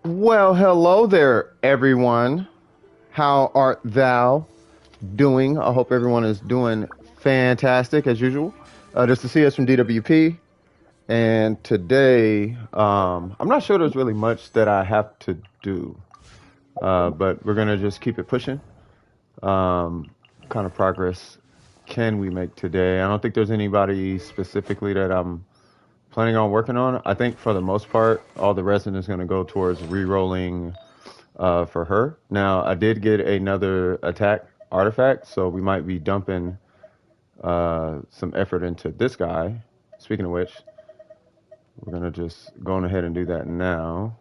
Well, hello there, everyone. How art thou doing? I hope everyone is doing fantastic as usual. Just to see us from DWP. And today, I'm not sure there's really much that I have to do, but we're going to just keep it pushing. Kind of progress can we make today? I don't think there's anybody specifically that I'm planning on working on. I think for the most part, all the resin is going to go towards re-rolling for her. Now, I did get another attack artifact, so we might be dumping some effort into this guy. Speaking of which, we're gonna just go on ahead and do that now.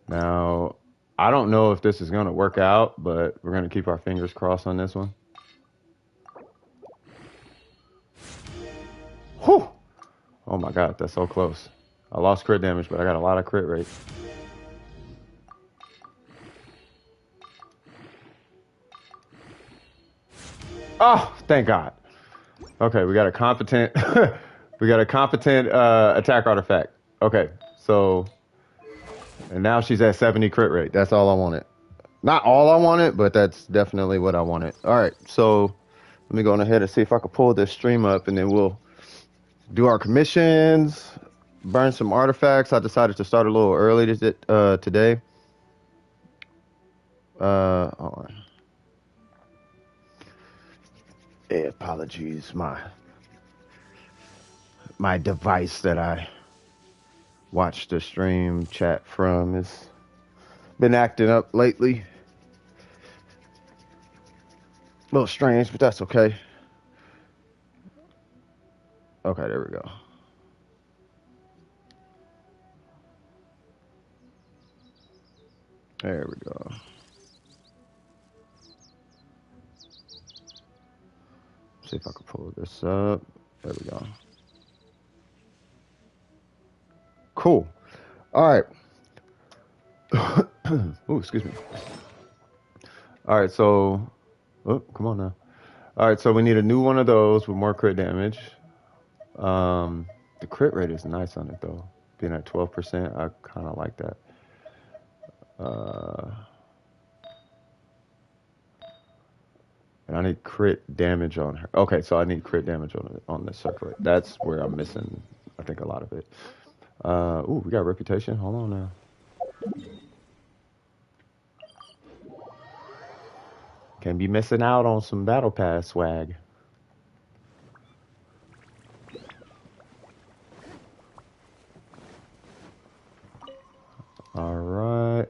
Now, I don't know if this is gonna work out, but we're gonna keep our fingers crossed on this one. Whew! Oh my God, that's so close. I lost crit damage, but I got a lot of crit rate. Oh, thank God. Okay, we got a competent, we got a competent attack artifact. Okay, so, and now she's at 70 crit rate. That's all I wanted. Not all I wanted, but that's definitely what I wanted. All right, so let me go on ahead and see if I can pull this stream up, and then we'll do our commissions, burn some artifacts. I decided to start a little early today. Hold on. Apologies, my device that I watched the stream chat from has been acting up lately. A little strange, but that's okay. Okay, there we go. There we go. See if I can pull this up. There we go. Cool. All right. Oh, excuse me. All right, so, oh, come on now. All right, so we need a new one of those with more crit damage. The crit rate is nice on it though. Being at 12%, I kind of like that. And I need crit damage on her. Okay, so I need crit damage on the circlet. That's where I'm missing, I think, a lot of it. Ooh, we got reputation. Hold on now. Can't be missing out on some battle pass swag. All right.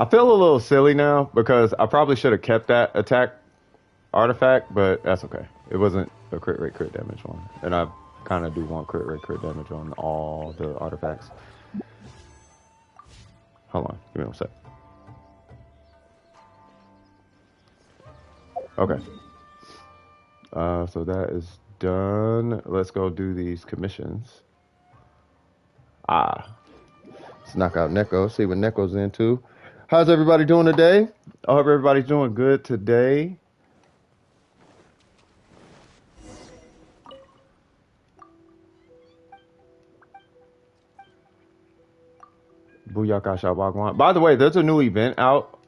I feel a little silly now because I probably should have kept that attack artifact, but that's okay. It wasn't a crit rate, crit damage one. And I kind of do want crit rate, crit damage on all the artifacts. Hold on, give me one sec. Okay. So that is done. Let's go do these commissions. Let's knock out Neko, see what Neko's into. How's everybody doing today? I hope everybody's doing good today. Booyaka Shabagwan. By the way, there's a new event out.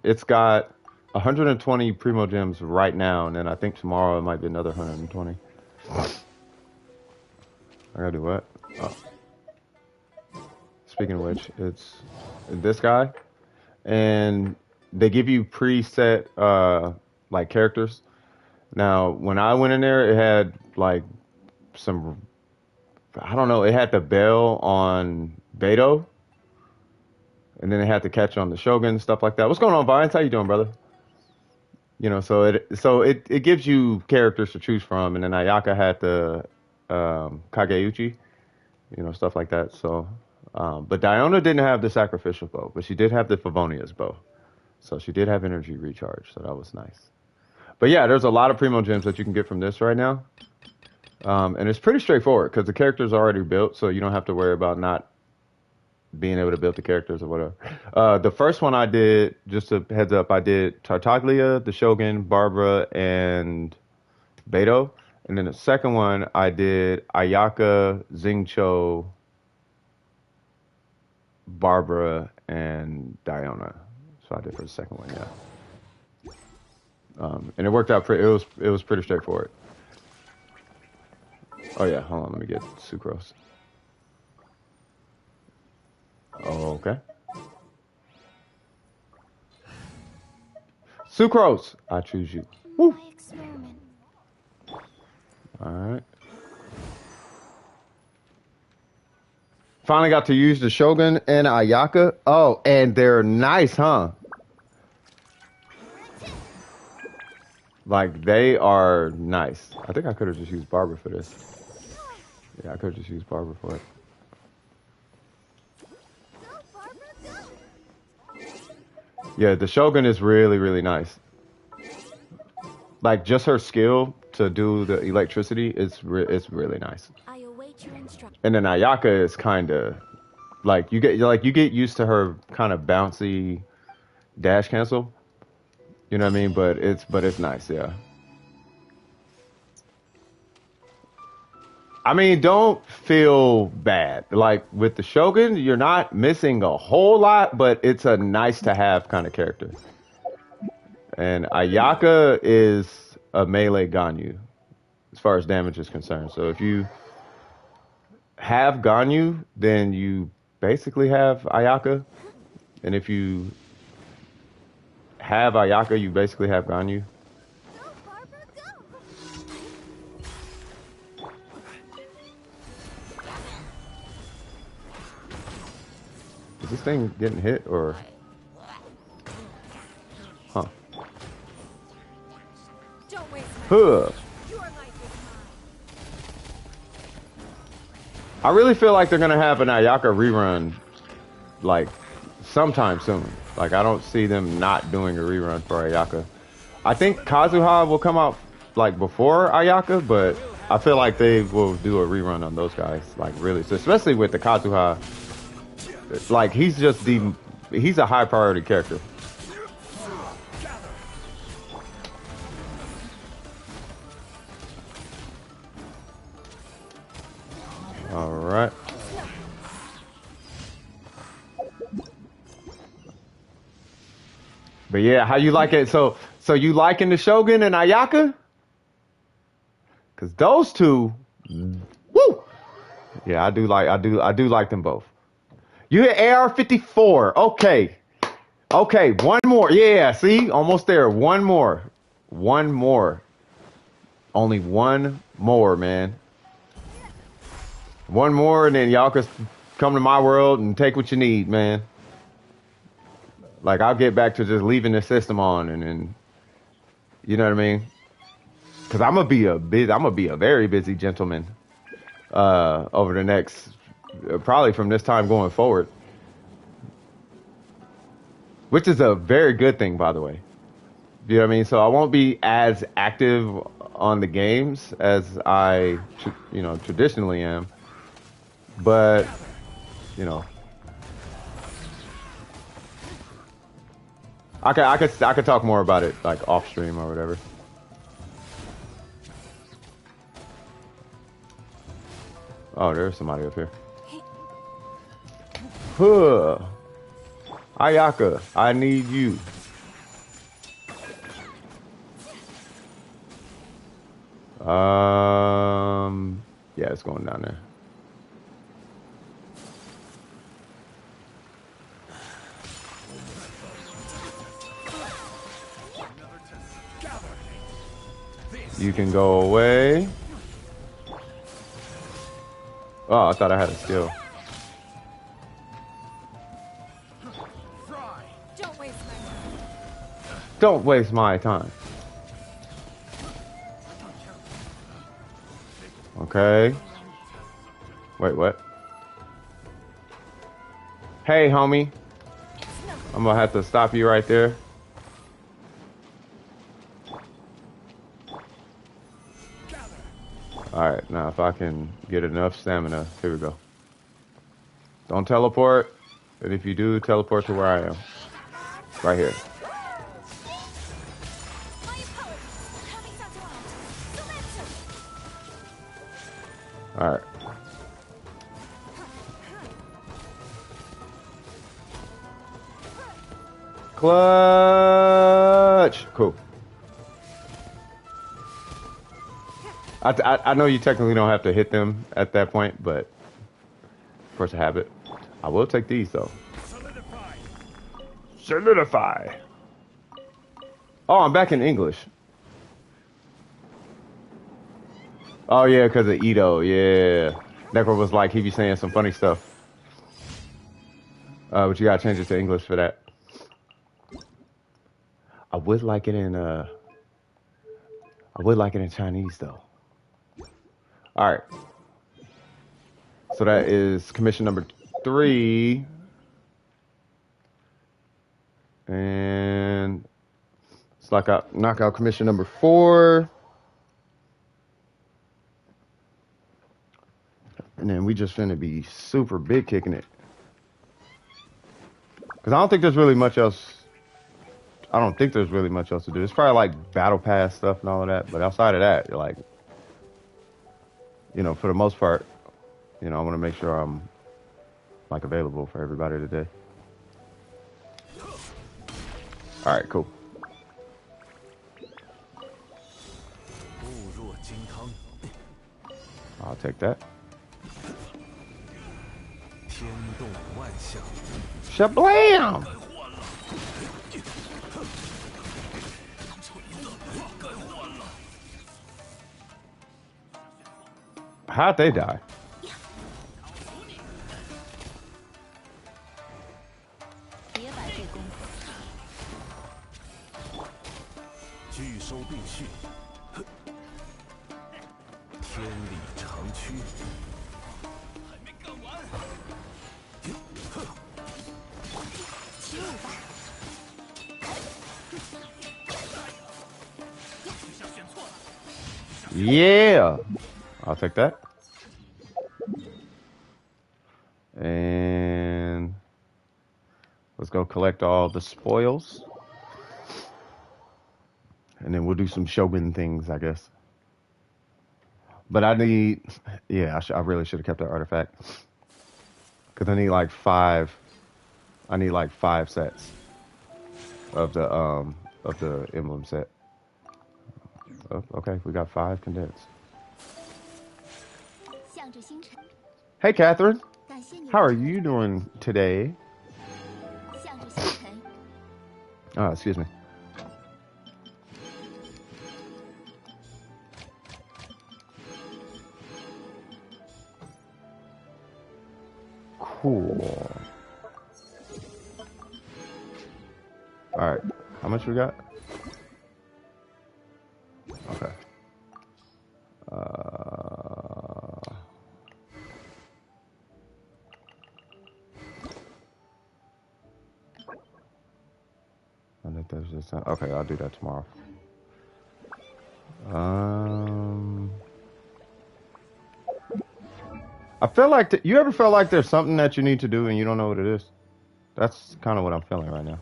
It's got 120 Primo Gems right now, and then I think tomorrow it might be another 120. I gotta do what? Oh. Speaking of which, it's this guy. And they give you preset like characters. Now, when I went in there, it had like some, I don't know, it had the bell on Beto, and then it had to catch on the Shogun, stuff like that. What's going on, Vines? How you doing, brother? You know, so it gives you characters to choose from, and then Ayaka had the Kageuchi, you know, stuff like that. So. But Diona didn't have the sacrificial bow, but she did have the Favonia's bow. So she did have energy recharge, so that was nice. But yeah, there's a lot of Primo Gems that you can get from this right now. And it's pretty straightforward because the character's already built, so you don't have to worry about not being able to build the characters or whatever. The first one I did, just a heads up, I did Tartaglia, the Shogun, Barbara, and Beto. And then the second one I did Ayaka, Xingqiu, Barbara, and Diona. So I did for the second one, yeah. And it worked out pretty. It was pretty straightforward. Oh yeah, hold on, let me get sucrose. Okay, sucrose. I choose you. Woo. My experiment. All right. Finally got to use the Shogun and Ayaka. Oh, and they're nice, huh? Like they are nice. I think I could have just used Barbara for this. Yeah, I could have just used Barbara for it. Go, Barbara, go. Yeah, the Shogun is really, really nice. Like just her skill to do the electricity it's really nice. I await your instruction. And then Ayaka is kind of like you get used to her kind of bouncy dash cancel. You know what I mean? But it's nice, yeah. I mean, don't feel bad. Like with the Shogun, you're not missing a whole lot, but it's a nice to have kind of character. And Ayaka is a melee Ganyu as far as damage is concerned. So if you have Ganyu, then you basically have Ayaka. And if you have Ayaka, you basically have Ganyu. Go, Barbara, go. Is this thing getting hit or? Huh. Don't waste my Huh. Your life is mine. I really feel like they're gonna have an Ayaka rerun, like sometime soon. Like I don't see them not doing a rerun for Ayaka. I think Kazuha will come out like before Ayaka, but I feel like they will do a rerun on those guys. Like really, so especially with the Kazuha. Like he's a high priority character. All right. But yeah, how you like it? So you liking the Shogun and Ayaka? Cause those two, woo! Yeah, I do like them both. You hit AR54. Okay. Okay, one more. Yeah, see? Almost there. One more. One more. Only one more, man. One more, and then y'all can come to my world and take what you need, man. Like, I'll get back to just leaving the system on, and then, you know what I mean? Because I'm gonna be a very busy gentleman over the next, probably from this time going forward. Which is a very good thing, by the way. You know what I mean? So I won't be as active on the games as I, traditionally am. But, you know, I could talk more about it like off stream or whatever. Oh, there's somebody up here. Huh. Ayaka, I need you. Yeah, it's going down there. You can go away. Oh, I thought I had a skill. Don't waste my time. Don't waste my time. Okay. Wait, what? Hey, homie. I'm gonna have to stop you right there. Alright, now if I can get enough stamina. Here we go. Don't teleport. And if you do, teleport to where I am. Right here. My apologies. Having that out. Dimension. Alright. Clutch! Cool. I know you technically don't have to hit them at that point, but first habit. I will take these though. Solidify. Solidify. Oh, I'm back in English. Oh yeah, because of Ito. Yeah. Necro was like, he be saying some funny stuff. But you gotta change it to English for that. I would like it in Chinese though. All right. So that is commission number 3. And it's like a knockout commission number 4. And then we just finna be super big kicking it. Because I don't think there's really much else. I don't think there's really much else to do. It's probably like battle pass stuff and all of that. But outside of that, you're like, for the most part, I want to make sure I'm like available for everybody today. All right, cool. I'll take that. Shablam! How'd they die? Yeah, I'll take that. And let's go collect all the spoils. And then we'll do some Shogun things, I guess. But I need, yeah, I really should have kept that artifact. Because I need like 5 sets of the emblem set. Oh, okay, we got 5 condensed. Hey, Catherine. How are you doing today? Oh, excuse me. Cool. All right, how much we got? Okay. I think there's just okay. I'll do that tomorrow. I feel like you ever feel like there's something that you need to do and you don't know what it is? That's kind of what I'm feeling right now.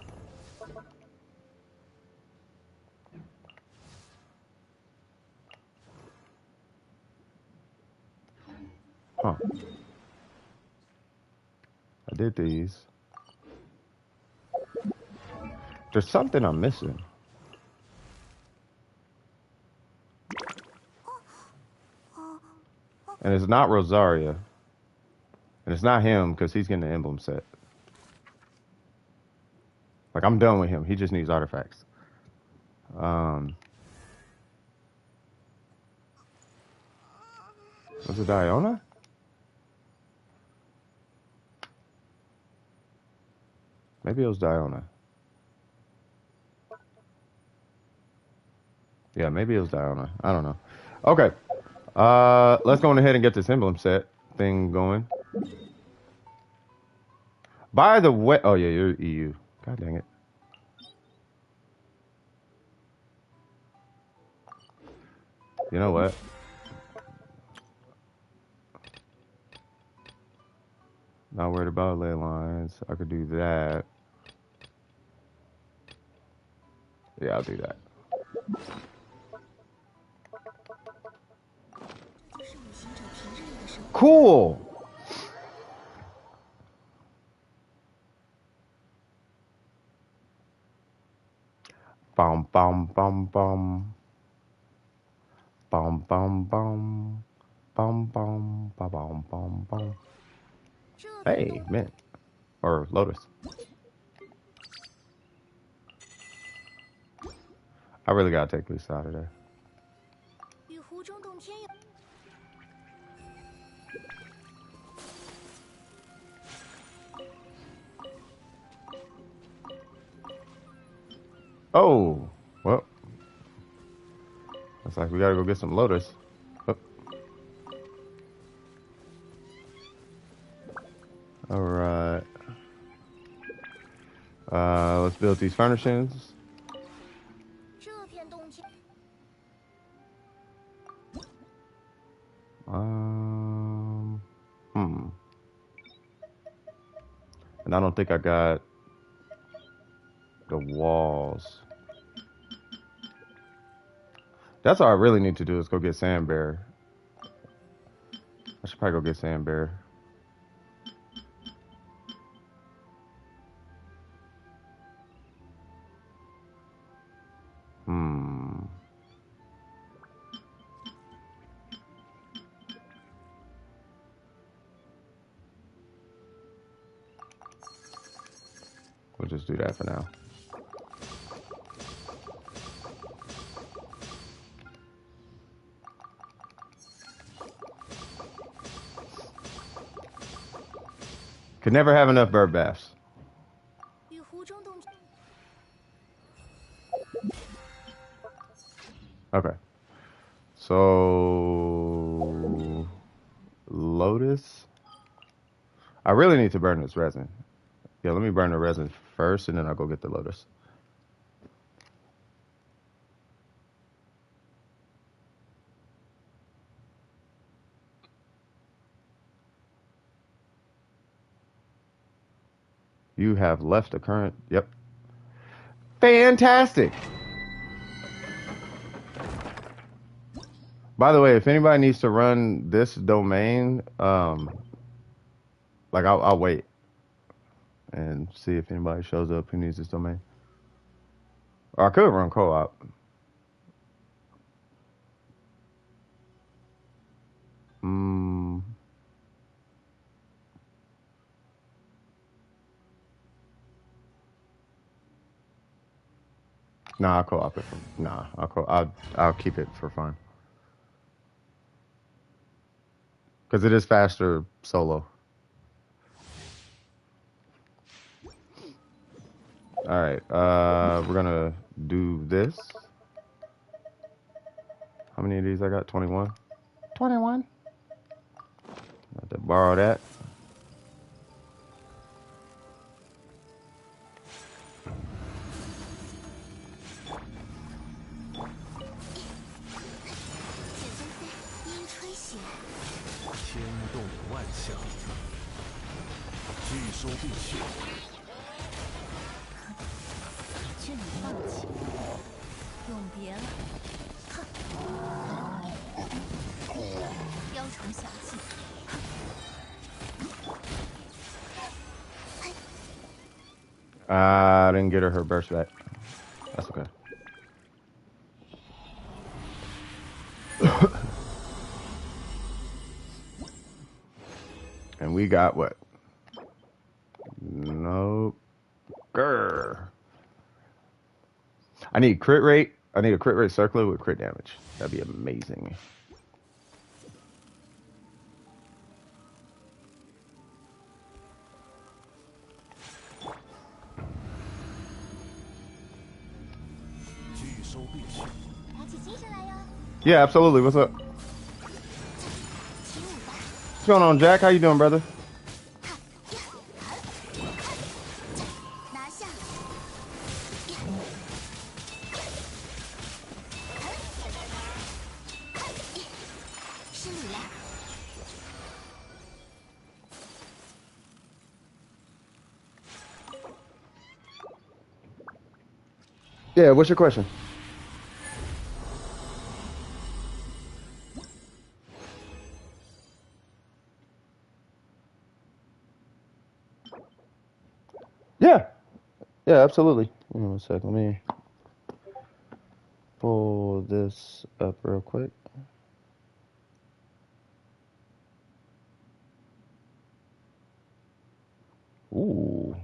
Huh. I did these. There's something I'm missing. And it's not Rosaria. And it's not him because he's getting the emblem set. Like, I'm done with him. He just needs artifacts. Was it Diona? Maybe it was Diona. Yeah, maybe it was Diona. I don't know. Okay. Let's go on ahead and get this emblem set thing going. By the way, oh yeah, you're EU. God dang it. You know what? Not worried about ley lines. I could do that. Yeah, I'll do that. Cool. Bum bum bum bum. Bum bum bum. Bum bum ba bum bum bum. Hey, mint. Or lotus. I really gotta take this out of there. Oh, well, looks like we gotta go get some lotus. Oh. All right. Let's build these furnishings. Um, hmm. And I don't think I got the walls. That's all I really need to do is go get Sandbear. I should probably go get Sandbear. Hmm. We'll just do that for now. Could never have enough bird baths. Okay. So lotus. I really need to burn this resin. Yeah, let me burn the resin first, and then I'll go get the lotus. You have left the current. Yep. Fantastic. By the way, if anybody needs to run this domain, like I'll wait and see if anybody shows up who needs this domain. Or I could run co-op. Mm, nah, I'll co-op it. Nah, I'll keep it for fun because it is faster solo. All right, we're gonna do this. How many of these I got? 21. 21. I have to borrow that. I didn't get her burst back. That's okay. And we got what? Nope. Grr. I need crit rate. I need a crit rate circler with crit damage. That'd be amazing. Yeah, absolutely. What's up? What's going on, Jack? How you doing, brother? Yeah, what's your question? Yeah. Yeah, absolutely. Give me one sec. Let me pull this up real quick. Ooh.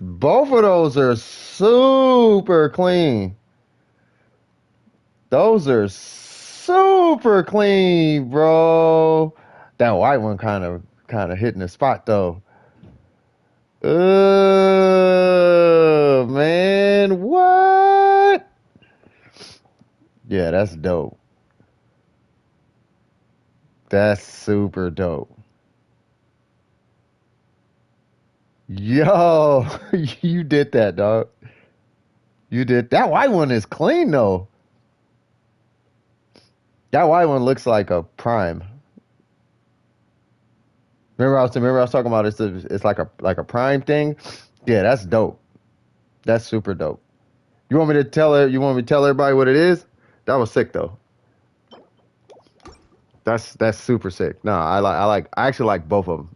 Both of those are super clean. Those are super clean, bro. That white one kind of hitting the spot though. Man, what? Yeah, that's dope. That's super dope. Yo, you did that, dog. You did. That white one is clean though. That white one looks like a prime. Remember I was talking about it's like a prime thing. Yeah, that's dope. That's super dope. You want me to tell her? You want me to tell everybody what it is? That was sick though. That's super sick. No, I actually like both of them.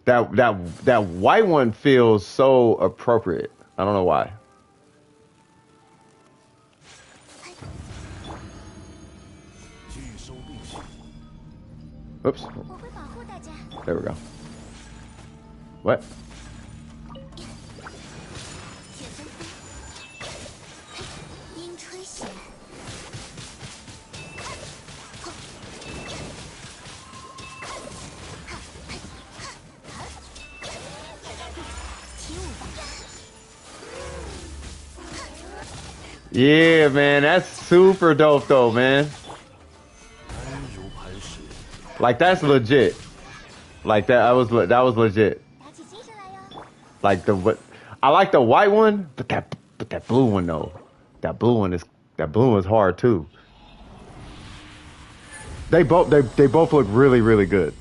That white one feels so appropriate. I don't know why. Oops. 我会保护大家。There we go. What? 雪纷飞，冰吹雪，起舞吧！Yeah, man, that's super dope though, man. Like that's legit. Like that was legit. 打起精神来哟！Like what I like the white one, but that blue one though. That blue one is that blue one's hard too. They both look really really good.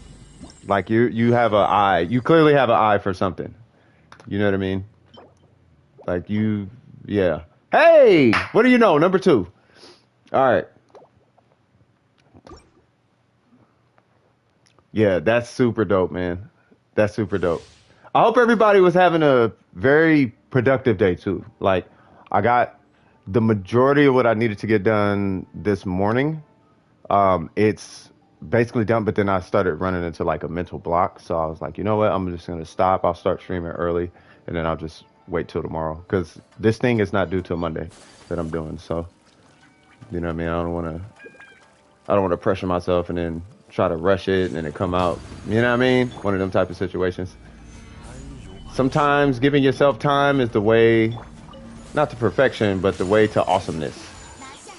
Like you have a eye. You clearly have an eye for something. You know what I mean? Like yeah. Hey, what do you know? Number two. All right. Yeah, that's super dope, man. That's super dope. I hope everybody was having a very productive day too. Like, I got the majority of what I needed to get done this morning. It's basically done, but then I started running into like a mental block. So I was like, you know what? I'm just gonna stop. I'll start streaming early, and then I'll just wait till tomorrow because this thing is not due till Monday that I'm doing. So you know what I mean? I don't want to pressure myself and then try to rush it and then it come out. You know what I mean? One of them type of situations. Sometimes giving yourself time is the way, not to perfection, but the way to awesomeness. 拿下！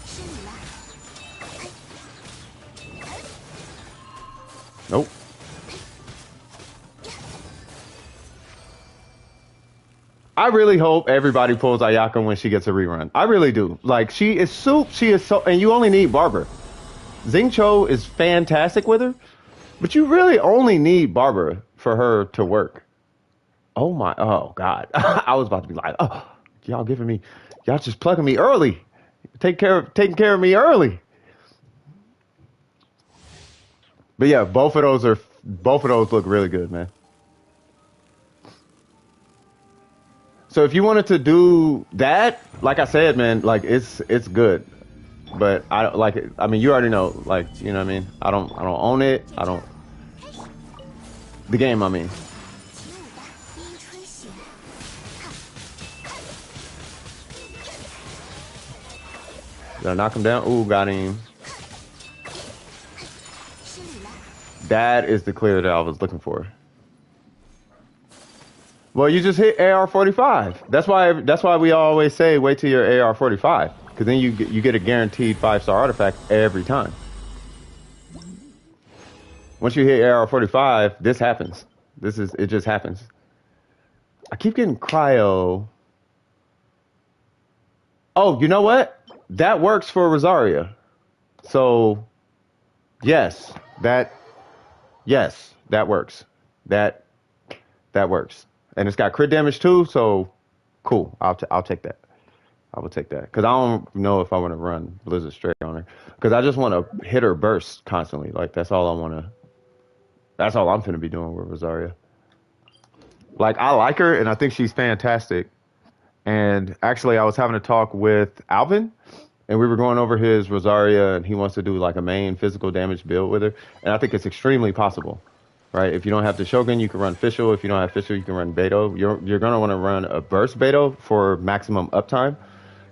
是你了！Nope. I really hope everybody pulls Ayaka when she gets a rerun. I really do. Like she is soup. She is so, and you only need Barber. Xingqiu is fantastic with her, but you really only need Barber for her to work. Oh my, oh God. I was about to be like, oh, y'all just plugging me early. Taking care of me early. But yeah, both of those look really good, man. So if you wanted to do that, like I said, man, like it's good. But I don't like it. I mean, you already know, like, you know what I mean? I don't own it. I don't the game, I mean. 起舞吧！冰吹雪，Did I knock him down? Ooh, got him. 是你了！That is the clear that I was looking for. Well, you just hit AR-45. That's why we always say wait till your AR-45 because then you get a guaranteed 5-star artifact every time. Once you hit AR-45, this happens. It just happens. I keep getting cryo. Oh, you know what? That works for Rosaria. So yes, that yes, that works. That that works. And it's got crit damage too, so cool. I'll take that. I would take that because I don't know if I want to run Blizzard straight on her because I just want to hit her burst constantly. Like that's all I want to. That's all I'm gonna be doing with Rosaria. Like I like her and I think she's fantastic. And actually, I was having a talk with Alvin, and we were going over his Rosaria, and he wants to do like a main physical damage build with her. And I think it's extremely possible, right? If you don't have the Shogun, you can run Fischl. If you don't have Fischl, you can run Beto. You're gonna want to run a burst Beto for maximum uptime.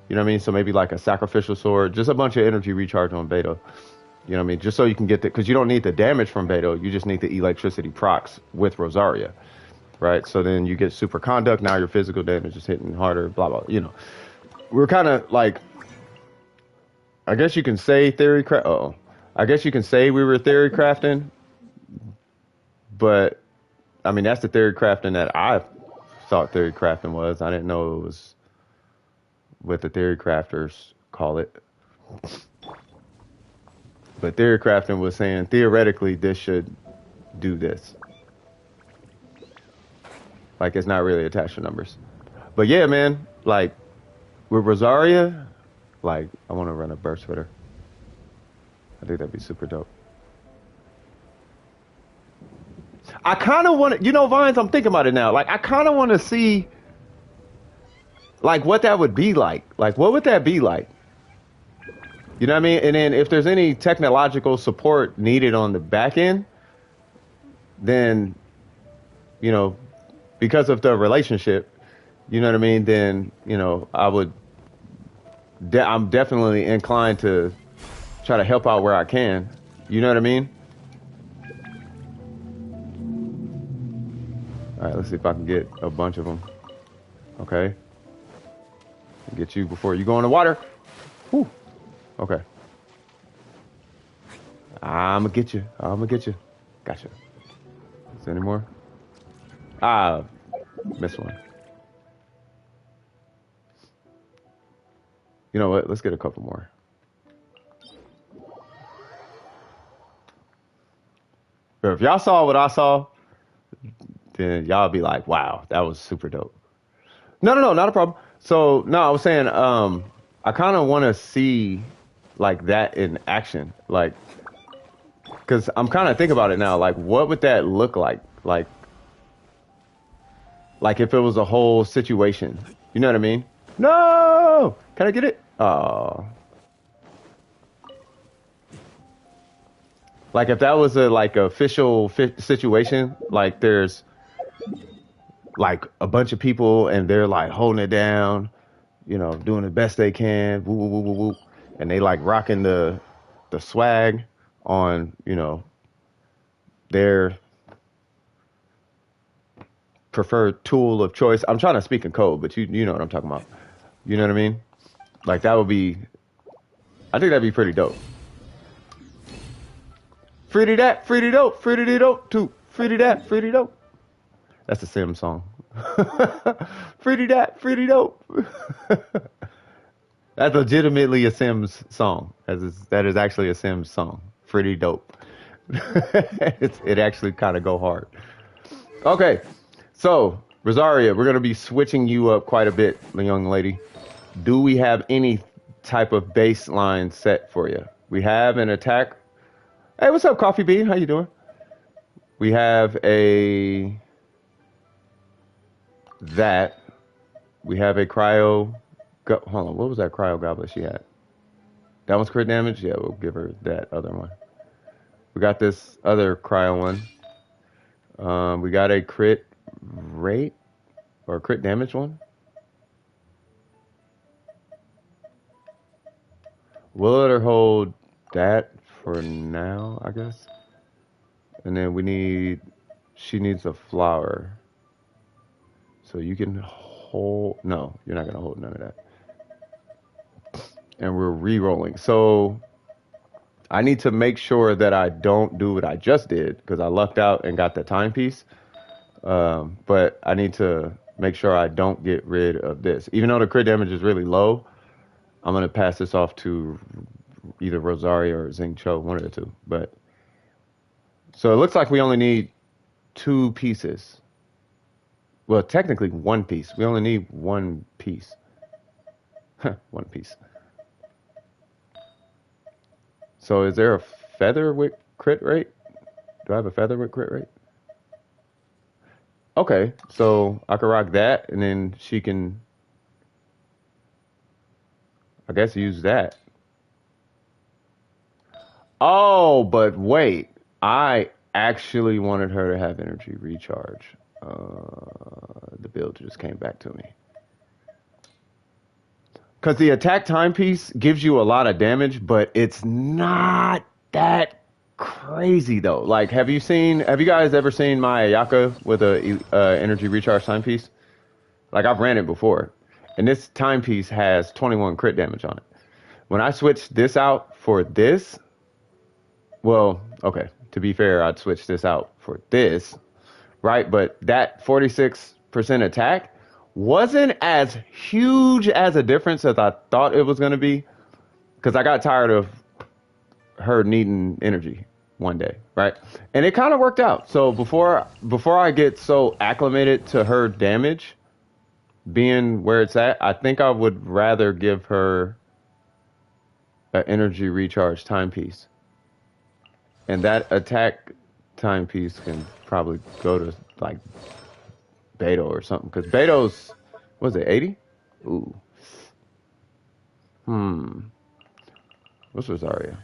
You know what I mean? So maybe like a sacrificial sword, just a bunch of energy recharge on Beto. You know what I mean? Just so you can get the, because you don't need the damage from Beto, you just need the electricity procs with Rosaria, right? So then you get super conduct. Now your physical damage is hitting harder. Blah blah. You know, we're kind of like, I guess you can say theory craft. Oh, I guess you can say we were theory crafting, but I mean that's the theory crafting that I thought theory crafting was. I didn't know it was what the theory crafters call it. But theory crafting was saying theoretically this should do this. Like it's not really attached to numbers. But yeah, man, like with Rosaria, like I want to run a burst with her. I think that'd be super dope. I kind of want to, you know, Vines. I'm thinking about it now. Like I kind of want to see, like what that would be like. Like what would that be like? You know what I mean? And then if there's any technological support needed on the back end, then you know, because of the relationship, you know what I mean? Then you know, I'm definitely inclined to try to help out where I can. You know what I mean? All right, let's see if I can get a bunch of them. Okay, get you before you go in the water. Whew. Okay, I'm gonna get you. I'm gonna get you. Gotcha. Is there any more? Ah, missed one. You know what? Let's get a couple more. But if y'all saw what I saw, then y'all be like, "Wow, that was super dope." No, no, no, not a problem. So no, I was saying, I kind of want to see like that in action, like, because I'm kind of thinking about it now. Like, what would that look like? Like if it was a whole situation. You know what I mean? No, can I get it? Oh, like if that was a like official situation, like there's like a bunch of people and they're like holding it down, you know, doing the best they can, woo woo woo woo woo, and they like rocking the swag on, you know, their preferred tool of choice. I'm trying to speak in code, but you know what I'm talking about. You know what I mean? Like that would be, I think that'd be pretty dope. Fruity that, fruity dope, fruity dope too. Fruity that, fruity dope. That's a Sim song. Fruity that, fruity dope. That's legitimately a Sims song. That is actually a Sims song. Pretty dope. It actually kind of go hard. Okay, so Rosaria, we're gonna be switching you up quite a bit, young lady. Do we have any type of baseline set for you? We have an attack. Hey, what's up, Coffee Bean? How you doing? We have a that. We have a cryo. Hold on, what was that cryo goblet she had? That one's crit damage. Yeah, we'll give her that other one. We got this other cryo one. We got a crit rate or crit damage one. We'll let her hold that for now, I guess. And then she needs a flower. So you can hold, no, you're not going to hold none of that. And we're re-rolling. So I need to make sure that I don't do what I just did because I lucked out and got the timepiece. But I need to make sure I don't get rid of this. Even though the crit damage is really low, I'm gonna pass this off to either Rosario or Xing Cho, one of the two. But so it looks like we only need two pieces. Well, technically one piece. We only need one piece. One piece. So is there a feather with crit rate? Do I have a feather with crit rate? Okay, so I can rock that, and then she can, I guess, use that. Oh, but wait. I actually wanted her to have energy recharge. The build just came back to me. Because the attack timepiece gives you a lot of damage, but it's not that crazy though. Like, have you guys ever seen my Ayaka with a energy recharge timepiece? Like, I've ran it before. And this timepiece has 21 crit damage on it. When I switched this out for this, well, okay, to be fair, I'd switch this out for this, right? But that 46% attack wasn't as huge as a difference as I thought it was going to be because I got tired of her needing energy one day, right? And it kind of worked out. So before I get so acclimated to her damage being where it's at, I think I would rather give her an energy recharge timepiece. And that attack timepiece can probably go to like Beto or something. Because Beto's, was it 80? Ooh. What's Rosaria?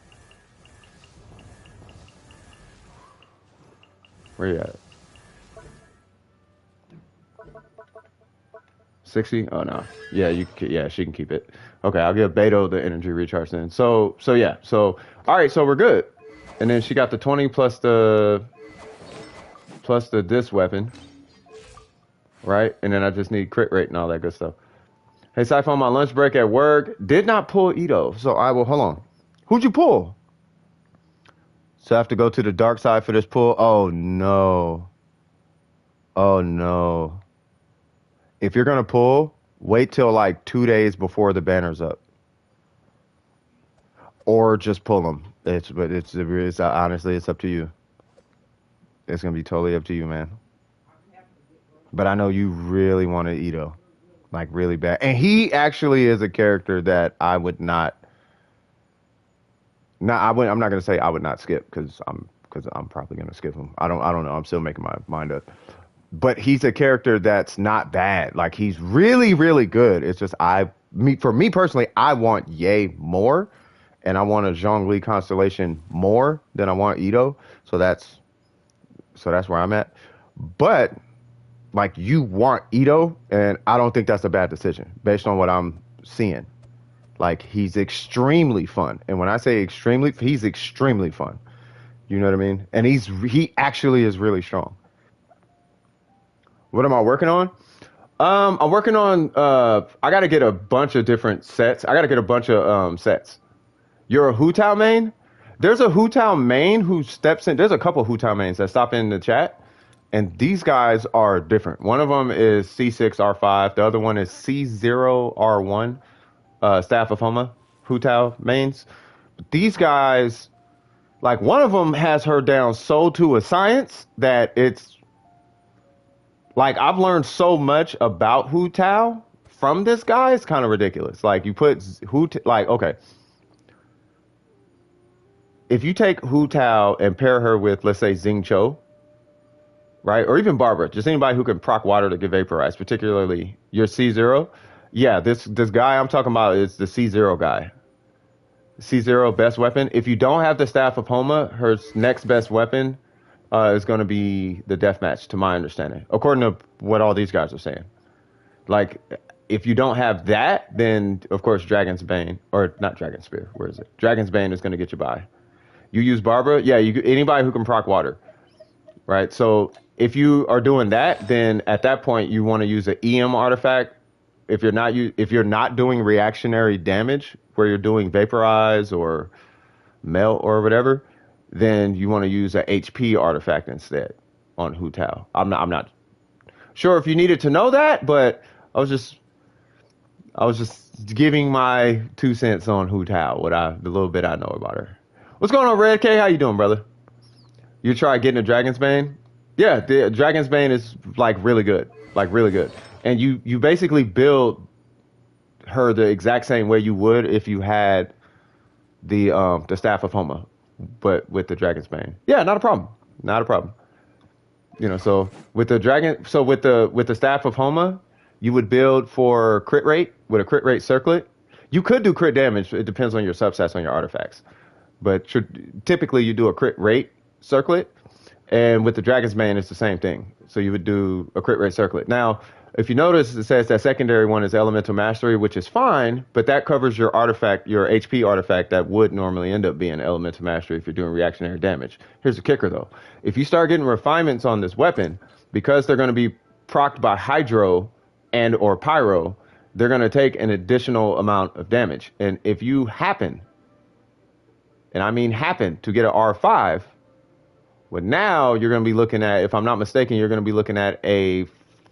Where you at? 60? Oh no. Yeah, yeah, she can keep it. Okay, I'll give Beto the energy recharge then. So yeah. So all right, so we're good. And then she got the 20 plus the this weapon, right? And then I just need crit rate and all that good stuff. Hey, Cypher, on my lunch break at work, did not pull Ito. So I will, hold on. Who'd you pull? So I have to go to the dark side for this pull? Oh, no. Oh, no. If you're going to pull, wait till like 2 days before the banner's up. Or just pull them. It's honestly, it's up to you. It's going to be totally up to you, man. But I know you really wanted Ito. Like really bad. And he actually is a character that I would not I'm not gonna say I would not skip because I'm probably gonna skip him. I don't know. I'm still making my mind up. But he's a character that's not bad. Like he's really, really good. It's just for me personally, I want Ye more, and I want a Zhongli constellation more than I want Ito. So that's where I'm at. But like you want Ito, and I don't think that's a bad decision based on what I'm seeing. Like he's extremely fun, and when I say extremely, he's extremely fun. You know what I mean? And he actually is really strong. What am I working on? I'm working on. I got to get a bunch of different sets. I got to get a bunch of sets. You're a Hu Tao main. There's a Hu Tao main who steps in. There's a couple Hu Tao mains that stop in the chat. And these guys are different. One of them is C6R5. The other one is C0R1, Staff of Homa, Hu Tao mains. But these guys, like one of them has her down so to a science that it's like I've learned so much about Hu Tao from this guy. It's kind of ridiculous. Like you put like okay, if you take Hu Tao and pair her with let's say Xing Cho, right? Or even Barbara, just anybody who can proc water to get vaporized, particularly your C0. Yeah, this guy I'm talking about is the C0 guy. C0 best weapon. If you don't have the Staff of Homa, her next best weapon is going to be the deathmatch, to my understanding, according to what all these guys are saying. Like, if you don't have that, then of course Dragon's Bane, or not Dragon Spear, where is it? Dragon's Bane is going to get you by. You use Barbara, yeah, anybody who can proc water, right? So if you are doing that, then at that point you want to use an EM artifact. If you're not doing reactionary damage, where you're doing vaporize or melt or whatever, then you want to use an HP artifact instead on Hu Tao. I'm not. sure if you needed to know that, but I was just I was just giving my 2 cents on Hu Tao, the little bit I know about her. What's going on, Red K? How you doing, brother? You try getting a Dragon's Bane? Yeah, the Dragon's Bane is like really good. And you basically build her the exact same way you would if you had the Staff of Homa, but with the Dragon's Bane. Yeah, not a problem. Not a problem. So with the Staff of Homa, you would build for crit rate with a crit rate circlet. You could do crit damage. It depends on your substats on your artifacts. But typically you do a crit rate circlet, and with the Dragon's Bane, it's the same thing. So you would do a crit rate circlet. Now, if you notice, it says that secondary one is Elemental Mastery, which is fine, but that covers your artifact, your HP artifact that would normally end up being Elemental Mastery if you're doing reactionary damage. Here's the kicker, though. If you start getting refinements on this weapon, because they're going to be procced by Hydro and or Pyro, they're going to take an additional amount of damage. And if you happen, and I mean happen, to get an R5, well, now you're going to be looking at, if I'm not mistaken, you're going to be looking at a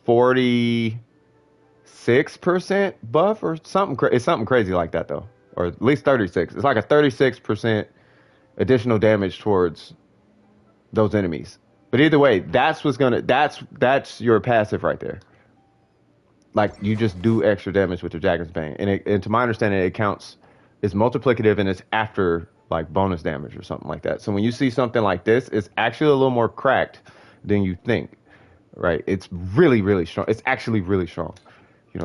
46% buff or something. It's something crazy like that, though. Or at least 36. It's like a 36% additional damage towards those enemies. But either way, that's your passive right there. Like, you just do extra damage with the Dragon's Bane. And to my understanding, it counts, it's multiplicative and it's after like bonus damage or something like that. So when you see something like this, it's actually a little more cracked than you think, right? It's really, really strong. It's actually really strong,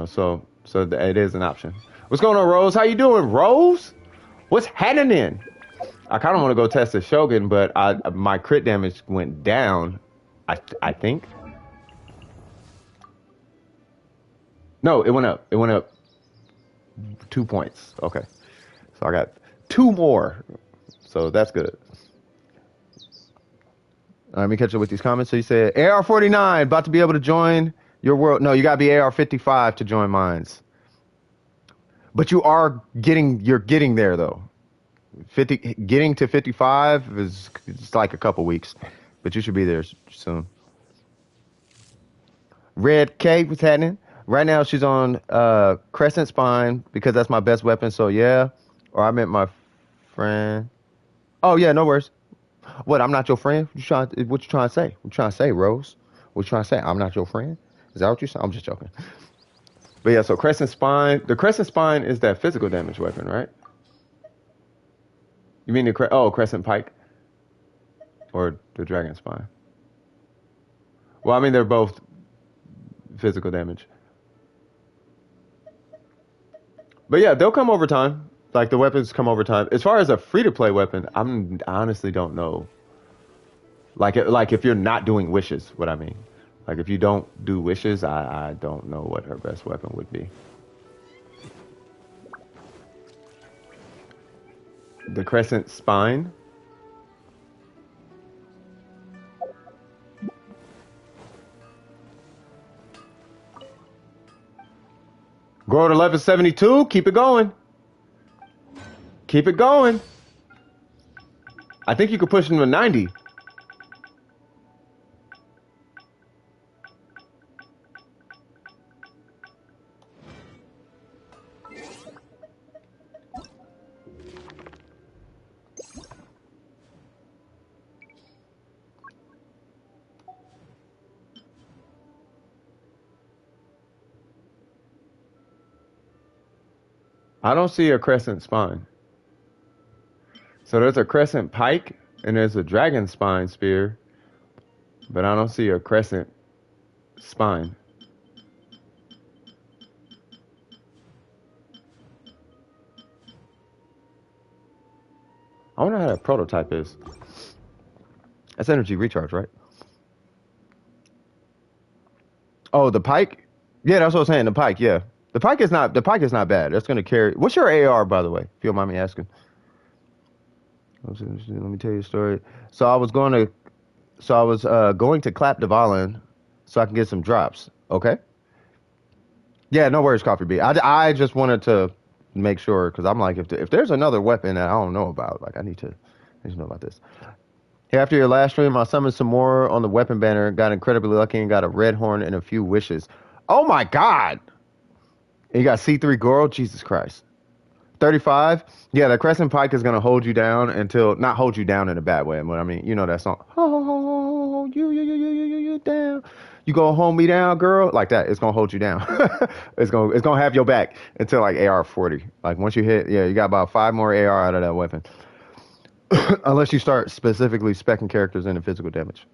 so it is an option. What's going on, Rose? How you doing, Rose? What's happening? I kind of want to go test the Shogun, but my crit damage went down, I think. No, it went up. It went up 2 points. Okay. So I got 2 more. So that's good. Let me catch up with these comments. So you said AR49 about to be able to join your world. No, you got to be AR55 to join mines. But you're getting there though. Getting to 55 is it's like a couple weeks, but you should be there soon. Red K, what's happening? Right now she's on Crescent Spine because that's my best weapon. So yeah, or I meant my friend. Oh yeah, no worries. What? I'm not your friend? What you trying to say? What you trying to say, Rose? What you trying to say? I'm not your friend? Is that what you saying? I'm just joking. But yeah, so Crescent Spine. The Crescent Spine is that physical damage weapon, right? You mean Crescent Pike or the Dragon Spine? Well, I mean they're both physical damage. But yeah, they'll come over time. Like the weapons come over time. As far as a free-to-play weapon, I honestly don't know. Like if you're not doing wishes, what I mean. Like if you don't do wishes, I don't know what her best weapon would be. The Crescent Spine. Grow to level 72. Keep it going. Keep it going. I think you could push him to 90. I don't see a Crescent Spine. So there's a Crescent Pike and there's a Dragon Spine Spear, but I don't see a Crescent Spine. I wonder how that prototype is. That's energy recharge, right? Oh, the Pike? Yeah, that's what I was saying. The Pike, yeah. The Pike is not bad. That's gonna carry. What's your AR, by the way? If you don't mind me asking. Let me tell you a story. So I was going to clap Devalin so I can get some drops. Okay. Yeah, no worries, Coffee B. I just wanted to make sure because I'm like, if there's another weapon that I don't know about, like I need to know about this. After your last stream, I summoned some more on the weapon banner, got incredibly lucky, and got a red horn and a few wishes. Oh my God! And you got C3 Goro? Jesus Christ. 35? Yeah, the Crescent Pike is going to hold you down until, not hold you down in a bad way, but I mean, you know that song. Oh, you down. You go hold me down, girl. Like that. It's going to hold you down. It's gonna have your back until like AR40. Like once you hit, yeah, you got about 5 more AR out of that weapon. Unless you start specifically specing characters into physical damage.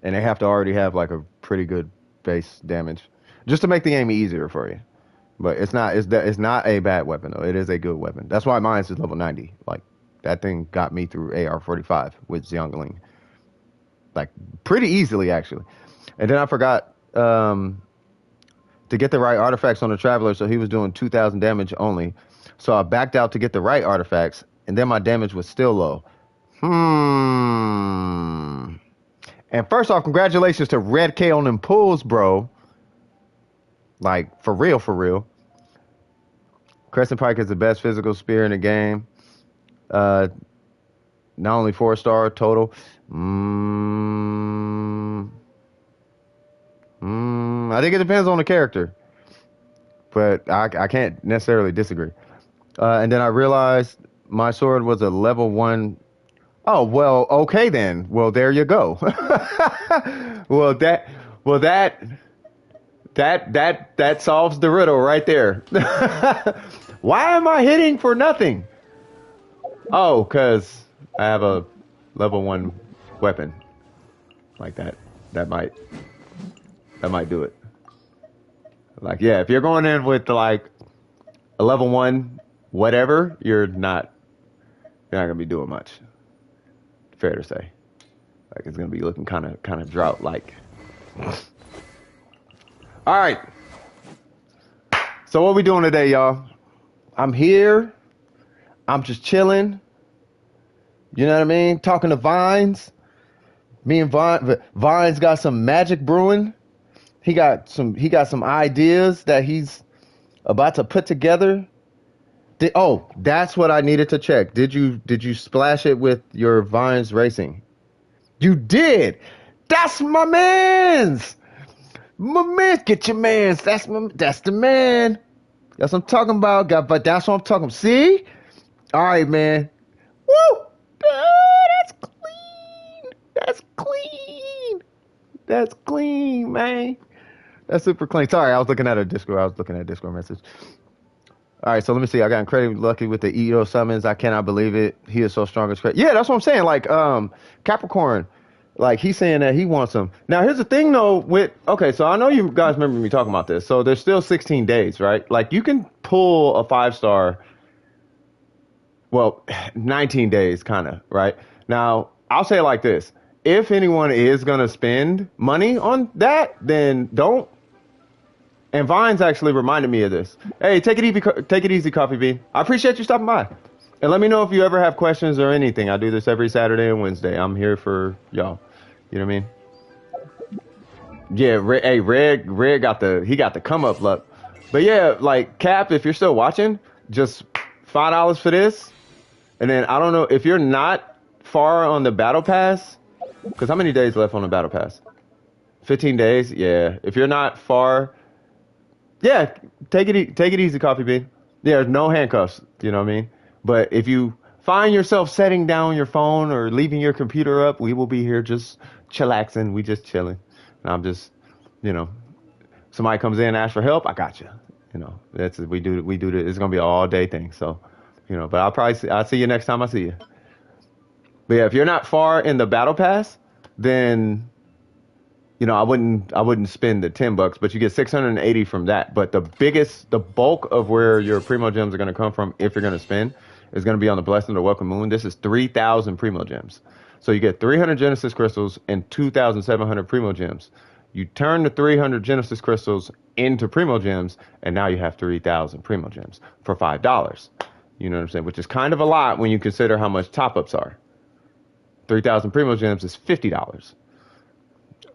And they have to already have like a pretty good base damage. Just to make the game easier for you. But it's not a bad weapon though. It is a good weapon. That's why mine is level 90. Like that thing got me through AR45 with Xiangling. Like pretty easily actually. And then I forgot to get the right artifacts on the Traveler, so he was doing 2,000 damage only. So I backed out to get the right artifacts, and then my damage was still low. And first off, congratulations to Red K on them pulls, bro. Like, for real, for real. Crescent Pike is the best physical spear in the game. Not only 4-star total. I think it depends on the character. But I can't necessarily disagree. And then I realized my sword was a level 1. Oh, well, okay then. Well, there you go. That solves the riddle right there. Why am I hitting for nothing? Oh, cuz I have a level 1 weapon. Like that. That might do it. Like, yeah, if you're going in with like a level 1 whatever, you're not gonna be doing much. Fair to say. Like it's gonna be looking kind of drought like. All right. So what we doing today, y'all? I'm here. I'm just chilling. You know what I mean? Talking to Vines. Me and Vines got some magic brewing. He got some ideas that he's about to put together. That's what I needed to check. Did you splash it with your Vines Racing? You did. That's my man's. My man, get your man's. That's the man. That's what I'm talking about. But that's what I'm talking. See? All right, man. Woo! That's clean. That's clean. That's clean, man. That's super clean. Sorry, I was looking at a Discord message. All right, so let me see. I got incredibly lucky with the Edo summons. I cannot believe it. He is so strong as crazy. Yeah, that's what I'm saying. Like, Capricorn, like he's saying that he wants them. Now, here's the thing though. So I know you guys remember me talking about this. So there's still 16 days, right? Like you can pull a 5-star. Well, 19 days, kind of, right? Now, I'll say it like this: if anyone is gonna spend money on that, then don't. And Vines actually reminded me of this. Hey, take it easy, Coffee Bean. I appreciate you stopping by. And let me know if you ever have questions or anything. I do this every Saturday and Wednesday. I'm here for y'all. You know what I mean? Yeah, Red got the come up luck. But yeah, like Cap, if you're still watching, just $5 for this. And then I don't know if you're not far on the battle pass, because how many days left on the battle pass? 15 days. Yeah, if you're not far. Yeah, take it easy, Coffee Bean. There's no handcuffs, you know what I mean? But if you find yourself setting down your phone or leaving your computer up, we will be here just chillaxing. We just chilling. And I'm just, somebody comes in and asks for help, I got you. We do this. It's gonna be an all day thing. So, but I'll see you next time I see you. But yeah, if you're not far in the battle pass, then I wouldn't spend the $10, but you get 680 from that. But the bulk of where your primo gems are going to come from, if you're going to spend, is going to be on the Blessing of the Welcome Moon. This is 3,000 primo gems. So you get 300 Genesis crystals and 2,700 primo gems. You turn the 300 Genesis crystals into primo gems, and now you have 3,000 primo gems for $5. You know what I'm saying? Which is kind of a lot when you consider how much top-ups are. 3,000 primo gems is $50.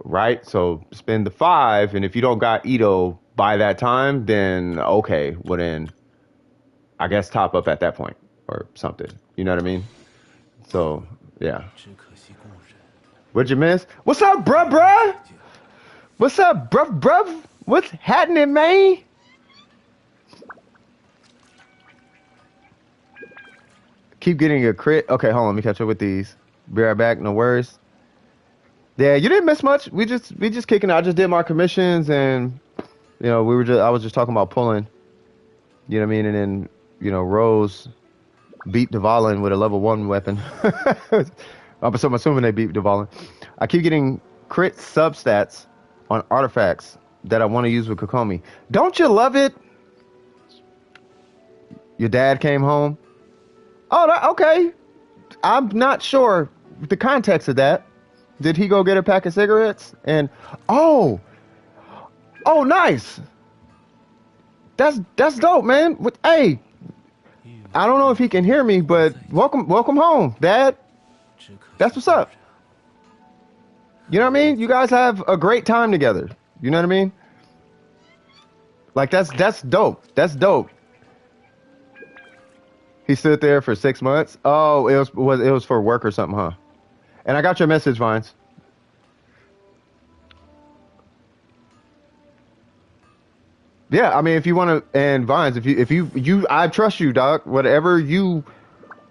Right? So spend the 5, and if you don't got Edo by that time, then okay, well then I guess top up at that point or something. You know what I mean? So Yeah. What'd you miss? What's up, bruh? What's up, bruv? What's happening, man? Keep getting a crit. Okay, hold on. Let me catch up with these. Be right back. No worries. Yeah, you didn't miss much. We just kicking. I just did my commissions, and I was just talking about pulling. You know what I mean? And then Rose beat Dvalin with a level 1 weapon. I'm assuming they beat Dvalin. I keep getting crit substats on artifacts that I want to use with Kokomi. Don't you love it? Your dad came home. Oh, okay. I'm not sure the context of that. Did he go get a pack of cigarettes? And oh, nice. That's dope, man. Hey, I don't know if he can hear me, but welcome home, Dad. That's what's up. You know what I mean? You guys have a great time together. You know what I mean? Like that's dope. That's dope. He stood there for 6 months. Oh, it was for work or something, huh? And I got your message, Vines. Yeah, I mean, if you want to, and Vines, if you, I trust you, Doc. Whatever you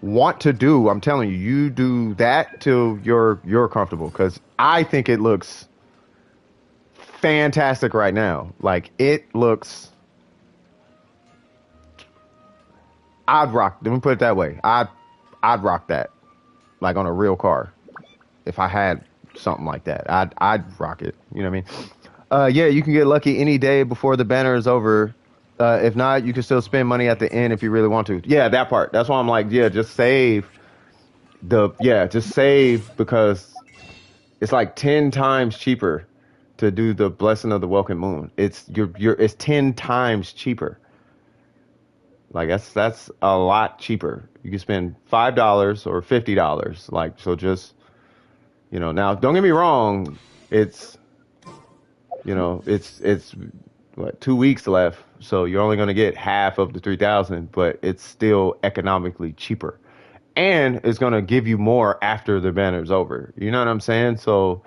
want to do, I'm telling you, you do that till you're comfortable. Because I think it looks fantastic right now. Like it looks. I'd rock. Let me put it that way. I'd rock that, like on a real car. If I had something like that, I'd rock it. You know what I mean? Yeah, you can get lucky any day before the banner is over. If not, you can still spend money at the end if you really want to. Yeah, that part. That's why I'm like, yeah, just save just save because it's like 10 times cheaper to do the Blessing of the Welcome Moon. It's 10 times cheaper. Like that's a lot cheaper. You can spend $5 or $50. Like so, just now don't get me wrong. It's what 2 weeks left, so you're only going to get half of the 3,000, but it's still economically cheaper, and it's going to give you more after the banner's over. You know what I'm saying? So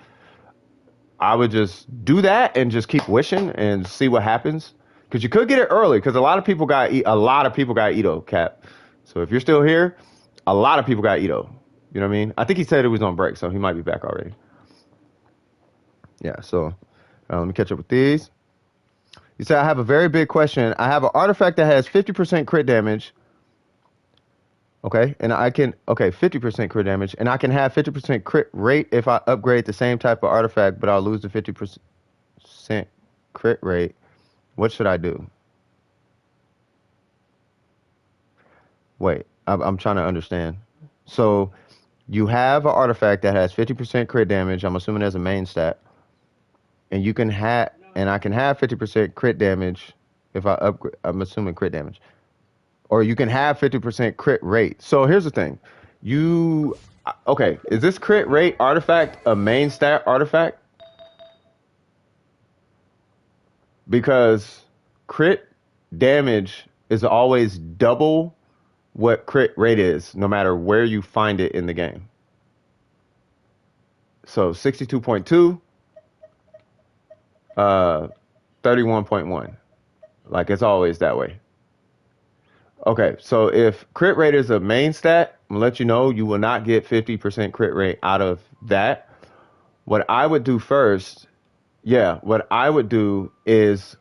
I would just do that and just keep wishing and see what happens. Because you could get it early. Because a lot of people got Ito Cap. So if you're still here, a lot of people got Ito. You know what I mean? I think he said it was on break, so he might be back already. Yeah. So let me catch up with these. You said I have a very big question. I have an artifact that has 50% crit damage. Okay, 50% crit damage, and I can have 50% crit rate if I upgrade the same type of artifact, but I'll lose the 50% crit rate. What should I do? Wait, I'm trying to understand. So you have an artifact that has 50% crit damage. I'm assuming as a main stat, and I can have 50% crit damage if I upgrade. I'm assuming crit damage, or you can have 50% crit rate. So here's the thing, is this crit rate artifact a main stat artifact? Because crit damage is always double what crit rate is, no matter where you find it in the game. So 62.2, 31.1. Like it's always that way. Okay, so if crit rate is a main stat, I'm gonna let you know you will not get 50% crit rate out of that. What I would do first, what I would do is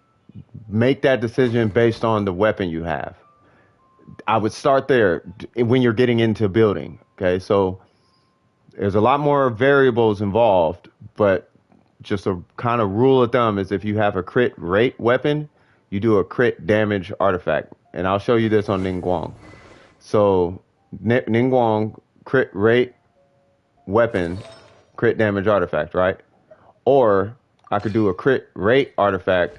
make that decision based on the weapon you have. I would start there when you're getting into building. Okay, so there's a lot more variables involved, but just a kind of rule of thumb is if you have a crit rate weapon, you do a crit damage artifact. And I'll show you this on Ningguang. So Ningguang crit rate weapon, crit damage artifact, right? Or I could do a crit rate artifact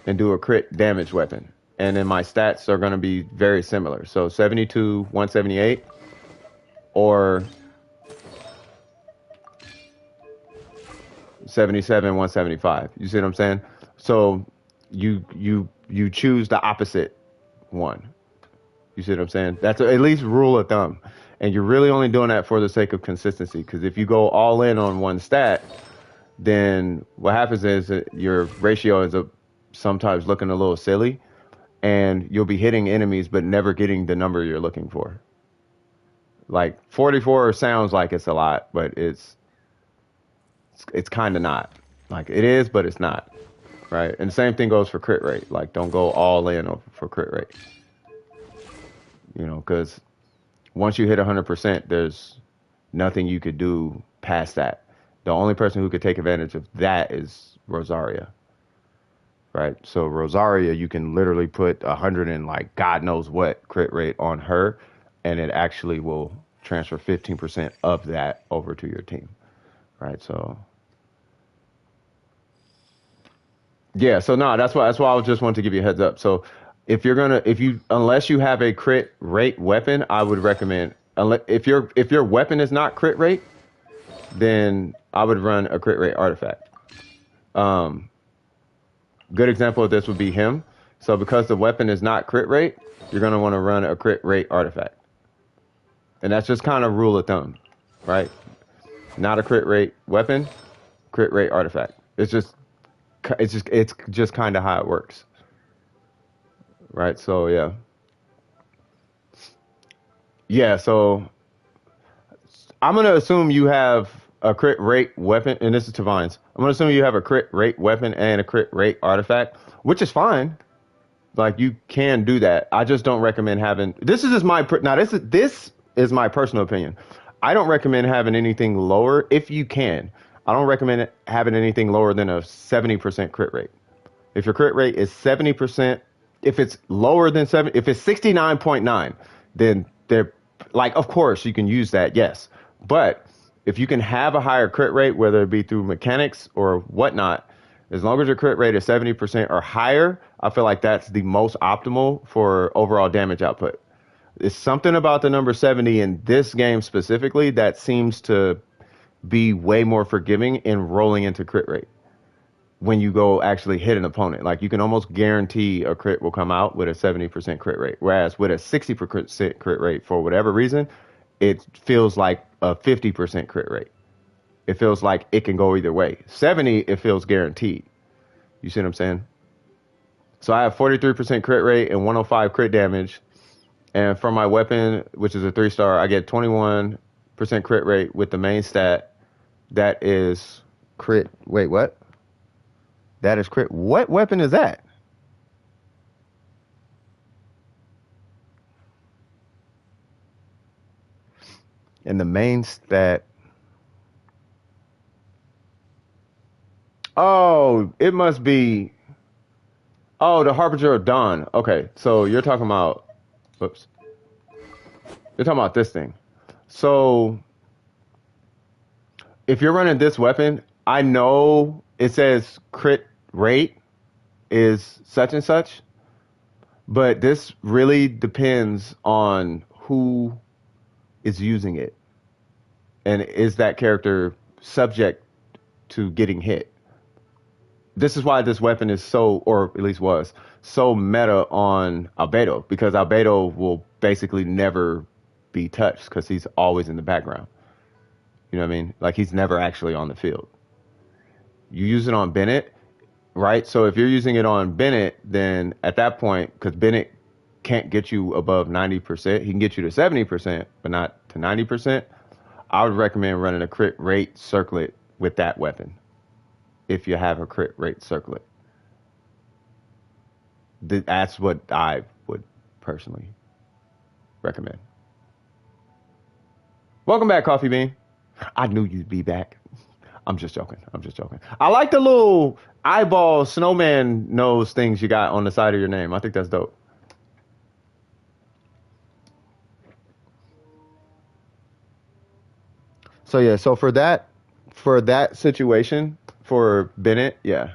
and do a crit damage weapon. And then my stats are going to be very similar. So 72, 178, or 77, 175. You see what I'm saying? So you choose the opposite one. You see what I'm saying? That's at least rule of thumb. And you're really only doing that for the sake of consistency. Because if you go all in on one stat, then what happens is that your ratio ends up sometimes looking a little silly, and you'll be hitting enemies but never getting the number you're looking for. Like 44 sounds like it's a lot, but it's kind of not. Like it is, but it's not. Right? And the same thing goes for crit rate. Like don't go all in for crit rate. You know, because once you hit 100%, there's nothing you could do past that. The only person who could take advantage of that is Rosaria, right? So Rosaria, you can literally put 100 and like God knows what crit rate on her, and it actually will transfer 15% of that over to your team, right? So yeah, so no, that's why I just wanted to give you a heads up. So if you unless you have a crit rate weapon, I would recommend if your weapon is not crit rate, then I would run a crit rate artifact. Um, Good example of this would be him. So because the weapon is not crit rate, you're gonna want to run a crit rate artifact, and that's just kind of rule of thumb, right? Not a crit rate weapon, crit rate artifact. It's just kind of how it works, right? So yeah, yeah. So I'm gonna assume you have a crit rate weapon, and this is Tavines. I'm gonna assume you have a crit rate weapon and a crit rate artifact, which is fine. Like you can do that. I just don't recommend having. This is just now. This is my personal opinion. I don't recommend having anything lower if you can. I don't recommend having anything lower than a 70% crit rate. If your crit rate is 70%, if it's lower than if it's 69.9, then they're like, of course you can use that, yes. But if you can have a higher crit rate, whether it be through mechanics or whatnot, as long as your crit rate is 70% or higher, I feel like that's the most optimal for overall damage output. It's something about the number 70 in this game specifically that seems to be way more forgiving in rolling into crit rate when you go actually hit an opponent. Like you can almost guarantee a crit will come out with a 70% crit rate. Whereas with a 60% crit rate, for whatever reason, it feels like a 50% crit rate. It feels like it can go either way. 70, it feels guaranteed. You see what I'm saying? So I have 43% crit rate and 105 crit damage. And for my weapon, which is a 3-star, I get 21% crit rate with the main stat. That is crit. Wait, what? That is crit. What weapon is that? And the main stat. Oh, it must be. Oh, the Harbinger of Dawn. Okay, so you're talking about. Whoops. You're talking about this thing. So if you're running this weapon, I know it says crit rate is such and such, but this really depends on who is using it. And is that character subject to getting hit? This is why this weapon is so, or at least was, so meta on Albedo, because Albedo will basically never be touched because he's always in the background. You know what I mean? Like he's never actually on the field. You use it on Bennett, right? So if you're using it on Bennett, then at that point, because Bennett can't get you above 90%, he can get you to 70%, but not to 90%. I would recommend running a crit rate circlet with that weapon if you have a crit rate circlet. That's what I would personally recommend. Welcome back, Coffee Bean. I knew you'd be back. I'm just joking. I'm just joking. I like the little eyeball snowman nose things you got on the side of your name. I think that's dope. So yeah, so for that situation for Bennett, yeah.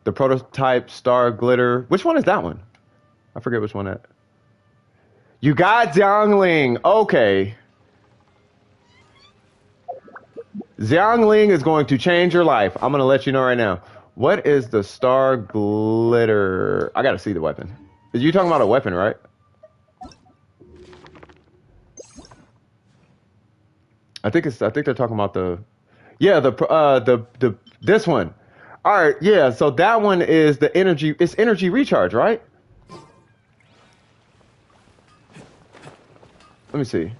The prototype star glitter. Which one is that one? I forget which one that. You got Xiangling. Okay. Xiangling is going to change your life. I'm going to let you know right now. What is the star glitter? I got to see the weapon. You talking about a weapon, right? I think they're talking about the yeah the this one. All right, yeah. So that one is the energy. It's energy recharge, right? Let me see.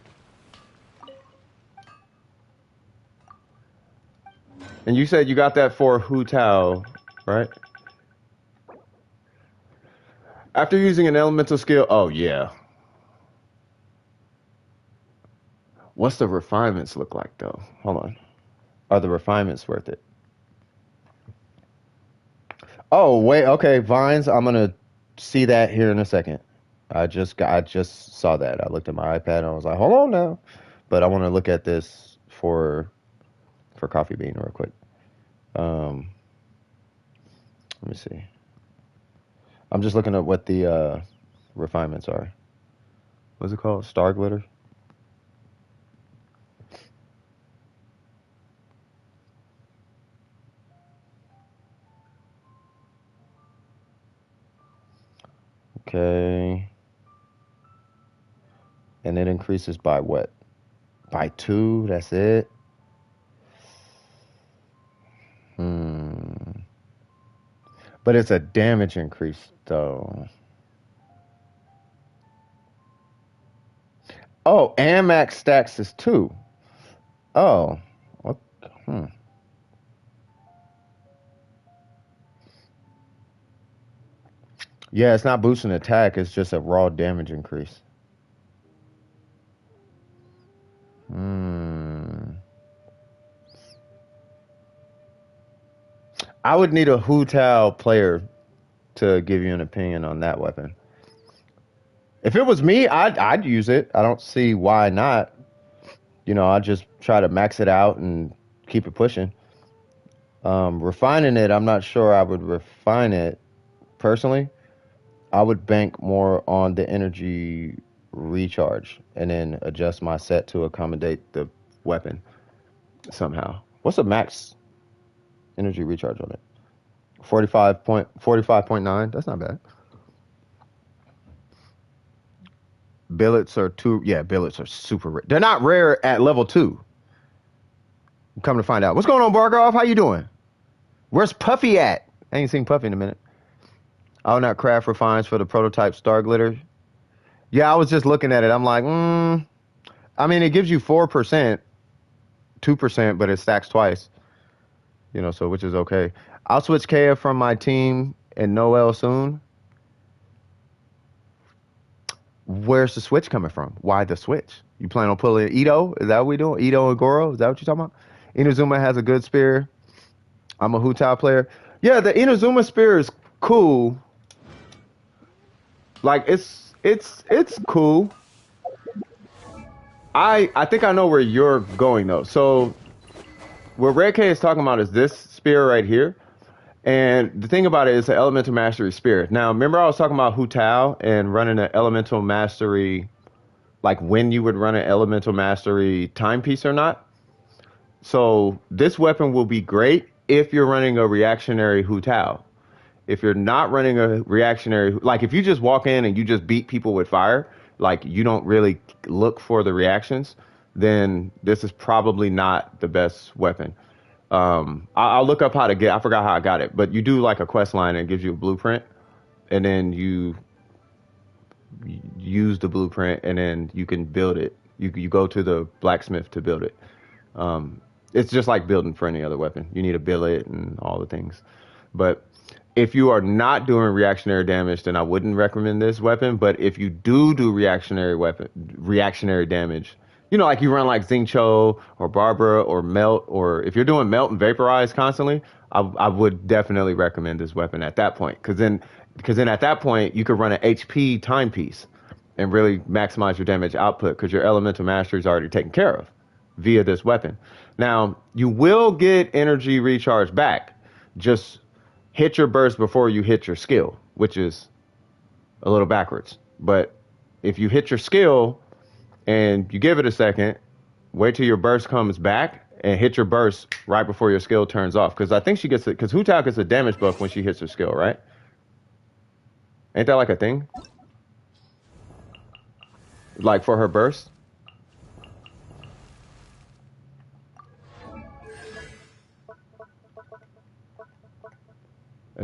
And you said you got that for Hu Tao, right? After using an elemental skill. Oh yeah. What's the refinements look like though? Hold on. Are the refinements worth it? Oh wait, okay, vines. I'm gonna see that here in a second. I just saw that. I looked at my iPad and I was like, hold on now. But I want to look at this for Coffee Bean real quick. Um, let me see. I'm just looking at what the refinements are. What's it called? Star glitter. Okay, and it increases by what? By two. That's it. Hmm. But it's a damage increase though. Oh, and max stacks is two. Oh, what? Hmm. Yeah, it's not boosting attack. It's just a raw damage increase. Hmm. I would need a Hu Tao player to give you an opinion on that weapon. If it was me, I'd use it. I don't see why not. I'd just try to max it out and keep it pushing. Refining it, I'm not sure I would refine it personally. I would bank more on the energy recharge and then adjust my set to accommodate the weapon somehow. What's a max energy recharge on it? 45.9. That's not bad. Billets are too yeah, billets are super rare. They're not rare at level 2. I'm coming to find out. What's going on, Barkov? How you doing? Where's Puffy at? I ain't seen Puffy in a minute. I'll not craft refines for the prototype star glitter. Yeah, I was just looking at it. I'm like, I mean, it gives you 4%, 2%, but it stacks twice, so which is okay. I'll switch Kea from my team and Noel soon. Where's the switch coming from? Why the switch? You plan on pulling Ito? Is that what we doing? Ito and Goro? Is that what you're talking about? Inazuma has a good spear. I'm a Hu-Tao player. Yeah, the Inazuma spear is cool. Like it's cool. I think I know where you're going though. So what Red K is talking about is this spear right here. And the thing about it is the elemental mastery spear. Now, remember I was talking about Hu Tao and running an elemental mastery, like when you would run an elemental mastery timepiece or not? So this weapon will be great if you're running a reactionary Hu Tao. If you're not running a reactionary, like if you just walk in and you just beat people with fire, like you don't really look for the reactions, then this is probably not the best weapon. I'll look up how to get. I forgot how I got it, but you do like a quest line and it gives you a blueprint, and then you use the blueprint, and then you can build it. You go to the blacksmith to build it. Um, it's just like building for any other weapon. You need a billet and all the things. But if you are not doing reactionary damage, then I wouldn't recommend this weapon. But if you do reactionary damage, like you run like Xingqiu or Barbara or Melt, or if you're doing Melt and Vaporize constantly, I would definitely recommend this weapon at that point. Because then at that point you could run an HP timepiece and really maximize your damage output because your elemental mastery is already taken care of via this weapon. Now, you will get energy recharge back. Just hit your burst before you hit your skill, which is a little backwards. But if you hit your skill and you give it a second, wait till your burst comes back and hit your burst right before your skill turns off. Because I think she gets it, because Hu Tao gets a damage buff when she hits her skill, right? Ain't that like a thing? Like for her burst?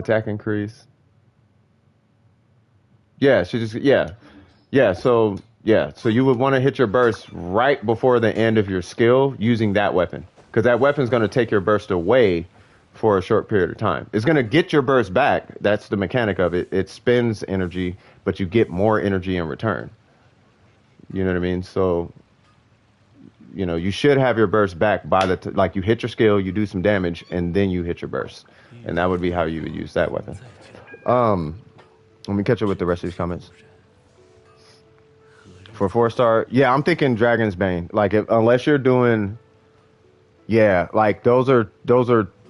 Attack increase. Yeah, she just So you would want to hit your burst right before the end of your skill using that weapon, because that weapon is going to take your burst away for a short period of time. It's going to get your burst back. That's the mechanic of it. It spends energy, but you get more energy in return. You know what I mean? So you should have your burst back by like you hit your skill, you do some damage, and then you hit your burst, and that would be how you would use that weapon. Let me catch up with the rest of these comments. For 4-star, yeah, I'm thinking Dragon's Bane. Like, unless you're doing, yeah, like those are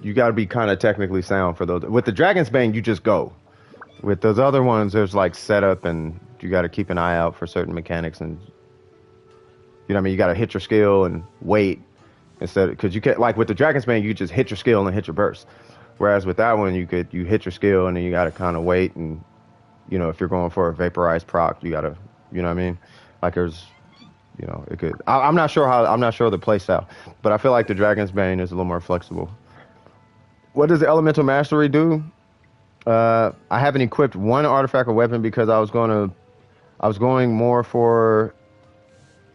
you got to be kind of technically sound for those. With the Dragon's Bane, you just go. With those other ones, there's like setup, and you got to keep an eye out for certain mechanics, and you know what I mean. You got to hit your skill and wait instead, because you can't, like with the Dragon's Bane, you just hit your skill and hit your burst. Whereas with that one, you hit your skill and then you got to kind of wait, and if you're going for a vaporized proc, you got to, you know what I mean. Like there's, it could. I'm not sure the play style, but I feel like the Dragon's Bane is a little more flexible. What does the Elemental Mastery do? I haven't equipped one artifact or weapon because I was going more for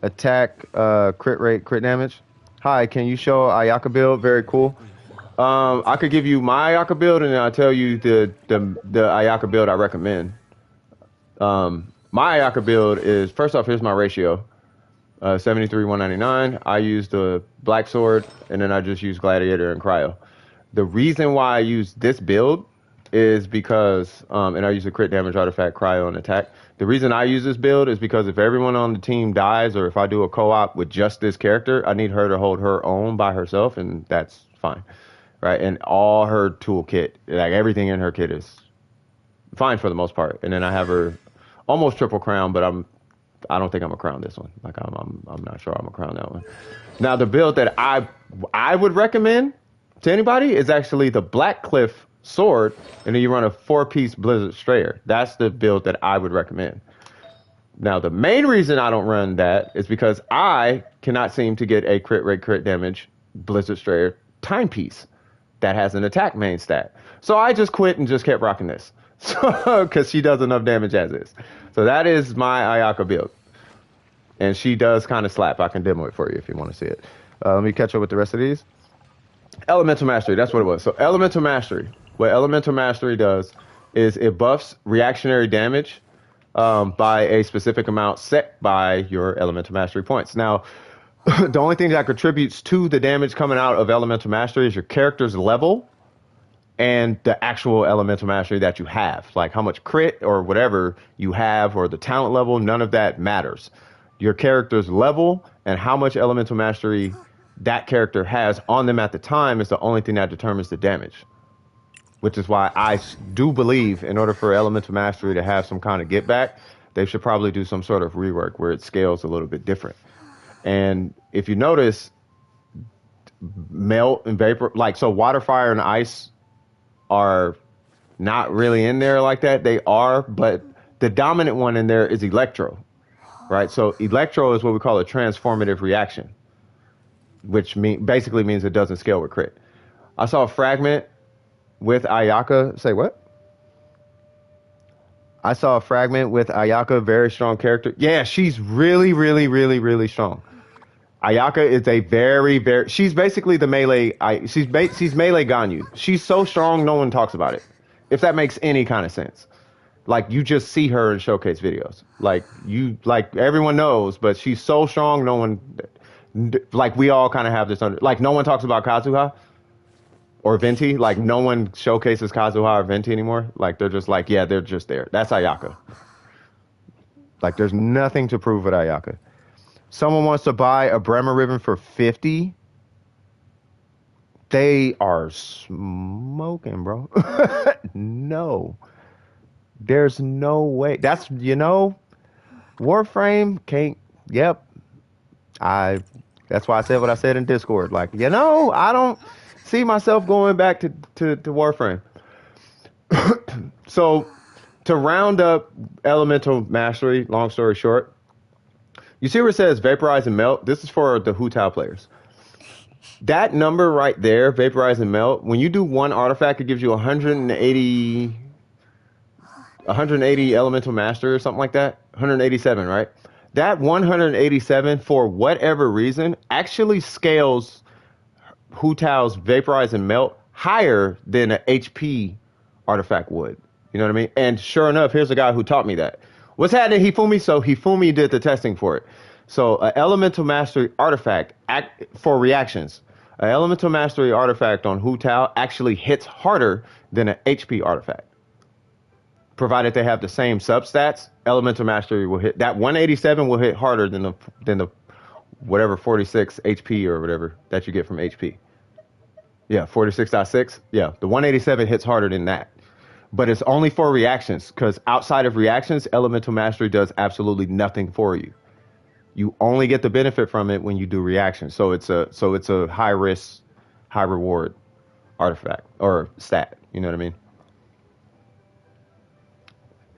attack, crit rate, crit damage. Hi, can you show Ayaka build? Very cool. I could give you my Ayaka build, and then I'll tell you the Ayaka build I recommend. My Ayaka build is, first off, here's my ratio. 73, 199. I use the Black Sword, and then I just use Gladiator and Cryo. The reason why I use this build is because, and I use a crit damage artifact, Cryo, and attack. The reason I use this build is because if everyone on the team dies, or if I do a co-op with just this character, I need her to hold her own by herself, and that's fine. Right? And all her toolkit, like everything in her kit is fine for the most part. And then I have her almost triple crown, but I don't think I'm gonna crown this one. Like I'm not sure I'm gonna crown that one. Now the build that I would recommend to anybody is actually the Black Cliff sword, and then you run a 4-piece Blizzard Strayer. That's the build that I would recommend. Now the main reason I don't run that is because I cannot seem to get a crit rate, crit damage Blizzard Strayer timepiece that has an attack main stat. So I just quit and just kept rocking this. So, because she does enough damage as is. So that is my Ayaka build. And she does kind of slap. I can demo it for you if you want to see it. Let me catch up with the rest of these. Elemental Mastery, that's what it was. So Elemental Mastery. What Elemental Mastery does is it buffs reactionary damage by a specific amount set by your Elemental Mastery points. Now, the only thing that contributes to the damage coming out of Elemental Mastery is your character's level and the actual Elemental Mastery that you have. Like how much crit or whatever you have, or the talent level, none of that matters. Your character's level and how much Elemental Mastery that character has on them at the time is the only thing that determines the damage. Which is why I do believe in order for Elemental Mastery to have some kind of get back, they should probably do some sort of rework where it scales a little bit different. And if you notice, melt and vapor, like, so water, fire, and ice are not really in there like that. They are, but the dominant one in there is electro, right? So electro is what we call a transformative reaction, which basically means it doesn't scale with crit. I saw a fragment with Ayaka. Say what? I saw a fragment with Ayaka, very strong character. Yeah, she's really, really, really, really strong. Ayaka is a very, very. She's basically the melee. She's melee Ganyu. She's so strong, no one talks about it. If that makes any kind of sense. Like you just see her in showcase videos. Like everyone knows, but she's so strong, no one. Like we all kind of have this under. Like no one talks about Kazuha or Venti. Like no one showcases Kazuha or Venti anymore. Like they're just like, yeah, they're just there. That's Ayaka. Like there's nothing to prove with Ayaka. Someone wants to buy a Bremer Ribbon for 50. They are smoking, bro. No. There's no way. That's, Warframe can't. Yep. That's why I said what I said in Discord. Like, I don't see myself going back to Warframe. So, to round up Elemental Mastery, long story short, you see where it says vaporize and melt? This is for the Hu Tao players. That number right there, vaporize and melt. When you do one artifact, it gives you 180 elemental master or something like that. 187, right? That 187 for whatever reason actually scales Hu Tao's vaporize and melt higher than an HP artifact would. You know what I mean? And sure enough, here's a guy who taught me that. What's happening, Hifumi? So Hifumi did the testing for it. So an elemental mastery artifact for reactions. An elemental mastery artifact on Hu Tao actually hits harder than an HP artifact. Provided they have the same substats, elemental mastery will hit that 187 will hit harder than the whatever 46 HP or whatever that you get from HP. Yeah, 46.6. Yeah, the 187 hits harder than that. But it's only for reactions because outside of reactions, elemental mastery does absolutely nothing for you. You only get the benefit from it when you do reactions. So it's a high risk, high reward artifact or stat. You know what I mean?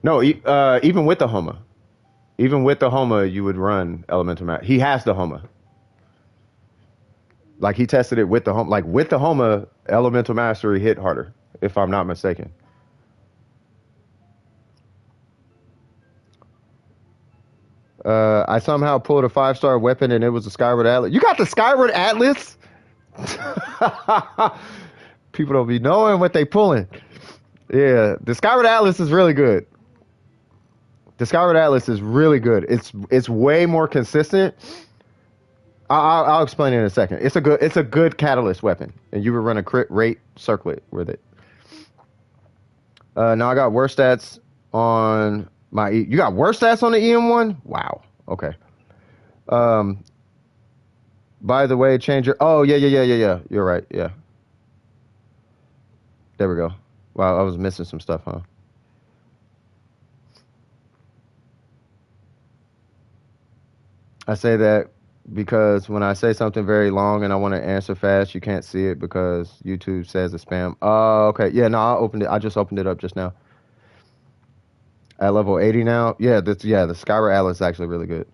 No, even with the Homa, you would run elemental mastery. He has the Homa. Like he tested it with the Homa. Like with the Homa, elemental mastery hit harder, if I'm not mistaken. I somehow pulled a 5-star weapon and it was a Skyward Atlas. You got the Skyward Atlas? People don't be knowing what they pulling. Yeah, the Skyward Atlas is really good. The Skyward Atlas is really good. It's way more consistent. I'll explain it in a second. It's a good catalyst weapon, and you would run a crit rate circlet with it. Now I got worse stats on my. You got worse stats on the EM1? Wow. Okay. By the way, change your. Oh yeah. You're right. Yeah. There we go. Wow, I was missing some stuff, huh? I say that because when I say something very long and I want to answer fast, you can't see it because YouTube says it's spam. Oh, okay. Yeah, no, I opened it. I just opened it up just now. At level 80 now. Yeah, the Skyward Atlas is actually really good.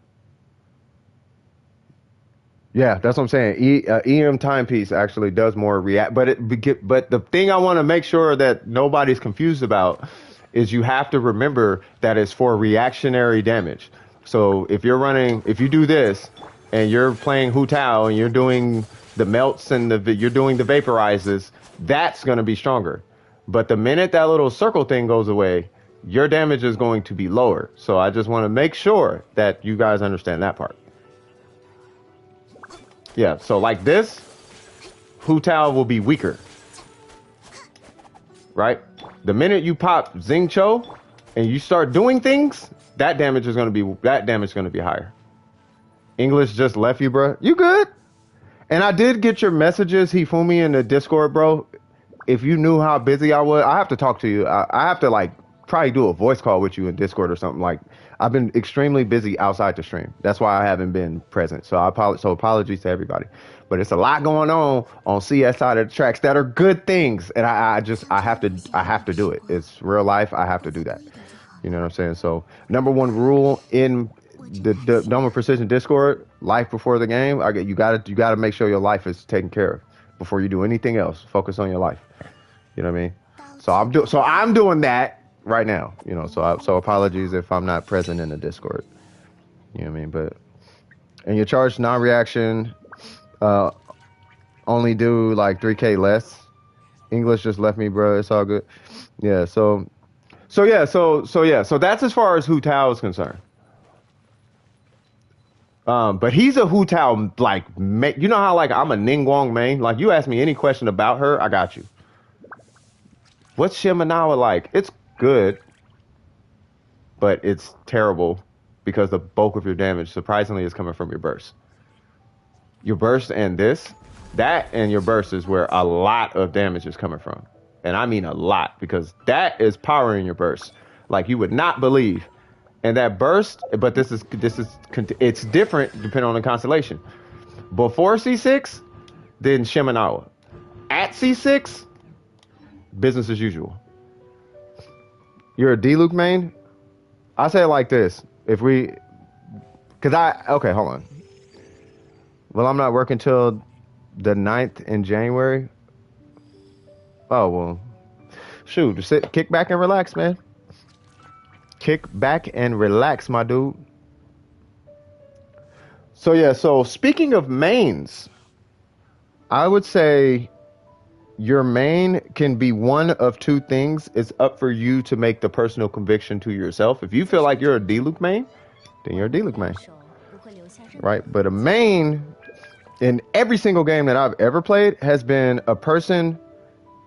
Yeah, that's what I'm saying. EM timepiece actually does more react, but the thing I want to make sure that nobody's confused about is you have to remember that it's for reactionary damage. So if you do this and you're playing Hu Tao and you're doing the melts and you're doing the vaporizes, that's going to be stronger. But the minute that little circle thing goes away, your damage is going to be lower. So I just want to make sure that you guys understand that part. Yeah, so like this, Hu Tao will be weaker. Right? The minute you pop Xing Cho and you start doing things, that damage is going to be higher. English just left you, bro. You good? And I did get your messages, Hifumi, in the Discord, bro. If you knew how busy I was, I have to talk to you. I have to like probably do a voice call with you in Discord or something. Like I've been extremely busy outside the stream. That's why I haven't been present. So apologies to everybody. But it's a lot going on CS side of the tracks that are good things, and I have to do it. It's real life. I have to do that. You know what I'm saying? So number one rule in the Dome Precision Discord: life before the game. You gotta make sure your life is taken care of before you do anything else. Focus on your life. You know what I mean? So I'm doing that right now. You know, so apologies if I'm not present in the Discord. You know what I mean? But and your charge non-reaction only do like 3K less. English just left me, bro. It's all good. Yeah. So that's as far as Hu Tao is concerned. But he's a Hu Tao, like, you know how, like, I'm a Ningguang main? Like, you ask me any question about her, I got you. What's Shimenawa like? It's good, but it's terrible because the bulk of your damage, surprisingly, is coming from your burst. Your burst and your burst is where a lot of damage is coming from. And I mean a lot, because that is powering your burst like you would not believe. And that burst, but it's different depending on the constellation. Before C6, then Shimenawa. At C6, business as usual. You're a D-Luke main? I say it like this. Okay, hold on. Well, I'm not working till The 9th in January. Oh well, shoot. Just kick back and relax, man. Kick back and relax, my dude. So yeah. So speaking of mains, I would say your main can be one of two things. It's up for you to make the personal conviction to yourself. If you feel like you're a D-Luke main, then you're a D-Luke main, right? But a main in every single game that I've ever played has been a person,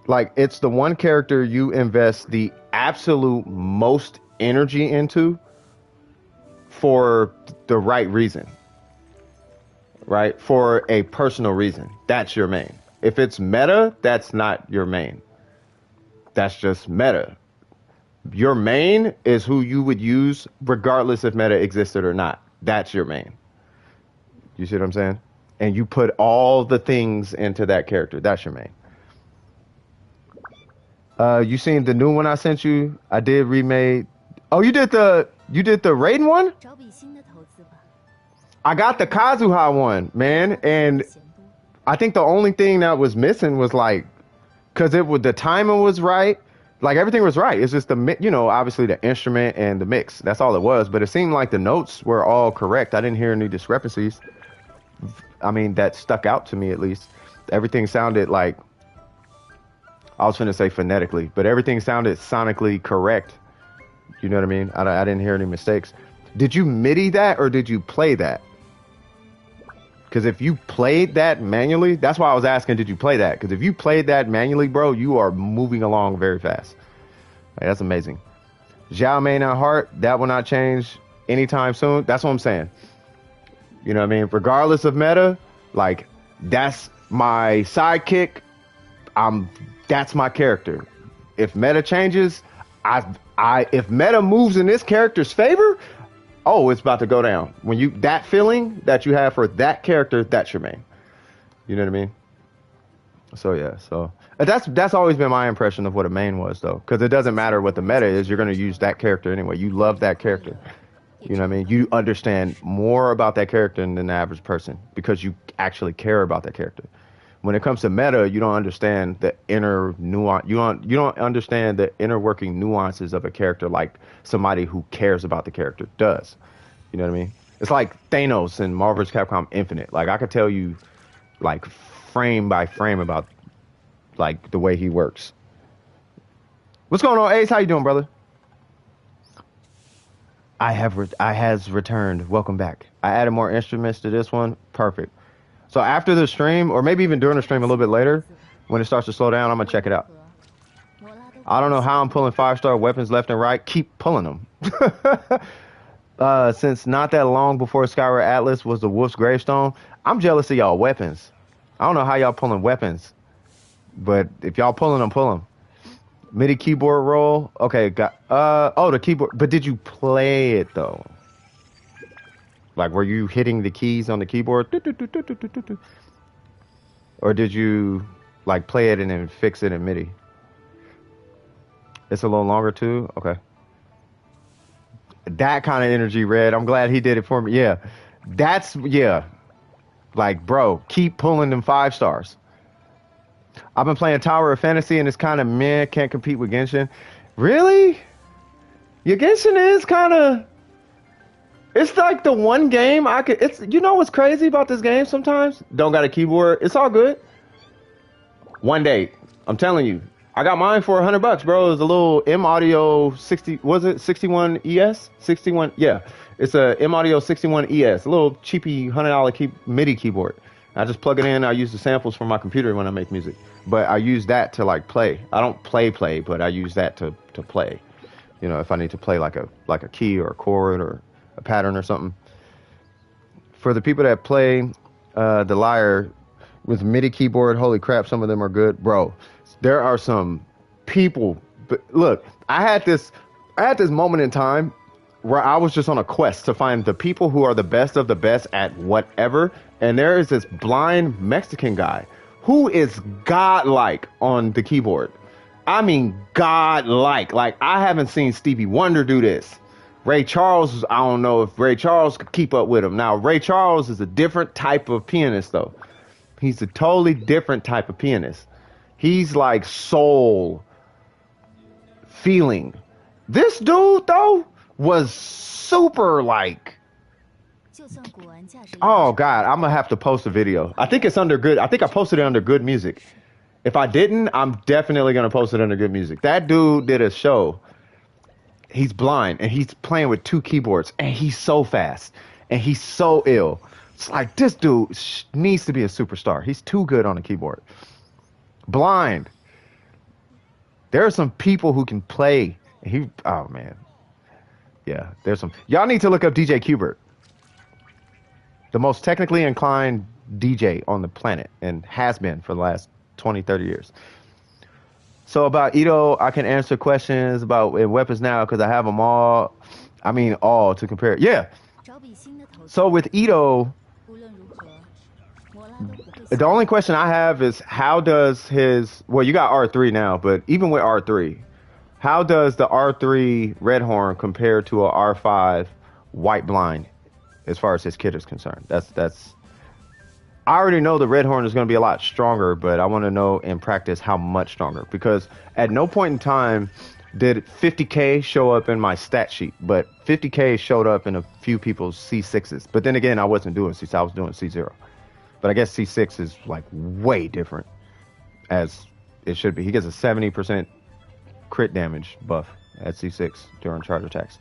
like it's the one character you invest the absolute most energy into for the right reason, right? For a personal reason. That's your main. If it's meta, that's not your main. That's just meta. Your main is who you would use regardless if meta existed or not. That's your main. You see what I'm saying? And you put all the things into that character. That's your main. You seen the new one I sent you? I did remade. Oh, you did the Raiden one? I got the Kazuha one, man, and I think the only thing that was missing was like, cause the timing was right, like everything was right. It's just obviously the instrument and the mix. That's all it was. But it seemed like the notes were all correct. I didn't hear any discrepancies. I mean, that stuck out to me at least. Everything sounded like, I was finna say phonetically, but everything sounded sonically correct. You know what I mean? I didn't hear any mistakes. Did you MIDI that or did you play that? Because if you played that manually, that's why I was asking, did you play that? Because if you played that manually, bro, you are moving along very fast. Like, that's amazing. Zhao Main and Heart, that will not change anytime soon. That's what I'm saying. You know what I mean? Regardless of meta, like, that's my sidekick. That's my character. If meta changes, if meta moves in this character's favor, oh, it's about to go down. When that feeling that you have for that character, that's your main. You know what I mean? So yeah, that's always been my impression of what a main was, though, because it doesn't matter what the meta is. You're gonna use that character anyway. You love that character. You know what I mean? You understand more about that character than the average person because you actually care about that character. When it comes to meta, you don't understand the inner nuance. You don't understand the inner working nuances of a character like somebody who cares about the character does. You know what I mean? It's like Thanos in Marvel's Capcom Infinite. Like I could tell you, like frame by frame about like the way he works. What's going on, Ace? How you doing, brother? I has returned. Welcome back. I added more instruments to this one. Perfect. So after the stream, or maybe even during the stream a little bit later, when it starts to slow down, I'm going to check it out. I don't know how I'm pulling 5-star weapons left and right. Keep pulling them. Since not that long before Skyward Atlas was the Wolf's Gravestone, I'm jealous of y'all weapons. I don't know how y'all pulling weapons, but if y'all pulling them, pull them. MIDI keyboard roll. Okay, the keyboard. But did you play it, though? Like, were you hitting the keys on the keyboard? Or did you, like, play it and then fix it in MIDI? It's a little longer, too? Okay. That kind of energy, Red. I'm glad he did it for me. Yeah. Yeah. Like, bro, keep pulling them 5 stars. I've been playing Tower of Fantasy, and it's kind of meh. Can't compete with Genshin. Really? Yeah, Genshin is kind of... It's like the one game what's crazy about this game sometimes? Don't got a keyboard. It's all good. One day, I'm telling you, I got mine for $100, bro. It was a little M Audio 60, was it 61 ES? 61, yeah. It's a M Audio 61 ES, a little cheapy $100 MIDI keyboard. I just plug it in. I use the samples from my computer when I make music, but I use that to like play. I don't play, but I use that to play. You know, if I need to play like a key or a chord or a pattern or something. For the people that play the Lyre with MIDI keyboard, holy crap, some of them are good, bro. There are some people. But look, I had this moment in time where I was just on a quest to find the people who are the best of the best at whatever, and there is this blind Mexican guy who is godlike on the keyboard. I mean, godlike. Like, I haven't seen Stevie Wonder do this. Ray Charles, I don't know if Ray Charles could keep up with him. Now, Ray Charles is a different type of pianist, though. He's a totally different type of pianist. He's like soul feeling. This dude though was super like, 就算古玩价值 oh god, I'm gonna have to post a video. I think it's under good. I think I posted it under good music. If I didn't, I'm definitely gonna post it under good music. That dude did a show. He's blind and he's playing with 2 keyboards and he's so fast and he's so ill. It's like this dude needs to be a superstar. He's too good on the keyboard. Blind. There are some people who can play. Oh man, yeah. There's some. Y'all need to look up DJ Qbert, the most technically inclined DJ on the planet, and has been for the last 20, 30 years. So about Ito, I can answer questions about weapons now because I have them all. I mean, all to compare. Yeah. 找比新的投资 So with Ito, 无论如何，摩拉都不会 the only question I have is how does his, well, you got R3 now, but even with R3, how does the R3 Red Horn compare to a R5 White Blind as far as his kit is concerned? That's I already know the Red Horn is going to be a lot stronger, but I want to know in practice how much stronger, because at no point in time did 50k show up in my stat sheet, but 50k showed up in a few people's C6s. But then again, I wasn't doing C6, I was doing C0. But I guess C6 is like way different, as it should be. He gets a 70% crit damage buff at C6 during charge attacks.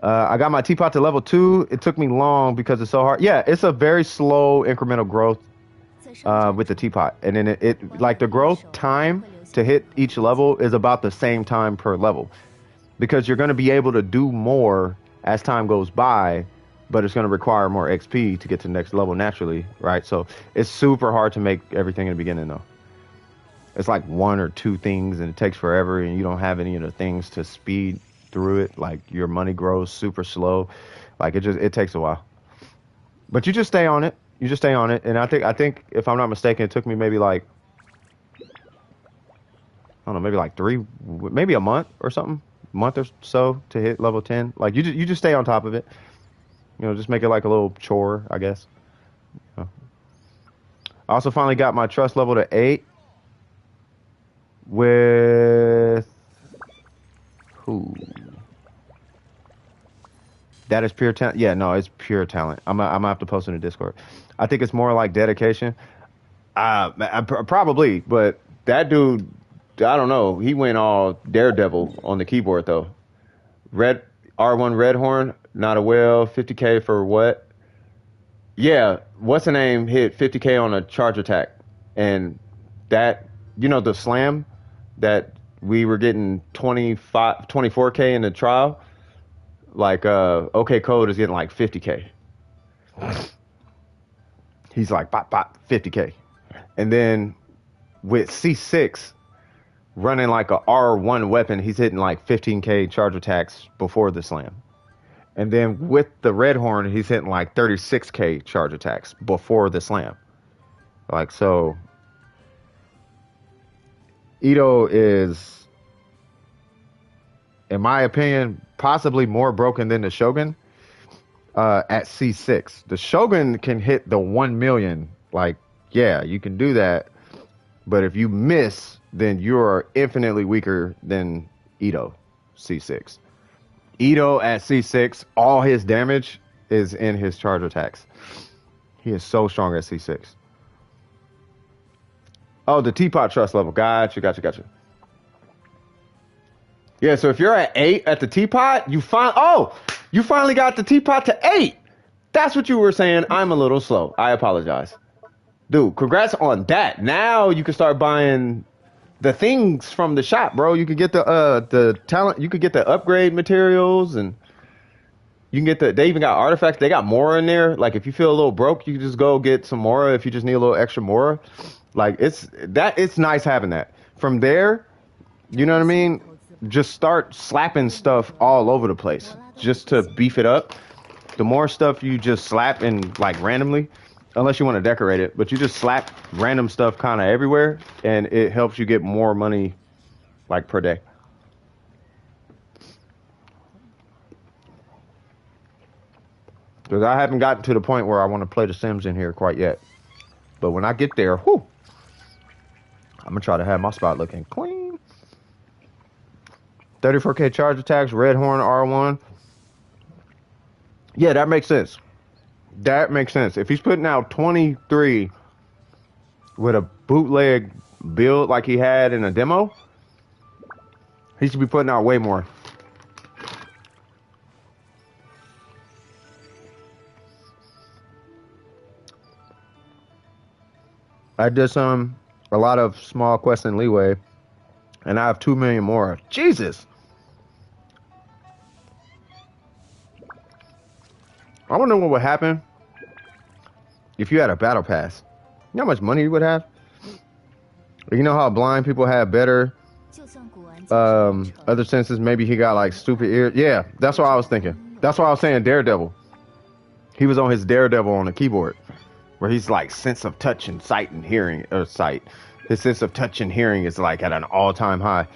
I got my teapot to level 2. It took me long because it's so hard. Yeah, it's a very slow incremental growth 在上场 with the teapot. And then it like the growth time to hit each level is about the same time per level, because you're going to be able to do more as time goes by, but it's going to require more XP to get to the next level naturally, right? So it's super hard to make everything in the beginning though. It's like 1 or 2 things and it takes forever and you don't have any of the things to speed through it. Like your money grows super slow. Like it takes a while. But you just stay on it. You just stay on it. And I think if I'm not mistaken, it took me maybe like, I don't know, maybe like 3, maybe a month or something. Month or so to hit level 10. Like you just stay on top of it. You know, just make it like a little chore, I guess. I also finally got my trust level to 8 with who? That is pure talent. Yeah, no, it's pure talent. I'm gonna have to post in the Discord. I think it's more like dedication. Probably, but that dude, I don't know. He went all daredevil on the keyboard though. Red R1 Red Horn, not a whale. 50k for what? Yeah, what's the name? Hit 50k on a charge attack, and that, you know, the slam that we were getting 24k in the trial. Like OK Code is getting like 50k. He's like pop pop 50k, and then with C6 running like a R1 weapon, he's hitting like 15k charge attacks before the slam. And then with the Red Horn, he's hitting like 36k charge attacks before the slam. Like, so Ito is, in my opinion, possibly more broken than the Shogun at C6. The Shogun can hit the 1 million. Like, yeah, you can do that. But if you miss, then you're infinitely weaker than Ito C6. Ito at C6, all his damage is in his charge attacks. He is so strong at C6. Oh, the teapot trust level. Gotcha. Yeah, so if you're at 8 at the teapot, you finally got the teapot to 8. That's what you were saying. I'm a little slow. I apologize. Dude, congrats on that. Now you can start buying the things from the shop, bro. You could get the talent, you could get the upgrade materials, and you can get they even got artifacts. They got Mora in there. Like if you feel a little broke, you can just go get some Mora if you just need a little extra Mora. Like it's nice having that. From there, you know what I mean? Just start slapping stuff all over the place just to beef it up. The more stuff you just slap and like randomly, unless you want to decorate it, but you just slap random stuff kind of everywhere, and it helps you get more money like per day. Because I haven't gotten to the point where I want to play The Sims in here quite yet. But when I get there, whew, I'm gonna try to have my spot looking clean. 34k charge attacks, red horn R1. Yeah, that makes sense. That makes sense. If he's putting out 23 with a bootleg build like he had in a demo, he should be putting out way more. I did a lot of small quests in Leeway, and I have 2 million more. Jesus! I wonder what would happen if you had a battle pass. You know how much money you would have? You know how blind people have better other senses? Maybe he got like stupid ears. Yeah, that's what I was thinking. That's why I was saying Daredevil. He was on his Daredevil on the keyboard, where he's like sense of touch and sight and hearing, or sight. His sense of touch and hearing is like at an all-time high.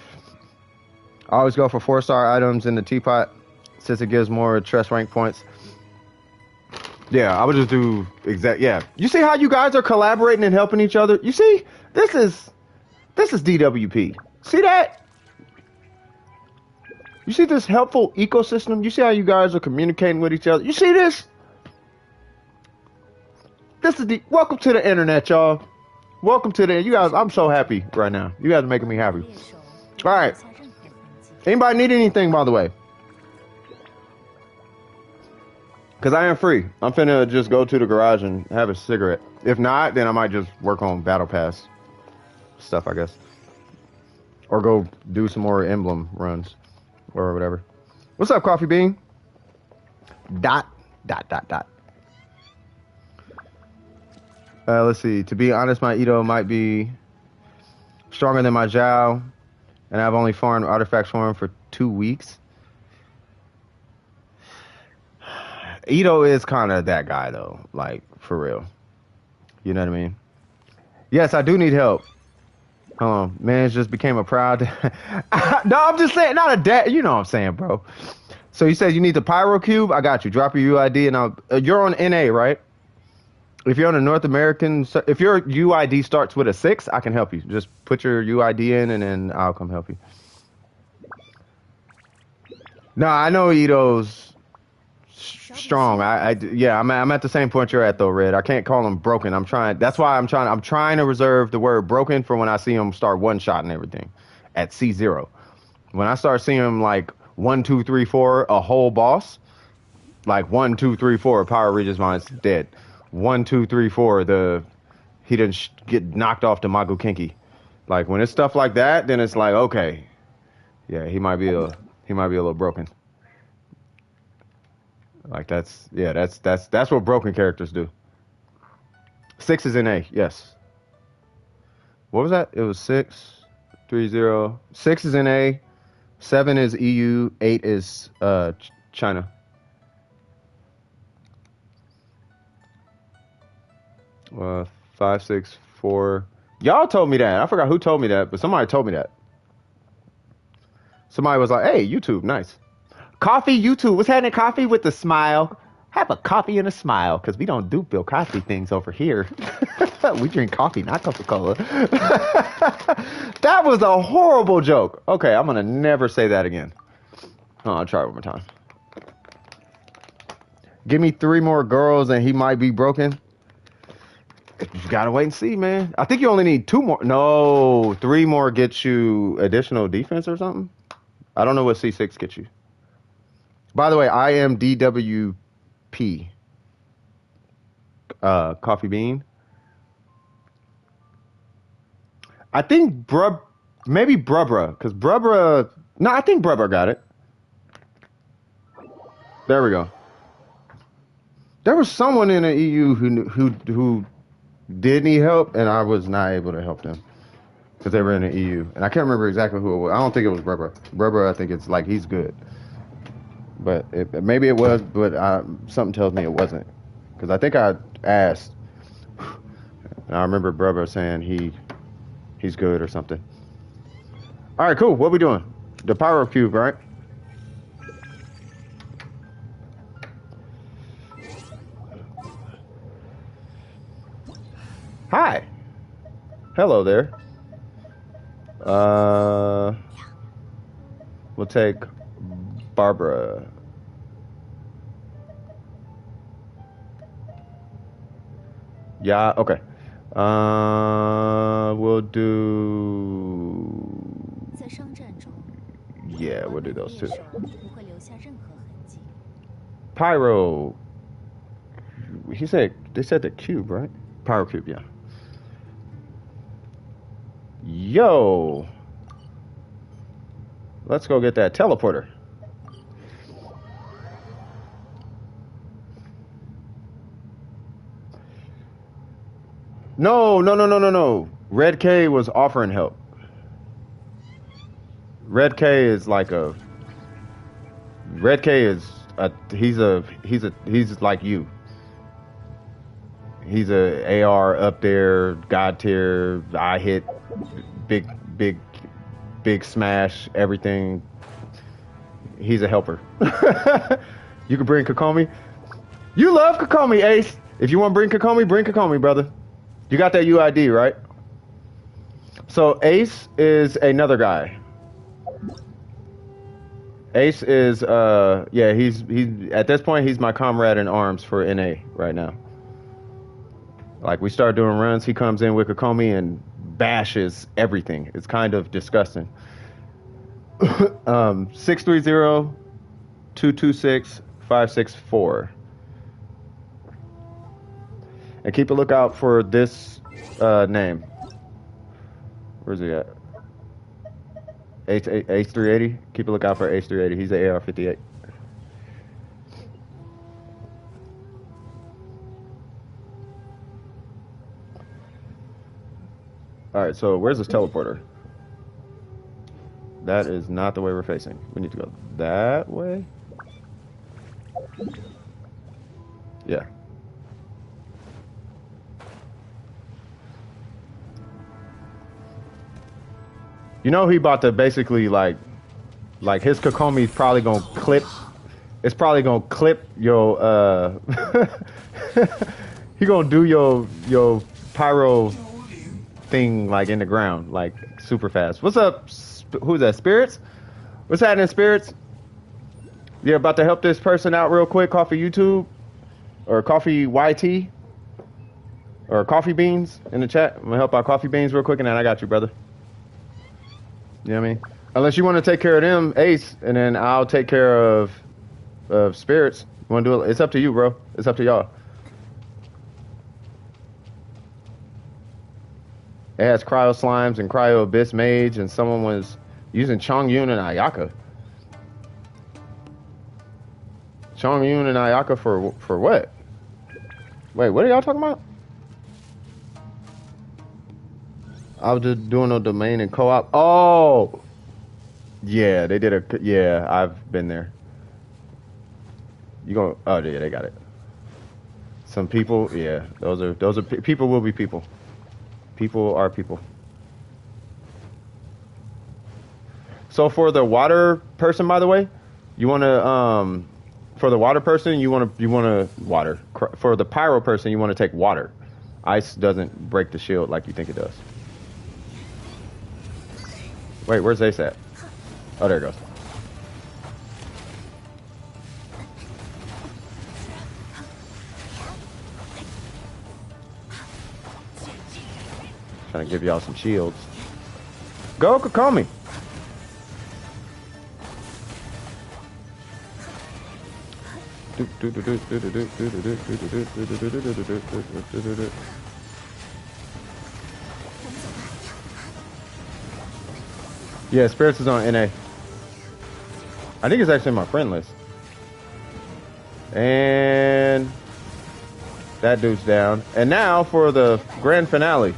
I always go for 4-star items in the teapot since it gives more trust rank points. Yeah, I would just do yeah. You see how you guys are collaborating and helping each other? You see? This is DWP. See that? You see this helpful ecosystem? You see how you guys are communicating with each other? You see this? This is welcome to the internet, y'all. Welcome to you guys. I'm so happy right now. You guys are making me happy. All right. Anybody need anything, by the way? Because I am free. I'm finna just go to the garage and have a cigarette. If not, then I might just work on Battle Pass stuff, I guess. Or go do some more emblem runs. Or whatever. What's up, Coffee Bean? Dot. Let's see. To be honest, my Ito might be stronger than my Zhao. And I've only farmed artifacts for him for 2 weeks. Ito is kind of that guy, though. Like, for real. You know what I mean? Yes, I do need help. Hold on. Man, just became a proud... No, I'm just saying, not a dad. You know what I'm saying, bro. So you said you need the Pyro Cube? I got you. Drop your UID and I'll... you're on NA, right? If you're on a North American... If your UID starts with a 6, I can help you. Just put your UID in and then I'll come help you. No, I know Ito's... strong. Yeah, I'm at the same point you're at though, Red. I can't call him broken. That's why I'm trying to reserve the word broken for when I see him start one shot and everything at C0. When I start seeing him like 1, 2, 3, 4, a whole boss, like 1, 2, 3, 4, Power Regis mine's dead. 1, 2, 3, 4, he didn't get knocked off the Magu Kinky. Like when it's stuff like that, then it's like okay, yeah, he might be a little broken. Like that's what broken characters do. 6 is in A, yes. What was that? It was 6, 3, 0. 6 is in A, 7 is EU, 8 is China. 5, 6, 4. Y'all told me that. I forgot who told me that, but somebody told me that. Somebody was like, "Hey, YouTube, nice." Coffee, YouTube. What's happening, Coffee? With the smile. Have a coffee and a smile, because we don't do Bill Cosby things over here. We drink coffee, not Coca-Cola. That was a horrible joke. Okay, I'm going to never say that again. Oh, I'll try it one more time. Give me 3 more girls and he might be broken. You gotta wait and see, man. I think you only need 2 more. No, 3 more gets you additional defense or something. I don't know what C6 gets you. By the way, I am DWP. Coffee Bean. I think maybe Brubra, because Brubra... No, I think Brubra got it. There we go. There was someone in the EU who did need help, and I was not able to help them because they were in the EU. And I can't remember exactly who it was. I don't think it was Brubra. Brubra, I think it's like he's good. But maybe it was, but something tells me it wasn't. Because I think I asked, and I remember Brubra saying he's good or something. All right, cool. What we doing? The Pyro Cube, right? Hi. Hello there. Uh, we'll take Barbara. Yeah, okay. We'll do. 在商战中， Yeah, we'll do those two. 猎手不会留下任何痕迹。 Pyro. They said the cube, right? Pyro cube, yeah. Yo. Let's go get that teleporter. No. Red K was offering help. Red K is like a. Red K is he's like you. He's a AR up there, god tier. I hit big smash everything. He's a helper. You can bring Kokomi. You love Kokomi, Ace. If you want to bring Kokomi, brother. You got that UID, right? So Ace is another guy. Ace is yeah, he's at this point he's my comrade in arms for NA right now. Like we start doing runs, he comes in with Kokomi and bashes everything. It's kind of disgusting. 630-226-564. And keep a lookout for this name. Where's he at? H380. Keep a lookout for H380. He's an AR58. All right, so where's this teleporter? That is not the way we're facing. We need to go that way. Yeah. You know he about to basically like his Kokomi's probably gonna clip. It's probably gonna clip your he gonna do your pyro thing like in the ground like super fast. What's up? Who's that? Spirits? What's happening, Spirits? You're about to help this person out real quick. Coffee YouTube or Coffee YT or Coffee Beans in the chat. I'm gonna help out Coffee Beans real quick, and then I got you, brother. You know what I mean? Unless you want to take care of them, Ace, and then I'll take care of Spirits. You want to do it? It's up to you, bro. It's up to y'all. It has Cryo Slimes and Cryo Abyss Mage, and someone was using Chongyun and Ayaka. Chongyun and Ayaka for what? Wait, what are y'all talking about? I was just doing a domain and co-op. Oh, yeah, they did a. Yeah, I've been there. You go? Oh, yeah, they got it. Some people, yeah, those are people will be people. People are people. So for the water person, by the way, you want to for the water person, you want to water. For the pyro person, you want to take water. Ice doesn't break the shield like you think it does. Wait, where's Ace at? Oh, there it goes. Trying to give y'all some shields. Go, Kokomi. Yeah, Spirits is on NA. I think it's actually my friend list. And that dude's down. And now for the grand finale.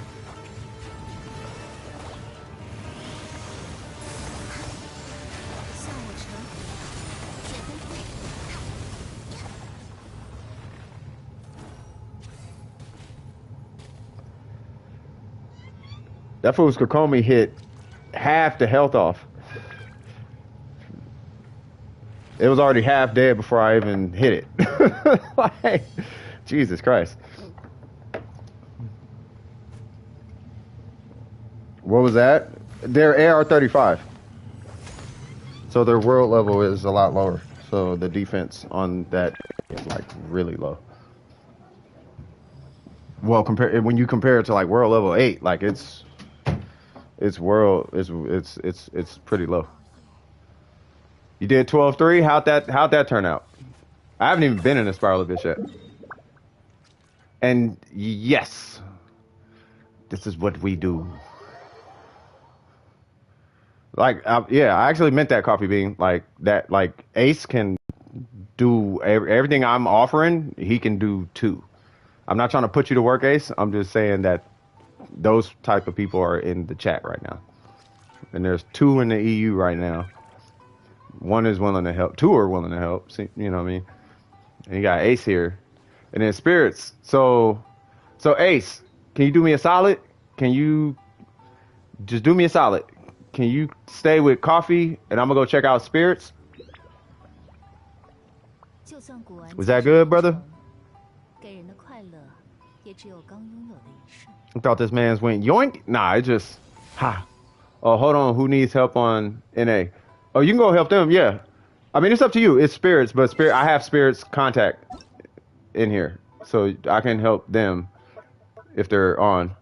That fool's Kokomi hit half the health off. It was already half dead before I even hit it. Like, Jesus Christ. What was that? They're AR-35. So their world level is a lot lower. So the defense on that is like really low. Well, compare when you compare it to like world level 8, like it's pretty low. You did 12-3. How'd that turn out? I haven't even been in a Spiral Abyss yet. And yes, this is what we do. Like, yeah, I actually meant that, Coffee Bean. Like that, like Ace can do everything I'm offering. He can do too. I'm not trying to put you to work, Ace. I'm just saying that those type of people are in the chat right now, and there's 2 in the EU right now. 1 is willing to help. 2 are willing to help. See, you know what I mean? And you got Ace here, and then Spirits. So Ace, can you do me a solid? Can you just do me a solid? Can you stay with Coffee, and I'm gonna go check out Spirits? Was that good, brother? I thought this man's went yoink. Nah, it just ha. Oh, hold on. Who needs help on NA? Oh, you can go help them. Yeah. I mean, it's up to you. It's Spirits, but I have Spirits contact in here, so I can help them if they're on.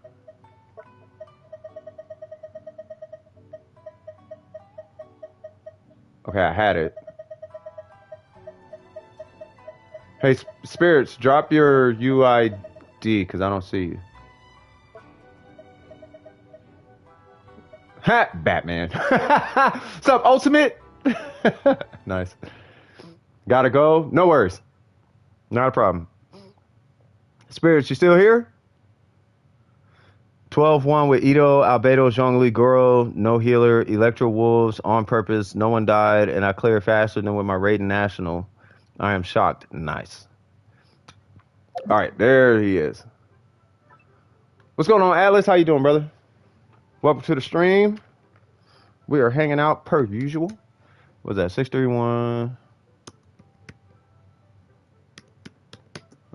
Okay, I had it. Hey, Spirits, drop your UID because I don't see you. Ha! Batman. What's up, Ultimate? Nice. Gotta go? No worries. Not a problem. Spirits, you still here? 12-1 with Ito, Albedo, Zhongli, Goro, no healer, Electro Wolves, on purpose, no one died, and I cleared faster than with my Raiden National. I am shocked. Nice. All right, there he is. What's going on, Atlas? How you doing, brother? Welcome to the stream. We are hanging out per usual. What's that? 631.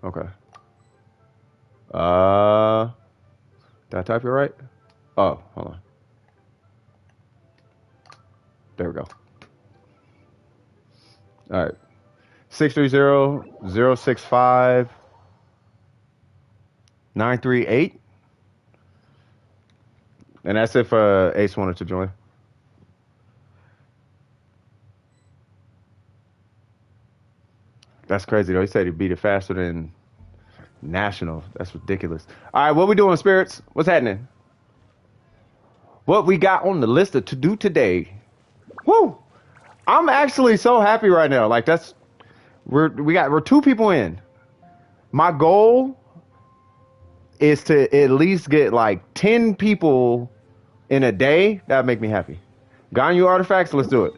Okay. Did I type it right? Oh, hold on. There we go. All right. 630-065-938. And that's if Ace wanted to join. That's crazy though. He said he beat it faster than National. That's ridiculous. All right, what we doing, Spirits? What's happening? What we got on the list of to do today? Woo! I'm actually so happy right now. Like we're 2 people in. My goal is to at least get like 10 people in a day. That'd make me happy. Ganyu artifacts, let's do it.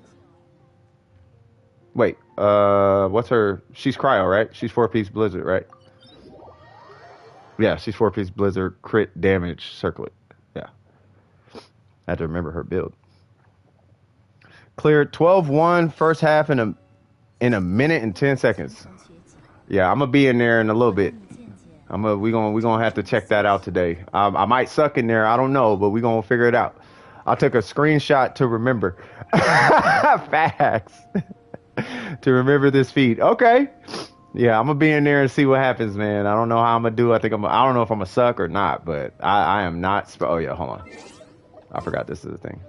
Wait, what's her? She's Cryo, right? She's 4-piece Blizzard, right? Yeah, she's 4-piece Blizzard, crit damage, circlet. Yeah. I had to remember her build. Cleared 12-1 first half in a minute and 10 seconds. Yeah, I'm gonna be in there in a little bit. We gonna have to check that out today. I might suck in there, I don't know, but we gonna figure it out. I took a screenshot to remember. Facts. To remember this feat. Okay. Yeah, I'm gonna be in there and see what happens, man. I don't know how I'm gonna do. I don't know if I'm gonna suck or not, but I am not. Oh yeah, hold on. I forgot this is the thing.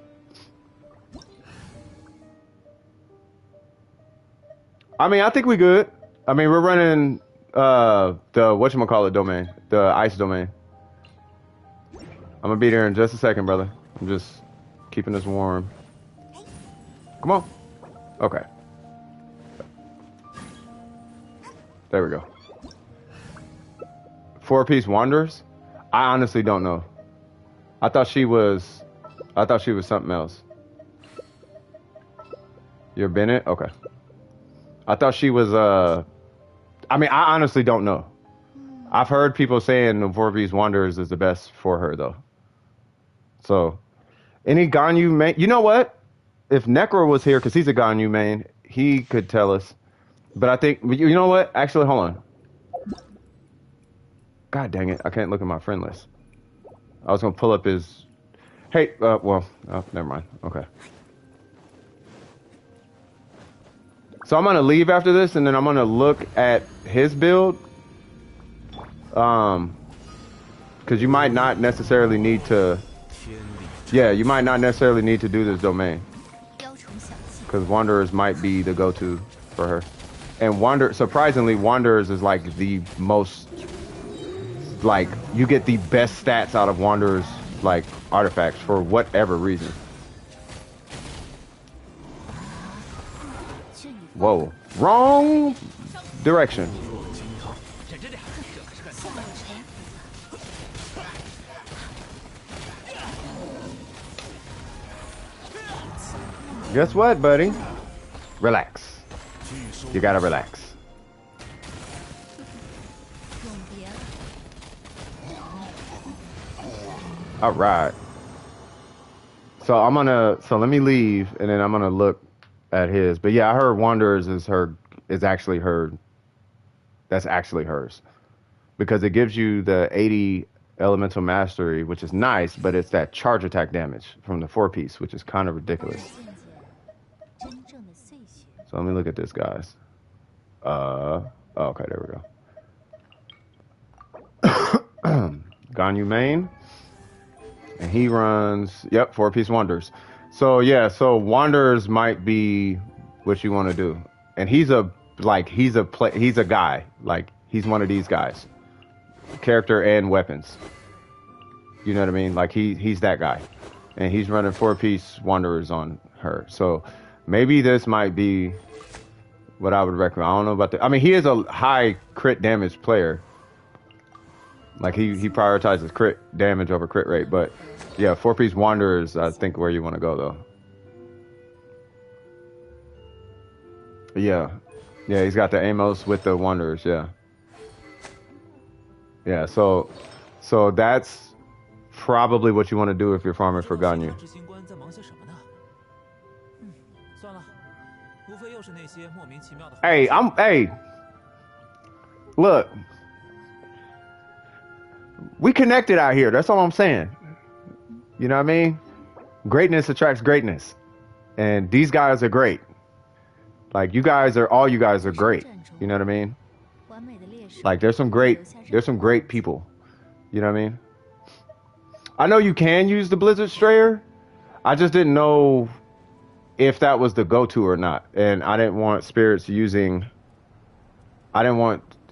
I mean, I think we good. I mean, we're running the whatchamacallit domain, the ice domain. I'm gonna be there in just a second, brother. I'm just keeping us warm. Come on. Okay. There we go. 4-piece Wanderers? I honestly don't know. I thought she was something else. You're Bennett? Okay. I thought she was I mean, I honestly don't know. I've heard people saying the 4-piece Wanderers is the best for her though. So, any Ganyu main? You know what? If Necro was here, because he's a Ganyu main, he could tell us. But I think, you know what? Actually, hold on. God dang it. I can't look at my friend list. I was going to pull up his... Hey, well, oh, never mind. Okay. So I'm gonna leave after this, and then I'm gonna look at his build. Um, because you might not necessarily need to. Yeah, you might not necessarily need to do this domain, 雕虫小技，because Wanderers might be the go-to for her. And surprisingly, Wanderers is like the most, like, you get the best stats out of Wanderers, like, artifacts for whatever reason. 去你方 Whoa, wrong direction. 向我臣服。Guess what, buddy? Relax. You gotta relax. 永别了， All right. So let me leave, and then I'm gonna look at his. But yeah, I heard Wanderers is actually her. That's actually hers, because it gives you the 80 elemental mastery, which is nice, but it's that charge attack damage from the 4-piece, which is kind of 我 ridiculous. 见见真正的碎屑。 So let me look at this, guys. Okay, there we go. Ganyu main. And he runs, yep, 4-piece Wanderers. So yeah, so Wanderers might be what you want to do. And he's a guy. Like, he's one of these guys. Character and weapons. You know what I mean? Like, he's that guy. And he's running 4-piece Wanderers on her. So maybe this might be what I would recommend. I don't know about I mean, he is a high crit damage player. Like, he prioritizes crit damage over crit rate. But yeah, 4-piece Wanderers, I think, where you want to go, though. Yeah. Yeah, he's got the Amos with the Wanderers, yeah. Yeah, so that's probably what you want to do if you're farming for Ganyu. 执行官在忙些什么呢？算了，无非又是那些莫名其妙的。Hey, look. We connected out here. That's all I'm saying. You know what I mean? Greatness attracts greatness. And these guys are great. Like, all you guys are great. You know what I mean? 完美的猎手。 Like, there's some great people. You know what I mean? I know you can use the Blizzard Strayer. I just didn't know if that was the go-to or not. And I didn't want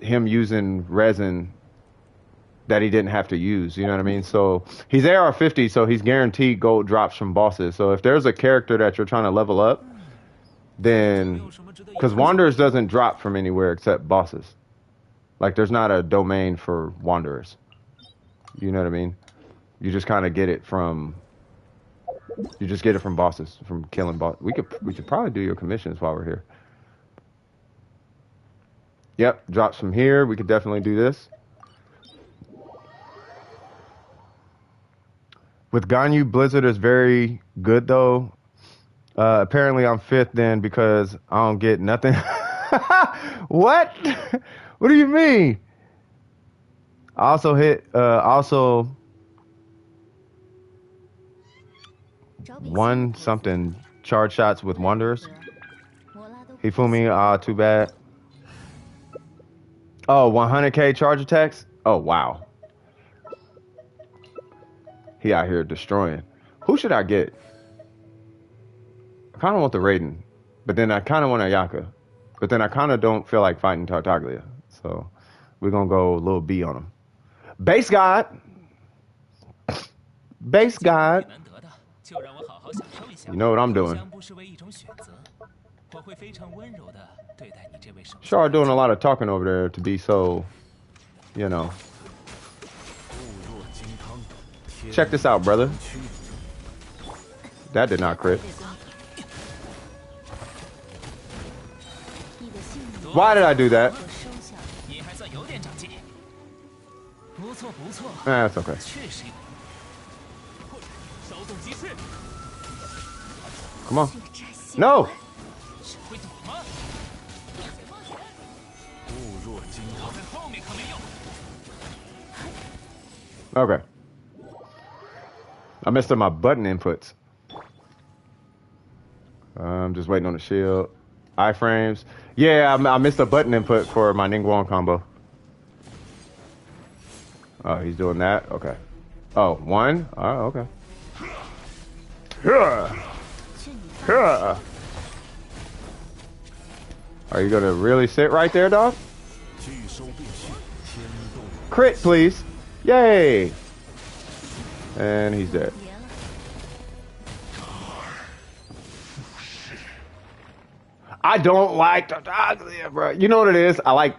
him using resin that he didn't have to use, you know what I mean? So he's AR50, so he's guaranteed gold drops from bosses. So if there's a character that you're trying to level up, then, because Wanderers doesn't drop from anywhere except bosses. Like, there's not a domain for Wanderers. You know what I mean? You just kind of get it from bosses, from killing bosses. We should probably do your commissions while we're here. Yep, drops from here. We could definitely do this. With Ganyu, Blizzard is very good, though. Apparently, I'm 5th then because I don't get nothing. What? What do you mean? I also hit, one something charge shots with Wanderers. 摩拉都 He fooled me. Too bad. Oh, 100k charge attacks? Oh, wow. He out here destroying. Who should I get? I kind of want the Raiden, but then I kind of want Ayaka. But then I kind of don't feel like fighting Tartaglia. So we're going to go a little B on him. Base God. Base God. 难得的，就让我好好享受一下。 You know what I'm doing. 将不失为一种选择，我会非常温柔的对待你这位手下。 Sure are doing a lot of talking over there to be so, you know. Check this out, brother. That did not crit. 你的性命 Why did I do that? 我收下了。 你还算有点长进。不错不错， That's okay. 确实有。稍纵即逝， Come on. 这个扎心 No. 只会躲吗？别冒险！固若金汤，在后面可没用。 Okay. I messed up my button inputs. I'm just waiting on the shield. Iframes. Yeah, I missed a button input for my Ningguang combo. Oh, he's doing that? Okay. Oh, one? Oh, okay. Are you gonna really sit right there, dog? Crit, please. Yay! And he's dead. I don't like Tartaglia, bro. You know what it is? I like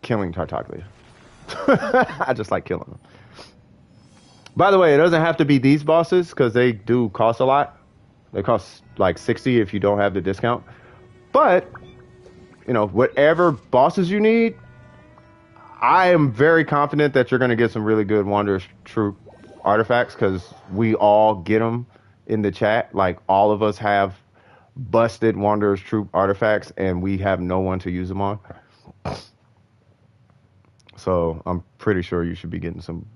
killing Tartaglia. I just like killing them. By the way, it doesn't have to be these bosses because they do cost a lot. They cost like 60 if you don't have the discount. But, you know, whatever bosses you need, I am very confident that you're going to get some really good Wanderer's Troop artifacts because we all get them in the chat. Like, all of us have busted Wanderer's Troop artifacts and we have no one to use them on. So I'm pretty sure you should be getting some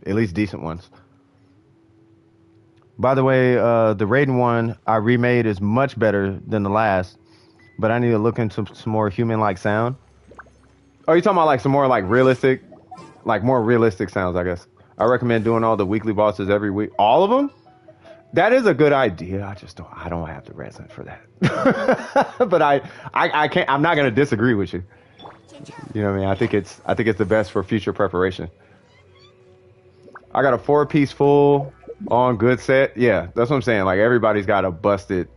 at least decent ones. By the way, the Raiden one I remade is much better than the last, but I need to look into some more human-like sound. Oh, you talking about like some more like realistic, like more realistic sounds, I guess. I recommend doing all the weekly bosses every week. All of them? That is a good idea. I don't have the resin for that. But I can't, I'm not going to disagree with you. You know what I mean? I think it's the best for future preparation. I got a 4-piece full on good set. Yeah, that's what I'm saying. Like everybody's got a busted,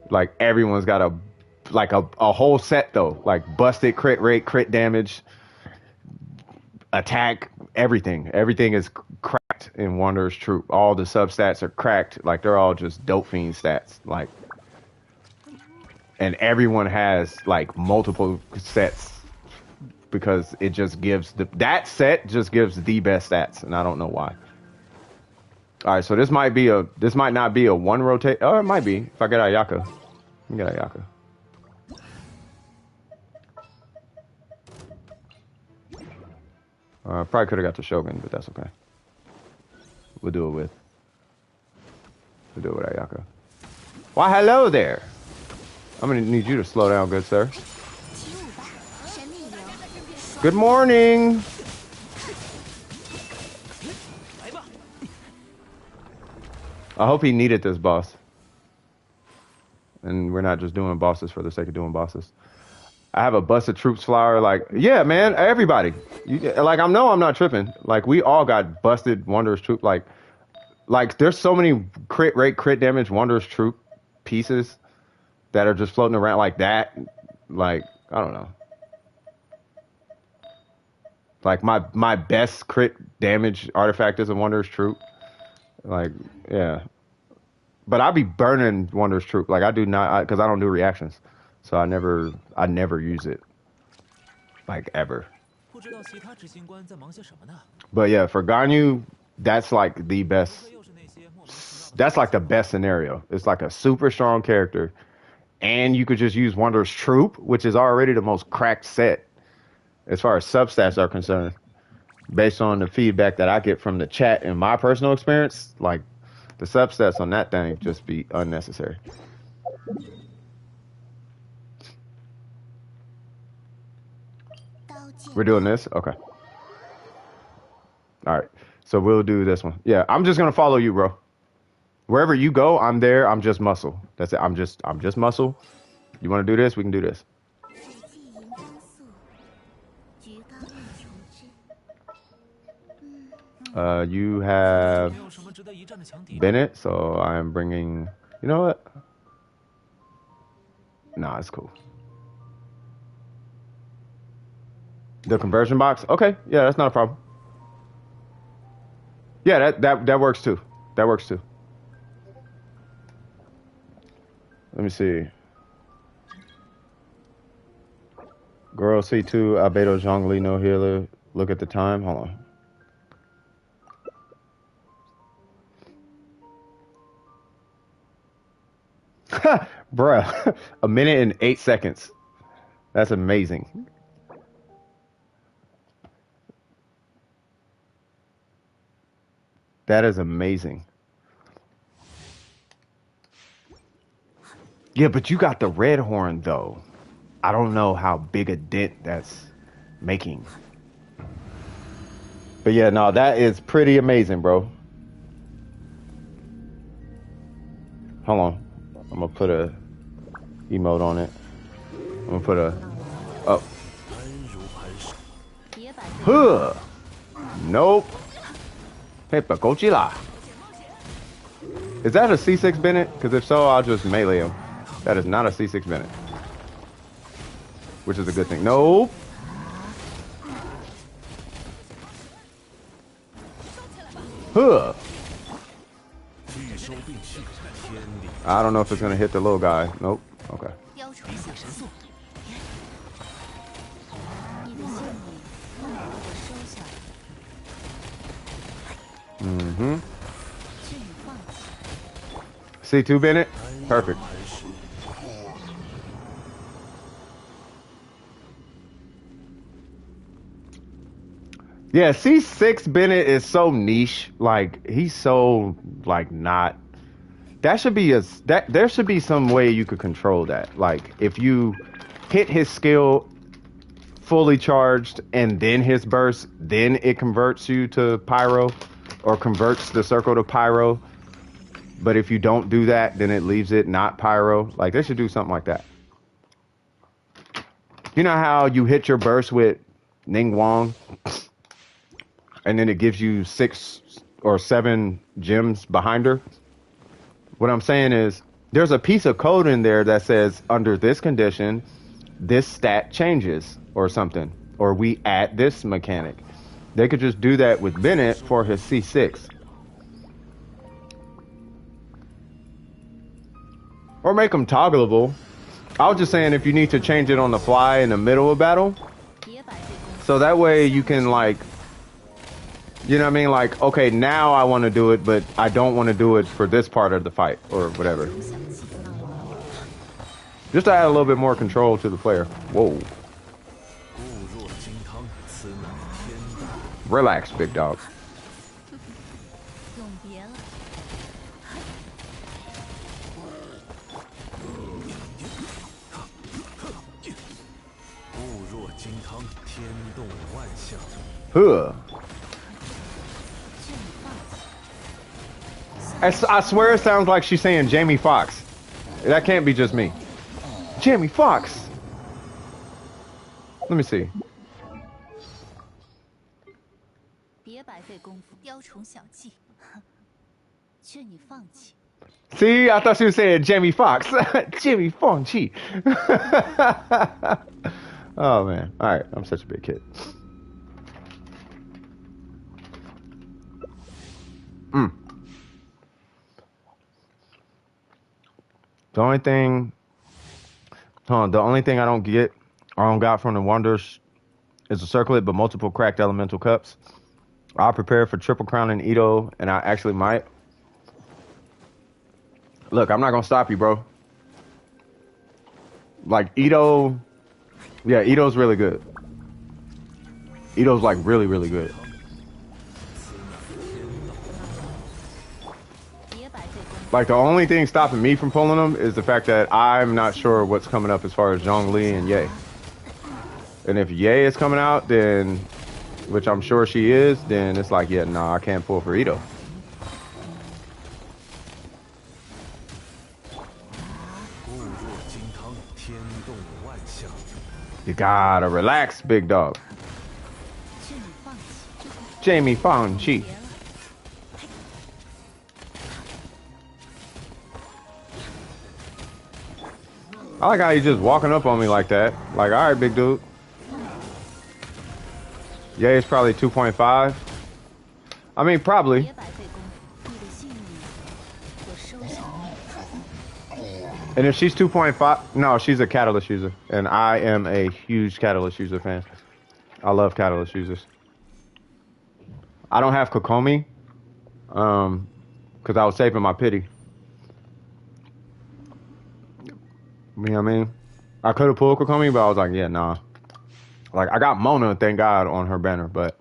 like everyone's got a whole set though. Like busted crit rate, crit damage, attack, everything. Everything is cracked in Wanderer's Troop. All the substats are cracked. Like they're all just dope fiend stats. Like, and everyone has like multiple sets because it just gives that set just gives the best stats, and I don't know why. All right, so this might not be a one rotate. Oh, it might be if I get Ayaka. You get Ayaka. Probably could have got the Shogun, but that's okay. We'll do it with Ayaka. Why, hello there. I'm gonna need you to slow down, good sir. Good morning. I hope he needed this boss. And we're not just doing bosses for the sake of doing bosses. I have a busted troops flower. Like, yeah, man, everybody. Like, I'm not tripping. Like, we all got busted Wanderer's Troop. Like, there's so many crit rate, crit damage Wanderer's Troop pieces that are just floating around like that. Like, I don't know. Like, my best crit damage artifact is a Wanderer's Troop. Like, yeah. But I'll be burning Wanderer's Troop. Like, I do not, because I don't do reactions. So I never use it. Like, ever. But yeah, for Ganyu, that's like the best. That's like the best scenario. It's like a super strong character. And you could just use Wanderer's Troop, which is already the most cracked set as far as substats are concerned. Based on the feedback that I get from the chat and my personal experience, like, the substats on that thing just be unnecessary. We're doing this? Okay. All right. So we'll do this one. Yeah, I'm just going to follow you, bro. Wherever you go, I'm there. I'm just muscle. That's it. I'm just muscle. You want to do this? We can do this. You have Bennett, so I'm bringing... You know what? Nah, it's cool. The conversion box? Okay, yeah, that's not a problem. Yeah, that works too. That works too. Let me see. Girl C2, Albedo Zhongli, no healer. Look at the time. Hold on. Bruh, 1 minute and 8 seconds. That's amazing. That is amazing. Yeah, but you got the red horn though. I don't know how big a dent that's making. But yeah, no, that is pretty amazing, bro. Hold on. I'm gonna put a emote on it. I'm gonna put a oh. Huh. Nope. Paper Godzilla. Is that a C6 Bennett? Because if so, I'll just melee him. That is not a C6 Bennett. Which is a good thing. Nope. Huh. I don't know if it's gonna hit the little guy. Nope. Okay. Mm-hmm. C2 Bennett? Perfect. Yeah, C6 Bennett is so niche. Like, he's so, like, not. That should be there should be some way you could control that. Like, if you hit his skill fully charged and then his burst, then it converts you to pyro or converts the circle to pyro. But if you don't do that, then it leaves it not pyro. Like, they should do something like that. You know how you hit your burst with Ning Wong and then it gives you 6 or 7 gems behind her? What I'm saying is there's a piece of code in there that says under this condition, this stat changes or something, or we add this mechanic. They could just do that with Bennett for his C6. Or make them toggleable. I was just saying if you need to change it on the fly in the middle of battle. So that way you can, like, you know what I mean? Like, okay, now I want to do it, but I don't want to do it for this part of the fight or whatever. Just to add a little bit more control to the player. Whoa. Relax, big dog. Huh. I swear it sounds like she's saying Jamie Foxx. That can't be just me. Jamie Foxx. Let me see. See, I thought she was saying Jamie Foxx. Jamie Foxx. Oh man. Alright, I'm such a big kid. The only thing I don't get or don't got from the Wonders is a circlet but multiple cracked elemental cups. I prepare for triple crown and Ito, and I actually might. Look, I'm not gonna stop you, bro. Like Ito, yeah, Ito's really good. Ito's like really, really good. Like, the only thing stopping me from pulling them is the fact that I'm not sure what's coming up as far as Zhongli and Ye. And if Ye is coming out, then, which I'm sure she is, then it's like, yeah, nah, I can't pull for Ito. You gotta relax, big dog. Jamie Fong-chi. I like how he's just walking up on me like that. Like, all right, big dude. Yeah, it's probably 2.5. I mean, probably. And if she's 2.5, no, she's a Catalyst user. And I am a huge Catalyst user fan. I love Catalyst users. I don't have Kokomi. Because I was saving my pity. You know what I mean? I could have pulled Kokomi, but I was like, yeah, nah. Like, I got Mona, thank God, on her banner, but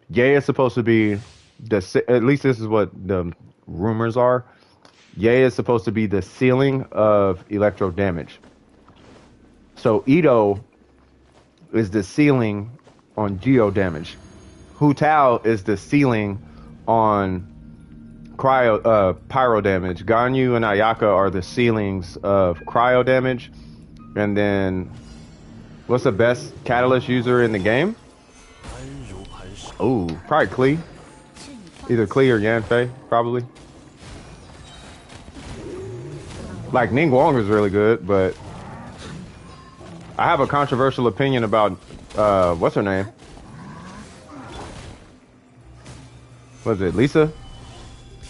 Ye is supposed to be at least this is what the rumors are. Yay is supposed to be the ceiling of electro damage. So Ito is the ceiling on geo damage. Hu Tao is the ceiling on pyro damage. Ganyu and Ayaka are the ceilings of cryo damage. And then what's the best catalyst user in the game? Oh, probably Klee. Either Klee or Yanfei, probably. Like Ningguang is really good, but I have a controversial opinion about what's her name? Was it Lisa?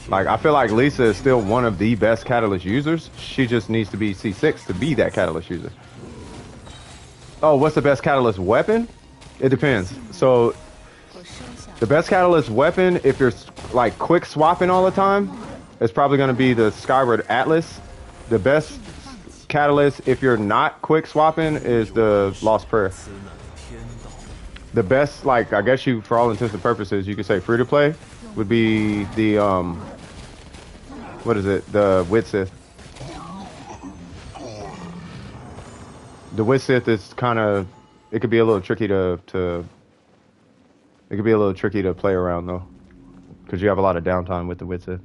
Like, I feel like Lisa is still one of the best catalyst users. She just needs to be C6 to be that catalyst user. Oh, what's the best catalyst weapon? It depends. So, the best catalyst weapon, if you're like quick swapping all the time, it's probably going to be the Skyward Atlas. The best catalyst, if you're not quick swapping, is the Lost Prayer. The best, like, I guess you, for all intents and purposes, you could say free to play would be the what is it? The Wit Sith. The Wit Sith is kind of, it could be a little tricky to it could be a little tricky to play around though, because you have a lot of downtime with the Wit Sith.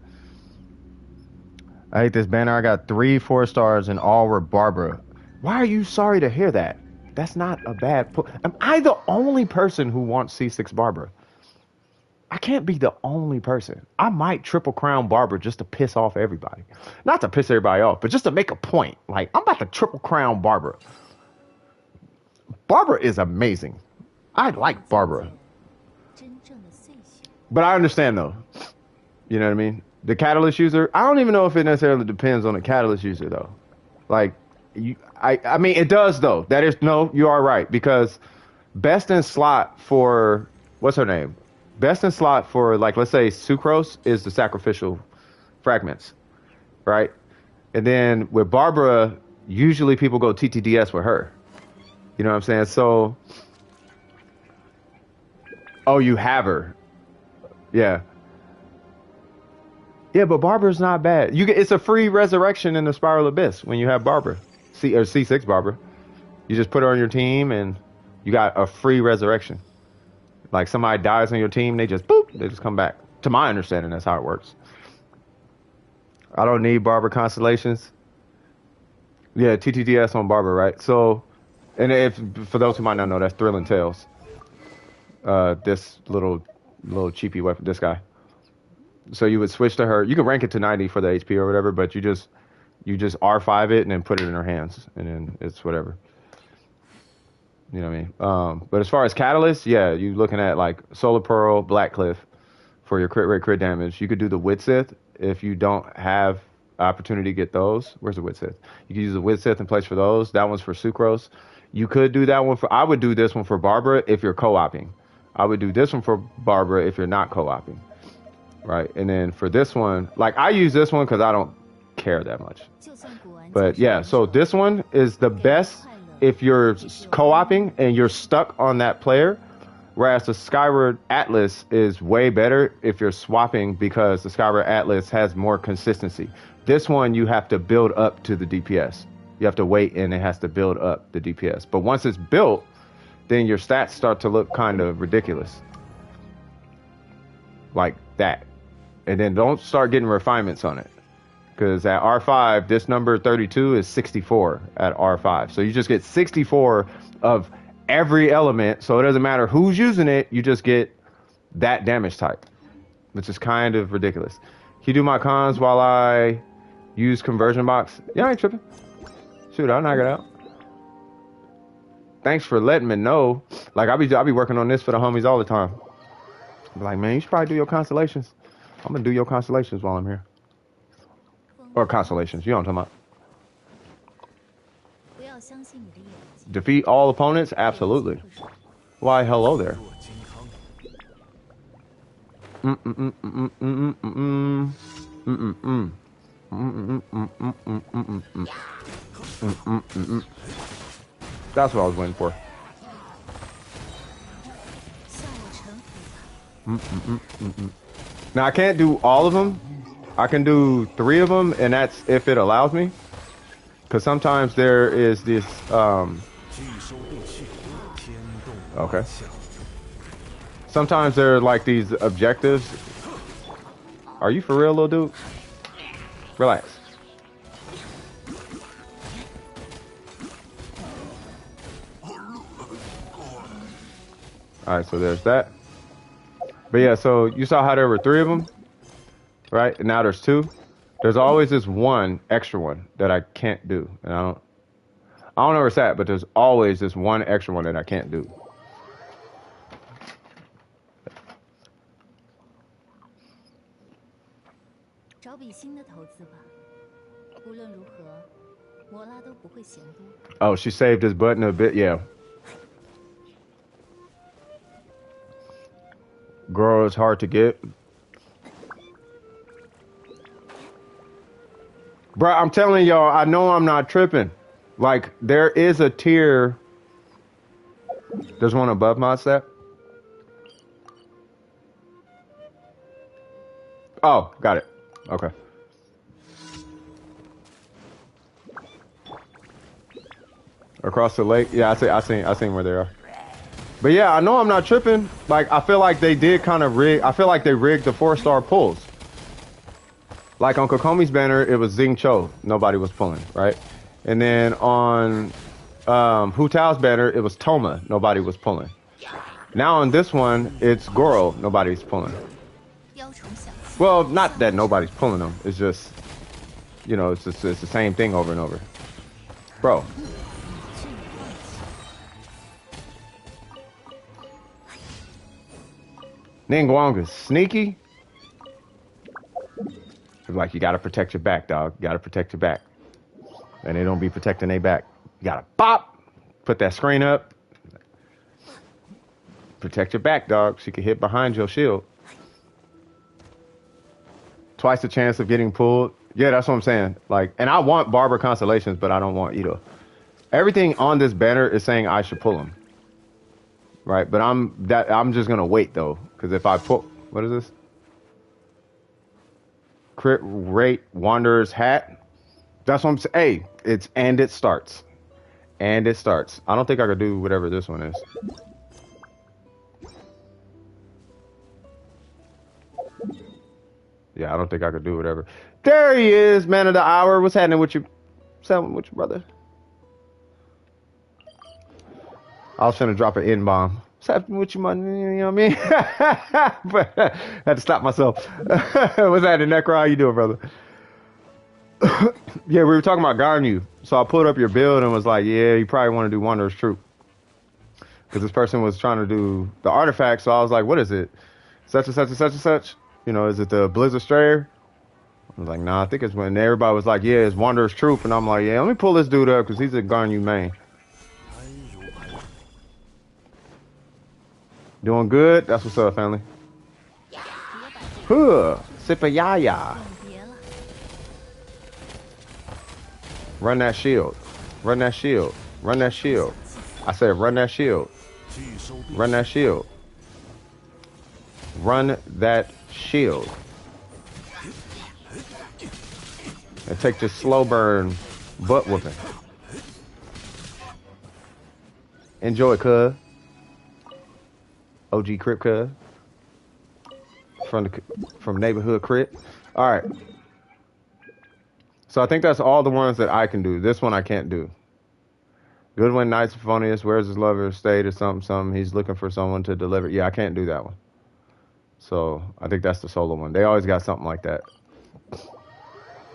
I hate this banner. I got 3 4-stars and all were Barbara. Why are you sorry to hear that? That's not a bad am I the only person who wants C6 Barbara? I can't be the only person. I might triple crown Barbara just to piss off everybody. Not to piss everybody off, but just to make a point. Like, I'm about to triple crown Barbara. Barbara is amazing. I like Barbara. But I understand though. You know what I mean? The catalyst user, I don't even know if it necessarily depends on the catalyst user though. Like, I mean, it does though. That is, no, you are right, because best in slot for, what's her name? Best in slot for, like, let's say Sucrose is the sacrificial fragments, right? And then with Barbara, usually people go TTDS with her. You know what I'm saying? So, oh, you have her. Yeah. Yeah, but Barbara's not bad. It's a free resurrection in the Spiral Abyss when you have Barbara. C6 Barbara. You just put her on your team and you got a free resurrection. Like, somebody dies on your team, they just boop, they just come back. To my understanding, that's how it works. I don't need Barbara constellations. Yeah, TTDS on Barbara, right? So, and if for those who might not know, that's Thrilling Tales. This little cheapy weapon, this guy. So you would switch to her. You can rank it to 90 for the HP or whatever, but you just R5 it and then put it in her hands, and then it's whatever. You know what I mean? But as far as catalyst, yeah, you're looking at like Solar Pearl, Black Cliff for your crit rate, crit damage. You could do the Wit Sith if you don't have opportunity to get those. Where's the Wit Sith? You could use the Wit Sith in place for those. That one's for Sucrose. You could do that one for, I would do this one for Barbara if you're co-oping. I would do this one for Barbara if you're not co-oping. Right? And then for this one, like, I use this one because I don't care that much. But yeah, so this one is the best if you're co-oping and you're stuck on that player, whereas the Skyward Atlas is way better if you're swapping, because the Skyward Atlas has more consistency. This one, you have to build up to the DPS. You have to wait, and it has to build up the DPS. But once it's built, then your stats start to look kind of ridiculous. Like that. And then don't start getting refinements on it. Because at R5, this number 32 is 64 at R5. So you just get 64 of every element. So it doesn't matter who's using it. You just get that damage type, which is kind of ridiculous. Can you do my cons while I use conversion box? Yeah, I ain't tripping. Shoot, I'll knock it out. Thanks for letting me know. Like, I'll be working on this for the homies all the time. Be like, man, you should probably do your constellations. I'm going to do your constellations while I'm here. Or constellations, you know what I'm talking about. Defeat all opponents? Absolutely. Why, hello there. That's what I was waiting for. Now, I can't do all of them, I can do 3 of them, and that's if it allows me. Because sometimes there is this. Okay. Sometimes there are like these objectives. Are you for real, little dude? Relax. All right, so there's that. But yeah, so you saw how there were 3 of them, right? And now there's 2. There's always this one extra one that I can't do, and I don't know where it's at, but there's always this one extra one that I can't do. 找笔新的投资吧。无论如何，摩拉都不会嫌多。Oh, she saved this button a bit, yeah. Girl, it's hard to get. Bro, I'm telling y'all, I know I'm not tripping. Like, there is a tier. There's one above my step. Oh, got it. Okay. Across the lake. Yeah, I seen where they are. But yeah, I know I'm not tripping. Like, I feel like they did kind of rig. I feel like they rigged the 4-star pulls. Like on Kokomi's banner, it was Xing Cho. Nobody was pulling, right? And then on Hu Tao's banner, it was Toma. Nobody was pulling. Now on this one, it's Goro. Nobody's pulling. Well, not that nobody's pulling them. It's just, you know, it's the same thing over and over. Bro. Ningguang is sneaky. Like, you gotta protect your back, dog. You gotta protect your back. And they don't be protecting their back. You gotta pop, put that screen up. Protect your back, dog. She can hit behind your shield. Twice the chance of getting pulled. Yeah, that's what I'm saying. Like, and I want Barber Constellations, but I don't want Ito. Everything on this banner is saying I should pull them. Right, but I'm just gonna wait though, because if I pull, what is this? Crit rate Wanderer's hat. That's what I'm saying. Hey, it starts, and it starts. I don't think I could do whatever this one is. Yeah, I don't think I could do whatever. There he is, man of the hour. What's happening with you? What's happening with your brother? I was trying to drop an N-bomb. What's happening with you, man? You know what I mean? But I had to stop myself. What's happening, Necro? How you doing, brother? Yeah, we were talking about Garnu. So I pulled up your build and was like, yeah, you probably want to do Wanderer's Troop. Because this person was trying to do the artifact. So I was like, what is it? Such and such and such and such. You know, is it the Blizzard Strayer? I was like, nah, I think it's when everybody was like, yeah, it's Wanderer's Troop. And I'm like, yeah, let me pull this dude up because he's a Garnu main. Doing good? That's what's up, family. Huh. Sipayaya. Run that shield. Run that shield. Run that shield. I said run that shield. Run that shield. Run that shield. And take this slow burn butt whooping. Enjoy, cuz. OG Crip cuz. From neighborhood Crip. All right. So I think that's all the ones that I can do. This one I can't do. Goodwin Knights Euphonious, where's his lover state or something. He's looking for someone to deliver. Yeah, I can't do that one. So I think that's the solo one. They always got something like that.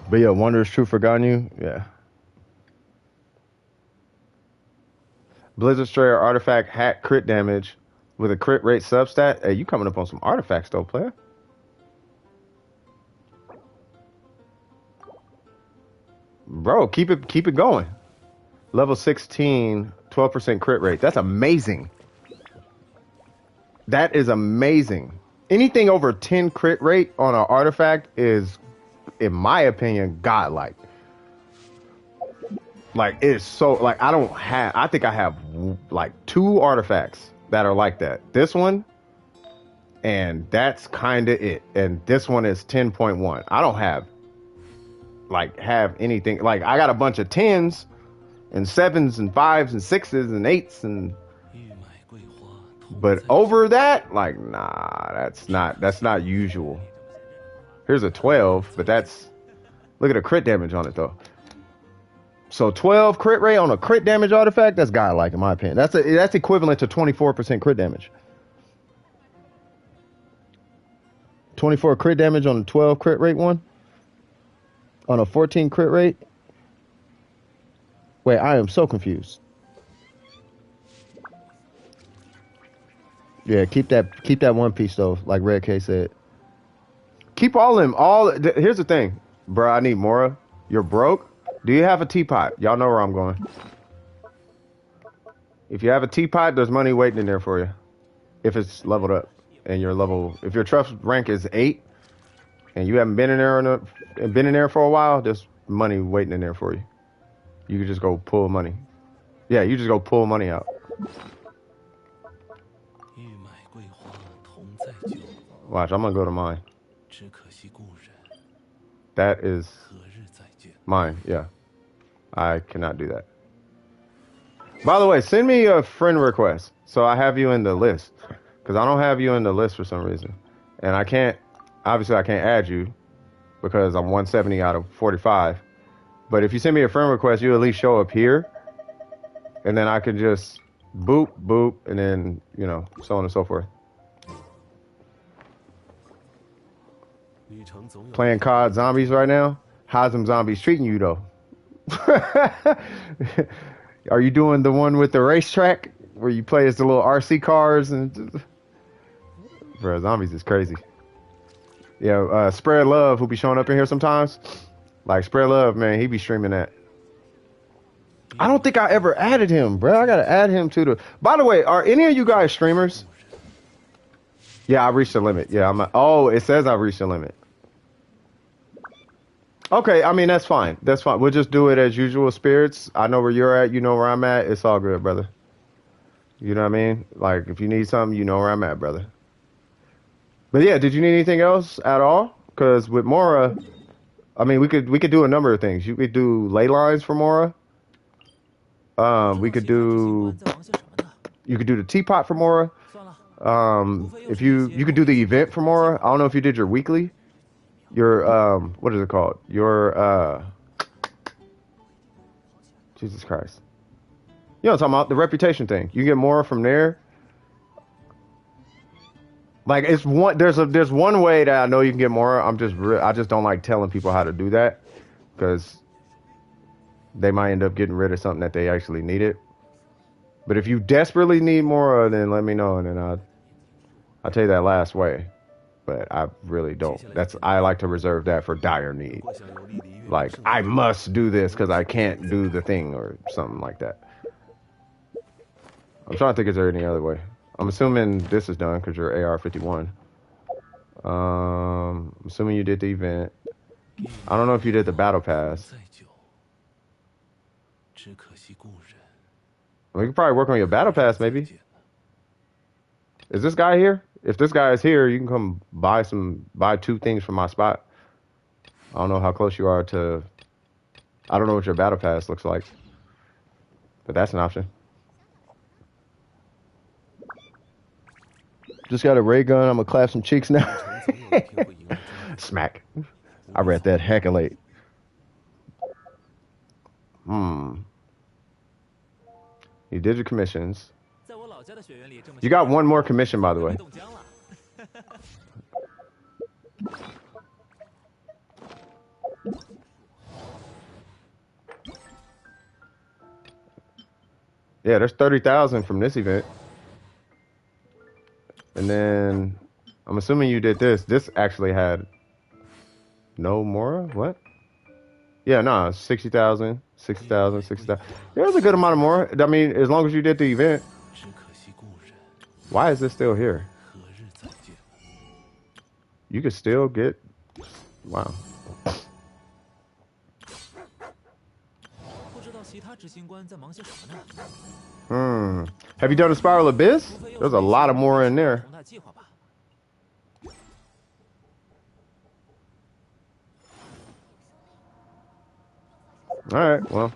But yeah, Wonder is true for Ganyu. Yeah. Blizzard Strayer artifact hat crit damage with a crit rate substat. Hey, you coming up on some artifacts though, player. Bro, keep it going. Level 16, 12% crit rate. That's amazing. That is amazing. Anything over 10 crit rate on an artifact is, in my opinion, godlike. Like, it's so, like, I think I have like 2 artifacts that are like that. This one And that's kind of it. And this one is 10.1. I don't have anything. Like, I got a bunch of 10s and 7s and 5s and 6s and 8s and but over that, like, nah, that's not usual. Here's a 12, but that's, look at the crit damage on it though. So 12 crit rate on a crit damage artifact, that's godlike in my opinion. That's equivalent to 24% crit damage. 24 crit damage on a 12 crit rate one? On a 14 crit rate? Wait, I am so confused. Yeah, keep that one piece though, like Red K said. Keep all them. Here's the thing, bro. I need Mora. You're broke. Do you have a teapot? Y'all know where I'm going. If you have a teapot, there's money waiting in there for you. If it's leveled up, and if your trust rank is 8, and you haven't been in there for a while, there's money waiting in there for you. You can just go pull money. Yeah, you just go pull money out. Watch, I'm gonna go to mine. That is mine, yeah. I cannot do that. By the way, send me a friend request so I have you in the list. Because I don't have you in the list for some reason. And obviously I can't add you because I'm 170 out of 45. But if you send me a friend request, you at least show up here. And then I can just boop, boop, and then, so on and so forth. Playing COD Zombies right now? How's them zombies treating you, though? Are you doing the one with the racetrack where you play as the little RC cars? Bro, zombies is crazy. Yeah, Spread Love, who be showing up in here sometimes. Like, Spread Love, man, he be streaming that. I don't think I ever added him, bro. I gotta add him to the... By the way, are any of you guys streamers? Yeah, I reached the limit. Yeah, oh, it says I reached the limit. Okay, I mean, that's fine. That's fine. We'll just do it as usual, spirits. I know where you're at. You know where I'm at. It's all good, brother. You know what I mean? Like, if you need something, you know where I'm at, brother. But yeah, did you need anything else at all? Because with Mora, I mean, we could do a number of things. You could do ley lines for Mora. You could do the teapot for Mora. If you could do the event for Mora. I don't know if you did your weekly. Your what is it called? Your Jesus Christ. You know what I'm talking about? The reputation thing. You get more from there. Like, there's one way that I know you can get more. I just don't like telling people how to do that because they might end up getting rid of something that they actually needed. But if you desperately need more, then let me know, and then I'll tell you that last way. But I really don't. I like to reserve that for dire need. Like, I must do this because I can't do the thing or something like that. I'm trying to think, is there any other way? I'm assuming this is done because you're AR51. I'm assuming you did the event. I don't know if you did the battle pass. We can probably work on your battle pass, maybe. Is this guy here? If this guy is here, you can come buy 2 things from my spot. I don't know how close you are to... I don't know what your battle pass looks like. But that's an option. Just got a ray gun. I'm gonna clap some cheeks now. Smack. I read that hecka late. You did your commissions. You got one more commission, by the way. Yeah, there's 30,000 from this event. And then I'm assuming you did this. This actually had no more. What? Yeah, no, 60,000, 60,000, 60,000. There's a good amount of more. I mean, as long as you did the event. Why is this still here? You could still get... Wow. Have you done a Spiral Abyss? There's a lot of more in there. All right. Well,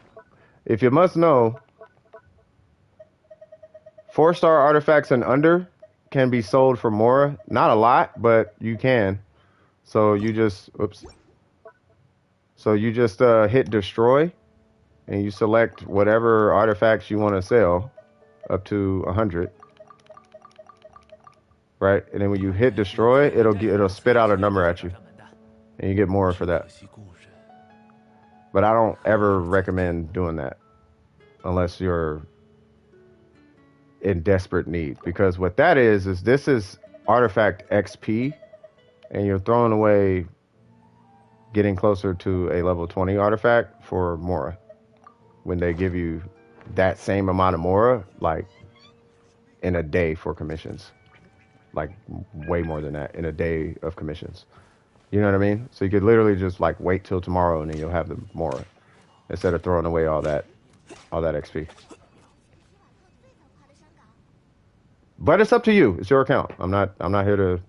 if you must know, 4-star artifacts and under can be sold for more. Not a lot, but you can. So you just, oops. So you just hit destroy, and you select whatever artifacts you want to sell, up to 100. Right, and then when you hit destroy, it'll spit out a number at you, and you get more for that. But I don't ever recommend doing that unless you're in desperate need, because what that is this is artifact XP, and you're throwing away getting closer to a level 20 artifact for Mora when they give you that same amount of Mora like in a day for commissions, like way more than that in a day of commissions. You know what I mean? So you could literally just like wait till tomorrow and then you'll have the Mora instead of throwing away all that XP. But it's up to you. It's your account. I'm not here to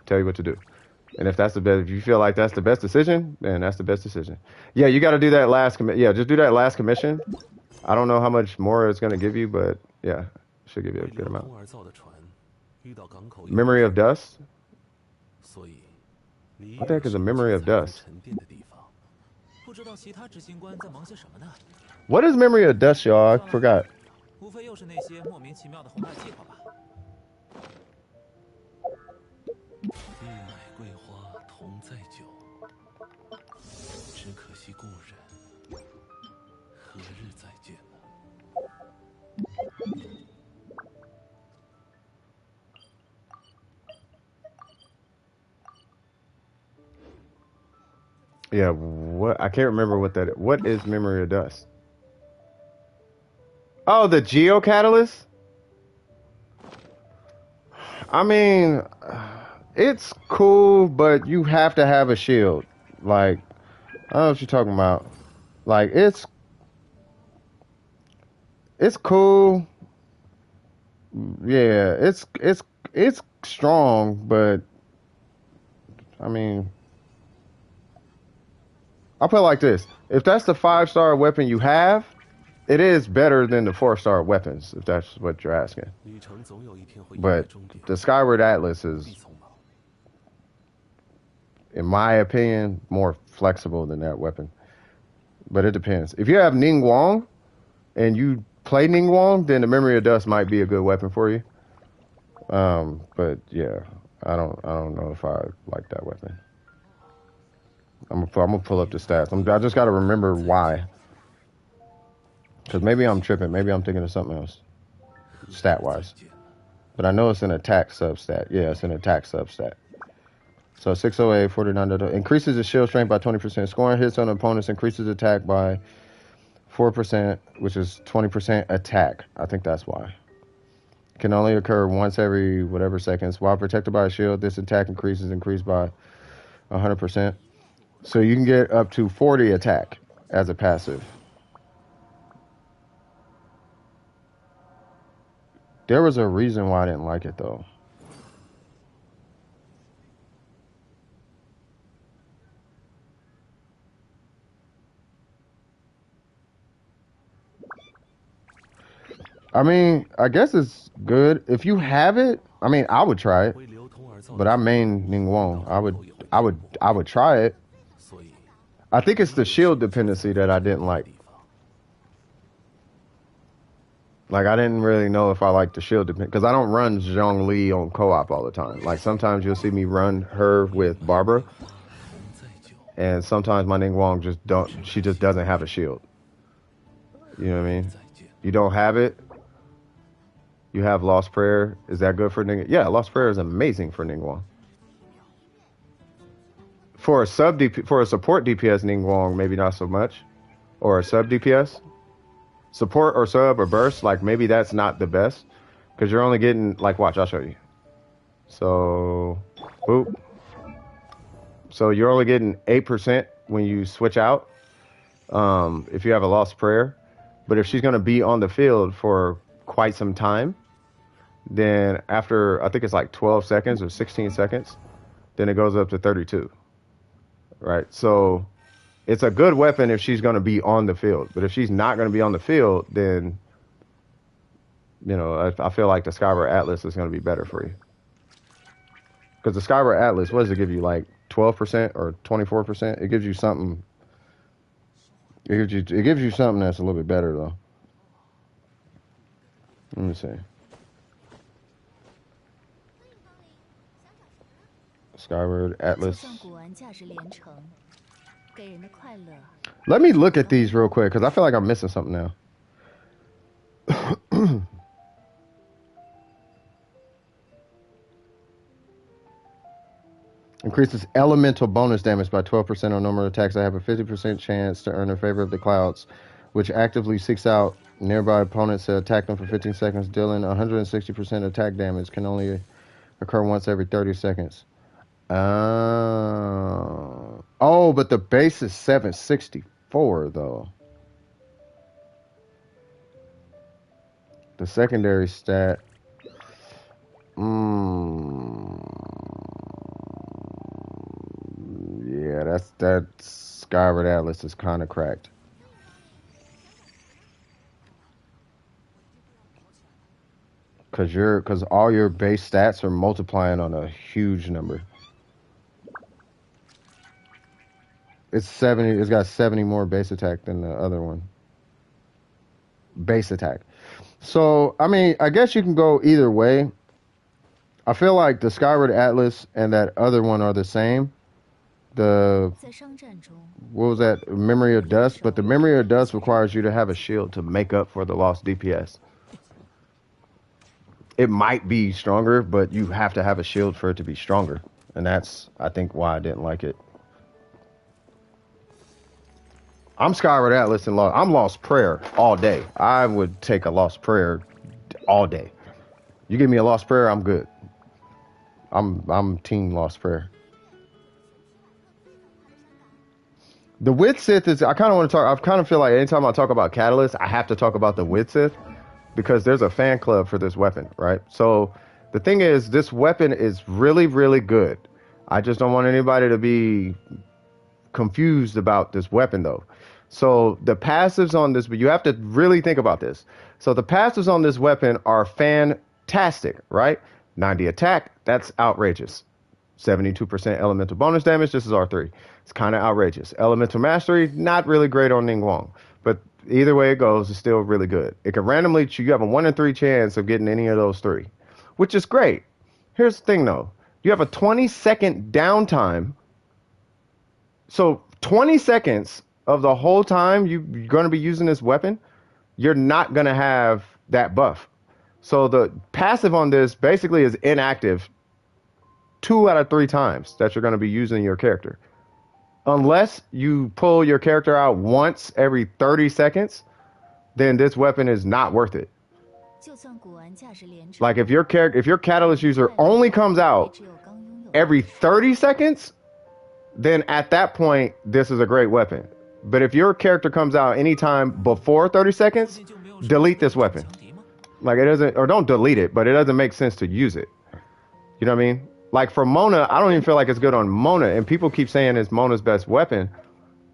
tell you what to do. And if that's the best, if you feel like that's the best decision, then that's the best decision. Yeah, you got to do that last commit. Yeah, just do that last commission. I don't know how much more it's going to give you, but yeah, it should give you a good amount. Memory of dust. What the heck is a memory of dust? What is memory of dust, y'all? I forgot. Yeah, what? I can't remember what that is. What is memory of dust? Oh, the Geo Catalyst? I mean, it's cool, but you have to have a shield. Like, I don't know what you're talking about. Like, it's cool. Yeah, it's strong, but I mean, I'll put it like this. If that's the 5-star weapon you have, it is better than the 4-star weapons, if that's what you're asking. But the Skyward Atlas is, in my opinion, more flexible than that weapon. But it depends. If you have Ning Wong and you play Ning Wong, then the Memory of Dust might be a good weapon for you. But yeah, I don't know if I like that weapon. I'm gonna pull up the stats. I just gotta remember why. Because maybe I'm tripping. Maybe I'm thinking of something else, stat-wise. But I know it's an attack substat. Yeah, it's an attack substat. So 608, 49, increases the shield strength by 20%. Scoring hits on opponents increases attack by 4%, which is 20% attack. I think that's why. Can only occur once every whatever seconds. While protected by a shield, this attack increased by 100%. So you can get up to 40 attack as a passive. There was a reason why I didn't like it, though. I mean, I guess it's good. If you have it, I mean, I would try it. But I main Ning Wong. I would try it. I think it's the shield dependency that I didn't like. Like, I didn't really know if I liked the shield dependence, because I don't run Zhongli on co-op all the time. Like, sometimes you'll see me run her with Barbara, and sometimes my Ning Wong she just doesn't have a shield. You know what I mean? You don't have it. You have Lost Prayer. Is that good for Ning? Yeah, Lost Prayer is amazing for Ning Wong. For a support DPS Ning Wong, maybe not so much. Or a sub DPS. Support or sub or burst, like maybe that's not the best. Because you're only getting, like, watch, I'll show you. So, boop. So you're only getting 8% when you switch out. If you have a Lost Prayer. But if she's going to be on the field for quite some time, then after, I think it's like 12 seconds or 16 seconds, then it goes up to 32. Right? So It's a good weapon if she's going to be on the field. But if she's not going to be on the field, then, you know, I feel like the Skyward Atlas is going to be better for you. Because the Skyward Atlas, what does it give you? Like 12% or 24%? It gives you something. It gives you something that's a little bit better, though. Let me see. Skyward Atlas. Let me look at these real quick, because I feel like I'm missing something now. Increases elemental bonus damage by 12% on normal attacks. I have a 50% chance to earn in favor of the clouds, which actively seeks out nearby opponents to attack them for 15 seconds, dealing 160% attack damage. Can only occur once every 30 seconds. Oh, but the base is 764, though. The secondary stat. Yeah, that Skyward Atlas is kind of cracked. Cause all your base stats are multiplying on a huge number. It's 70. It's got 70 more base attack than the other one. Base attack. So I mean, I guess you can go either way. I feel like the Skyward Atlas and that other one are the same. What was that? Memory of Dust, but the Memory of Dust requires you to have a shield to make up for the lost DPS. It might be stronger, but you have to have a shield for it to be stronger. And that's, I think, why I didn't like it. I'm Skyward Atlas and I'm Lost Prayer all day. I would take a Lost Prayer all day. You give me a Lost Prayer, I'm good. I'm team Lost Prayer. The Wit Sith is, I kind of want to talk, I kind of feel like anytime I talk about Catalyst, I have to talk about the Wit Sith. Because there's a fan club for this weapon, right? So the thing is, this weapon is really, really good. I just don't want anybody to be confused about this weapon, though. So the passives on this, but you have to really think about this. So the passives on this weapon are fantastic, right? 90 attack, that's outrageous. 72% elemental bonus damage, this is R3. It's kind of outrageous. Elemental mastery, not really great on Ningguang. But either way it goes, it's still really good. It can randomly, you have a 1 in 3 chance of getting any of those 3, which is great. Here's the thing though. You have a 20-second downtime. So 20 seconds of the whole time you're going to be using this weapon, you're not going to have that buff. So the passive on this basically is inactive 2 out of 3 times that you're going to be using your character. Unless you pull your character out once every 30 seconds, then this weapon is not worth it. Like if your Catalyst user only comes out every 30 seconds, then at that point, this is a great weapon. But if your character comes out anytime before 30 seconds, delete this weapon. Like it doesn't, or don't delete it, but it doesn't make sense to use it. You know what I mean? Like for Mona, I don't even feel like it's good on Mona. And people keep saying it's Mona's best weapon,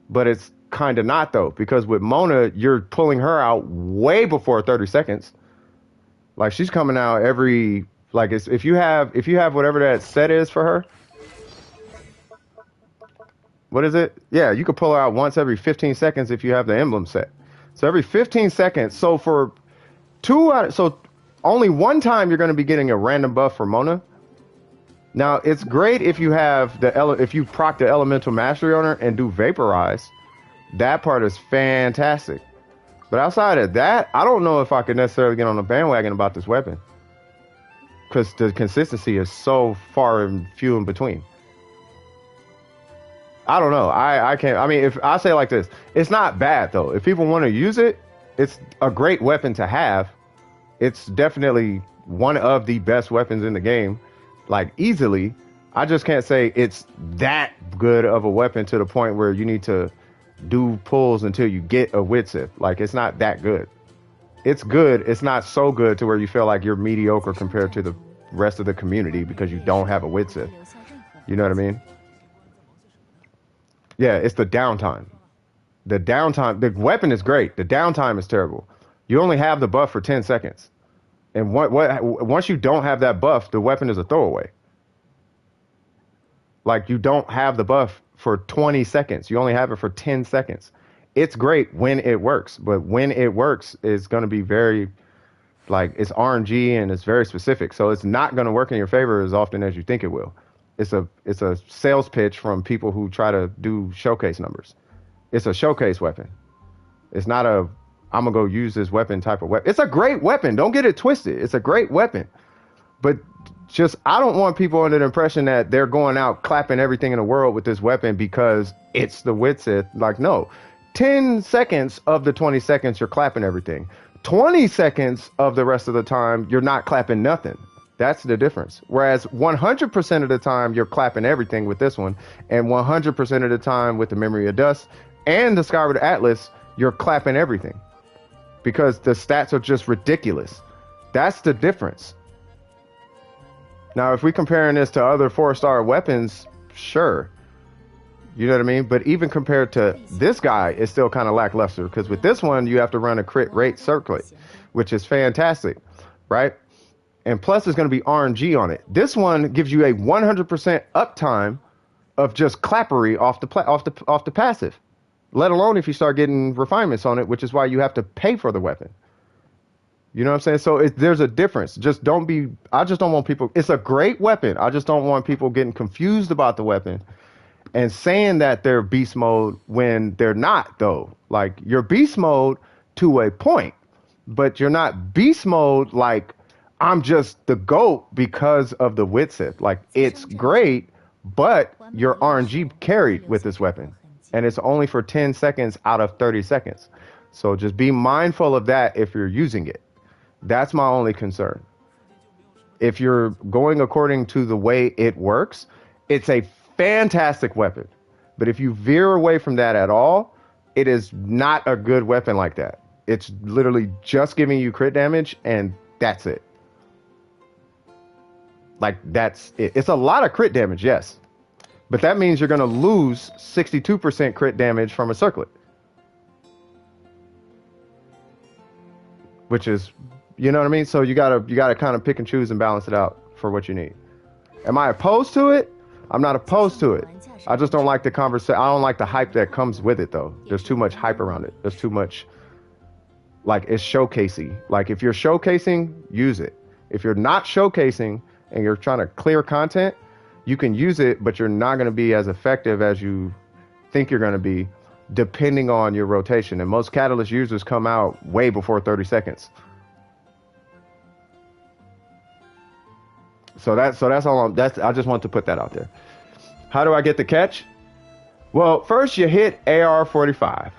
but it's kind of not though. Because with Mona, you're pulling her out way before 30 seconds. Like she's coming out every, like it's, if you have whatever that set is for her. What is it? Yeah, you could pull her out once every 15 seconds if you have the emblem set. So every 15 seconds. So for so only one time you're going to be getting a random buff for Mona. Now, it's great if you have if you proc the elemental mastery on her and do vaporize. That part is fantastic. But outside of that, I don't know if I could necessarily get on the bandwagon about this weapon. Because the consistency is so far and few in between. I don't know. I can't. I mean, if I say it like this, it's not bad though. If people want to use it, it's a great weapon to have. It's definitely one of the best weapons in the game. Like easily. I just can't say it's that good of a weapon to the point where you need to do pulls until you get a Wit Sith. Like it's not that good. It's good. It's not so good to where you feel like you're mediocre compared to the rest of the community because you don't have a Wit Sith. You know what I mean? Yeah, it's the downtime. The downtime, the weapon is great. The downtime is terrible. You only have the buff for 10 seconds. And once you don't have that buff, the weapon is a throwaway. Like you don't have the buff for 20 seconds. You only have it for 10 seconds. It's great when it works, but when it works, it's going to be very like it's RNG and it's very specific. So it's not going to work in your favor as often as you think it will. It's a sales pitch from people who try to do showcase numbers. It's a showcase weapon. It's not a I'm gonna go use this weapon type of weapon. It's a great weapon. Don't get it twisted. It's a great weapon. But just I don't want people under the impression that they're going out clapping everything in the world with this weapon because it's the Witsith. Like, no. 10 seconds of the 20 seconds you're clapping everything. 20 seconds of the rest of the time you're not clapping nothing. That's the difference. Whereas 100% of the time you're clapping everything with this one, and 100% of the time with the Memory of Dust and the Skyward Atlas, you're clapping everything. Because the stats are just ridiculous. That's the difference. Now, if we're comparing this to other 4-star weapons, sure. You know what I mean? But even compared to this guy, it's still kind of lackluster. Because with this one, you have to run a crit rate circlet, which is fantastic, right? And plus, there's going to be RNG on it. This one gives you a 100% uptime of just clappery off the passive. Let alone if you start getting refinements on it, which is why you have to pay for the weapon. You know what I'm saying? So there's a difference. I just don't want people, it's a great weapon. I just don't want people getting confused about the weapon and saying that they're beast mode when they're not, though. Like, you're beast mode to a point, but you're not beast mode like, I'm just the GOAT because of the Witsith. Like, it's great, but you're RNG carried with this weapon. And it's only for 10 seconds out of 30 seconds. So just be mindful of that if you're using it. That's my only concern. If you're going according to the way it works, it's a fantastic weapon. But if you veer away from that at all, it is not a good weapon like that. It's literally just giving you crit damage, and that's it. Like, that's it. It's a lot of crit damage, yes. But that means you're going to lose 62% crit damage from a circlet. Which is, you know what I mean? So you gotta kind of pick and choose and balance it out for what you need. Am I opposed to it? I'm not opposed to it. I just don't like the conversation. I don't like the hype that comes with it, though. There's too much hype around it. There's too much, like, it's showcasey. Like, if you're showcasing, use it. If you're not showcasing and you're trying to clear content, you can use it, but you're not going to be as effective as you think you're going to be, depending on your rotation. And most Catalyst users come out way before 30 seconds. So that's all. I just want to put that out there. How do I get the catch? Well, first you hit AR45.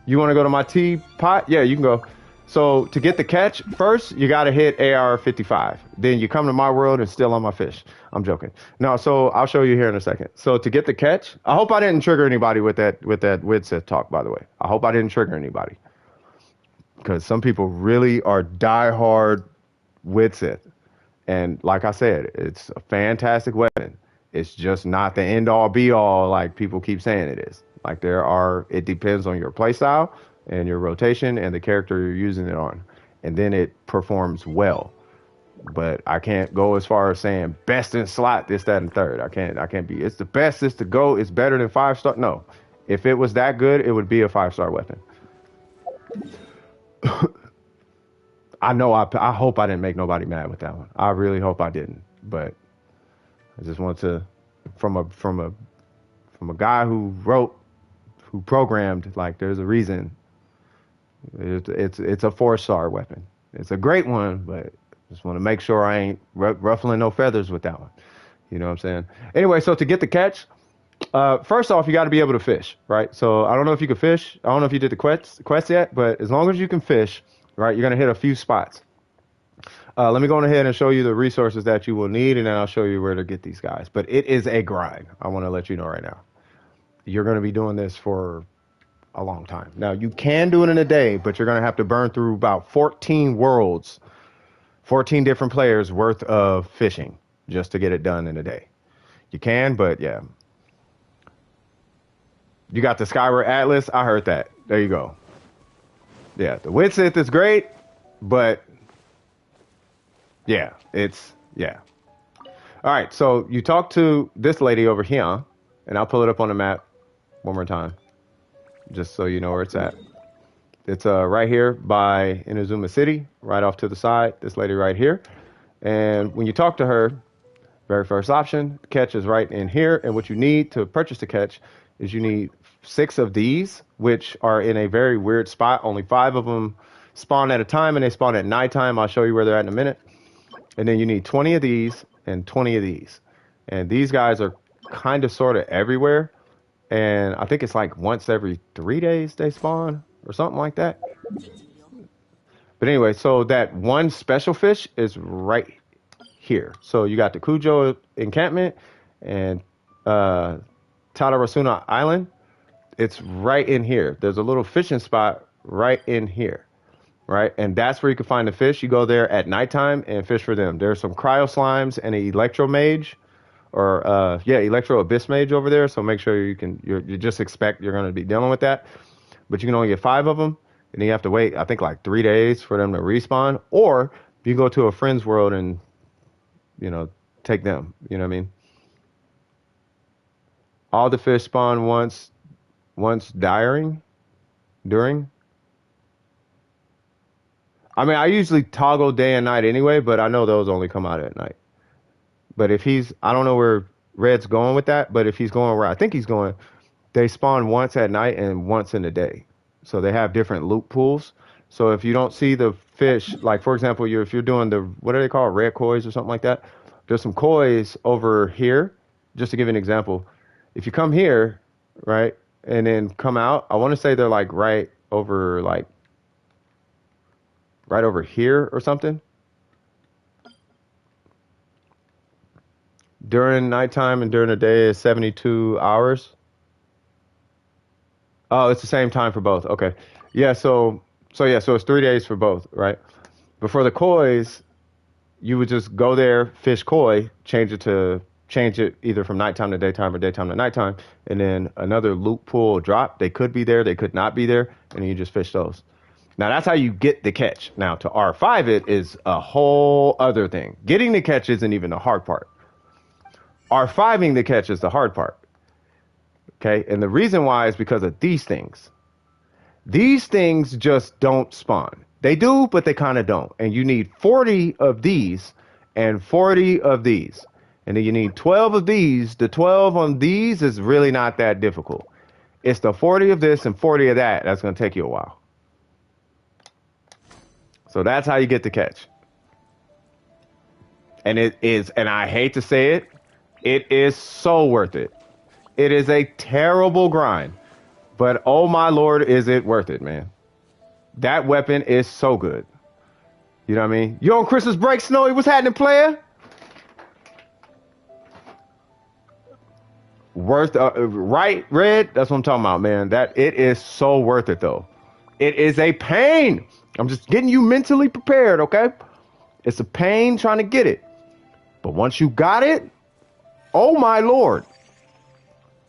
You want to go to my teapot? Yeah, you can go. So to get the catch, first you got to hit AR55. Then you come to my world and steal on my fish. I'm joking. No, so I'll show you here in a second. So to get the catch, I hope I didn't trigger anybody with that Witsith talk, by the way. I hope I didn't trigger anybody. Because some people really are diehard Witsith. And like I said, it's a fantastic weapon. It's just not the end all be all like people keep saying it is. Like it depends on your playstyle and your rotation and the character you're using it on. And then it performs well. But I can't go as far as saying best in slot, this, that, and third. I can't be, it's the best, it's the GOAT, it's better than 5-star. No. If it was that good, it would be a 5-star weapon. I know I hope I didn't make nobody mad with that one. I really hope I didn't. But I just want to, from a guy who programmed, like, there's a reason. It's a 4-star weapon. It's a great one, but just want to make sure I ain't ruffling no feathers with that one. You know what I'm saying? Anyway, so to get the catch, first off, you got to be able to fish, right? So I don't know if you can fish. I don't know if you did the quest yet, but as long as you can fish, right, you're going to hit a few spots. Let me go ahead and show you the resources that you will need, and then I'll show you where to get these guys. But it is a grind. I want to let you know right now. You're going to be doing this for a long time. Now, you can do it in a day, but you're going to have to burn through about 14 worlds, 14 different players worth of fishing just to get it done in a day. You can, but yeah. You got the Skyward Atlas. I heard that. There you go. Yeah, the Winsith is great, but yeah, yeah. All right, so you talk to this lady over here, and I'll pull it up on the map one more time, just so you know where it's at. It's right here by Inazuma City, right off to the side. This lady right here, and when you talk to her, very first option, catch is right in here, and what you need to purchase the catch is you need 6 of these, which are in a very weird spot. Only 5 of them spawn at a time, and they spawn at nighttime. I'll show you where they're at in a minute. And then you need 20 of these and 20 of these. And these guys are kind of sort of everywhere. And I think it's like once every 3 days they spawn or something like that. But anyway, so that one special fish is right here. So you got the Kujo encampment and Tadarasuna Island. It's right in here. There's a little fishing spot right in here, right? And that's where you can find the fish. You go there at nighttime and fish for them. There's some cryo slimes and an electro mage, or electro abyss mage over there. So make sure you just expect you're going to be dealing with that. But you can only get 5 of them, and then you have to wait, I think, like 3 days for them to respawn. Or you go to a friend's world and take them. You know what I mean? All the fish spawn once during. I mean, I usually toggle day and night anyway, but I know those only come out at night. But if I don't know where Red's going with that, but if he's going where I think he's going, they spawn once at night and once in the day. So they have different loot pools. So if you don't see the fish, like for example, if you're doing what are they called, red kois or something like that, there's some kois over here. Just to give you an example, if you come here, right, and then come out, I want to say they're like right over here or something. During nighttime and during the day is 72 hours. Oh, it's the same time for both. Okay. Yeah, so it's 3 days for both, right? But for the kois, you would just go there, fish koi, change it either from nighttime to daytime or daytime to nighttime, and then another loot pool drop. They could be there, they could not be there, and then you just fish those. Now that's how you get the catch. Now to R5 it is a whole other thing. Getting the catch isn't even the hard part. R5ing the catch is the hard part. Okay, and the reason why is because of these things. These things just don't spawn. They do, but they kind of don't. And you need 40 of these and 40 of these. And then you need 12 of these. The 12 on these is really not that difficult. It's the 40 of this and 40 of that that's going to take you a while. So that's how you get the catch. And it is, and I hate to say it, it is so worth it. It is a terrible grind, but oh my lord, is it worth it, man. That weapon is so good. You know what I mean? You on Christmas break, Snowy? What's happening, player? Worth, right, Red? That's what I'm talking about, man. It is so worth it, though. It is a pain. I'm just getting you mentally prepared, okay? It's a pain trying to get it. But once you got it, oh my lord.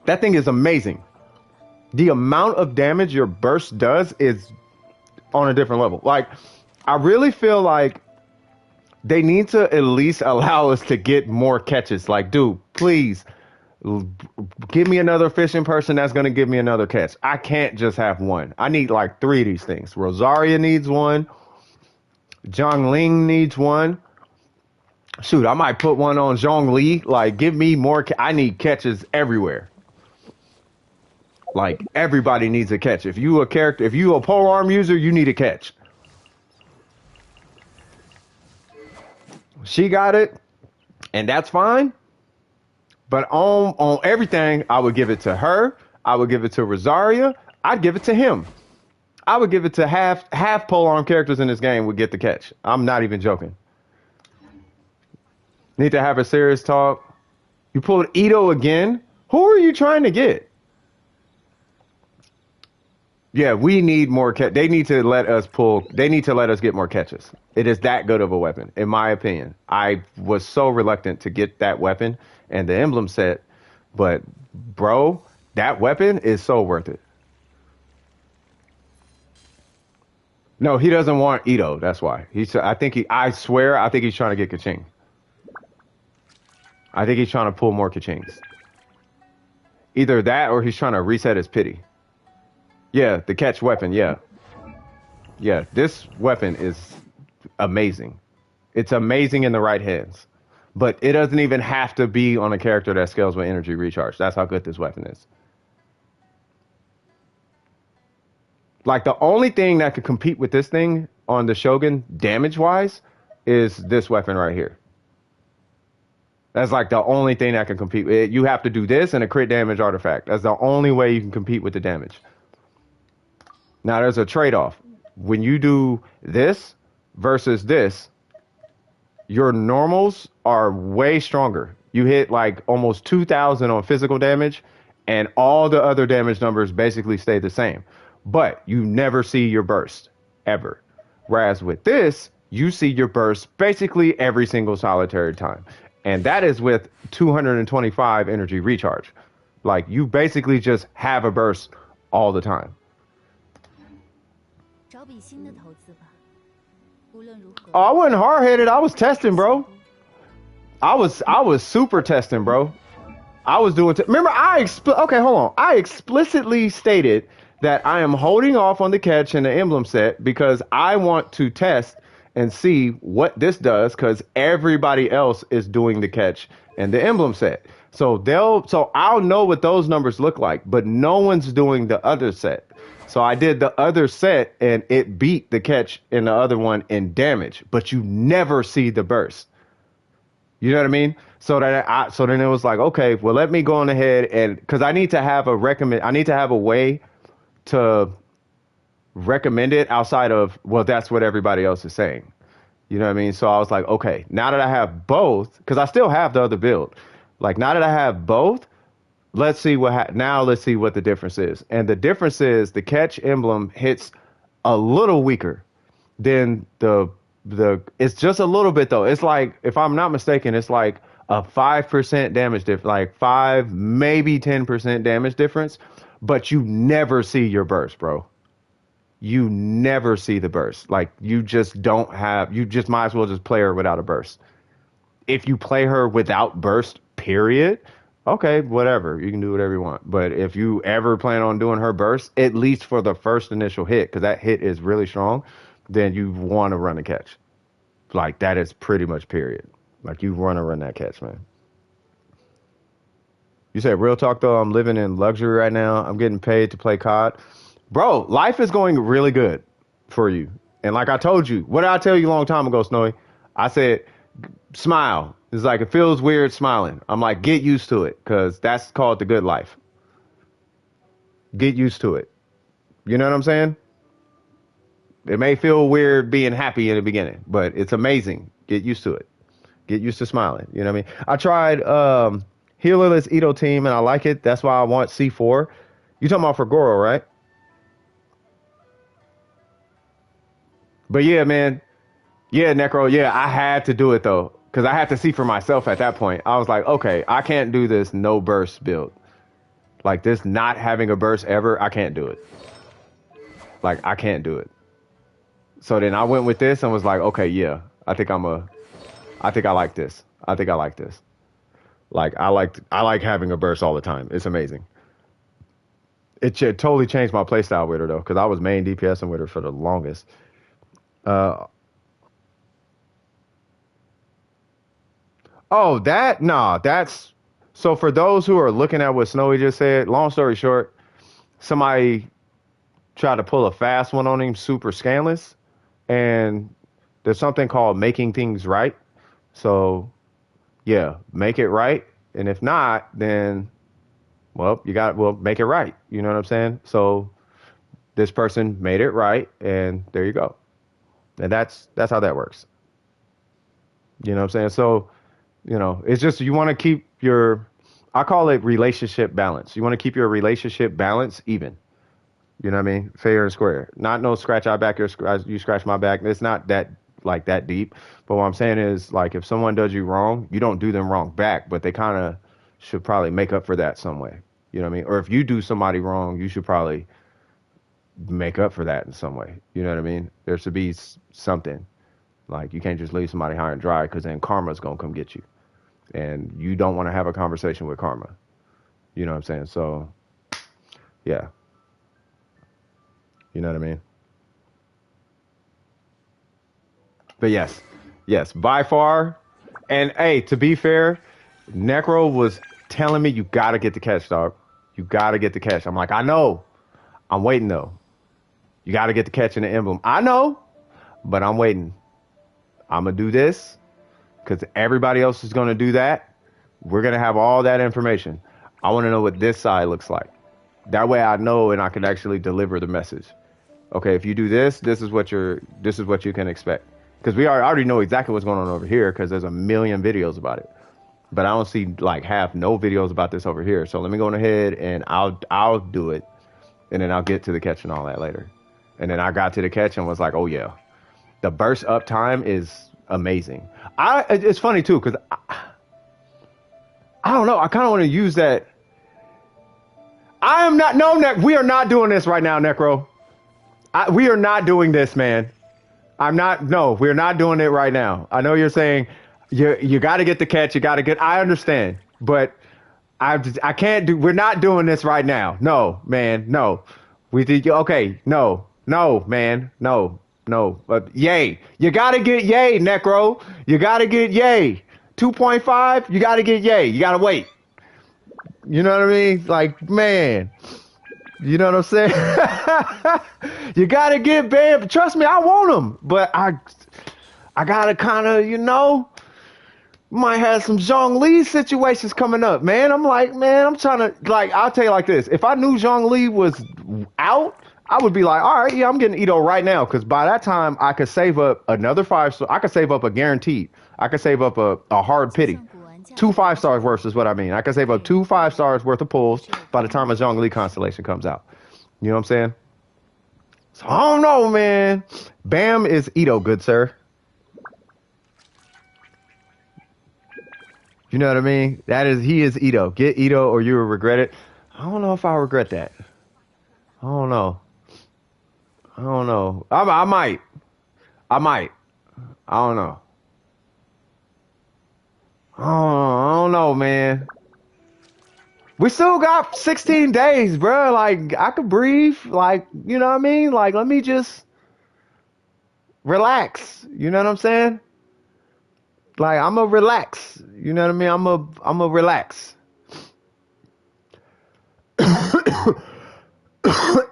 That thing is amazing. The amount of damage your burst does is on a different level. Like, I really feel like they need to at least allow us to get more catches. Like, dude, please give me another fishing person that's going to give me another catch. I can't just have one. I need like 3 of these things. Rosaria needs one. Zhongling needs one. Shoot, I might put one on Zhongli. Like, give me more. I need catches everywhere. Like, everybody needs a catch. If you a polearm user, you need a catch. She got it, and that's fine. But on everything, I would give it to her. I would give it to Rosaria. I'd give it to him. I would give it to half polearm characters in this game would get the catch. I'm not even joking. Need to have a serious talk. You pulled Ito again? Who are you trying to get? Yeah, we need more catch. They need to let us get more catches. It is that good of a weapon, in my opinion. I was so reluctant to get that weapon and the emblem set, but bro, That weapon is so worth it. No, he doesn't want Ito. That's why. I swear, I think he's trying to get Kaching. I think he's trying to pull more Kachings. Either that or he's trying to reset his pity. Yeah, the catch weapon. Yeah. Yeah. This weapon is amazing. It's amazing in the right hands. But it doesn't even have to be on a character that scales with energy recharge. That's how good this weapon is. Like the only thing that could compete with this thing on the Shogun damage wise is this weapon right here. That's like the only thing that can compete. You have to do this and a crit damage artifact. That's the only way you can compete with the damage. Now there's a trade-off. When you do this versus this, your normals are way stronger. You hit like almost 2,000 on physical damage, and all the other damage numbers basically stay the same. But you never see your burst, ever. Whereas with this, you see your burst basically every single solitary time. And that is with 225 energy recharge. Like, you basically just have a burst all the time. Oh, I wasn't hard-headed. I was testing, bro. I was super testing, bro. I was doing... Remember, okay, hold on. I explicitly stated that I am holding off on the catch and the emblem set because I want to test and see what this does because everybody else is doing the catch and the emblem set. So I'll know what those numbers look like, but no one's doing the other set. So I did the other set and it beat the catch in the other one in damage, but you never see the burst. You know what I mean? So then it was like, okay, well, let me go on ahead and because I need to have a way to recommend it outside of, well, that's what everybody else is saying. You know what I mean? So I was like, okay, now that I have both, because I still have the other build. Like, now that I have both, let's see what the difference is. And the difference is the catch emblem hits a little weaker than it's just a little bit though. It's like, if I'm not mistaken, it's like a 5% damage difference, like 5, maybe 10% damage difference, but you never see your burst, bro. You never see the burst. Like, you just might as well just play her without a burst. If you play her without burst, period, okay, whatever. You can do whatever you want. But if you ever plan on doing her burst, at least for the first initial hit, because that hit is really strong, then you want to run a catch. Like, that is pretty much period. Like, you want to run that catch, man. You say, real talk, though, I'm living in luxury right now. I'm getting paid to play COD. Bro, life is going really good for you. And like I told you, what did I tell you a long time ago, Snowy? I said, smile. It's like, it feels weird smiling. I'm like, get used to it, because that's called the good life. Get used to it. You know what I'm saying? It may feel weird being happy in the beginning, but it's amazing. Get used to it. Get used to smiling. You know what I mean? I tried Healerless Ito team, and I like it. That's why I want C4. You talking about for Goro, right? But yeah, man. Yeah, Necro. Yeah, I had to do it, though, because I had to see for myself at that point. I was like, okay, I can't do this no burst build. Like, this not having a burst ever, I can't do it. Like, I can't do it. So then I went with this and was like, okay, yeah, I think I like this. I think I like this. Like, I like having a burst all the time. It's amazing. It totally changed my playstyle with her, though, because I was main DPSing with her for the longest. That's so for those who are looking at what Snowy just said, long story short, somebody tried to pull a fast one on him, super scanless, and there's something called making things right. So yeah, make it right. And if not, then well, make it right. You know what I'm saying? So this person made it right, and there you go. And that's how that works. You know what I'm saying? So, you know, it's just, you want to keep I call it relationship balance. You want to keep your relationship balance even. You know what I mean? Fair and square. Not no scratch our back, you scratch my back. It's not that deep. But what I'm saying is, like, if someone does you wrong, you don't do them wrong back, but they kind of should probably make up for that some way. You know what I mean? Or if you do somebody wrong, you should probably make up for that in some way. You know what I mean? There should be something. Like you can't just leave somebody high and dry because then karma's gonna come get you, and you don't want to have a conversation with karma. You know what I'm saying? So, yeah, you know what I mean. But yes, yes, by far. And hey, to be fair, Necro was telling me you gotta get the catch, dog. You gotta get the catch. I'm like, I know. I'm waiting though. You gotta get the catch in the emblem. I know, but I'm waiting. I'm gonna do this because everybody else is gonna do that. We're gonna have all that information. I want to know what this side looks like. That way I know and I can actually deliver the message. Okay, if you do this, this is what you can expect. Because I already know exactly what's going on over here because there's a million videos about it. But I don't see like half no videos about this over here. So let me go ahead and I'll do it, and then I'll get to the catch and all that later. And then I got to the catch and was like, oh yeah, the burst up time is amazing. It's funny too because I don't know. I kind of want to use that. I am not. No, we are not doing this right now, Necro. We are not doing this, man. I'm not. No, we're not doing it right now. I know you're saying you got to get the catch. You got to get. I understand, but I can't do. We're not doing this right now. No, man. No. We did. Okay. No. No, man. No. No. Yay. You got to get yay, Necro. You got to get yay. 2.5. You got to get yay. You got to wait. You know what I mean? Like, man. You know what I'm saying? You gotta get Bam. Trust me, I want him, but I gotta kind of, might have some Zhongli situations coming up, man. I'm like, man, I'm trying to, like, I'll tell you like this. If I knew Zhongli was out, I would be like, all right, yeah, I'm getting Ito right now, because by that time I could save up another 5 star. I could save up a guaranteed. I could save up a hard pity. 2 5 stars worth is what I mean. I can save up 2 5 stars worth of pulls by the time a Zhongli constellation comes out. You know what I'm saying? So I don't know, man. Bam is Ito, good sir. You know what I mean? He is Ito. Get Ito or you will regret it. I don't know if I'll regret that. I don't know. I don't know. I might. I might. I don't know. I don't know, man. We still got 16 days, bro. Like, I could breathe. Like, you know what I mean? Like, let me just relax. You know what I'm saying? Like, I'm a relax. You know what I mean? I'm a relax.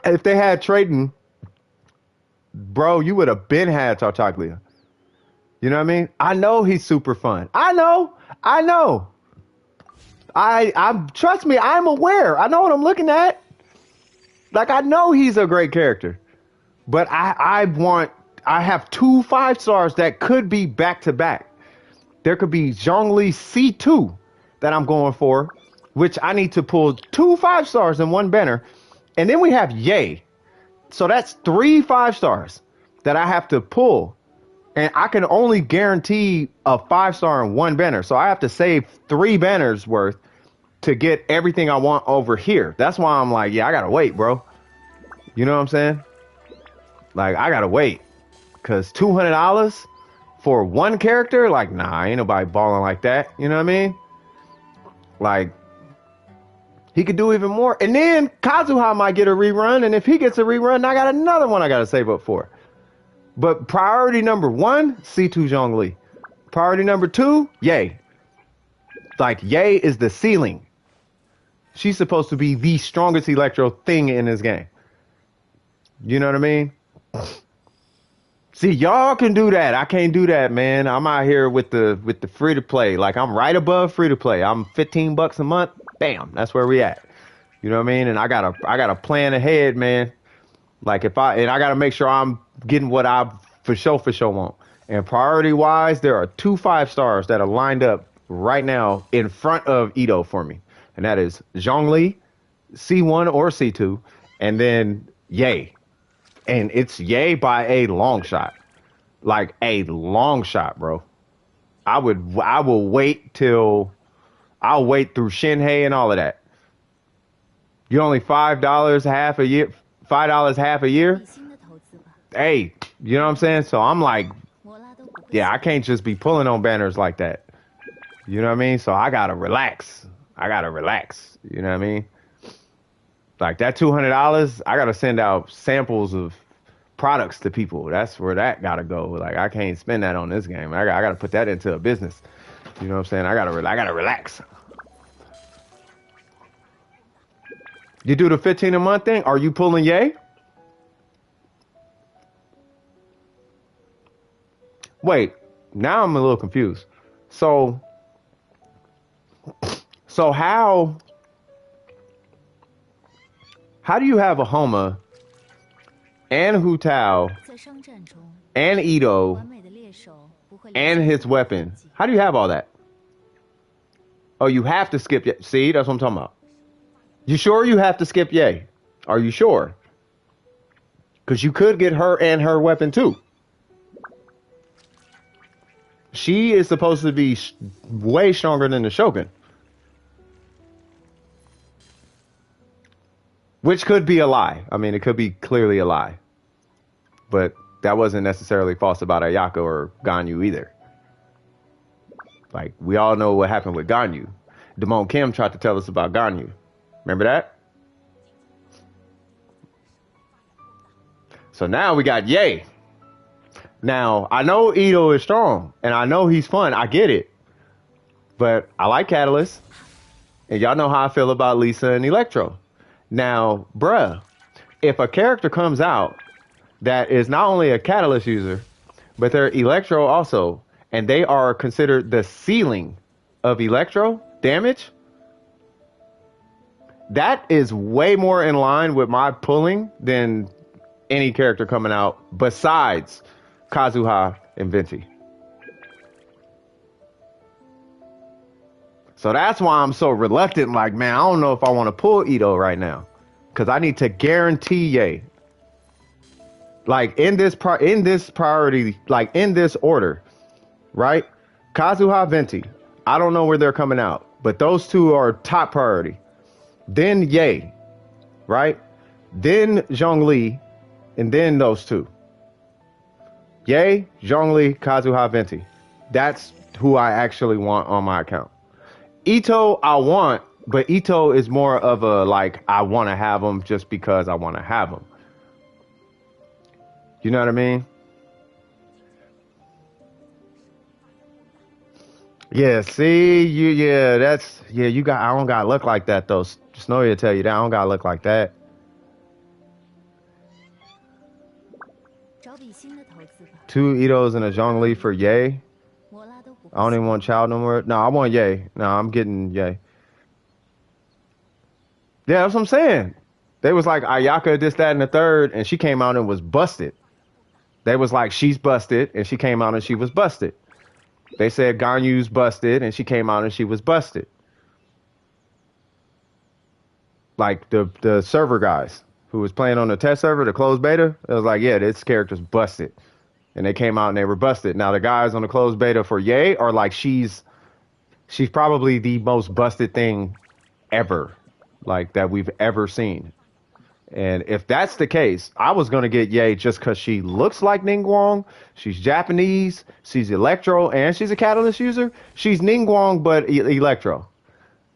If they had trading, bro, you would have been had Tartaglia. You know what I mean? I know he's super fun. I know. I trust me, I'm aware. I know what I'm looking at. Like, I know he's a great character. But I have 2 5 stars that could be back to back. There could be Zhongli C2 that I'm going for, which I need to pull 2 5 stars in one banner. And then we have Ye. So that's 3 5 stars that I have to pull. And I can only guarantee a 5 star in one banner. So I have to save 3 banners worth to get everything I want over here. That's why I'm like, yeah, I gotta wait, bro. You know what I'm saying? Like, I gotta wait. Because $200 for one character? Like, nah, ain't nobody balling like that. You know what I mean? Like, he could do even more. And then Kazuha might get a rerun. And if he gets a rerun, I got another one I gotta save up for. But priority number 1, C2 Zhongli. Priority number 2, Ye. Like, Ye is the ceiling. She's supposed to be the strongest Electro thing in this game. You know what I mean? See, y'all can do that. I can't do that, man. I'm out here with the free to play. Like, I'm right above free to play. I'm $15 a month. Bam, that's where we at. You know what I mean? And I gotta plan ahead, man. Like, I gotta make sure I'm getting what I for sure want. And priority wise, there are 2 5 stars that are lined up right now in front of Ito for me. And that is Zhongli, C1 or C2, and then Ye. And it's Ye by a long shot. Like, a long shot, bro. I'll wait through Shinhei and all of that. You only $5 half a year, $5 half a 找 year. 笔新的投资吧， Hey, you know what I'm saying? So I'm like, 摩拉都不会 yeah, I 喜欢 can't just be pulling on banners like that. You know what I mean? So I gotta relax. I gotta relax. You know what I mean? Like that $200, I gotta send out samples of products to people. That's where that gotta go. Like I can't spend that on this game. I gotta put that into a business. You know what I'm saying? I gotta relax. You do the 15 a month thing? Are you pulling yay? Wait, now I'm a little confused. So, so how do you have a Homa and Hu Tao 在商战中， and Ito 完美的猎手不会留 and 下 his 任何 weapon? 痕迹 How do you have all that? Oh, you have to skip yay. See, that's what I'm talking about. You sure you have to skip yay? Are you sure? Because you could get her and her weapon too. She is supposed to be way stronger than the Shogun. Which could be a lie. I mean, it could be clearly a lie. But that wasn't necessarily false about Ayaka or Ganyu either. Like, we all know what happened with Ganyu. Damon Kim tried to tell us about Ganyu. Remember that? So now we got Ye. Now, I know Ito is strong, and I know he's fun. I get it. But I like Catalyst. And y'all know how I feel about Lisa and Electro. Now, bruh, if a character comes out that is not only a Catalyst user, but they're Electro also, and they are considered the ceiling of Electro damage, that is way more in line with my pulling than any character coming out besides Kazuha and Venti. So that's why I'm so reluctant. Like, man, I don't know if I want to pull Ito right now, because I need to guarantee Ye. Like in this priority, like in this order, right? Kazuha, Venti. I don't know where they're coming out, but those two are top priority. Then Ye, right? Then Zhongli, and then those two. Ye, Zhongli, Kazuha, Venti. That's who I actually want on my account. Ito, I want, but Ito is more of a like, I want to have him just because I want to have him. You know what I mean? Yeah, see, you got, I don't got to look like that though. Snowy will tell you that, I don't got to look like that. 找笔新的投资吧， Two Itos and a Zhongli for Ye. 摩拉都不 I 会 don't 喜 even 欢 want Child no more. No, I want Ye. No, I'm getting Ye. Yeah, that's what I'm saying. They was like Ayaka, this, that, and the third, and she came out and was busted. They was like, she's busted, and she came out and she was busted. They said Ganyu's busted, and she came out and she was busted. Like the server guys who was playing on the test server, the closed beta, it was like, yeah, this character's busted. And they came out and they were busted. Now the guys on the closed beta for Ye are like, she's probably the most busted thing ever, like that we've ever seen. And if that's the case, I was gonna get Ye just because she looks like Ningguang. She's Japanese. She's Electro, and she's a Catalyst user. She's Ningguang, but Electro.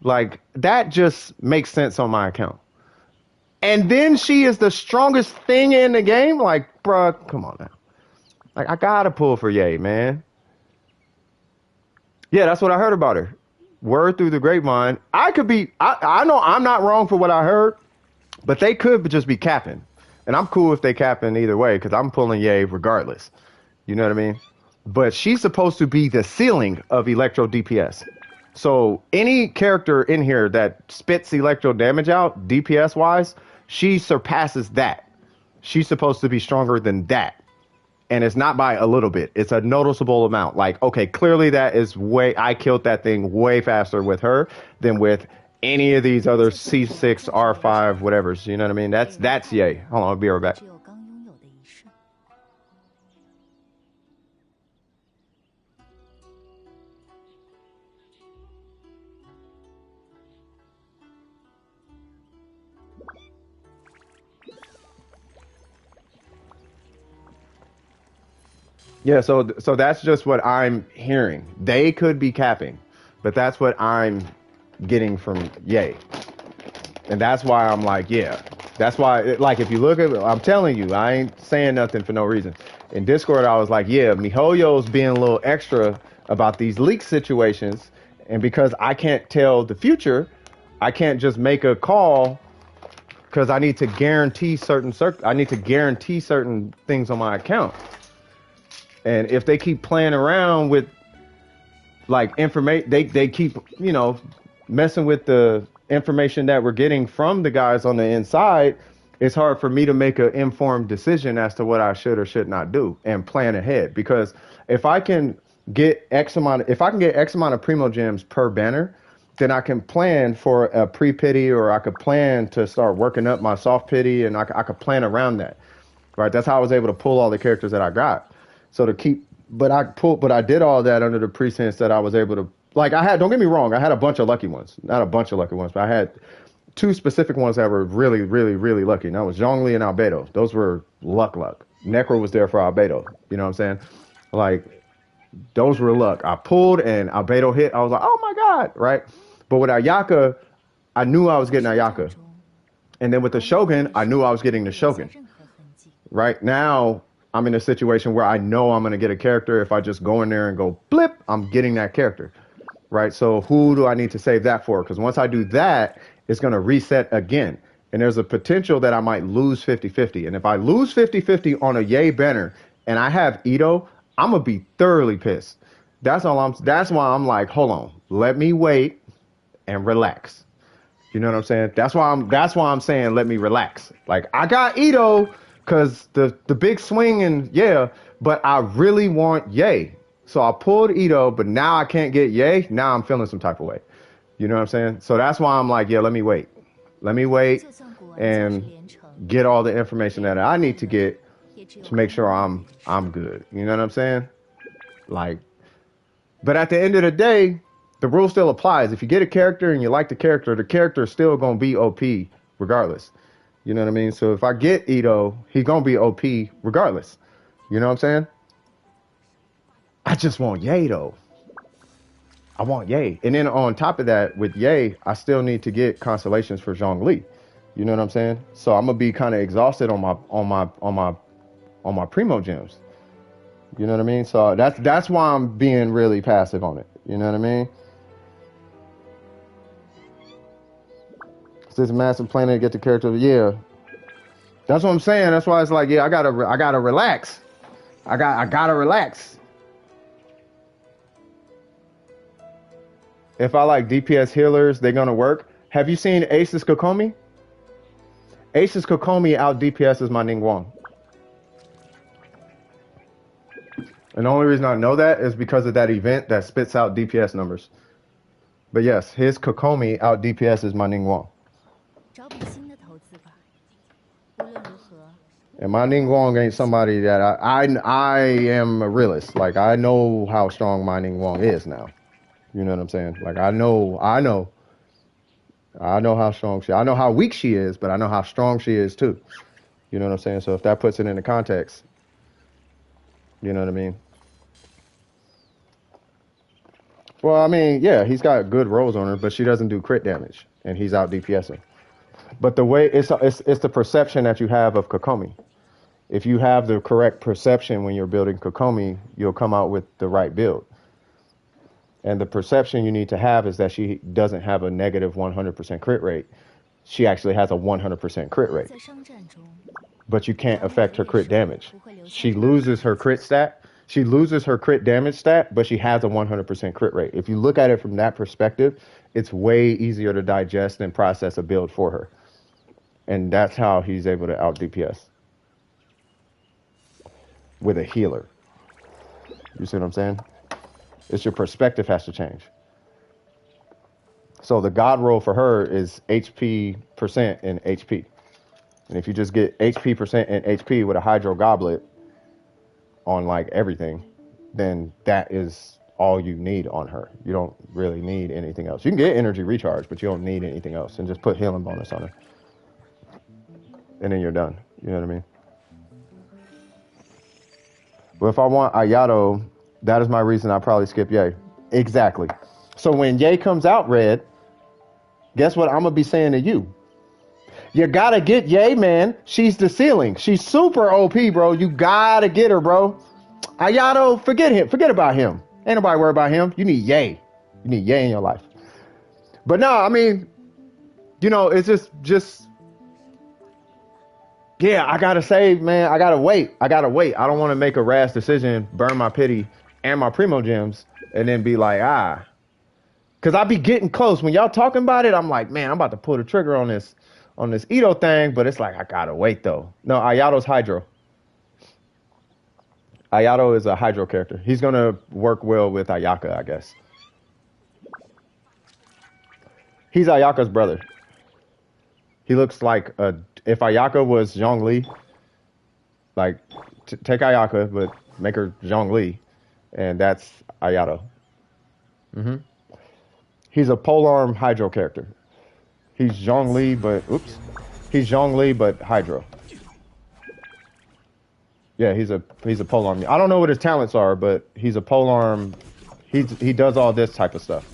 Like that just makes sense on my account. And then she is the strongest thing in the game. Like, bruh, come on now. Like I gotta pull for Ye, man. Yeah, that's what I heard about her. Word through the grapevine. I could be. I know I'm not wrong for what I heard. But they could just be capping. And I'm cool if they capping either way because I'm pulling Ye regardless. You know what I mean? But she's supposed to be the ceiling of Electro DPS. So any character in here that spits Electro damage out, DPS wise, she surpasses that. She's supposed to be stronger than that. And it's not by a little bit. It's a noticeable amount. Like, okay, clearly that is I killed that thing way faster with her than with any of these other C6, R5, whatever's. You know what I mean? That's Ye. Hold on, I'll be right back. 只有刚拥有的一瞬。Yeah, so that's just what I'm hearing. They could be capping, but that's what I'm getting from Ye. And that's why I'm like, yeah. That's why, like, if you look at, I'm telling you, I ain't saying nothing for no reason. In Discord, I was like, yeah, MiHoYo's being a little extra about these leak situations, and because I can't tell the future, I can't just make a call because I need to guarantee I need to guarantee certain things on my account. And if they keep playing around with like information, they keep messing with the information that we're getting from the guys on the inside. It's hard for me to make an informed decision as to what I should or should not do and plan ahead. Because if I can get if I can get X amount of primo gems per banner, then I can plan for a pre pity, or I could plan to start working up my soft pity, and I could plan around that. Right, that's how I was able to pull all the characters that I got. So to keep, but I did all that under the pretense that I was able to, like, I had, don't get me wrong, I had a bunch of lucky ones, not a bunch of lucky ones, but I had two specific ones that were really, really, really lucky. And that was Zhongli and Albedo. Those were luck. Necro was there for Albedo. You know what I'm saying? Like, those were luck. I pulled and Albedo hit. I was like, oh my God, right? But with Ayaka, I knew I was getting Ayaka. And then with the Shogun, I knew I was getting the Shogun. Right now, I'm in a situation where I know I'm going to get a character. If I just go in there and go blip, I'm getting that character. Right. So who do I need to save that for? Because once I do that, it's going to reset again. And there's a potential that I might lose 50-50. And if I lose 50-50 on a Yay banner and I have Ito, I'm going to be thoroughly pissed. That's why I'm like, hold on, let me wait and relax. You know what I'm saying? That's why I'm saying let me relax. Like, I got Ito because the big swing, and yeah, but I really want Yay. So I pulled Ito, but now I can't get Yay. Now I'm feeling some type of way. You know what I'm saying? So that's why I'm like, yeah, let me wait. Let me wait and get all the information that I need to get to make sure I'm good. You know what I'm saying? Like, but at the end of the day, the rule still applies. If you get a character and you like the character is still gonna be OP regardless. You know what I mean? So if I get Ito, he gonna be OP regardless. You know what I'm saying? I just want Yay though. I want Yay. And then on top of that, with Yay, I still need to get constellations for Zhongli. You know what I'm saying? So I'm gonna be kind of exhausted on my primo gems. You know what I mean? So that's why I'm being really passive on it. You know what I mean? It's this massive plan to get the character of the year. That's what I'm saying. That's why it's like, yeah, I gotta relax. I gotta relax. If I like DPS healers, they're gonna work. Have you seen Ace's Kokomi? Ace's Kokomi out DPS is my Ningguang. And the only reason I know that is because of that event that spits out DPS numbers. But yes, his Kokomi out DPS is my Ningguang. And my Ningguang ain't somebody that I am a realist. Like, I know how strong my Ningguang is now. You know what I'm saying? Like, I know how strong I know how weak she is, but I know how strong she is too. You know what I'm saying? So if that puts it into context, you know what I mean? Well, I mean, yeah, he's got good rolls on her, but she doesn't do crit damage, and he's out DPSing. But the way it's the perception that you have of Kokomi. If you have the correct perception when you're building Kokomi, you'll come out with the right build. And the perception you need to have is that she doesn't have a negative 100% crit rate. She actually has a 100% crit rate. But you can't affect her crit damage. She loses her crit stat. She loses her crit damage stat, but she has a 100% crit rate. If you look at it from that perspective, it's way easier to digest and process a build for her. And that's how he's able to out DPS. With a healer. You see what I'm saying? It's your perspective has to change. So the God roll for her is HP percent and HP. And if you just get HP percent and HP with a Hydro Goblet on like everything, then that is all you need on her. You don't really need anything else. You can get energy recharge, but you don't need anything else. And just put healing bonus on her. And then you're done. You know what I mean? But if I want Ayato, that is my reason I probably skip Ye. Exactly. So when Ye comes out, Red, guess what I'm gonna be saying to you? You gotta get Ye, man. She's the ceiling. She's super OP, bro. You gotta get her, bro. Ayato, forget him. Forget about him. Ain't nobody worried about him. You need Ye. You need Ye in your life. But no, I mean, it's just yeah, I gotta save, man. I gotta wait. I don't want to make a rash decision, burn my pity and my primo gems, and then be like, because I be getting close. When y'all talking about it, I'm like, man, I'm about to pull the trigger on this Ito thing, but it's like I gotta wait though. No, Ayato's Hydro. Ayato is a Hydro character. He's gonna work well with Ayaka, I guess. He's Ayaka's brother. He looks like if Ayaka was Zhongli, like take Ayaka but make her Zhongli, and that's Ayato. He's a polearm Hydro character. He's Zhongli, but Hydro. Yeah, he's a polearm. I don't know what his talents are, but he's a polearm. He does all this type of stuff.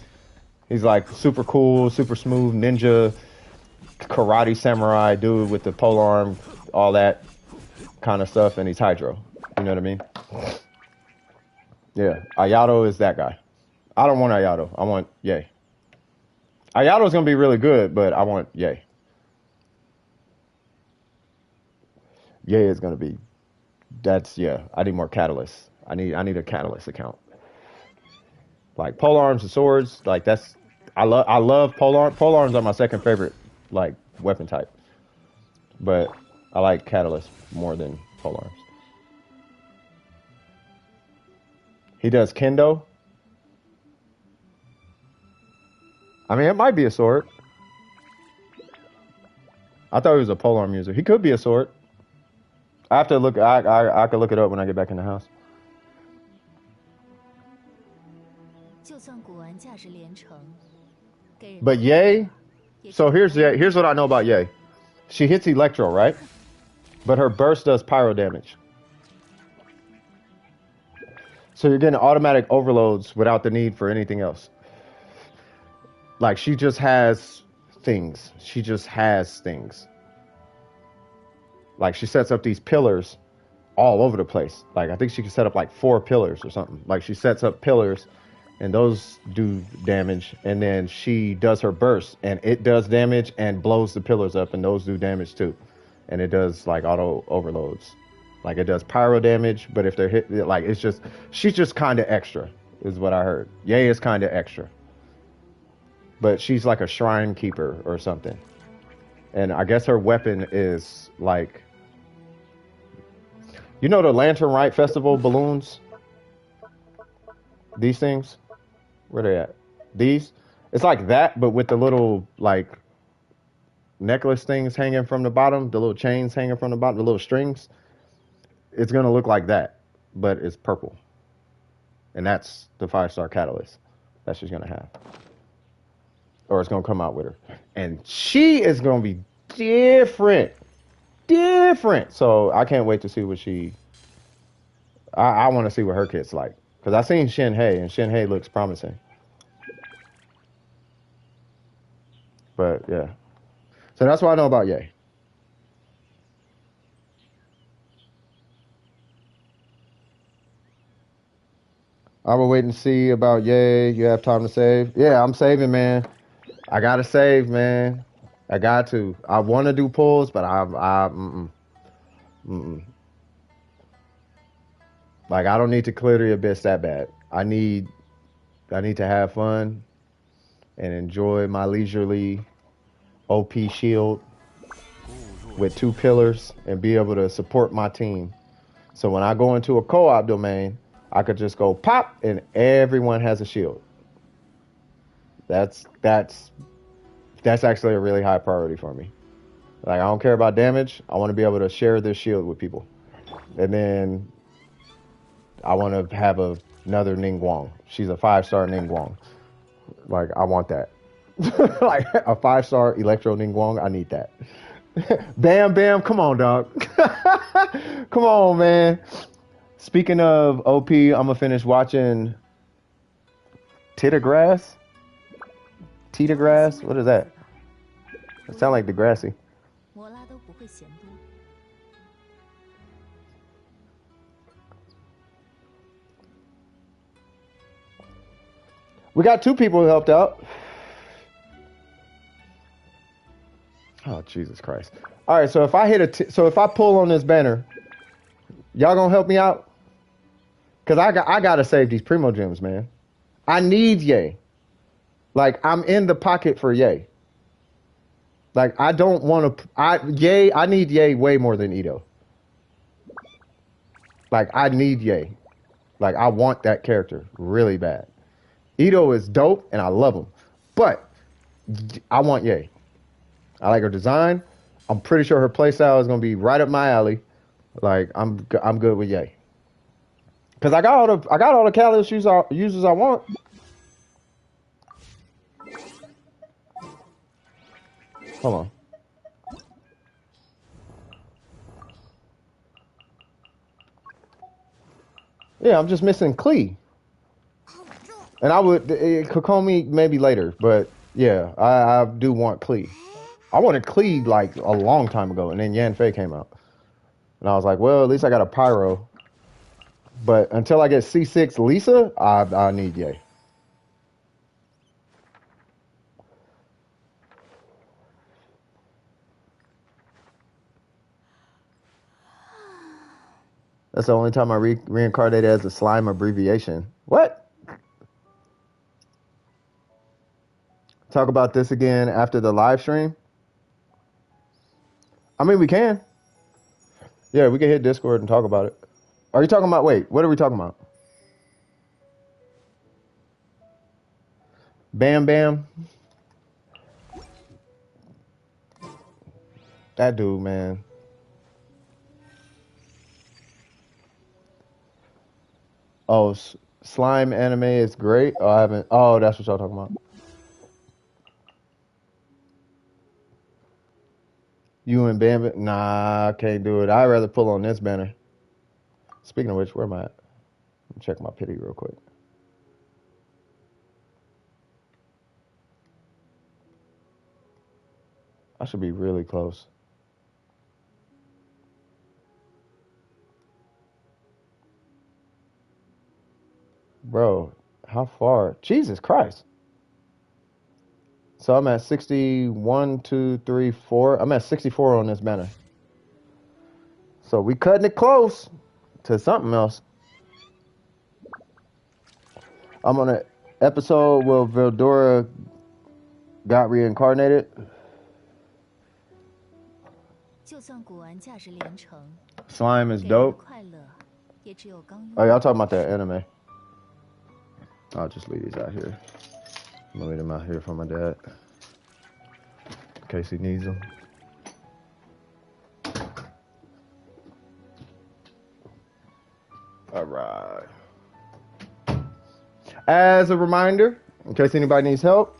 He's like super cool, super smooth ninja, karate samurai dude with the polearm, all that kind of stuff, and he's Hydro. You know what I mean? Yeah, Ayato is that guy. I don't want Ayato. I want Ye. Ayato's gonna be really good, but I want Ye. Ye is gonna be. I need more catalysts. I need a catalyst account. Like polearms and swords, like that's. I love polearm. Polearms are my second favorite, like weapon type. But I like catalysts more than polearms. He does kendo. I mean, it might be a sword. I thought he was a polearm user. He could be a sword. I have to look. I could look it up when I get back in the house. But Ye. So here's what I know about Ye. She hits Electro, right? But her burst does pyro damage. So you're getting automatic overloads without the need for anything else. Like she just has things. Like she sets up these pillars all over the place. Like I think she can set up like 4 pillars or something. Like she sets up pillars and those do damage, and then she does her burst and it does damage and blows the pillars up, and those do damage too. And it does like auto overloads. Like it does pyro damage, but if they're hit, like she's just kind of extra is what I heard. Ye is kind of extra. But she's like a shrine keeper or something. And I guess her weapon is like, the Lantern Rite Festival balloons? These things? Where they at? These? It's like that, but with the little like necklace things hanging from the bottom, the little chains hanging from the bottom, the little strings. It's gonna look like that, but it's purple. And that's the 5-star catalyst that she's gonna have. Or it's gonna come out with her. And she is gonna be different. So I can't wait to see what I want to see what her kit's like. Because I seen Shin-Hei, and Shin-Hei looks promising. But yeah. So that's what I know about Ye. I will wait and see about Ye. You have time to save? Yeah, I'm saving, man. I gotta save, man. I got to. I want to do pulls, but like I don't need to clear the abyss that bad. I need to have fun and enjoy my leisurely OP shield with 2 pillars and be able to support my team. So when I go into a co-op domain, I could just go pop and everyone has a shield. That's actually a really high priority for me. Like I don't care about damage. I want to be able to share this shield with people. And then I want to have another Ningguang. She's a 5-star Ningguang. Like I want that. Like a 5-star Electro Ningguang. I need that. Bam, bam. Come on, dog. Come on, man. Speaking of OP, I'm gonna finish watching Titagrass. Titagrass? What is that? It sounds like Degrassi. 摩拉都不会嫌多。We got 2 people who helped out. Oh, Jesus Christ. All right, so if I if I pull on this banner, y'all gonna help me out? Cause I gotta save these Primo gems, man. I need Yay. Like, I'm in the pocket for Yay. Like, I don't want to. I need Yay way more than Ito. Like, I need Yay. Like, I want that character really bad. Ito is dope, and I love him. But I want Yay. I like her design. I'm pretty sure her playstyle is gonna be right up my alley. Like, I'm good with Yay. Cause I got all the catalyst users I want. Hold on. Yeah, I'm just missing Klee. And it could call me maybe later, but yeah, I do want Klee. I wanted Klee like a long time ago, and then Yan Fei came out. And I was like, well, at least I got a Pyro. But until I get C6 Lisa, I need Yay. That's the only time I reincarnated as a slime abbreviation. What? Talk about this again after the live stream? I mean, we can. Yeah, we can hit Discord and talk about it. Are you talking about, wait, what are we talking about? Bam Bam? That dude, man. Oh, slime anime is great. Oh, I haven't. Oh, that's what y'all talking about. You and Bam Bam? Nah, I can't do it. I'd rather pull on this banner. Speaking of which, where am I at? Let me check my pity real quick. I should be really close. Bro, how far? Jesus Christ. So I'm at 61, 2, 3, 4. I'm at 64 on this banner. So we cutting it close to something else. I'm on an episode where Veldora got reincarnated. Slime is dope. Oh, y'all talking about that anime. I'll just leave these out here. I'm gonna leave them out here for my dad. In case he needs them. Alright. As a reminder, in case anybody needs help,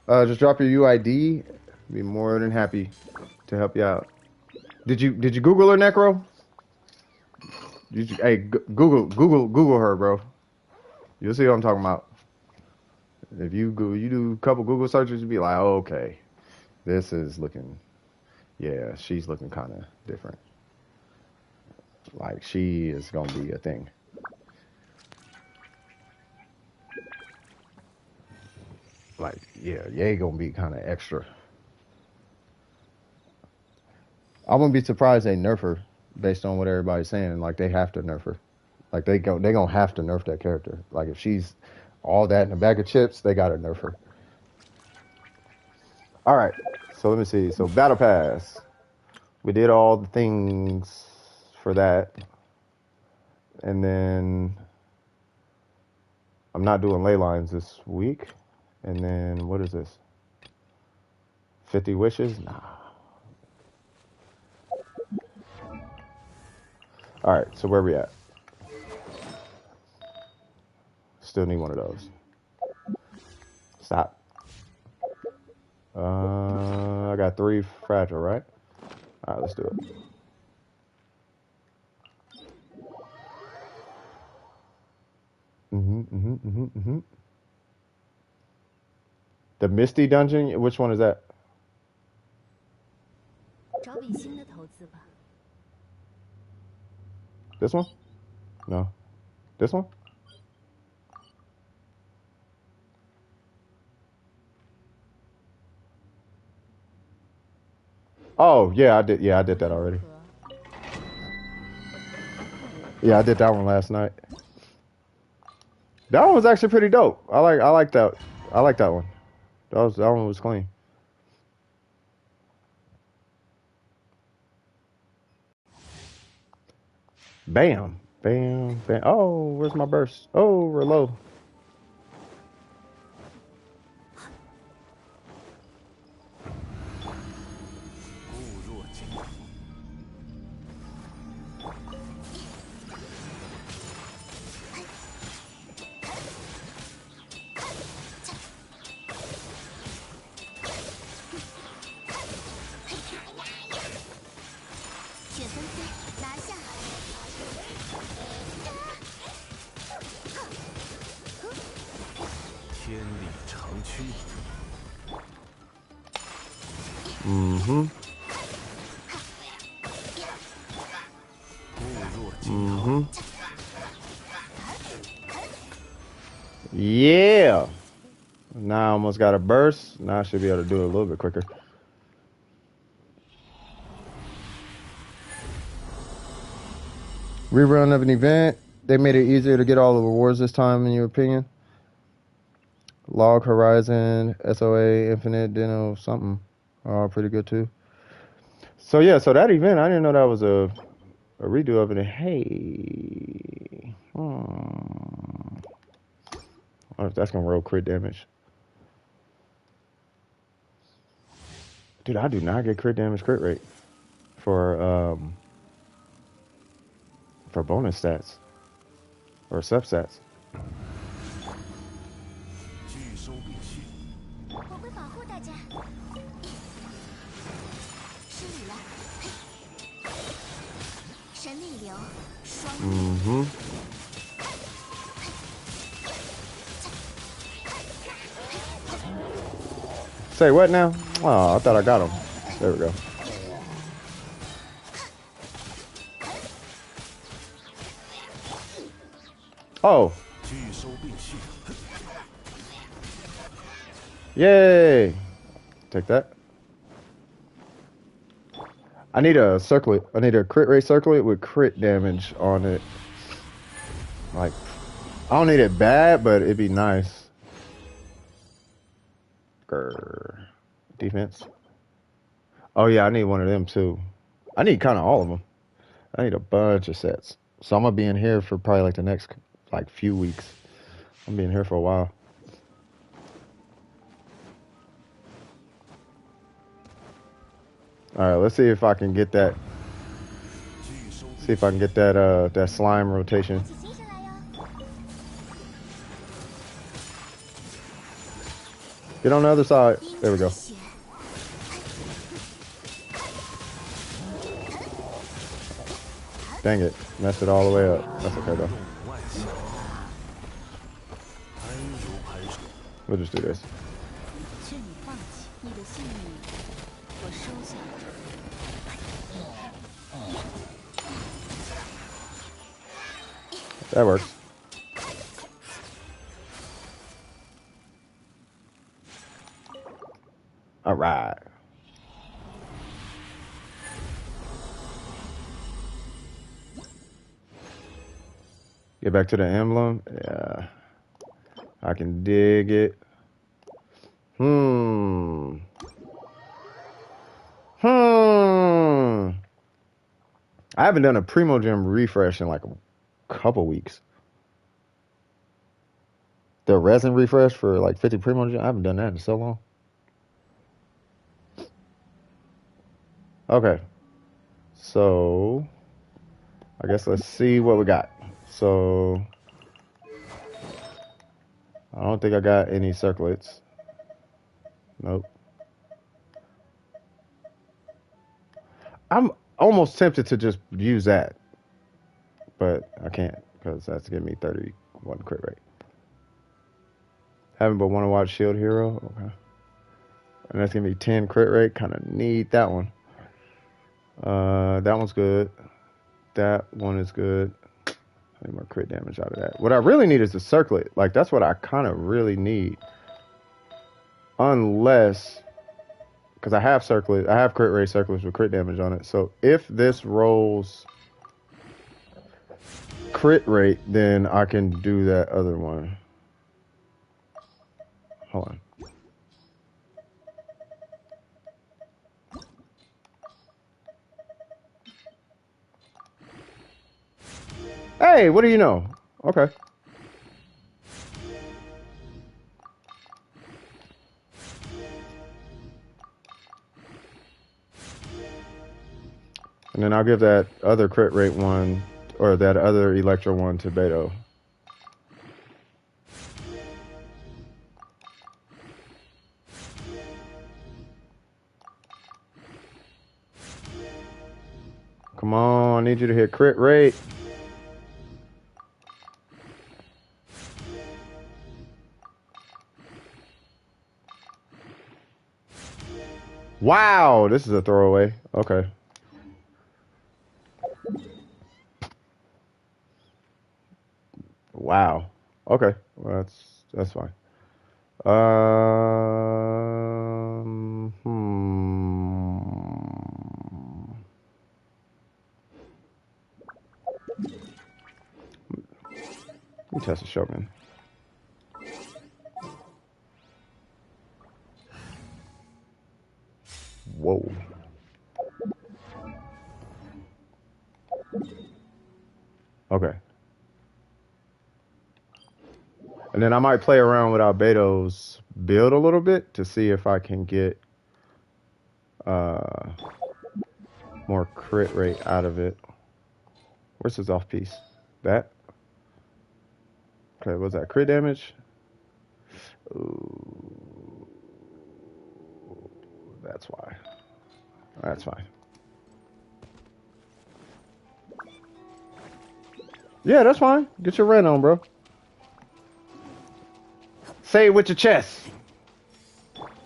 just drop your UID. Be more than happy to help you out. Did you Google her, Necro? Hey, Google her, bro. You'll see what I'm talking about. If you do a couple Google searches, you'll be like, oh, okay, this is looking, yeah, she's looking kind of different. Like, she is gonna be a thing. Like, yeah, Ye gonna be kind of extra. I wouldn't be surprised they nerf her based on what everybody's saying. Like, they have to nerf her. Like, they gonna have to nerf that character. Like, if she's all that in a bag of chips, they gotta nerf her. All right, so let me see. So Battle Pass, we did all the things for that, and then I'm not doing ley lines this week. And then what is this? 50 wishes? Nah. All right, so where we at? Still need one of those. Stop. I got 3 fragile, right? All right, let's do it. The Misty Dungeon? Which one is that? 找笔新的投资吧。This one? No. This one? Oh, yeah, I did. Yeah, I did that already. Yeah, I did that one last night. That one was actually pretty dope. I like that. I like that one. That one was clean. Bam. Bam. Bam. Oh, where's my burst? Oh, we're low. Mm-hmm. Mm-hmm. Yeah. Now I almost got a burst. Now I should be able to do it a little bit quicker. Rerun of an event. They made it easier to get all the rewards this time, in your opinion? Log Horizon, SOA, Infinite, Dino, something. All pretty good too. So yeah, so that event, I didn't know that was a redo of it. Hey. I wonder if that's gonna roll crit damage. Dude, I do not get crit damage crit rate for bonus stats or substats. 我会保护大家。失礼了。神力流，双。Mm-hmm. Say what now? Oh, I thought I got him. There we go. Oh. Yay. Take that. I need a circlet. I need a crit rate circlet with crit damage on it. Like, I don't need it bad, but it'd be nice. Grr. Defense. Oh yeah, I need one of them too. I need kind of all of them. I need a bunch of sets. So I'm gonna be in here for probably like the next like few weeks. I'm being here for a while. All right, let's see if I can get that. See if I can get that that slime rotation. Get on the other side. There we go. Dang it. Messed it all the way up. That's okay though. We'll just do this. That works. All right. Get back to the emblem. Yeah. I can dig it. I haven't done a Primo Gem refresh in like a couple weeks. The resin refresh for like 50 Primo Gem, I haven't done that in so long. Okay. So, I guess let's see what we got. So, I don't think I got any circlets. Nope. I'm almost tempted to just use that, but I can't because that's giving me 31 crit rate. Haven't but want to watch Shield Hero. Okay. And that's gonna be 10 crit rate. Kind of need that one. That one's good. That one is good. I need more crit damage out of that. What I really need is to circlet. Like that's what I kind of really need. Unless, because I have circlet, I have crit rate circlets with crit damage on it. So if this rolls crit rate, then I can do that other one. Hold on. Hey, what do you know? Okay. And then I'll give that other crit rate one, or that other Electro one to Beto. Come on, I need you to hit crit rate. Wow, this is a throwaway. Okay. Wow. Okay. Well, that's fine. Let me test the Shogun. Whoa. Okay. And then I might play around with Albeto's build a little bit to see if I can get more crit rate out of it. Where's his off piece? That? Okay, what's that? Crit damage? Ooh, that's why. That's fine. Yeah, that's fine. Get your red on, bro. Say it with your chest.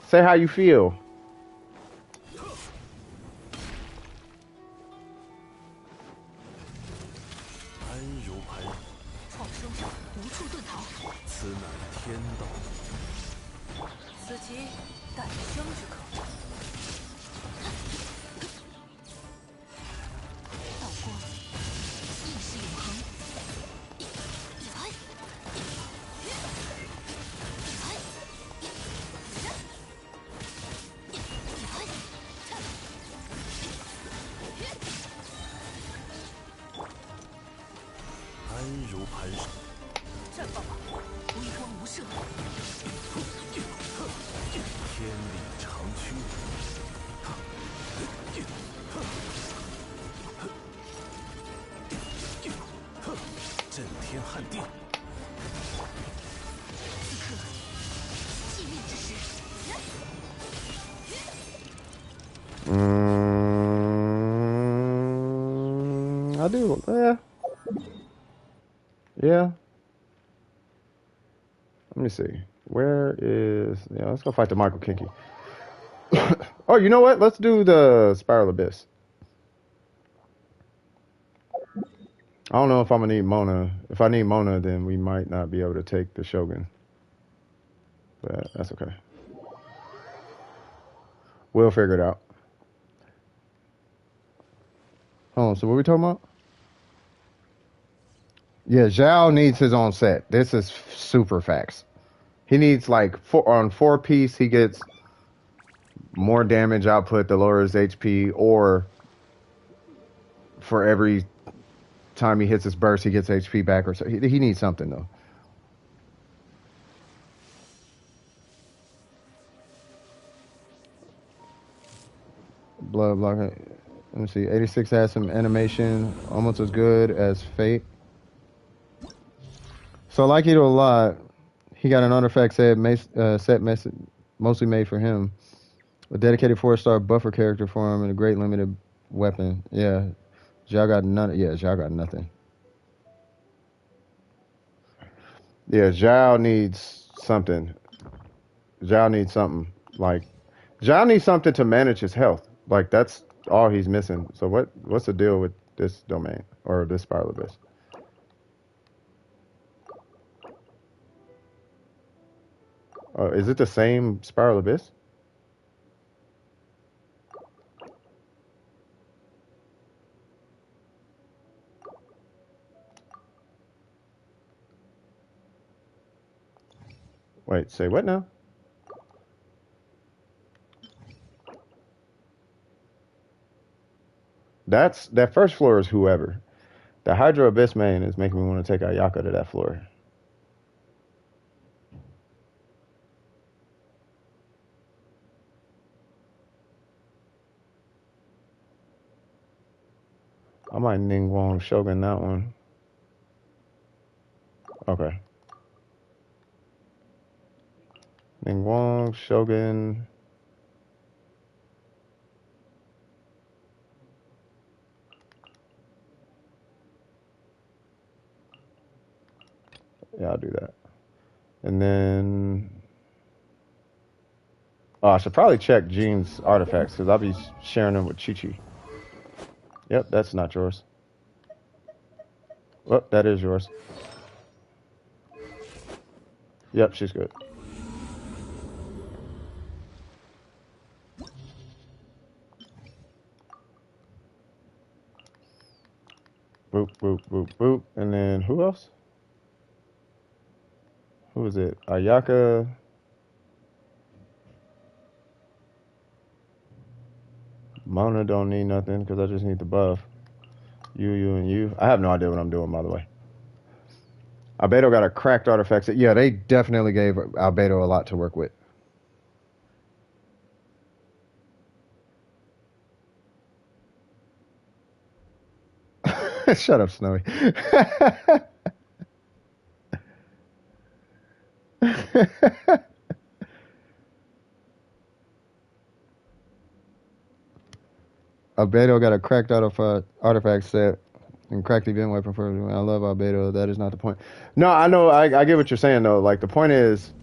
Say how you feel. I do. Yeah. Yeah. Let me see. Where is... Yeah, let's go fight the Michael Kinky. Oh, you know what? Let's do the Spiral Abyss. I don't know if I'm going to need Mona. If I need Mona, then we might not be able to take the Shogun. But that's okay. We'll figure it out. Hold on, so what are we talking about? Yeah, Zhao needs his own set. This is super facts. He needs like on 4-piece, he gets more damage output to lower his HP, or for every time he hits his burst, he gets HP back, or so. He needs something though. Blood blocker. Let me see. 86 has some animation, almost as good as Fate. So I like it a lot. He got an artifact set mostly made for him. A dedicated 4-star buffer character for him and a great limited weapon. Yeah. Zhao got none. Yeah, Zhao got nothing. Yeah, Zhao needs something. Zhao needs something. Like, Zhao needs something to manage his health. Like, that's all he's missing. So what's the deal with this domain or this spiral abyss? Is it the same spiral abyss? Wait, say what now? That first floor is whoever. The Hydro Abyss main is making me want to take Ayaka to that floor. I might Ningguang Shogun that one. Okay. Ningguang Shogun. Yeah, I'll do that. And then, oh, I should probably check Jean's artifacts because I'll be sharing them with Chi Chi. Yep, that's not yours. Oh, that is yours. Yep, she's good. Boop, boop, boop, boop. And then who else? Who is it? Ayaka. Mona don't need nothing because I just need the buff. You, and you. I have no idea what I'm doing, by the way. Albedo got a cracked artifact. Yeah, they definitely gave Albedo a lot to work with. Shut up, Snowy. Albedo got a cracked artifact set and cracked event weapon for everyone. I love Albedo. That is not the point. No, I know. I get what you're saying though. Like the point is,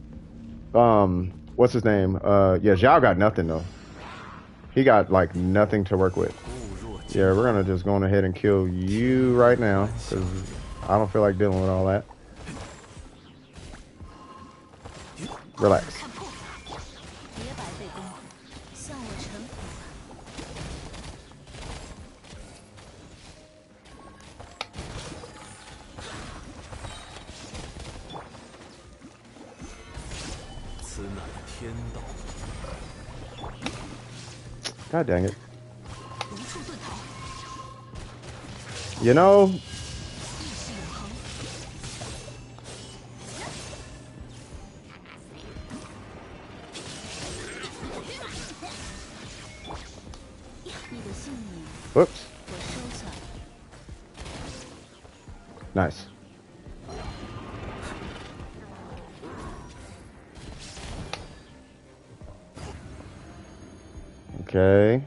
what's his name? Yeah, Zhao got nothing though. He got like nothing to work with. Yeah, we're gonna just go on ahead and kill you right now because I don't feel like dealing with all that. Relax. God dang it. You know, whoops. Nice. Okay.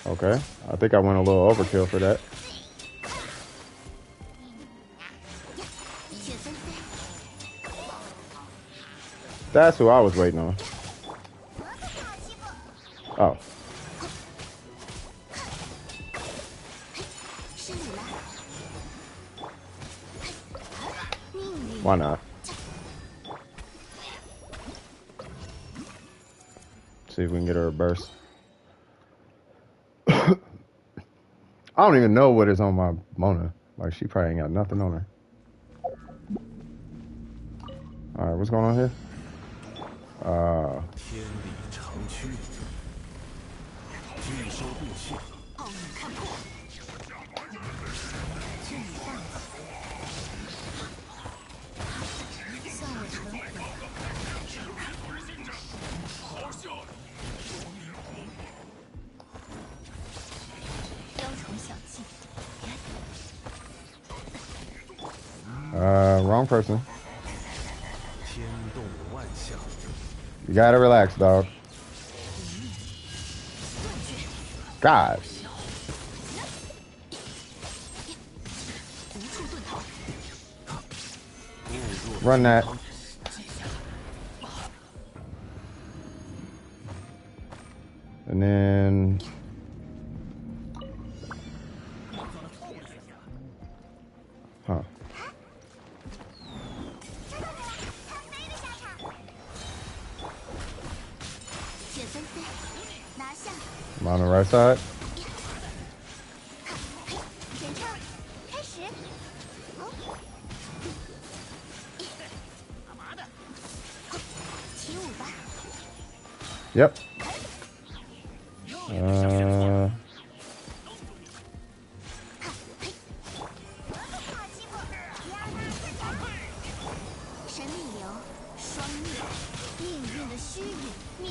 Okay. I think I went a little overkill for that. That's who I was waiting on. Oh. Why not? See if we can get her a burst. I don't even know what is on my Mona. Like, she probably ain't got nothing on her. Alright, what's going on here? Wrong person. gotta relax, dog. God. Run that. And then... Huh. I'm on the right side. Yep.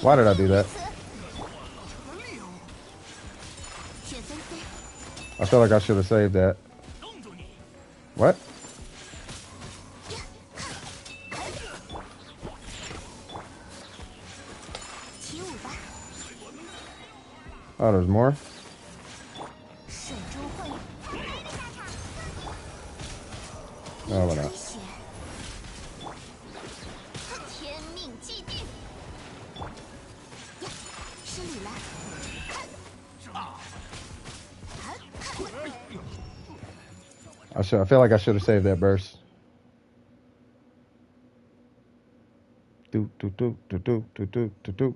Why did I do that? I feel like I should have saved that. What? Oh, there's more? Oh, what not? I feel like I should have saved that burst. Do do do do do do do do do.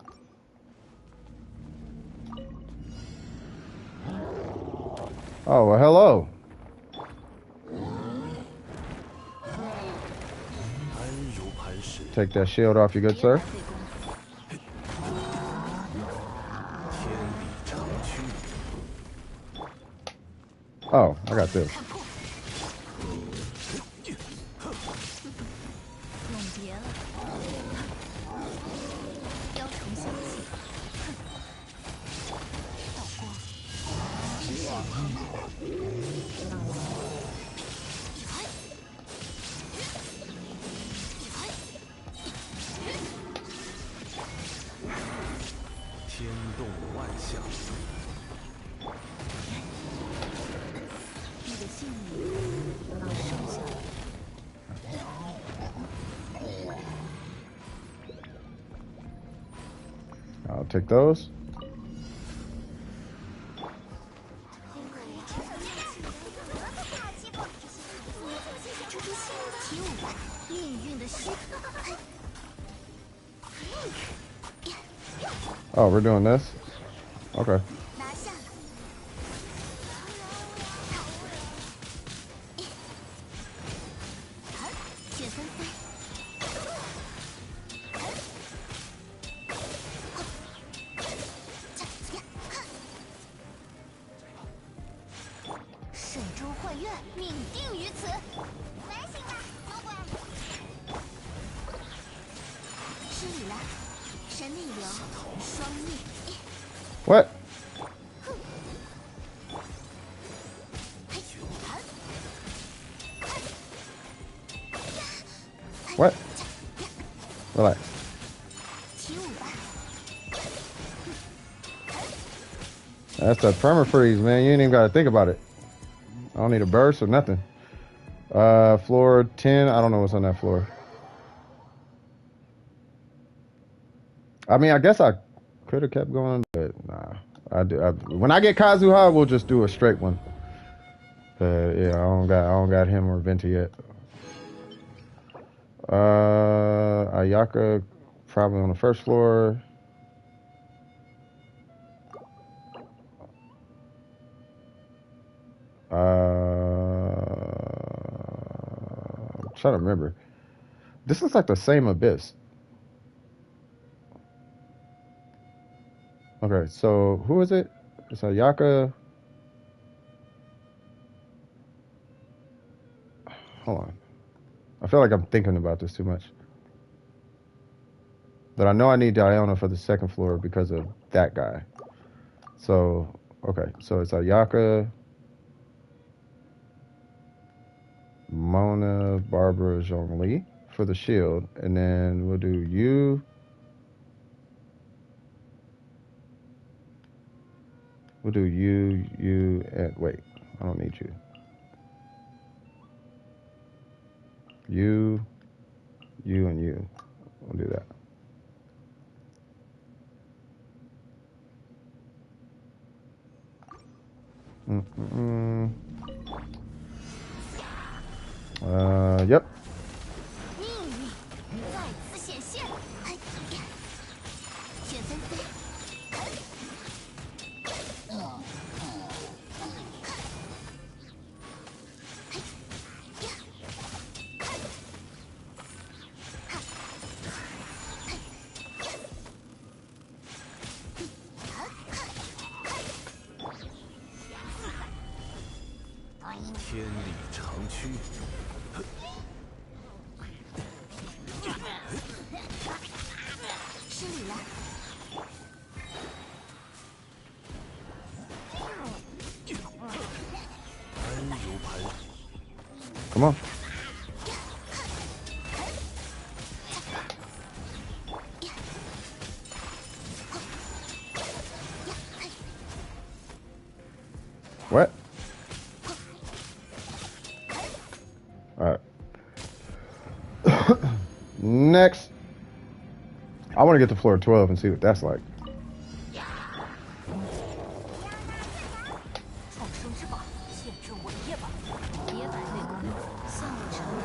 Oh well, hello. Take that shield off, you good sir. Oh, I got this. I'll take those. Oh, we're doing this? Okay. What? What? Relax. That's a perma-freeze, man. You ain't even got to think about it. I don't need a burst or nothing. Floor 10. I don't know what's on that floor. I mean, I guess I could have kept going, but nah. When I get Kazuha, we'll just do a straight one. Yeah, I don't got him or Venti yet. Ayaka probably on the first floor. I'm trying to remember. This looks like the same abyss. Okay, so who is it? It's Ayaka. Hold on. I feel like I'm thinking about this too much. But I know I need Diona for the second floor because of that guy. So, okay. So it's Ayaka, Mona, Barbara, Zhongli for the shield. And then we'll do you, We'll do you, and wait. I don't need you. You, and you. We'll do that. Yep. 命运再次显现，雪纷飞，天理长驱，失礼了。 安如磐。 Come on. What? All right. Next. I want to get to floor 12 and see what that's like. 创生之宝，见证伟业吧！别白费功夫，向我承来。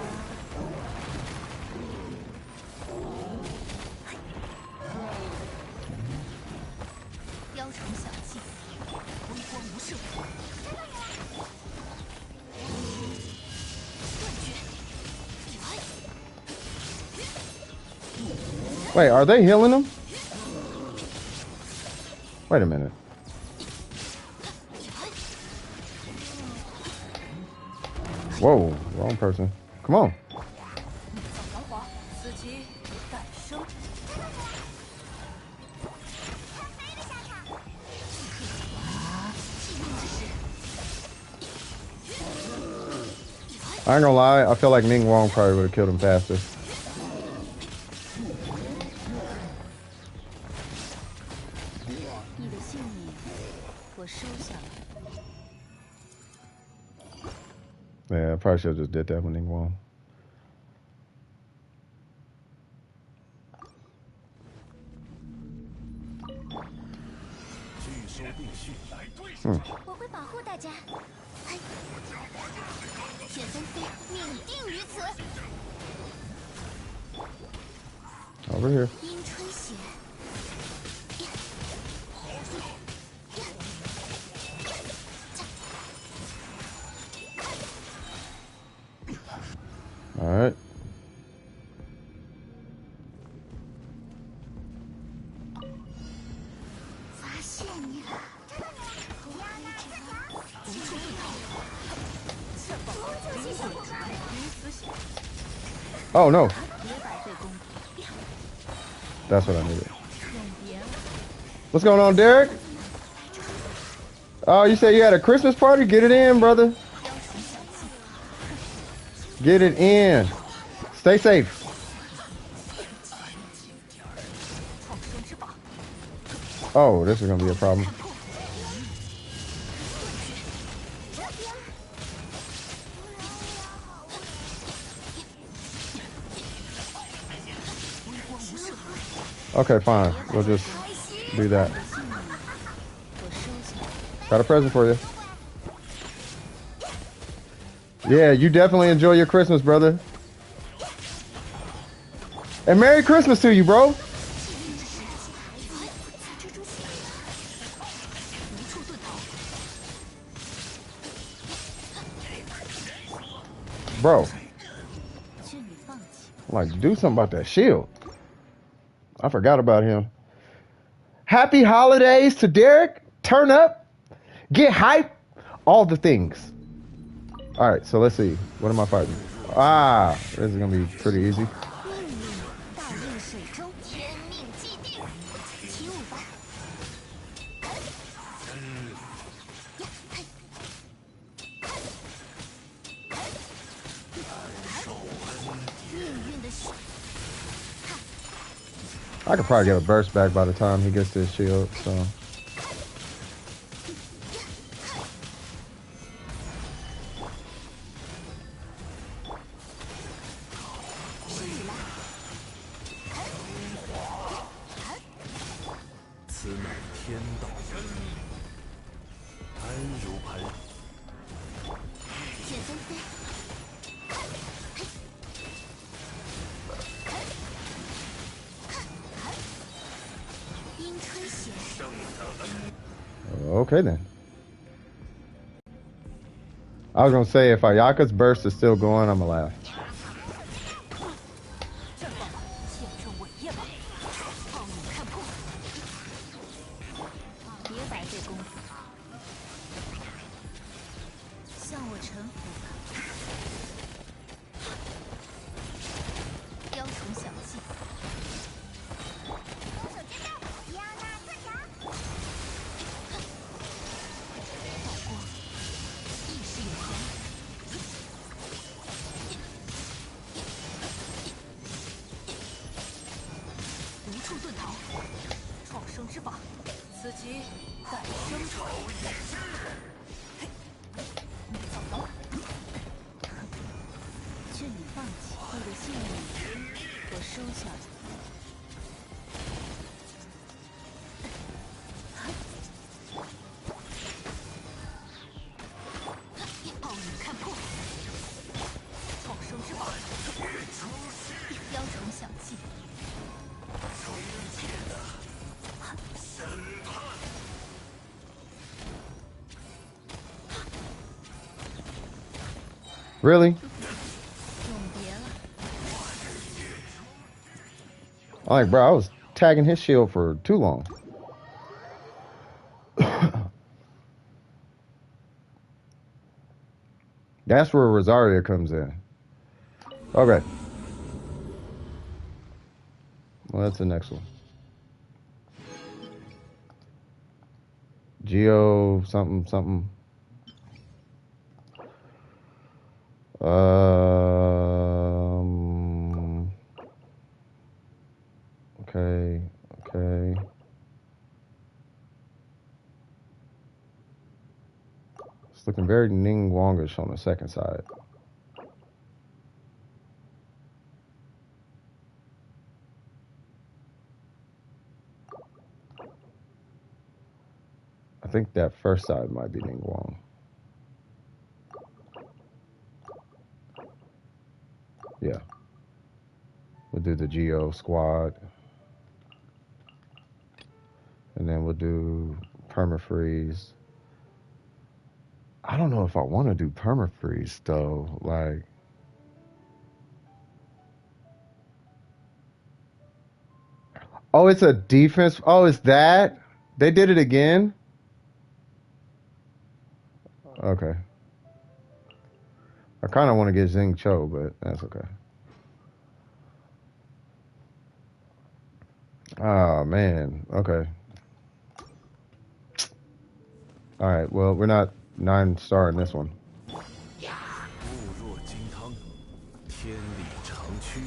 雕虫小技，微光无射。断绝。 Wait, are they healing him? Wait a minute. Whoa, wrong person. Come on. 造繁华，此即诞生。 I ain't gonna lie, I feel like Ming Wong probably would have killed him faster. 你的信念，我收下了。 Yeah, I probably should have just did that with Ming Wong. 拒收并蓄。我会保护大家。雪纷飞，命定于此。 Over here. 阴吹雪。 All right. 发现你了。无处不逃。趁宝灵魂鱼死血。 Oh no. 别白费功夫。 That's what I needed. 永别了。 What's going on, Derek? Oh, you said you had a Christmas party? Get it in, brother. 雕虫小技。 Get it in. Stay safe. 创生之宝。 Oh, this is gonna be a problem. Okay, fine. We'll just do that. 我收下了。 Got a present for you. Yeah, you definitely enjoy your Christmas, brother. And Merry Christmas to you, bro. Bro, 劝你放弃。 like, do something about that shield. I forgot about him. Happy holidays to Derek. Turn up. Get hype. All the things. All right, so let's see. What am I fighting? Ah, this is going to be pretty easy. 命运大运水中，天命既定，起舞吧。命运的手， I could probably get a burst back by the time he gets to his shield, so. 此乃天道，安如磐。剑纷飞，阴吹雪。Okay then. I was gonna say if Ayaka's burst is still going, I'ma laugh. 绽放吧，见证伟业吧！奥你看破，别白费功夫，向我臣服吧。雕虫小技，左手接刀，亚纳特甲。道光，意识永恒。无处遁逃，创生之法，此即再生仇。走了，劝你放弃，你的信念我收下了。奥你看破，创生之法，雕虫小技。Really? 永别了， I'm like, bro, I was tagging his shield for too long. That's where Rosaria comes in. Okay. Well, that's the next one. Geo something something. Okay, okay. It's looking very Ning Wongish on the second side. I think that first side might be Ning Wong. Yeah. We'll do the Geo squad. And then we'll do permafreeze. I don't know if I want to do permafreeze though. Like, oh, it's a defense. Oh, it's that? They did it again? Okay. I kind of want to get Xing Cho, but that's okay. Oh, man. Okay. All right. Well, we're not 9-star in this one. 物若金汤，天理长驱。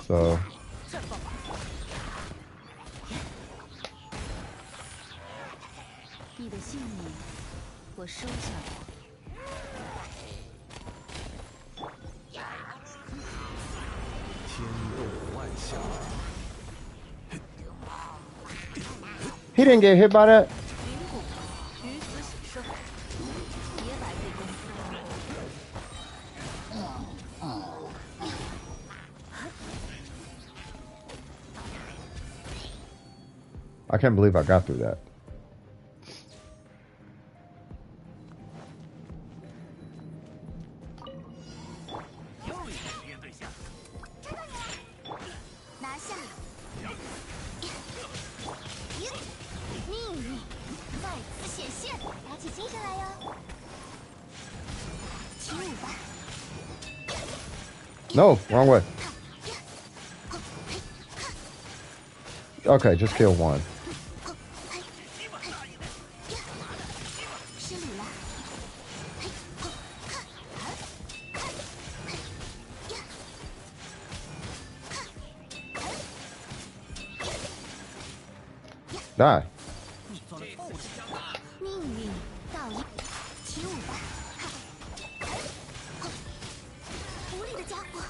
So. 你的信念，我收下了。天动万象。 He didn't get hit by that? 云谷，于此喜生，别白费功夫。 I can't believe I got through that. 拿下！命运再次显现，打起精神来哟！起舞吧！ No, wrong way. Okay, just kill one. 失礼了。 Die. 命运到一，起舞吧！无力的家伙，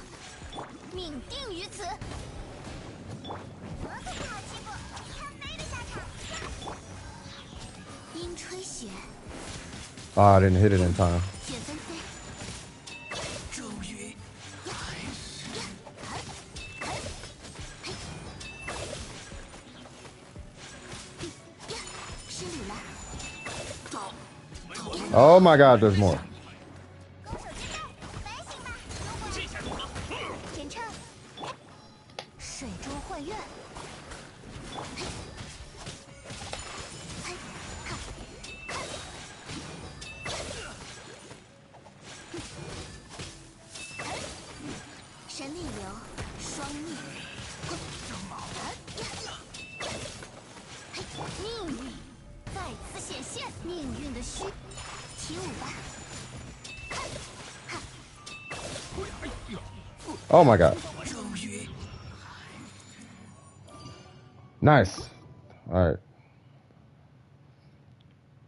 命命定于此。我可不好欺负，看飞的下场。阴吹雪， Oh, I didn't hit it in time. 雪纷飞。终于失礼了。 Oh my god, there's more. 攻守之战，反省吧，这下如何？简称水中幻月。神力流，双逆。命运再次显现，命运的虚，起舞吧。 Oh my god. Nice. All right.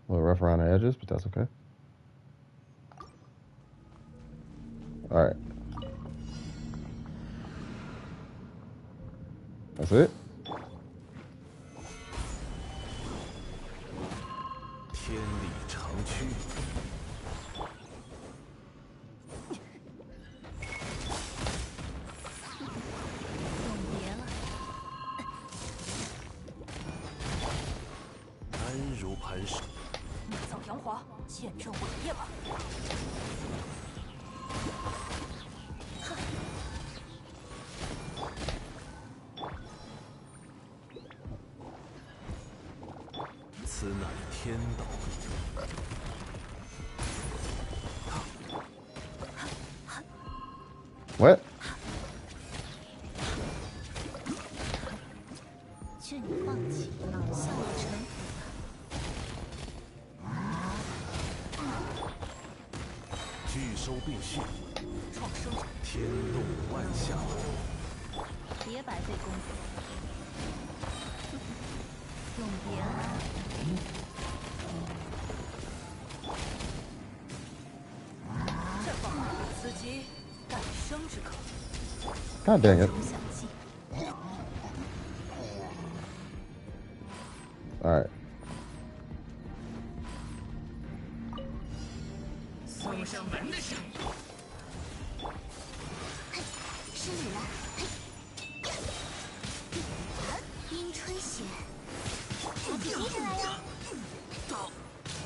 A little rough around the edges, but that's okay. All right. That's it. 天理长驱，永别了，安如磐石。灭造阳华，见证伟业吧！此乃天道。 What? 劝你放弃，向我臣服。 拒收并蓄，创生者，天动万象。别白费功夫。永别了，绽放，此即改生之可。 God dang it. 不想记。 All right. 送上门的事。 失礼了。阴吹雪，我挺逼着来呀。到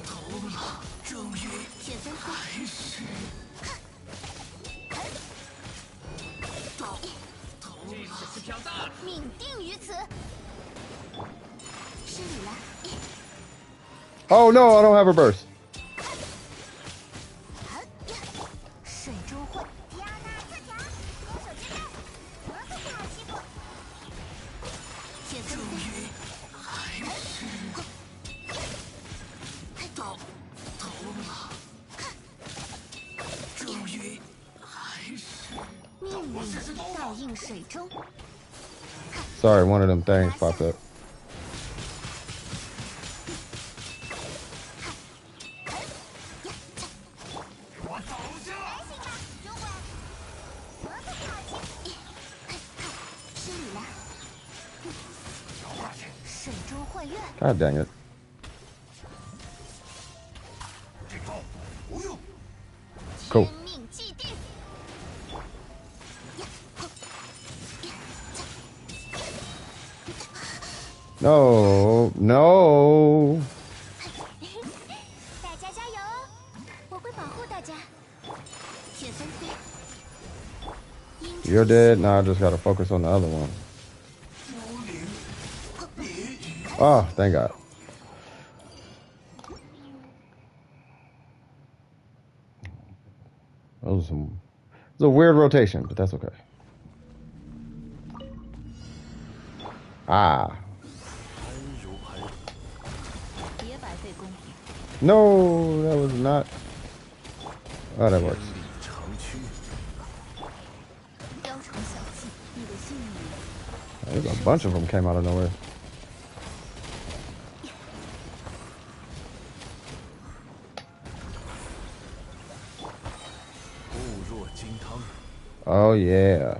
头了，终于雪纷飞，到头了。这是挑大。命定于此。失礼了。 Oh no, I don't have a burst. 水中幻，要拿特强，攻守之战，我可不好欺负。雪纷飞，到头了，终于还是命运倒映水中。 Sorry, one of them things popped up. 我走下。反省吧，中文，我可不好欺负。失礼了。水中幻月， God dang it. 这招不用。 Cool. 天命既定。 No, no. 大家加油哦！我会保护大家。雪纷飞，阴吹 You're dead. Now I just gotta focus on the other one. Oh, thank God. Those are some. It's a weird rotation, but that's okay. Ah, 安如磐石。别白费功夫。 no, that was not. Oh, that 天 works. 理长驱，雕虫小技，你的幸运。 There's a bunch of them came out of nowhere. 固若金汤。 Oh yeah.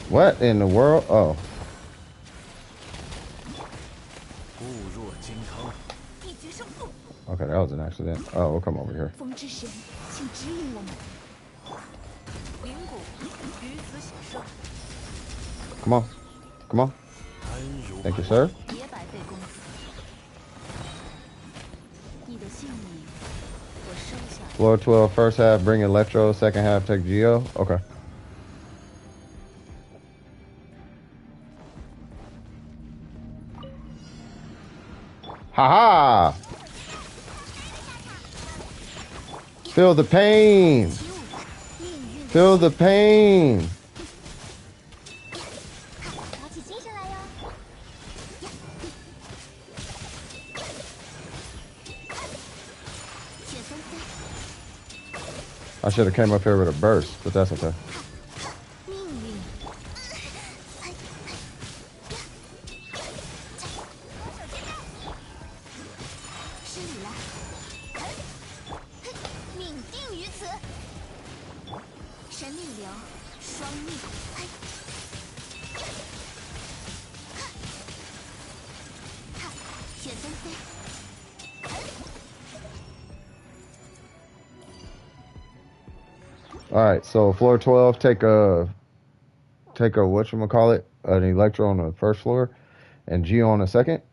What in the world? Oh, 固若金汤， 一决胜负。 okay, that was an accident. Oh, we'll come over here. 风之神，请指引我们。灵谷于此显圣， Come on. Come on. 安如 Thank you, sir. 别白费功夫。你的性命，我收下。 Floor 12, first half, bring Electro. Second half, take Geo. Okay. Haha! Feel the pain! 命运 Feel the pain! 打起精神来哟！ 雪纷飞， I should have came up here with a burst, but that's okay. 命运。失礼了。命定于此。神力流，双命。雪纷飞。 All right, so floor 12, take a whatchamacallit, an Electro on the first floor, and Geo on the second.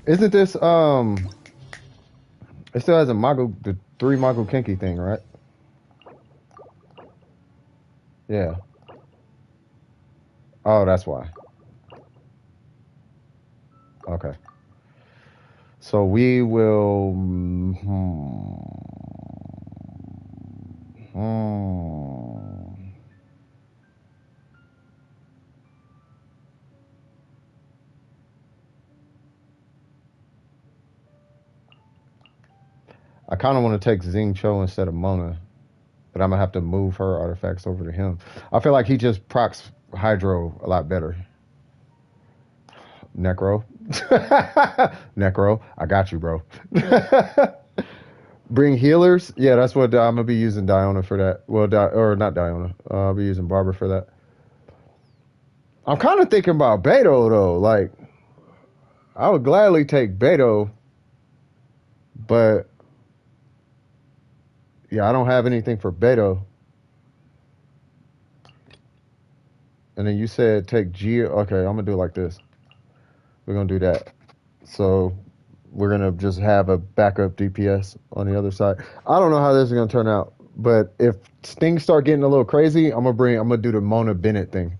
Isn't this it still has a the 3 Mago Kinky thing, right? Yeah. Oh, that's why. Okay. So we will. I kind of want to take Xing Cho instead of Mona, but I'm gonna have to move her artifacts over to him. I feel like he just procs Hydro a lot better. Necro. Necro, I got you, bro. Bring healers. Yeah, that's what I'm gonna be using Diona for that. Well, or not Diona. I'll be using Barbara for that. I'm kind of thinking about Beto though. Like, I would gladly take Beto, but yeah, I don't have anything for Beto. And then you said take Geo. Okay, I'm gonna do it like this. We're gonna do that. So we're gonna just have a backup DPS on the other side. I don't know how this is gonna turn out, but if things start getting a little crazy, I'm gonna do the Mona Bennett thing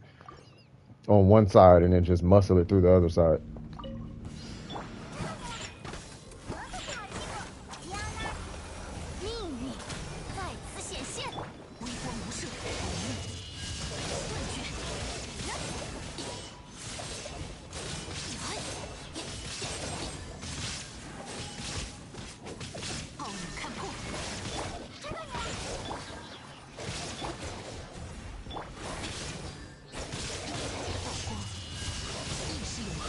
on one side and then just muscle it through the other side. 命运在此显现，微光无射，断绝。暴雨看破，这个人。曝光，意识永恒。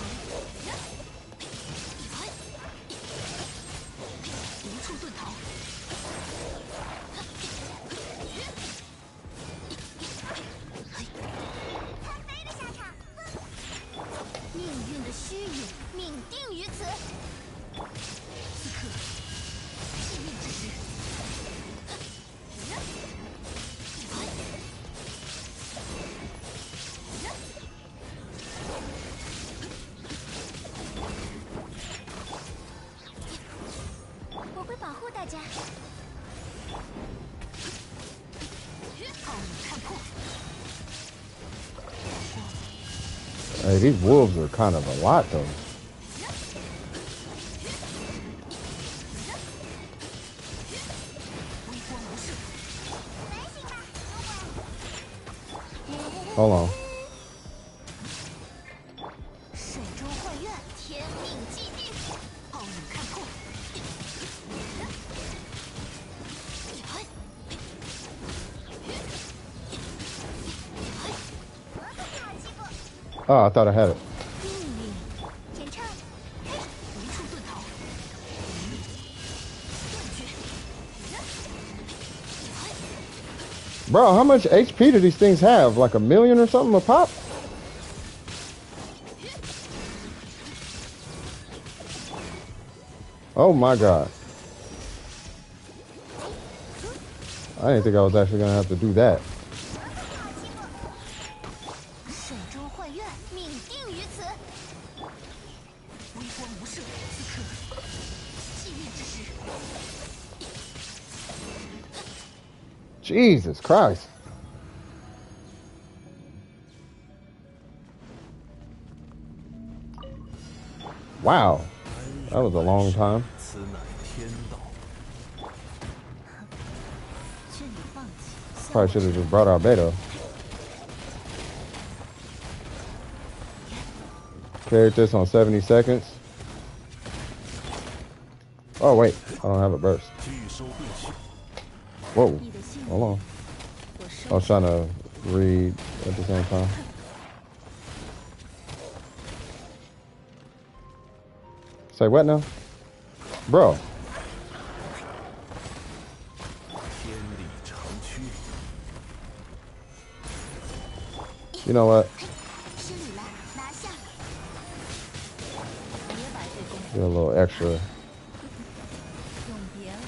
无处遁逃。 命运的虚影，命定于此。此刻，致命之时。我会保护大家。暴雨看破。 Hey, these wolves are kind of a lot though. Hold on. 水中幻愿，天命既定。暴雨看破。Oh, I thought I had it. 命运，前唱。无处遁逃。断绝。Bro, how much HP do these things have? Like a million or something a pop? Oh my god. I didn't think I was actually gonna have to do that. 水中幻月，命定于此。微光无射，此刻气运之时。 Jesus Christ. Wow. That was a long time. 此乃天道。 劝你放弃。 Probably should have just brought out Beto. Carried this on 70 seconds. Oh wait, I don't have a burst. 拒收并蓄。 Whoa, 你的信 hold on. 我 I 收 was trying to read at the same time. Say what now? Bro. 天理长驱。 You know what? 失礼了，拿下。别白费功夫， Get a little extra. 永别了。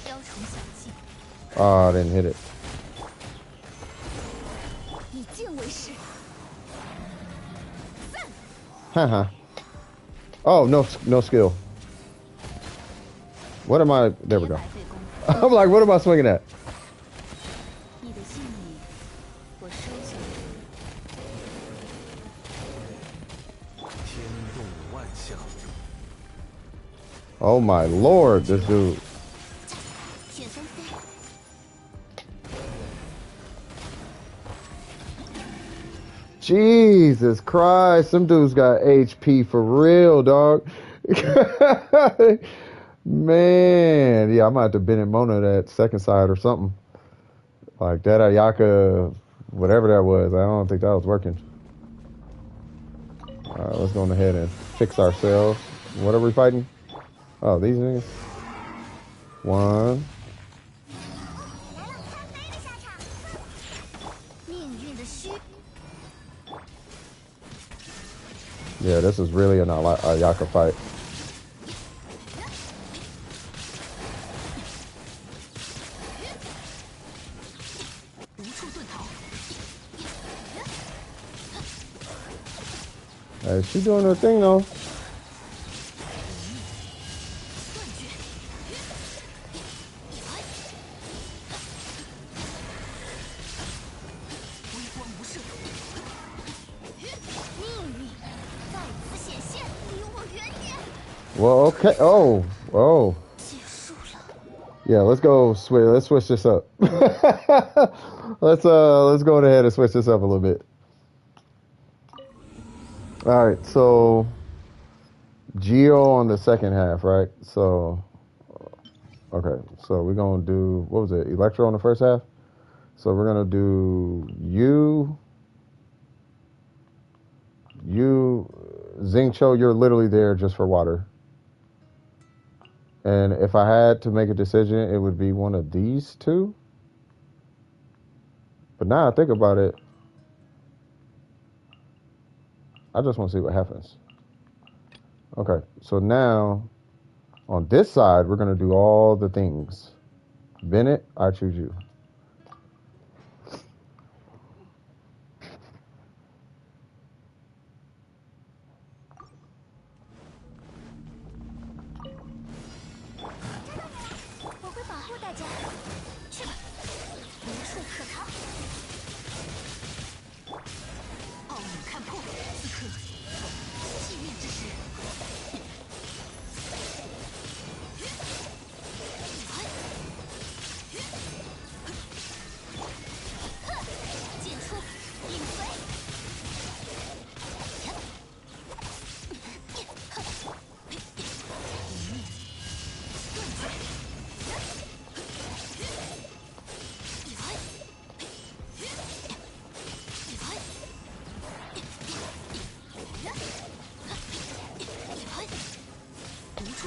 雕虫小技， Oh, I didn't hit it. 以静为师。 Haha. Oh, no skill. What am I? There we 别 go. 白费功夫。 I'm like, what am I swinging at? 你的信里，我收下了。天动万象。 Oh my lord, this dude. 雪纷飞， Jesus Christ, some dudes got HP for real, dog. Man, yeah, I might have to bend and Mona that second side or something. Like that Ayaka, whatever that was. I don't think that was working. Alright, let's go on ahead and fix ourselves. What are we fighting? Oh, these niggas. One. 来了参杯的下场。命运的虚， Yeah, this is really an Ayaka fight. 无处遁逃。 Hey, she doing her thing though. 微光无射，命运再次显现，离我远点。 Well, okay. Oh. 结束了。 Yeah, let's go switch. Let's switch this up. let's go ahead and switch this up a little bit. All right, so Geo on the second half, right? So, okay, so we're gonna do what was it? Electro on the first half. So we're gonna do you, Xingqiu. You're literally there just for water. And if I had to make a decision, it would be one of these two. But now I think about it, I just want to see what happens. Okay, so now on this side, we're going to do all the things. Bennett, I choose you.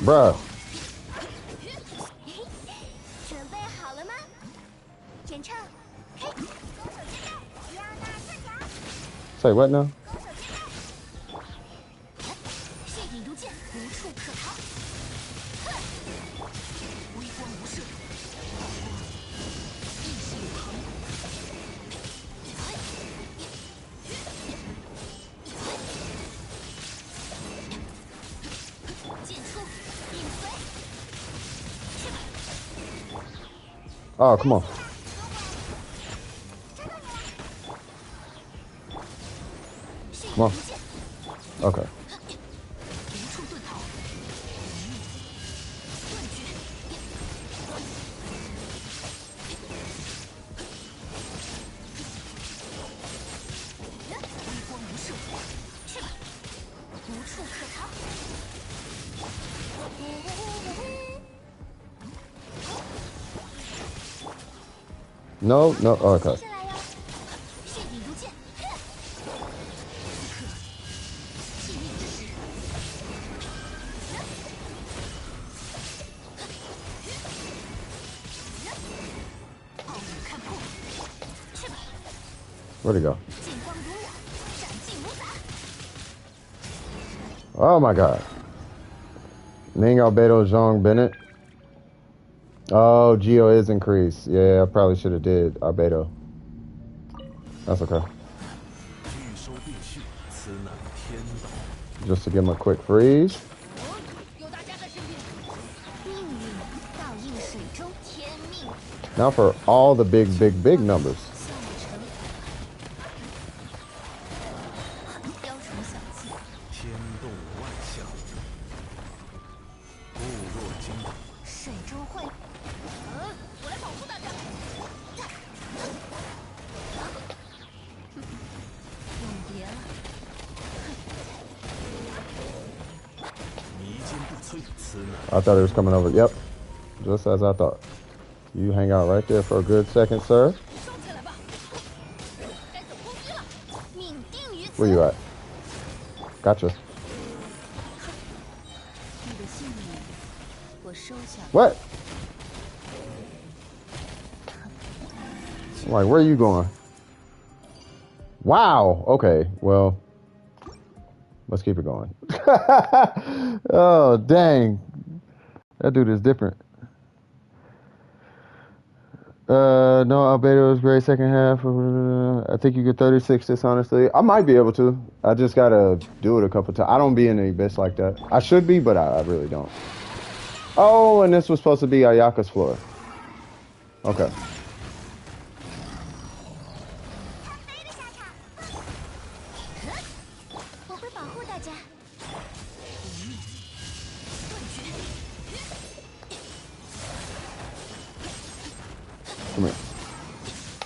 Bruh. Say what now? 血影如剑，无处可逃。微光无射，意识永恒。剑出，影随。 Oh, come on. Come on. Okay. 无处遁逃。断绝。微光无射，去吧，无处可逃。 No, no. Oh, okay. 接下来呀，血影如剑。此刻，气命之时。傲骨看破，去吧， Where'd he go? 剑光如我，斩尽无杂。 Oh my God. Ning Albedo Zhong Bennett. Oh, Geo is increased. Yeah, I probably should have did Albedo. That's okay. 拒收并蓄，此乃天道。 Just to give him a quick freeze. 有大家在身边。命运倒映水中，天命。 Now for all the big numbers. 向我臣服。雕虫小技。 天动万象，固若金汤。 水中会。我来保护大家。永别了。弥坚不摧，此乃 I thought it was coming over. Yep. Just as I thought. You hang out right there for a good second, sir. 收起来吧。该走攻击了。命定于此。 Where you at? Gotcha. 你的信物，我收下了。 What? I'm like, where are you going? Wow. Okay. Well, let's keep it going. Oh, dang. That dude is different. No, Albedo is great second half. I think you could 36 this, honestly. I might be able to. I just got to do it a couple times. I don't be in the abyss like that. I should be, but I really don't. Oh, and this was supposed to be Ayaka's floor. Okay. 我会保护大家。断绝。 Come here.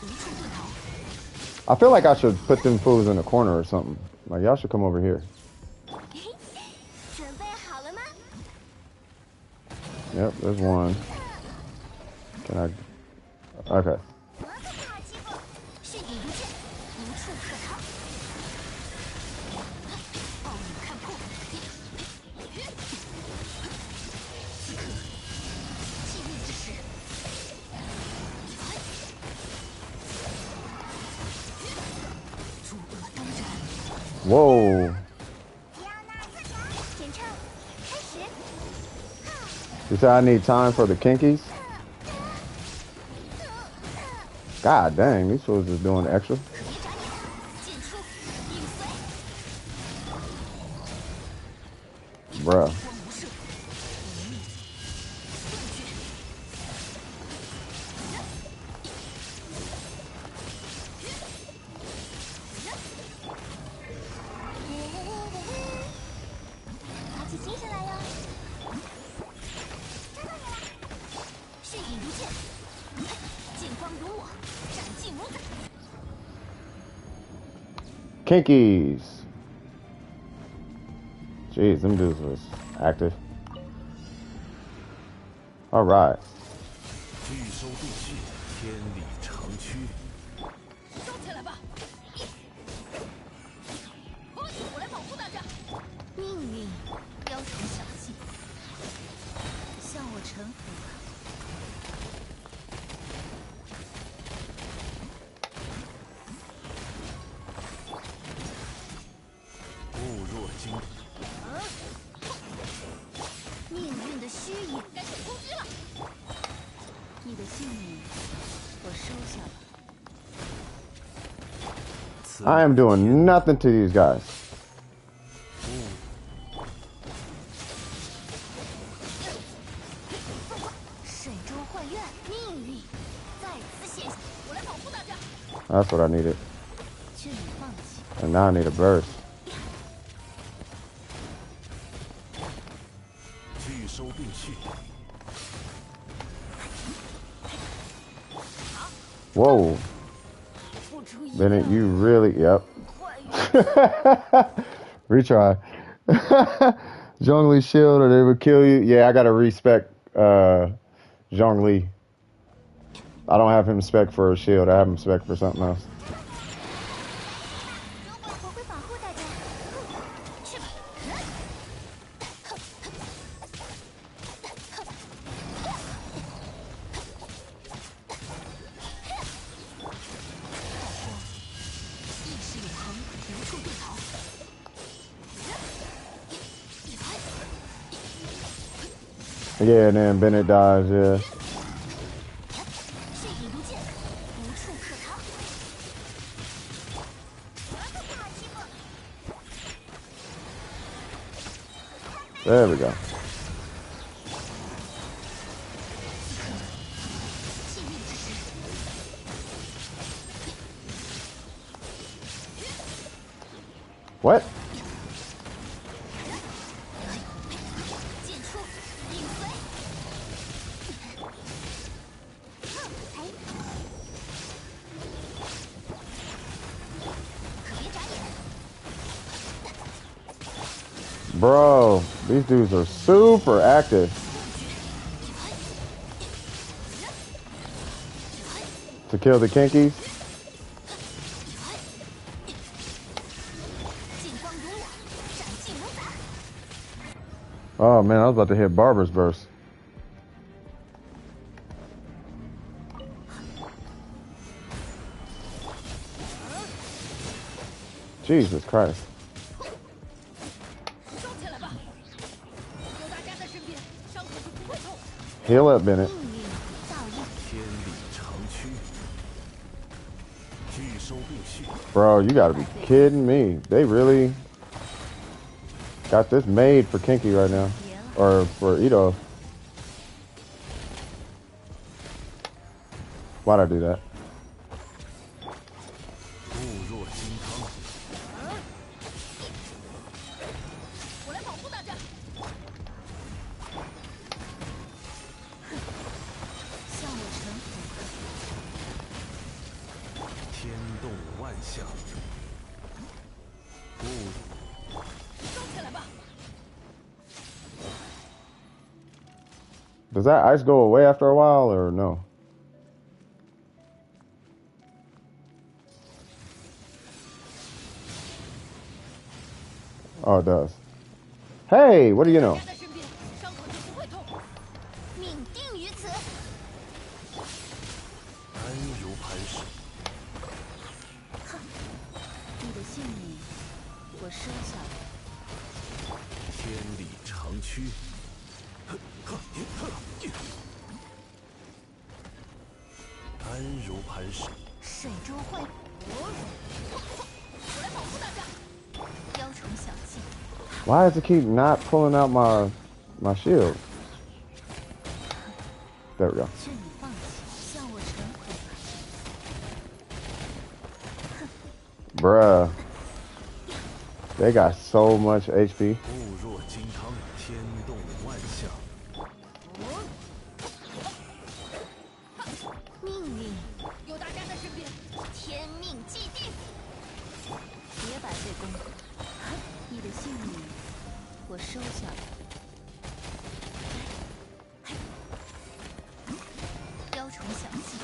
无处遁逃。 I feel like I should put them fools in a corner or something. Like, y'all should come over here. 准备好了吗？ Yep, there's one. Can I? Okay. 我可不好欺负。血影如剑，无处可逃。傲骨看破。此刻，气命之时。 诸恶当斩。 Whoa. 检查，开始。 You said I need time for the kinkies? God dang, these fools is doing extra. 剑出，影随。 Bruh. 光无射。断绝。 拿起精神来哟！抓到你了！血影如剑，剑光如我，斩尽无杂。 Kinkies. Jeez, them dudes was active. All right. 拒收并蓄，天理长驱。 收起来吧。我来保护大家。命运雕虫小技，向我臣服吧。I am doing nothing to these guys. 水中幻月，命运再次现，我来保护大家。 That's what I needed. 劝你放弃。 And now I need a burst. 拒收并蓄。 Whoa. 付出一 Bennett, you really, yep. 幻月。 Retry. Zhongli shield or they would kill you. Yeah, I gotta respect Zhongli. I don't have him spec for a shield. I have him spec for something else. 我会保护大家。去吧。意识永恒，无处遁逃。 Yeah, and then Bennett dies, yeah. 血影如剑，无处可逃。大欺负。 There we go. 幸运之时， What? 剑出，影随。可别眨眼。 Bro, these dudes are super active. To kill the Kinkies? 劲光如我，斩尽无法。 Oh man, I was about to hit Barber's Burst. Jesus Christ. 收起来吧，有大家在身边，伤口就不会痛。 Heal up, Bennett. 命运造诣。 天理长驱。拒收并蓄。 Bro, you gotta be kidding me. They really got this made for Kinky right now. Or for Ito. Why'd I do that? 固若金汤。 我来保护大家。向我臣服。 天动万象。不， 收起来吧。 Does that ice go away after a while or no? Oh, it does. Hey, what do you know? 大家在身边，伤口就不会痛。命定于此。安如磐石。 你的性命，我收下了。 天理长驱。 安如磐石。 水中幻，我来保护大家。雕虫小技。 Why does it keep not pulling out my shield? There we go. 劝你放弃，向我臣服。 Bruh. They got so much HP. 固若金汤，天动万象。 命运，有大家在身边，天命既定。别白费功夫。你的性命，我收下了。雕虫小技。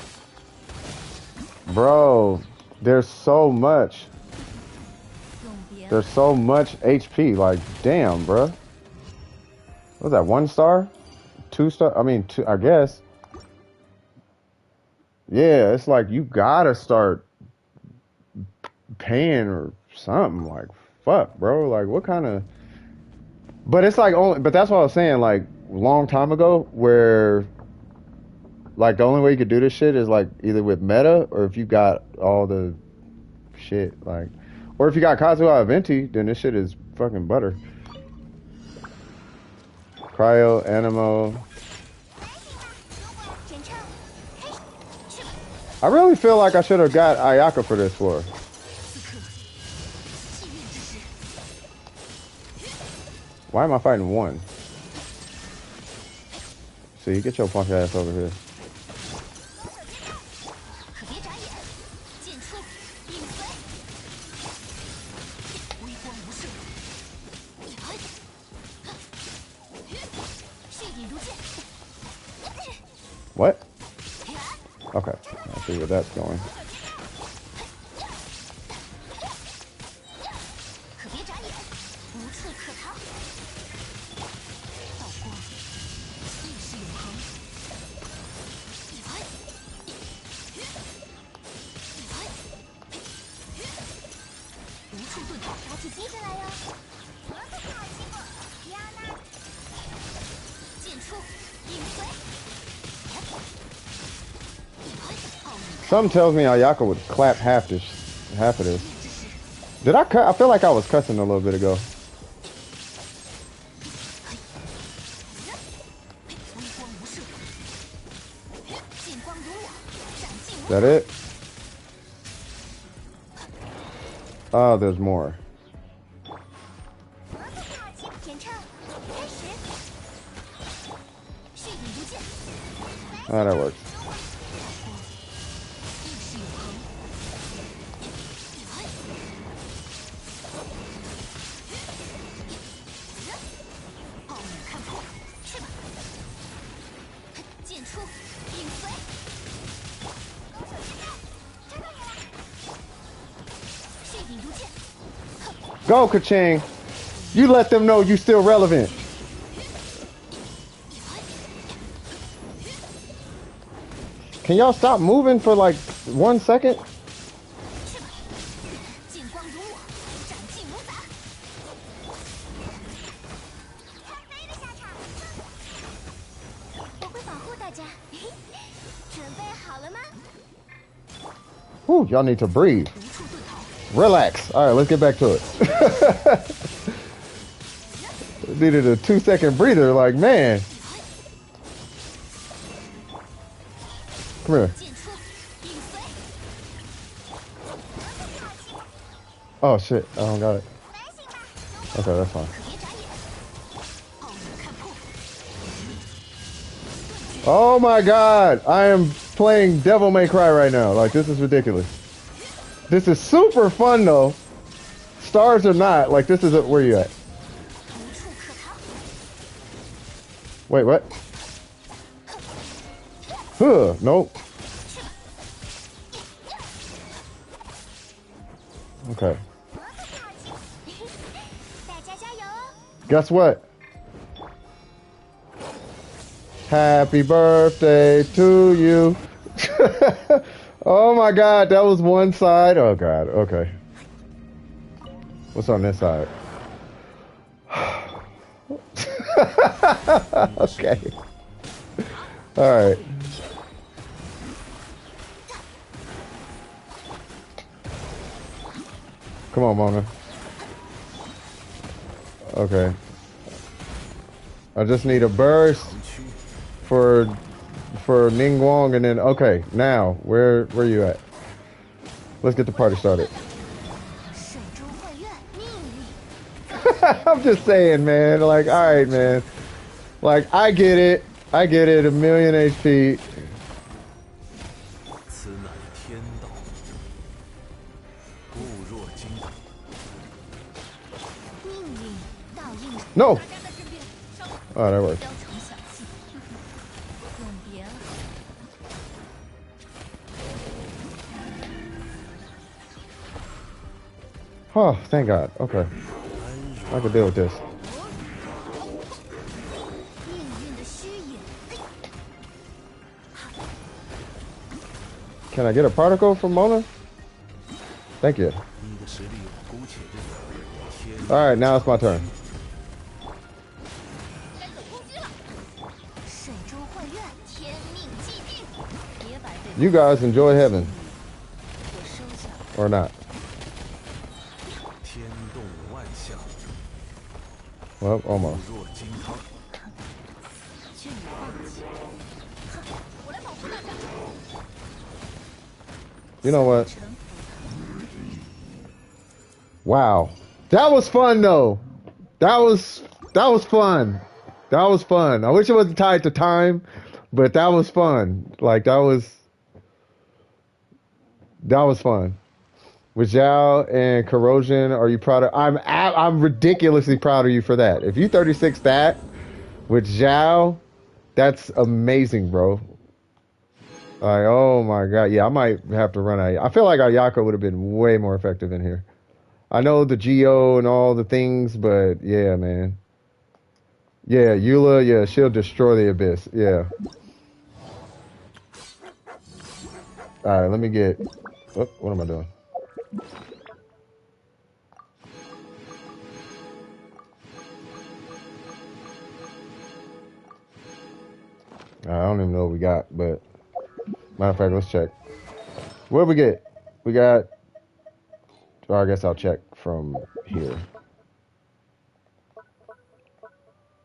Bro, there's so much. 永别。 There's so much HP. Like, damn, bruh. What was that, 1 star? 2 star? I mean, I guess. Yeah, it's like you gotta start paying or something. Like, fuck, bro. Like, what kind of... But it's like only... But that's what I was saying, like, a long time ago, where... Like, the only way you could do this shit is, like, either with meta or if you got all the shit. Like, or if you got Kazuha Venti, then this shit is fucking butter. Cryo, Animo. I really feel like I should have got Ayaka for this floor. Why am I fighting one? See, get your punk ass over here. What? Okay, I see where that's going. Something tells me Ayaka would clap half of this. Did I cut? I feel like I was cussing a little bit ago. Is that it? Oh, there's more. Oh, that works. Go, Kaching. You let them know you still relevant. Can y'all stop moving for like 1 second? Whew, y'all need to breathe. Relax. All right, let's get back to it. Needed a 2-second breather, like, man. Come here. Oh, shit. I don't got it. Okay, that's fine. Oh, my God. I am playing Devil May Cry right now. Like, this is ridiculous. This is super fun, though. Stars or not, like, this is where you at? Wait, what? Huh, nope. Okay. Guess what? Happy birthday to you. Oh my God, that was one side. Oh God, okay. What's on this side? Okay. All right. Come on, Mona. Okay. I just need a burst for Ning Wong, and then okay. Now, where you at? Let's get the party started. I'm just saying, man. Like, all right, man. Like, I get it. I get it. 1,000,000 HP. No. Oh, that works. Oh, thank God. Okay. I can deal with this. Can I get a particle from Mona? Thank you. Alright, now it's my turn. You guys enjoy heaven. Or not. 万象， Well, 固 almost. 若金汤。 劝你放弃。哼，我来保护大家。 You know what? 臣服。 Wow. That was fun though. That was fun. That was fun. I wish it wasn't tied to time, but that was fun. Like that was fun. With Zhao and Corrosion, are you proud of? I'm ridiculously proud of you for that. If you 36 that with Zhao, that's amazing, bro. Like, oh my god, yeah, I might have to run out. I feel like Ayaka would have been way more effective in here. I know the Geo and all the things, but yeah, man. Yeah, Eula, yeah, she'll destroy the abyss. Yeah. All right, let me get. Oh, what am I doing? I don't even know what we got, but matter of fact, let's check. What we get? We got. Well, I guess I'll check from here.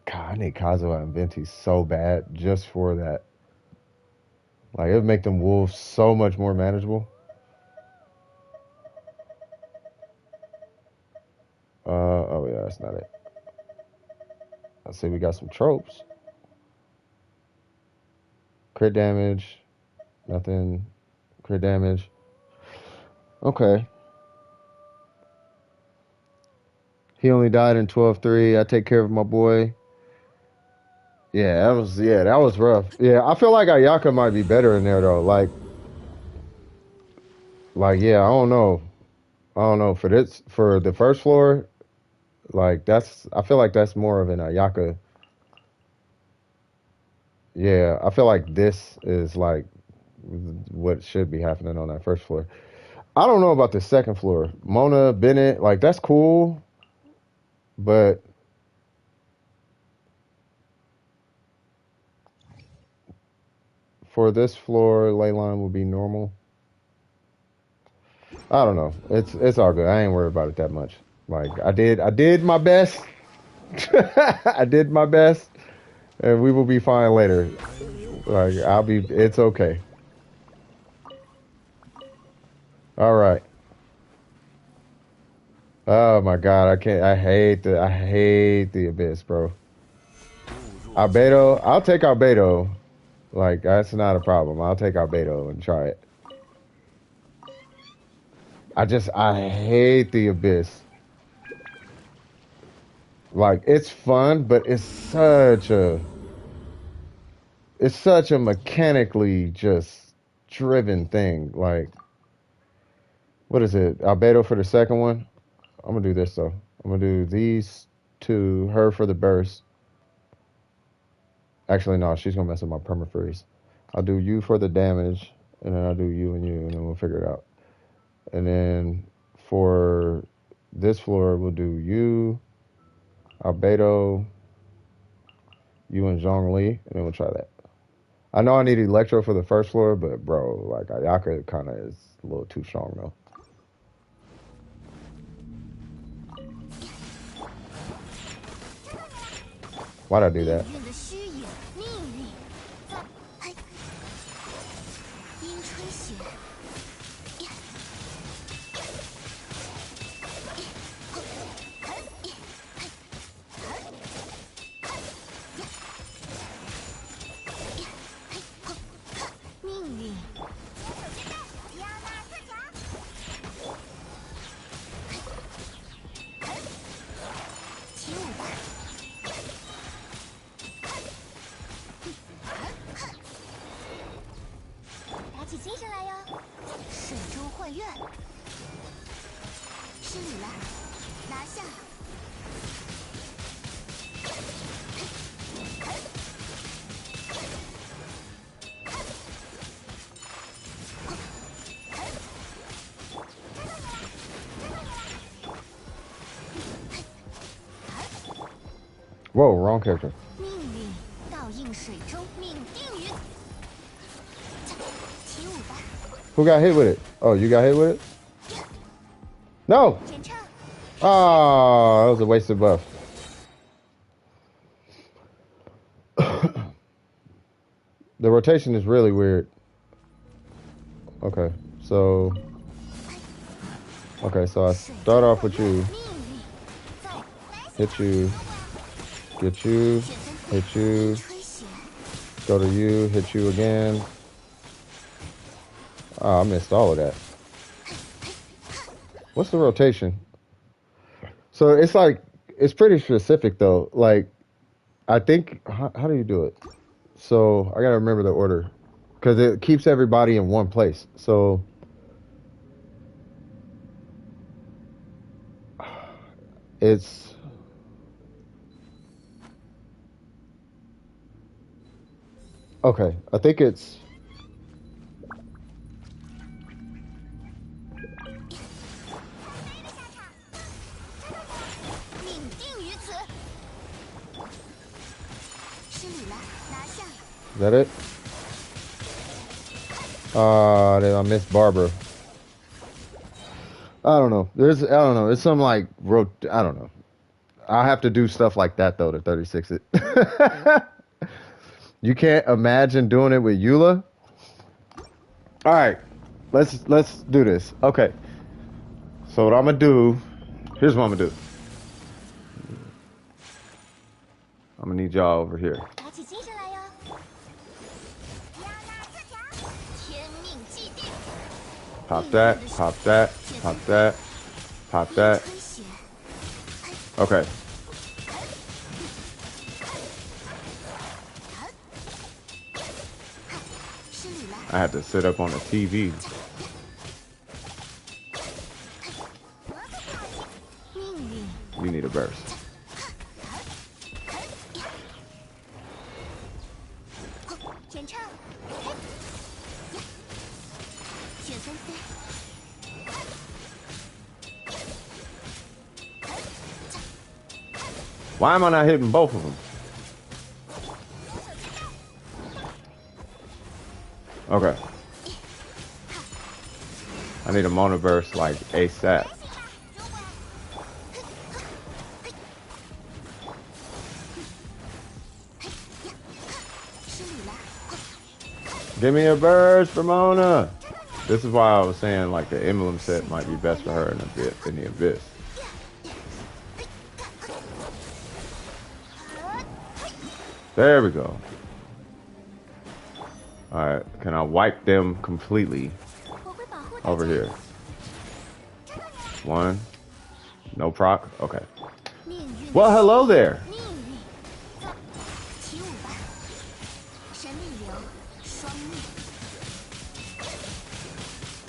God, I need Kazuha and Venti so bad just for that. Like, it would make them wolves so much more manageable. Oh yeah, that's not it. I see we got some tropes. Crit damage, nothing. Crit damage. Okay. He only died in 12-3. I take care of my boy. Yeah, that was rough. Yeah, I feel like Ayaka might be better in there though. Yeah, I don't know. For the first floor, like I feel like that's more of an Ayaka. Yeah, I feel like this is like what should be happening on that first floor. I don't know about the second floor. Mona Bennett, like that's cool, but for this floor, Leyline will be normal. I don't know. It's all good. I ain't worried about it that much. Like I did my best. I did my best, and we will be fine later. Like it's okay. All right. Oh my God, I can't. I hate the abyss, bro. Albedo, I'll take Albedo. Like that's not a problem. I'll take Albedo and try it. I hate the abyss. Like it's fun, but it's such a mechanically just driven thing. Like what is it? Albedo for the second one. I'm gonna do this though. I'm gonna do these two. Her for the burst. Actually, no, she's gonna mess up my perma freeze. I'll do you for the damage, and then I'll do you, and then we'll figure it out. And then for this floor, we'll do you, Albedo, you, and Zhongli, and then we'll try that. I know I need Electro for the first floor, but bro, like Ayaka kind of is a little too strong though. Why'd I do that? 命运的虚影，命运在，嘿，阴吹雪，命运。亚纳四强，起舞吧！ 打起精神来哟！水中幻月，是你了，拿下！Whoa, wrong character. 命运倒映水中，命定于。起舞吧！ Who got hit with it? Oh, you got hit with it? No! 检查， Oh, that was a wasted buff. The rotation is really weird. Okay, so I start off with you, 命令，在莱斯 hit 塔 you, 召唤， get you, 雪森 hit 飞 you, 吹雪， go to you, hit you again. Oh, I missed all of that. What's the rotation? So it's like it's pretty specific though. Like I think how do you do it? So I gotta remember the order because it keeps everybody in one place. So it's okay. I think it's 命定于此。失礼了，拿下。is that it? Then I missed Barbara. I don't know. I don't know. It's some like I don't know. I have to do stuff like that though to 36 it. You can't imagine doing it with Eula. All right, let's do this. Okay. So what I'm gonna do? Here's what I'm gonna do. I'm gonna need y'all over here. 打起精神来哟！亚纳特条，天命既定。 Pop that. Pop that. Pop that. Pop that. 吹雪， Okay. 失礼了。 I have to sit up on the TV. 命令， You need a burst. 前唱，嘿，呀，雪纷飞， Why am I not hitting both of them? Okay. I need a Mona burst like ASAP. 失礼了。 Give me a burst for Mona. This is why I was saying like the emblem set might be best for her in the abyss. There we go. All right, can I wipe them completely 我会保护大 over 家。 here? One, no proc. Okay. 命运。 Well, hello there. 命运，在起舞吧，神力流，双逆，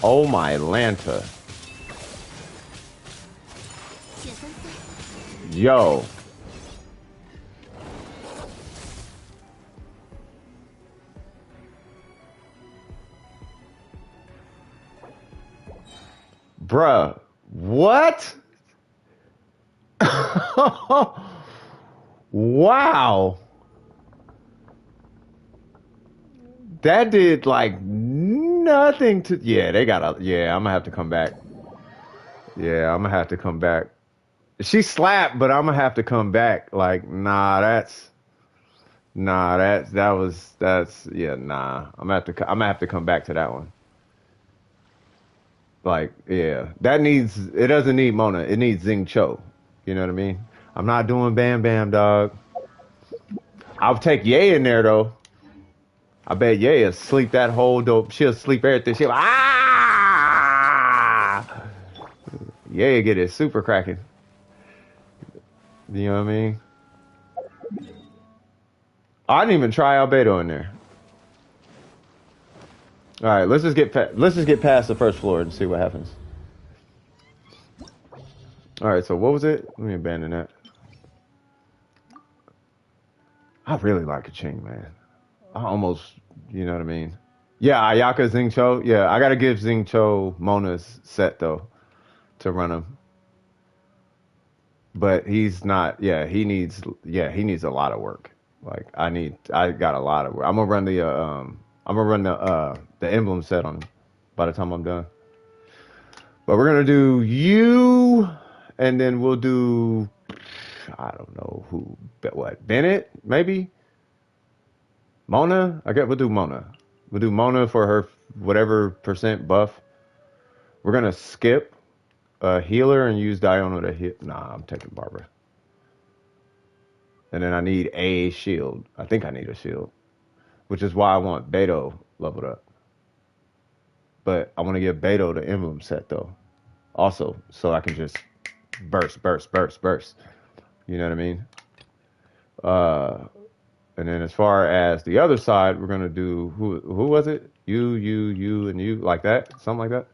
Oh my Lanta. 雪纷飞， Yo. Bruh. What? Wow. That did like nothing to. Yeah, they gotta. Yeah, I'm gonna have to come back. Yeah, I'm gonna have to come back. She slapped, but I'm gonna have to come back. Like, nah, that's. Nah, that's yeah, nah. I'm gonna have to come back to that one. Like, yeah, it doesn't need Mona. It needs Xing Cho. You know what I mean? I'm not doing Bam Bam, dog. I'll take Ye in there though. I bet Ye will sleep that whole dope. She'll sleep everything. She'll Ye will get it super cracking. You know what I mean? I didn't even try Albedo in there. All right, let's just get past the first floor and see what happens. All right, so what was it? Let me abandon that. I really like Kaching, man. I almost, you know what I mean? Yeah, Ayaka Xing Cho. Yeah, I gotta give Xing Cho Mona's set though to run him. But he's not. Yeah, he needs a lot of work. Like I got a lot of work. I'm gonna run the emblem set on him by the time I'm done. But we're gonna do you and then we'll do, I don't know who, what, Bennett, maybe? Mona? I guess we'll do Mona. We'll do Mona for her whatever percent buff. We're gonna skip a healer and use Diona to hit. Nah, I'm taking Barbara. And then I need a shield. I think I need a shield, which is why I want Beto leveled up. But I want to give Beto the emblem set though, also, so I can just burst. You know what I mean? And then as far as the other side, we're gonna do who was it? You, and you, like that, something like that.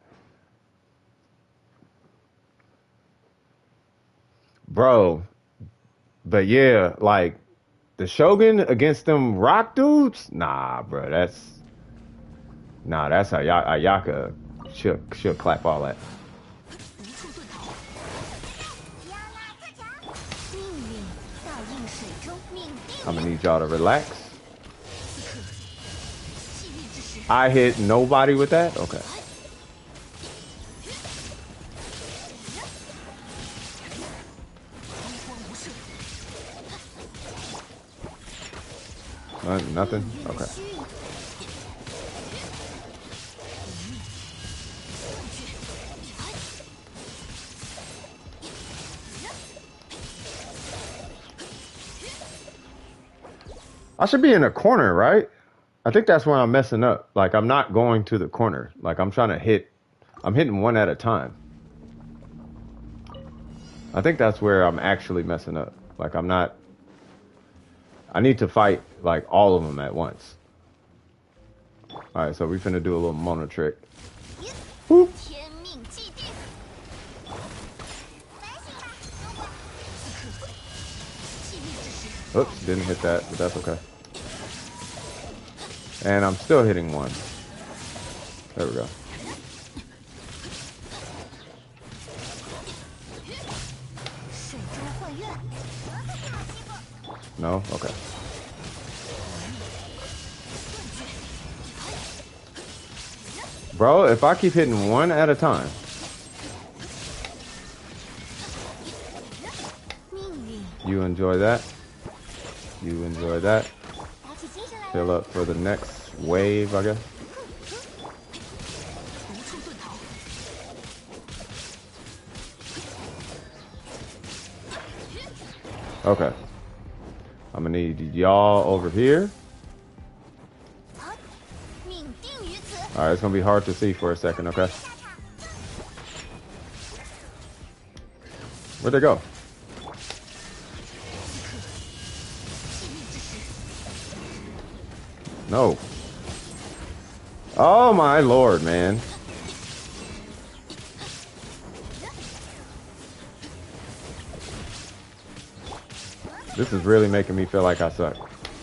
Bro, but yeah, like the Shogun against them rock dudes? Nah, bro, that's Ayaka. She'll clap all that. 无处遁逃。亚拉特强，命运倒映水中，命定 I'm gonna need y'all to relax. 气运之时， I hit nobody with that? Okay. 洪荒无赦。 Nothing? 命运的 Okay. 虚影， I should be in a corner, right? I think that's where I'm messing up. Like, I'm not going to the corner. Like, I'm hitting one at a time. I think that's where I'm actually messing up. Like, I need to fight, like, all of them at once. Alright, so we finna do a little Mona trick. Whoop. 天命既定。反省吧，气运之时， Oops, didn't hit that, but that's okay. And I'm still hitting one. There we go. 水中幻月，我可不好欺负。 No? Okay. Bro, if I keep hitting one at a time. 命运， You enjoy that. You enjoy that. 打起精神来 Fill 了。 up for the next wave, I guess. 无处遁逃。 Okay. I'm gonna need y'all over here. 啊，命定于此。 Alright, it's gonna be hard to see for a second, okay? 下场。 Where'd they go? 气运之时， No. Oh my lord, man. This is really making me feel like I suck.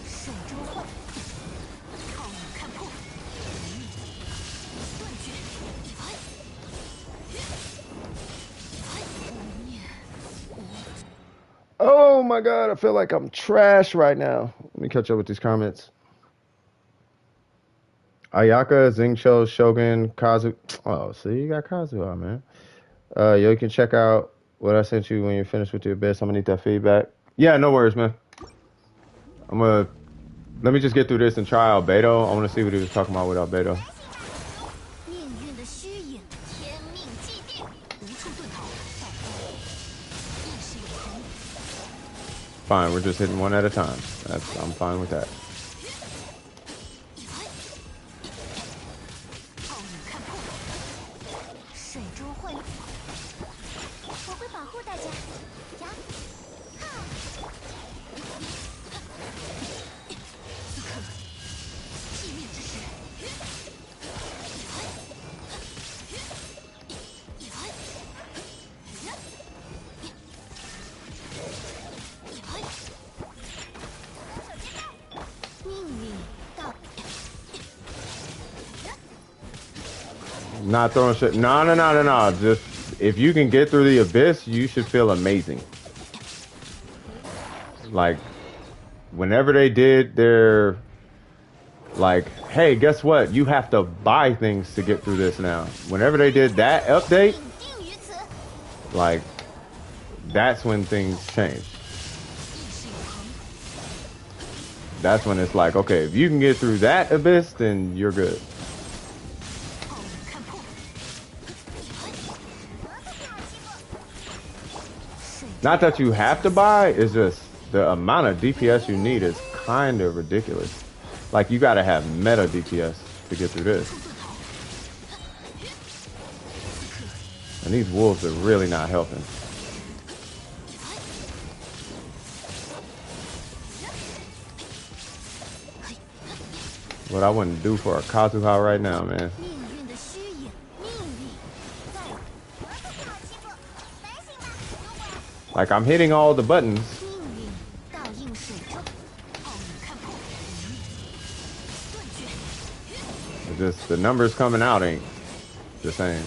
水中幻，靠眼看破。断绝。无念， Oh my god, I feel like I'm trash right now. Let me catch up with these comments. Ayaka, Xingqiu, Shogun, Kazu. Oh, see, you got Kazuha, man. Yo, you can check out what I sent you when you're finished with your abyss. I'm gonna need that feedback. Yeah, no worries, man. Let me just get through this and try Albedo. I want to see what he was talking about with Albedo. 命运的虚影，天命既定，无处遁逃。意识永恒， Fine, we're just hitting one at a time. I'm fine with that. 靠眼看破。水中幻，我会保护大家。呀，哈！此刻，气运之时。 命运到， Not throwing shit. No. Just if you can get through the abyss, you should feel amazing. Like, whenever they did their, like, hey, guess what? You have to buy things to get through this now. Whenever they did that update, 命定于此。 like, that's when things change. That's when it's like, okay, if you can get through that abyss, then you're good. Not that you have to buy, it's just the amount of DPS you need is kind of ridiculous. Like, you gotta have meta DPS to get through this. And these wolves are really not helping. What I wouldn't do for a Kazuha right now, man. Like, I'm hitting all the buttons. It's just the numbers coming out ain't the same.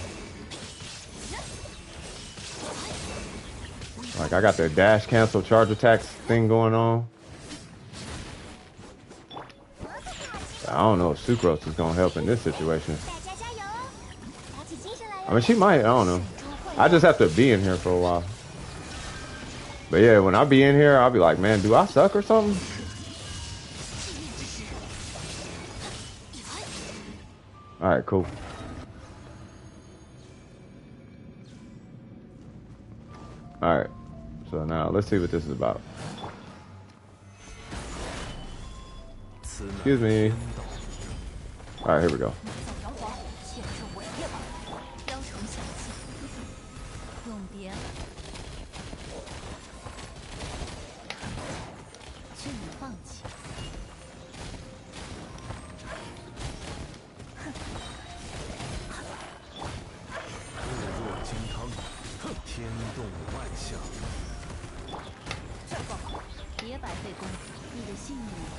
Like, I got the dash cancel charge attacks thing going on. I don't know if Sucrose is gonna help in this situation. I mean, she might, I don't know. I just have to be in here for a while. But yeah, when I be in here, I'll be like, man, do I suck or something? Alright, cool. Alright, so now let's see what this is about. Excuse me. Alright, here we go.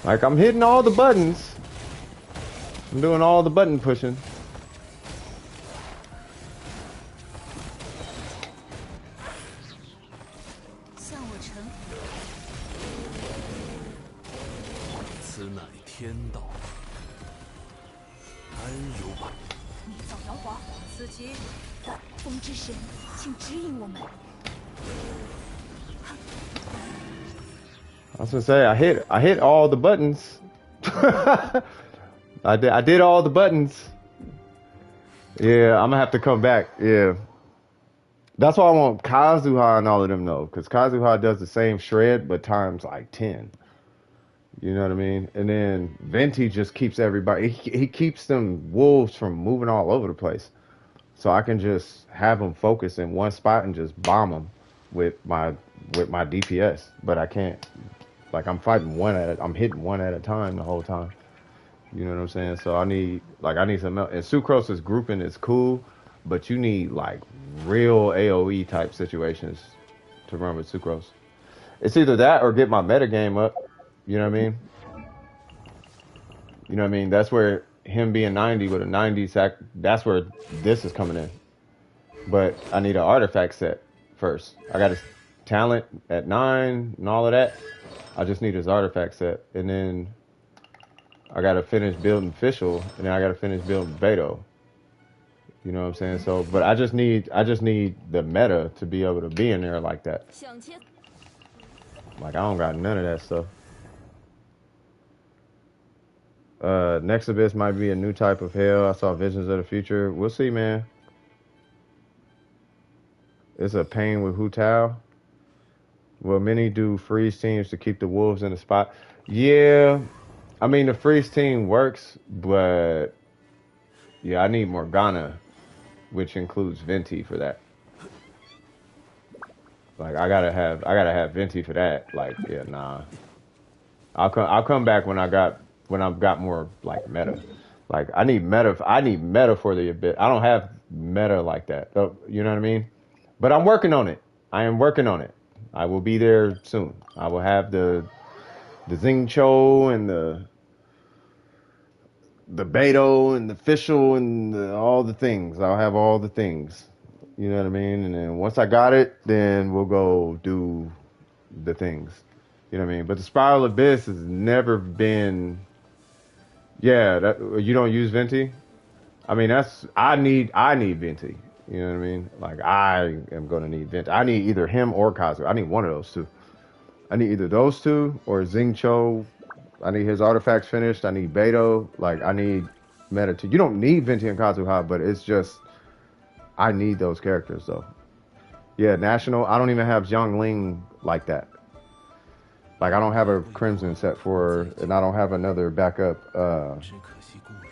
Like, I'm hitting all the buttons. I'm doing all the button pushing. I was gonna say I hit all the buttons. I did all the buttons. Yeah, I'm gonna have to come back. Yeah, that's why I want Kazuha and all of them though, because Kazuha does the same shred but times like 10. You know what I mean? And then Venti just keeps everybody. He keeps them wolves from moving all over the place, so I can just have them focus in one spot and just bomb them with my DPS. But I can't. Like, I'm fighting I'm hitting one at a time the whole time. You know what I'm saying? So I need some help. And Sucrose's grouping is cool, but you need like real AoE type situations to run with Sucrose. It's either that or get my metagame up. You know what I mean? You know what I mean? That's where him being 90 with a 90 sack, that's where this is coming in. But I need an artifact set first. I got his talent at 9 and all of that. I just need his artifact set, and then I gotta finish building Fischl, and then I gotta finish building Beto. You know what I'm saying? So, but I just need the meta to be able to be in there like that. Like, I don't got none of that stuff. Next Abyss might be a new type of hell. I saw visions of the future. We'll see, man. It's a pain with Hu Tao. Well, many do freeze teams to keep the wolves in the spot. Yeah, I mean, the freeze team works, but yeah, I need Morgana, which includes Venti for that. Like, I gotta have Venti for that. Like, yeah, nah. I'll come back when I've got more like meta. Like, I need meta for the bit. I don't have meta like that. You know what I mean? But I'm working on it. I am working on it. I will be there soon. I will have the Xingqiu and the Beto and the Fischl and all the things. I'll have all the things. You know what I mean? And then once I got it, then we'll go do the things. You know what I mean? But the Spiral Abyss has never been. Yeah, that you don't use Venti. I mean, I need Venti. You know what I mean? Like I am gonna need Venti. I need either him or Kazu. I need one of those two. I need either those two or Xingqiu. I need his artifacts finished. I need Beto. Like I need meta too. You don't need Venti and Kazuha, but it's just I need those characters though. Yeah, national. I don't even have Ling like that. Like I don't have a Crimson set for her, and I don't have another backup. 只可惜故人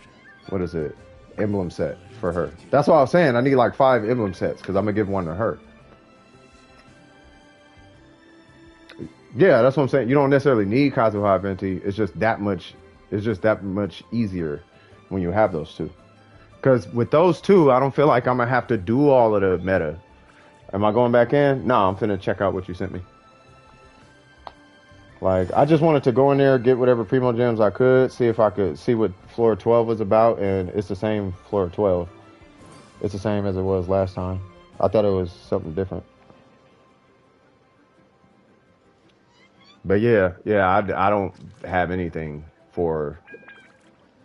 What is it? Emblem set for her. That's what I was saying. I need like 5 emblem sets because I'm gonna give one to her. Yeah, that's what I'm saying. You don't necessarily need Kazuha Venti. It's just that much. It's just that much easier when you have those two. Because with those two, I don't feel like I'm gonna have to do all of the meta. Am I going back in? No, I'm finna check out what you sent me. Like, I just wanted to go in there, get whatever Primo Gems I could, see if I could see what Floor 12 was about, and it's the same Floor 12. It's the same as it was last time. I thought it was something different. But yeah, I don't have anything for...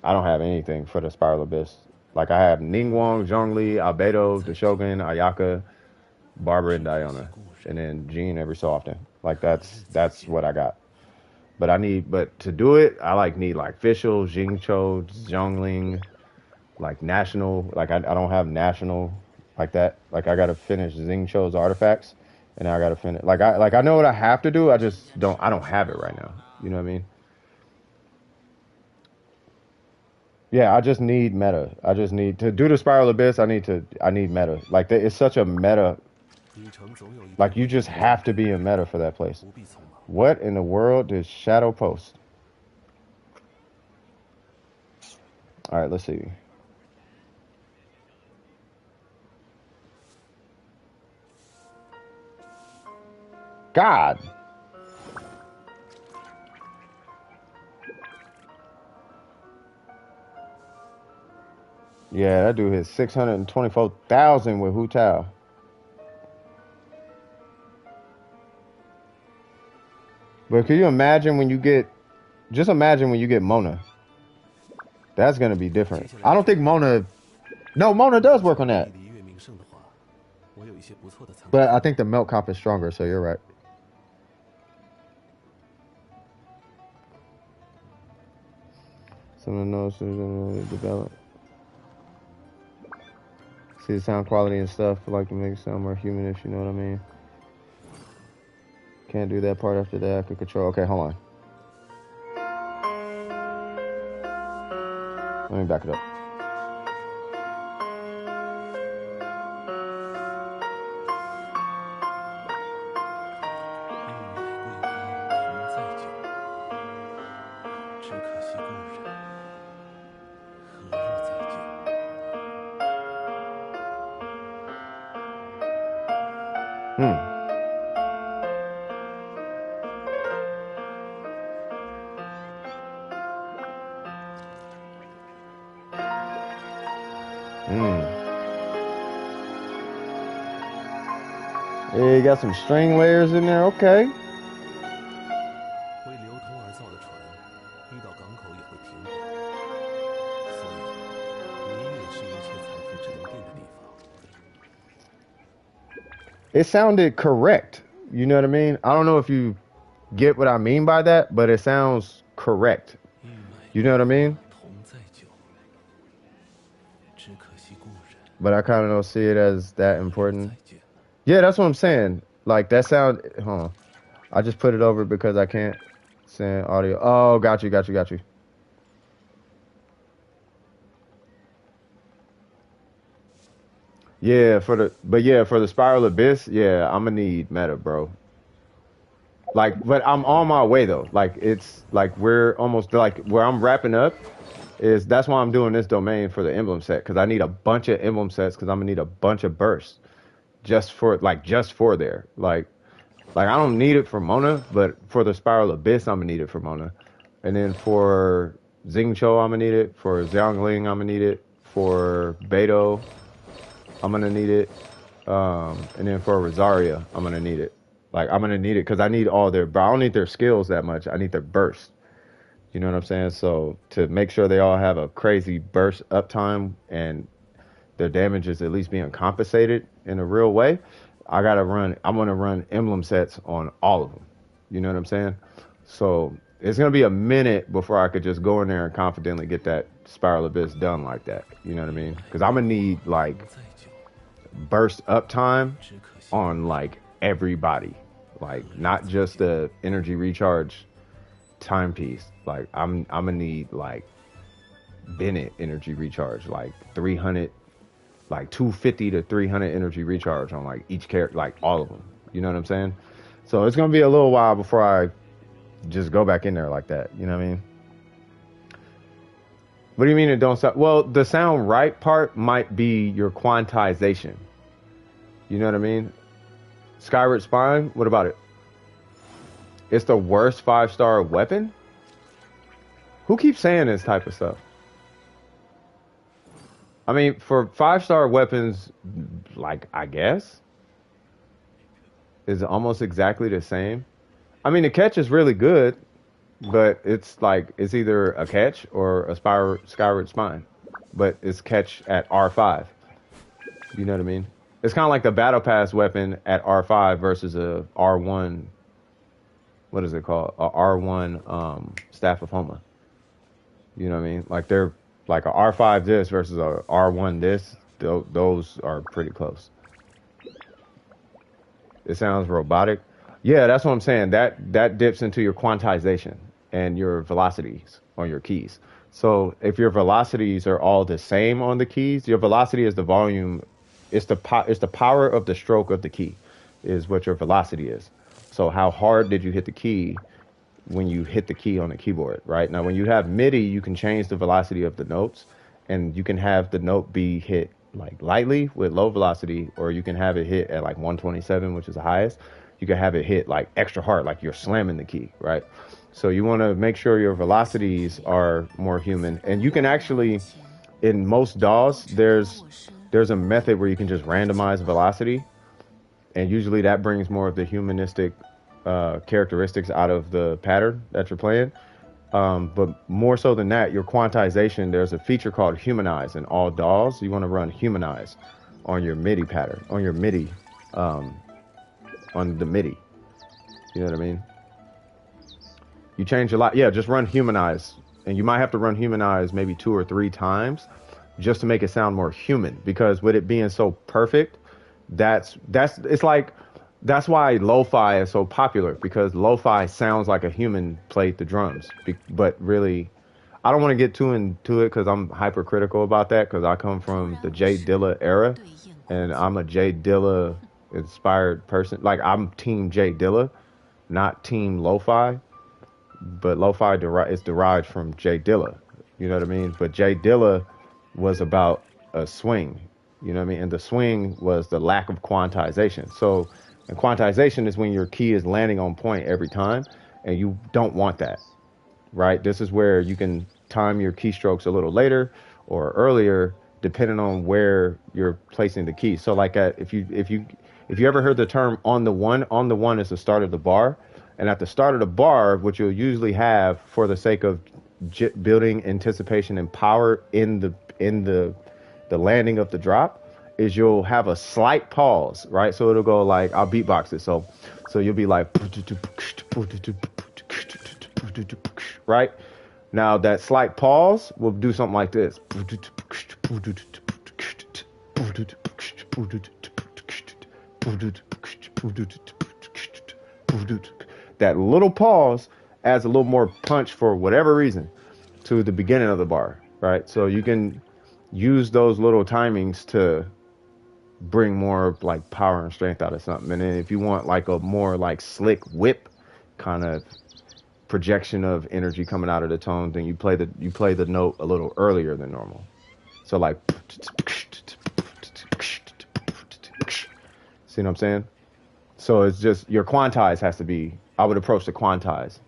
I don't have anything for the Spiral Abyss. Like, I have Ningguang, Zhongli, Albedo, the Shogun, Ayaka, Barbara, and Diona. And then Jean every so often. Like, that's what I got. But to do it, I need official, Jingcho, Zhongling, like national. Like I don't have national like that. Like I gotta finish Xingqiu's artifacts, and I gotta finish. I know what I have to do. I just don't. I don't have it right now. You know what I mean? Yeah, I just need meta. I just need to do the Spiral Abyss. I need meta. Like it's such a meta. 敌城总有一 Like you just have to be in meta for that place. 不必匆忙。 What in the world is Shadow Post? All right, let's see. God. Yeah, that dude hit 624,000 with Hu Tao. But can you imagine when you get... Just imagine when you get Mona. That's going to be different. I don't think Mona... No, Mona does work on that. 离越名胜的话，我有一些不错的参考。 But I think the melt comp is stronger, so you're right. Someone knows develop. See the sound quality and stuff. I like to make it sound more humanish, you know what I mean? Can't do that part after that. I could control. Okay, hold on. Let me back it up. Yeah, you got some string layers in there. Okay. 为流通而造的船，遇到港口也会停泊，所以你也是一切财富沉淀的地方。 It sounded correct. You know what I mean? I don't know if you get what I mean by that, but it sounds correct. You know what I mean? 同在久，只可惜故人。 But I kind of don't see it as that important. 再见。 Yeah, that's what I'm saying. Like that sound. Hold on. I just put it over because I can't send audio. Oh, got you. Yeah, for the Spiral Abyss, yeah, I'm gonna need meta, bro. Like, but I'm on my way though. Like, it's like we're almost like where I'm wrapping up. That's why I'm doing this domain for the emblem set because I need a bunch of emblem sets because I'm gonna need a bunch of bursts. Just for there. Like I don't need it for Mona, but for the Spiral Abyss, I'm gonna need it for Mona. And then for Xingqiu, I'm gonna need it. For Xiangling, I'm gonna need it. For Beto, I'm gonna need it. And then for Rosaria, I'm gonna need it. Like I'm gonna need it because I need all their, but I don't need their skills that much. I need their burst. You know what I'm saying? So to make sure they all have a crazy burst uptime and their damage is at least being compensated in a real way, I'm gonna run emblem sets on all of them. You know what I'm saying? So it's gonna be a minute before I could just go in there and confidently get that Spiral Abyss done like that. You know what I mean? Because I'm gonna need like 再久， burst uptime 只可惜 on like everybody, like not just the energy recharge timepiece. Like I'm gonna need like Bennett energy recharge, like 300, like 250 to 300 energy recharge on like each character, like all of them. You know what I'm saying? So it's gonna be a little while before I just go back in there like that. You know what I mean? What do you mean it don't sound? Well, the sound right part might be your quantization. You know what I mean? Skyward Spine, what about it? It's the worst 5-star weapon? Who keeps saying this type of stuff? I mean, for 5-star weapons, like, I guess, is almost exactly the same. I mean, the catch is really good, but it's like, it's either a catch or a Skyward Spine. But it's catch at R5. You know what I mean? It's kind of like the Battle Pass weapon at R5 versus a R1, what is it called? A R1 Staff of Homa. You know what I mean? Like they're like a R5 this versus a R1 this. Those are pretty close. It sounds robotic. Yeah, that's what I'm saying. That dips into your quantization and your velocities on your keys. So if your velocities are all the same on the keys, your velocity is the volume. It's the power of the stroke of the key, is what your velocity is. So how hard did you hit the key when you hit the key on the keyboard, right? Now, when you have MIDI, you can change the velocity of the notes, and you can have the note be hit like lightly with low velocity, or you can have it hit at like 127, which is the highest. You can have it hit like extra hard, like you're slamming the key, right? So you want to make sure your velocities are more human, and you can actually, in most DAWs, there's a method where you can just randomize velocity, and usually that brings more of the humanistic characteristics out of the pattern that you're playing. But more so than that, your quantization, there's a feature called humanize in all DAWs. You want to run humanize on your MIDI pattern, on your MIDI, on the MIDI. You know what I mean? You change a lot. Yeah, just run humanize. And you might have to run humanize maybe 2 or 3 times just to make it sound more human, because with it being so perfect, that's why lo-fi is so popular, because lo-fi sounds like a human played the drums. But really, I don't want to get too into it because I'm hypercritical about that, because I come from the Jay Dilla era, and I'm a Jay Dilla inspired person. Like, I'm team Jay Dilla, not team lo-fi. But lo-fi is derived from Jay Dilla. You know what I mean? But Jay Dilla was about a swing. You know what I mean? And the swing was the lack of quantization. So, and quantization is when your key is landing on point every time, and you don't want that, right? This is where you can time your keystrokes a little later or earlier, depending on where you're placing the key. So, like if you ever heard the term on the one is the start of the bar, and at the start of the bar, what you'll usually have, for the sake of building anticipation and power in the landing of the drop, is you'll have a slight pause, right? So it'll go like, I'll beatbox it. So you'll be like, right? Now that slight pause will do something like this. That little pause adds a little more punch, for whatever reason, to the beginning of the bar, right? So you can use those little timings to bring more like power and strength out of something. And then if you want like a more like slick whip kind of projection of energy coming out of the tone, then you play the note a little earlier than normal. So like, see what I'm saying? So it's just, your quantize has to be, I would approach the quantize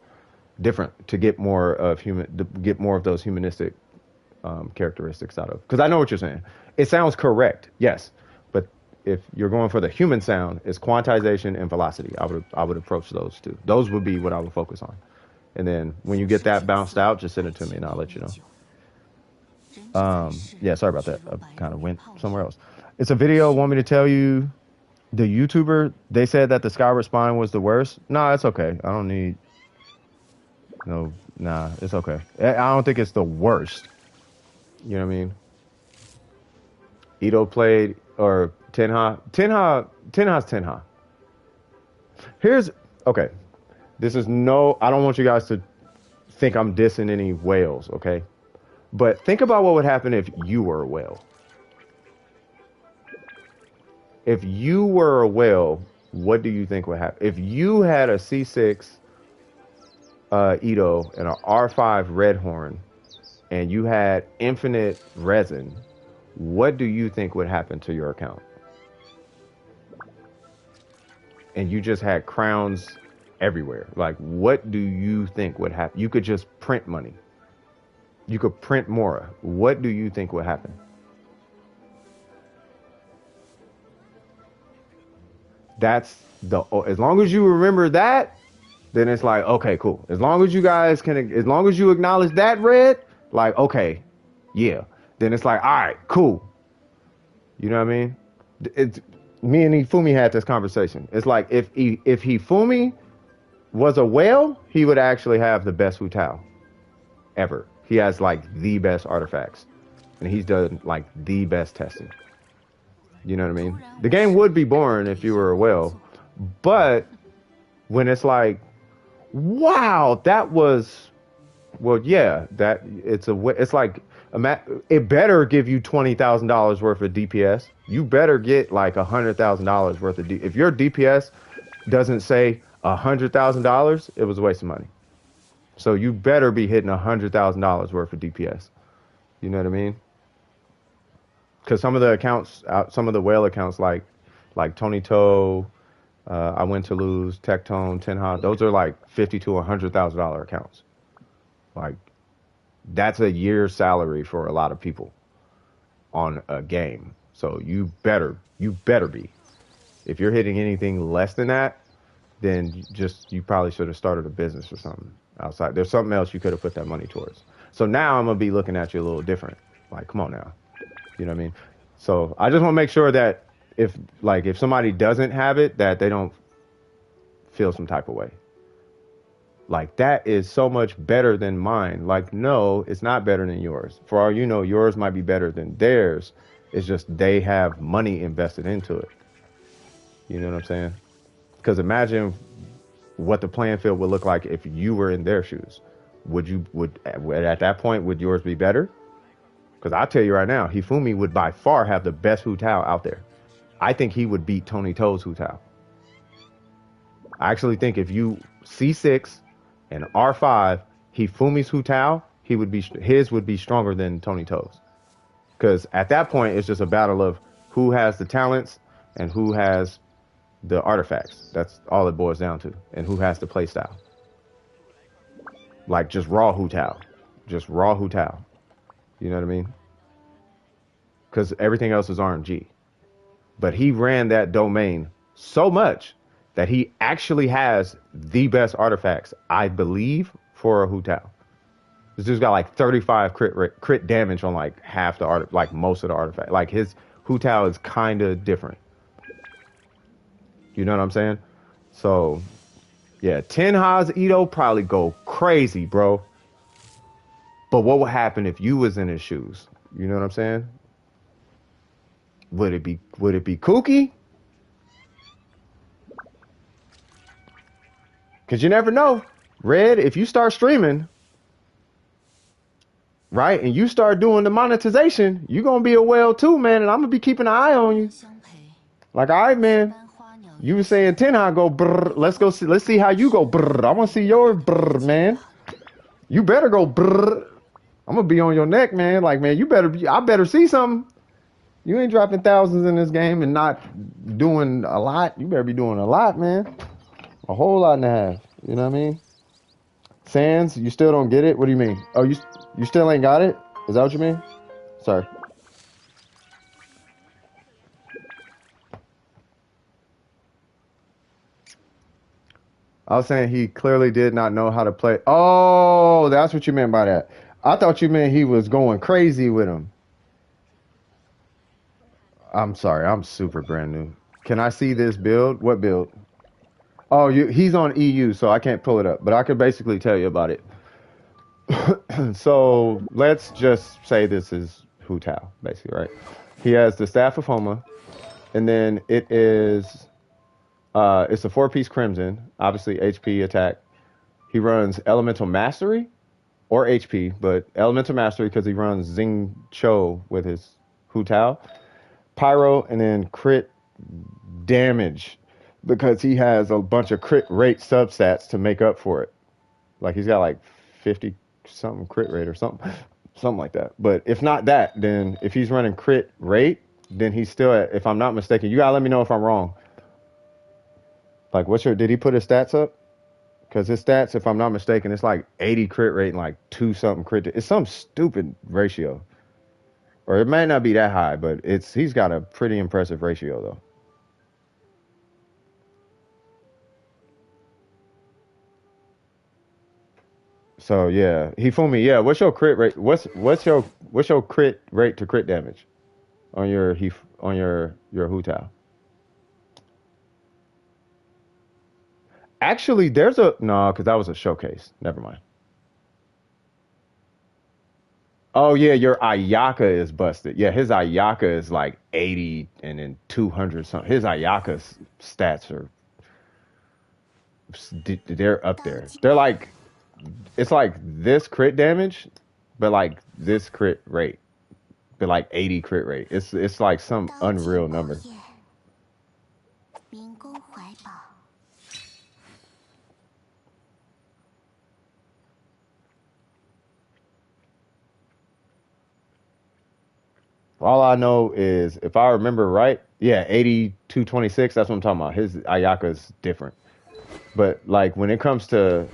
different to get more of those humanistic characteristics out of. Because I know what you're saying. It sounds correct, yes, but if you're going for the human sound, it's quantization and velocity. I would approach those two. Those would be what I would focus on. And then when you get that bounced out, just send it to me and I'll let you know. Yeah, sorry about that. I kind of went somewhere else. It's a video. Want me to tell you the YouTuber? They said that the Skyward Spine was the worst. Nah, it's okay. I don't need no. Nah, it's okay. I don't think it's the worst. You know what I mean? Ito played or Tenha's Tenha. Here's okay. This is no. I don't want you guys to think I'm dissing any whales. Okay, but think about what would happen if you were a whale. If you were a whale, what do you think would happen? If you had a C6 Ito and an R5 Red Horn, and you had infinite resin, what do you think would happen to your account? And you just had crowns everywhere. Like, what do you think would happen? You could just print money. You could print more. What do you think would happen? That's the, as long as you remember that, then it's like, okay, cool. As long as you guys can, as long as you acknowledge that, Red, like, okay, yeah. Then it's like, all right, cool. You know what I mean? It's me and Ifumi had this conversation. It's like if Ifumi was a whale, he would actually have the best Hu-Tao ever. He has like the best artifacts, and he's done like the best testing. You know what I mean? The game would be boring if you were a whale, but when it's like, wow, that was, well, yeah, that it's like, it better give you $20,000 worth of DPS. You better get like $100,000 worth of if your DPS doesn't say $100,000, it was a waste of money. So you better be hitting $100,000 worth of DPS. You know what I mean? Because some of the accounts, some of the whale accounts, like Tony Toe, I Went to Lose, Tectone, Tenha, those are like $50,000 to $100,000 accounts. Like, that's a year's salary for a lot of people on a game. So you better be. If you're hitting anything less than that, then you probably should have started a business or something outside. There's something else you could have put that money towards. So now I'm gonna be looking at you a little different. Like, come on now. You know what I mean? So I just want to make sure that if somebody doesn't have it, that they don't feel some type of way. Like, that is so much better than mine. Like, no, it's not better than yours. For all you know, yours might be better than theirs. It's just they have money invested into it. You know what I'm saying? Because imagine what the playing field would look like if you were in their shoes. Would at that point, would yours be better? Because I'll tell you right now, Hifumi would by far have the best Hu-Tao out there. I think he would beat Tony Toe's Hu-Tao. I actually think if you C6 and R5, Hifumi's Hu-Tao, his would be stronger than Tony Toe's. Because at that point, it's just a battle of who has the talents and who has the artifacts. That's all it boils down to. And who has the play style. Like, just raw Hu-Tao. Just raw Hu-Tao. You know what I mean? Because everything else is RNG. But he ran that domain so much that he actually has the best artifacts, I believe, for a Hu-Tao. This dude's got like 35 crit damage on like half the like most of the artifact. Like, his Hu-Tao is kind of different. You know what I'm saying? So, yeah, Tenha's Ito probably go crazy, bro. But what would happen if you was in his shoes? You know what I'm saying? Would it be kooky? Because you never know. Red, if you start streaming, right, and you start doing the monetization, you're going to be a whale too, man, and I'm going to be keeping an eye on you. Like, all right, man, you were saying Tenha go brrr. Let's see how you go brrr. I want to see your brrr, man. You better go brrr. I'm going to be on your neck, man. Like, man, I better see something. You ain't dropping thousands in this game and not doing a lot. You better be doing a lot, man. A whole lot and a half. You know what I mean? Sans, you still don't get it? What do you mean? Oh, you still ain't got it? Is that what you mean? Sorry. I was saying he clearly did not know how to play. Oh, that's what you meant by that. I thought you meant he was going crazy with him. I'm sorry, I'm super brand new. Can I see this build? What build? Oh, he's on EU, so I can't pull it up, but I could basically tell you about it. So let's just say this is Hu Tao, basically, right? He has the Staff of Homa, and then it's a four-piece Crimson, obviously HP attack. He runs Elemental Mastery or HP, but Elemental Mastery because he runs Xing Cho with his Hu Tao. Pyro, and then crit damage because he has a bunch of crit rate substats to make up for it. Like he's got like 50 something crit rate or something like that. But if not that, then if he's running crit rate, then he's still at, if I'm not mistaken, you gotta let me know if I'm wrong. Like did he put his stats up? Because his stats, if I'm not mistaken, it's like 80 crit rate and like 2 something crit. It's some stupid ratio. Or it may not be that high, but he's got a pretty impressive ratio though. So yeah, Hifumi, yeah. What's your crit rate? What's your crit rate to crit damage on your Hu Tao? Actually, there's a no, because that was a showcase. Never mind. Oh yeah, your Ayaka is busted. Yeah, his Ayaka is like 80 and then 200 something. His Ayaka's stats are they're up there. They're like it's like this crit damage, but like this crit rate, but like 80 crit rate. It's like some unreal number. All I know is if I remember right, yeah, 8226. That's what I'm talking about. His Ayaka's different, but like when it comes to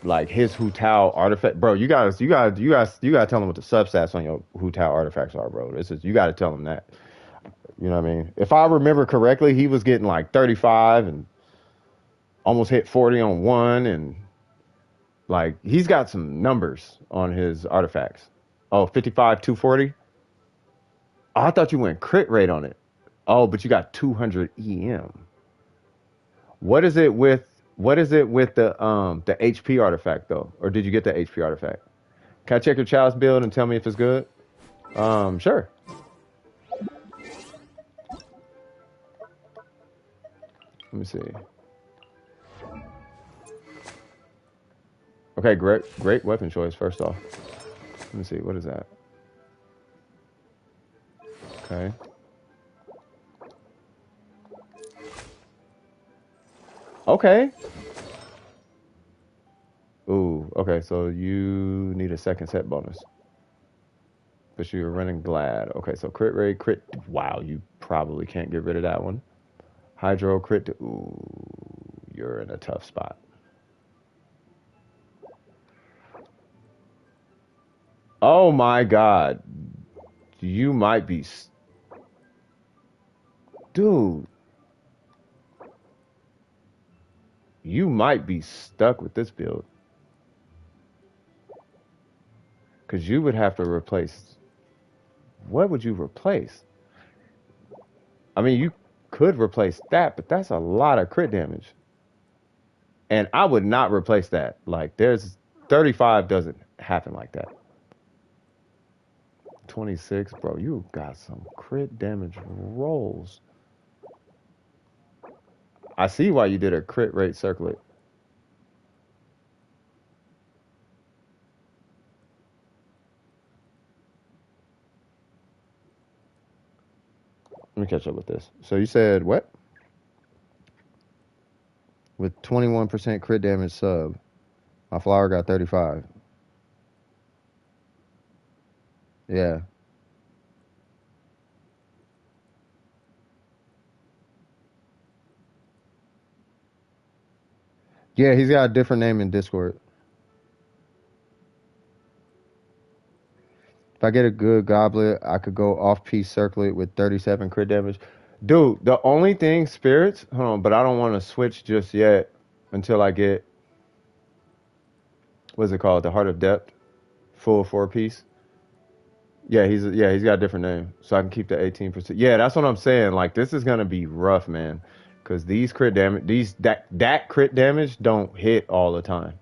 like his Hu Tao artifact, bro, you gotta tell him what the substats on your Hu Tao artifacts are, bro. This is you gotta tell him that. You know what I mean? If I remember correctly, he was getting like 35 and almost hit 40 on one, and like he's got some numbers on his artifacts. Oh, 55, 240. Oh, I thought you went crit rate on it. Oh, but you got 200 EM. What is it with the HP artifact though? Or did you get the HP artifact? Can I check your child's build and tell me if it's good? Sure. Let me see. Okay, great weapon choice first off. Let me see, what is that? Okay. Okay. Ooh, okay, so you need a second set bonus. But you're running Glad. Okay, so crit rate, crit. Wow, you probably can't get rid of that one. Hydro crit. Ooh, you're in a tough spot. Oh my God. You might be. Dude. You might be stuck with this build. Because you would have to replace. What would you replace? I mean, you could replace that, but that's a lot of crit damage. And I would not replace that. Like, there's 35 doesn't happen like that. 26, bro, you got some crit damage rolls. I see why you did a crit rate circlet. Let me catch up with this. So you said what? With 21% crit damage sub, my flower got 35. Yeah. Yeah, he's got a different name in Discord. If I get a good goblet, I could go off-piece circlet with 37 crit damage. Dude, the only thing, spirits, hold on, but I don't want to switch just yet until I get, what's it called? The Heart of Depth full 4-piece. Yeah, he's got a different name, so I can keep the 18%. Yeah, that's what I'm saying. Like this is gonna be rough, man, because these crit damage, that crit damage don't hit all the time.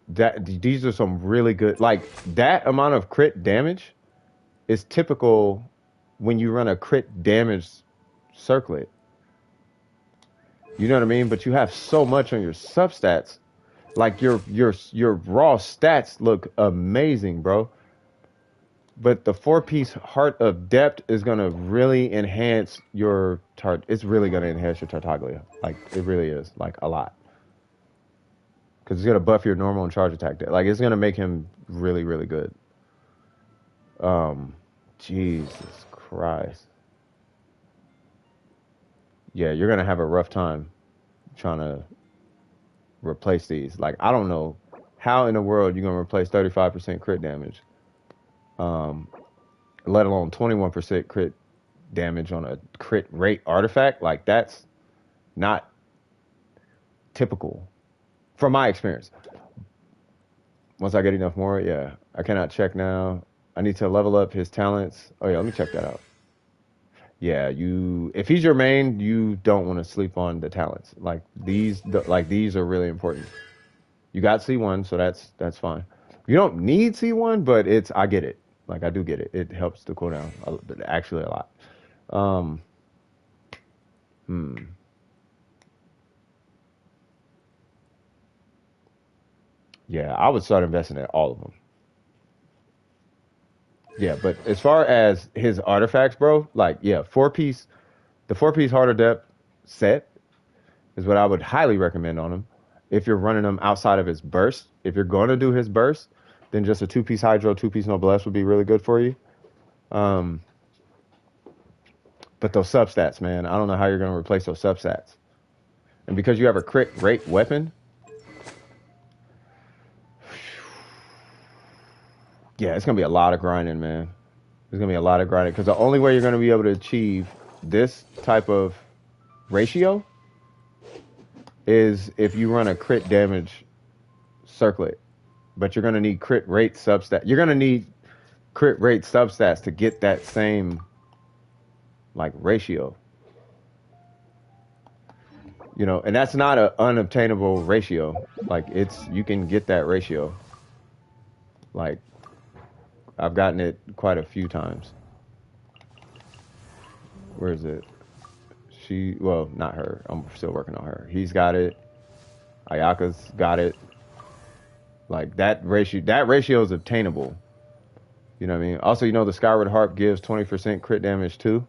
These are some really good, like that amount of crit damage is typical when you run a crit damage circlet. You know what I mean? But you have so much on your substats. Like your raw stats look amazing, bro. But the 4-piece Heart of Depth is gonna really enhance your It's really gonna enhance your Tartaglia. Like it really is, like a lot. Because it's gonna buff your normal and charge attack. Like it's gonna make him really, really good. Um, Jesus Christ. Yeah, you're gonna have a rough time trying to replace these. Like I don't know how in the world you're gonna replace 35% crit damage, um, let alone 21% crit damage on a crit rate artifact. Like that's not typical from my experience. Once I get enough more, yeah, I cannot check now. I need to level up his talents. Oh yeah, let me check that out. Yeah, if he's your main, you don't want to sleep on the talents. Like these are really important. You got C1, so that's fine. You don't need C1, but I get it. Like I do get it. It helps the cooldown actually a lot. Um, hmm. Yeah, I would start investing in all of them. Yeah, but as far as his artifacts, bro, like yeah, the 4-piece Harder Depth set is what I would highly recommend on him. If you're running him outside of his burst, if you're going to do his burst, then just a 2-piece Hydro, 2-piece Noblesse would be really good for you. Um, but those substats, man, I don't know how you're going to replace those substats. And because you have a crit rate weapon, yeah, it's going to be a lot of grinding, man. There's going to be a lot of grinding because the only way you're going to be able to achieve this type of ratio is if you run a crit damage circlet. But you're going to need crit rate substats. You're going to need crit rate substats to get that same like ratio. You know, and that's not an unobtainable ratio. Like you can get that ratio. Like I've gotten it quite a few times. Where is it? Well, not her. I'm still working on her. He's got it. Ayaka's got it. Like that ratio is obtainable. You know what I mean? Also, the Skyward Harp gives 20% crit damage too.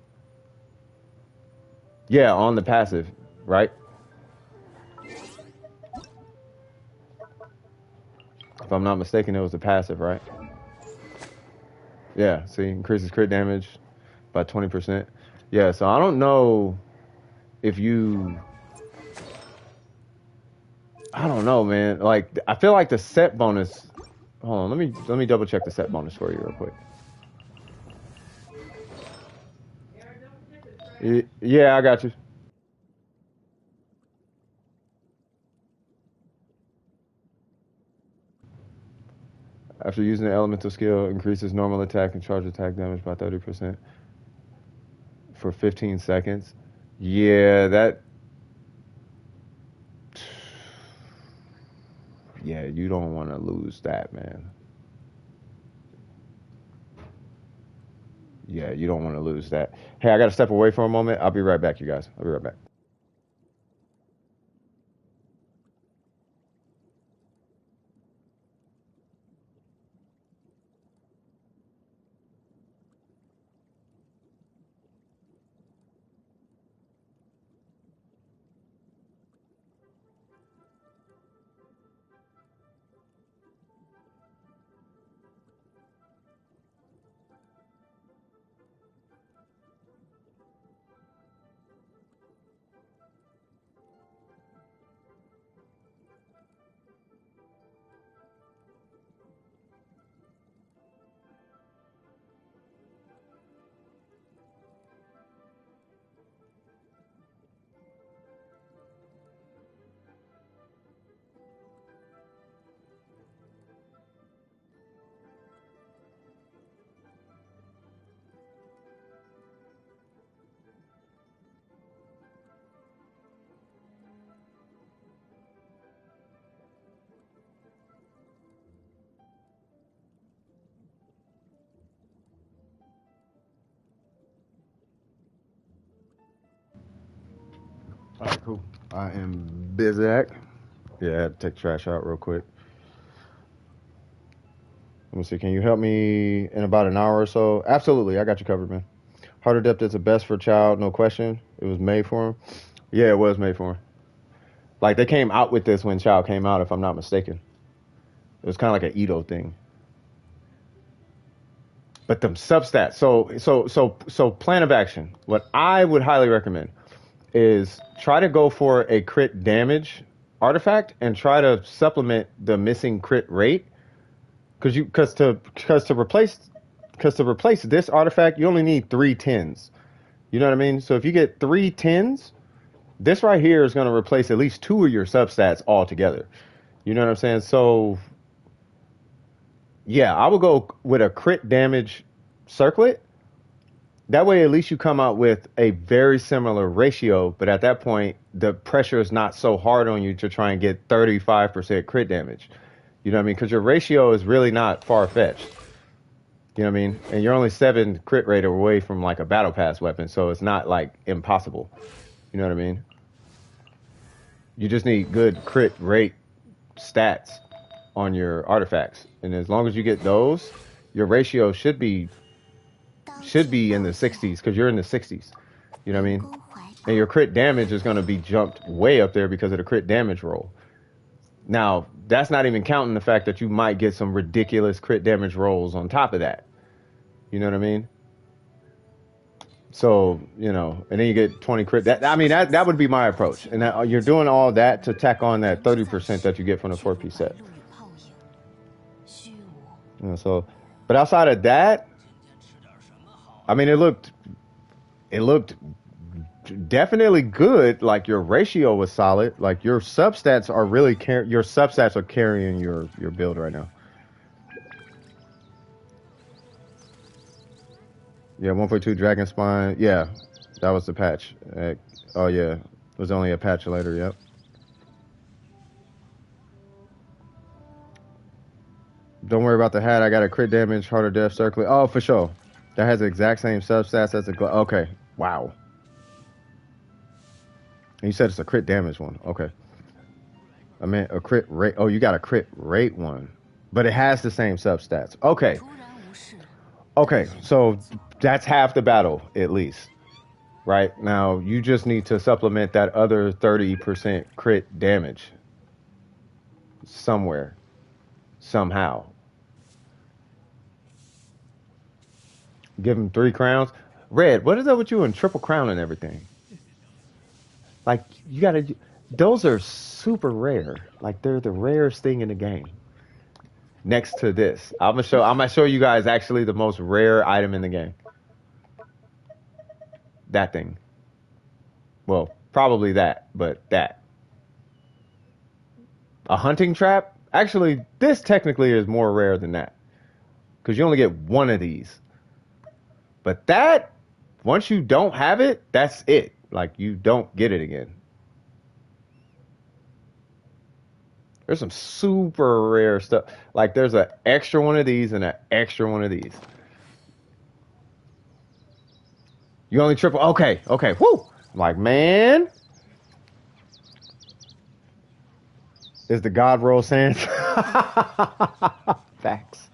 Yeah, on the passive, right? If I'm not mistaken, it was the passive, right? Yeah, see, increases crit damage by 20%. Yeah, so I don't know if I don't know, man. Like I feel like the set bonus. Hold on, let me double check the set bonus for you real quick. Yeah, I got you. After using the elemental skill, increases normal attack and charge attack damage by 30% for 15 seconds. Yeah, yeah, you don't want to lose that, man. Yeah, you don't want to lose that. Hey, I got to step away for a moment. I'll be right back, you guys. I'll be right back. All right, cool. I am busy. Yeah, I had to take trash out real quick. Let me see. Can you help me in about an hour or so? Absolutely. I got you covered, man. Harder depth is the best for a child, no question. It was made for him. Yeah, it was made for him. Like they came out with this when Child came out, if I'm not mistaken. It was kind of like an Edo thing. But them substats. So plan of action. What I would highly recommend is try to go for a crit damage artifact and try to supplement the missing crit rate. Because to replace this artifact, you only need 3 10s. You know what I mean? So if you get 3 10s, this right here is going to replace at least 2 of your substats altogether. You know what I'm saying? So yeah, I would go with a crit damage circlet. That way, at least you come out with a very similar ratio, but at that point, the pressure is not so hard on you to try and get 35% crit damage. You know what I mean? Because your ratio is really not far fetched. You know what I mean? And you're only 7 crit rate away from like a battle pass weapon, so it's not like impossible. You know what I mean? You just need good crit rate stats on your artifacts, and as long as you get those, your ratio should be in the 60s because you're in the 60s. You know what I mean? And your crit damage is going to be jumped way up there because of the crit damage roll. Now, that's not even counting the fact that you might get some ridiculous crit damage rolls on top of that. You know what I mean? So, you know, and then you get 20 crit. That would be my approach. And that, you're doing all that to tack on that 30% that you get from the 4-piece set. You know, so, but outside of that, I mean, it looked definitely good. Like your ratio was solid. Like your substats are really carrying your build right now. Yeah, 1.2 Dragon Spine. Yeah, that was the patch. Oh yeah, it was only a patch later. Yep. Don't worry about the hat. I got a crit damage, harder death, circling. Oh, for sure. That has the exact same substats as the okay. Wow. And you said it's a crit damage one. Okay. I meant a crit rate. Oh, you got a crit rate one, but it has the same substats. Okay. Okay, so that's half the battle at least. Right now, you just need to supplement that other 30% crit damage somewhere, somehow. Give him 3 crowns. Red, what is up with you and triple crown and everything? Like you gotta, those are super rare. Like they're the rarest thing in the game. Next to this, I'm gonna show you guys actually the most rare item in the game. That thing. Well, probably that, but that. A hunting trap? Actually, this technically is more rare than that. Because you only get one of these. But that, once you don't have it, that's it. Like, you don't get it again. There's some super rare stuff. Like, there's an extra one of these and an extra one of these. You only triple. Okay, whoo! I'm like, man. Is the God roll saying? Facts.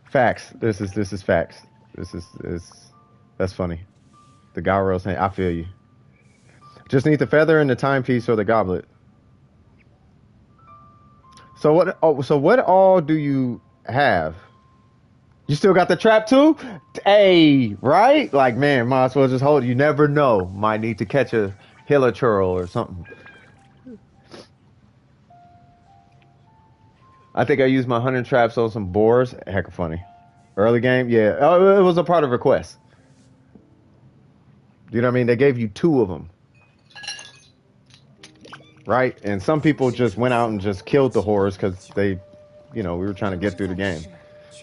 Facts. This is facts. This is that's funny. The God roll saying, I feel you. Just need the feather and the timepiece or the goblet. So what? Oh, so what all do you have? You still got the trap too? Hey, right? Like, man, might as well just hold it. You never know. Might need to catch a hilichurl or something. I think I used my hunting traps on some boars. Heck of funny. Early game, yeah. Oh, it was a part of request. You know what I mean? They gave you 2 of them. Right? And some people just went out and just killed the horrors because they, you know, we were trying to get through the game.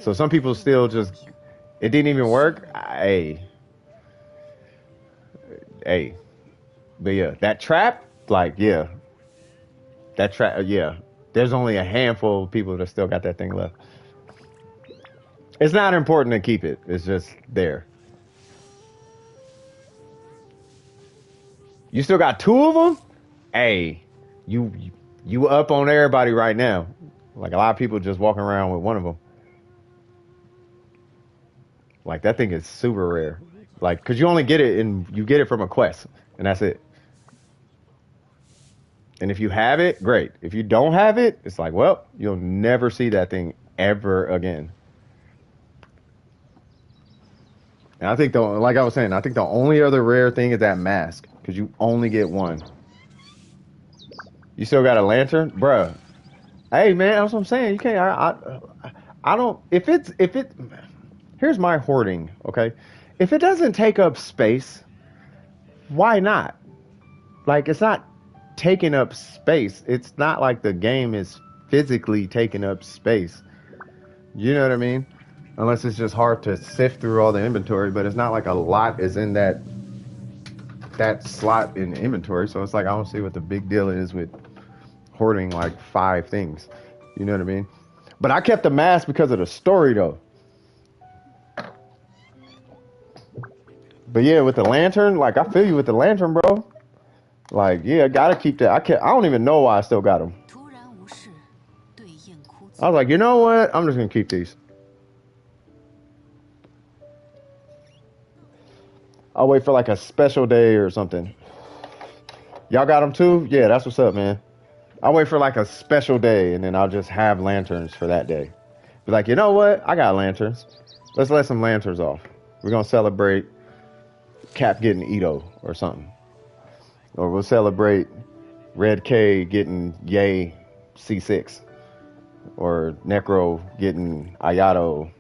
So some people still just, it didn't even work. Hey. But yeah, that trap, like, yeah. That trap, yeah. There's only a handful of people that still got that thing left. It's not important to keep it. It's just there. You still got two of them? Hey, you you up on everybody right now. Like a lot of people just walking around with one of them. Like that thing is super rare. Like, cause you only get it you get it from a quest, and that's it. And if you have it, great. If you don't have it, it's like, well, you'll never see that thing ever again. And I think like I was saying, I think the only other rare thing is that mask, because you only get one. You still got a lantern, bruh. Hey man, that's what I'm saying. You can't. I don't. If it. Here's my hoarding. Okay, if it doesn't take up space, why not? Like it's not taking up space. It's not like the game is physically taking up space. You know what I mean? Unless it's just hard to sift through all the inventory, but it's not like a lot is in that slot in inventory. So it's like I don't see what the big deal is with hoarding like 5 things. You know what I mean? But I kept the mask because of the story though. But yeah, with the lantern, like I feel you with the lantern, bro. Like, yeah, I gotta keep that. I don't even know why I still got them. I was like, you know what? I'm just gonna keep these. I'll wait for like a special day or something. Y'all got them too? Yeah, that's what's up, man. I'll wait for like a special day and then I'll just have lanterns for that day. Be like, you know what? I got lanterns. Let's let some lanterns off. We're gonna celebrate Cap getting Ito or something. Or we'll celebrate Red K getting Yay C6. Or Necro getting Ayato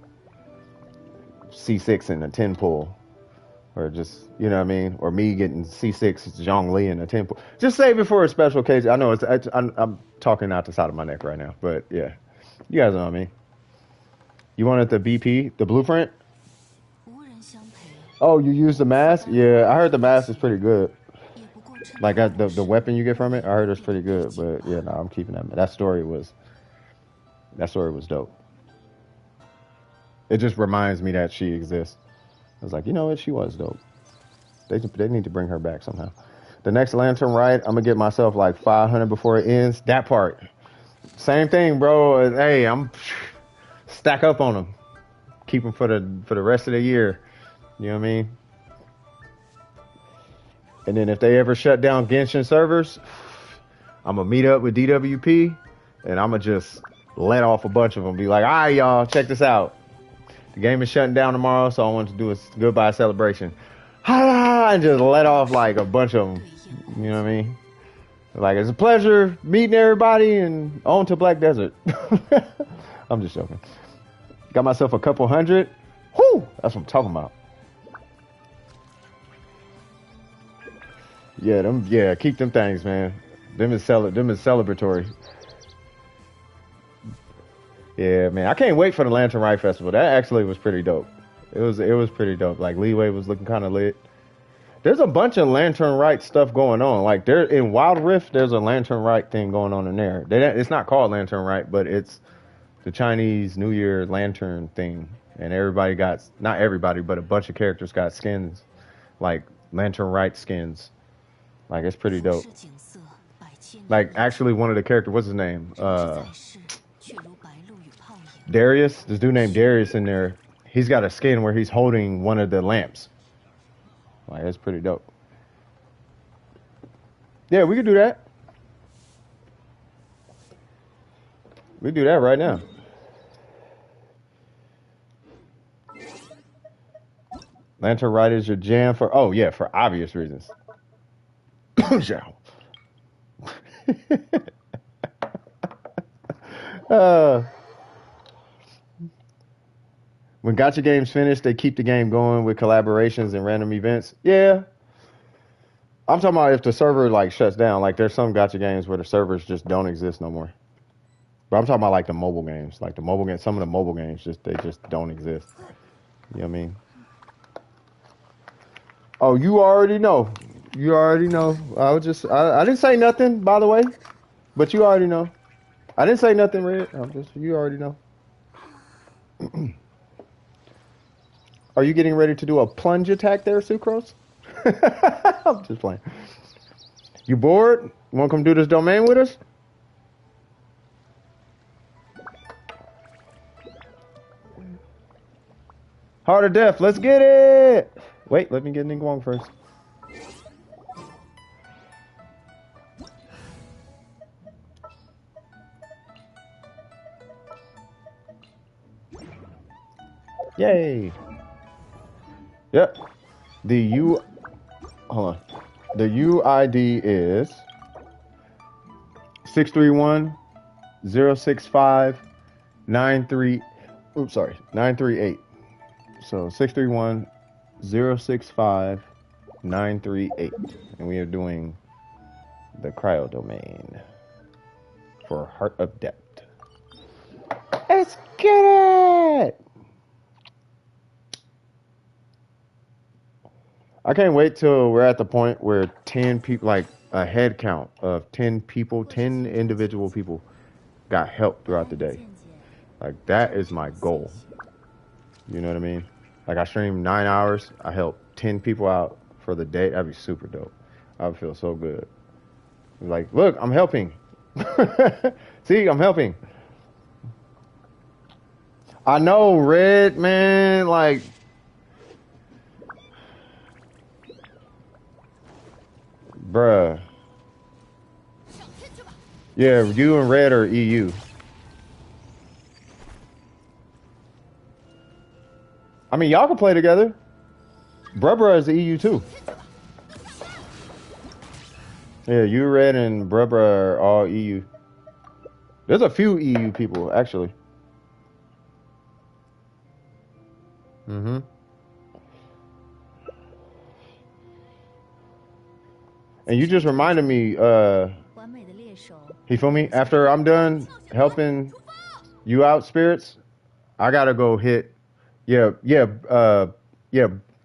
C6 in a 10 pull. Or just, you know what I mean? Or me getting C6 Zhongli in a 10 pull. Just save it for a special occasion. I know I'm talking out the side of my neck right now. But yeah, you guys know what I mean. You wanted the BP, the blueprint? Oh, you used the mask? Yeah, I heard the mask is pretty good. Like the weapon you get from it, I heard it's pretty good. But yeah, no, I'm keeping that. That story was dope. It just reminds me that she exists. I was like, you know what? She was dope. They need to bring her back somehow. The next lantern ride, I'm gonna get myself like 500 before it ends. That part, same thing, bro. Hey, I'm stack up on them, keep them for the rest of the year. You know what I mean? And then if they ever shut down Genshin servers, I'm gonna meet up with DWP and I'm gonna just let off a bunch of them. Be like, all right, y'all, check this out. The game is shutting down tomorrow, so I want to do a goodbye celebration. And just let off like a bunch of them. You know what I mean? Like, it's a pleasure meeting everybody and on to Black Desert. I'm just joking. Got myself a couple hundred. Whoo! That's what I'm talking about. Yeah, keep them things, man. Them is celebratory. Yeah, man. I can't wait for the Lantern Ride Festival. That actually was pretty dope. It was pretty dope. Like Leeway was looking kind of lit. There's a bunch of Lantern Rite stuff going on. Like there in Wild Rift, there's a Lantern Rite thing going on in there. It's not called Lantern Rite, but it's the Chinese New Year lantern thing. And everybody got, not everybody, but a bunch of characters got skins, like Lantern Rite skins. Like it's pretty dope. Like actually one of the characters, what's his name? Darius. This dude named Darius in there. He's got a skin where he's holding one of the lamps. Like it's pretty dope. Yeah, we could do that. We do that right now. Lantern Rite is your jam for for obvious reasons. When gacha games finish, they keep the game going with collaborations and random events. Yeah. I'm talking about if the server like shuts down, like there's some gacha games where the servers just don't exist no more. But I'm talking about like the mobile games. Like the mobile games, some of the mobile games they just don't exist. You know what I mean? Oh, you already know. You already know. I didn't say nothing, by the way. But you already know. I didn't say nothing, Red. You already know. Are you getting ready to do a plunge attack there, Sucrose? I'm just playing. You bored? You want to come do this domain with us? Heart of Death, let's get it! Wait, let me get Ningguang first. Yay! Yep. Hold on. The UID is 631-065-93. Oops, sorry, 938. So 631-065-938, and we are doing the cryo domain for Heart of Depth. Let's get it! I can't wait till we're at the point where 10 people, like a head count of 10 people, 10 individual people got help throughout the day. Like, that is my goal. You know what I mean? Like, I stream 9 hours, I help 10 people out for the day. That'd be super dope. I would feel so good. Like, look, I'm helping. See, I'm helping. I know, Red, man, like, bruh. Yeah, you and Red are EU. I mean, y'all can play together. Bruh is the EU too. Yeah, you, Red, and Bruh are all EU. There's a few EU people, actually. Mm-hmm. And you just reminded me, you feel me? After I'm done helping you out, spirits, I gotta go hit. Yeah.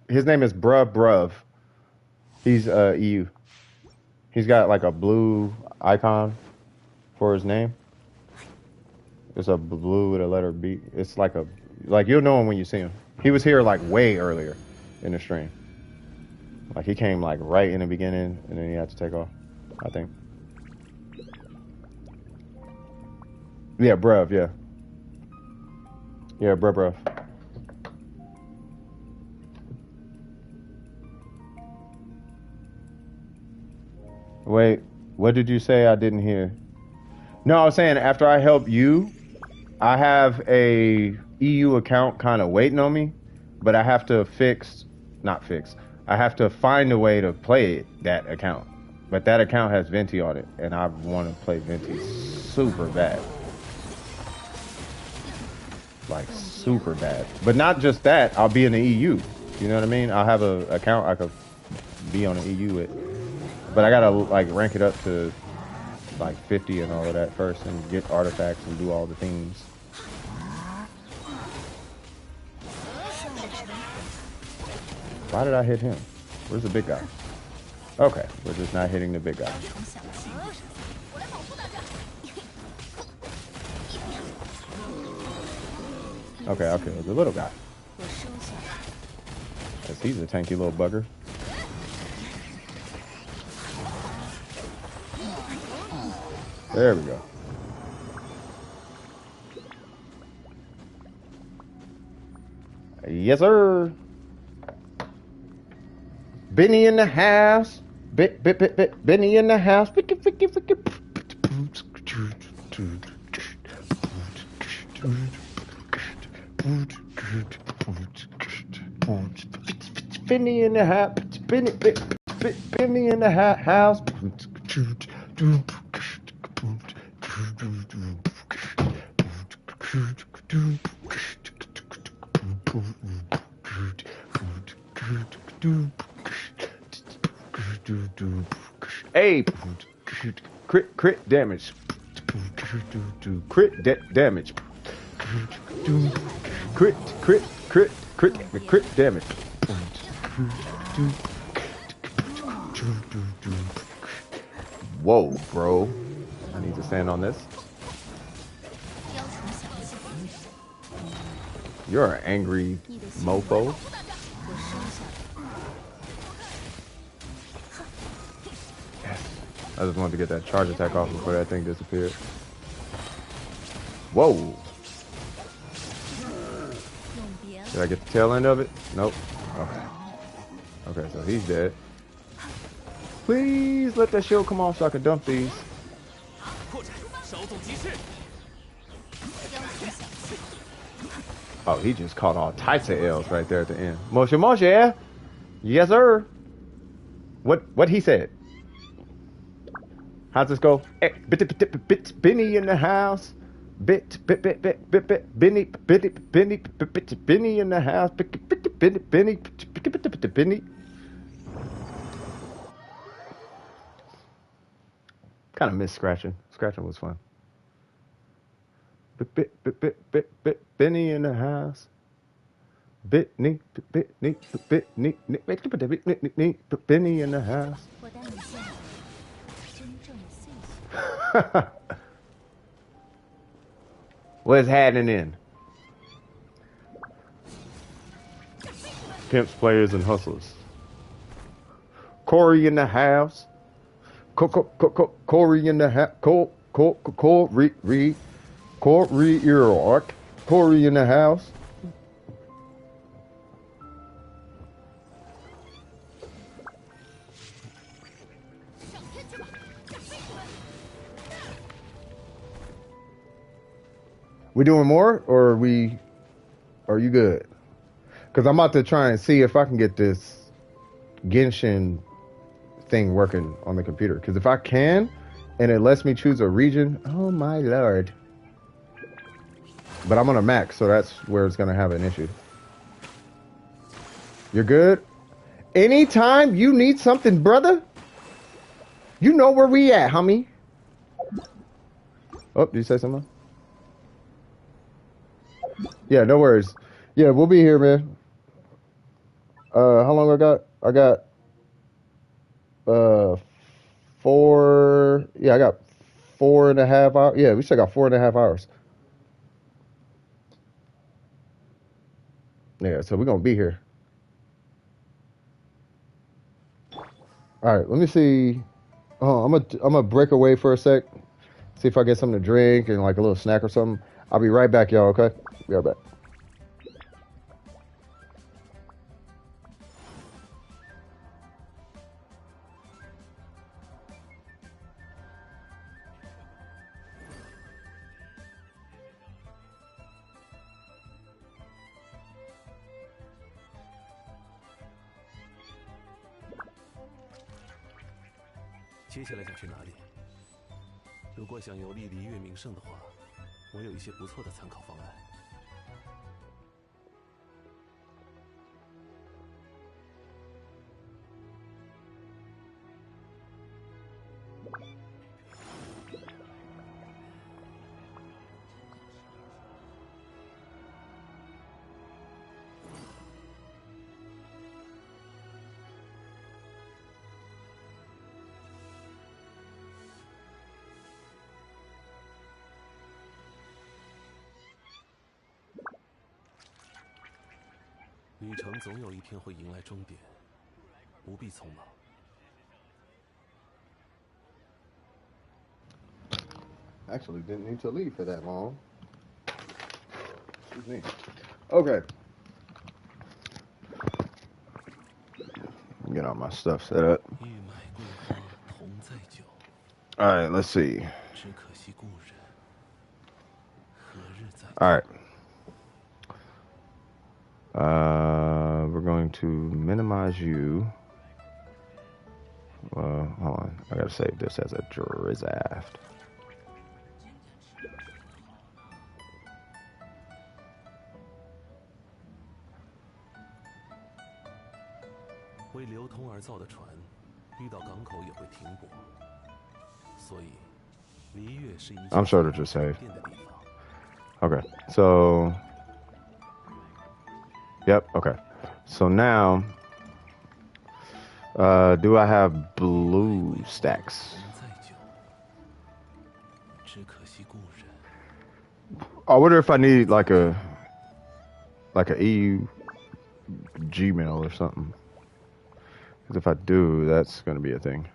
His name is Bruv. He's EU. He's got like a blue icon for his name. It's a blue with a letter B. It's like you'll know him when you see him. He was here like way earlier in the stream. Like he came like right in the beginning and then he had to take off, I think. Yeah, Bruv, yeah. Yeah, Bruv. Wait, what did you say? I didn't hear. No, I was saying after I help you, I have a EU account kind of waiting on me, but I have to I have to find a way to play that account. But that account has Venti on it, and I want to play Venti super bad. Like super bad. But not just that, I'll be in the EU. You know what I mean? I'll have an account I could be on the EU with. But I gotta like rank it up to like 50 and all of that first and get artifacts and do all the things. Why did I hit him? Where's the big guy? Okay, we're just not hitting the big guy. Okay, I'll kill the little guy. Cause he's a tanky little bugger. There we go. Yes, sir. Benny in the house. Benny in the house. Benny in the house. Benny in the house. Hey, crit damage. Crit damage. Crit damage. Whoa, bro. I need to stand on this. You're an angry mofo. Yes. I just wanted to get that charge attack off before that thing disappeared. Whoa! Did I get the tail end of it? Nope. Okay. Okay, so he's dead. Please let that shield come off so I can dump these. 扩展，稍纵即逝。 Oh, he just caught all types of L's right there at the end. Moshe Moshe! Yes, sir! What he said? How's this go? Benny in the house. Benny in the house. Benny. Kind of miss scratching. Scratching was fun. Benny in the house. Benny in the house. What's happening in? Pimps, players, and hustlers. Corey in the house. Corey in the house. Corey in the house. We doing more, or are you good? Because I'm about to try and see if I can get this Genshin thing working on the computer. Because if I can, and it lets me choose a region, oh my lord. But I'm on a Mac, so that's where it's going to have an issue. You're good? Anytime you need something, brother, you know where we at, homie. Oh, did you say something? Yeah, no worries. Yeah, we'll be here, man. How long I got? I got 4. Yeah, I got 4.5 hours. Yeah, we still got 4.5 hours. Yeah, so we're gonna be here. All right, let me see. Oh, I'm gonna break away for a sec. See if I get something to drink and like a little snack or something. I'll be right back, y'all. Okay, be right back.接下来想去哪里？如果想游历璃月名胜的话，我有一些不错的参考方案。旅程总有一天会迎来终点，不必匆忙。Actually, didn't need to leave for that long. Excuse me. Okay. Get all my stuff set up. All right, let's see. All right. We're going to minimize you. Hold on. I gotta save this as a draft. I'm sure to just save. Okay, so yep, okay. So now do I have blue stacks? I wonder if I need like a EU Gmail or something. Because if I do, that's going to be a thing.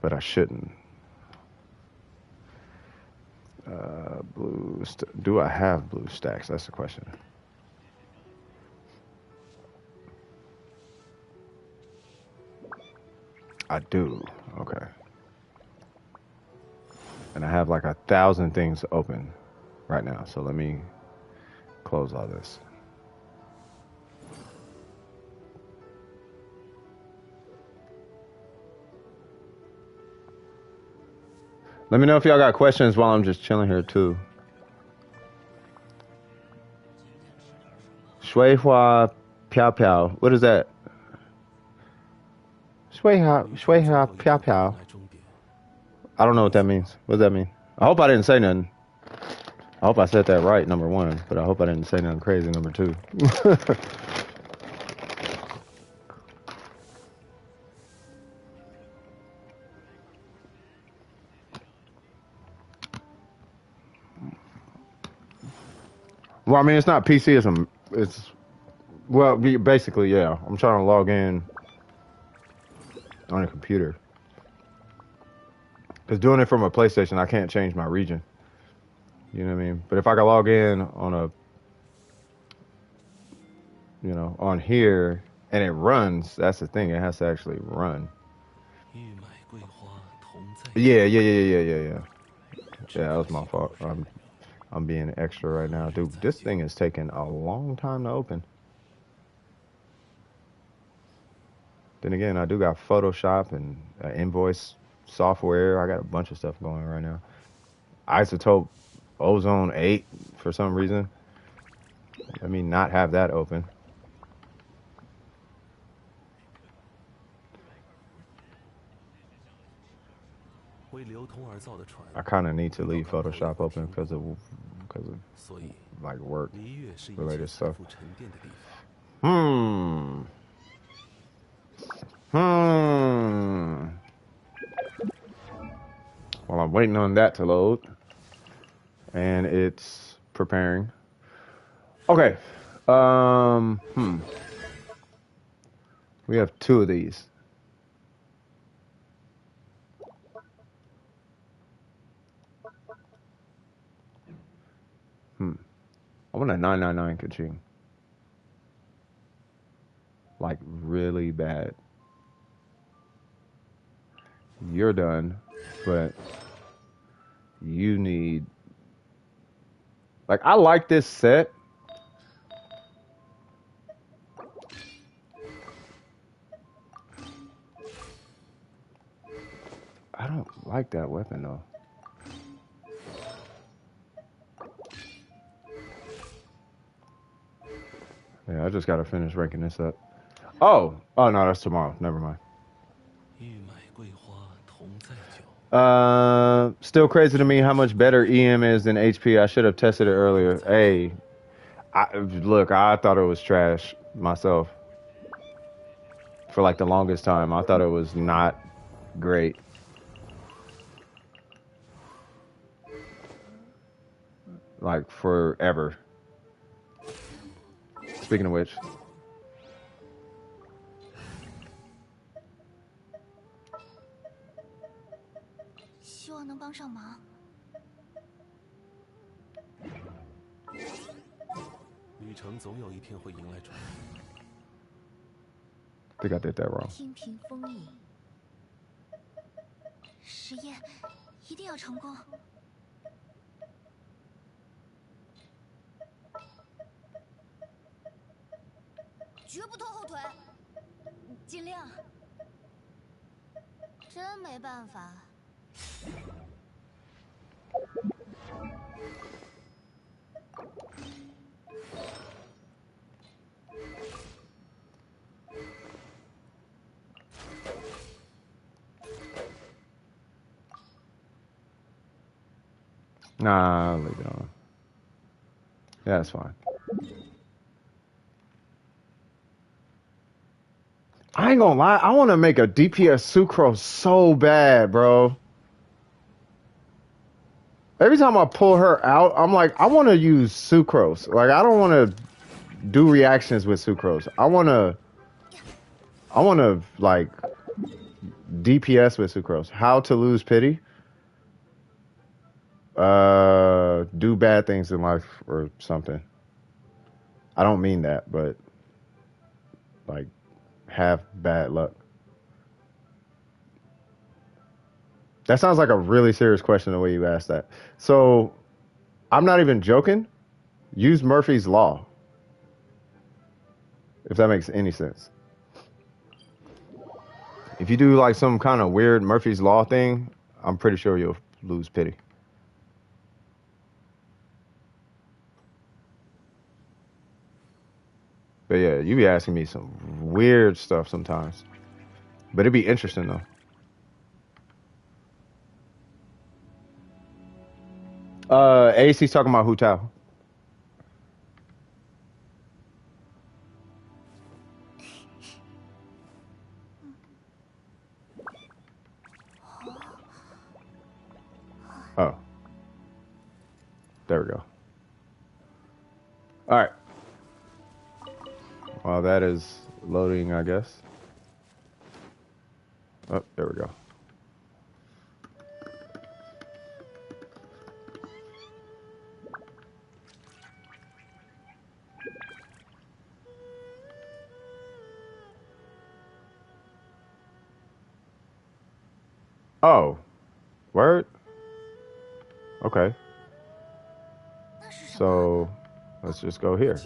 but I shouldn't. Do I have blue stacks? That's the question. I do. Okay. And I have like 1,000 things open right now. So let me close all this. Let me know if y'all got questions while I'm just chilling here too. Shui Hua Piao Piao. What is that? Shui Hua Piao Piao. I don't know what that means. What does that mean? I hope I didn't say nothing. I hope I said that right, number one. But I hope I didn't say nothing crazy, number two. Well, I mean, it's not PC. Well, basically, yeah. I'm trying to log in on a computer. Because doing it from a PlayStation, I can't change my region. You know what I mean? But if I can log in on a, on here, and it runs, that's the thing. It has to actually run. Yeah. Yeah, that was my fault. I'm being extra right now. Dude, this thing is taking a long time to open. Then again, I do got Photoshop and invoice software. I got a bunch of stuff going right now. Isotope Ozone 8 for some reason. Let me not have that open. I kind of need to leave Photoshop open because of like work related stuff. While I'm waiting on that to load, and it's preparing. Okay. We have 2 of these. I want a 999 Kaching. Like, really bad. You're done, but you need... Like, I like this set. I don't like that weapon, though. Yeah, I just gotta finish ranking this up. Oh no, that's tomorrow. Never mind. Still crazy to me how much better EM is than HP. I should have tested it earlier. Hey, look, I thought it was trash myself. For like the longest time, I thought it was not great. Like forever. Speaking of which. 希望能帮上忙。旅程总有一天会迎来转机。 I think I did that wrong. 听凭风吟，实验一定要成功。绝不拖后腿，尽量。真没办法。 Nah, I'll leave it on. Yeah, that's fine. I ain't gonna lie, I want to make a DPS sucrose so bad, bro. Every time I pull her out, I'm like, I want to use sucrose. Like, I don't want to do reactions with sucrose. I want to like DPS with sucrose. How to lose pity? Do bad things in life or something. I don't mean that, but like have bad luck. That sounds like a really serious question the way you asked that. So I'm not even joking. Use Murphy's Law, if that makes any sense. If you do like some kind of weird Murphy's Law thing, I'm pretty sure you'll lose pity. But yeah, you be asking me some weird stuff sometimes. But it'd be interesting though. AC's talking about Hu Tao. Oh. There we go. Alright. While that is loading, I guess. Oh, there we go. Oh. Word? Okay. So, let's just go here.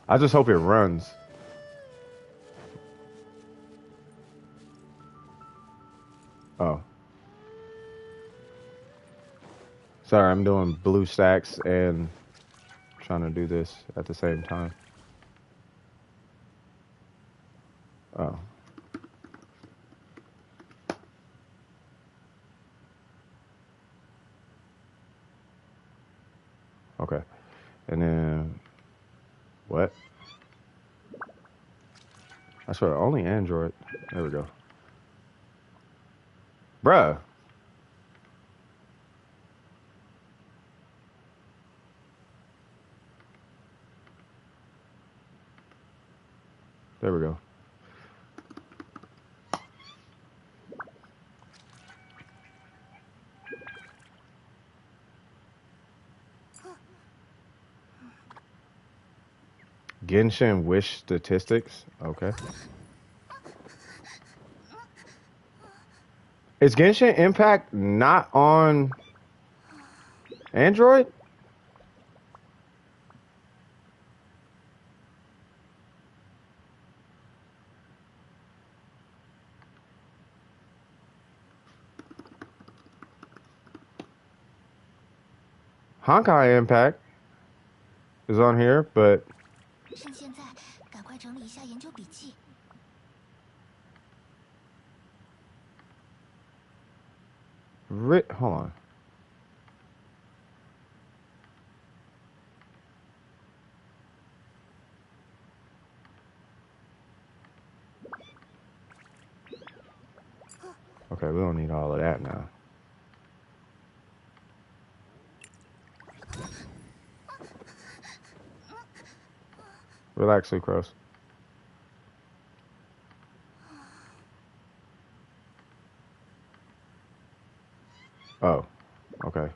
I just hope it runs. Oh. Sorry, I'm doing blue stacks and trying to do this at the same time. Oh. Okay. And then what? I swear, only Android. There we go. Bruh. There we go. Genshin wish statistics. Okay. Is Genshin Impact not on Android? Honkai Impact is on here, but hold on. Okay, we don't need all of that now. Relax, Sucrose. Oh, okay.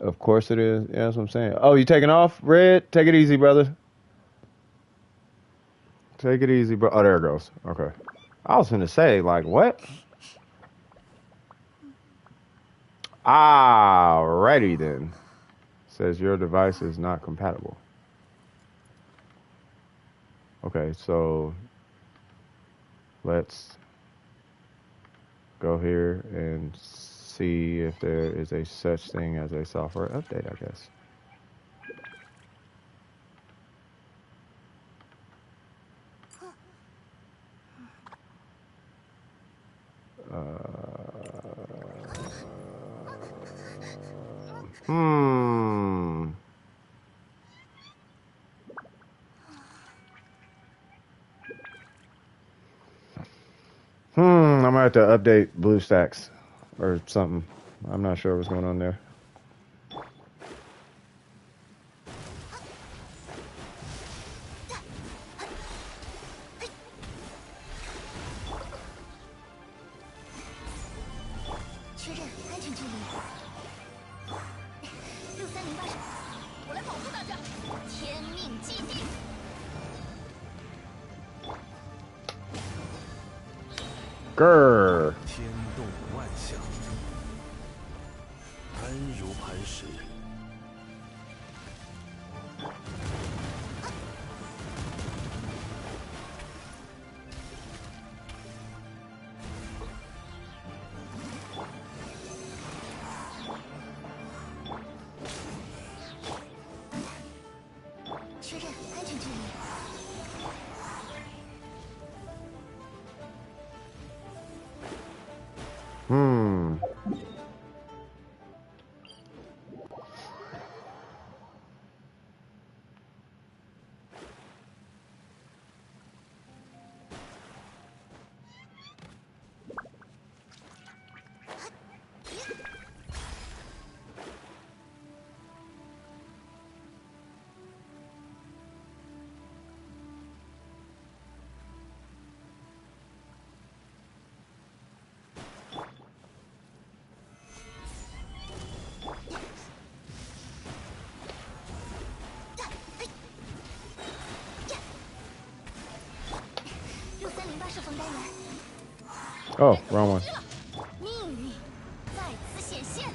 Of course it is. Yeah, that's what I'm saying. Oh, you taking off, Red? Take it easy, brother. Take it easy, bro. Oh, there it goes. Okay. I was gonna say, like, what? Alrighty then. Says your device is not compatible. Okay, so let's go here and see if there is a such thing as a software update, I guess. Hmm. have to update BlueStacks or something. I'm not sure what's going on there.确认安全距离。6308是，我来保护大家。天命既定。Grr. 天动万象，安如磐石。确认安全距离。Hmm. Oh, wrong one. 命运在此显现。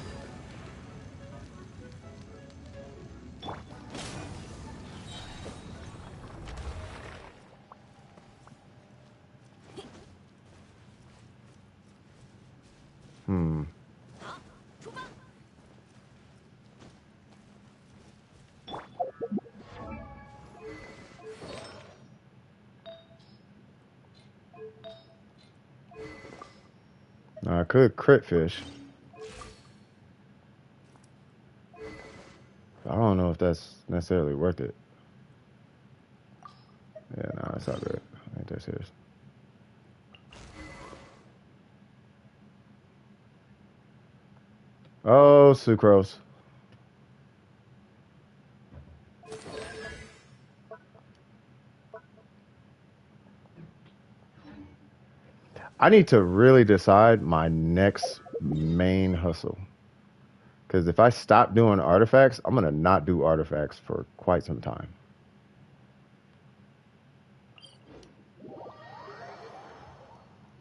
Hmm. 好，出发。I could crit fish. I don't know if that's necessarily worth it. Yeah, no, it's all good. Ain't that serious. Oh, sucrose. I need to really decide my next main hustle. Because if I stop doing artifacts, I'm going to not do artifacts for quite some time.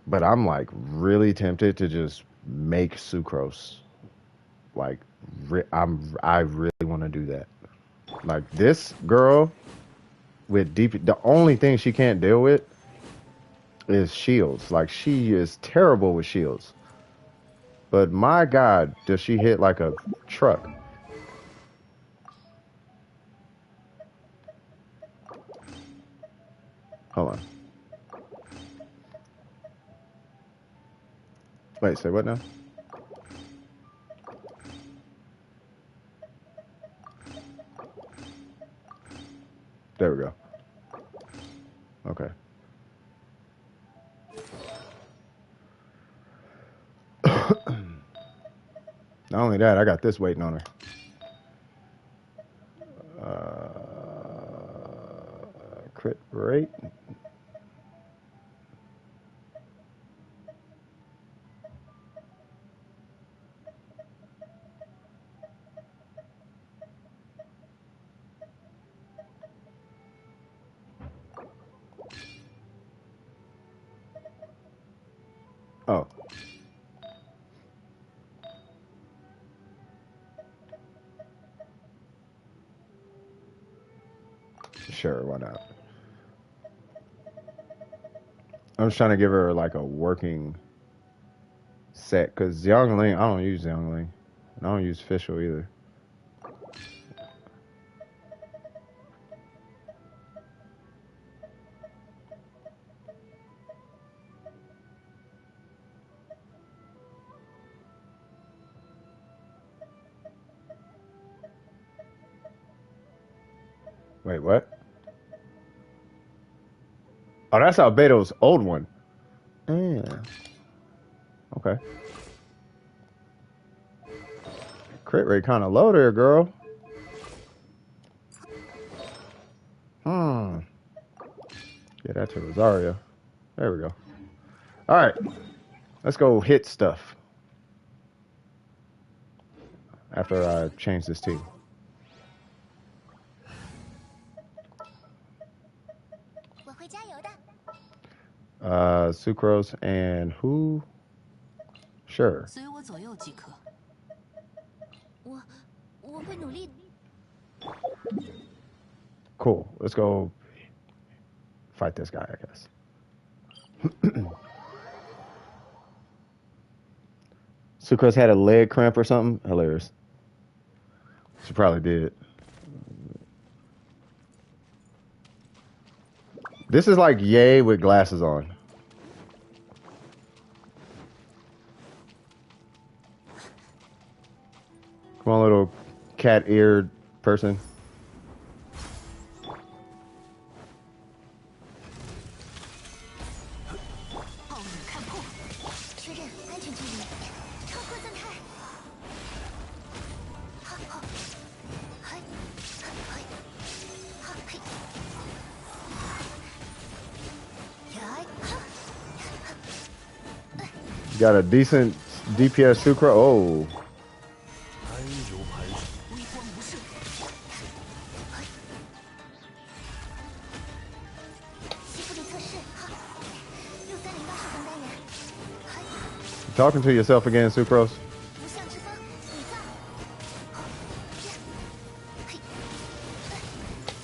But I'm like really tempted to just make sucrose. Like, I really want to do that. Like this girl with deep, the only thing she can't deal with is shields. Like she is terrible with shields. But my God, does she hit like a truck? Hold on. Wait, say what now? There we go. Okay. Not only that, I got this waiting on her. Crit rate. Oh. Sure, why not? I'm just trying to give her like a working set because Xiangling, I don't use Xiangling. I don't use Fischl either. Wait, what? Oh, that's Albedo's old one. Yeah. Okay. Crit rate kind of low there, girl. Hmm. Get that to Rosario. There we go. All right. Let's go hit stuff. After I change this team. Sucrose and who? Sure. 随我左右即可。我会努力。Cool. Let's go fight this guy, I guess. Sucrose had a leg cramp or something? Hilarious. She probably did. This is like Yay with glasses on. Come on, little cat-eared person. Got a decent DPS Sucra. Oh. 安柔磐石，微光无射。西弗里测试，6308射程单元， Talking to yourself again, Sucrose. 无相之风，伪造。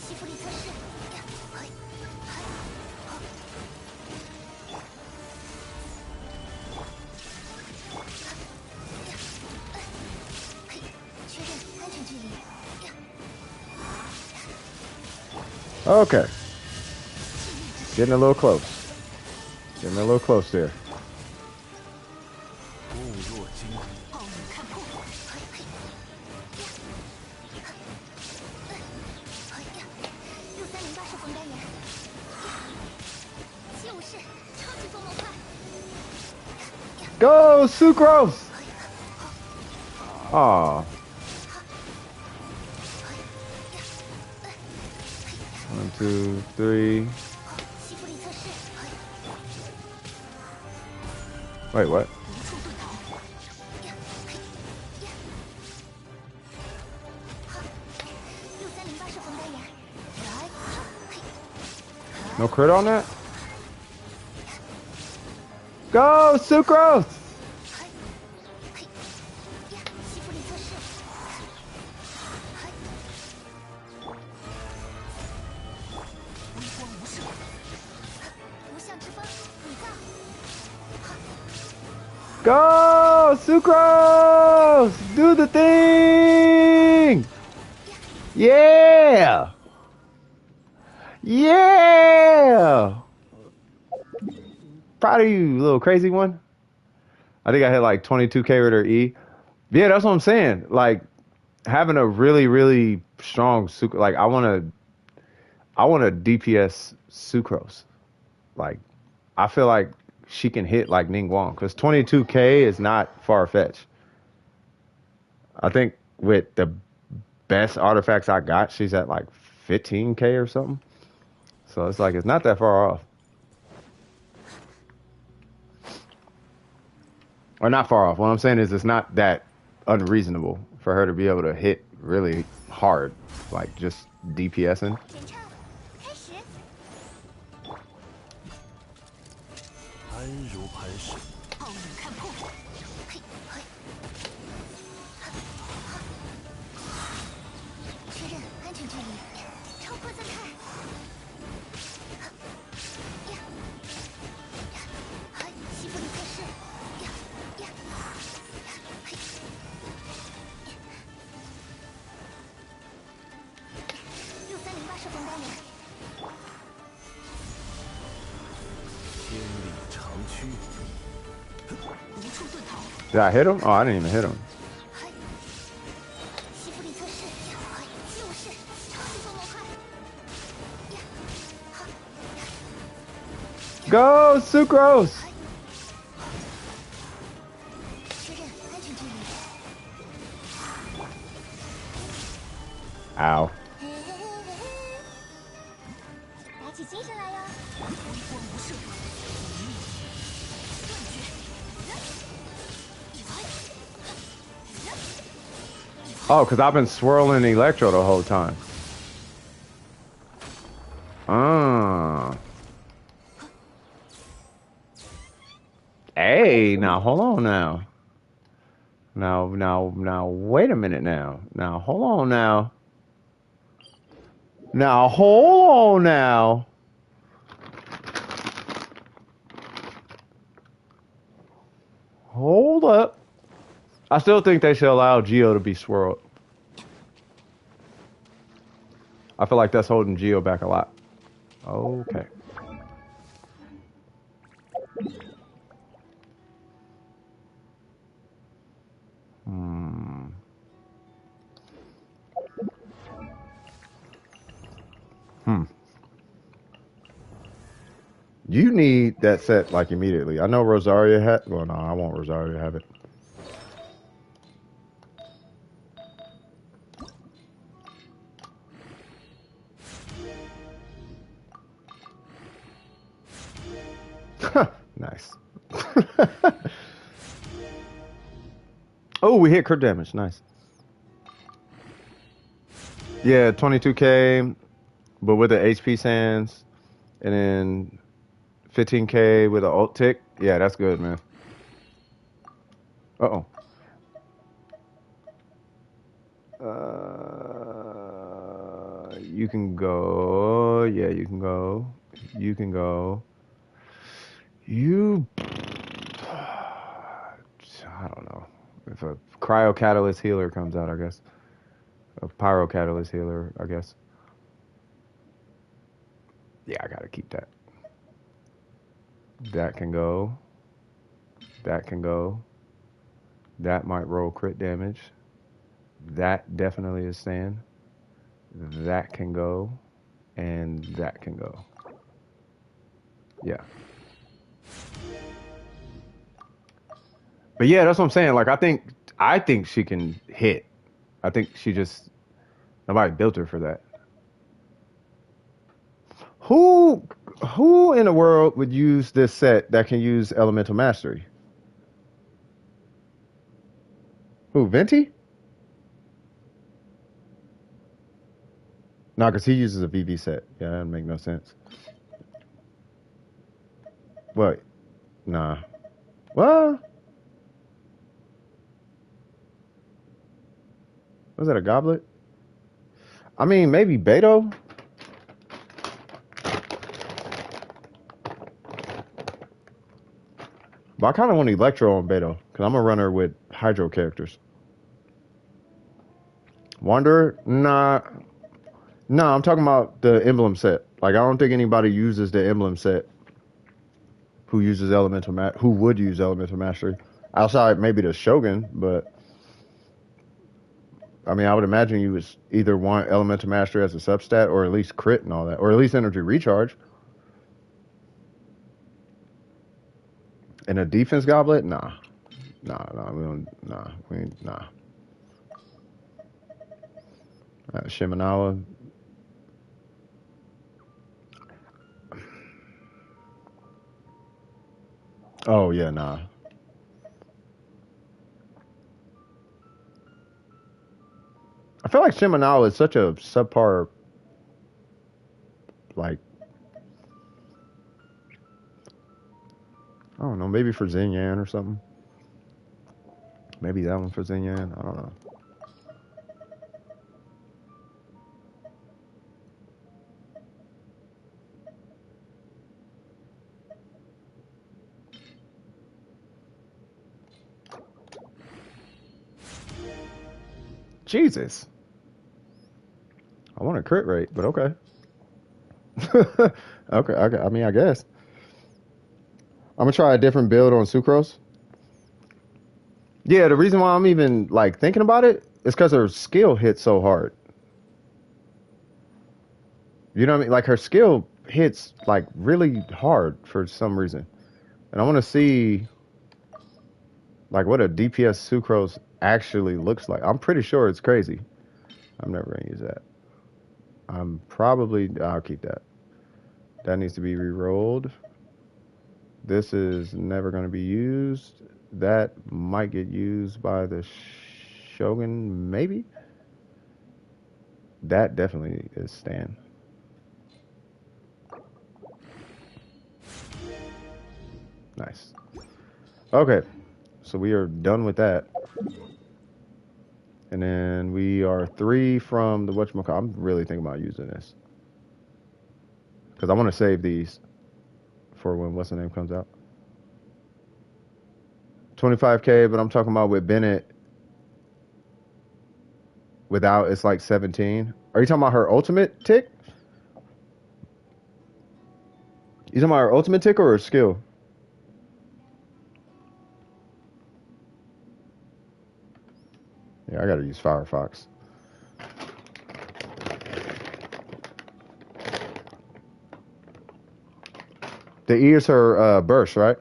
西弗里测试， 确认安全距离。 Okay. Getting a little close. Getting a little close there. 固若金汤。暴雨看破。 6308射风单元，就是超级风魔块。 Go, Sucrose! Aw. 1, 2, 3. 西弗里测试， Wait, what? 无处遁逃。 6308射风单元， No crit on that? Go, Sucrose! 西弗里测试， 微光无射。无相之风，伪造。 Go, Sucrose! Do the thing! Yeah! Yeah! Proud of you, little crazy one. I think I hit like 22k with her E. Yeah, that's what I'm saying. Like having a really, really strong Sucrose. Like I want a DPS Sucrose. Like I feel like she can hit like Ning Wong because 22k is not far fetched. I think with the best artifacts I got, she's at like 15k or something. So it's like it's not that far off. Or not far off. What I'm saying is it's not that unreasonable for her to be able to hit really hard, like just DPSing. 检查，开始。安柔磐石，暴雨看破。 确认安全距离，超扩增态。西弗里测试， 6308射风单元， 天理长驱，无处遁逃。 Did I hit him? Oh, I didn't even hit him. 西弗里测试，就是超级风魔块。 Go, Sucrose! Ow. 打起精神来哟！微光无射，断绝，Oh, because I've been swirling Electro the whole time. Hey, now hold on now. Now, wait a minute now. Now, hold on now. Now, hold on now. Hold up. I still think they should allow Geo to be swirled. I feel like that's holding Geo back a lot. Okay. You need that set like immediately. I know Rosaria had. Well, no, I want Rosaria to have it. Nice. Oh, we hit crit damage. Nice. Yeah, 22k, but with the HP sands, and then 15k with an ult tick. Yeah, that's good, man. Uh-oh. You can go. Yeah, you can go. You can go. You. I don't know. If a cryo catalyst healer comes out, I guess. A pyro catalyst healer, I guess. Yeah, I gotta keep that. That can go. That can go. That might roll crit damage. That definitely is staying. That can go. And that can go. Yeah. But yeah, that's what I'm saying. Like, I think she can hit. I think she just, nobody built her for that. Who in the world would use this set that can use Elemental Mastery? Who, Venti? No, because he uses a VV set. Yeah, that doesn't make no sense. What? Nah. What? Was that a goblet? I mean, maybe Beto? But I kind of want Electro on Beto, because I'm a runner with Hydro characters. Wanderer? Nah. Nah, I'm talking about the emblem set. Like, I don't think anybody uses the emblem set who uses who would use Elemental Mastery. Outside maybe the Shogun, but I mean, I would imagine you would either want Elemental Mastery as a substat or at least crit and all that, or at least energy recharge. And a defense goblet? Nah. Nah, we don't, nah. Shiminawa. Oh, yeah, nah. I feel like Shiminawa is such a subpar, like, I don't know, maybe for Xinyan or something. Maybe that one for Xinyan. I don't know. Jesus. I want a crit rate, but okay. Okay, I mean, I guess. I'm gonna try a different build on Sucrose. Yeah, the reason why I'm even like thinking about it is because her skill hits so hard. You know what I mean? Like her skill hits like really hard for some reason, and I want to see like what a DPS Sucrose actually looks like. I'm pretty sure it's crazy. I'm never gonna use that. I'll keep that. That needs to be re-rolled. This is never gonna be used. That might get used by the Shogun, maybe. That definitely is Stan. Nice. Okay, so we are done with that. And then we are 3 from the whatchamacallit. I'm really thinking about using this. Because I want to save these for when what's the name comes out. 25K, but I'm talking about with Bennett without, it's like 17. Are you talking about her ultimate tick? You talking about her ultimate tick or her skill? Yeah, I gotta use Firefox. The E is her burst, right?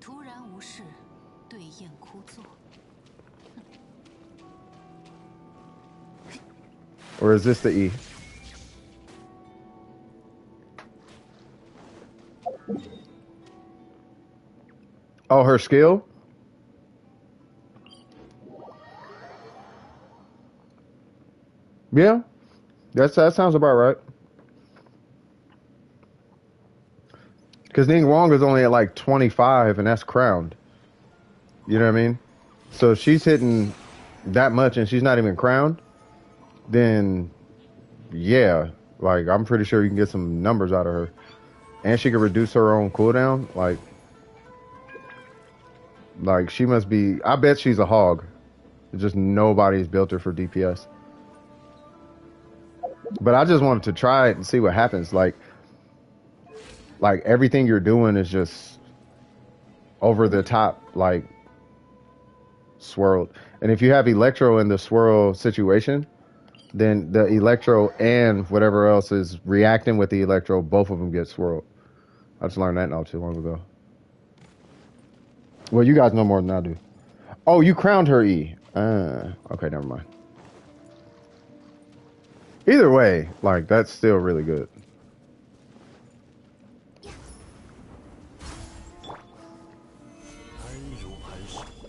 突然无事，对雁枯坐。 Or is this the E? Oh, her skill? Yeah, that sounds about right. Because Ning Wong is only at like 25, and that's crowned. You know what I mean? So if she's hitting that much and she's not even crowned, then yeah, like I'm pretty sure you can get some numbers out of her. And she can reduce her own cooldown. Like she must be, I bet she's a hog. It's just nobody's built her for DPS. But I just wanted to try it and see what happens. Like everything you're doing is just over the top, like swirled. And if you have Electro in the swirl situation, then the Electro and whatever else is reacting with the Electro, both of them get swirled. I just learned that not too long ago. Well, you guys know more than I do. Oh, you crowned her E. Okay, never mind. Either way, like, that's still really good.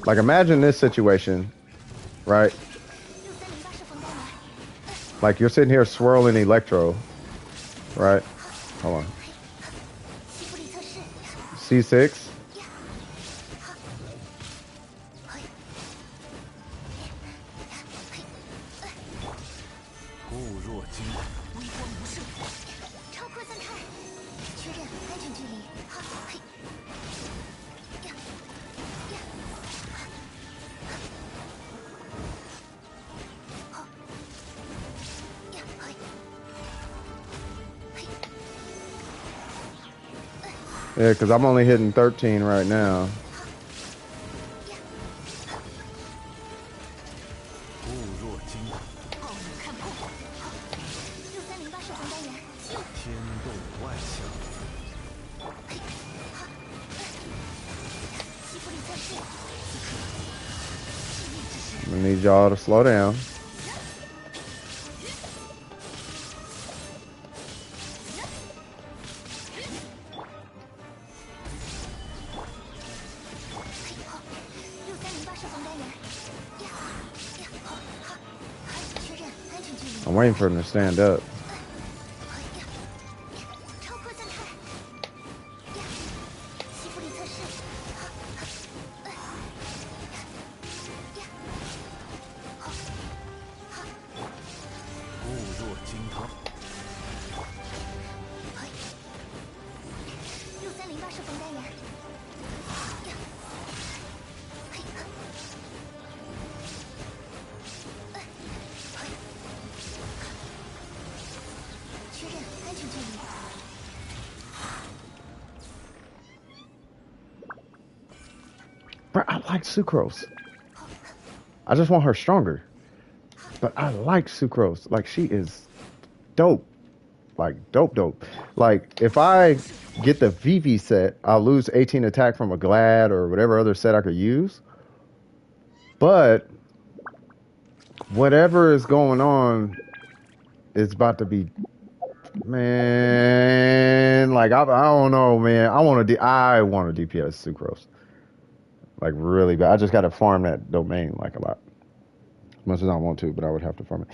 Like, imagine this situation, right? Like, you're sitting here swirling Electro, right? Hold on. C6. Yeah, because I'm only hitting 13 right now. I need y'all to slow down. I'm waiting for him to stand up. Bro, I like Sucrose. I just want her stronger. But I like Sucrose. Like, she is dope. Like, dope. Like, if I get the VV set, I'll lose 18 attack from a Glad or whatever other set I could use. But whatever is going on is about to be, man. Like I don't know, man. I want a DPS sucrose, like really bad. I just got to farm that domain like a lot, as much as I want to, but I would have to farm it.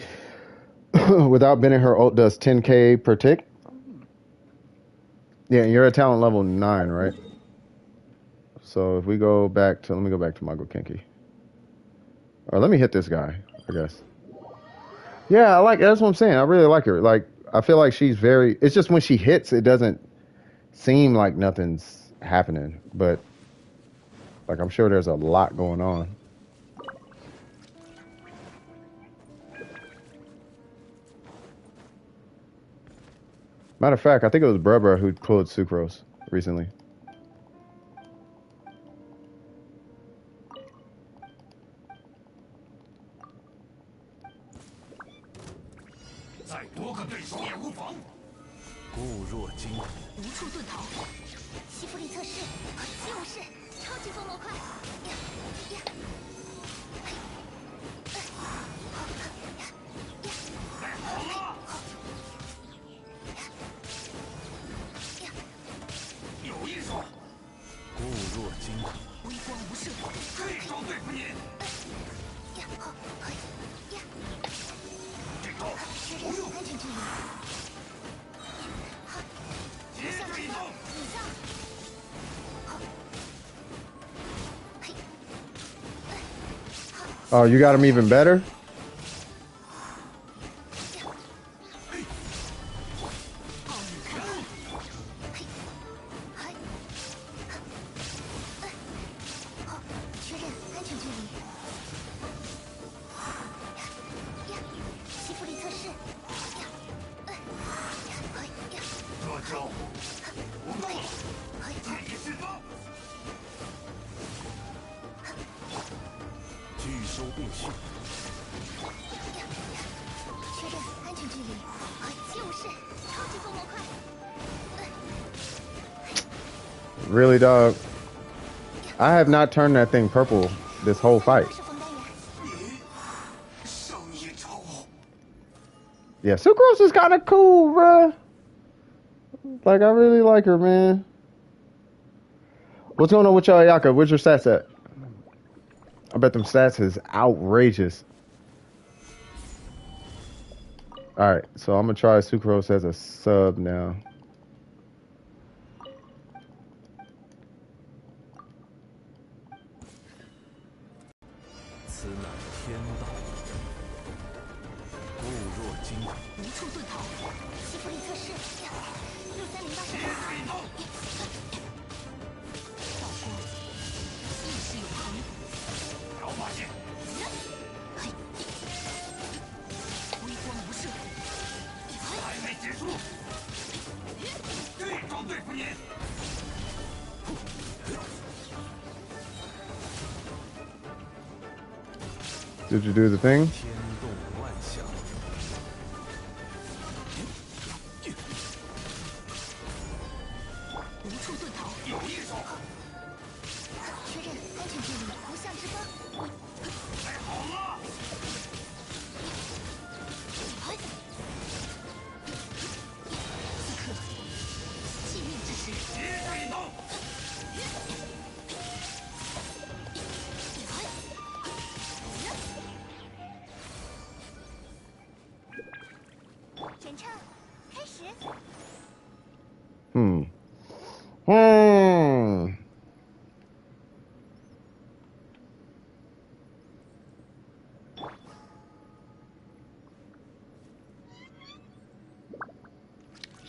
Without bending, her ult does 10k per tick. Yeah, you're at talent level 9, right? So if we go back to, let me go back to Mago Kinky. Or let me hit this guy, I guess. Yeah, that's what I'm saying. I really like her. Like, I feel like she's very, it's just when she hits, it doesn't seem like nothing's happening. But, like, I'm sure there's a lot going on. Matter of fact, I think it was Brubra who pulled Sucrose recently.无处遁逃，吸附力测试和激武士，超级风魔快！有意思，固若金汤，微光无射，这招对付你。这招不用安全距离。节制移动。 Oh, you got him even better? Really, dog? I have not turned that thing purple this whole fight. Yeah, Sucrose is kind of cool, bruh. Like, I really like her, man. What's going on with y'all, Yaka? Where's your stats at? I bet them stats is outrageous. Alright, so I'm gonna try Sucrose as a sub now. Did you do the thing?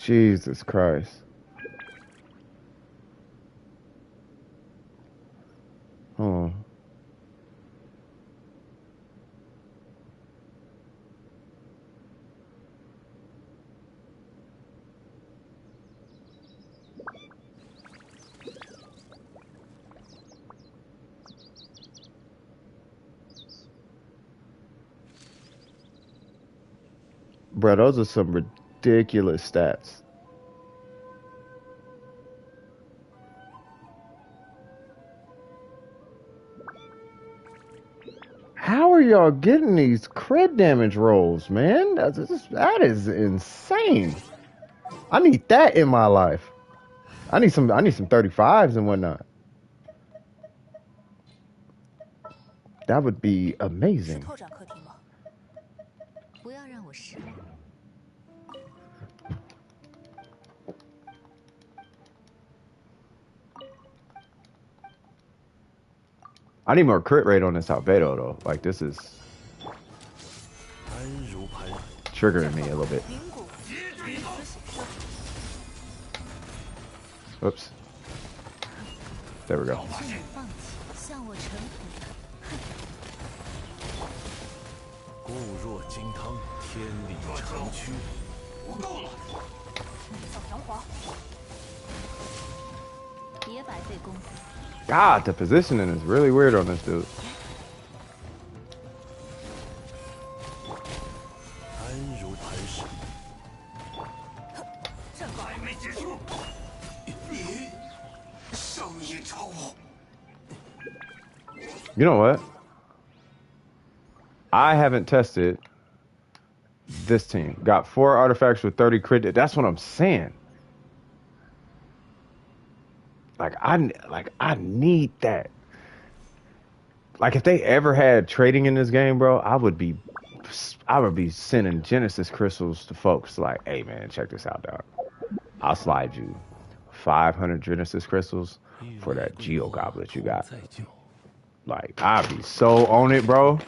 Jesus Christ. Hold on. Bro, those are some ridiculous stats. How are y'all getting these crit damage rolls, man? That is insane. I need that in my life. I need some 35s and whatnot. That would be 是 amazing. 拓展课题吗？不要让我失望。I need more crit rate on this Albedo though. Like this is 安如磐石， triggering me a little bit. 灵骨与此写生， Oops. There we go. 劝你放弃，向我臣服。固若金汤，天理长驱。内脏阳华，别白费功夫。 God, the positioning is really weird on this dude. 安如磐石， 战告还没结束。 You know what? I haven't tested this team. Got 4 artifacts with 30 crit. That's what I'm saying. Like I need that. Like if they ever had trading in this game, bro, I would be sending Genesis crystals to folks like, hey man, check this out, dog. I'll slide you 500 Genesis crystals for that Geo Goblet you got. 再久， Like I'd be so on it, bro.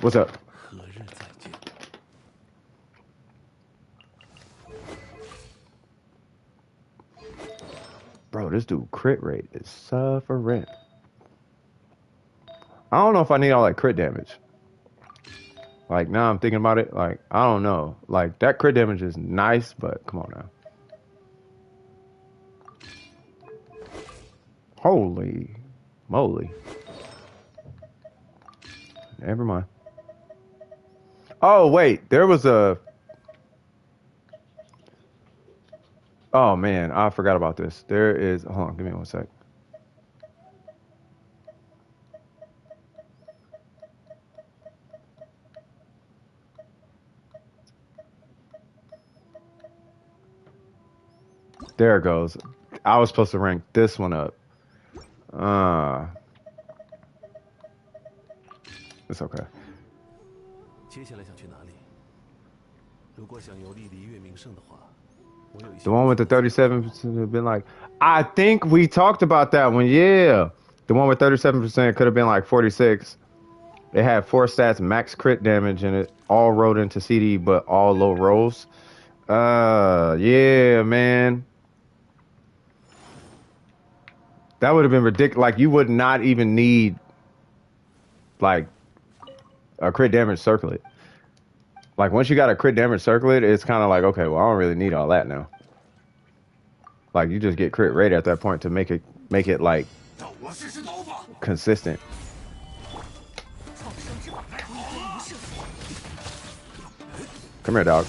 What's up? 何日再见？ Bro, this dude crit rate is suffering. I don't know if I need all that crit damage. Like now I'm thinking about it, like I don't know. Like that crit damage is nice, but come on now. Holy moly. Never mind. Oh wait, there was a Oh man, I forgot about this. There is hold on, give me one sec. There it goes. I was supposed to rank this one up. It's okay. 接下来想去哪里？如果想游历离月名胜的话，我有一些 The one with the 37% have been like, I think we talked about that one. Yeah. The one with 37% could have been like 46. It had 4 stats, max crit damage, and it all rolled into CD, but all low rolls. Yeah, man. That would have been ridiculous. Like, you would not even need, like, a crit damage circlet. Like, once you got a crit damage circlet, it's kind of like, okay, well, I don't really need all that now. Like, you just get crit rate at that point to make it like, consistent. 创生之榜，威严无胜。 Come here, dog.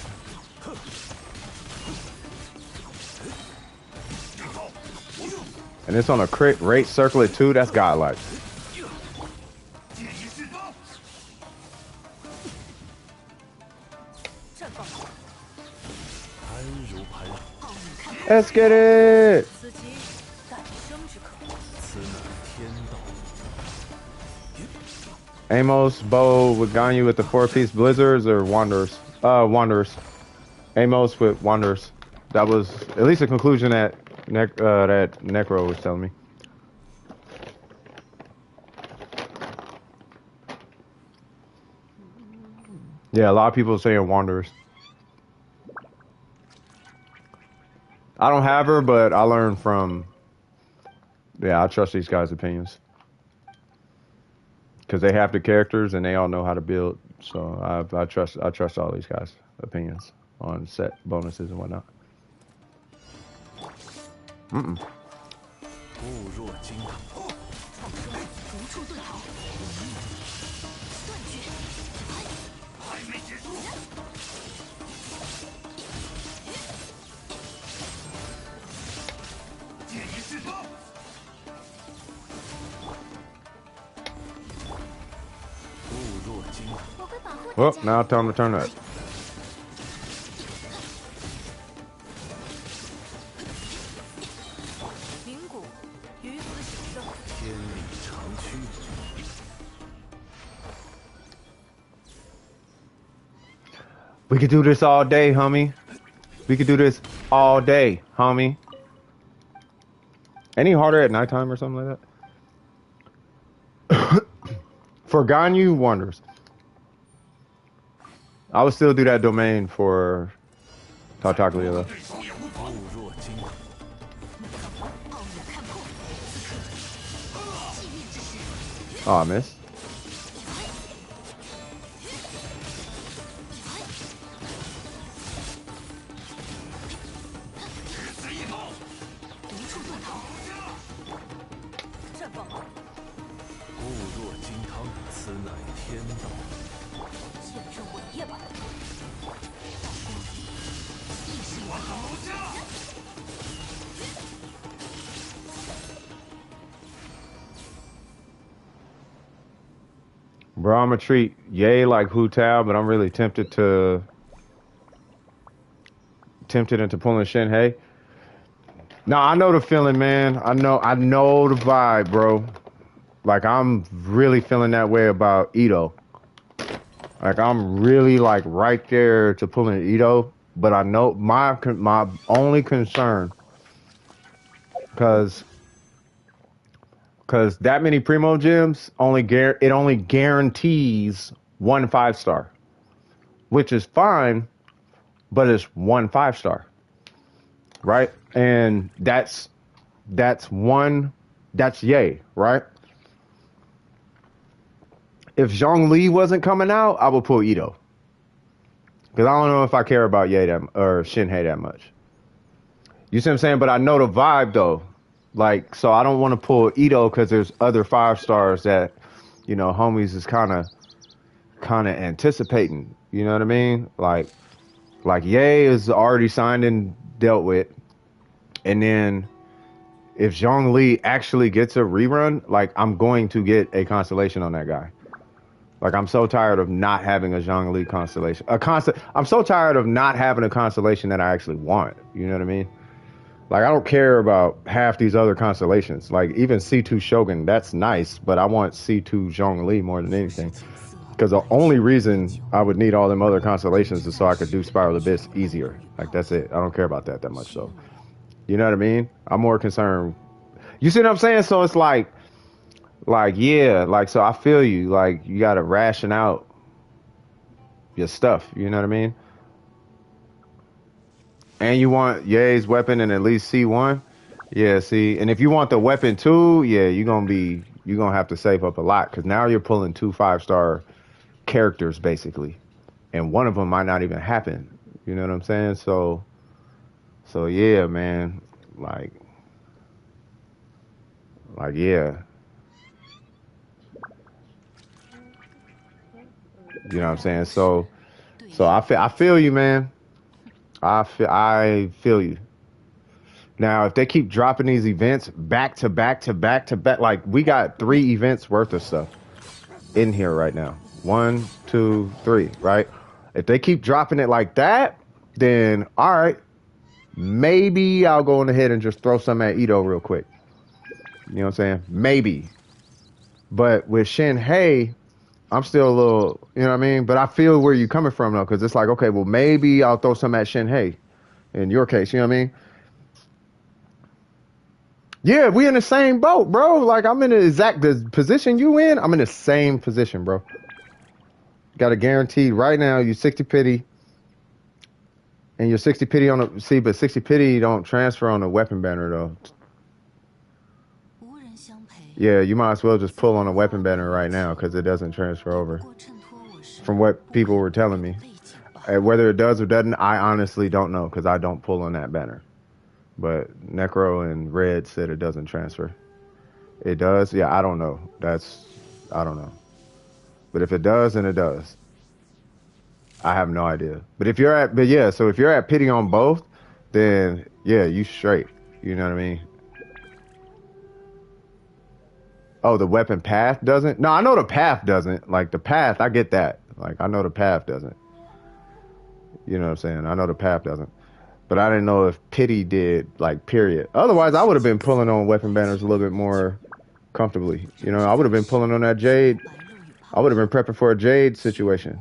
And it's on a crit rate circlet too. That's godlike. 战告， 安如磐石， Let's get it. 此即诞生之刻。 此乃天道。 Amos bow with Ganyu with the 4-piece blizzards or wanderers? Wanderers. Amos with wanderers. That was at least a conclusion that that Necro was telling me. Yeah, a lot of people are saying wanderers. I don't have her, but I learned from. Yeah, I trust these guys' opinions because they have the characters and they all know how to build. So I trust all these guys' opinions on set bonuses and whatnot. 固若金汤， 创生无处遁逃。断绝，还没结束。 Let's Well, now time to turn up. 灵骨，鱼子血肉。天理长驱。 We could do this all day, homie. We could do this all day, homie. Any harder at nighttime or something like that? For Ganyu Wonders. I would still do that domain for Tartaglia though. 固若金汤。傲然看破，寂灭之时。 Oh, I missed. 独处遁逃，绽放。固若金汤，此乃天道。见证伟业吧！道光，亦是我好。 Bro, I'm gonna treat Ye like Hu Tao, but I'm really tempted into pulling Shinhei. Now I know the feeling, man. I know the vibe, bro. Like I'm really feeling that way about Ito. Like I'm really like right there to pulling Ito, but I know my only concern, cause that many Primo gems only guarantees 1 5-star, which is fine, but it's 1 5-star, right? And that's Yay, right? If Zhongli wasn't coming out, I would pull Ito. Because I don't know if I care about Ye or Shinhei that much. You see what I'm saying? But I know the vibe though. Like, so I don't want to pull Ito because there's other 5-stars that, you know, homies is kind of anticipating. You know what I mean? Like Ye is already signed and dealt with. And then if Zhongli actually gets a rerun, like I'm going to get a constellation on that guy. Like I'm so tired of not having a Zhongli constellation. I'm so tired of not having a constellation that I actually want. You know what I mean? Like I don't care about half these other constellations. Like even C2 Shogun, that's nice, but I want C2 Zhongli more than anything. Because the only reason I would need all them other constellations is so I could do Spiral Abyss easier. Like that's it. I don't care about that much. So, you know what I mean? I'm more concerned. You see what I'm saying? So it's like yeah, like so I feel you. Like you gotta ration out your stuff. You know what I mean? And you want Ye's weapon and at least C1. Yeah, see, and if you want the weapon too, yeah, you're gonna have to save up a lot because now you're pulling 2 5-star characters basically, and one of them might not even happen. You know what I'm saying? So yeah, man, like yeah, you know what I'm saying? So I feel you, man. I feel you. Now, if they keep dropping these events back to back to back to back, like we got 3 events worth of stuff in here right now. 1, 2, 3, right? If they keep dropping it like that, then all right, maybe I'll go on ahead and just throw some at Ito real quick. You know what I'm saying? Maybe. But with Shinhei, I'm still a little, you know what I mean? But I feel where you're coming from though, because it's like, okay, well maybe I'll throw some at Shinhei. In your case, you know what I mean? Yeah, we in the same boat, bro. Like I'm in the position you in. I'm in the same position, bro. Got a guaranteed right now. You 60 pity, and your 60 pity on the but 60 pity don't transfer on the weapon banner though. Yeah, you might as well just pull on a weapon banner right now because it doesn't transfer over. From what people were telling me, whether it does or doesn't, I honestly don't know because I don't pull on that banner. But Necro and Red said it doesn't transfer. It does? Yeah, I don't know. I don't know. But if it does, then it does. I have no idea. But if you're at pity on both, then yeah, you straight. You know what I mean? Oh, the weapon path doesn't? No, I know the path doesn't. Like the path, I get that. Like I know the path doesn't. You know what I'm saying? I know the path doesn't. But I didn't know if pity did, like, period. Otherwise, I would have been pulling on weapon banners a little bit more comfortably. You know, I would have been pulling on that Jade. I would have been prepping for a Jade situation.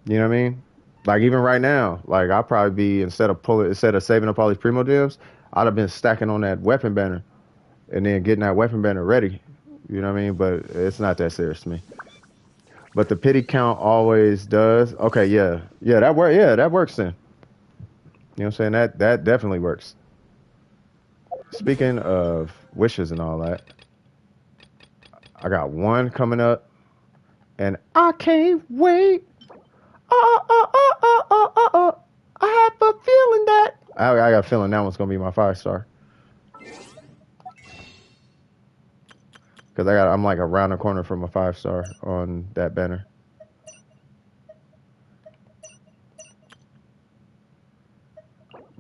You know what I mean? Like, even right now, like, I'll probably be, instead of saving up all these Primo gems, I'd have been stacking on that weapon banner and then getting that weapon banner ready. You know what I mean? But it's not that serious to me. But the pity count always does. Okay, yeah. Yeah, that works then. You know what I'm saying? That definitely works. Speaking of wishes and all that, I got one coming up, and I can't wait. I have a feeling that I got a feeling that one's gonna be my 5-star. Cause I'm like around the corner from a 5-star on that banner.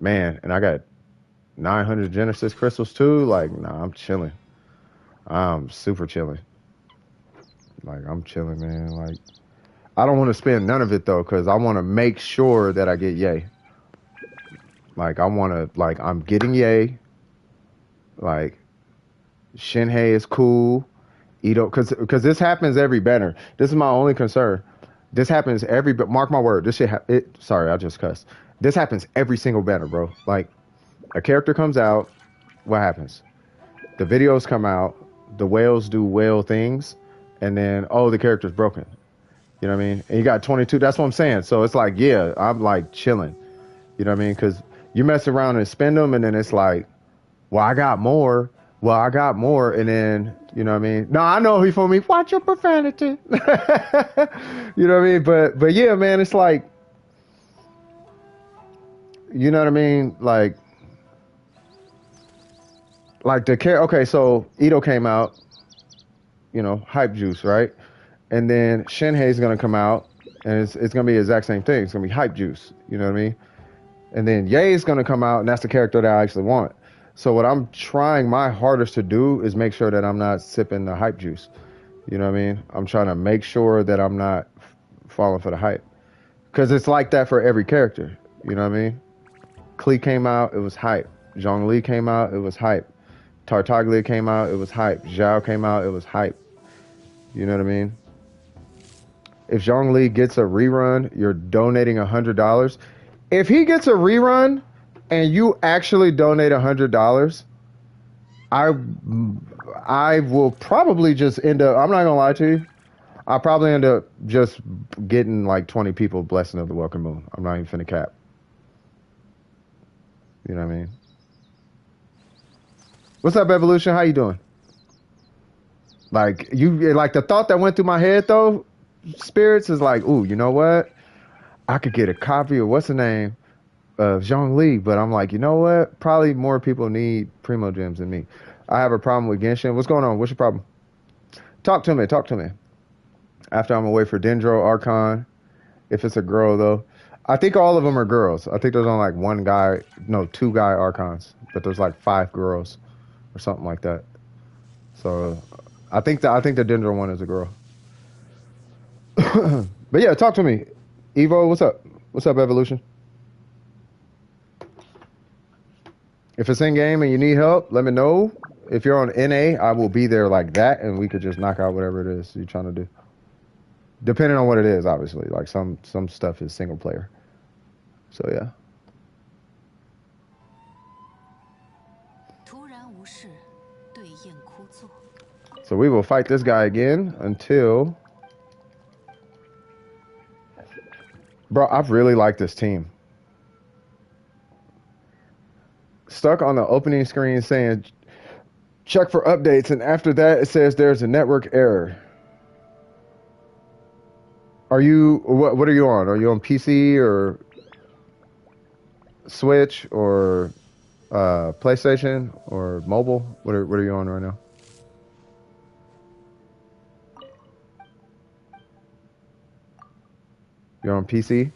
Man, and I got 900 Genesis crystals too. Like, nah, I'm chilling. I'm super chilling. Like, I'm chilling, man. Like, I don't want to spend none of it though, cause I want to make sure that I get yay. Like, I'm getting yay. Like, Shinhei is cool. Ito, cause this happens every banner. This is my only concern. This happens but mark my word. This shit. Sorry, I just cussed. This happens every single banner, bro. Like, a character comes out. What happens? The videos come out. The whales do whale things, and then the character's broken. You know what I mean? And you got 22. That's what I'm saying. So it's like, yeah, I'm like chilling. You know what I mean? Because you mess around and spend them, and then it's like, well, I got more. And then, you know what I mean? No, I know he for me. Watch your profanity. You know what I mean? But yeah, man, it's like, you know what I mean? Like okay, so Ito came out, you know, hype juice, right? And then Shinhei's gonna come out, and it's gonna be the exact same thing. It's gonna be hype juice. You know what I mean? And then Ye's gonna come out, and that's the character that I actually want. So what I'm trying my hardest to do is make sure that I'm not sipping the hype juice. You know what I mean? I'm trying to make sure that I'm not falling for the hype. Because it's like that for every character. You know what I mean? Klee came out, it was hype. Zhongli came out, it was hype. Tartaglia came out, it was hype. Zhao came out, it was hype. You know what I mean? If Zhongli gets a rerun, you're donating $100. If he gets a rerun and you actually donate $100, I will probably just end up, I'm not gonna lie to you, I'll probably end up just getting like 20 people blessing of the welcome moon. I'm not even finna cap. You know what I mean? What's up, Evolution? How you doing? Like, the thought that went through my head though, Spirits, is like, ooh, you know what? I could get a copy of what's the name of Zhongli, but I'm like, you know what? Probably more people need Primo gems than me. I have a problem with Genshin. What's going on? What's your problem? Talk to me. After I'm away for Dendro, Archon. If it's a girl, though. I think all of them are girls. I think there's only like 2 guy Archons. But there's like 5 girls or something like that. So I think the Dendro one is a girl. But yeah, talk to me. Evo, what's up? What's up, Evolution? If it's in game and you need help, let me know. If you're on NA, I will be there like that, and we could just knock out whatever it is you're trying to do. Depending on what it is, obviously. Like some stuff is single player. So yeah. So we will fight this guy again until... Bro, I really like this team. Stuck on the opening screen saying, check for updates, and after that it says there's a network error. Are you, what are you on? Are you on PC or Switch or PlayStation or mobile? What are you on right now? You're on PC?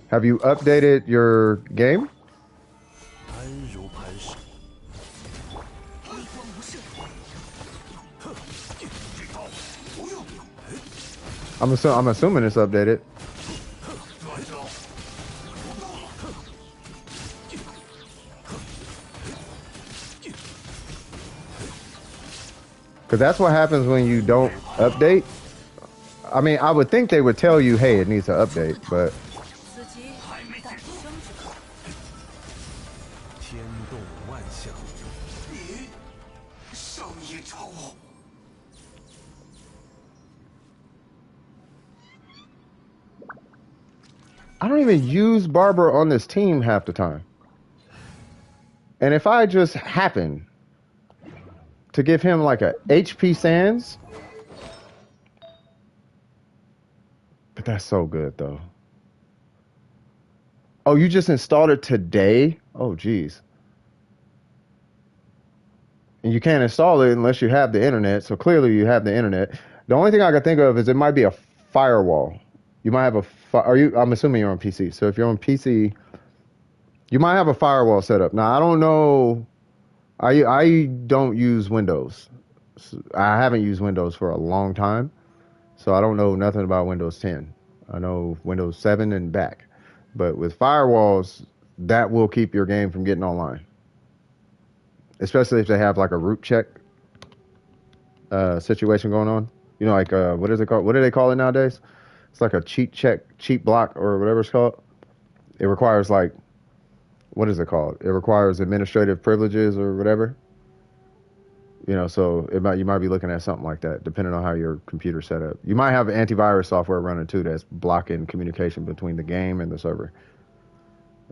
Have you updated your game? I'm assuming it's updated. Because that's what happens when you don't update. I mean, I would think they would tell you, hey, it needs to update, but 此即诞生之刻。天动万象，你上一招。I don't even use Barber on this team half the time. And if I just happen to give him like a HP Sands, but that's so good though. Oh, you just installed it today? Oh, geez. And you can't install it unless you have the internet. So clearly you have the internet. The only thing I can think of is it might be a firewall. You might have I'm assuming you're on PC. So if you're on PC, you might have a firewall set up. Now, I don't know. I don't use Windows. I haven't used Windows for a long time. So I don't know nothing about Windows 10. I know Windows 7 and back. But with firewalls, that will keep your game from getting online. Especially if they have like a root check situation going on. You know, like what is it called? What do they call it nowadays? It's like a cheat check, cheat block, or whatever it's called. It requires like, what is it called? It requires administrative privileges or whatever. You know, so you might be looking at something like that, depending on how your computer's set up. You might have antivirus software running too that's blocking communication between the game and the server.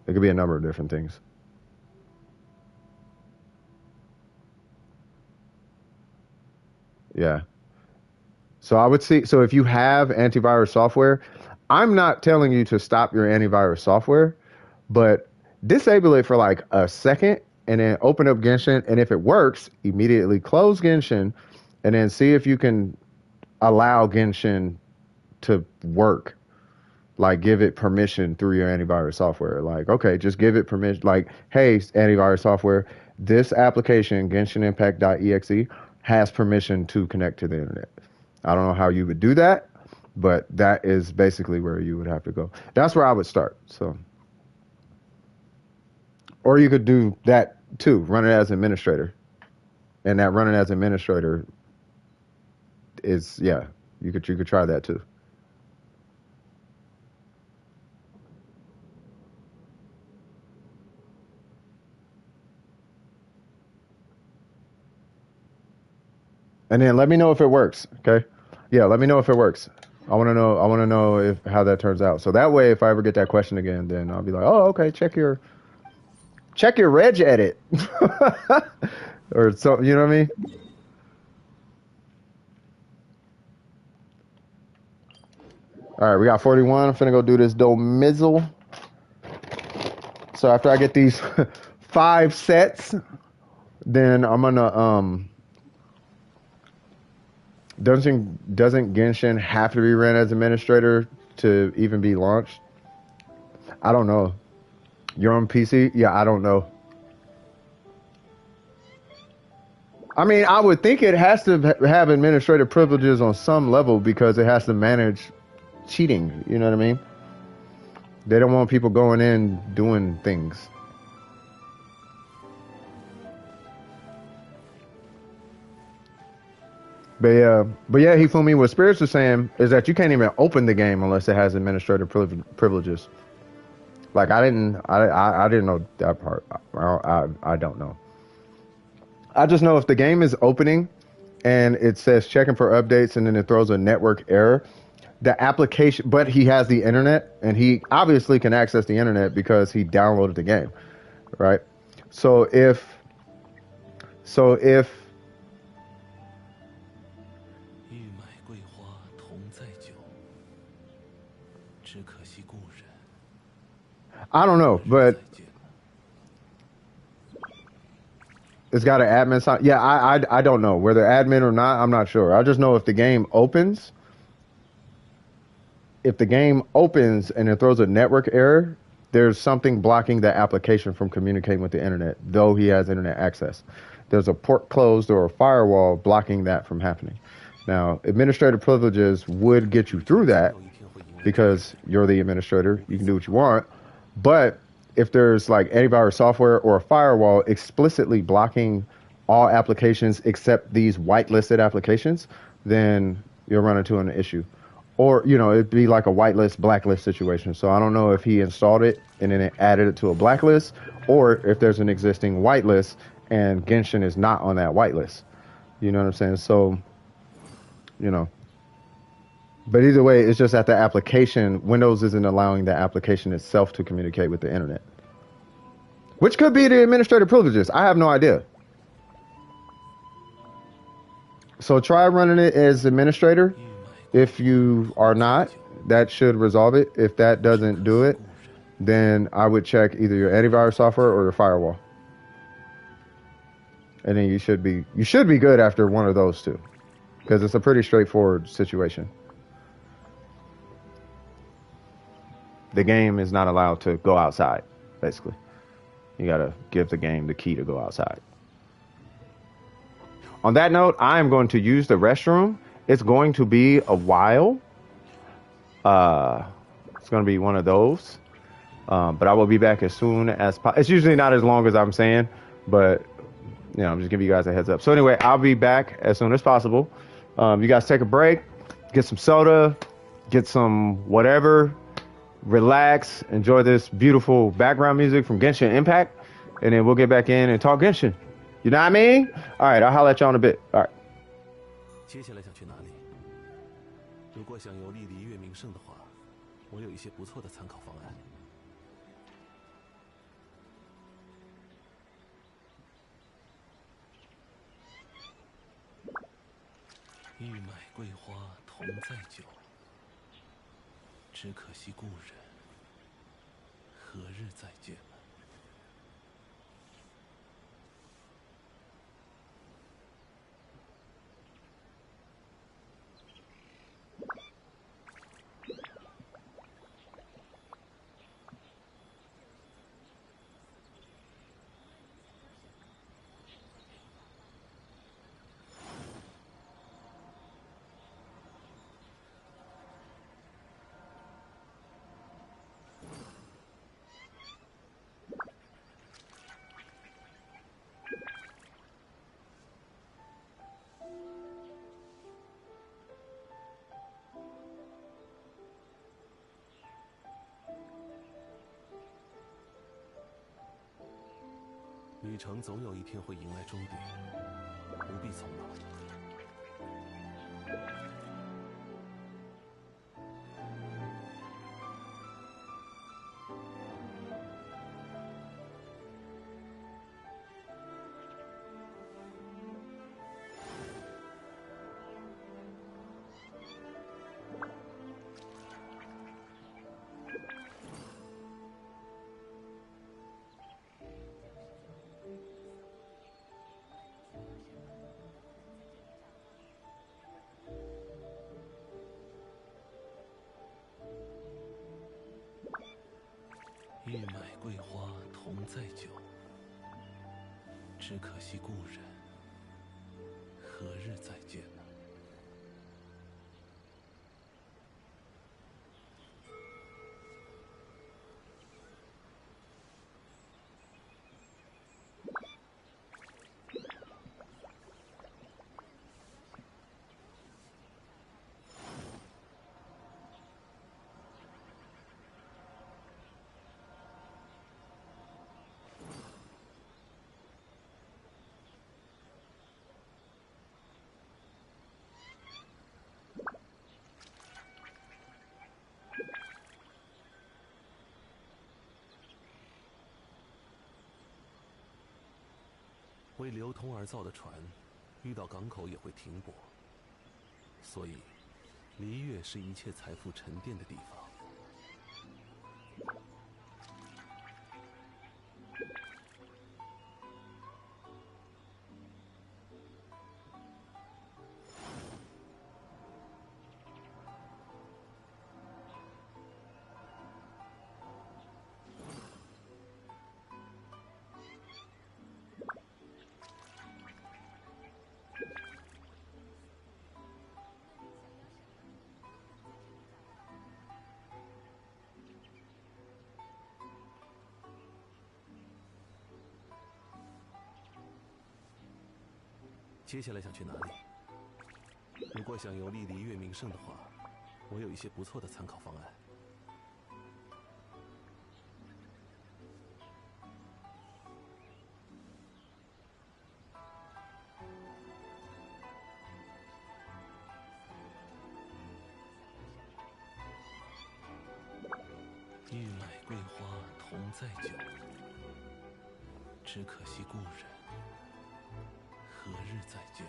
It could be a number of different things. Yeah. So I would see, so if you have antivirus software, I'm not telling you to stop your antivirus software, but disable it for like a second and then open up Genshin. And if it works, immediately close Genshin and then see if you can allow Genshin to work. Like give it permission through your antivirus software. Like, okay, just give it permission. Like, hey, antivirus software, this application, GenshinImpact.exe, has permission to connect to the internet. I don't know how you would do that, but that is basically where you would have to go. That's where I would start. So, or you could do that too, run it as administrator, and that running as administrator is you could try that too. And then let me know if it works. Okay. Yeah, let me know if it works. I want to know. I want to know if how that turns out. So that way, if I ever get that question again, then I'll be like, oh, okay, check your reg edit, or so. You know what I mean? All right, we got 41. I'm finna go do this Domizzle. So after I get these 5 sets, then I'm gonna Doesn't Genshin have to be ran as administrator to even be launched? I don't know. You're on PC? Yeah, I don't know. I mean, I would think it has to have administrative privileges on some level because it has to manage cheating. You know what I mean? They don't want people going in doing things. But yeah, Hifumi, what Spirits was saying is that you can't even open the game unless it has administrative privileges. Like I didn't know that part. I don't know. I just know if the game is opening and it says checking for updates and then it throws a network error, the application, but he has the internet and he obviously can access the internet because he downloaded the game, right? So if 玉麦桂花同载酒，只可惜故人。 I don't know, but it's got an admin sign. Yeah, I don't know whether admin or not. I'm not sure. I just know if the game opens, and it throws a network error, there's something blocking the application from communicating with the internet, though he has internet access. There's a port closed or a firewall blocking that from happening. Now, administrative privileges would get you through that because you're the administrator. You can do what you want. But if there's like antivirus software or a firewall explicitly blocking all applications except these whitelisted applications, then you'll run into an issue. Or, it'd be like a whitelist, blacklist situation. So I don't know if he installed it and then it added it to a blacklist, or if there's an existing whitelist and Genshin is not on that whitelist. You know what I'm saying? So, you know. But either way, it's just that the application, Windows isn't allowing the application itself to communicate with the internet. Which could be the administrative privileges. I have no idea. So try running it as administrator. If you are not, that should resolve it. If that doesn't do it, then I would check either your antivirus software or your firewall. And then you should be good after one of those two. Because it's a pretty straightforward situation. The game is not allowed to go outside, basically. You gotta give the game the key to go outside. On that note, I am going to use the restroom. It's going to be a while. It's going to be one of those. But I will be back as soon as possible. It's usually not as long as I'm saying, but I'm just giving you guys a heads up. So anyway, I'll be back as soon as possible. You guys take a break, get some soda, get some whatever, relax, enjoy this beautiful background music from Genshin Impact, and then we'll get back in and talk Genshin. You know what I mean? All right, I'll holler at y'all in a bit. All right. 接下来想去哪里？如果想游历璃月名胜的话，我有一些不错的参考方案。欲买桂花同载酒，只可惜故人，何日再见？ 旅程总有一天会迎来终点，不必匆忙。欲买桂花同载酒，只可惜故人，何日再见呢？ 为流通而造的船，遇到港口也会停泊。所以，璃月是一切财富沉淀的地方。接下来想去哪里？如果想游历璃月名胜的话，我有一些不错的参考方案。玉买桂花同载酒，只可惜故人何日再见？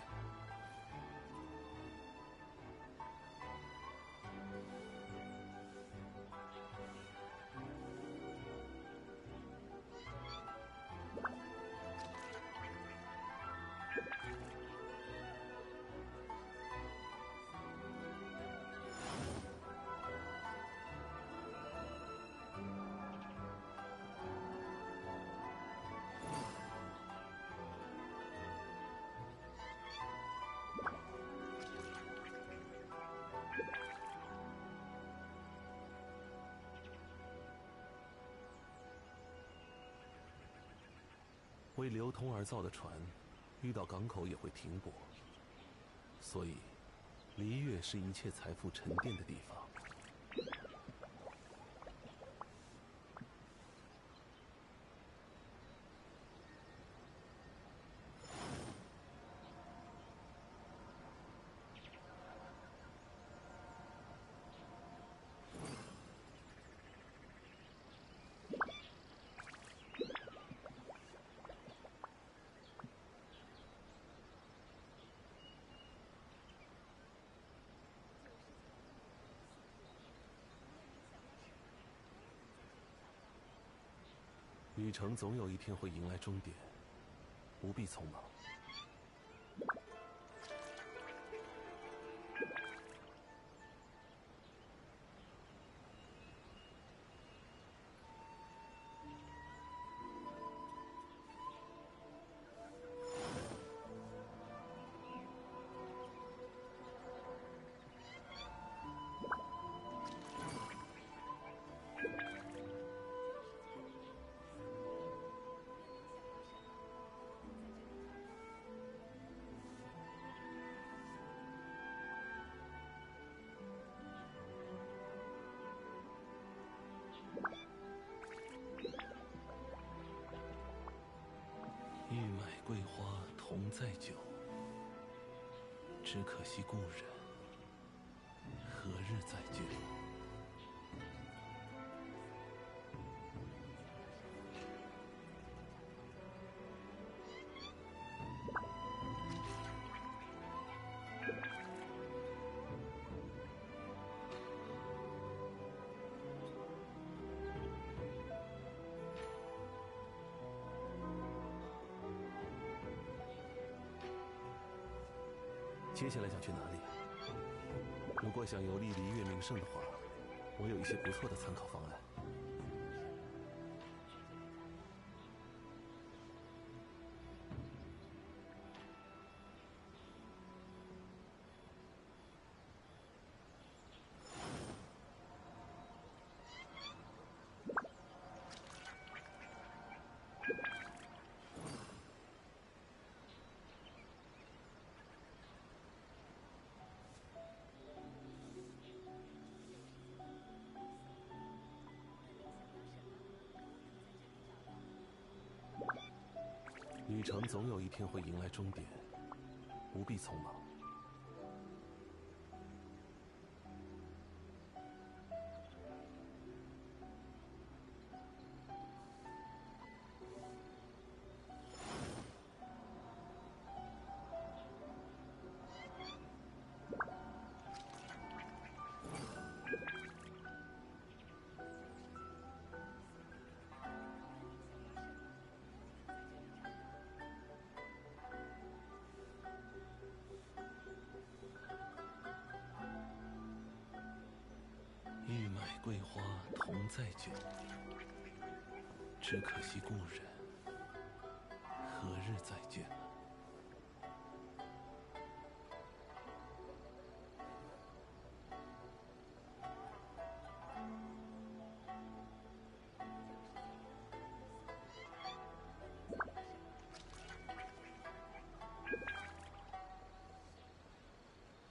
为流通而造的船，遇到港口也会停泊，所以璃月是一切财富沉淀的地方。旅程总有一天会迎来终点，不必匆忙。玉买桂花同载酒，只可惜故人何日再见？接下来想去哪里？如果想游历璃月名胜的话，我有一些不错的参考方案。旅程总有一天会迎来终点，不必匆忙。玉买桂花同载酒，只可惜故人何日再见？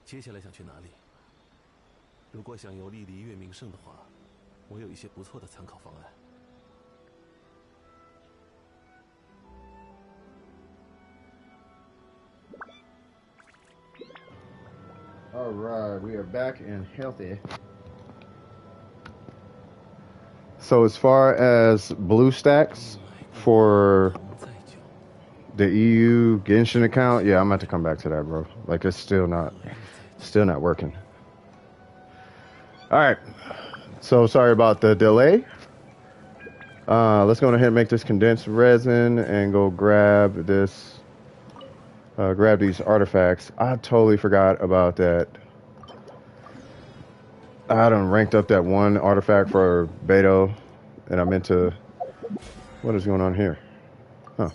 接下来想去哪里？如果想游历离月名胜的话，我有一些不错的参考方案。All right, we are back and healthy. So as far as blue stacks for the EU Genshin account, yeah, I'm about to come back to that, bro. Like it's still not working. All right. So sorry about the delay. Let's go ahead and make this condensed resin and go grab this. Grab these artifacts. I totally forgot about that. I done ranked up that one artifact for Beto, and I meant to. What is going on here? Huh.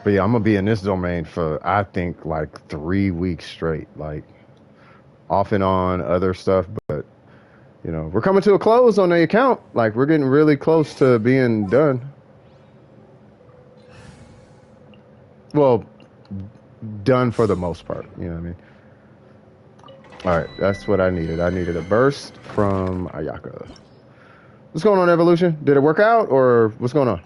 But yeah, I'm gonna be in this domain for I think like 3 weeks straight, like off and on other stuff. But you know, we're coming to a close on the account. Like we're getting really close to being done. Well, done for the most part. You know what I mean? All right, that's what I needed. I needed a burst from Ayaka. What's going on, Evolution? Did it work out, or what's going on?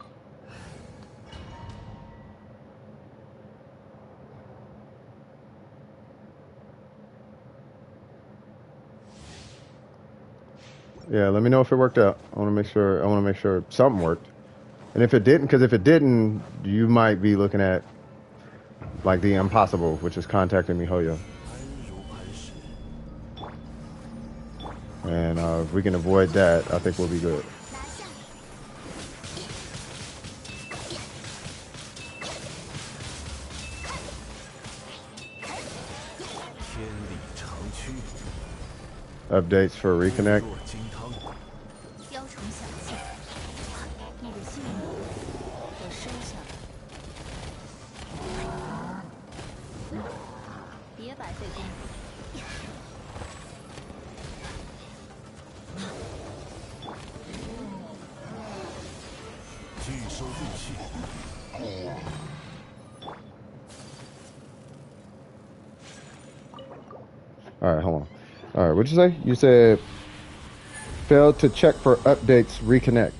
Yeah, let me know if it worked out. I want to make sure. I want to make sure something worked. And if it didn't, because if it didn't, you might be looking at like the impossible, which is contacting MiHoYo. And if we can avoid that, I think we'll be good. Updates for reconnect. 雕虫小技，你的信物我收下了，别白费功夫。拒收进去。All right, hold on. All right, what'd you say? You said failed to check for updates. Reconnect.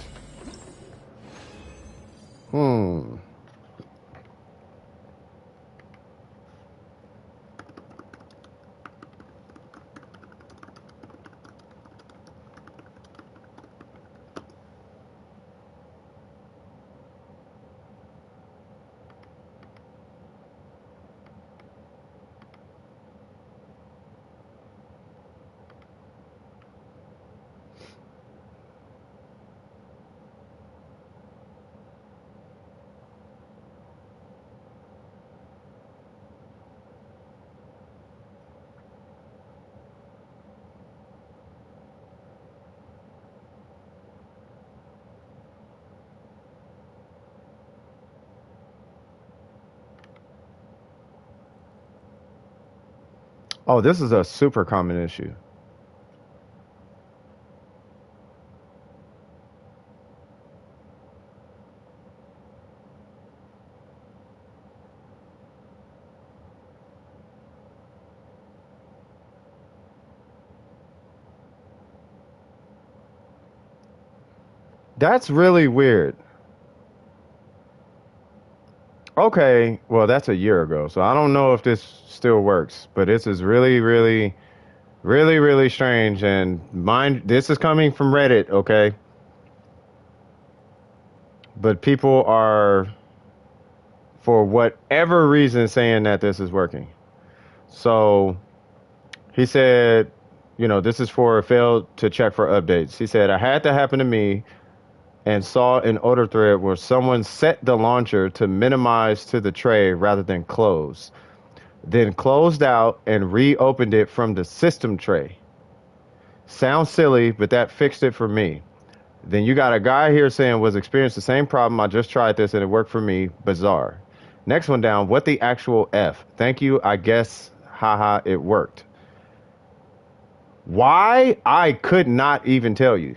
Oh, this is a super common issue. That's really weird. Okay, well, that's a year ago, so I don't know if this still works, but this is really, really, really, really strange. And mind, this is coming from Reddit, okay? But people are, for whatever reason, saying that this is working. So he said, you know, this is for failed to check for updates. He said, I had to happen to me and saw an order thread where someone set the launcher to minimize to the tray rather than close, then closed out and reopened it from the system tray. Sounds silly, but that fixed it for me. Then you got a guy here saying was experienced the same problem. I just tried this and it worked for me. Bizarre. Next one down. What the actual F? Thank you. I guess. Haha. It worked. Why? I could not even tell you.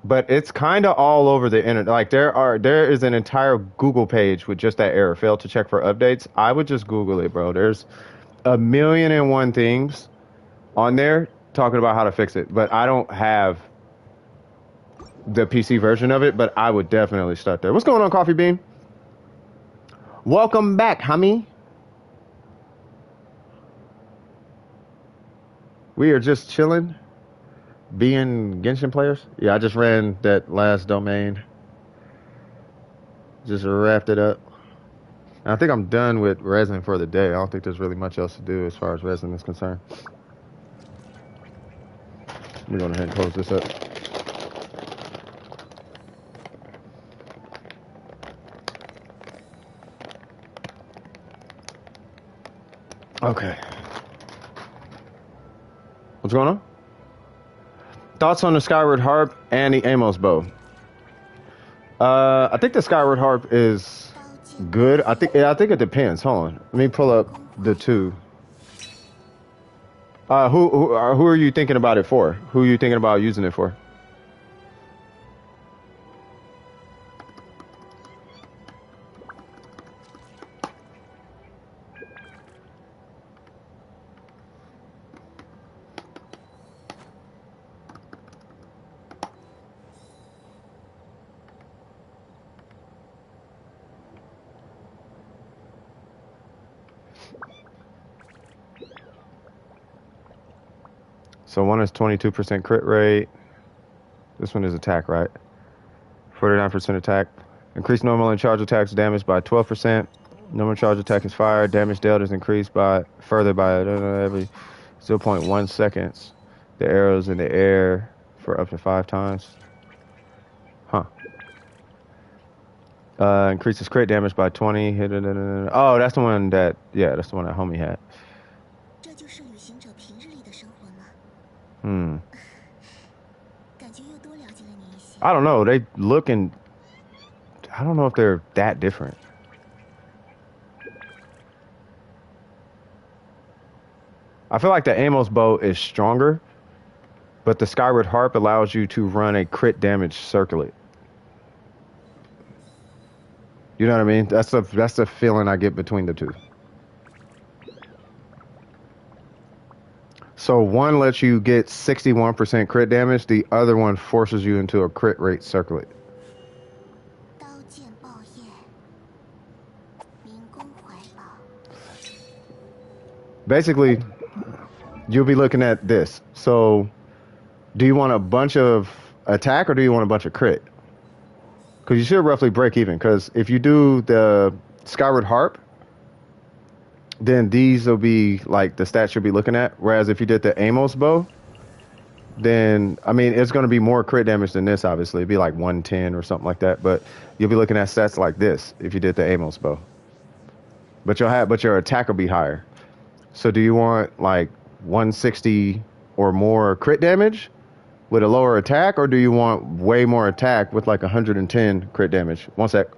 but it's kind of all over the internet. Like there is an entire Google page with just that error. Failed to check for updates. I would just Google it, bro. There's a million and one things on there talking about how to fix it, but I don't have the PC version of it. But I would definitely start there. What's going on, Coffee Bean? Welcome back, homie. We are just chilling, being Genshin players. Yeah, I just ran that last domain. Just wrapped it up. And I think I'm done with resin for the day. I don't think there's really much else to do as far as resin is concerned. We're going ahead and close this up. Okay. What's going on? Thoughts on the Skyward Harp and the Amos bow? I think the Skyward Harp is good. I think it depends. Hold on. Let me pull up the two. Who are you thinking about it for? Who are you thinking about using it for? So one is 22% crit rate. This one is attack, right? 49% attack. Increase normal and charge attacks damage by 12%. Normal charge attack is fired. Damage dealt is increased by every 0.1 seconds. The arrows in the air for up to 5 times. Huh. Increases crit damage by 20. Oh, that's the one that that's the one that homie had. 这就是旅行者平日里的生活吗？ 感觉又多了解了你一些。 I don't know. They look and I don't know if they're that different. I feel like the Amos bow is stronger, but the Skyward Harp allows you to run a crit damage circlet. You know what I mean? That's the feeling I get between the two. So one lets you get 61% crit damage. The other one forces you into a crit rate circlet. 刀剑爆焰，民工怀抱。 Basically, you'll be looking at this. So, do you want a bunch of attack or do you want a bunch of crit? Because you should roughly break even. Because if you do the Skyward Harp, then these will be like the stats you'll be looking at. Whereas if you did the Amos bow, then I mean it's going to be more crit damage than this. Obviously, it'd be like 110 or something like that. But you'll be looking at stats like this if you did the Amos bow. But your attack will be higher. So do you want like 160 or more crit damage with a lower attack, or do you want way more attack with like 110 crit damage? One sec.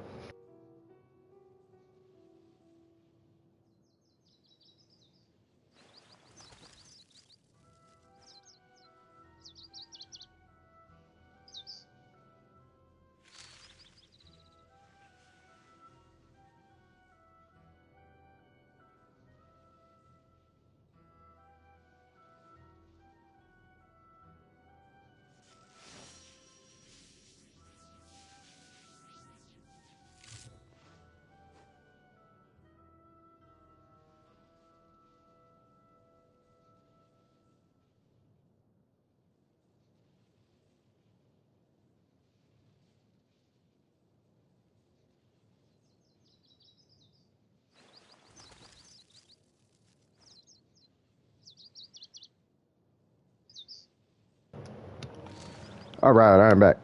All right, I'm back.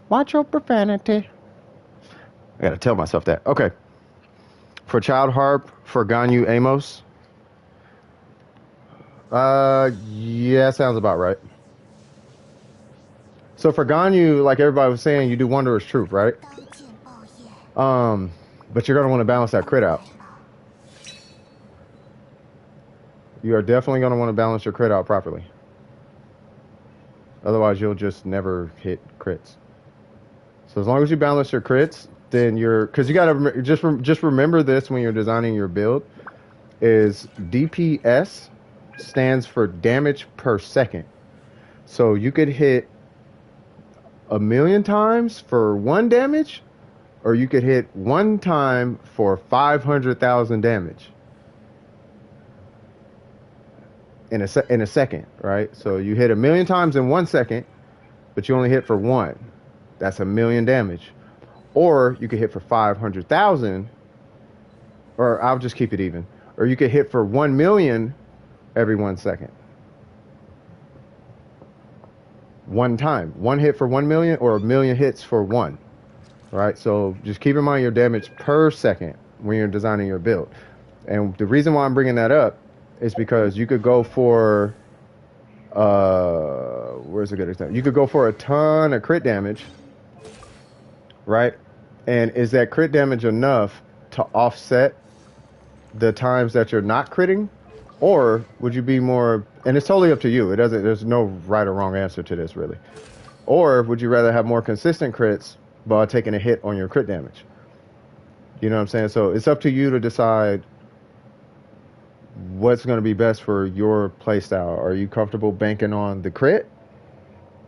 Watch your profanity. I gotta tell myself that. Okay. For Child Harp, for Ganyu Amos. Yeah, sounds about right. So for Ganyu, like everybody was saying, you do Wondrous Truth, right? 刀剑爆焰， But you're gonna want to balance that crit out. You are definitely gonna want to balance your crit out properly. Otherwise, you'll just never hit crits. So as long as you balance your crits, then you're because you gotta just remember this when you're designing your build is DPS stands for damage per second. So you could hit 1,000,000 times for 1 damage, or you could hit 1 time for 500,000 damage in a second, right? So you hit 1,000,000 times in 1 second, but you only hit for one. That's 1,000,000 damage. Or you could hit for 500,000, or I'll just keep it even. Or you could hit for 1,000,000 every 1 second. One time, one hit for 1,000,000, or 1,000,000 hits for one. Right? So just keep in mind your damage per second when you're designing your build. And the reason why I'm bringing that up is because you could go for, where's a good example? You could go for a ton of crit damage, right? And is that crit damage enough to offset the times that you're not critting? Or would you be more, and it's totally up to you. There's no right or wrong answer to this really. Or would you rather have more consistent crits while taking a hit on your crit damage? You know what I'm saying? So it's up to you to decide what's going to be best for your playstyle. Are you comfortable banking on the crit,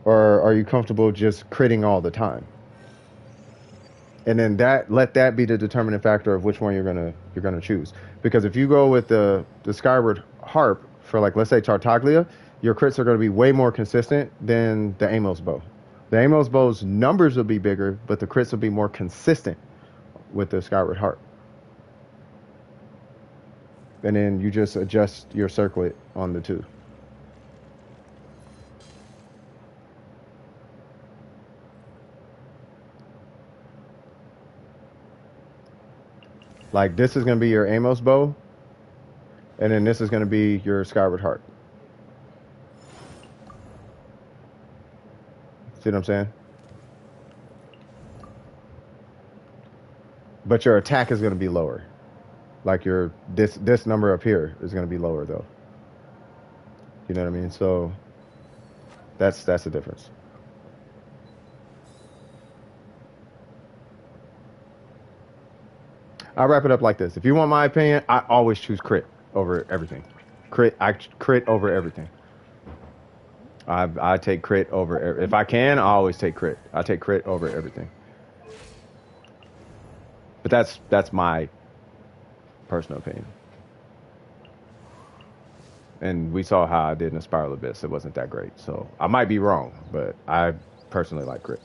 or are you comfortable just critting all the time? And then let that be the determining factor of which one you're gonna choose. Because if you go with the Skyward Harp for, like, let's say Tartaglia, your crits are going to be way more consistent than the Amos bow. The Amos bow's numbers will be bigger, but the crits will be more consistent with the Skyward Harp. And then you just adjust your circlet on the two. Like, this is going to be your Amos bow, and then this is going to be your Skyward Harp. See what I'm saying? But your attack is going to be lower. Like this number up here is going to be lower though. You know what I mean? So that's the difference. I'll wrap it up like this. If you want my opinion, I always choose crit over everything. I crit over everything. I take crit over, if I can, I always take crit. I take crit over everything. But that's my personal opinion. And we saw how I did in the Spiral Abyss. It wasn't that great. So I might be wrong, but I personally like crit.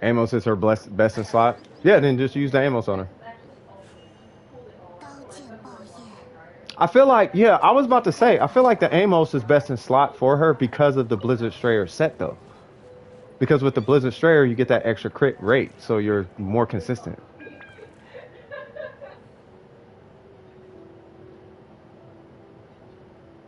Amos is her best in slot. Yeah, then just use the Amos on her. I feel like, yeah, I was about to say, I feel like the Amos is best in slot for her because of the Blizzard Strayer set, though. Because with the Blizzard Strayer, you get that extra crit rate, so you're more consistent.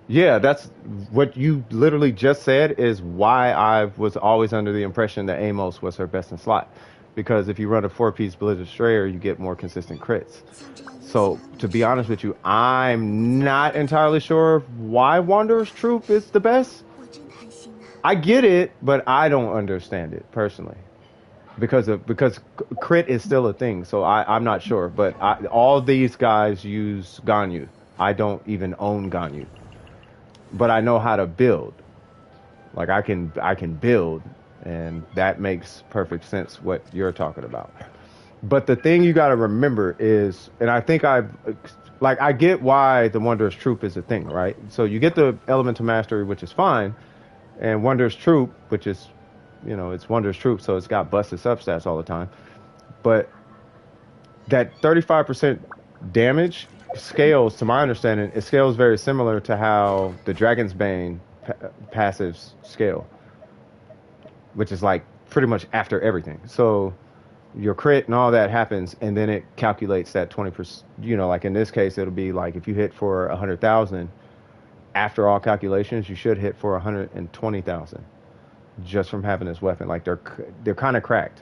Yeah, that's what you literally just said is why I was always under the impression that Amos was her best in slot. Because if you run a 4-piece Blizzard Strayer, you get more consistent crits. So, to be honest with you, I'm not entirely sure why Wanderer's Troop is the best. I get it, but I don't understand it personally. Because crit is still a thing, so I'm not sure. But all these guys use Ganyu. I don't even own Ganyu. But I know how to build. Like I can build, and that makes perfect sense what you're talking about. But the thing you got to remember is, and I think I get why the Wanderer's Troop is a thing, right? So you get the Elemental Mastery, which is fine, and Wanderer's Troop, which is, it's Wanderer's Troop, so it's got busted substats all the time. But that 35% damage scales, to my understanding, it scales very similar to how the Dragon's Bane passives scale, which is like pretty much after everything. So your crit and all that happens, and then it calculates that 20%. Like in this case, it'll be like if you hit for 100,000, after all calculations, you should hit for 120,000 just from having this weapon. Like they're kind of cracked,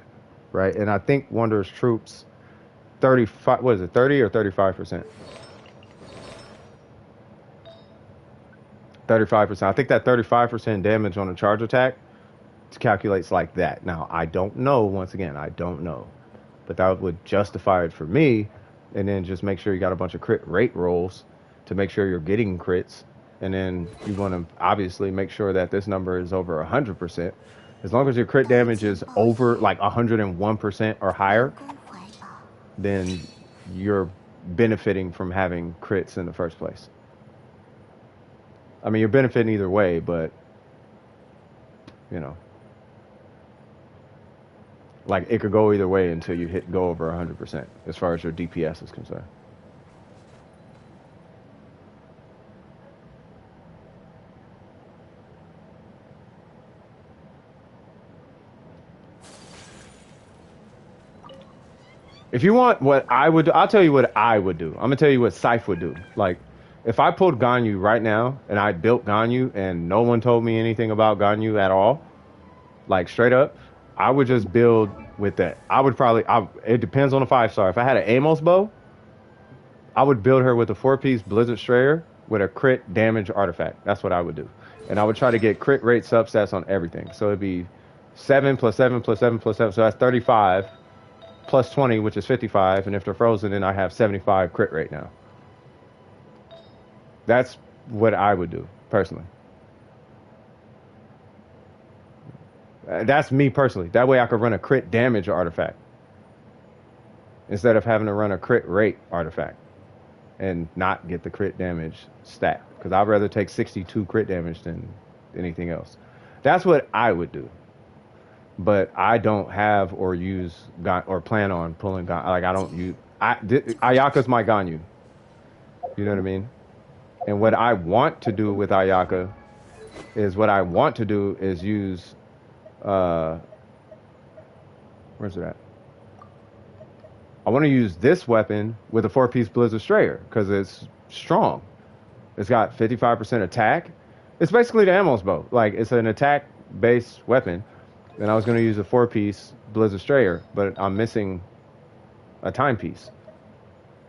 right? And I think Wanderer's Troops 35, what is it, 30 or 35%? 35%. I think that 35% damage on a charge attack calculates like that. Now, I don't know. Once again, I don't know. But that would justify it for me. And then just make sure you got a bunch of crit rate rolls to make sure you're getting crits. And then you want to obviously make sure that this number is over 100%. As long as your crit damage is over like 101% or higher, 公怀抱， then you're benefiting from having crits in the first place. I mean, you're benefiting either way, but you know, like it could go either way until you go over 100% as far as your DPS is concerned. If you want what I would do, I'll tell you what I would do. I'm gonna tell you what Scythe would do. Like, if I pulled Ganyu right now and I built Ganyu and no one told me anything about Ganyu at all, like straight up, I would just build with that. I would probably, it depends on the 5-star. If I had an Amos bow, I would build her with a 4-piece Blizzard Strayer with a crit damage artifact. That's what I would do. And I would try to get crit rate substats on everything. So it'd be 7 plus 7 plus 7 plus 7. So that's 35 plus 20, which is 55. And if they're frozen, then I have 75 crit rate now. That's what I would do, personally. That's me personally. That way I could run a crit damage artifact instead of having to run a crit rate artifact and not get the crit damage stat. Because I'd rather take 62 crit damage than anything else. That's what I would do. But I don't have or use or plan on pulling Ganyu. Like, I don't use... Ayaka's my Ganyu. You know what I mean? And what I want to do with Ayaka is use... where's it at? I want to use this weapon with a 4-piece Blizzard Strayer because it's strong. It's got 55% attack. It's basically the Amos bow. Like, it's an attack-based weapon. And I was going to use a 4-piece Blizzard Strayer, but I'm missing a timepiece.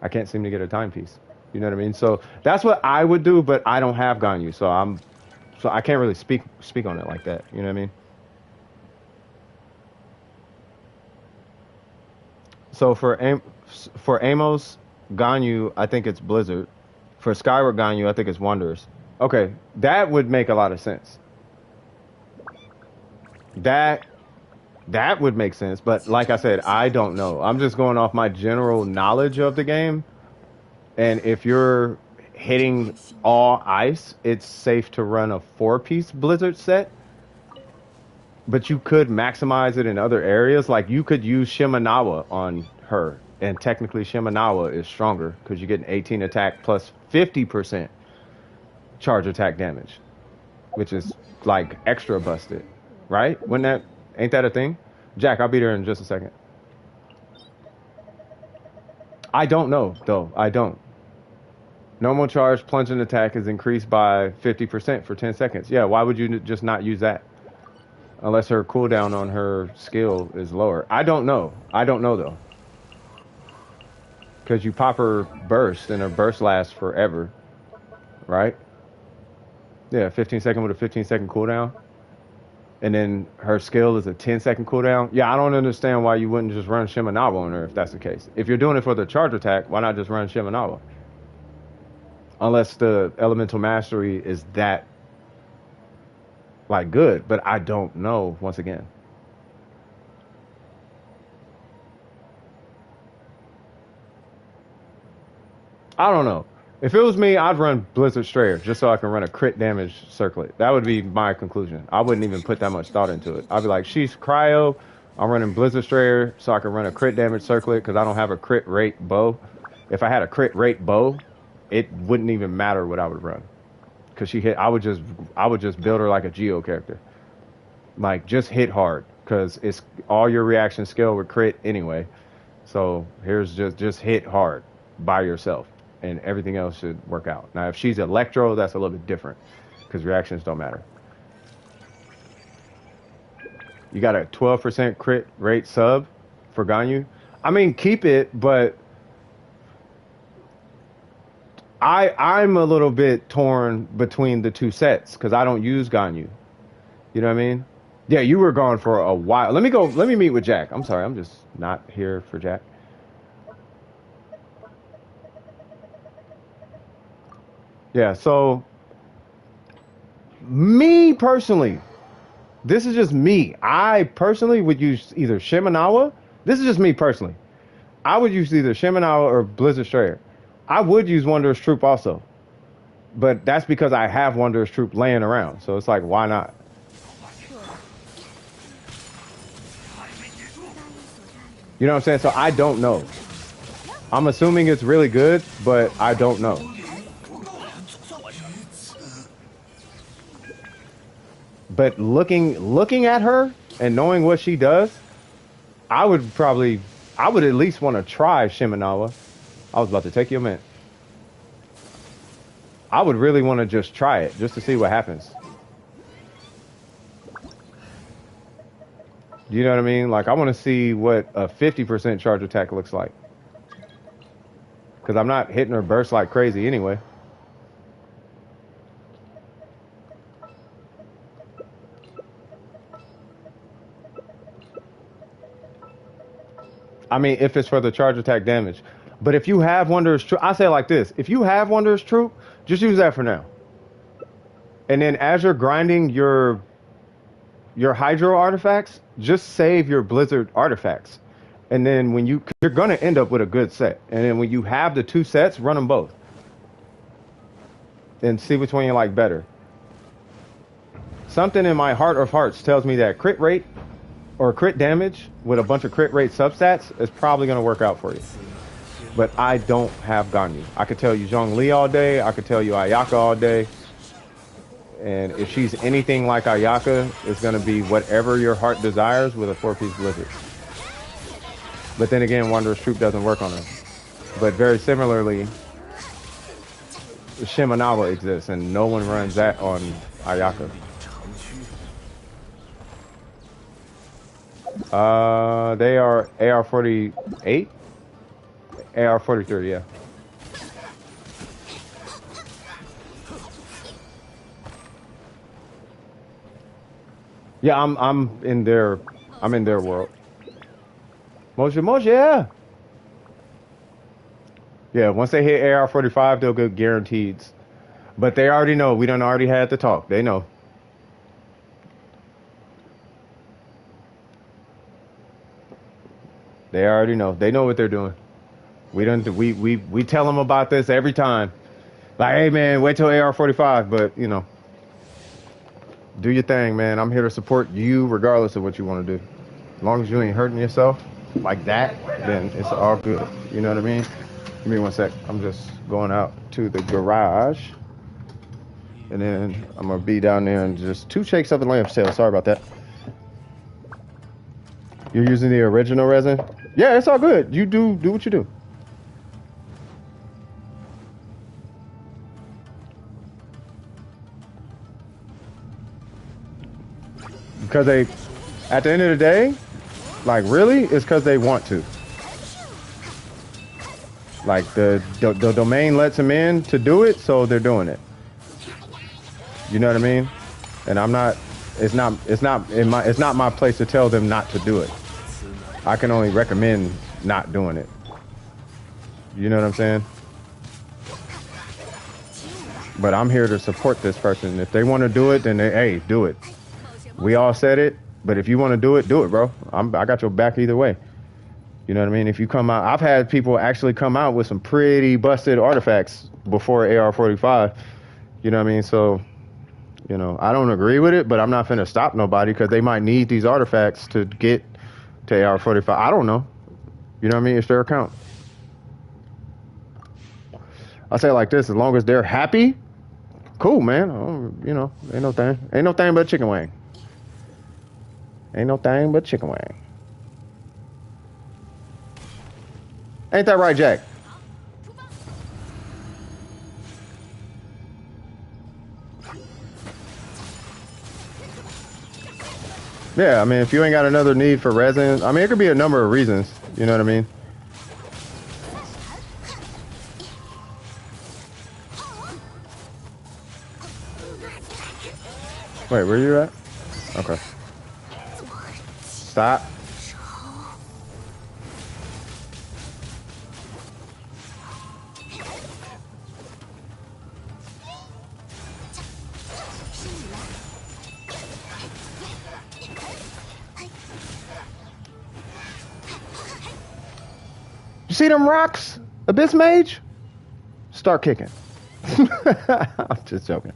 I can't seem to get a timepiece. You know what I mean? So that's what I would do, but I don't have Ganyu, so I can't really speak on it like that. You know what I mean? So for Amos Ganyu, I think it's Blizzard. For Skyward Ganyu, I think it's Wonders. Okay, that would make a lot of sense. That would make sense, but like I said, I don't know. I'm just going off my general knowledge of the game. And if you're hitting all ice, it's safe to run a 4-piece Blizzard set. But you could maximize it in other areas. Like, you could use Shimenawa on her. And technically Shimenawa is stronger because you get an 18 attack plus 50% charge attack damage. Which is like extra busted. Right? Ain't that a thing? Jack, I'll be there in just a second. I don't know, though. I don't. Normal charge plunging attack is increased by 50% for 10 seconds. Yeah, why would you just not use that? Unless her cooldown on her skill is lower. I don't know. I don't know, though. Because you pop her burst, and her burst lasts forever. Right? Yeah, 15 second with a 15-second cooldown. And then her skill is a 10-second cooldown. Yeah, I don't understand why you wouldn't just run Shimenawa on her if that's the case. If you're doing it for the charge attack, why not just run Shimenawa? Unless the elemental mastery is that, like, good. But I don't know, once again. I don't know. If it was me, I'd run Blizzard Strayer just so I can run a crit damage circlet. That would be my conclusion. I wouldn't even put that much thought into it. I'd be like, she's cryo. I'm running Blizzard Strayer so I can run a crit damage circlet because I don't have a crit rate bow. If I had a crit rate bow, it wouldn't even matter what I would run. Because she hit, I would just build her like a Geo character. Like, just hit hard. Because it's all your reaction skill with crit anyway. So here's just hit hard by yourself. And everything else should work out. Now, if she's Electro, that's a little bit different. Because reactions don't matter. You got a 12% crit rate sub for Ganyu. I mean, keep it, but I'm a little bit torn between the two sets because I don't use Ganyu. You know what I mean? Yeah, you were gone for a while. Let me go. Let me meet with Jack. I'm sorry. I'm just not here for Jack. Yeah. So me personally, this is just me. I personally would use either Shiminawa. This is just me personally. I would use either Shiminawa or Blizzard Strayer. I would use Wondrous Troop also, but that's because I have Wondrous Troop laying around. So it's like, why not? You know what I'm saying? So I don't know. I'm assuming it's really good, but I don't know. But looking at her and knowing what she does, I would at least want to try Shiminawa. I was about to take you a minute. I would really want to just try it, just to see what happens. You know what I mean? Like, I want to see what a 50% charge attack looks like. Because I'm not hitting her burst like crazy anyway. I mean, if it's for the charge attack damage. But if you have Wondrous Troop, I say it like this. If you have Wondrous Troop, just use that for now. And then as you're grinding your Hydro artifacts, just save your Blizzard artifacts. And then when you're going to end up with a good set. And then when you have the two sets, run them both. And see which one you like better. Something in my heart of hearts tells me that crit rate or crit damage with a bunch of crit rate substats is probably going to work out for you. But I don't have Ganyu. I could tell you Zhongli all day. I could tell you Ayaka all day. And if she's anything like Ayaka, it's going to be whatever your heart desires with a 4-piece Blizzard. But then again, Wondrous Troop doesn't work on her. But very similarly, Shiminawa exists, and no one runs that on Ayaka. They are AR48? AR43, yeah. Yeah, I'm in their world. Moja, yeah. Yeah, once they hit AR45, they'll get guaranteed. But they already know. We done already had the talk. They know. They already know. They know what they're doing. We tell them about this every time. Like, hey man, wait till AR45. But you know, do your thing, man. I'm here to support you regardless of what you want to do. As long as you ain't hurting yourself like that, then it's all good. You know what I mean? Give me one sec. I'm just going out to the garage. And then I'm going to be down there and just 2 shakes of the lamb's tail. Sorry about that. You're using the original resin? Yeah, it's all good. You do what you do. Because they, at the end of the day, like really, it's because they want to. Like the domain lets them in to do it, so they're doing it. You know what I mean? And I'm not. It's not my place to tell them not to do it. I can only recommend not doing it. You know what I'm saying? But I'm here to support this person. If they want to do it, then hey, do it. We all said it, but if you want to do it, bro. I got your back either way. You know what I mean? If you come out, I've had people actually come out with some pretty busted artifacts before AR45. You know what I mean? So, you know, I don't agree with it, but I'm not finna stop nobody because they might need these artifacts to get to AR45. I don't know. You know what I mean? It's their account. I say it like this: as long as they're happy, cool, man. You know, ain't no thing but chicken wing. Ain't no thing but chicken wing. Ain't that right, Jack? Yeah, I mean, if you ain't got another need for resin, I mean, it could be a number of reasons. You know what I mean? Wait, where you at? Okay. Stop. You see them rocks? Abyss Mage? Start kicking. I'm just joking.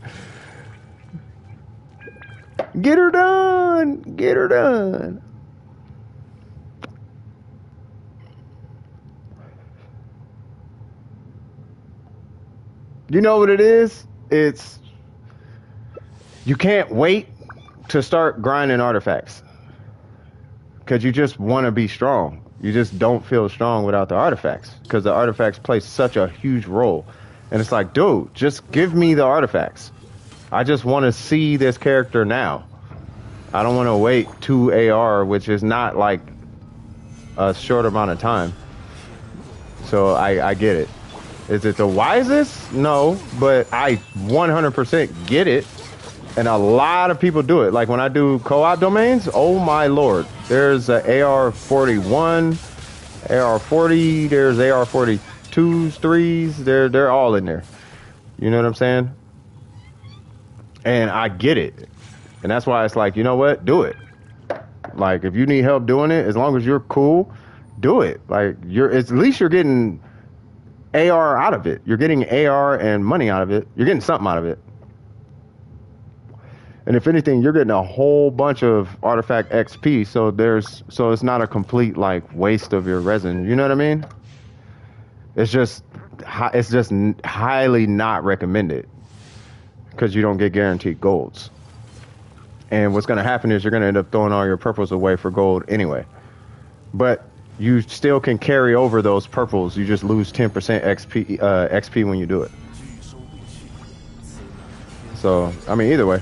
Get her done. Get her done. You know what it is? It's you can't wait to start grinding artifacts because you just want to be strong. You just don't feel strong without the artifacts because the artifacts play such a huge role. And it's like, dude, just give me the artifacts. I just want to see this character now. I don't want to wait 2 AR, which is not like a short amount of time. So I get it. Is it the wisest? No, but I 100% get it. And a lot of people do it. Like when I do co-op domains, oh my lord. There's a AR41, AR40, there's AR42s, 3s, they're all in there. You know what I'm saying? And I get it. And that's why it's like, you know what? Do it. Like if you need help doing it, as long as you're cool, do it. Like at least you're getting AR out of it. You're getting AR and money out of it. You're getting something out of it. And if anything, you're getting a whole bunch of artifact XP. So it's not a complete like waste of your resin. You know what I mean? It's just highly not recommended because you don't get guaranteed golds. And what's going to happen is you're going to end up throwing all your purples away for gold anyway. But you still can carry over those purples. You just lose 10% XP when you do it. So, I mean, either way.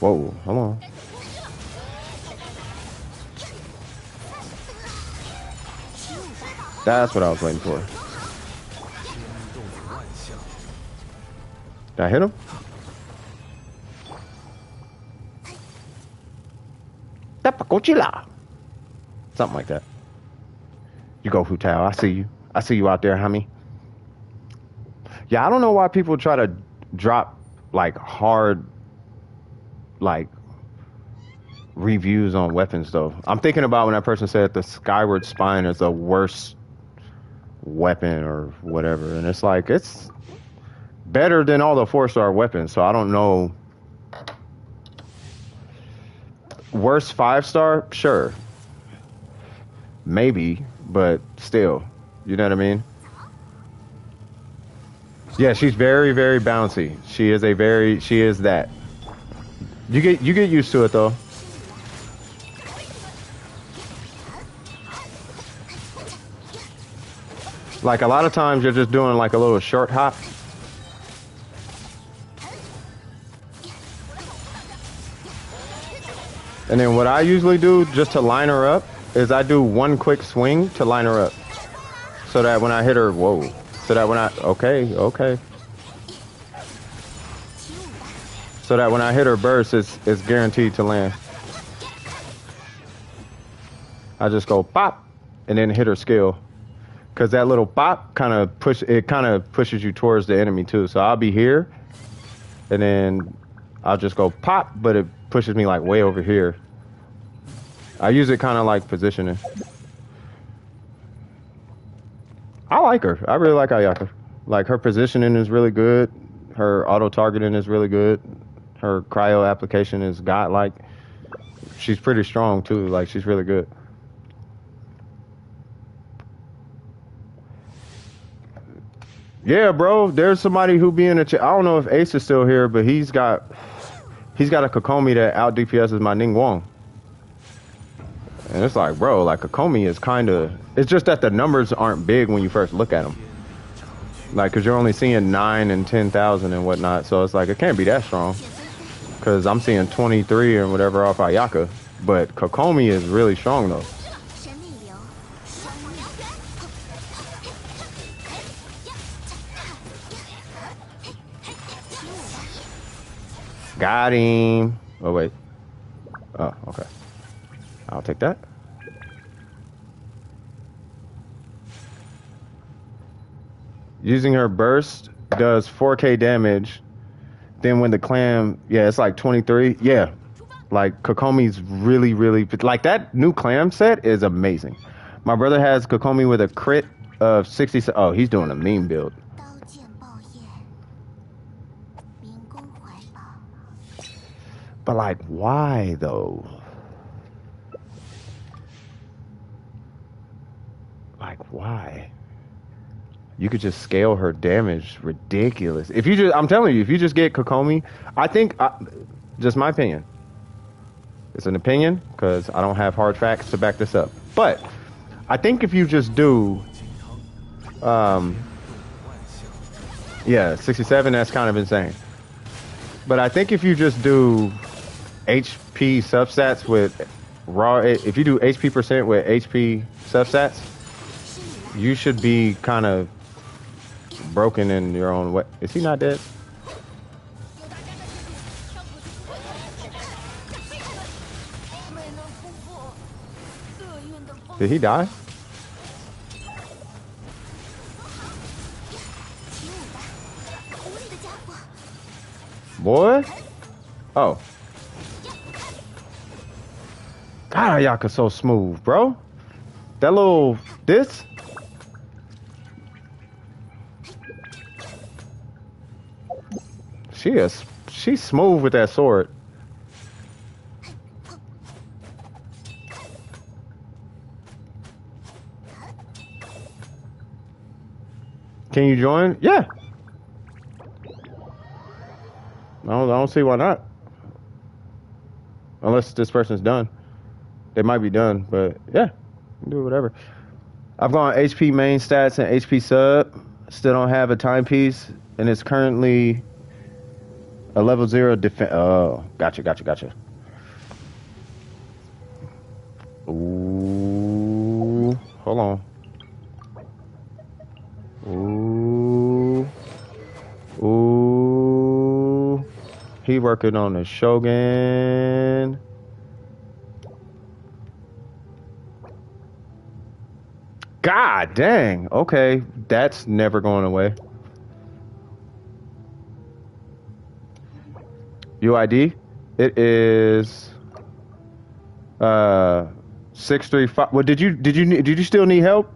Whoa, hold on. That's what I was waiting for. Did I hit him? Something like that. You go, Futao. I see you. I see you out there, homie. Yeah, I don't know why people try to drop like hard like reviews on weapons though. I'm thinking about when that person said the Skyward Spine is the worst weapon or whatever, and it's like it's better than all the 4-star weapons, so I don't know. Worst 5-star, sure, maybe, but still, you know what I mean? Yeah, she's very, very bouncy. She is that. You get used to it though. Like a lot of times you're just doing like a little short hop. And then what I usually do just to line her up is I do one quick swing to line her up. So that when I hit her, whoa. So that when okay. So that when I hit her burst, it's guaranteed to land. I just go pop and then hit her skill. Cause that little pop kind of pushes you towards the enemy too. So I'll be here and then I'll just go pop, but it pushes me like way over here. I use it kind of like positioning. I like her. I really like Ayaka. Like her positioning is really good. Her auto targeting is really good. Her cryo application is godlike. She's pretty strong too. Like she's really good. Yeah, bro. There's somebody who be in the chat. I don't know if Ace is still here, but he's got a Kokomi that out DPS's my Ningguang. And it's like, bro, like Kokomi is kind of. It's just that the numbers aren't big when you first look at them. Like, cause you're only seeing 9 and 10,000 and whatnot, so it's like it can't be that strong. Cause I'm seeing 23 and whatever off Ayaka, but Kokomi is really strong though. Got him. Oh, wait. Oh, okay. I'll take that. Using her burst does 4k damage. Then when the clam, yeah, it's like 23. Yeah. Like, Kokomi's really, really... Like, that new clam set is amazing. My brother has Kokomi with a crit of 60... Oh, he's doing a mean build. 刀剑爆焰，民工怀抱。 But, like, why, though? Like, why? You could just scale her damage ridiculous. If you just... I'm telling you, if you just get Kokomi... I think... just my opinion. It's an opinion, because I don't have hard facts to back this up. But, I think if you just do... yeah, 67, that's kind of insane. But I think if you just do HP substats with raw... If you do HP percent with HP substats, you should be kind of broken in your own way. Is he not dead? Did he die? Boy? Oh. God, Ayaka's so smooth, bro. That little... This? She's smooth with that sword. Can you join? Yeah. I don't see why not. Unless this person's done. They might be done, but yeah. Do whatever. I've gone HP main stats and HP sub. Still don't have a timepiece. And it's currently a level 0 defense. Oh, gotcha. Ooh. Hold on. Ooh. He working on the Shogun. God dang. Okay. That's never going away. UID? It is 635. Well, did you still need help,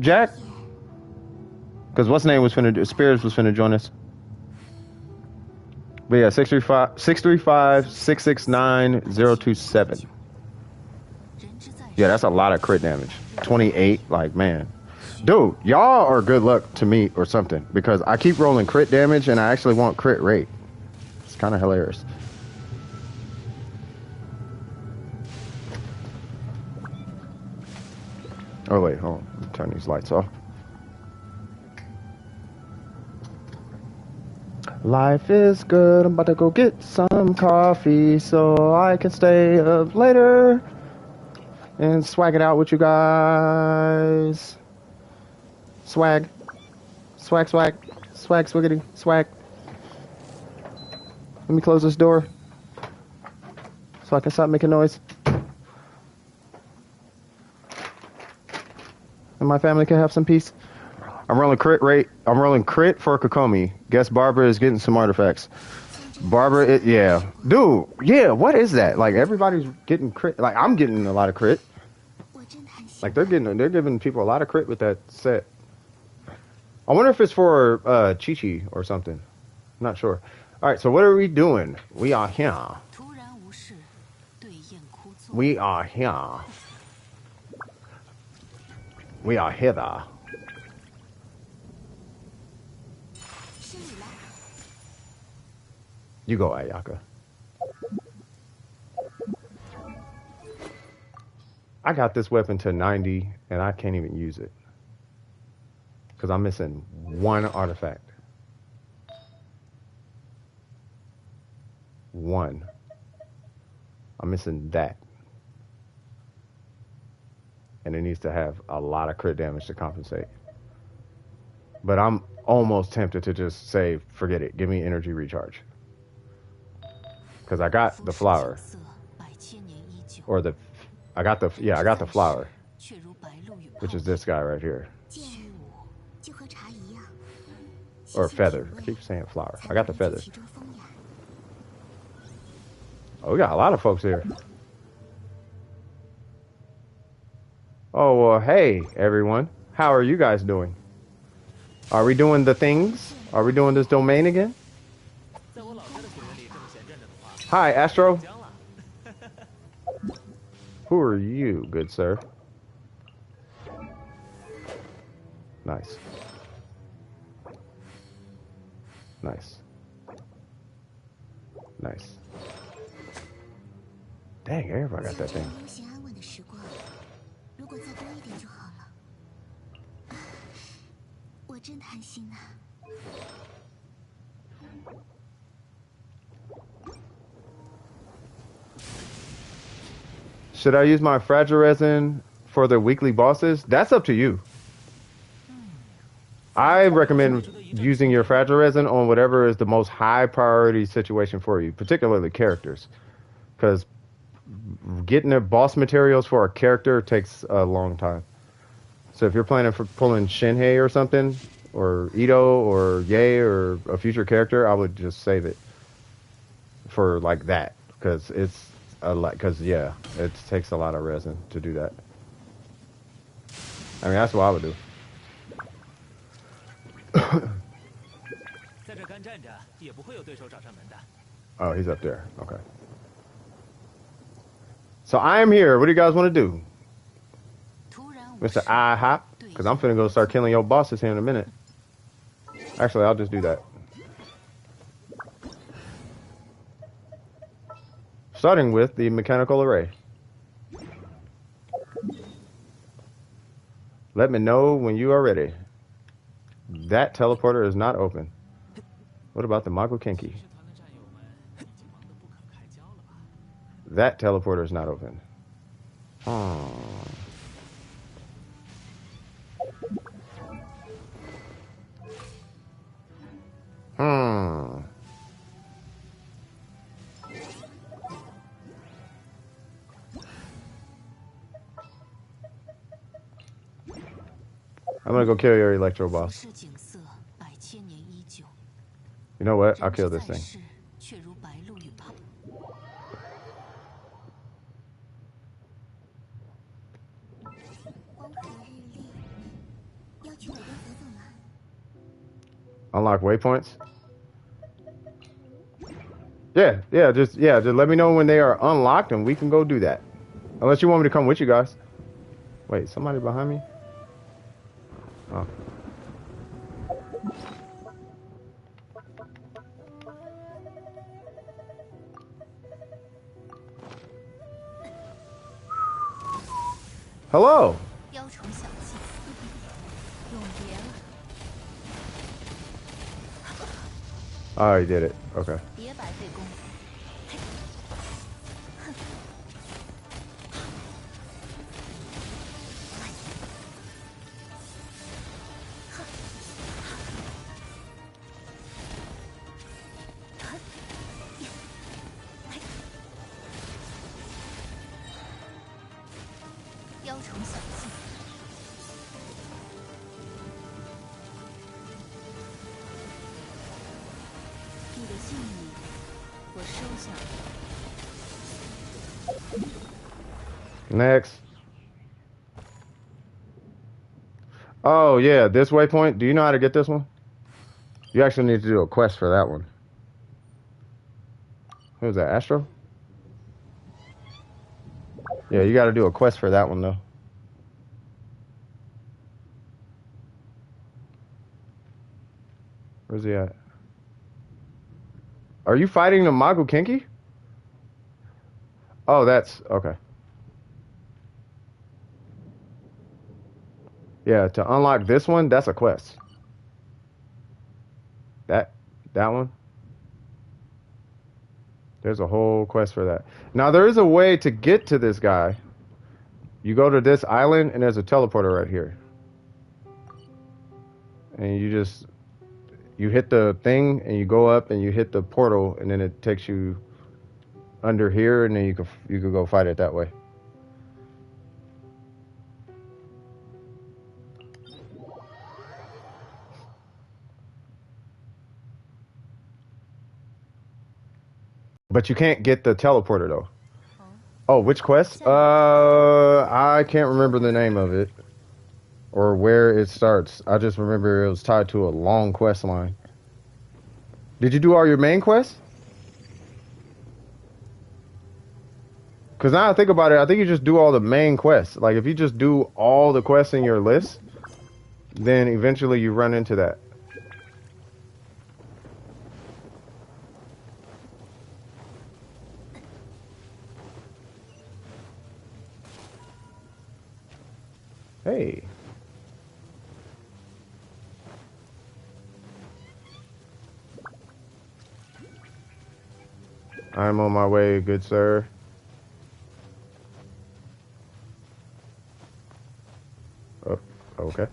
Jack? Because what's name was finna Spirits was finna join us. But yeah, 635-669-027. Yeah, that's a lot of crit damage. 28, like, man. Dude, y'all are good luck to me or something. Because I keep rolling crit damage and I actually want crit rate. It's kind of hilarious. Oh, wait, hold on. Let me turn these lights off. Life is good. I'm about to go get some coffee so I can stay up later and swag it out with you guys. Swag. Swag, swag. Swag, swiggity, swag. Let me close this door so I can stop making noise. And my family can have some peace. I'm rolling crit rate. I'm rolling crit for Kokomi. Guess Barbara is getting some artifacts. Barbara, yeah. Dude, yeah, what is that? Like, everybody's getting crit. Like, I'm getting a lot of crit. Like, they're giving people a lot of crit with that set. I wonder if it's for Chi-Chi or something. I'm not sure. All right, so what are we doing? We are here. We are here. We are hither. You go, Ayaka. I got this weapon to 90 and I can't even use it. Because I'm missing one artifact. One. I'm missing that. And it needs to have a lot of crit damage to compensate. But I'm almost tempted to just say, forget it. Give me energy recharge. because I got the flower. Or the, I got the flower, which is this guy right here. Or feather. I keep saying flower. I got the feather. Oh, we got a lot of folks here. Oh, well, hey, everyone. How are you guys doing? Are we doing the things? Are we doing this domain again? Hi, Astro. Who are you, good sir? Nice. Nice. Nice. Dang, everybody got that thing. Should I use my fragile resin for the weekly bosses? That's up to you. I recommend using your fragile resin on whatever is the most high priority situation for you, particularly characters. Because getting the boss materials for a character takes a long time. So if you're planning for pulling Shinhei or something, or Ito, or Yae, or a future character, I would just save it for like that. Because it's a lot, because yeah, it takes a lot of resin to do that. I mean, that's what I would do. Oh, he's up there. Okay. So I am here. What do you guys want to do? Mr. IHOP? Because I'm finna go start killing your bosses here in a minute. Actually, I'll just do that. Starting with the mechanical array. Let me know when you are ready. That teleporter is not open. What about the Mago Kinki? That teleporter is not open. Oh. I'm gonna go kill your Electro boss. You know what? I'll kill this thing. Unlock waypoints? Just let me know when they are unlocked and we can go do that. Unless you want me to come with you guys. Wait, somebody behind me? Oh. Hello. Oh, he did it. Okay. Next. Oh, yeah, this waypoint. Do you know how to get this one? You actually need to do a quest for that one. Who's that, Astro? Yeah, you got to do a quest for that one, though. Where's he at? Are you fighting the Mago Kinki? Oh, that's... Okay. Yeah, to unlock this one, that's a quest. That one? There's a whole quest for that. Now, there is a way to get to this guy. You go to this island, and there's a teleporter right here. And you hit the thing, and you go up, and you hit the portal, and then it takes you under here, and then you could go fight it that way. But you can't get the teleporter though. Oh, which quest? I can't remember the name of it or where it starts. I just remember it was tied to a long quest line. Did you do all your main quests? Because now I think about it, I think you just do all the main quests. Like, if you just do all the quests in your list, then eventually you run into that. Hey. I'm on my way, good sir. Oh, okay.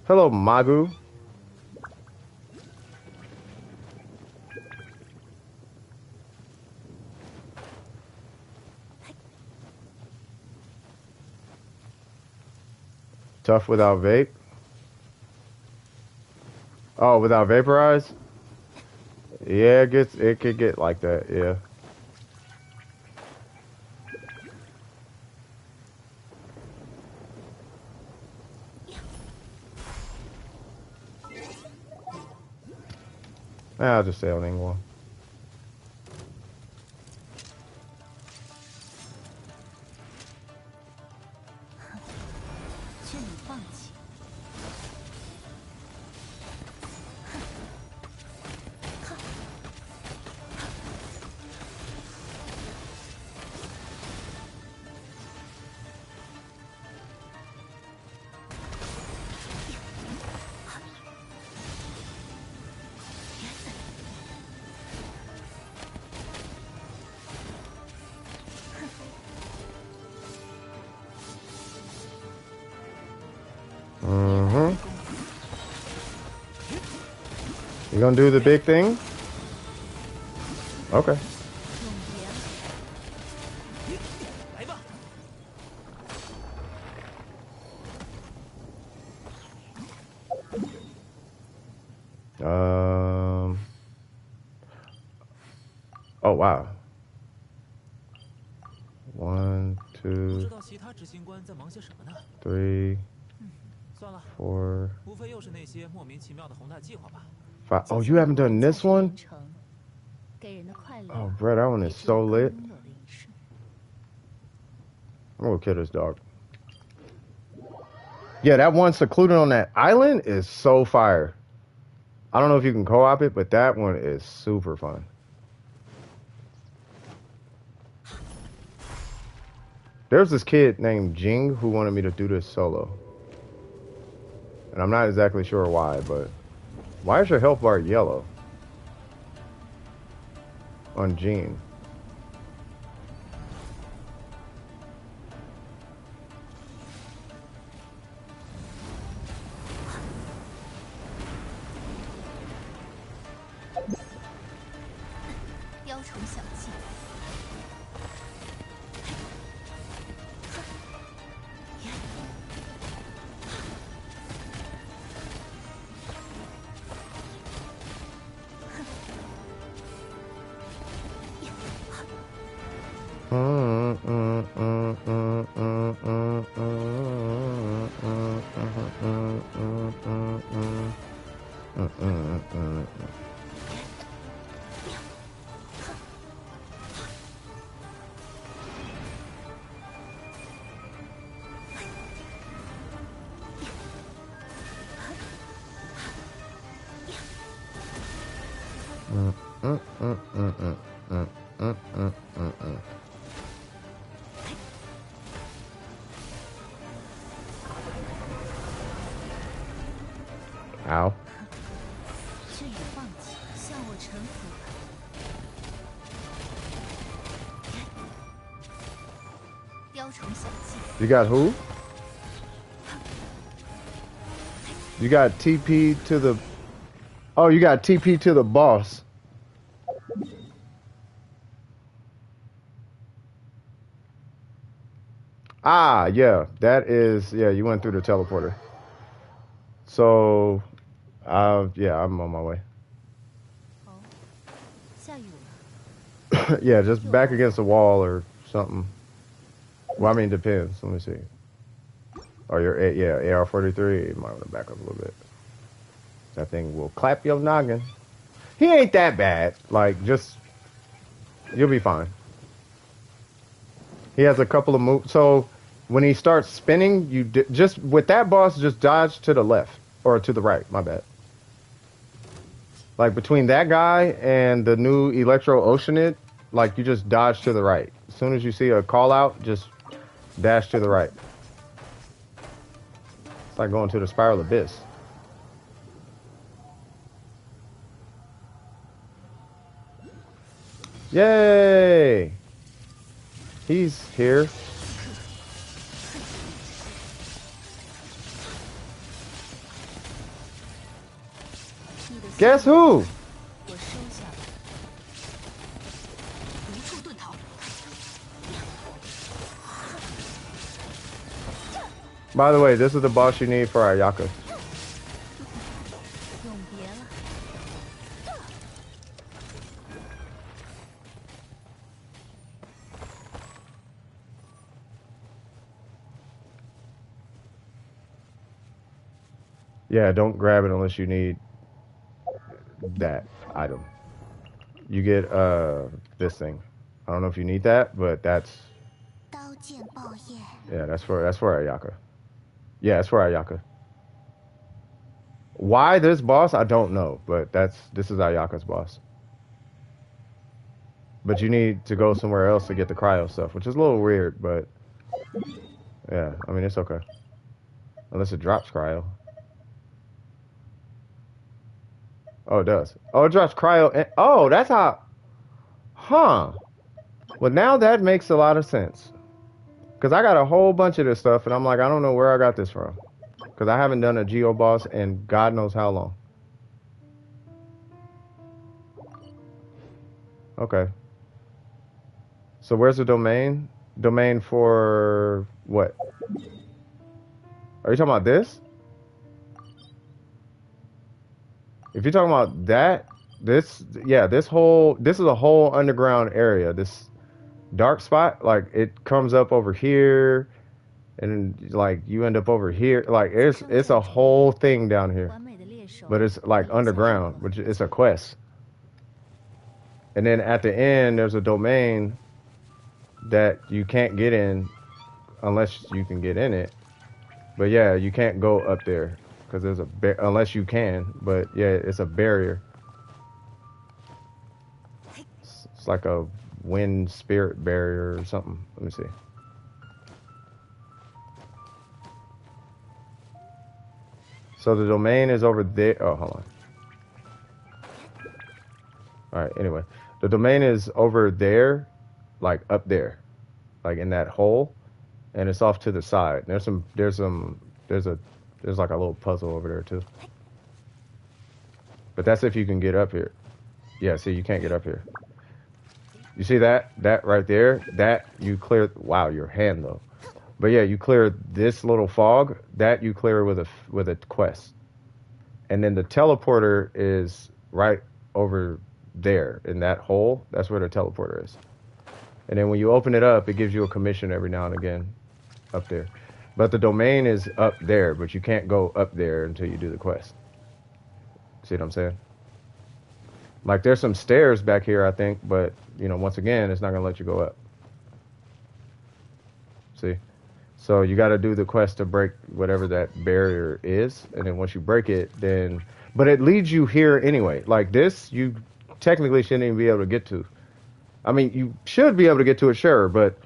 Hello, Magu. Tough without vape? Oh, without vaporize? Yeah, it could get like that, yeah. I'll just say on England. 劝你放弃。You gonna do the big thing? Okay. Oh wow. 1, 2, 3, 4, 5. Oh, you haven't done this one? Oh, bro, that one is so lit. I'm gonna kill this dog. Yeah, that one secluded on that island is so fire. I don't know if you can co-op it, but that one is super fun. There's this kid named Jing who wanted me to do this solo. And I'm not exactly sure why, but why is your health bar yellow on Jing? Ow. You got who? You got TP to the... Oh, you got TP to the boss. Ah, yeah. That is... Yeah, you went through the teleporter. So... yeah, I'm on my way. 哦，下雨了。 Yeah, just back against the wall or something. Well, I mean, depends. Let me see. Oh, yeah, AR43. You might want to back up a little bit. That thing will clap your noggin. He ain't that bad. Like, just... You'll be fine. He has a couple of moves. So, when he starts spinning, you just... With that boss, just dodge to the left. Or to the right, my bad. Like, between that guy and the new Electro Oceanid, like, you just dodge to the right. As soon as you see a call out, just dash to the right. It's like going to the Spiral Abyss. Yay! He's here. Guess who? 我收下了。无处遁逃。 By the way, this is the boss you need for Ayaka. 永别了。 Yeah, don't grab it unless you need that item. You get this thing. I don't know if you need that, but that's 刀剑爆焰。 yeah, that's for Ayaka. Yeah, it's for Ayaka. Why this boss? I don't know, but this is Ayaka's boss. But you need to go somewhere else to get the cryo stuff, which is a little weird, but yeah, I mean it's okay. Unless it drops cryo. Oh, it does. Oh, it drops cryo. And, oh, that's how. Huh. Well, now that makes a lot of sense. Because I got a whole bunch of this stuff, and I'm like, I don't know where I got this from. Because I haven't done a Geo boss in God knows how long. Okay. So where's the domain? Domain for what? Are you talking about this? If you're talking about that, this is a whole underground area. This dark spot, like it comes up over here, and like you end up over here. Like it's a whole thing down here, 完美的猎手。 but it's like underground, which it's a quest. And then at the end, there's a domain that you can't get in unless you can get in it. But yeah, you can't go up there. Because there's unless you can, but yeah, it's a barrier. It's like a wind spirit barrier or something. Let me see. So the domain is over there. Oh, hold on. All right. Anyway, the domain is over there, like up there, like in that hole, and it's off to the side. There's like a little puzzle over there too. But that's if you can get up here. Yeah, see, you can't get up here. You see that? That right there? That you clear. Wow, your hand though. But yeah, you clear this little fog. That you clear with a quest. And then the teleporter is right over there in that hole. That's where the teleporter is. And then when you open it up, it gives you a commission every now and again up there. But the domain is up there, but you can't go up there until you do the quest. See what I'm saying? Like there's some stairs back here, I think, but you know, once again, it's not gonna let you go up. See? So you gotta do the quest to break whatever that barrier is, and then once you break it, then but it leads you here anyway. Like this, you technically shouldn't even be able to get to. I mean, you should be able to get to it, sure, but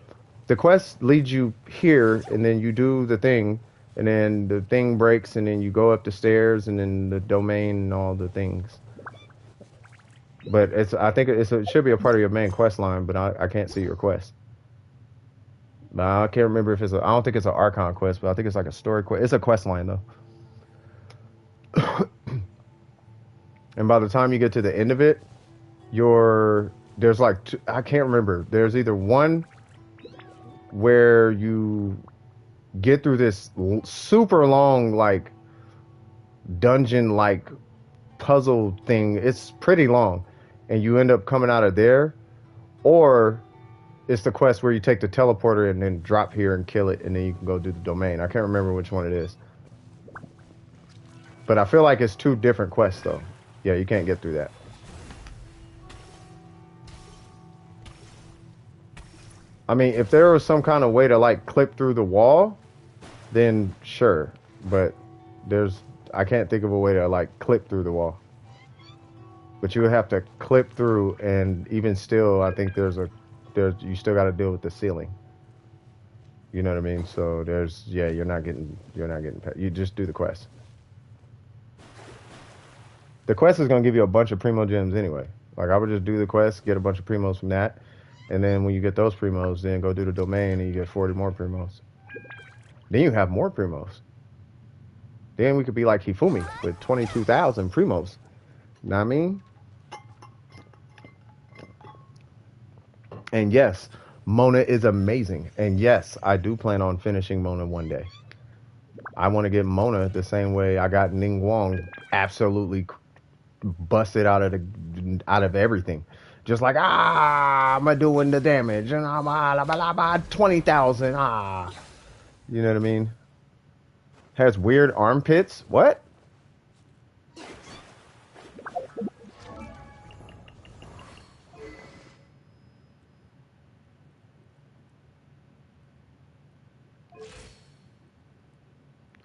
the quest leads you here, and then you do the thing, and then the thing breaks, and then you go up the stairs, and then the domain and all the things. But I think it should be a part of your main quest line, but I can't see your quest. I can't remember if I don't think it's an Archon quest, but I think it's like a story quest. It's a quest line, though. And by the time you get to the end of it, there's like two, I can't remember. There's either one where you get through this super long like dungeon like puzzle thing. It's pretty long, and you end up coming out of there, or it's the quest where you take the teleporter and then drop here and kill it, and then you can go do the domain. I can't remember which one it is, but I feel like it's two different quests though. Yeah, you can't get through that. I mean, if there was some kind of way to like clip through the wall, then sure, but I can't think of a way to like clip through the wall. But you would have to clip through, and even still, I think you still got to deal with the ceiling. You know what I mean? So you're not getting you just do the quest. The quest is gonna give you a bunch of primo gems anyway. Like I would just do the quest, get a bunch of primos from that, and then when you get those primos, then go do the domain and you get 40 more primos. Then you have more primos. Then we could be like Hifumi with 22,000 primos. Know what I mean? And yes, Mona is amazing. And yes, I do plan on finishing Mona one day. I want to get Mona the same way I got Ning Wong absolutely busted out of everything. Just like, I'm doing the damage and I'm 20,000. You know what I mean? Has weird armpits. What?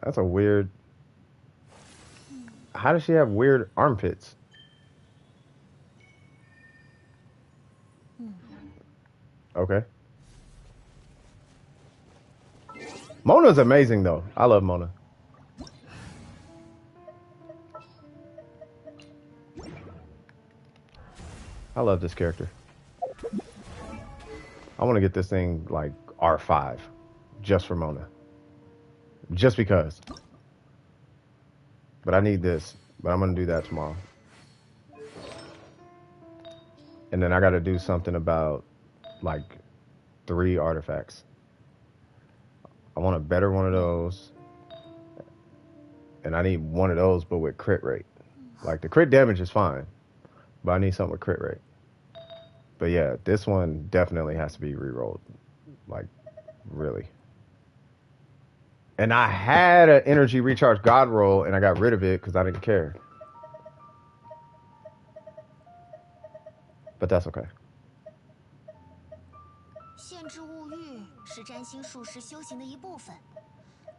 That's a weird. How does she have weird armpits? Okay. Mona's amazing though. I love Mona. I love this character. I want to get this thing like R5 just for Mona. Just because. But I need this. But I'm going to do that tomorrow. And then I got to do something about like 3 artifacts. I want a better one of those. And I need one of those, but with crit rate. Like the crit damage is fine. But I need something with crit rate. But yeah, this one definitely has to be re-rolled. Like, really. And I had an energy recharge god roll, and I got rid of it because I didn't care. But that's okay. 限制物欲是占星术士修行的一部分，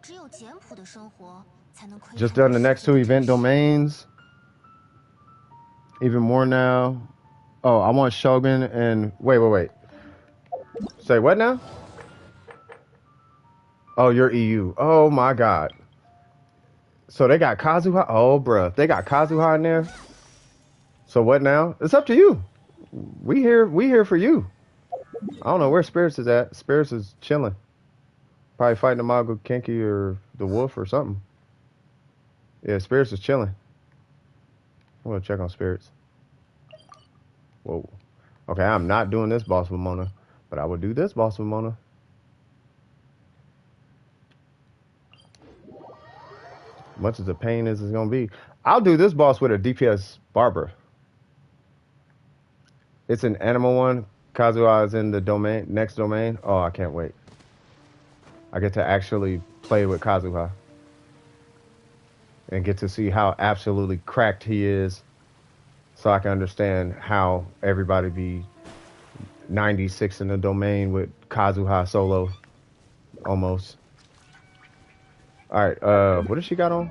只有简朴的生活才能窥。 Just done the next 2 event domains. Even more now. Oh, I want Shogun and wait. Say what now? Oh, you're EU. Oh my God. So they got Kazuha. Oh, bruh, they got Kazuha in there. So what now? It's up to you. We here for you. I don't know where Spirits is at. Spirits is chilling. Probably fighting the Mago Kenki or the Wolf or something. Yeah, Spirits is chilling. I'm gonna check on Spirits. Whoa. Okay, I'm not doing this boss with Mona, but I will do this boss with Mona. Much as a pain as it's gonna be, I'll do this boss with a DPS Barbara. It's an animal one. Kazuha is in the next domain. Oh, I can't wait. I get to actually play with Kazuha and get to see how absolutely cracked he is, so I can understand how everybody be 96 in the domain with Kazuha solo, almost. All right, what does she got on?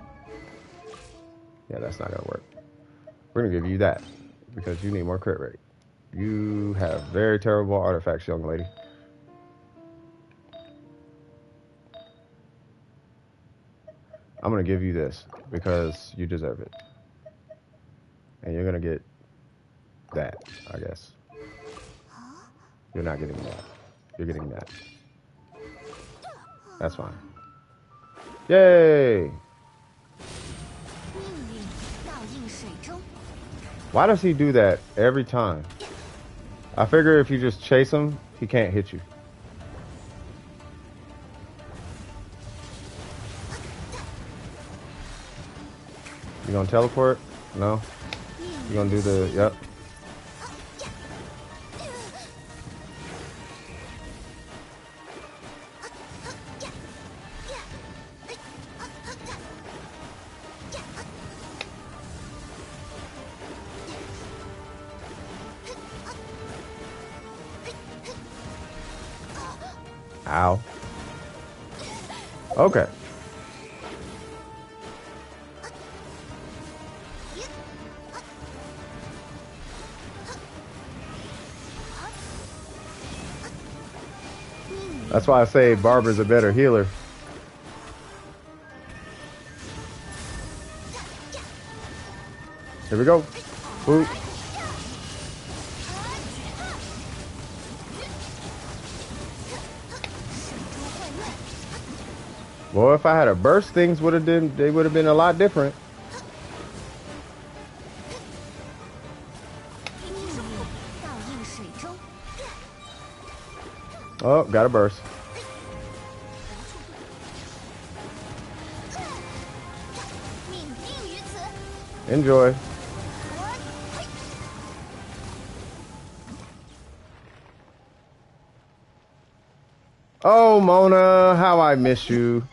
Yeah, that's not gonna work. We're gonna give you that because you need more crit rate. You have very terrible artifacts, young lady. I'm gonna give you this because you deserve it. And you're gonna get that, I guess. You're not getting that. You're getting that. That's fine. Yay! 命运烙印水中， Why does he do that every time? I figure if you just chase him, he can't hit you. You gonna teleport? No? You gonna do the... Yep. Ow. Okay. That's why I say Barber's a better healer. Here we go. Boop. Well, if I had a burst, things would have been, they would have been a lot different. Oh, got a burst. Enjoy. Oh, Mona, how I miss you.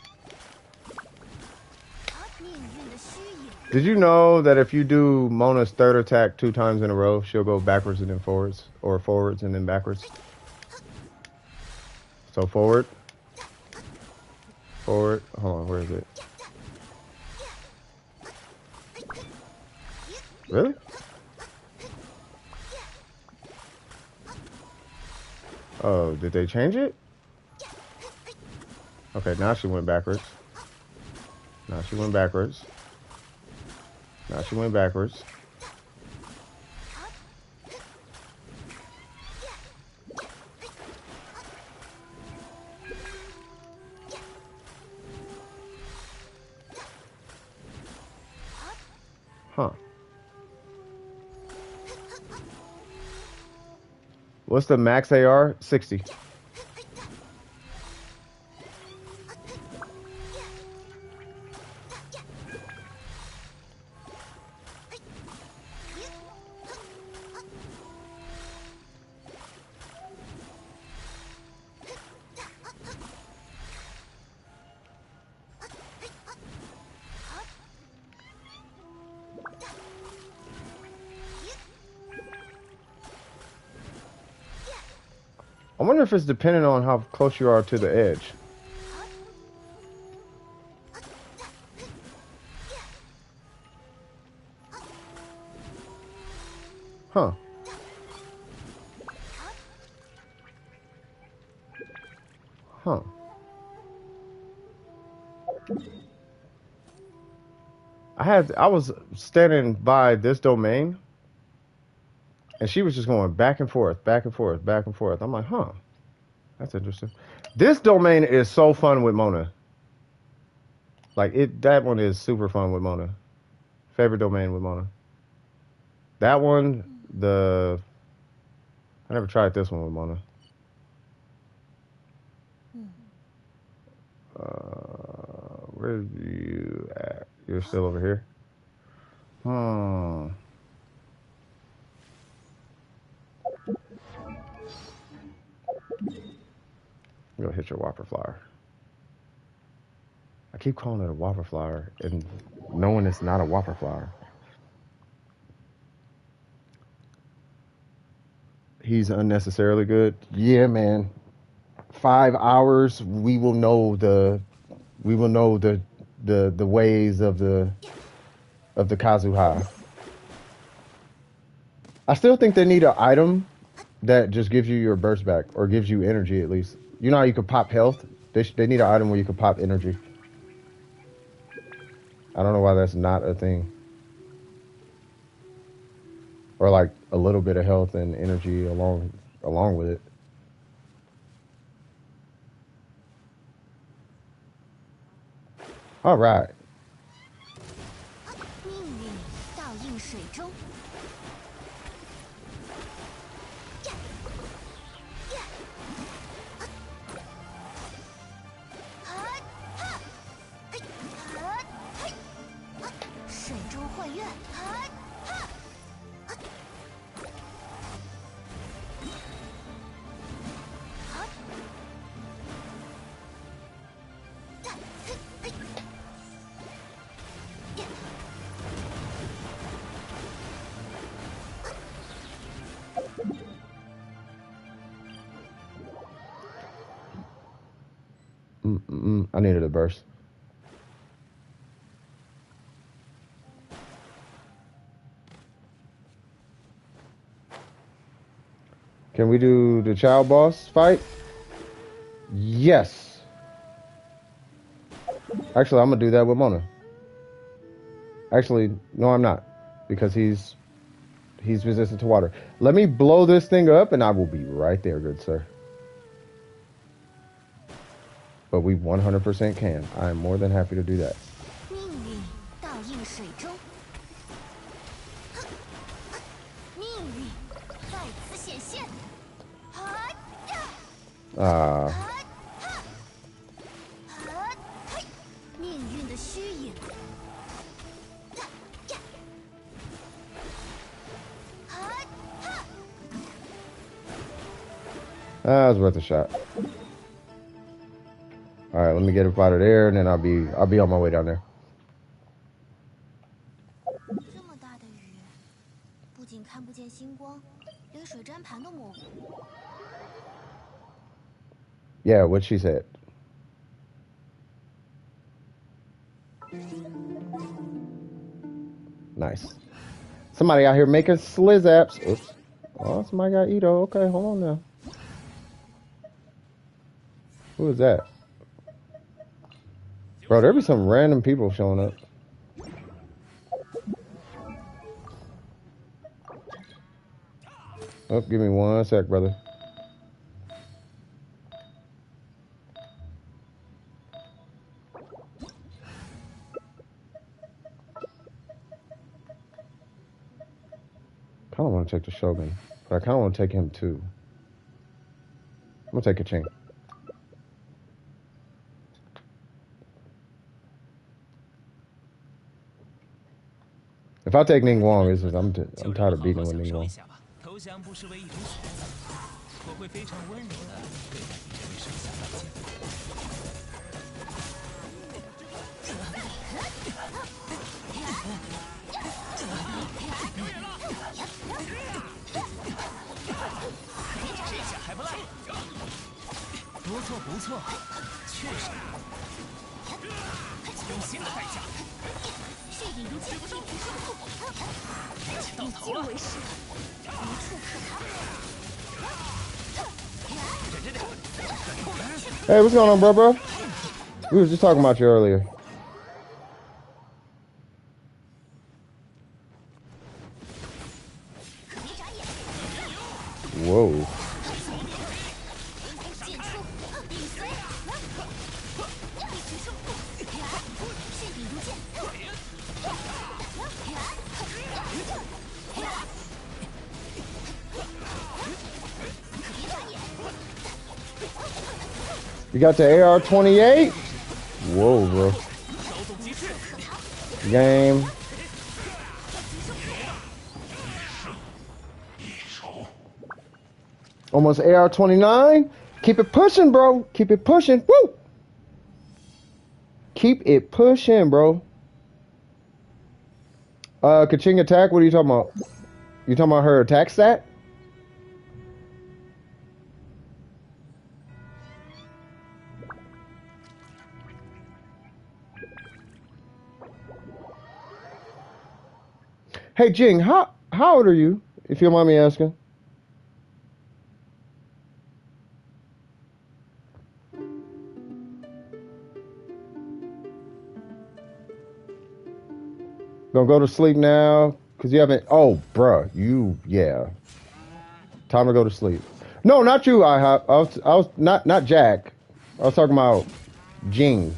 Did you know that if you do Mona's third attack 2 times in a row, she'll go backwards and then forwards, or forwards and then backwards? So forward. Forward. Hold on, where is it? Really? Oh, did they change it? Okay, now she went backwards. Now she went backwards. Now she went backwards. Huh. What's the max AR? 60. I wonder if it's dependent on how close you are to the edge. Huh. Huh. I was standing by this domain and she was just going back and forth, back and forth, back and forth. I'm like, huh, that's interesting. This domain is so fun with Mona. Like that one is super fun with Mona. Favorite domain with Mona. That one, I never tried this one with Mona. Where are you at? You're still over here? Hmm. Go hit your Whopper Flower. I keep calling it a Whopper Flower and knowing it's not a Whopper Flower. He's unnecessarily good. Yeah, man. 5 hours, we will know the ways of the Kazuha. I still think they need an item that just gives you your burst back or gives you energy at least. You know how you can pop health? They need an item where you can pop energy. I don't know why that's not a thing. Or like a little bit of health and energy along with it. All right. 越。I needed a burst. Can we do the child boss fight? Yes. Actually, I'm gonna do that with Mona. Actually, no, I'm not, because he's resistant to water. Let me blow this thing up, and I will be right there, good sir. But we 100% can. I am more than happy to do that. 命运倒映水中，命运再次显现。命运的虚影。That was worth a shot. All right, let me get up out of there, and then I'll be on my way down there. 这么大的雨，不仅看不见星光，连水沾盘都模糊。Yeah, what she said. Nice. Somebody out here making sliz apps. Oops. Oh, somebody got Ito. Okay, hold on now. Who is that? Bro, there be some random people showing up. Oh, give me 1 sec, brother. I kind of want to take the Shogun, but I kind of want to take him too. I'm gonna take a Ching. If I take Ning Wong, it's just I'm tired of beating with Ning Wong. 投降不失为一种选择，我会非常温柔的对待你这位手下败将。这下还不赖，不错不错，确实，用新的代价。 血影如剑，到头了，为师，无处可逃。 Hey, what's going on, bro? We was just talking about you earlier. Whoa. You got the AR-28? Whoa, bro. Game. Almost AR-29. Keep it pushing, bro. Keep it pushing. Woo! Keep it pushing, bro. Kaching attack? What are you talking about? You talking about her attack stat? Hey Jing, how old are you, if you don't mind me asking? Gonna go to sleep now, cause you haven't. Oh, bruh, yeah. Time to go to sleep. No, not you. I was not Jack. I was talking about Jing,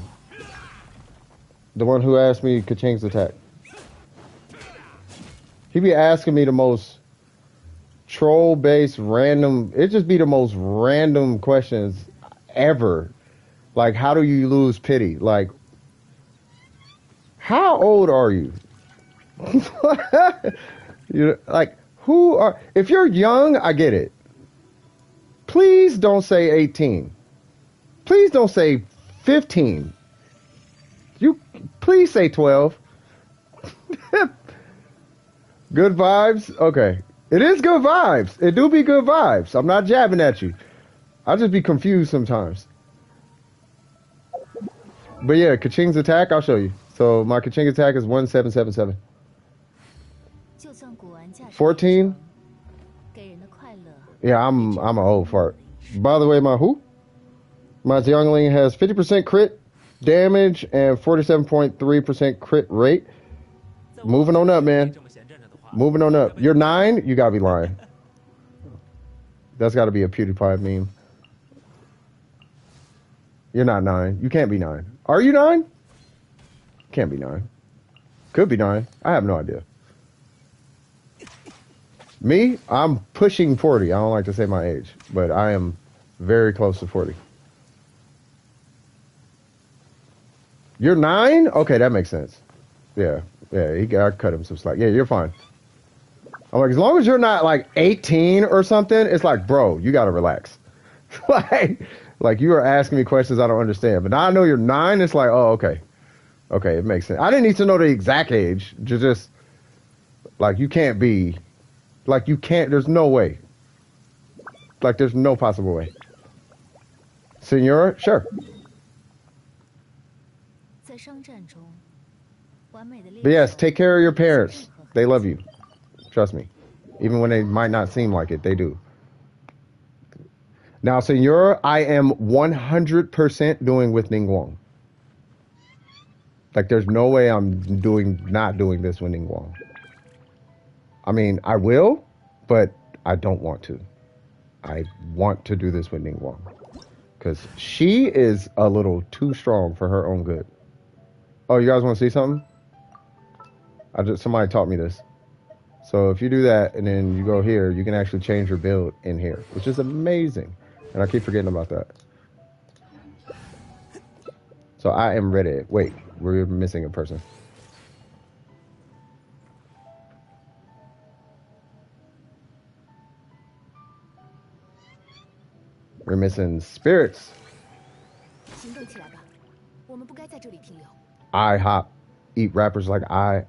the one who asked me Kaching's attack. He be asking me the most troll-based random. It just be the most random questions ever. Like, how do you lose pity? Like, how old are you? You like who are? If you're young, I get it. Please don't say 18. Please don't say 15. You please say 12. Good vibes? Okay. It is good vibes. It do be good vibes. I'm not jabbing at you. I just be confused sometimes. But yeah, Kaching's attack, I'll show you. So my Kaching attack is 1777. 就算古玩价值 14? 给人的快乐。 Yeah, I'm an old fart. By the way, my Youngling has 50% crit damage and 47.3% crit rate. Moving on up, man. Moving on up. You're 9? You gotta be lying. That's gotta be a PewDiePie meme. You're not 9. You can't be 9. Are you 9? Can't be 9. Could be 9. I have no idea. Me? I'm pushing 40. I don't like to say my age, but I am very close to 40. You're 9? Okay, that makes sense. Yeah, I cut him some slack. Yeah, you're fine. I'm like, as long as you're not like 18 or something, it's like, bro, you gotta relax. like you are asking me questions I don't understand. But now I know you're 9, it's like, oh, okay. Okay, it makes sense. I didn't need to know the exact age. Just like you can't be, like you can't, there's no way. Like there's no possible way. Senora, sure. 在商战中，完美的猎 But yes, 手 take care of your parents. They love you. Trust me. Even when they might not seem like it, they do. Now, Senora, I am 100% doing with Ningguang. Like, there's no way I'm not doing this with Ningguang. I mean, I will, but I don't want to. I want to do this with Ningguang. Because she is a little too strong for her own good. Oh, you guys want to see something? Somebody taught me this. So if you do that and then you go here, you can actually change your build in here, which is amazing. And I keep forgetting about that. So I am ready. Wait, we're missing a person. We're missing spirits. 行动起来吧，我们不该在这里停留。 I hop, eat rappers like I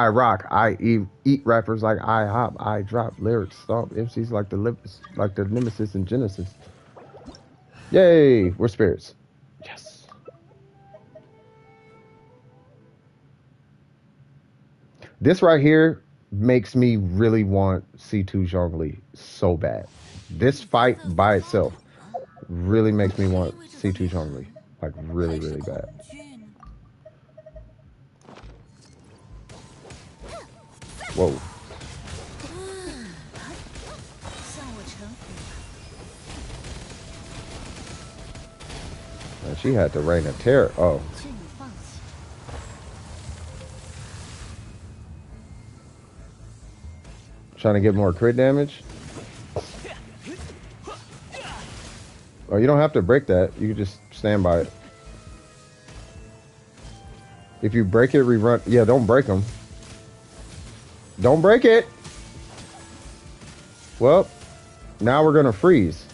rock, I eat rappers like I hop, I drop lyrics, stomp MCs like the Nemesis and Genesis. Yay, we're spirits. Yes. This right here makes me really want C2 Zhongli so bad. This fight by itself really makes me want C2 Zhongli. Like really, really bad. Whoa. 向我臣服。 Man, she had the reign of terror. Oh. 劝你放弃。 Trying to get more crit damage. Oh, you don't have to break that. You can just stand by it. If you break it, rerun. Yeah, don't break them. Don't break it. Well, now we're gonna freeze.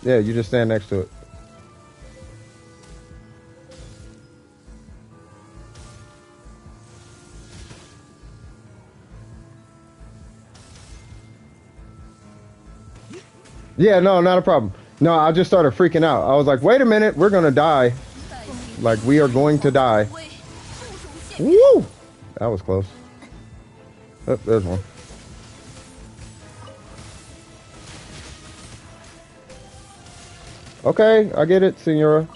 Yeah, you just stand next to it. Yeah, no, not a problem. No, I just started freaking out. I was like, wait a minute, we're gonna die. Like, we are going to die. Woo! That was close. Oh, there's one. Okay, I get it, Senora.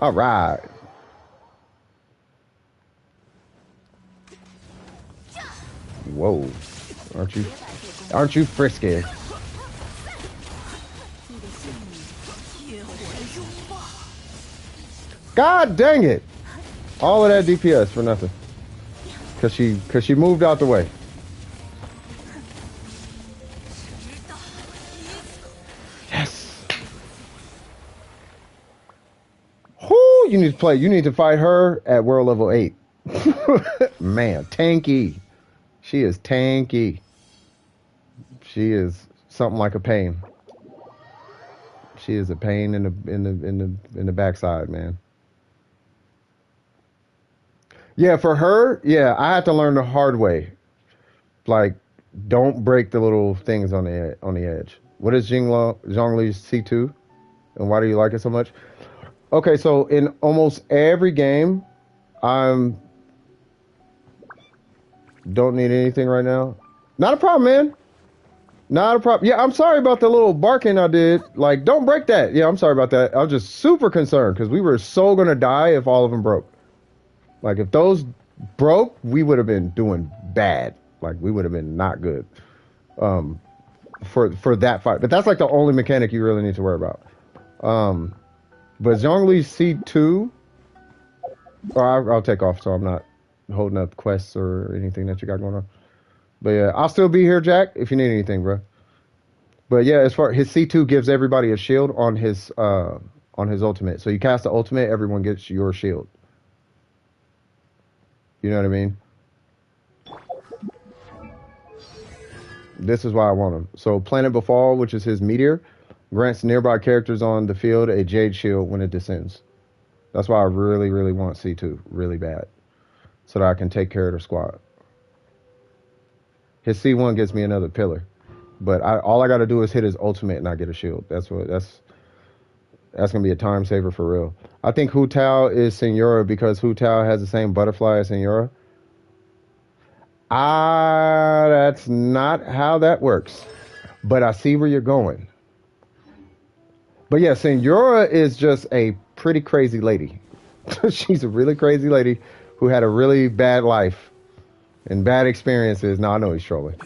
All right. Whoa. Aren't you frisky? God dang it! All of that DPS for nothing. Cause she moved out the way. need to play. You need to fight her at world level 8. Man, tanky. She is tanky. She is something like a pain. She is a pain in the backside, man. Yeah, for her, yeah, I had to learn the hard way. Like, don't break the little things on the edge. What is Zhongli's C2, and why do you like it so much? Okay, so in almost every game, I'm don't need anything right now. Not a problem, man. Not a problem. Yeah, I'm sorry about the little barking I did. Like, don't break that. Yeah, I'm sorry about that. I was just super concerned because we were so gonna die if all of them broke. Like, if those broke, we would have been doing bad. Like, we would have been not good for that fight. But that's like the only mechanic you really need to worry about. But Zhongli's C2, or I'll take off so I'm not holding up quests or anything that you got going on. But yeah, I'll still be here, Jack, if you need anything, bro. But yeah, as far his C2 gives everybody a shield on his ultimate. So you cast the ultimate, everyone gets your shield. You know what I mean? This is why I want him. So Planet Befall, which is his meteor, grants nearby characters on the field a jade shield when it descends. That's why I really, really want C2 really bad, so that I can take care of the squad. His C1 gives me another pillar, but all I got to do is hit his ultimate and I get a shield. That's gonna be a time saver for real. I think Hu Tao is Senora because Hu Tao has the same butterfly as Senora. That's not how that works, but I see where you're going. But yeah, Senora is just a pretty crazy lady. She's a really crazy lady who had a really bad life and bad experiences. No, I know he's trolling.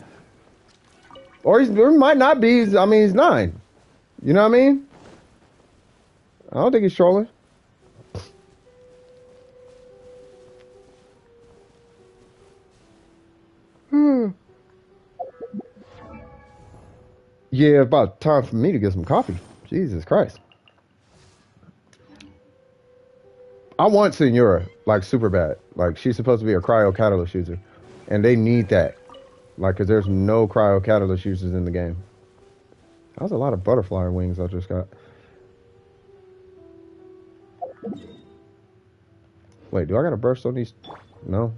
Or he might not be. I mean, he's 9. You know what I mean? I don't think he's trolling. Yeah, about time for me to get some coffee. Jesus Christ. I want Senora, like, super bad. Like, she's supposed to be a cryo catalyst user. And they need that. Like, because there's no cryo catalyst users in the game. That was a lot of butterfly wings I just got. Wait, do I got a burst on these? No.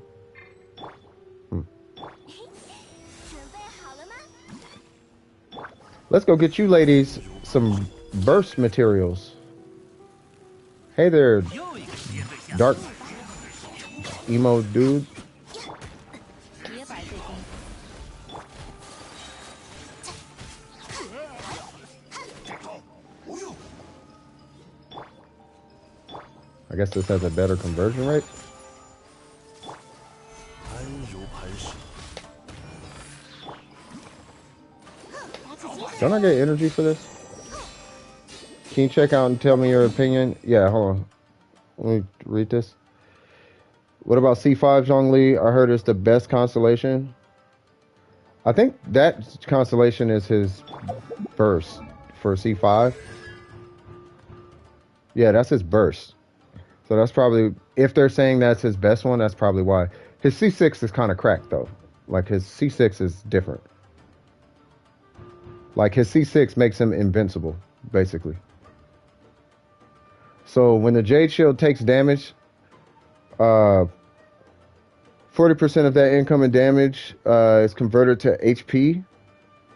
Let's go get you ladies some burst materials. Hey there, dark emo dude. I guess this has a better conversion rate. Don't I get energy for this? Can you check out and tell me your opinion? Yeah, hold on. Let me read this. What about C5 Zhongli? I heard it's the best constellation. I think that constellation is his burst for C5. Yeah, that's his burst. So that's probably, if they're saying that's his best one, that's probably why. His C6 is kind of cracked though. Like his C6 is different. Like his C6 makes him invincible, basically. So when the Jade Shield takes damage, 40% of that incoming damage is converted to HP.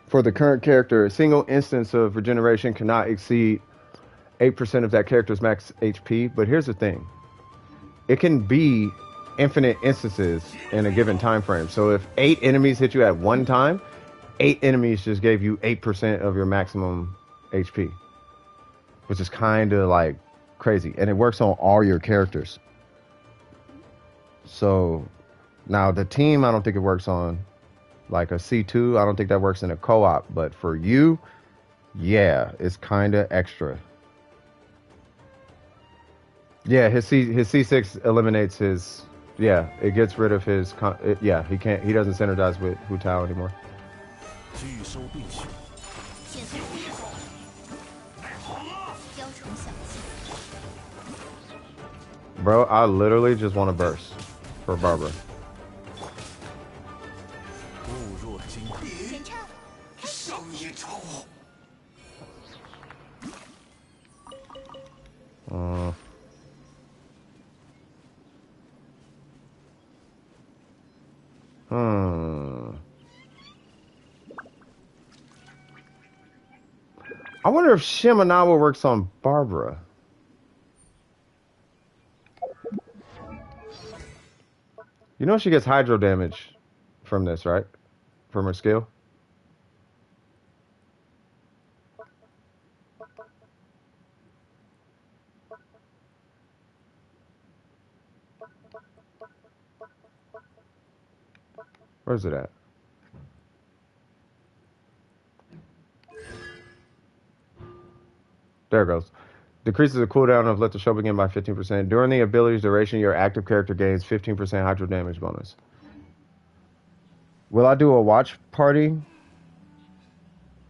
For the current character, a single instance of regeneration cannot exceed 8% of that character's max HP. But here's the thing. It can be infinite instances in a given time frame. So if 8 enemies hit you at one time, 8 enemies just gave you 8% of your maximum HP, which is kind of like crazy. And it works on all your characters. So now the team, I don't think it works on like a C2. I don't think that works in a co-op. But for you, yeah, it's kind of extra. Yeah, his C6 eliminates his. Yeah, it gets rid of his. Yeah, he can't. He doesn't synergize with Hu Tao anymore. Bro, I literally just want to burst for Barbara. 物若金，前撤，上一招，Uh, hmm. I wonder if Shiminawa works on Barbara. You know she gets hydro damage from this, right? From her skill. Where's it at? There it goes. Decreases the cooldown of Let the Show Begin by 15%. During the ability's duration, your active character gains 15% hydro damage bonus. Will I do a watch party?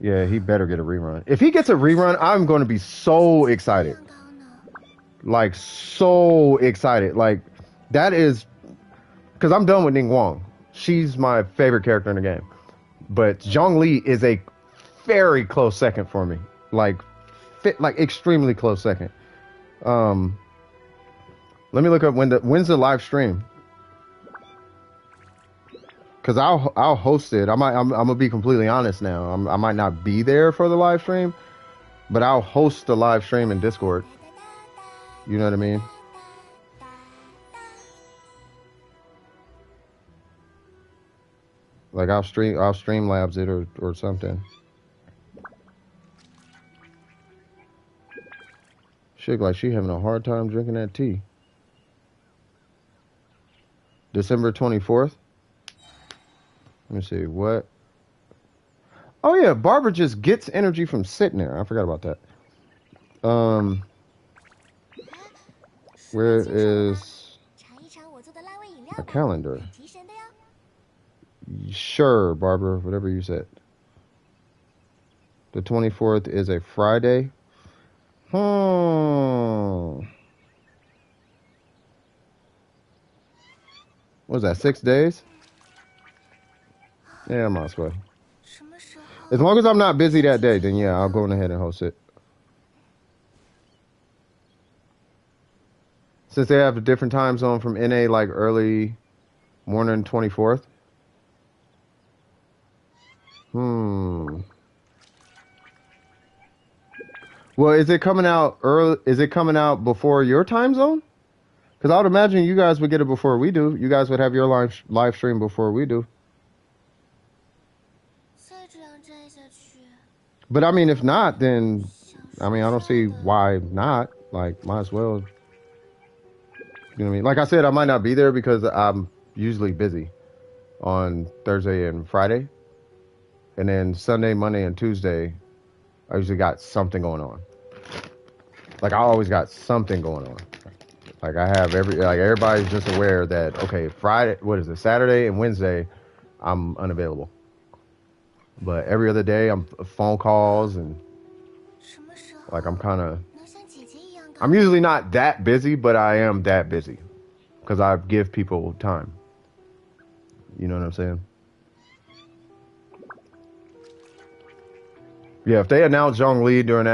Yeah, he better get a rerun. If he gets a rerun, I'm going to be so excited. 量高呢？ Like, so excited. Like, that is... Because I'm done with Ning Wong. She's my favorite character in the game. But Zhongli is a very close second for me. Like extremely close second. Let me look up when's the live stream. Cause I'll host it. I'm gonna be completely honest now. I might not be there for the live stream, but I'll host the live stream in Discord. You know what I mean? Like I'll stream labs it or something. She look like she having a hard time drinking that tea. December 24th. Let me see what. Oh yeah, Barbara just gets energy from sitting there. I forgot about that. Where is 尝一尝我做的辣味饮料 my 吧， calendar? 提神的哟。 Sure, Barbara, whatever you said. The 24th is a Friday. What was that, 6 days? Yeah, I might as well. 什么时候？ As long as I'm not busy that day, then yeah, I'll go ahead and host it. Since they have a different time zone from NA, like early morning 24th. Well, is it coming out early? Is it coming out before your time zone? Because I would imagine you guys would get it before we do. You guys would have your live stream before we do. 再这样摘下去， But I mean, if not, then I mean, I don't see why not. Like, might as well. You know what I mean? Like I said, I might not be there because I'm usually busy on Thursday and Friday. And then Sunday, Monday, and Tuesday, I usually got something going on. Like I always got something going on. Like I have everybody's just aware that okay, Friday, what is it, Saturday and Wednesday, I'm unavailable. But every other day, I'm phone calls and 什么时候 like I'm kind of. 能像姐姐一样高？ I'm usually not that busy, but I am that busy because I give people time. You know what I'm saying? Yeah, if they announce Zhongli during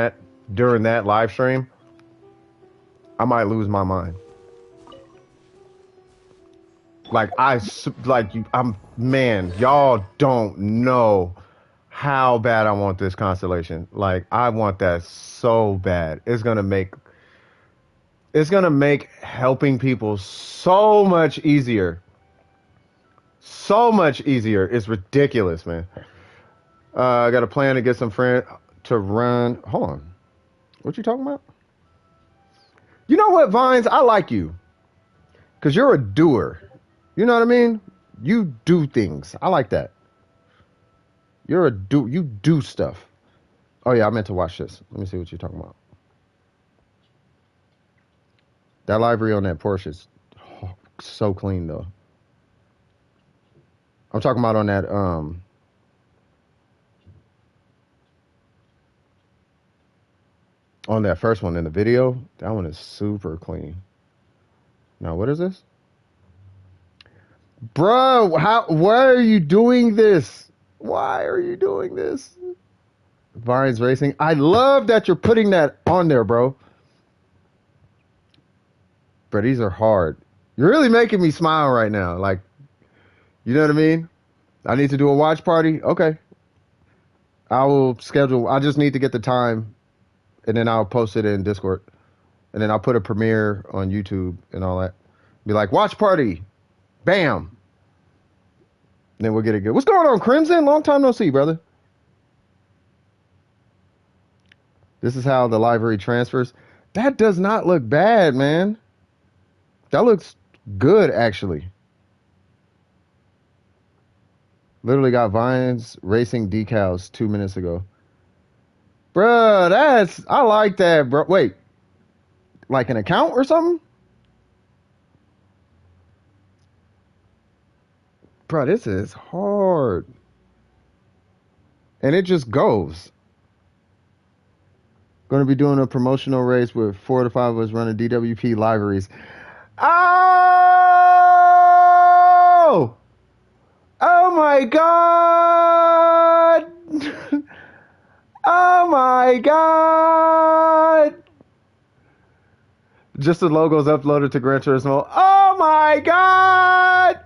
that live stream, I might lose my mind. Man, y'all don't know how bad I want this constellation. Like I want that so bad. It's gonna make helping people so much easier. So much easier. It's ridiculous, man. I got a plan to get some friend to run. Hold on. What you talking about? You know what, Vines? I like you. Because you're a doer. You know what I mean? You do things. I like that. You do stuff. Oh, yeah, I meant to watch this. Let me see what you're talking about. That library on that Porsche is so clean, though. I'm talking about on that first one in the video. That one is super clean. Now, what is this? Bro, why are you doing this? Why are you doing this? Vines Racing. I love that you're putting that on there, bro. But these are hard. You're really making me smile right now. Like, you know what I mean? I need to do a watch party. Okay. I will schedule. I just need to get the time, and then I'll post it in Discord. And then I'll put a premiere on YouTube and all that. Be like, watch party. Bam. And then we'll get it good. What's going on, Crimson? Long time no see, brother. This is how the library transfers. That does not look bad, man. That looks good, actually. Literally got Vines Racing decals 2 minutes ago. Bruh, I like that, bro. Wait, like an account or something? Bro, this is hard. And it just goes. Going to be doing a promotional race with 4 to 5 of us running DWP libraries. Oh! Oh my God! Oh my God! Just the logos uploaded to Gran Turismo. Oh my God!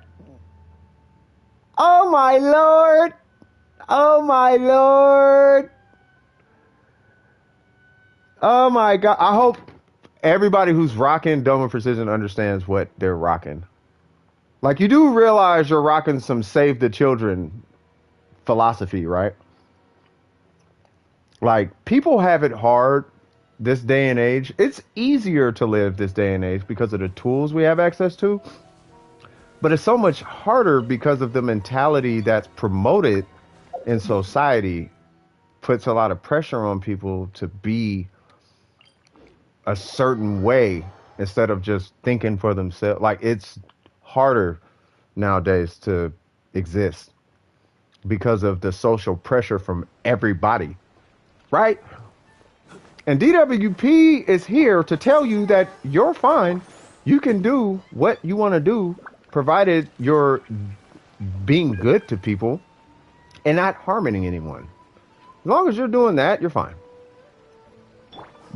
Oh my Lord! Oh my Lord! Oh my God! I hope everybody who's rocking Dome of Precision understands what they're rocking. Like, you do realize you're rocking some save the children philosophy, right? Like, people have it hard this day and age. It's easier to live this day and age because of the tools we have access to. But it's so much harder because of the mentality that's promoted in society. Puts a lot of pressure on people to be a certain way instead of just thinking for themselves. Like, it's harder nowadays to exist because of the social pressure from everybody, right? And DWP is here to tell you that you're fine. You can do what you want to do, provided you're being good to people and not harming anyone. As long as you're doing that, you're fine.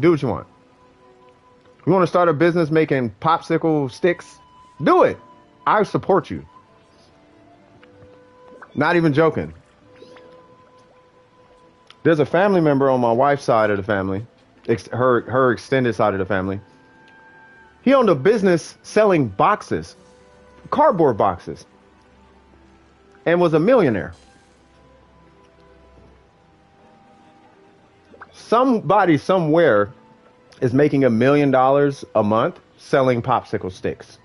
Do what you want. You want to start a business making popsicle sticks? Do it. I support you. Not even joking. There's a family member on my wife's side of the family, her extended side of the family. He owned a business selling boxes, cardboard boxes, and was a millionaire. Somebody somewhere is making $1 million a month selling popsicle sticks.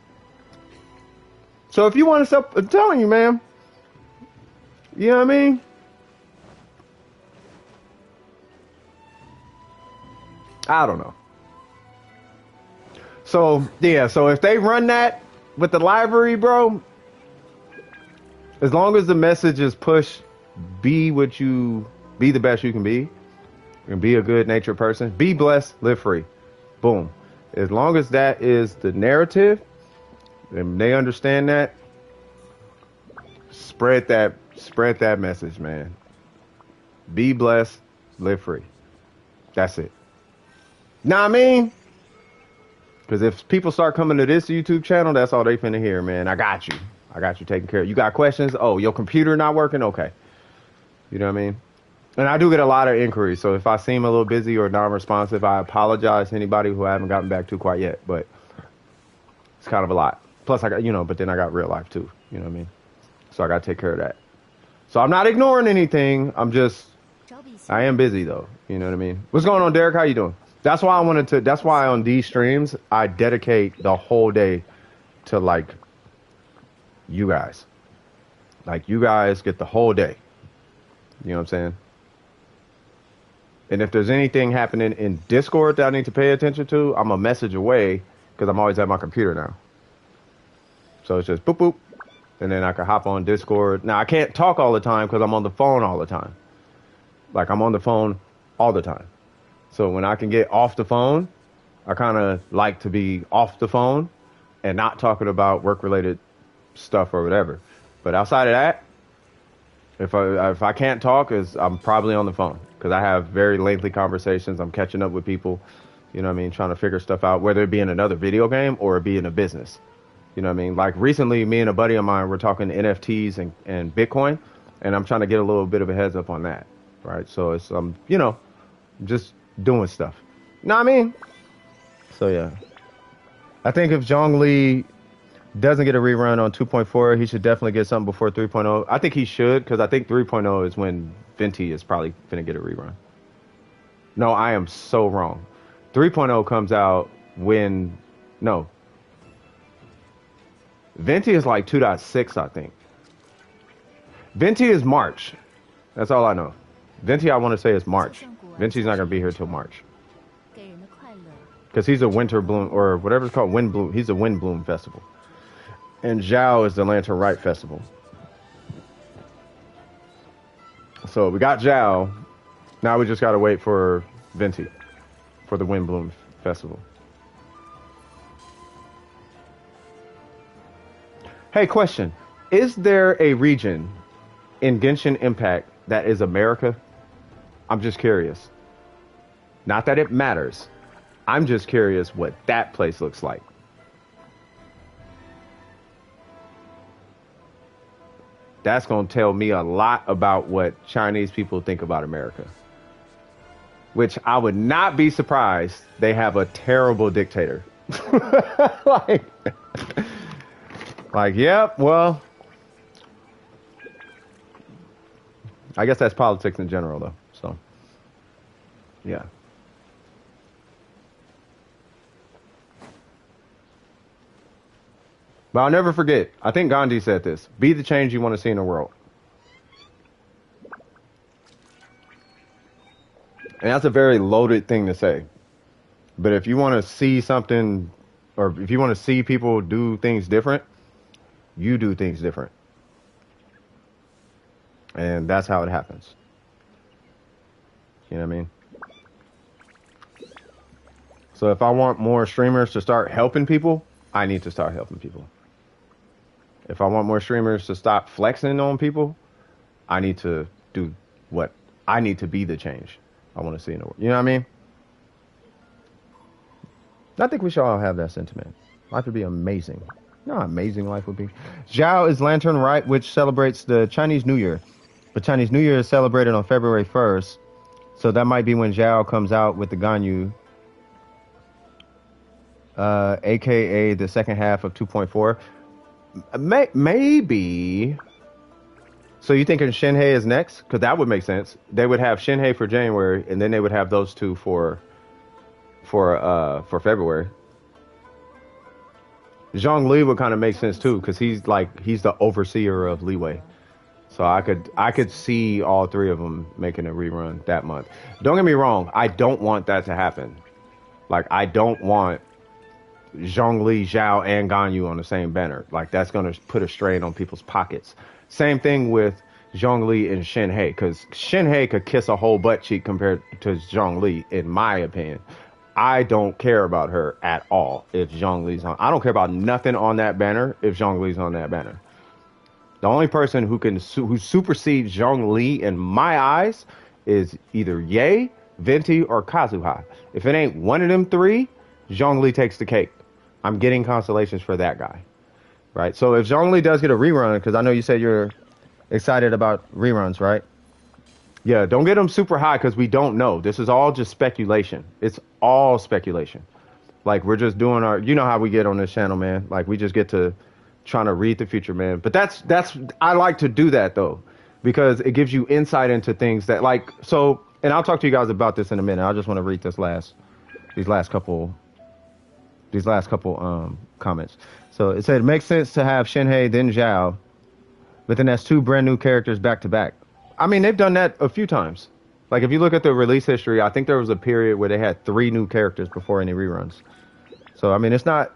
So if you want to sell, I'm telling you, man, you know what I mean? I don't know. So, yeah, so if they run that with the library, bro, as long as the message is push, be the best you can be, and be a good natured person, be blessed, live free. Boom. As long as that is the narrative, and they understand that, spread that message, man. Be blessed, live free. That's it. Know what I mean? Because if people start coming to this YouTube channel, that's all they finna hear, man. I got you taken care of. You got questions? Oh, your computer not working? Okay. You know what I mean? And I do get a lot of inquiries, so if I seem a little busy or non-responsive, I apologize to anybody who I haven't gotten back to quite yet, but it's kind of a lot. Plus, I got, but then I got real life too, you know what I mean? So I got to take care of that. So I'm not ignoring anything. I am busy though, you know what I mean? What's going on, Derek? How you doing? That's why on these streams, I dedicate the whole day to, like, you guys. Like, you guys get the whole day. You know what I'm saying? And if there's anything happening in Discord that I need to pay attention to, I'm a message away because I'm always at my computer now. So it's just boop, boop. And then I can hop on Discord. Now, I can't talk all the time because I'm on the phone all the time. Like, I'm on the phone all the time. So when I can get off the phone, I kind of like to be off the phone and not talking about work-related stuff or whatever. But outside of that, if I can't talk, is I'm probably on the phone because I have very lengthy conversations. I'm catching up with people, you know what I mean, trying to figure stuff out, whether it be in another video game or it be in a business. You know what I mean? Like recently, me and a buddy of mine were talking NFTs and Bitcoin, and I'm trying to get a little bit of a heads up on that, right? So it's you know, just doing stuff. You know what I mean? So yeah, I think if Zhongli doesn't get a rerun on 2.4, he should definitely get something before 3.0. I think he should because I think 3.0 is when Venti is probably gonna get a rerun. No, I am so wrong. 3.0 comes out when no. Venti is like 2.6, I think. Venti is March. That's all I know. Venti, I want to say is March. Venti's not gonna be here till March. 给人的快乐。 Because he's a winter bloom, or whatever it's called, wind bloom. He's a wind bloom festival. And Zhao is the Lantern Rite Festival. So we got Zhao. Now we just got to wait for Venti for the Wind Bloom Festival. Hey, question. Is there a region in Genshin Impact that is America? I'm just curious. Not that it matters. I'm just curious what that place looks like. That's going to tell me a lot about what Chinese people think about America. Which I would not be surprised they have a terrible dictator. like, yep, well, I guess that's politics in general, though. So, yeah. But I'll never forget. I think Gandhi said this. Be the change you want to see in the world. And that's a very loaded thing to say. But if you want to see something, or if you want to see people do things different, you do things different. And that's how it happens. You know what I mean? So if I want more streamers to start helping people, I need to start helping people. If I want more streamers to stop flexing on people, I need to do what I need to be the change I want to see in the world. You know what I mean? I think we should all have that sentiment. Life would be amazing. You know how amazing life would be? Zhao is Lantern Rite, which celebrates the Chinese New Year. But Chinese New Year is celebrated on February 1st. So that might be when Zhao comes out with the Ganyu, aka the second half of 2.4. Maybe. So you thinking Shinhei is next? Because that would make sense. They would have Shinhei for January, and then they would have those two for February. Zhongli would kind of make sense too, because he's the overseer of Leeway. So I could see all three of them making a rerun that month. Don't get me wrong, I don't want that to happen. Like, I don't want Zhongli, Zhao, and Ganyu on the same banner. Like, that's going to put a strain on people's pockets. Same thing with Zhongli and Shinhei, because Shinhei could kiss a whole butt cheek compared to Zhongli, in my opinion. I don't care about her at all if Zhongli's on. I don't care about nothing on that banner if Zhongli's on that banner. The only person who supersedes Zhongli in my eyes is either Ye, Venti, or Kazuha. If it ain't one of them three, Zhongli takes the cake. I'm getting constellations for that guy. Right? So if Zhongli does get a rerun, because I know you said you're excited about reruns, right? Yeah, don't get them super high because we don't know. This is all just speculation. It's all speculation. Like, we're just doing you know how we get on this channel, man. Like, we just get to trying to read the future, man. But that's I like to do that though, because it gives you insight into things that, like, so, and I'll talk to you guys about this in a minute. I just want to read these last couple comments. So it said it makes sense to have Shinhei then Zhao, but then that's two brand new characters back to back. I mean, they've done that a few times. Like, if you look at the release history, I think there was a period where they had 3 new characters before any reruns. So I mean, it's not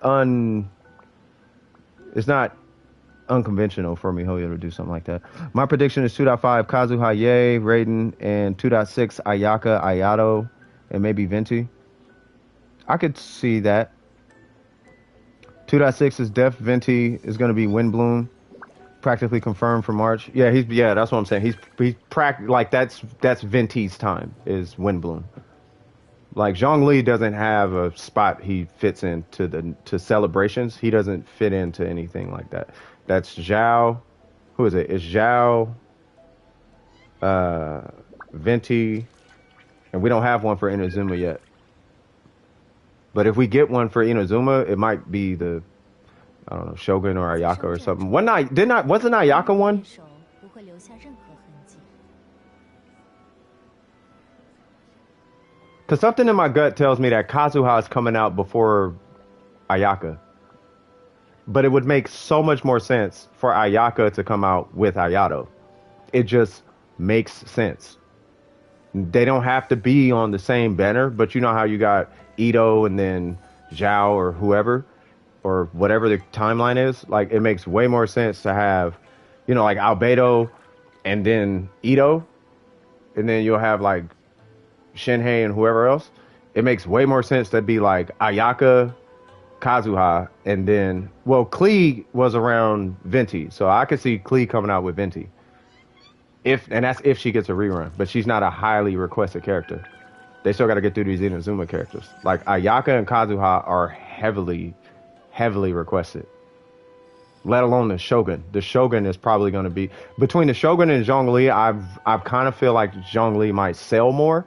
unconventional for MiHoYo to do something like that. My prediction is 2.5 Kazuha Ye, Raiden, and 2.6 Ayaka, Ayato, and maybe Venti. I could see that. 2.6 is Def Venti is going to be Windbloom, practically confirmed for March. Yeah, that's what I'm saying. Like that's Venti's time is Windbloom. Like Zhongli doesn't have a spot he fits to celebrations. He doesn't fit into anything like that. That's Zhao. Who is it? It's Zhao, Venti, and we don't have one for Inazuma yet. But if we get one for Inazuma, it might be the, I don't know, Shogun or Ayaka or something. Wasn't Ayaka one? 手不会留下任何痕迹。 Because something in my gut tells me that Kazuha is coming out before Ayaka. But it would make so much more sense for Ayaka to come out with Ayato. It just makes sense. They don't have to be on the same banner, but you know how you got Ito and then Zhao or whoever, or whatever the timeline is? Like, it makes way more sense to have, you know, like Albedo and then Ito, and then you'll have like Shinhei and whoever else. It makes way more sense to be like Ayaka, Kazuha, and then, well, Klee was around Venti, so I could see Klee coming out with Venti. And that's if she gets a rerun, but she's not a highly requested character. They still got to get through these Inazuma characters. Like Ayaka and Kazuha are heavily requested. Let alone the Shogun. The Shogun is probably going to be between the Shogun and Zhongli. I've kind of feel like Zhongli might sell more,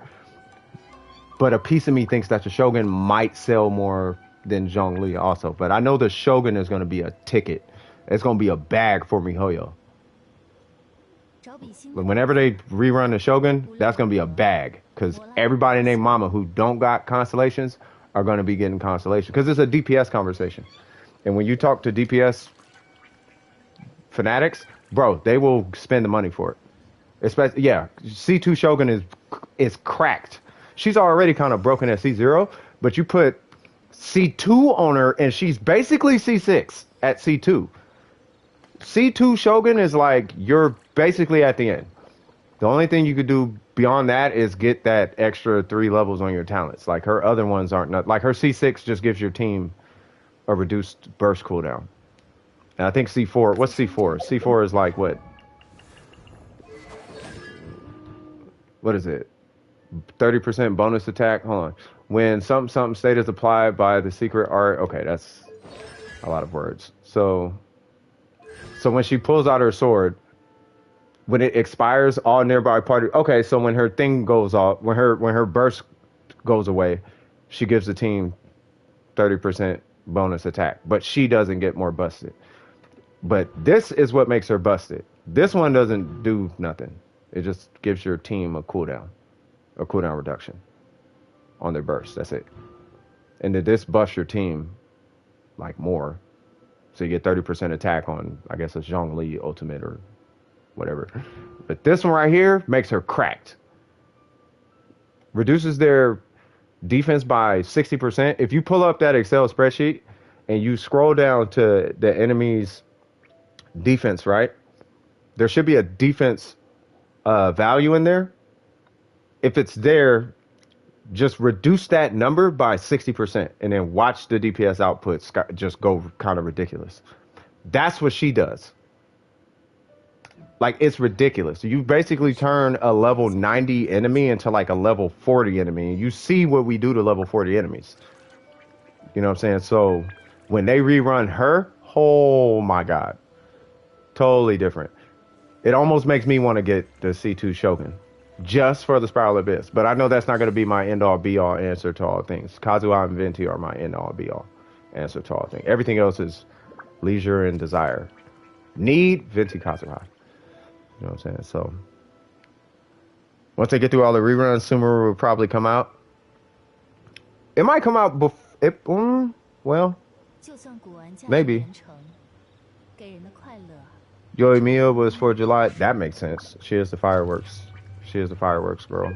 but a piece of me thinks that the Shogun might sell more than Zhongli also. But I know the Shogun is going to be a ticket. It's going to be a bag for MiHoYo. 找比心 Whenever they rerun the Shogun, that's going to be a bag. Because everybody named Mama who don't got constellations are going to be getting constellations. Because it's a DPS conversation. And when you talk to DPS fanatics, bro, they will spend the money for it. Especially, yeah, C2 Shogun is cracked. She's already kind of broken at C0, but you put C2 on her and she's basically C6 at C2. C2 Shogun is like, you're basically at the end. The only thing you could do beyond that is get that extra 3 levels on your talents. Like her other ones aren't, like her C6 just gives your team a reduced burst cooldown. And I think C4, what's C4? C4 is like what? What is it? 30% bonus attack. Hold on. When something state is applied by the secret art. Okay, that's a lot of words. So when she pulls out her sword, when it expires, all nearby party. Okay, so when her thing goes off, when her burst goes away, she gives the team 30% bonus attack, but she doesn't get more busted. But this is what makes her busted. This one doesn't do nothing. It just gives your team a cooldown reduction on their burst. That's it. And then this buffs your team like more. So you get 30% attack on, I guess, a Zhongli ultimate or whatever. But this one right here makes her cracked. Reduces their defense by 60%. If you pull up that Excel spreadsheet and you scroll down to the enemy's defense, right? There should be a defense value in there. If it's there, just reduce that number by 60% and then watch the DPS outputs just go kind of ridiculous. That's what she does. Like, it's ridiculous. You basically turn a level 90 enemy into like a level 40 enemy. And you see what we do to level 40 enemies. You know what I'm saying? So when they rerun her, oh my God. Totally different. It almost makes me want to get the C2 Shogun just for the Spiral Abyss. But I know that's not going to be my end-all be-all answer to all things. Kazuha and Venti are my end-all be-all answer to all things. Everything else is leisure and desire. Need, Venti, Kazuha. You know what I'm saying? So once they get through all the reruns, Sumeru will probably come out. It might come out before. Well, 就算古玩价值 maybe. 连城，给人的快乐。 Yoimiya was for July. That makes sense. She is the fireworks. She is the fireworks girl.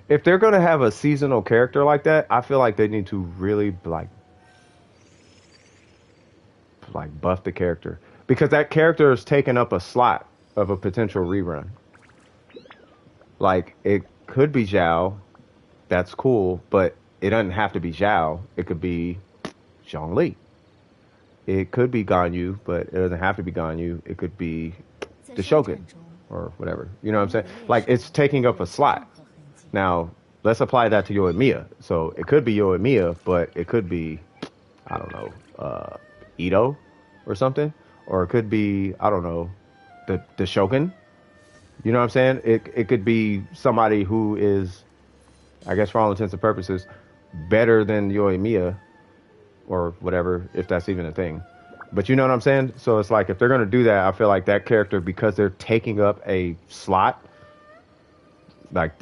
If they're gonna have a seasonal character like that, I feel like they need to really like buff the character, because that character is taking up a slot of a potential rerun. Like, it could be Zhao, that's cool, but it doesn't have to be Zhao. It could be Zhongli. It could be Ganyu, but it doesn't have to be Ganyu. It could be the Shogun or whatever. You know what I'm saying? Like, it's taking up a slot. Now, let's apply that to Yoimiya. So it could be Yoimiya, but it could be, I don't know, Ito or something. Or it could be, I don't know, the Shogun. You know what I'm saying? It could be somebody who is, I guess for all intents and purposes, better than Yoimiya or whatever, if that's even a thing. But you know what I'm saying? So it's like, if they're going to do that, I feel like that character, because they're taking up a slot, like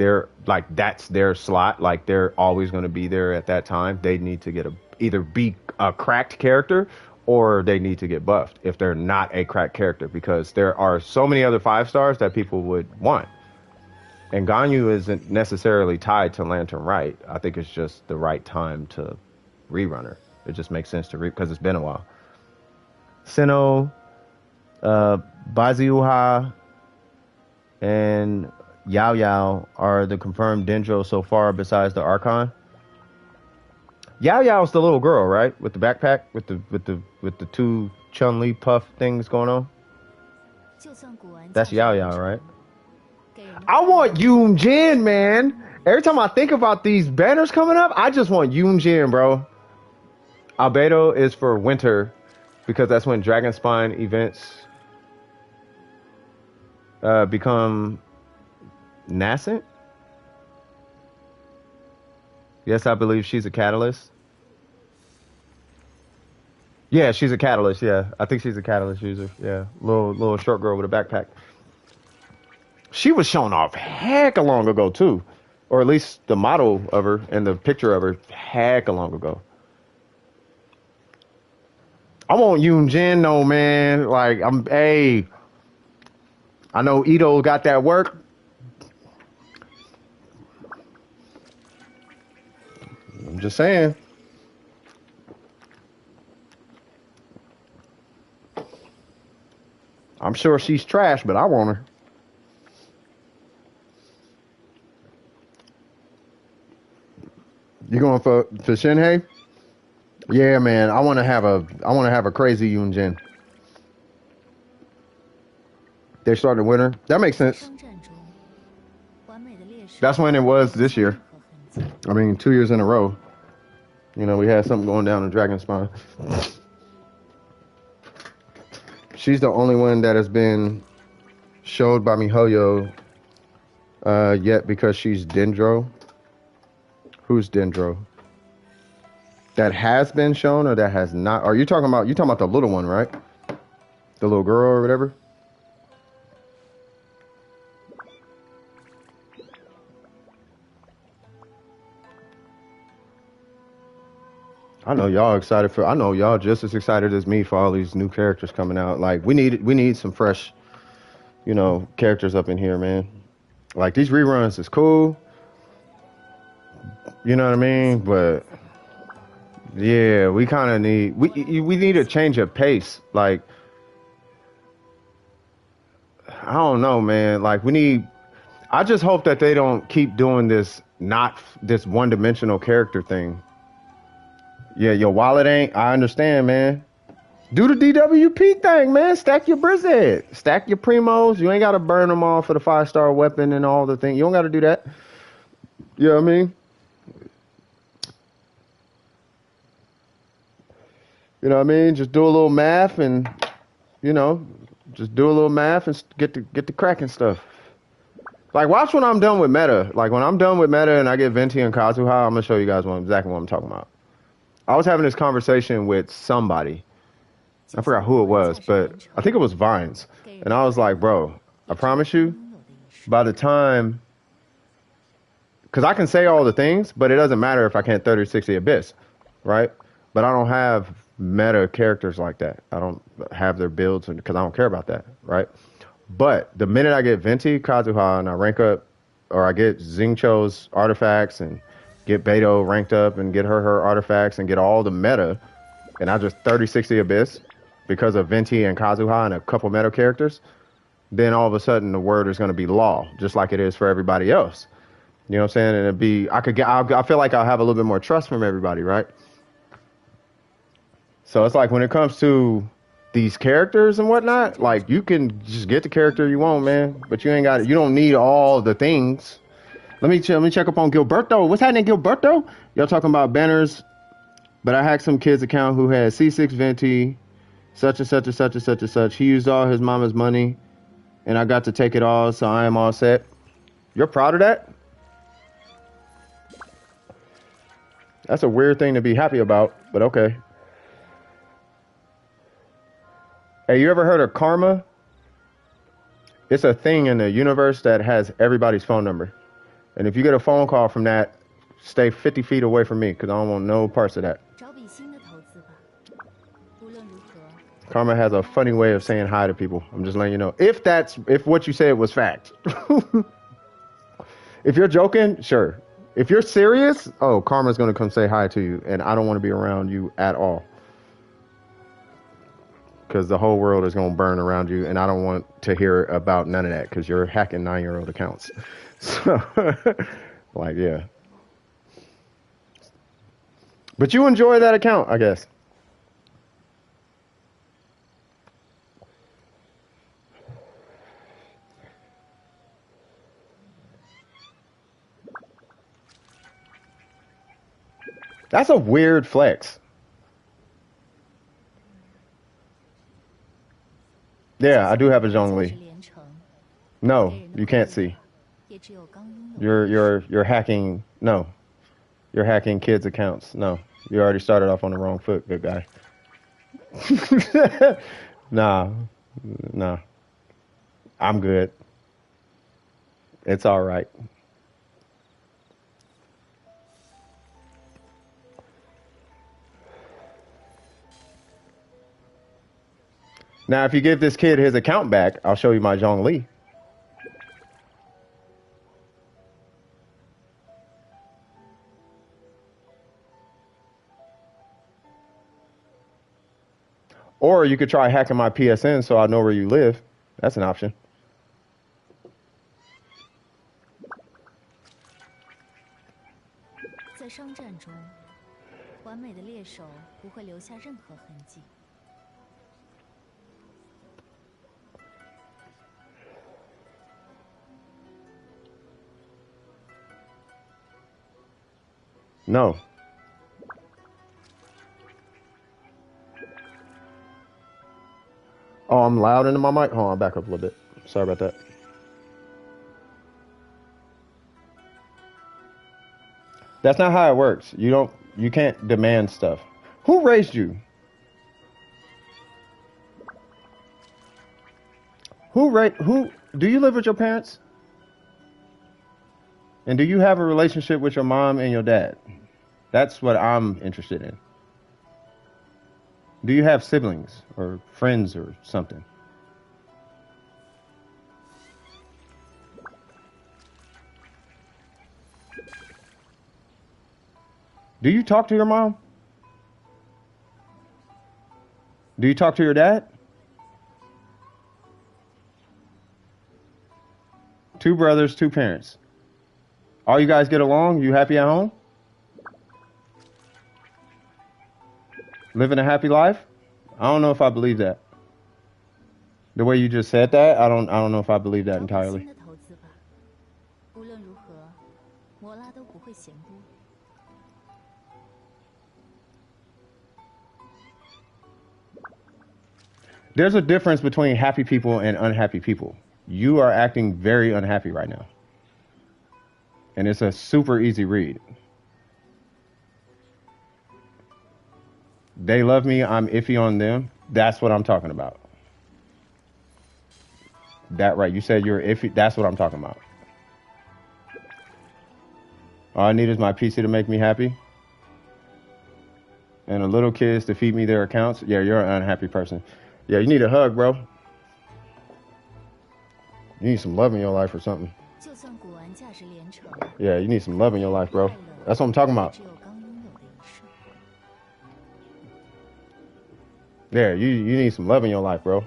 that's their slot, like they're always going to be there at that time. They need to get either be a cracked character or they need to get buffed if they're not a cracked character, because there are so many other 5-stars that people would want. And Ganyu isn't necessarily tied to Lantern Right. I think it's just the right time to rerun her. It just makes sense to because it's been a while. Sinnoh, Baziuha, and Yao Yao are the confirmed Dendro so far, besides the Archon. Yao Yao's the little girl, right? With the backpack, with the two Chun-Li puff things going on. That's Yao Yao, right? I want Yoon Jin, man. Every time I think about these banners coming up, I just want Yoon Jin, bro. Albedo is for winter, because that's when Dragon Spine events become nascent. Yes, I believe she's a catalyst. Yeah, she's a catalyst. Yeah, I think she's a catalyst user. Yeah, little short girl with a backpack. She was shown off heck a long ago too, or at least the model of her and the picture of her heck a long ago. I want Yoon Jin though, man. Like I know Ito got that work. I'm just saying. I'm sure she's trash, but I want her. You going for Shinhei? Yeah, man. I want to have a crazy Yoon Jin. They're starting winter. That makes sense. That's when it was this year. I mean, 2 years in a row. You know, we had something going down in Dragon Spine. She's the only one that has been showed by MiHoYo yet, because she's Dendro. Who's Dendro? That has been shown or that has not? Are you talking about the little one, right? The little girl or whatever? I know y'all excited I know y'all just as excited as me for all these new characters coming out. Like, we need some fresh, characters up in here, man. Like, these reruns is cool. You know what I mean? But yeah, we kind of need we need a change of pace. Like, I don't know, man. Like, I just hope that they don't keep doing this, not this one-dimensional character thing. Yeah, your wallet ain't. I understand, man. Do the DWP thing, man. Stack your Blizzard. Stack your Primos. You ain't got to burn them all for the 5-star weapon and all the things. You don't got to do that. You know what I mean? You know what I mean? Just do a little math and, just do a little math and get the cracking stuff. Like, watch when I'm done with meta. Like, when I'm done with meta and I get Venti and Kazuha, I'm going to show you guys exactly what I'm talking about. I was having this conversation with somebody. I forgot who it was, but I think it was Vines. And I was like, bro, I promise you, by the time... Because I can say all the things, but it doesn't matter if I can't 30-60 Abyss, right? But I don't have meta characters like that. I don't have their builds because I don't care about that, right? But the minute I get Venti, Kazuha, and I rank up, or I get Xingqiu's artifacts and get Beto ranked up and get her artifacts and get all the meta, and I just 30-60 Abyss because of Venti and Kazuha and a couple meta characters, then all of a sudden the word is going to be law, just like it is for everybody else. You know what I'm saying? And it'd be, I feel like I'll have a little bit more trust from everybody, right? So it's like when it comes to these characters and whatnot, like you can just get the character you want, man. But you ain't got it. You don't need all the things. Let me check up on Gilberto. What's happening, Gilberto? Y'all talking about banners? But I hacked some kid's account who had C6 Venti, such and such and such and such and such. He used all his mama's money, and I got to take it all, so I am all set. You're proud of that? That's a weird thing to be happy about, but okay. Hey, you ever heard of karma? It's a thing in the universe that has everybody's phone number. And if you get a phone call from that, stay 50 feet away from me because I don't want no parts of that. Karma has a funny way of saying hi to people. I'm just letting you know. If what you said was fact. If you're joking, sure. If you're serious, oh, karma's going to come say hi to you. And I don't want to be around you at all. Because the whole world is going to burn around you. And I don't want to hear about none of that because you're hacking 9-year-old accounts. So, like, yeah. But you enjoy that account, I guess. That's a weird flex. Yeah, I do have a Zhongli. No, you can't see. You're hacking. No, you're hacking kids' accounts. No, you already started off on the wrong foot, good guy. Nah, nah. I'm good. It's all right. Now, if you give this kid his account back, I'll show you my Zhongli. Or you could try hacking my PSN so I know where you live. That's an option. No. Oh, I'm loud into my mic? Hold on, back up a little bit. Sorry about that. That's not how it works. You can't demand stuff. Who raised you? Who do you live with your parents? And do you have a relationship with your mom and your dad? That's what I'm interested in. Do you have siblings or friends or something? Do you talk to your mom? Do you talk to your dad? 2 brothers, 2 parents. All you guys get along? You happy at home? Living a happy life? I don't know if I believe that. The way you just said that, I don't know if I believe that entirely. There's a difference between happy people and unhappy people. You are acting very unhappy right now. And it's a super easy read. They love me, I'm iffy on them. That's what I'm talking about. That right, you said you're iffy. That's what I'm talking about. All I need is my PC to make me happy. And a little kids to feed me their accounts. Yeah, you're an unhappy person. Yeah, you need a hug, bro. You need some love in your life or something. Yeah, you need some love in your life, bro. That's what I'm talking about. Yeah, you need some love in your life, bro.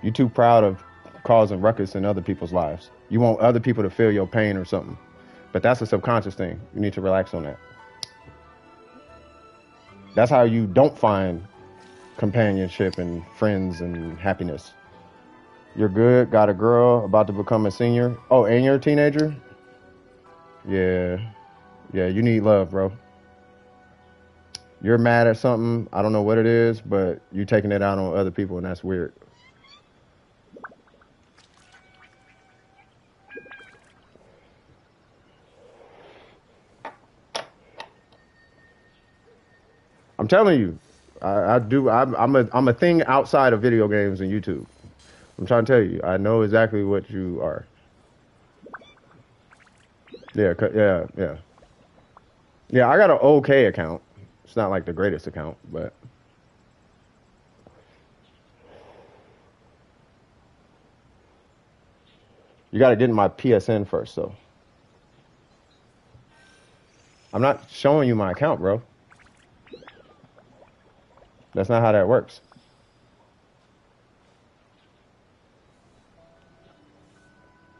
You're too proud of causing ruckus in other people's lives. You want other people to feel your pain or something. But that's a subconscious thing. You need to relax on that. That's how you don't find companionship and friends and happiness. You're good, got a girl, about to become a senior. Oh, and you're a teenager? Yeah. Yeah, you need love, bro. You're mad at something. I don't know what it is, but you're taking it out on other people, and that's weird. I'm telling you, I do. I'm a thing outside of video games and YouTube. I'm trying to tell you, I know exactly what you are. Yeah, yeah. Yeah, I got an okay account. It's not like the greatest account, but you got to get in my PSN first, though. I'm not showing you my account, bro. That's not how that works.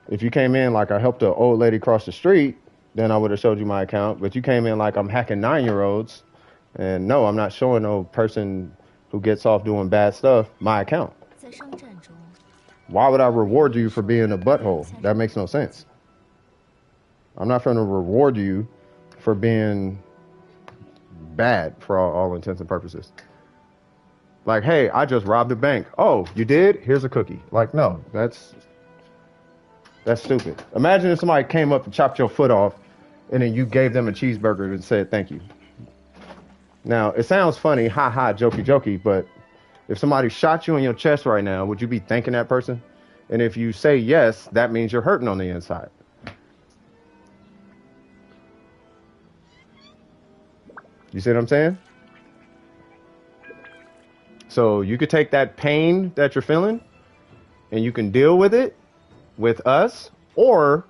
If you came in like I helped an old lady cross the street, then I would have showed you my account. But you came in like I'm hacking 9-year-olds, and no, I'm not showing no person who gets off doing bad stuff my account. 在商战中， Why would I reward you for being a butthole? That makes no sense. I'm not going to reward you for being bad for all intents and purposes. Like, hey, I just robbed a bank. Oh, you did? Here's a cookie. Like, no, that's stupid. Imagine if somebody came up and chopped your foot off and then you gave them a cheeseburger and said thank you. Now, it sounds funny, ha ha, jokey jokey, but if somebody shot you in your chest right now, would you be thanking that person? And if you say yes, that means you're hurting on the inside. You see what I'm saying? So you could take that pain that you're feeling and you can deal with it with us, or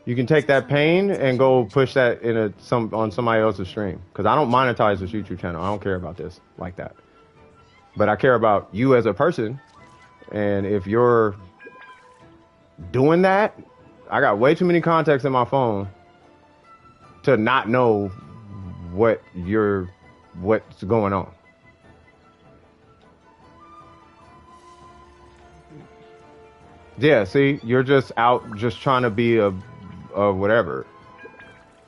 you can take that pain and go push that in on somebody else's stream. Because I don't monetize this YouTube channel. I don't care about this like that. But I care about you as a person. And if you're doing that, I got way too many contacts in my phone to not know what's going on. Yeah, see, you're just out just trying to be a whatever.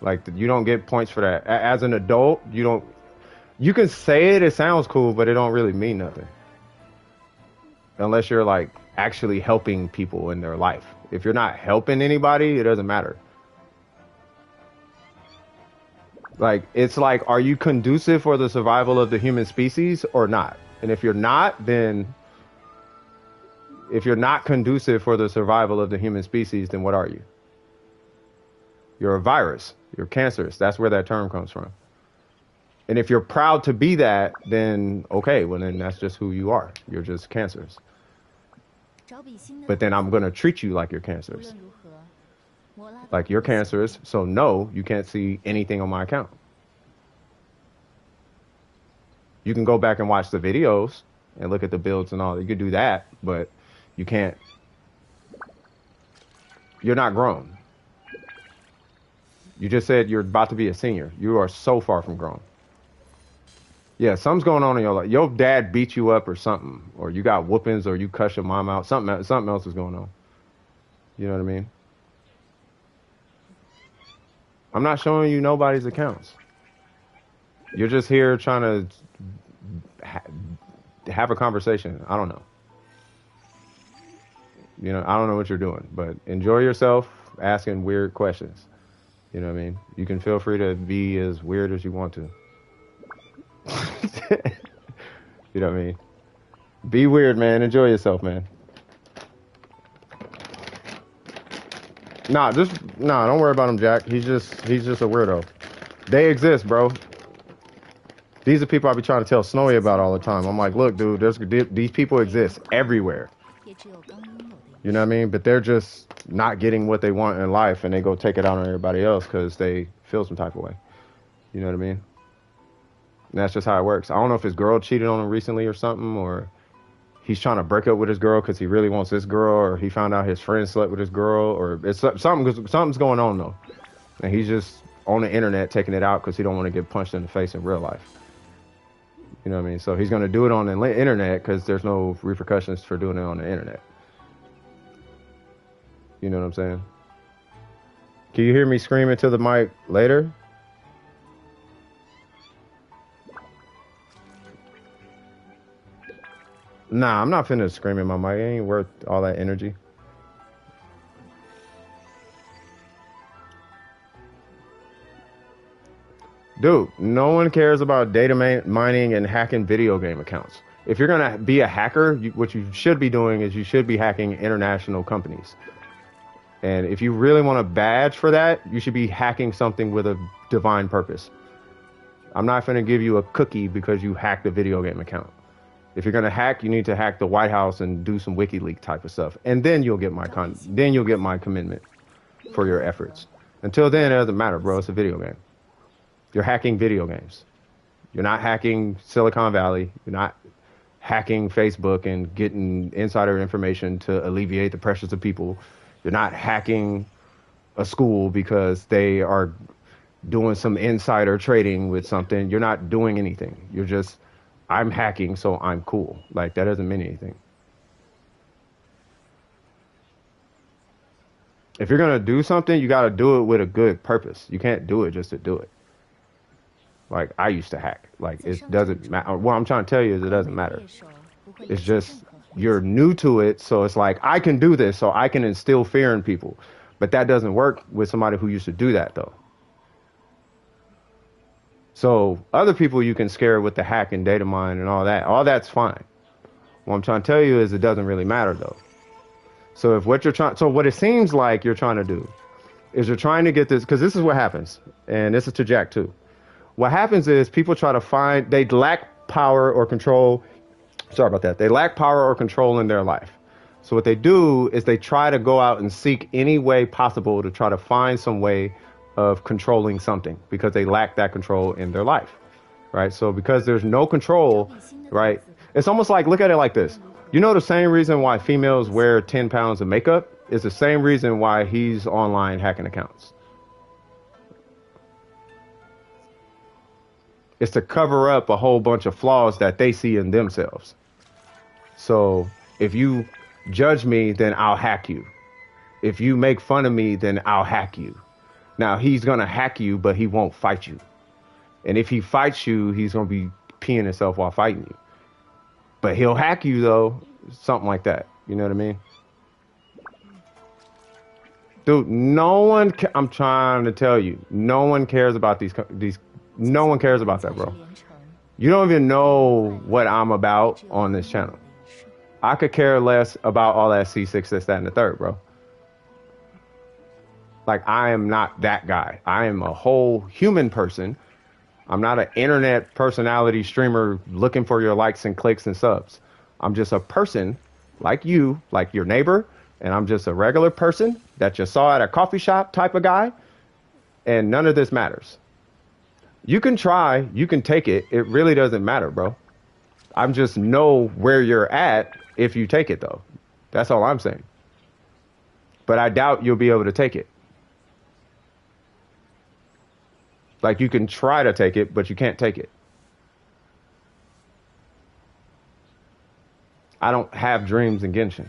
Like, you don't get points for that. As an adult, you can say it sounds cool, but it don't really mean nothing. Unless you're like actually helping people in their life. If you're not helping anybody, it doesn't matter. Like, it's like, are you conducive for the survival of the human species or not? And if you're not, then if you're not conducive for the survival of the human species, then what are you? You're a virus. You're cancerous. That's where that term comes from. And if you're proud to be that, then okay, well then that's just who you are. You're just cancerous. 找比新的 But then I'm going to treat you like you're cancerous. 无论如何，摩拉的 Like you're cancerous, so no, you can't see anything on my account. You can go back and watch the videos and look at the builds and all. You can do that, but you can't. You're not grown. You just said you're about to be a senior. You are so far from grown. Yeah, something's going on in your life. Your dad beat you up or something, or you got whoopings, or you cuss your mom out. Something else is going on. You know what I mean? I'm not showing you nobody's accounts. You're just here trying to have a conversation. I don't know. You know, I don't know what you're doing, but enjoy yourself asking weird questions. You know what I mean? You can feel free to be as weird as you want to. You know what I mean? Be weird, man. Enjoy yourself, man. Nah, don't worry about him, Jack. He's just a weirdo. They exist, bro. These are people I be trying to tell Snowy about all the time. I'm like, look, dude, these people exist everywhere. 也只有刚拥有的 You know what I mean? But they're just not getting what they want in life, and they go take it out on everybody else because they feel some type of way. You know what I mean? And that's just how it works. I don't know if his girl cheated on him recently or something, or he's trying to break up with his girl because he really wants this girl, or he found out his friend slept with his girl, or it's something's going on though. and he's just on the internet taking it out because he don't want to get punched in the face in real life. You know what I mean? So he's going to do it on the internet because there's no repercussions for doing it on the internet. You know what I'm saying? Can you hear me screaming to the mic later? Nah, I'm not finna scream in my mic. It ain't worth all that energy. Dude, no one cares about data mining and hacking video game accounts. If you're gonna be a hacker, what you should be doing is you should be hacking international companies. And if you really want a badge for that, you should be hacking something with a divine purpose. I'm not gonna give you a cookie because you hacked a video game account. If you're gonna hack, you need to hack the White House and do some WikiLeaks type of stuff, and then you'll get my then you'll get my commitment for your efforts. Until then, it doesn't matter, bro. It's a video game. You're hacking video games. You're not hacking Silicon Valley. You're not hacking Facebook and getting insider information to alleviate the pressures of people. You're not hacking a school because they are doing some insider trading with something. You're not doing anything. You're just, I'm hacking, so I'm cool. Like, that doesn't mean anything. If you're going to do something, you got to do it with a good purpose. You can't do it just to do it. Like, I used to hack. Like, it doesn't matter. What I'm trying to tell you is it doesn't matter. It's just, you're new to it, so it's like, I can do this, so I can instill fear in people. But that doesn't work with somebody who used to do that, though. So, other people you can scare with the hack and data mine and all that. All that's fine. What I'm trying to tell you is it doesn't really matter, though. So, if what you're trying, so what it seems like you're trying to do is you're trying to get this, because this is what happens, and this is to Jack, too. What happens is people try to find, they lack power or control. Sorry about that. They lack power or control in their life. So what they do is they try to go out and seek any way possible to try to find some way of controlling something because they lack that control in their life, right? So because there's no control, right? It's almost like, look at it like this. You know, the same reason why females wear 10 pounds of makeup is the same reason why he's online hacking accounts. It's to cover up a whole bunch of flaws that they see in themselves. So if you judge me, then I'll hack you. If you make fun of me, then I'll hack you. Now, he's going to hack you, but he won't fight you. And if he fights you, he's going to be peeing himself while fighting you. But he'll hack you, though. Something like that. You know what I mean? Dude, no one, I'm trying to tell you, no one cares about these, no one cares about that, bro. You don't even know what I'm about on this channel. I could care less about all that C6, this, that, and the third, bro. Like, I am not that guy. I am a whole human person. I'm not an internet personality streamer looking for your likes and clicks and subs. I'm just a person like you, like your neighbor, and I'm just a regular person that you saw at a coffee shop type of guy, and none of this matters. You can try, you can take it. It really doesn't matter, bro. I'm just know where you're at if you take it, though. That's all I'm saying. But I doubt you'll be able to take it. Like, you can try to take it, but you can't take it. I don't have dreams in Genshin.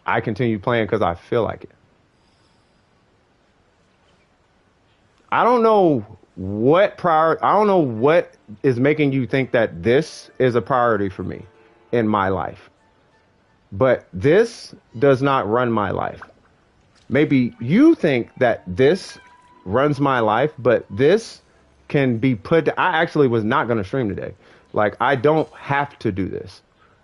I continue playing because I feel like it. I don't know what I don't know what is making you think that this is a priority for me in my life. But this does not run my life. Maybe you think that this runs my life, but this can be put. I actually was not going to stream today. Like, I don't have to do this.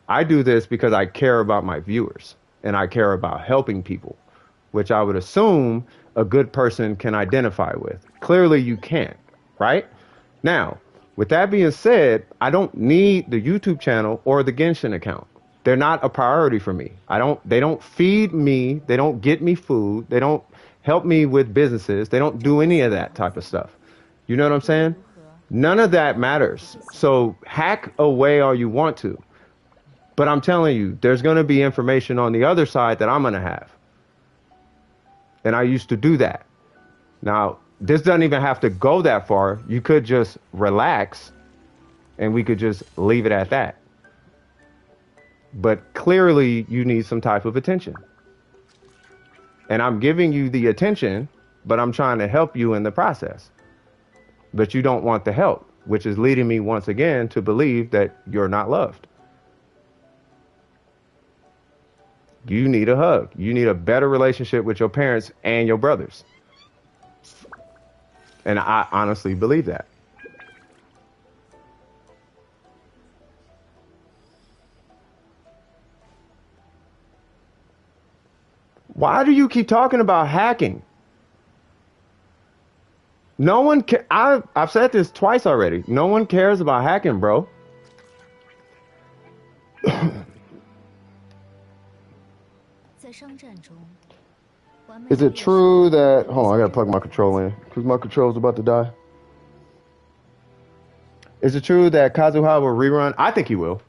I do this because I care about my viewers and I care about helping people, which I would assume a good person can identify with. Clearly you can't, right? Now, with that being said, I don't need the YouTube channel or the Genshin account. They're not a priority for me. They don't feed me. They don't get me food. They don't help me with businesses. They don't do any of that type of stuff. You know what I'm saying? None of that matters. So hack away all you want to. But I'm telling you, there's going to be information on the other side that I'm going to have. And I used to do that. Now, this doesn't even have to go that far. You could just relax and we could just leave it at that. But clearly, you need some type of attention. And I'm giving you the attention, but I'm trying to help you in the process. But you don't want the help, which is leading me once again to believe that you're not loved. You need a hug. You need a better relationship with your parents and your brothers. And I honestly believe that. Why do you keep talking about hacking? No one I've said this twice already. No one cares about hacking, bro. Is it true that... Hold on, I gotta plug my control in because my control's about to die. Is it true that Kazuha will rerun? I think he will.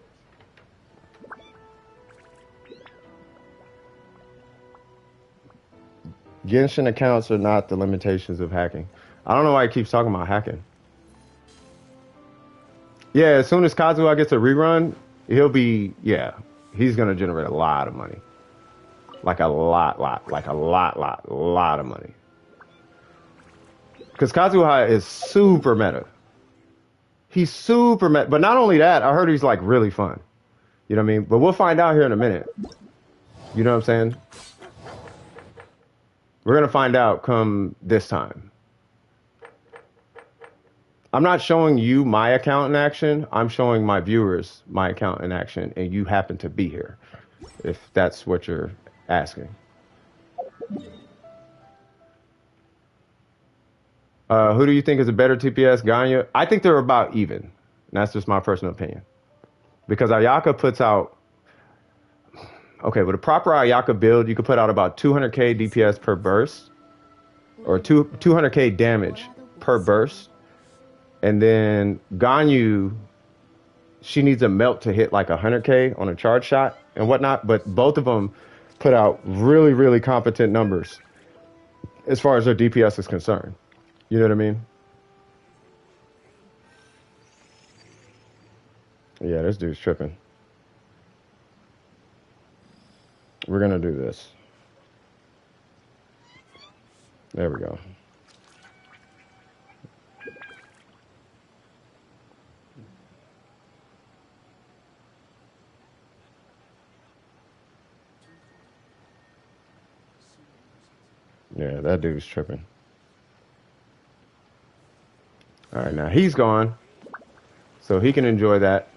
Genshin accounts are not the limitations of hacking. I don't know why he keeps talking about hacking. Yeah, as soon as Kazuha gets a rerun, he'll be... Yeah, he's gonna generate a lot of money. Like a lot of money. Because Kazuha is super meta. He's super meta. But not only that, I heard he's like really fun. You know what I mean? But we'll find out here in a minute. You know what I'm saying? We're going to find out come this time. I'm not showing you my account in action. I'm showing my viewers my account in action. And you happen to be here. If that's what you're asking. Who do you think is a better TPS, Ganya? I think they're about even. And that's just my personal opinion. Because Ayaka puts out... Okay, with a proper Ayaka build, you could put out about 200k DPS per burst. Or 200k damage per burst. And then Ganyu, she needs a melt to hit like 100k on a charge shot and whatnot. But both of them put out really, really competent numbers as far as their DPS is concerned. You know what I mean? Yeah, this dude's tripping. We're gonna do this. There we go. Yeah, that dude's tripping. All right, now he's gone, so he can enjoy that.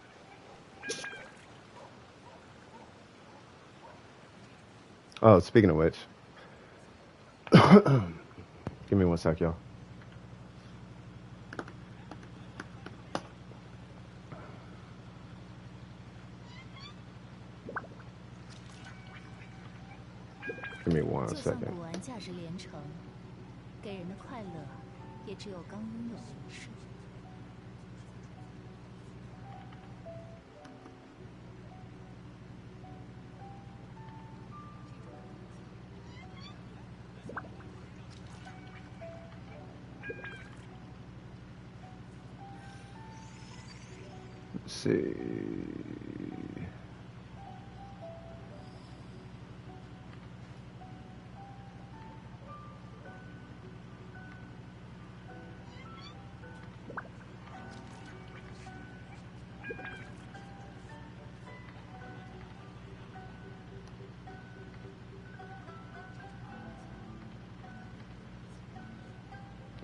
Oh, speaking of which, give me one sec, y'all. Give me 1 second. Let's see.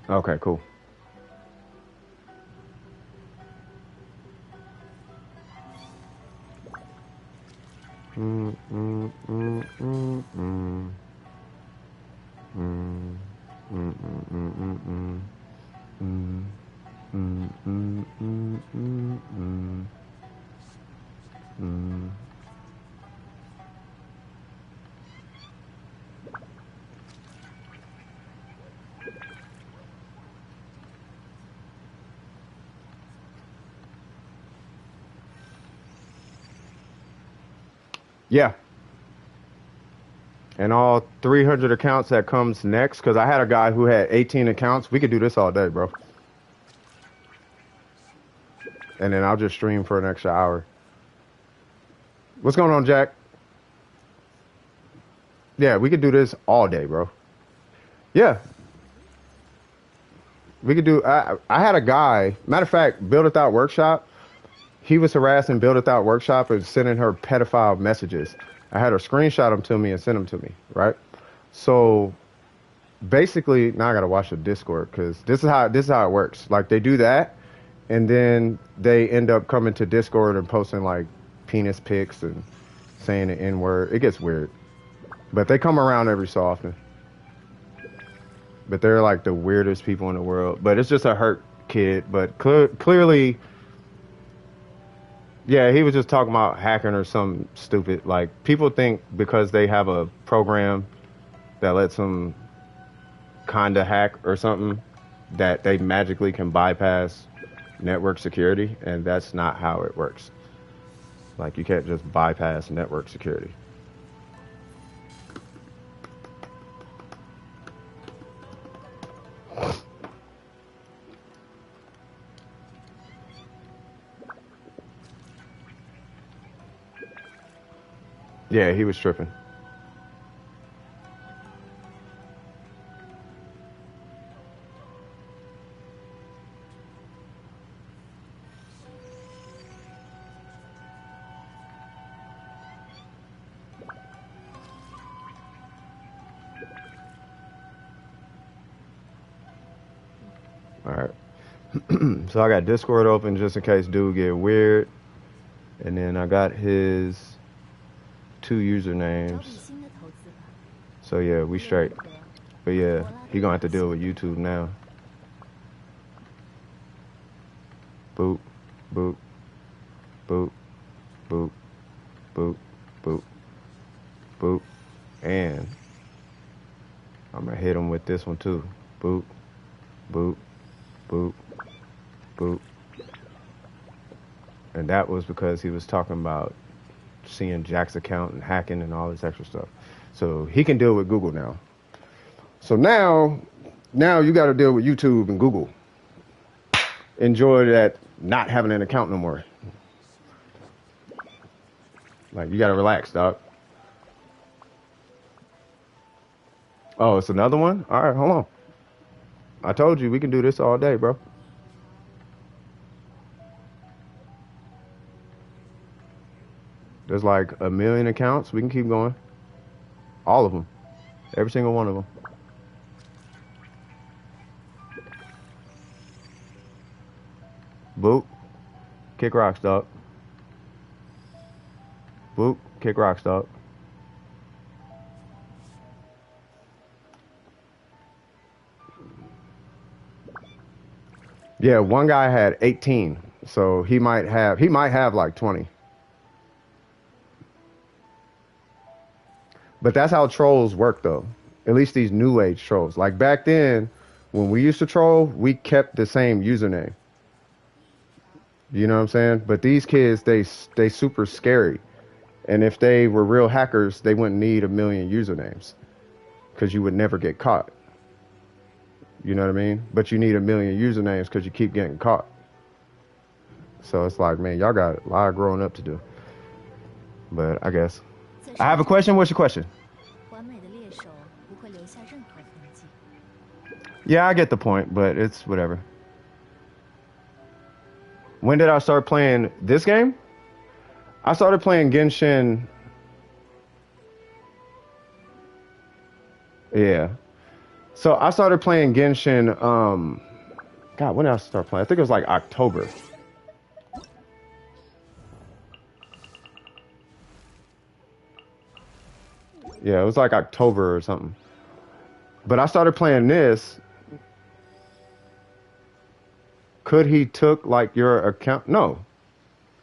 Okay, cool. Yeah. and all 300 accounts that comes next, because I had a guy who had 18 accounts. We could do this all day, bro. And then I'll just stream for an extra hour. What's going on, Jack? Yeah, we could do this all day, bro. Yeah. We could do, I had a guy, matter of fact, Build It Out Workshop. He was harassing Build It Out Workshop and sending her pedophile messages. I had her screenshot them to me and send them to me, right? So basically, now I gotta watch the Discord because this is how it works. Like they do that, and then they end up coming to Discord and posting like penis pics and saying the N word. It gets weird, but they come around every so often. But they're like the weirdest people in the world. But it's just a hurt kid. But clearly, yeah, he was just talking about hacking or something stupid. Like people think because they have a program that lets them kinda hack or something that they magically can bypass network security, and that's not how it works. Like you can't just bypass network security. Yeah, he was tripping. All right. So I got Discord open just in case dude get weird. And then I got his 2 usernames. So yeah, we straight. But yeah, he gonna have to deal with YouTube now. Boop, boop, boop, boop, boop, boop, boop. And I'm gonna hit him with this one too. Boop, boop, boop, boop. And that was because he was talking about seeing Jack's account and hacking and all this extra stuff. So he can deal with Google now. So now you got to deal with YouTube and Google. Enjoy that not having an account no more. Like you got to relax, dog. Oh, it's another one? All right, hold on. I told you we can do this all day, bro. There's like 1 million accounts. We can keep going. All of them. Every single one of them. Boop. Kick rocks, dog. Boop. Kick rocks, dog. Yeah, one guy had 18. So he might have like 20. But that's how trolls work, though. At least these new age trolls. Like back then, when we used to troll, we kept the same username. You know what I'm saying? But these kids, they super scary. And if they were real hackers, they wouldn't need 1 million usernames because you would never get caught. You know what I mean? But you need 1 million usernames because you keep getting caught. So it's like, man, y'all got a lot of growing up to do. But I guess. I have a question. What's your question? Yeah, I get the point, but it's whatever. When did I start playing this game? I started playing Genshin. Yeah. So I started playing Genshin, God, when did I start playing? I think it was like October. Yeah, it was like October or something. But I started playing this. Could he took like your account? No.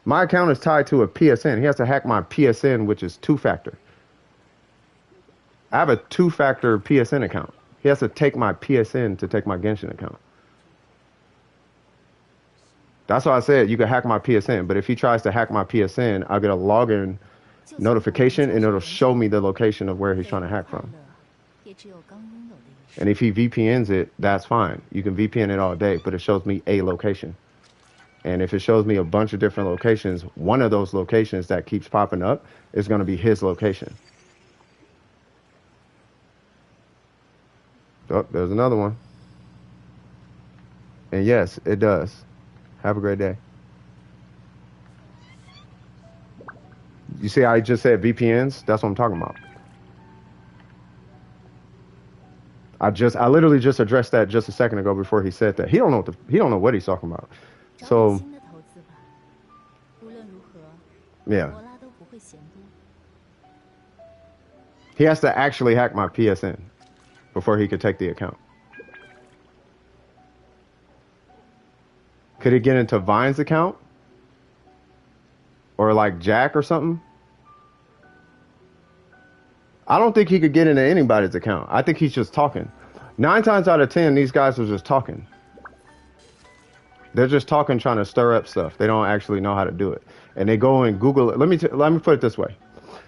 My account is tied to a PSN. He has to hack my PSN, which is 2-factor. I have a 2-factor PSN account. He has to take my PSN to take my Genshin account. That's why I said you could hack my PSN. But if he tries to hack my PSN, I'll get a login notification, and it'll show me the location of where he's trying to hack from. And if he VPNs it, that's fine. You can VPN it all day, but it shows me a location. And if it shows me a bunch of different locations, one of those locations that keeps popping up is going to be his location. Oh, there's another one. And yes, it does. Have a great day. You see how I just said VPNs? That's what I'm talking about. I literally just addressed that just a second ago before he said that. He don't know what he's talking about. So yeah. He has to actually hack my PSN before he could take the account. Could he get into Vine's account? Or like Jack or something? I don't think he could get into anybody's account. I think he's just talking. 9 times out of 10, these guys are just talking. They're just talking, trying to stir up stuff. They don't actually know how to do it. And they go and Google it. Let me put it this way.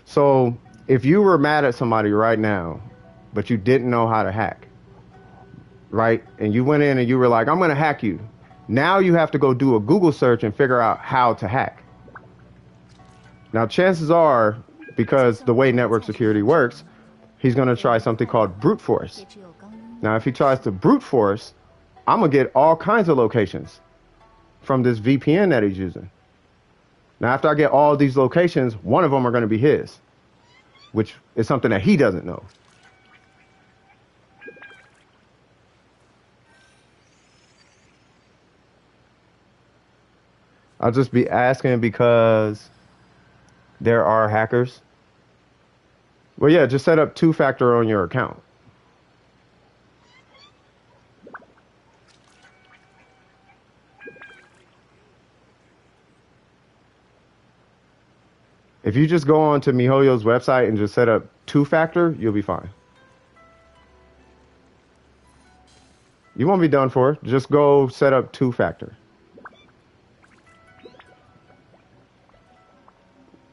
So if you were mad at somebody right now, but you didn't know how to hack, right? And you went in and you were like, I'm going to hack you. Now you have to go do a Google search and figure out how to hack. Now, chances are, because the way network security works, he's going to try something called brute force. Now, if he tries to brute force, I'm going to get all kinds of locations from this VPN that he's using. Now, after I get all these locations, one of them are going to be his, which is something that he doesn't know. I'll just be asking because there are hackers. Well, yeah, just set up 2-factor on your account. If you just go on to MiHoYo's website and just set up 2-factor, you'll be fine. You won't be done for. Just go set up 2-factor.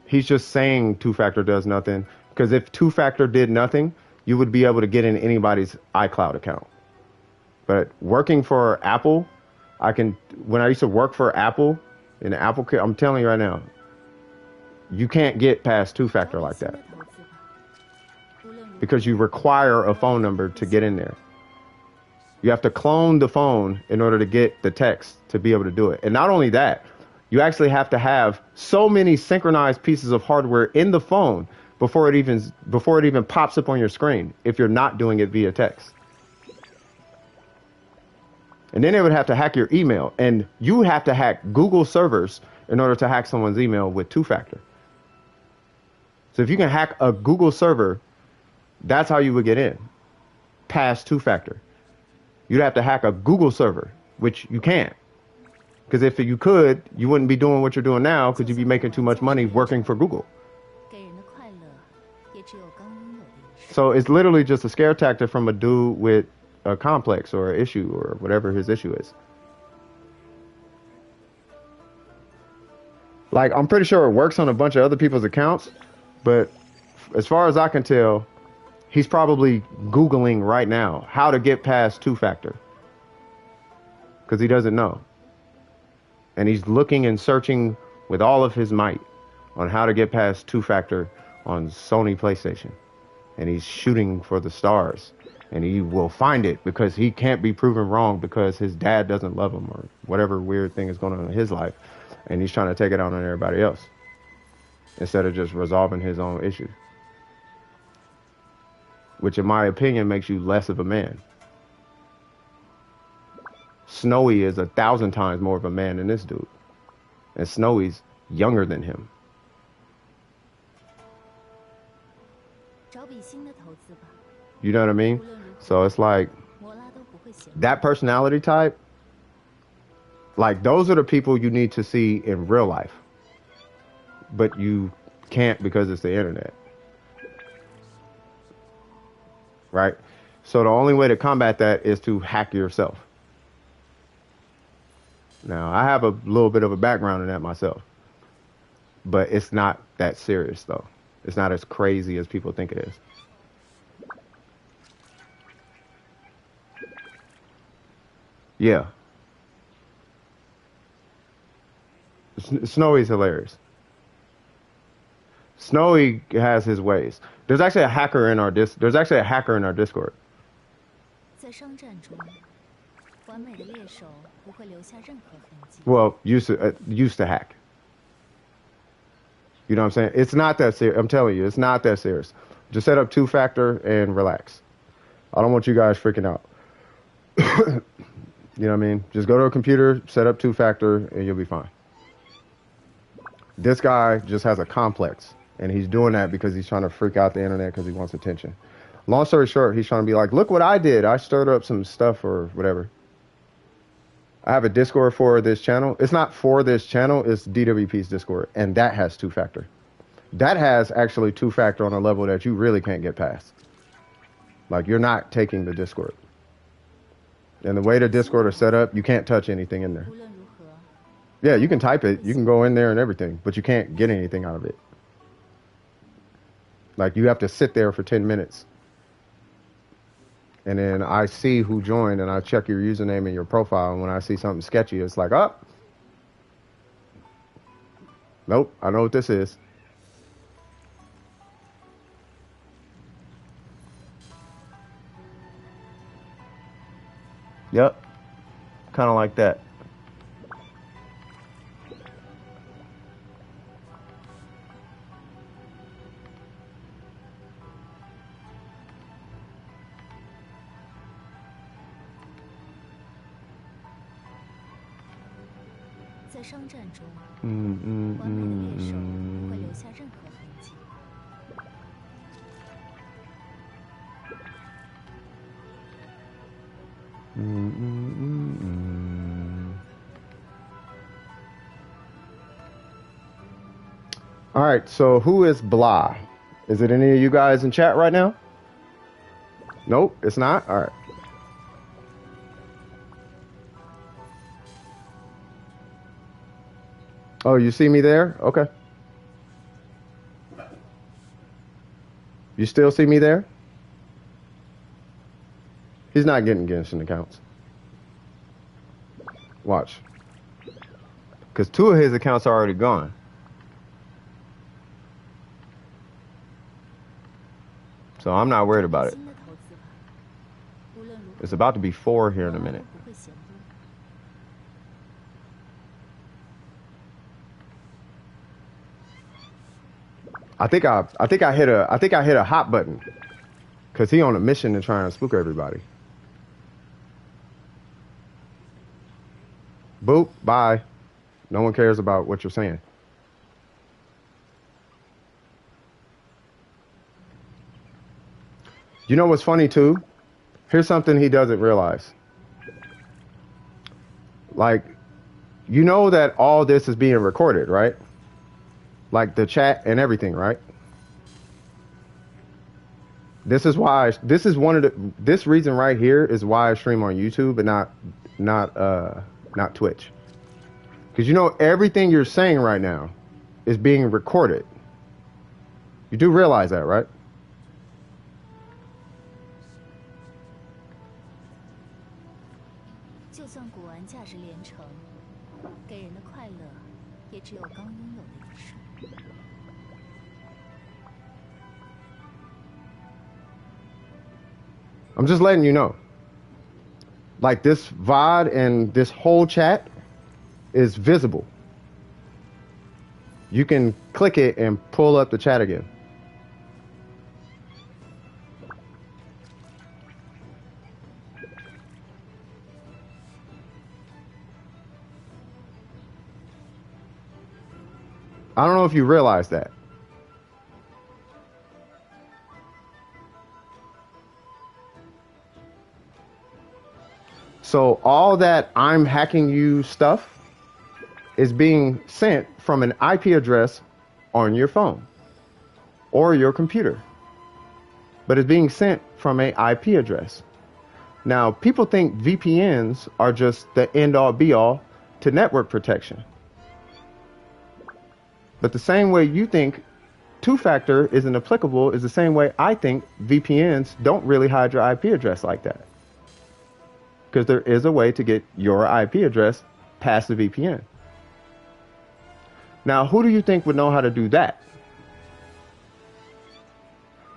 He's just saying 2-factor does nothing. Because if 2-factor did nothing, you would be able to get in anybody's iCloud account. But working for Apple, when I used to work for Apple, in Apple, I'm telling you right now, you can't get past 2-factor like that. Because you require a phone number to get in there. You have to clone the phone in order to get the text to be able to do it. And not only that, you actually have to have so many synchronized pieces of hardware in the phone before it even pops up on your screen if you're not doing it via text. And then they would have to hack your email, and you have to hack Google servers in order to hack someone's email with 2-factor. So if you can hack a Google server, that's how you would get in, past 2-factor. You'd have to hack a Google server, which you can't. Because if you could, you wouldn't be doing what you're doing now because you'd be making too much money working for Google. So it's literally just a scare tactic from a dude with a complex or an issue or whatever his issue is. Like, I'm pretty sure it works on a bunch of other people's accounts, but as far as I can tell, he's probably Googling right now how to get past 2-factor because he doesn't know. And he's looking and searching with all of his might on how to get past 2-factor on Sony PlayStation. And he's shooting for the stars. And he will find it because he can't be proven wrong because his dad doesn't love him or whatever weird thing is going on in his life. And he's trying to take it out on everybody else instead of just resolving his own issues. Which, in my opinion, makes you less of a man. Snowy is 1,000 times more of a man than this dude. And Snowy's younger than him. You know what I mean? So it's like, that personality type, like, those are the people you need to see in real life. But you can't because it's the internet. Right? So the only way to combat that is to hack yourself. Now, I have a little bit of a background in that myself. But it's not that serious, though. It's not as crazy as people think it is. Yeah. Snowy's hilarious. Snowy has his ways. There's actually a hacker in our There's actually a hacker in our Discord. 在商战中，完美的猎手不会留下任何痕迹。 Well, used to hack. You know what I'm saying? It's not that serious. I'm telling you, it's not that serious. Just set up two-factor and relax. I don't want you guys freaking out. You know what I mean? Just go to a computer, set up two-factor, and you'll be fine. This guy just has a complex, and he's doing that because he's trying to freak out the internet because he wants attention. Long story short, he's trying to be like, look what I did. I stirred up some stuff or whatever. I have a Discord for this channel. It's not for this channel. It's DWP's Discord, and that has two-factor. That has actually two-factor on a level that you really can't get past. Like, you're not taking the Discord. And the way the Discord is set up, you can't touch anything in there. 无论如何， Yeah, you can type it. You can go in there and everything, but you can't get anything out of it. Like, you have to sit there for 10 minutes. And then I see who joined, and I check your username and your profile, and when I see something sketchy, it's like, oh. Nope, I know what this is. Yep. Kind of like that. "在商战中，完美的猎手不会留下任何痕迹。 All right, so who is blah? Is it any of you guys in chat right now? Nope, it's not? All right. Oh, you see me there? Okay. You still see me there? He's not getting Genshin accounts. Watch. Because 2 of his accounts are already gone. So I'm not worried about it. 新的投资吧，无论如何， It's about to be 4 here in a minute. 不会嫌多。 I think I hit a hot button. Cause he on a mission to try and spook everybody. Boop, bye. No one cares about what you're saying. You know what's funny too? Here's something he doesn't realize. Like, you know that all this is being recorded, right? Like the chat and everything, right? This is why, this reason right here is why I stream on YouTube and not Twitch. Because you know everything you're saying right now is being recorded. You do realize that, right? 就算古玩价值连城，给人的快乐也只有刚拥有的一瞬。 I'm just letting you know. Like this VOD and this whole chat is visible. You can click it and pull up the chat again. I don't know if you realize that. So all that I'm hacking you stuff is being sent from an IP address on your phone or your computer. But it's being sent from an IP address. Now, people think VPNs are just the end-all be-all to network protection. But the same way you think two-factor isn't applicable is the same way I think VPNs don't really hide your IP address like that. Because there is a way to get your IP address past the VPN. Now, who do you think would know how to do that?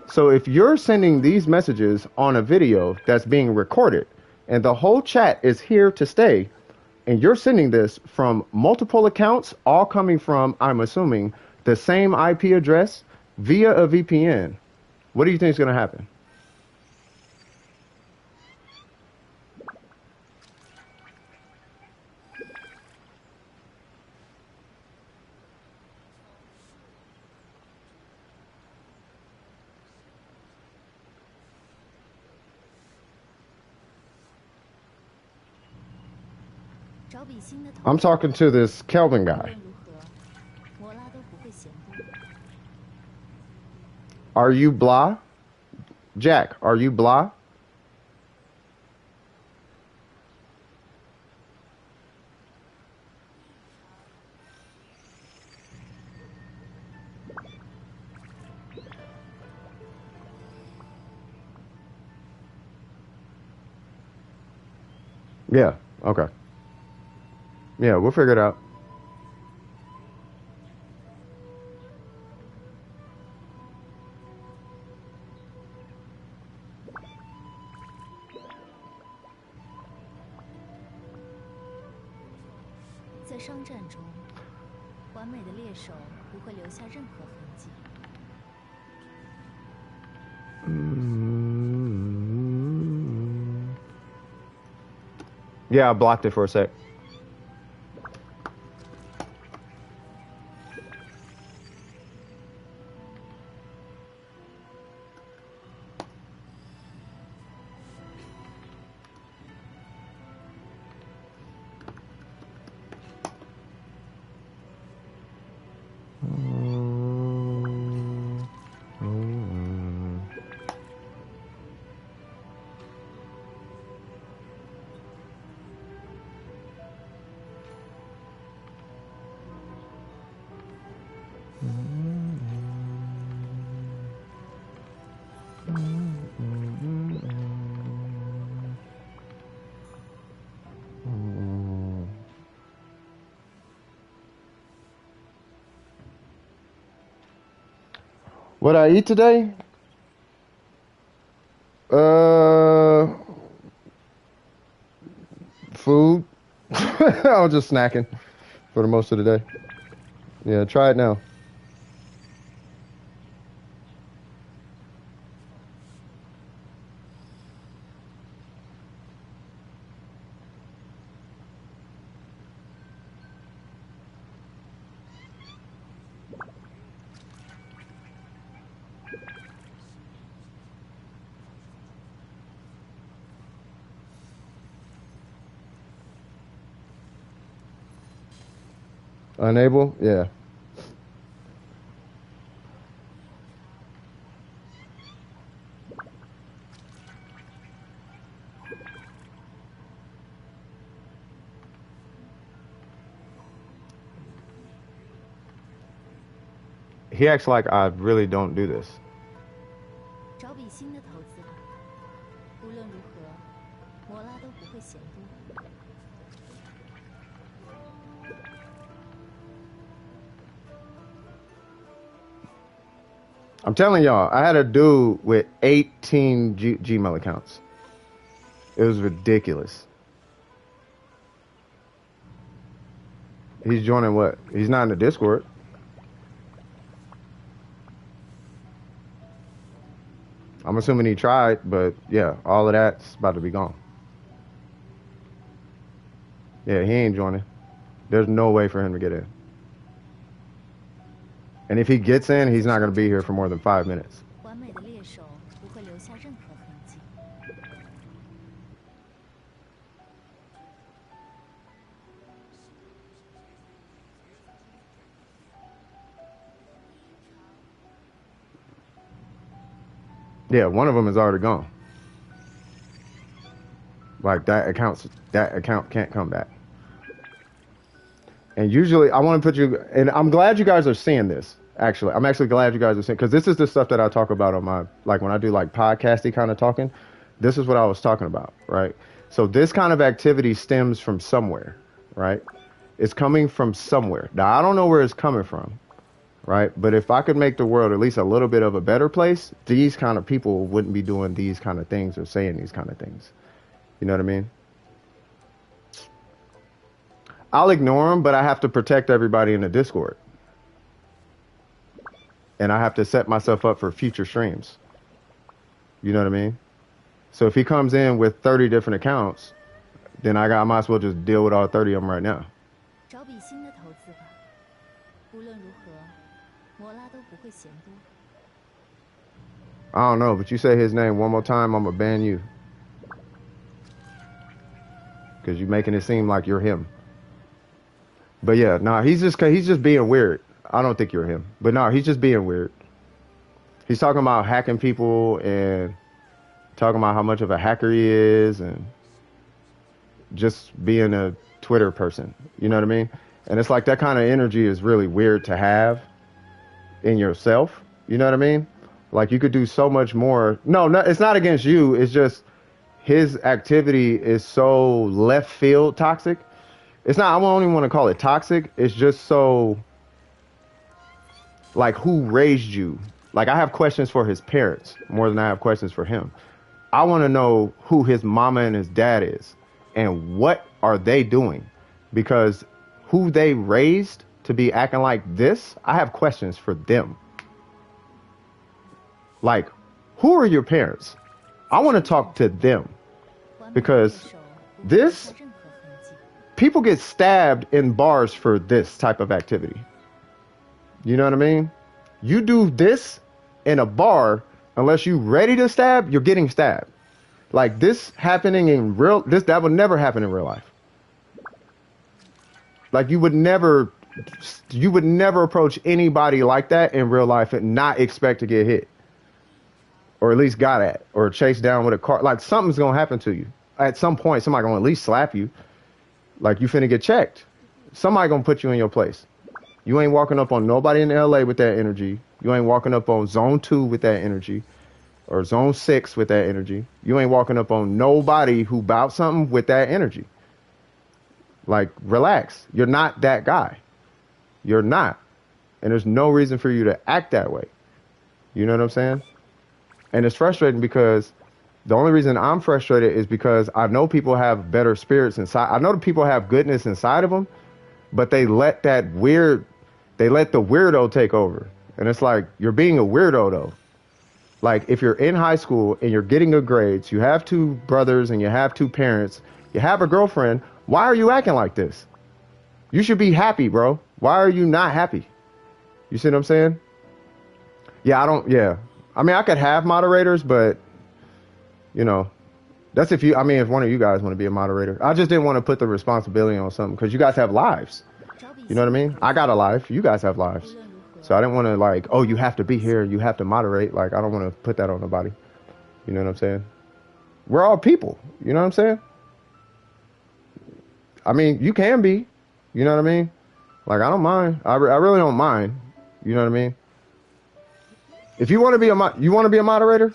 So if you're sending these messages on a video that's being recorded and the whole chat is here to stay, and you're sending this from multiple accounts, all coming from, I'm assuming, the same IP address via a VPN, what do you think is going to happen? I'm talking to this Kelvin guy. Are you blah? Jack, are you blah? Yeah, okay. Yeah, we'll figure it out. Yeah, I blocked it for a sec. What I eat today? Food. I was just snacking for the most of the day. Yeah, try it now. Unable? Yeah. He acts like I really don't do this. I'm telling y'all, I had a dude with 18 Gmail accounts. It was ridiculous. He's joining what? He's not in the Discord. I'm assuming he tried, but yeah, all of that's about to be gone. Yeah, he ain't joining. There's no way for him to get in. And if he gets in, he's not going to be here for more than 5 minutes. Yeah, one of them is already gone. Like that account can't come back. And usually I want to put you, and I'm glad you guys are seeing this. Actually, I'm actually glad you guys are saying, because this is the stuff that I talk about on my, like when I do like podcasty kind of talking. This is what I was talking about, right? So this kind of activity stems from somewhere, right? It's coming from somewhere. Now I don't know where it's coming from, right? But if I could make the world at least a little bit of a better place, these kind of people wouldn't be doing these kind of things or saying these kind of things. You know what I mean? I'll ignore them, but I have to protect everybody in the Discord. And I have to set myself up for future streams. You know what I mean? So if he comes in with 30 different accounts, then I might as well just deal with all 30 of them right now. 找笔新的投资吧。无论如何，摩拉都不会嫌多。 I don't know, but you say his name one more time, I'm gonna ban you. Cause you're making it seem like you're him. But yeah, nah, he's just being weird. I don't think you're him. But no, he's just being weird. He's talking about hacking people and talking about how much of a hacker he is and just being a Twitter person. You know what I mean? And it's like that kind of energy is really weird to have in yourself. You know what I mean? Like you could do so much more. No, it's not against you. It's just his activity is so left field toxic. It's not, I don't even want to call it toxic. It's just so, like, who raised you? Like, I have questions for his parents more than I have questions for him. I want to know who his mama and his dad is and what are they doing? Because who they raised to be acting like this, I have questions for them. Like, who are your parents? I want to talk to them because this, people get stabbed in bars for this type of activity. You know what I mean? You do this in a bar, unless you're ready to stab, you're getting stabbed. Like this happening in that would never happen in real life. Like you would never approach anybody like that in real life and not expect to get hit. Or at least got at, or chased down with a car. Like something's gonna happen to you. At some point, somebody gonna at least slap you. Like you finna get checked. Somebody gonna put you in your place. You ain't walking up on nobody in LA with that energy. You ain't walking up on zone 2 with that energy. Or zone 6 with that energy. You ain't walking up on nobody who bout something with that energy. Like, relax. You're not that guy. You're not. And there's no reason for you to act that way. You know what I'm saying? And it's frustrating because the only reason I'm frustrated is because I know people have better spirits inside. I know that people have goodness inside of them, but they let the weirdo take over. And it's like, you're being a weirdo though. Like if you're in high school and you're getting good grades, you have 2 brothers and you have 2 parents, you have a girlfriend, why are you acting like this? You should be happy, bro. Why are you not happy? You see what I'm saying? Yeah. I mean, I could have moderators, but, you know, that's if one of you guys want to be a moderator. I just didn't want to put the responsibility on something because you guys have lives. You know what I mean? I got a life. You guys have lives. So I didn't want to like, oh, you have to be here. You have to moderate. Like, I don't want to put that on nobody. You know what I'm saying? We're all people. You know what I'm saying? I mean, you can be. You know what I mean? Like, I don't mind. I really don't mind. You know what I mean? If you want to be a moderator?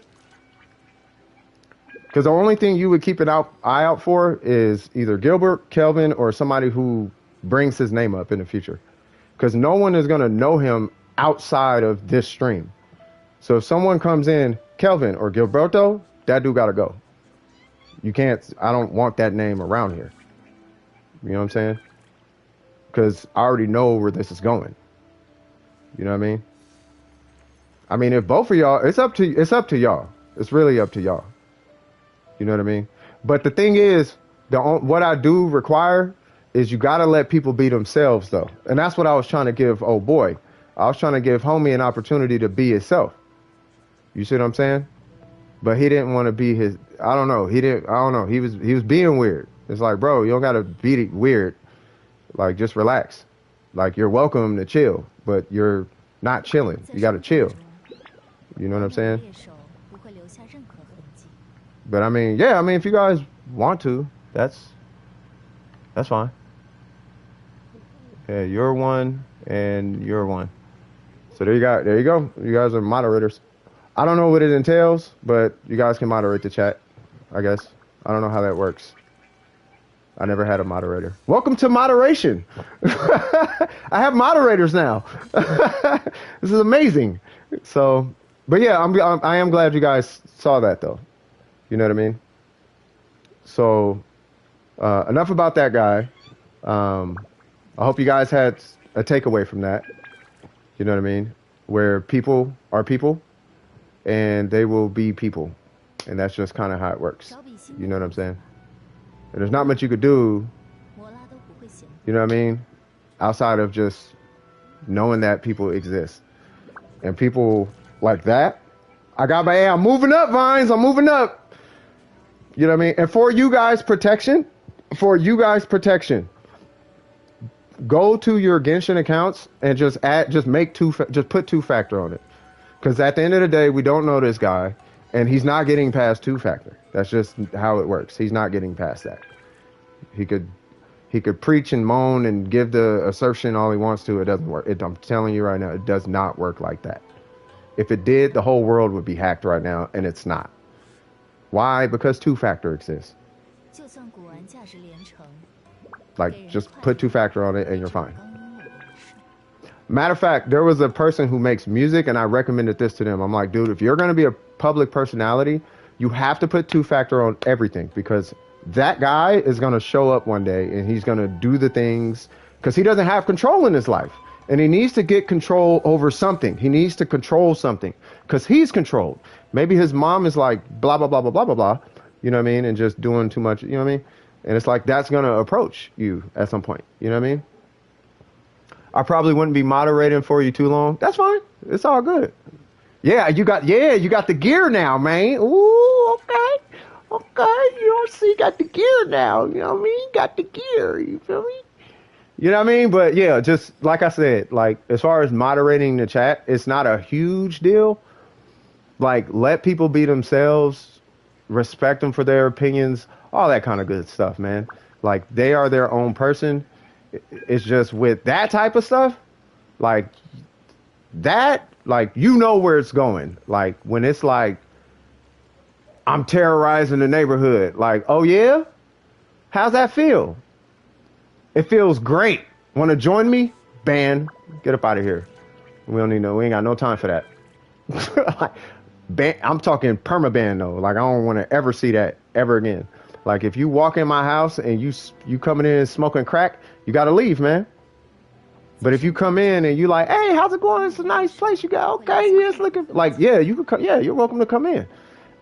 Because the only thing you would keep an eye out for is either Gilbert, Kelvin, or somebody who brings his name up in the future. Because no one is going to know him outside of this stream. So if someone comes in, Kelvin or Gilberto, that dude got to go. You can't, I don't want that name around here. You know what I'm saying? Because I already know where this is going. You know what I mean? I mean, if both of y'all, it's up to y'all. It's really up to y'all. You know what I mean? But the thing is, what I do require is you got to let people be themselves, though. And that's what I was trying to give old boy. I was trying to give homie an opportunity to be himself. You see what I'm saying? But he didn't want to be his, I don't know. He was being weird. It's like, bro, you don't got to be weird. Like, just relax. Like, you're welcome to chill, but you're not chilling. You got to chill. You know what I'm saying? But I mean, yeah, I mean, if you guys want to, that's fine. Yeah, you're one and you're one. So there you go. You guys are moderators. I don't know what it entails, but you guys can moderate the chat, I guess. I don't know how that works. I never had a moderator. Welcome to moderation. I have moderators now. This is amazing. So, but yeah, I am glad you guys saw that though. You know what I mean? So, enough about that guy. I hope you guys had a takeaway from that. You know what I mean? Where people are people and they will be people. And that's just kind of how it works. You know what I'm saying? And there's not much you could do, you know what I mean? Outside of just knowing that people exist. And people like that, I'm moving up, Vines. I'm moving up. You know what I mean? And for you guys' protection, go to your Genshin accounts and just put two-factor on it. Because at the end of the day, we don't know this guy, and he's not getting past two-factor. That's just how it works. He's not getting past that. He could preach and moan and give the assertion all he wants to. It doesn't work. I'm telling you right now, it does not work like that. If it did, the whole world would be hacked right now, and it's not. Why? Because two-factor exists. Like, just put two-factor on it and you're fine. Matter of fact, there was a person who makes music and I recommended this to them. I'm like, dude, if you're going to be a public personality, you have to put two-factor on everything because that guy is going to show up one day and he's going to do the things because he doesn't have control in his life. And he needs to get control over something. He needs to control something because he's controlled. Maybe his mom is like, blah, blah, blah, blah, blah, blah, blah. You know what I mean? And just doing too much, you know what I mean? And it's like, that's going to approach you at some point. You know what I mean? I probably wouldn't be moderating for you too long. That's fine. It's all good. Yeah, you got the gear now, man. Ooh, okay. Okay, you don't see, got the gear now. You know what I mean? Got the gear. You feel me? You know what I mean? But yeah, just like I said, like as far as moderating the chat, it's not a huge deal. Like let people be themselves, respect them for their opinions, all that kind of good stuff, man. Like they are their own person. It's just with that type of stuff, like that, like you know where it's going. Like when it's like, I'm terrorizing the neighborhood. Like, oh yeah? How's that feel? It feels great. Want to join me? Ban. Get up out of here. We ain't got no time for that. Like, ban, I'm talking permaban though. Like I don't want to ever see that ever again. Like if you walk in my house and you coming in and smoking crack, you got to leave, man. But if you come in and you like, hey, how's it going? It's a nice place. You got, okay, yeah, it's looking like, yeah, you can come. Yeah, you're welcome to come in.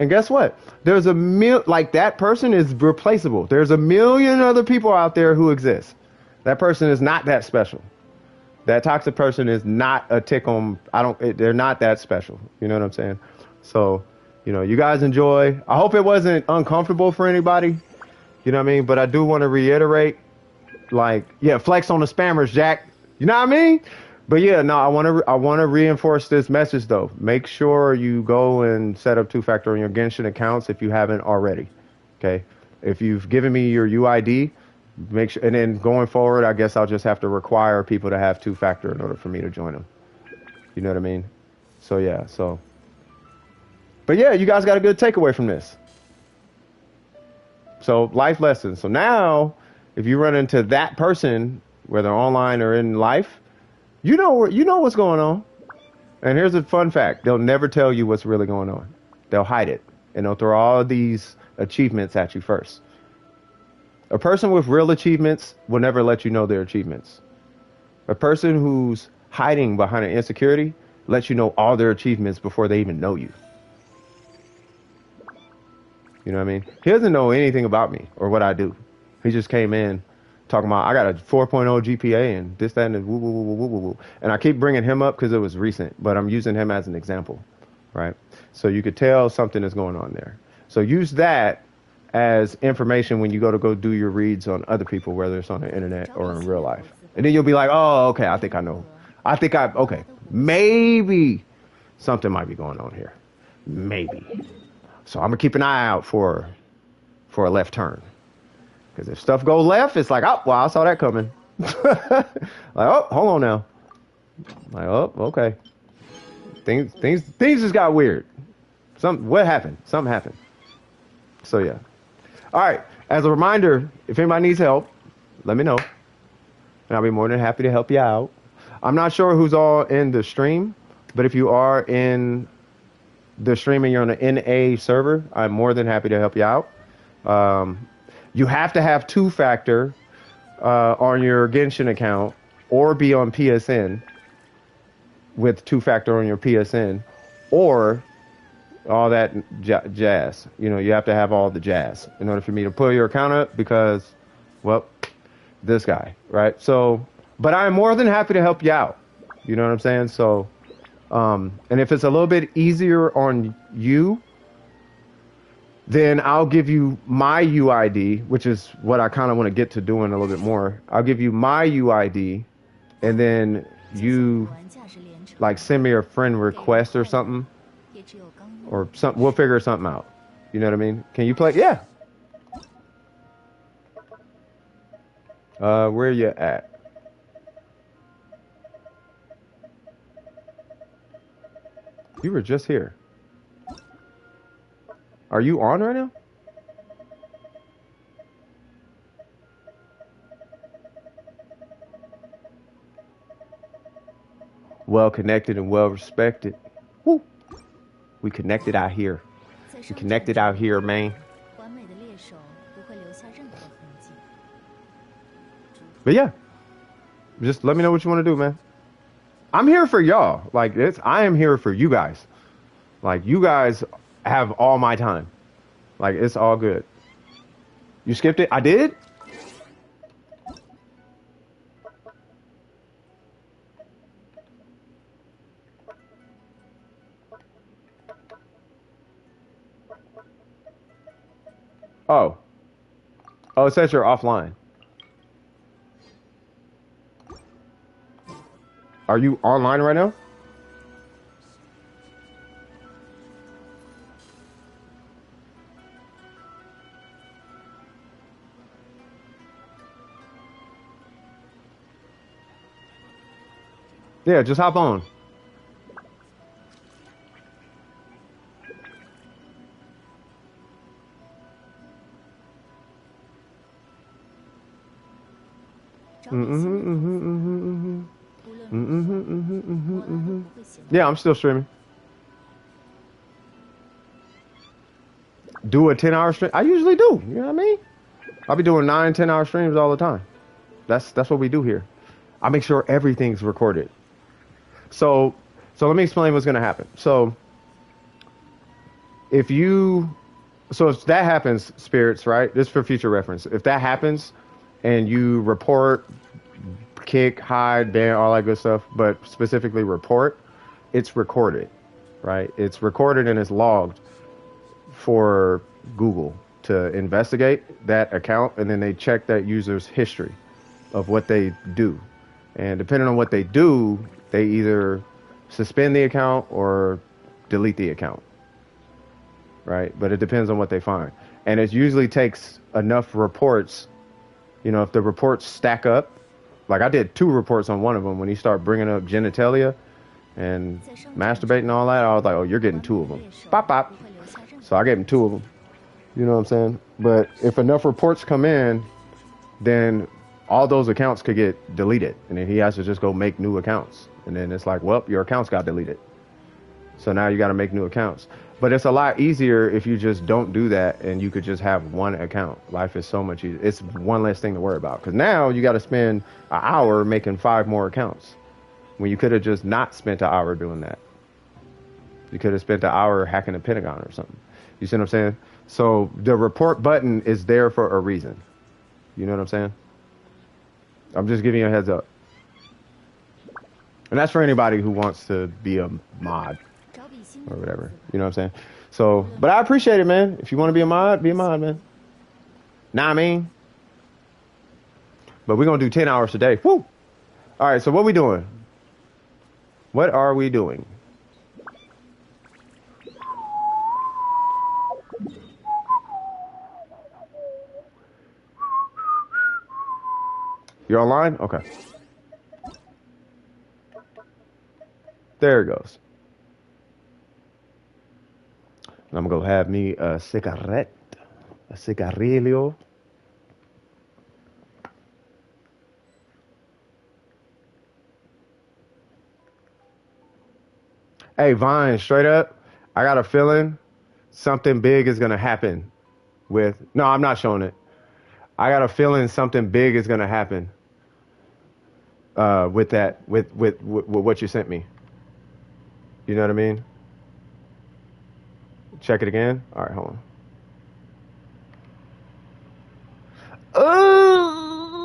And guess what? There's like that person is replaceable. There's a million other people out there who exist. That person is not that special. That toxic person is not a tick on. They're not that special. You know what I'm saying? So, you know, you guys enjoy. I hope it wasn't uncomfortable for anybody. You know what I mean? But I do want to reiterate, like, yeah, flex on the spammers, Jack. You know what I mean? But yeah, no, I want to reinforce this message though. Make sure you go and set up two-factor on your Genshin accounts if you haven't already. Okay, if you've given me your UID, make sure. And then going forward, I guess I'll just have to require people to have two-factor in order for me to join them. You know what I mean? So yeah, so. But yeah, you guys got a good takeaway from this. So life lessons. So now, if you run into that person, whether online or in life, you know what's going on. And here's a fun fact. They'll never tell you what's really going on. They'll hide it. And they'll throw all of these achievements at you first. A person with real achievements will never let you know their achievements. A person who's hiding behind an insecurity lets you know all their achievements before they even know you. You know what I mean? He doesn't know anything about me or what I do. He just came in talking about, I got a 4.0 GPA and this, that, and woo, woo, woo, woo, woo, woo. And I keep bringing him up because it was recent, but I'm using him as an example, right? So you could tell something is going on there. So use that as information when you go do your reads on other people, whether it's on the internet or in real life. And then you'll be like, oh, okay, I think I know. Okay, maybe something might be going on here. Maybe. So I'm gonna keep an eye out for a left turn. Because if stuff go left, it's like, oh, well, I saw that coming. Like, oh, hold on now. Like, oh, okay. Things just got weird. What happened? Something happened. So yeah. All right. As a reminder, if anybody needs help, let me know, and I'll be more than happy to help you out. I'm not sure who's all in the stream, but if you are in the stream and you're on the NA server, I'm more than happy to help you out. You have to have two-factor on your Genshin account or be on PSN with two-factor on your PSN or all that jazz. You know, you have to have all the jazz in order for me to pull your account up because, well, this guy, right? So, but I'm more than happy to help you out. You know what I'm saying? So, and if it's a little bit easier on you, then I'll give you my UID, which is what I kind of want to get to doing a little bit more. I'll give you my UID, and then you like send me a friend request or something, or something. We'll figure something out. You know what I mean? Can you play? Yeah. Where you at? You were just here. Are you on right now? Well connected and well respected. Woo. We connected out here. We connected out here, man. But yeah, just let me know what you want to do, man. I'm here for y'all. Like I am here for you guys. Like you guys have all my time. Like it's all good. You skipped it? I did? Oh. Oh, it says you're offline. Are you online right now? Yeah, just hop on. Yeah, I'm still streaming. Do a 10-hour stream? I usually do. You know what I mean? I'll be doing 9, 10-hour streams all the time. That's what we do here. I make sure everything's recorded. So let me explain what's gonna happen. So if that happens, spirits, right? This is for future reference. If that happens and you report, kick, hide, ban, all that good stuff, but specifically report, it's recorded, right? It's recorded and it's logged for Google to investigate that account, and then they check that user's history of what they do. And depending on what they do, they either suspend the account or delete the account, right? But it depends on what they find. And it usually takes enough reports, you know, if the reports stack up. Like I did 2 reports on one of them when he started bringing up genitalia and masturbating and all that. I was like, oh, you're getting 2 of them. Bop, bop. So I gave him 2 of them. You know what I'm saying? But if enough reports come in, then all those accounts could get deleted. And then he has to just go make new accounts. And then it's like, well, your accounts got deleted. So now you got to make new accounts. But it's a lot easier if you just don't do that and you could just have one account. Life is so much easier. It's one less thing to worry about. Because now you got to spend an hour making 5 more accounts when you could have just not spent an hour doing that. You could have spent an hour hacking the Pentagon or something. You see what I'm saying? So the report button is there for a reason. You know what I'm saying? I'm just giving you a heads up. And that's for anybody who wants to be a mod or whatever. You know what I'm saying? So, but I appreciate it, man. If you want to be a mod, man. Nah, I mean. But we're going to do 10 hours today. Woo! All right, so what we doing? What are we doing? You're online? Okay. There it goes. I'm gonna go have me a cigarette, a cigarillo. Hey, Vine, straight up, I got a feeling something big is gonna happen with. No, I'm not showing it. I got a feeling something big is gonna happen with that, with what you sent me. You know what I mean? Check it again. All right, hold on. Oh,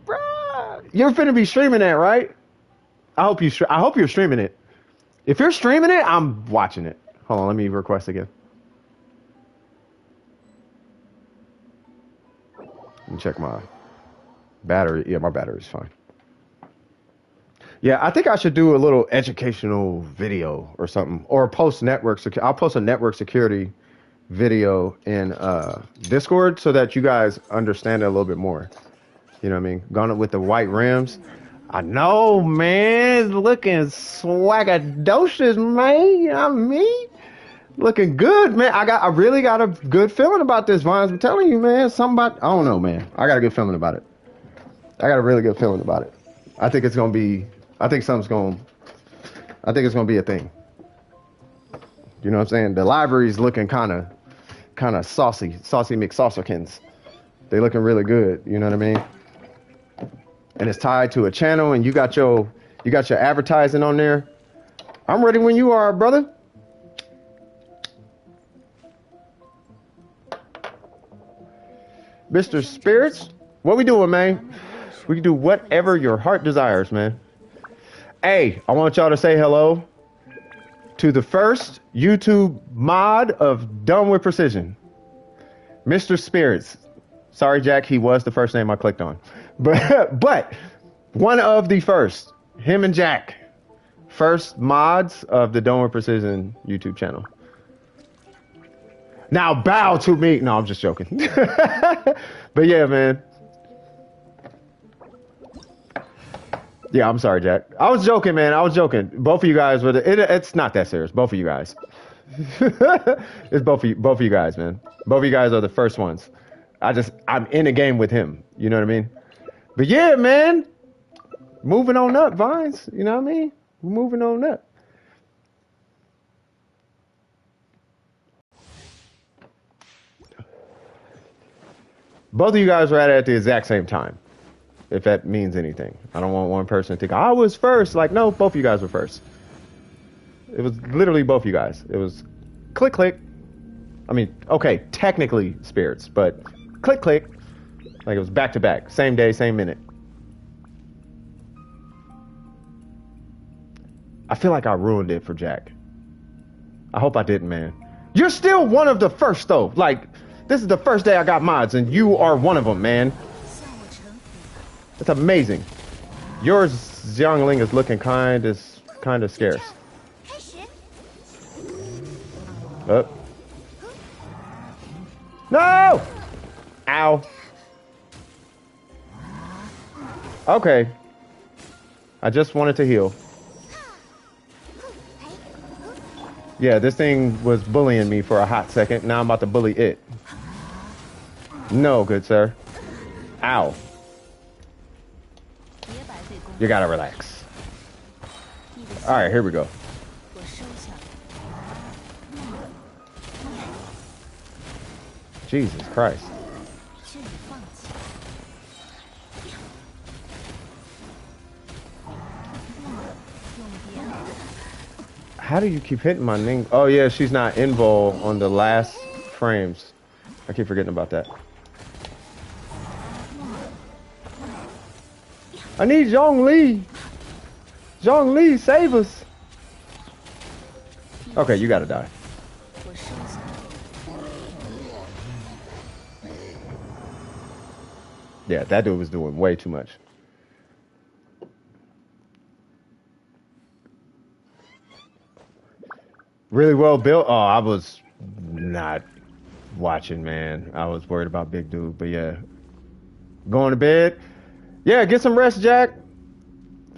bruh. You're finna be streaming that, right? I hope you. I hope you're streaming it. If you're streaming it, I'm watching it. Hold on, let me request again. Let me check my battery. Yeah, my battery's fine. Yeah, I think I should do a little educational video or something, or post network. I'll post a network security video in Discord so that you guys understand it a little bit more. You know what I mean? Gone with the white rims. I know, man. Looking swagadocious, man. You know what I mean? Looking good, man. I really got a good feeling about this, Vines. I'm telling you, man. Something about, I don't know, man. I got a good feeling about it. I got a really good feeling about it. I think it's gonna be. I think it's gonna be a thing. You know what I'm saying? The library's looking kind of saucy McSaucerkins. They looking really good. You know what I mean? And it's tied to a channel, and you got your advertising on there. I'm ready when you are, brother. Mr. Spirits, what we doing, man? We can do whatever your heart desires, man. Hey, I want y'all to say hello to the first YouTube mod of Done with Precision, Mr. Spirits. Sorry, Jack, he was the first name I clicked on. But one of the first, him and Jack, first mods of the Done with Precision YouTube channel. Now bow to me. No, I'm just joking. But yeah, man. Yeah, I'm sorry, Jack. I was joking, man. I was joking. Both of you guys were. It's not that serious. Both of you guys. It's both of you guys, man. Both of you guys are the first ones. I'm in a game with him. You know what I mean? But yeah, man. Moving on up, Vines. You know what I mean? We're moving on up. Both of you guys were at the exact same time. If that means anything. I don't want one person to think I was first. Like, no, both of you guys were first. It was literally both of you guys. It was click, click. I mean, okay, technically spirits, but click, click. Like it was back to back. Same day, same minute. I feel like I ruined it for Jack. I hope I didn't, man. You're still one of the first, though. Like, this is the first day I got mods, and you are one of them, man. That's amazing. Yours, Xiangling, is looking kind of scarce. Up. No! Ow. Okay. I just wanted to heal. Yeah, this thing was bullying me for a hot second. Now I'm about to bully it. No, good sir. Ow. You gotta relax. Alright, here we go. Jesus Christ. How do you keep hitting my Ning? Oh yeah, she's not invul on the last frames. I keep forgetting about that. I need Zhongli. Zhongli, save us. Okay, you gotta die. Yeah, that dude was doing way too much. Really well built. Oh, I was not watching, man. I was worried about big dude, but yeah. Going to bed. Yeah, get some rest, Jack.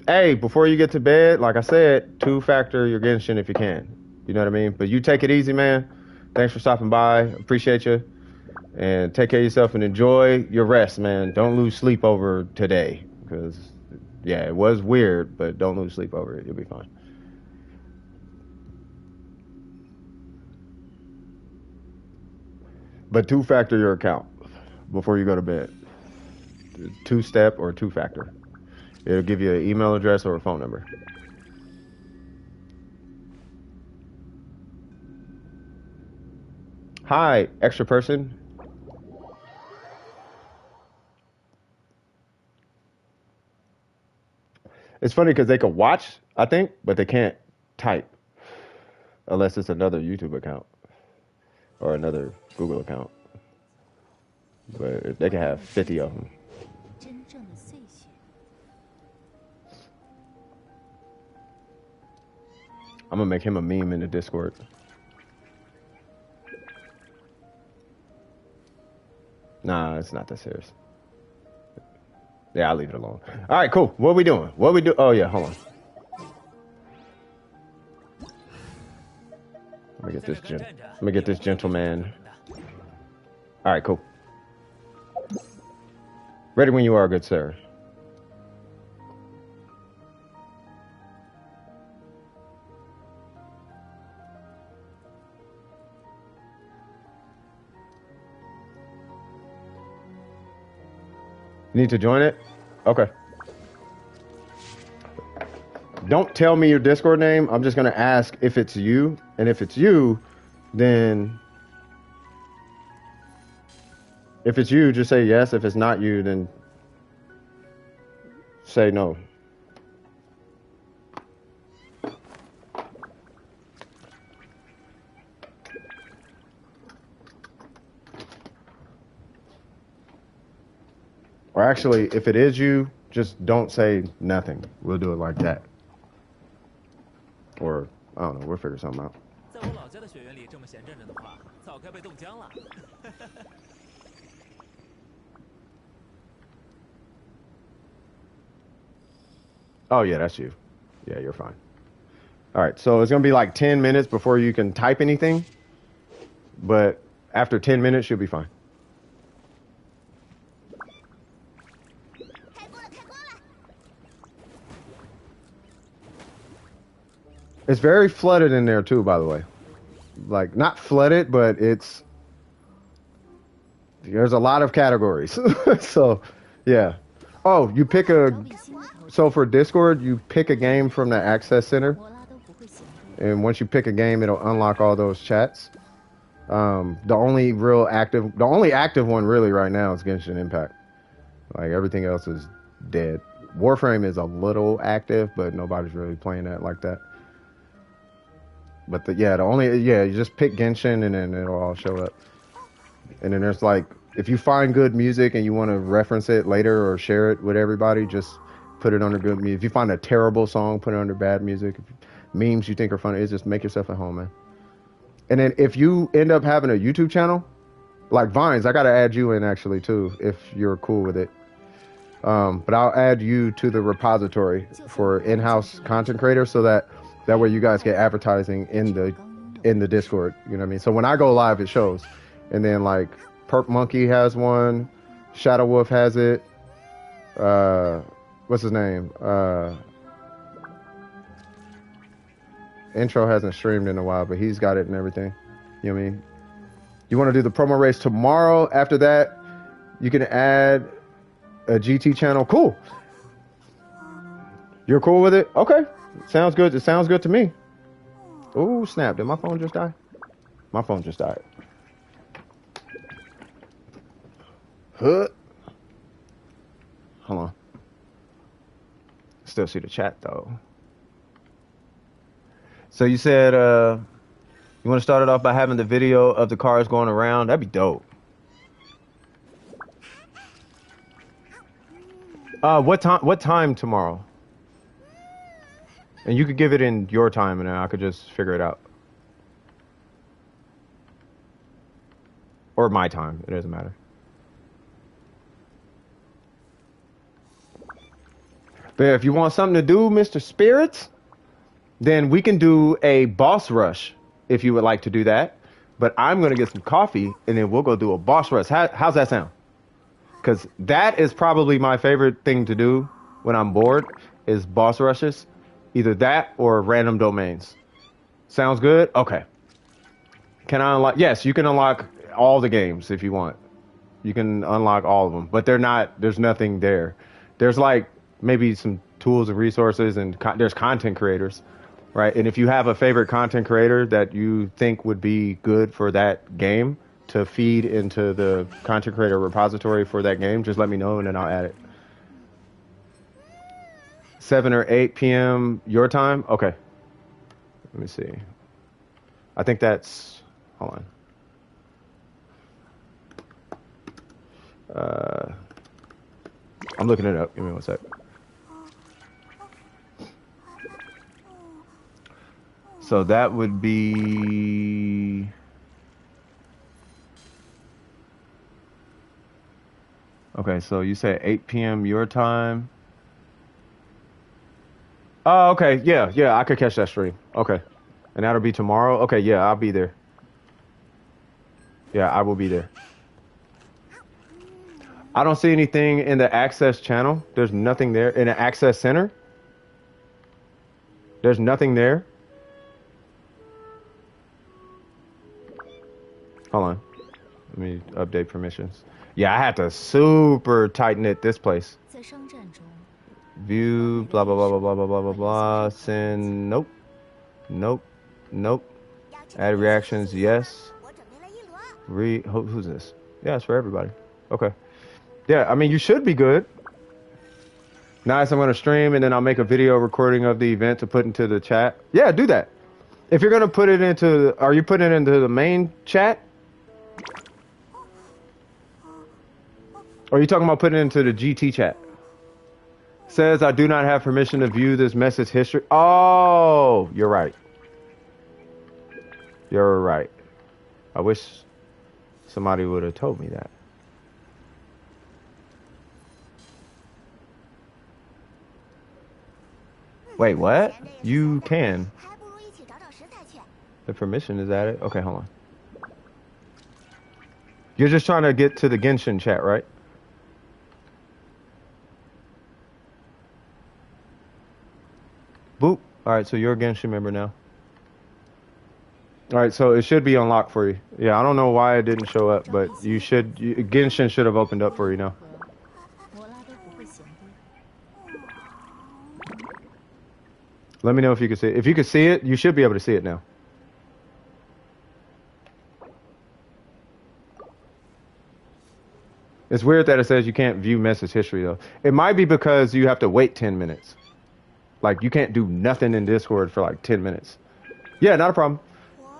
Hey, before you get to bed, like I said, two-factor your Genshin if you can. You know what I mean? But you take it easy, man. Thanks for stopping by. Appreciate you. And take care of yourself and enjoy your rest, man. Don't lose sleep over today. Because, yeah, it was weird, but don't lose sleep over it. You'll be fine. But two-factor your account before you go to bed. Two-step or two-factor. It'll give you an email address or a phone number. Hi, extra person. It's funny because they can watch, I think, but they can't type unless it's another YouTube account or another Google account. But they can have 50 of them. 真正的碎屑。I'm gonna make him a meme in the Discord. Nah, it's not that serious. Yeah, I'll leave it alone. All right, cool. What we doing? What we do? Oh yeah, hold on. Let me get this let me get this gentleman. All right, cool. Ready when you are, good sir. You need to join it? Okay. Don't tell me your Discord name. I'm just gonna ask if it's you, and if it's you, then if it's you, just say yes. If it's not you, then say no. Or actually, if it is you, just don't say nothing. We'll do it like that. Or, I don't know, we'll figure something out. 在我老家的雪原里这么闲站着的话，早该被冻僵了。Oh, yeah, that's you. Yeah, you're fine. All right, so it's going to be like 10 minutes before you can type anything. But after 10 minutes, you'll be fine. 开锅了，开锅了！ It's very flooded in there too, by the way. Like, not flooded, but there's a lot of categories. So, yeah. Oh, you pick so for Discord, you pick a game from the Access Center. 摩拉都不会嫌贵。 And once you pick a game, it'll unlock all those chats. The only active one really right now is Genshin Impact. Like everything else is dead. Warframe is a little active, but nobody's really playing that like that. But you just pick Genshin and then it'll all show up. And then there's like, if you find good music and you want to reference it later or share it with everybody, just put it under good music. If you find a terrible song, put it under bad music. Memes you think are funny, just make yourself at home, man. And then if you end up having a YouTube channel, like Vines, I got to add you in actually too, if you're cool with it. But I'll add you to the repository for in-house content creators so that way you guys get advertising in the Discord. You know what I mean? So when I go live, it shows. And then like Perp Monkey has one, Shadow Wolf has it. What's his name? Intro hasn't streamed in a while, but he's got it and everything. You know what I mean? You want to do the promo race tomorrow? After that, you can add a GT channel. Cool. You're cool with it? Okay. Sounds good. It sounds good to me. Oh, snap. Did my phone just die? My phone just died. Huh. Hold on. Still see the chat, though. So you said you want to start it off by having the video of the cars going around? That'd be dope. What time tomorrow? And you could give it in your time and then I could just figure it out. Or my time, it doesn't matter. Yeah, if you want something to do, Mr. Spirits, then we can do a boss rush if you would like to do that. But I'm gonna get some coffee and then we'll go do a boss rush. How's that sound? Because that is probably my favorite thing to do when I'm bored is boss rushes. Either that or random domains. Sounds good? Okay. Can I unlock? Yes, you can unlock all the games if you want. You can unlock all of them, but they're not. There's nothing there. There's like maybe some tools and resources, and there's content creators, right? And if you have a favorite content creator that you think would be good for that game to feed into the content creator repository for that game, just let me know and then I'll add it. 7 or 8 p.m. your time? Okay. Let me see. I think that's. Hold on. I'm looking it up. Give me one sec. So that would be. Okay, so you said 8 p.m. your time. Oh, okay. Yeah, I could catch that stream. Okay. And that'll be tomorrow? Okay, yeah, I'll be there. Yeah, I will be there. I don't see anything in the access channel. There's nothing there. In the access center? There's nothing there. Hold on. Let me update permissions. Yeah, I had to super tighten it this place. 在商战中， View, blah, blah, blah, blah, blah, blah, blah, blah, blah. Send, nope. Nope. Nope. Add reactions, yes. 我准备了一摞。 Who's this? Yeah, it's for everybody. Okay. Yeah, I mean, you should be good. Nice, I'm going to stream and then I'll make a video recording of the event to put into the chat. Yeah, do that. If you're going to put it into, are you putting it into the main chat? Or are you talking about putting it into the GT chat? Says I do not have permission to view this message history. Oh, you're right. You're right. I wish somebody would have told me that. Wait, what? You can. 还不如一起找找食材去。 The permission is added. Okay, hold on. You're just trying to get to the Genshin chat, right? Boop. All right, so you're a Genshin member now. All right, so it should be unlocked for you. Yeah, I don't know why it didn't show up, but you should. Genshin should have opened up for you now. 摩拉都不会嫌贵。 Let me know if you can see it. If you can see it, you should be able to see it now. It's weird that it says you can't view message history though. It might be because you have to wait 10 minutes. Like you can't do nothing in Discord for like 10 minutes. Yeah, not a problem.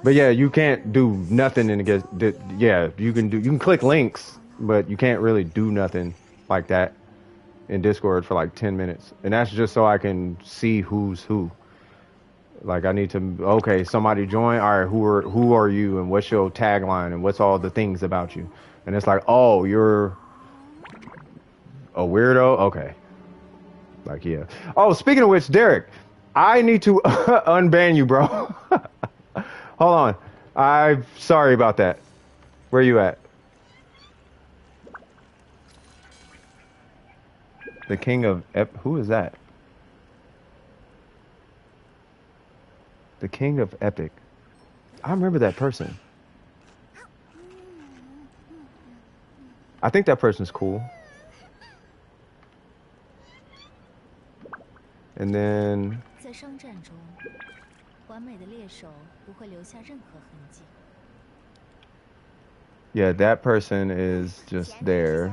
But yeah, you can't do nothing in the yeah, you can click links, but you can't really do nothing like that in Discord for like 10 minutes. And that's just so I can see who's who. Like I need to okay, somebody join. All right, who are you and what's your tagline and what's all the things about you? And it's like, "Oh, you're a weirdo?" Okay. Like, yeah. Oh, speaking of which, Derek, I need to unban you, bro. Hold on. I'm sorry about that. Where you at? The king of who is that? The king of epic. I remember that person. I think that person's cool. And then 在商战中，完美的猎手不会留下任何痕迹。 yeah, that person is just there.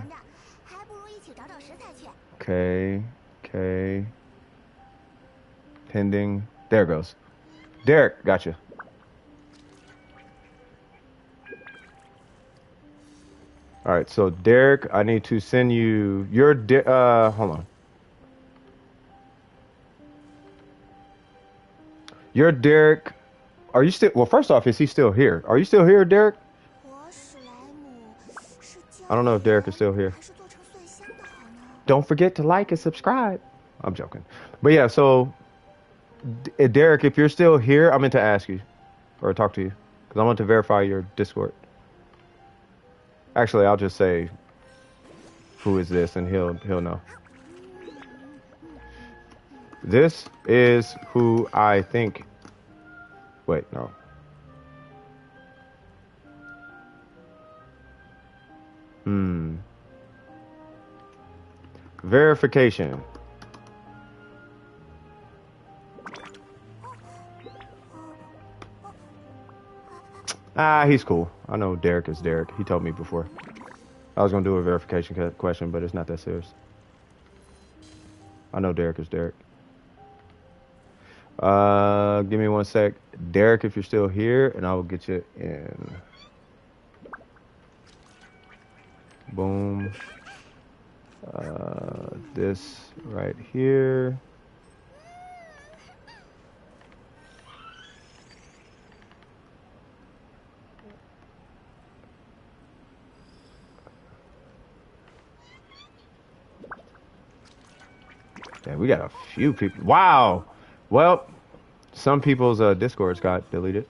还不如一起找找食材去。 Okay. Pending. There it goes. Derek, gotcha. All right, so Derek, I need to send you your hold on. Your Derek, are you still? Well, first off, is he still here? Are you still here, Derek? 我史莱姆是 I don't know if Derek is still here. 还是做成碎香的好呢？ Don't forget to like and subscribe. I'm joking. But yeah, so Derek, if you're still here, I meant to ask you or talk to you because I want to verify your Discord. Actually, I'll just say who is this, and he'll know. This is who I think. Wait, no. Hmm. Verification. Ah, he's cool. I know Derek is Derek. He told me before. I was gonna do a verification question, but it's not that serious. I know Derek is Derek. Give me one sec, Derek. If you're still here, and I will get you in. Boom. This right here. Yeah, we got a few people. Wow. Well, some people's Discords got deleted.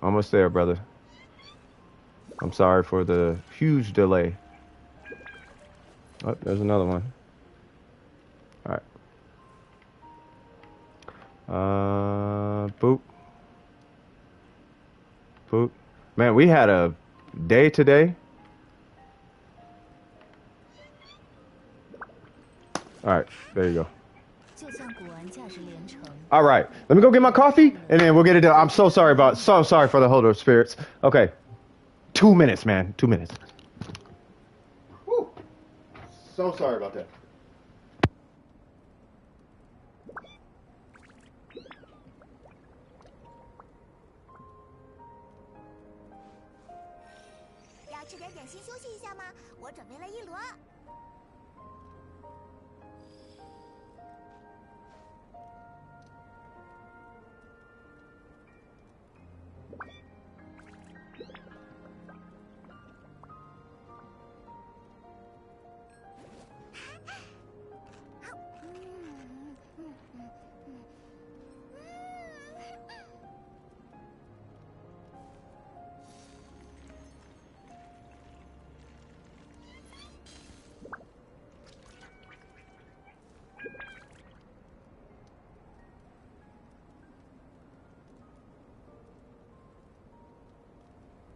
Almost there, brother. I'm sorry for the huge delay. Oh, there's another one. All right. Boop. Boop. Man, we had a day today. All right, there you go. 就算古玩价值连城， All right, let me go get my coffee, and then we'll get it done. I'm so sorry for the holder of spirits. Okay, 2 minutes, man. 2 minutes. Whew. So sorry about that.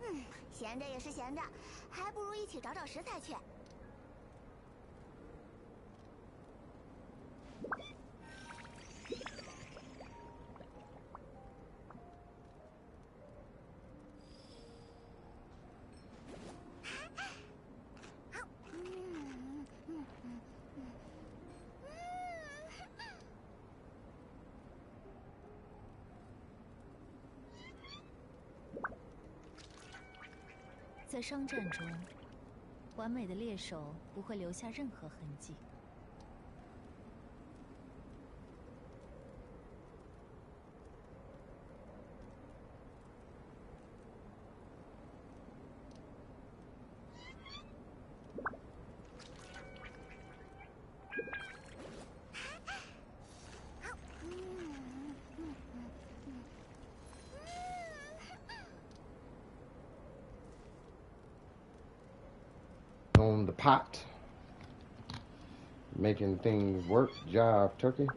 Mm, 闲着也是闲着，还不如一起找找食材去。在商战中，完美的猎手不会留下任何痕迹。On the pot, making things work. Jive turkey.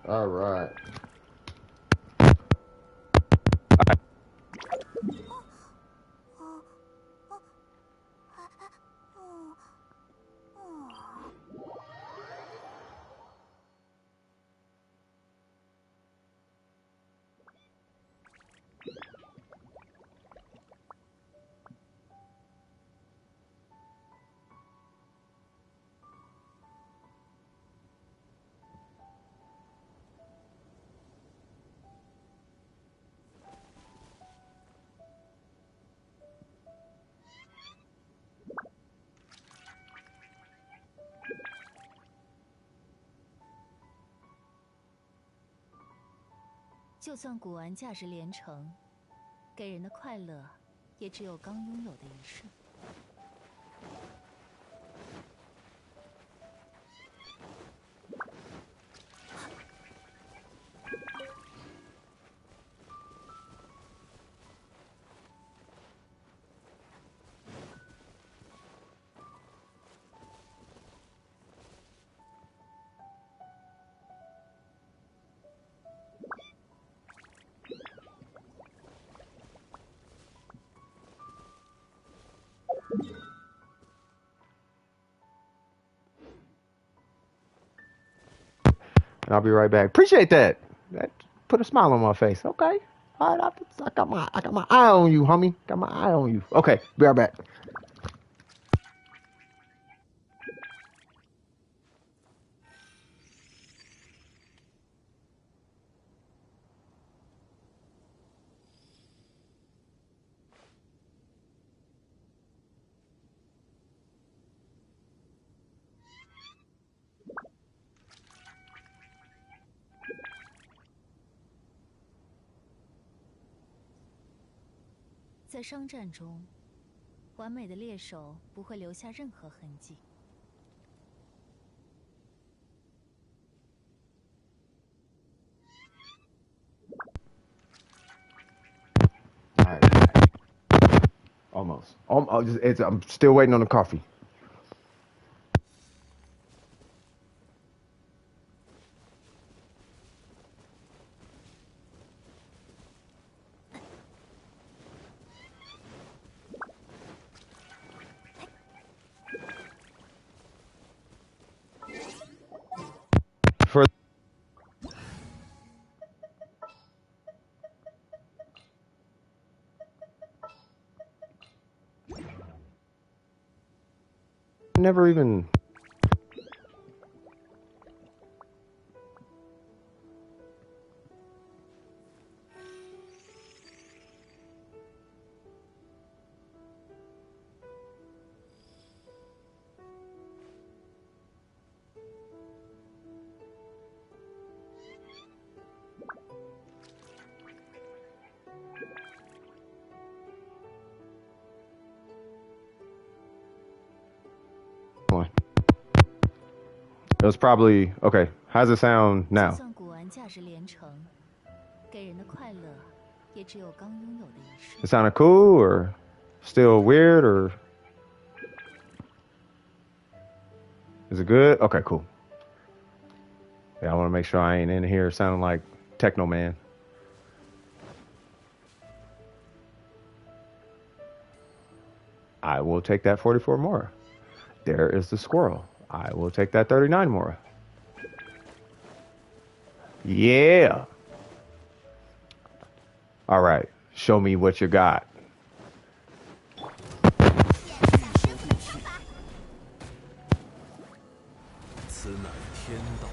All right. 就算古玩价值连城，给人的快乐，也只有刚拥有的一瞬。And I'll be right back. Appreciate that. That put a smile on my face. Okay. All right, I got my eye on you, homie. Got my eye on you. Okay, be right back. 在商战中，完美的猎手不会留下任何痕迹。All right. Almost. I'm still waiting on the coffee. For never even one. It was probably okay. How's it sound 就 now? 算古玩价值连城，给人的快乐，也只有刚拥有的一瞬。 It sounded cool or still weird or is it good? Okay, cool. Yeah, I want to make sure I ain't in here sounding like Techno Man. I will take that 44 more. There is the squirrel. I will take that 39 more. Yeah. All right. Show me what you got. 此乃天道。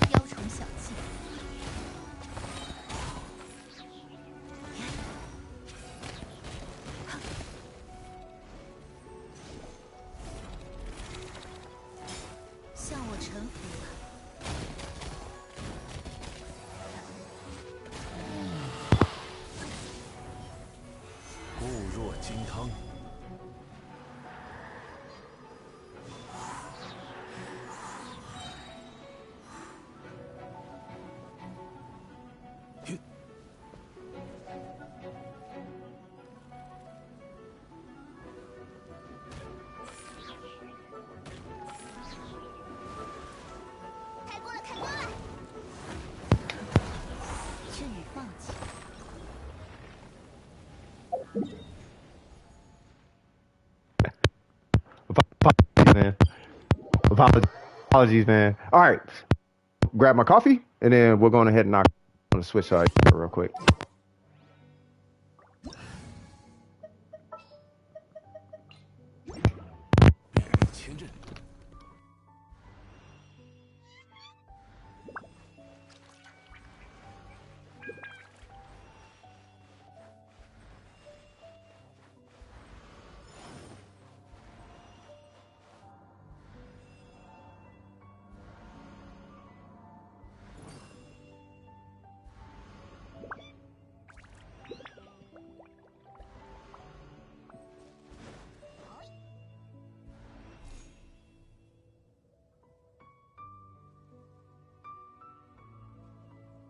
雕虫小技，向我臣服吧。固若金汤。开锅了，开锅了！阵雨放弃。 Man. Apologies, man. All right. Grab my coffee and then we're going to head and knock on the switch side real quick. 便于千仞。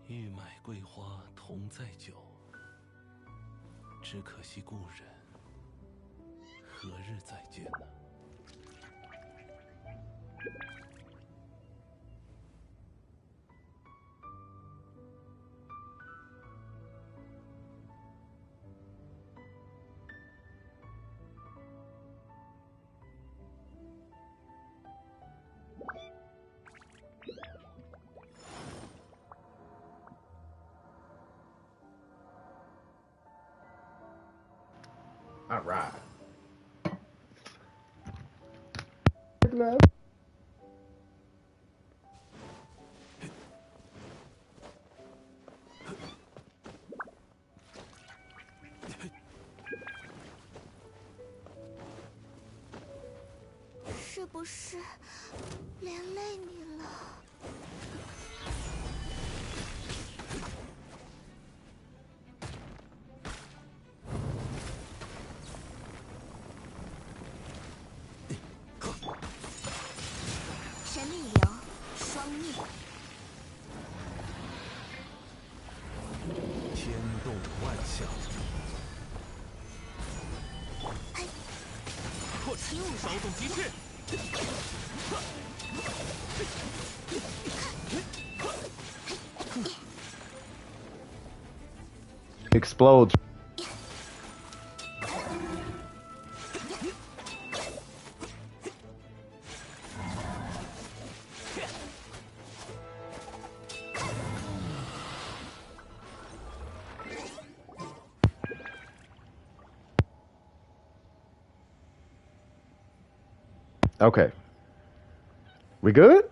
欲买桂花同载酒，只可惜故人何日再见呢？All right. “是不是连累你了？”神力流双逆，天动万象，破轻物手动击制。 Explodes. Okay. We good?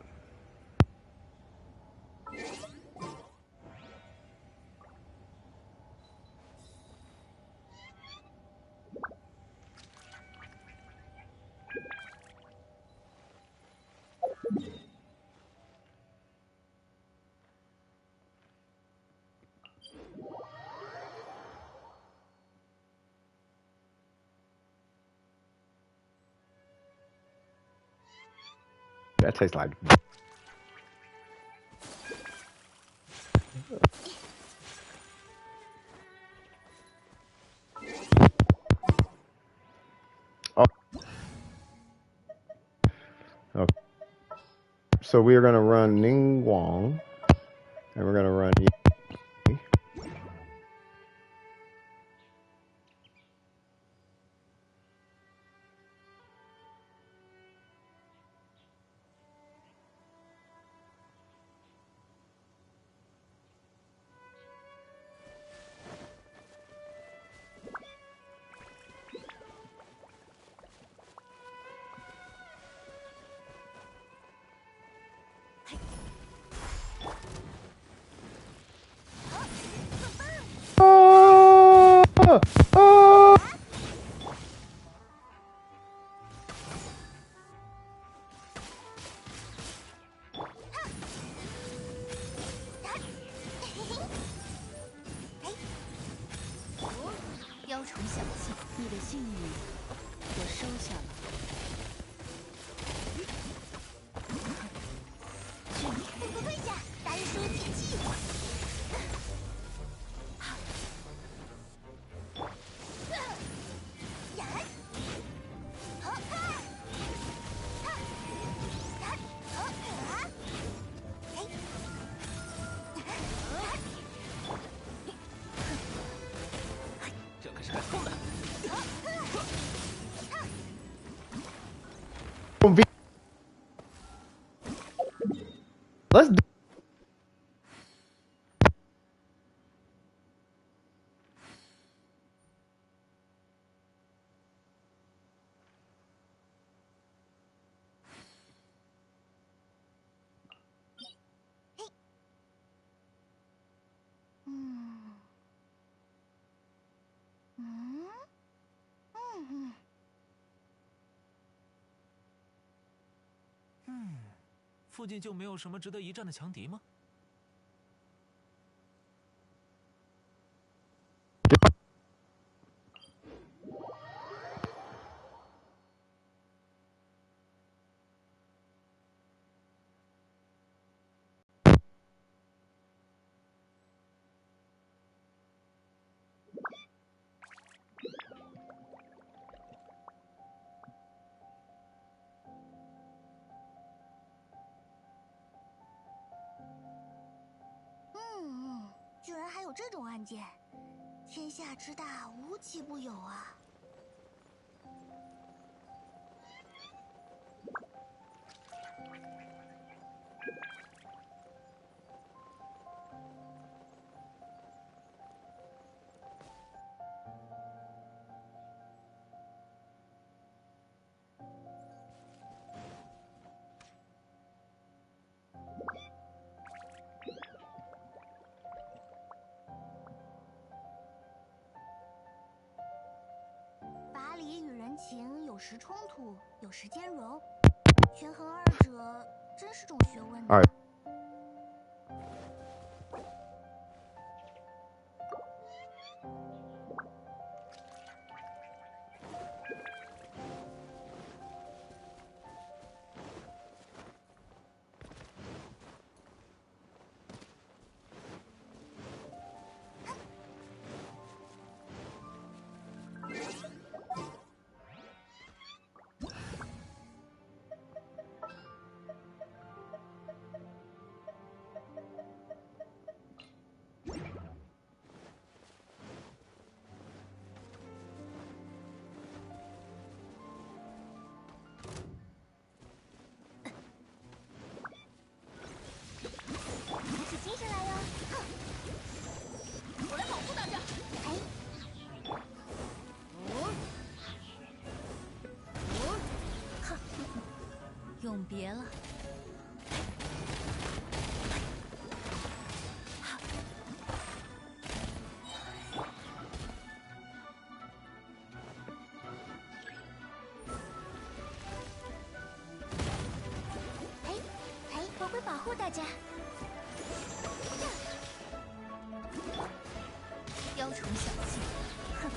That tastes like. Oh. Okay. So we are going to run Ning Wong, and we're going to run Yi. Oh! 雕虫小技，你的幸运我收下了。不退下，单手铁器。这可是很痛的。 Let's do.附近就没有什么值得一战的强敌吗？这种案件，天下之大，无奇不有啊。法理与人情有时冲突，有时兼容，权衡二者真是种学问呢。拿起精神来哟！我来保护大家。永别了。我会保护大家。雕虫小技，哼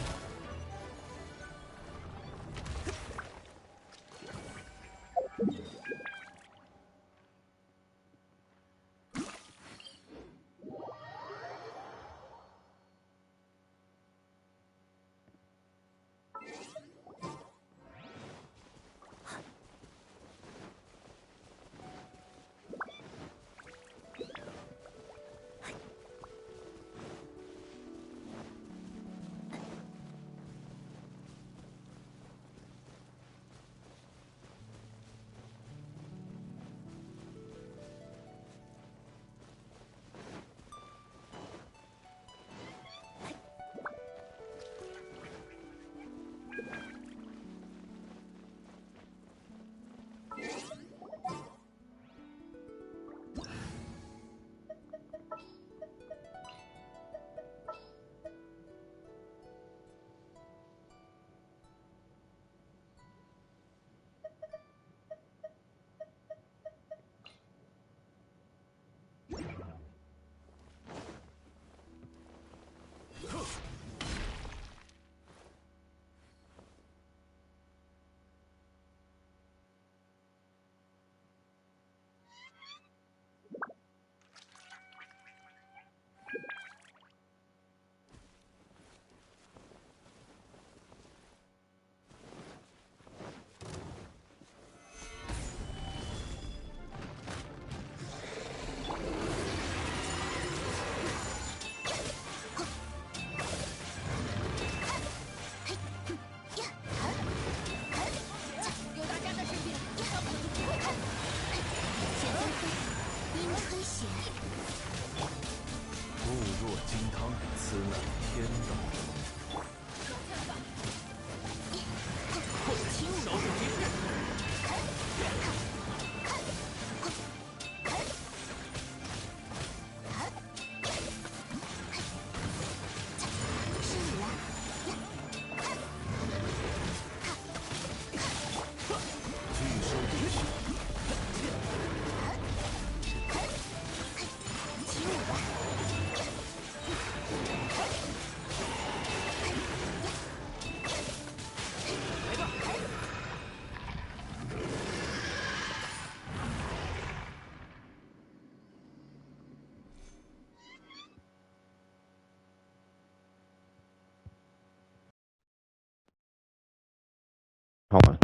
！Hold on.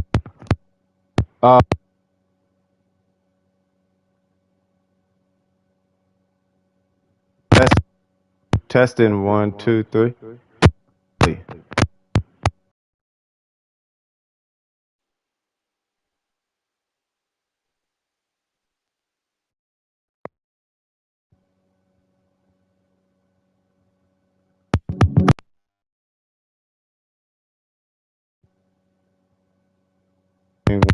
Uh, Testing one, two, three.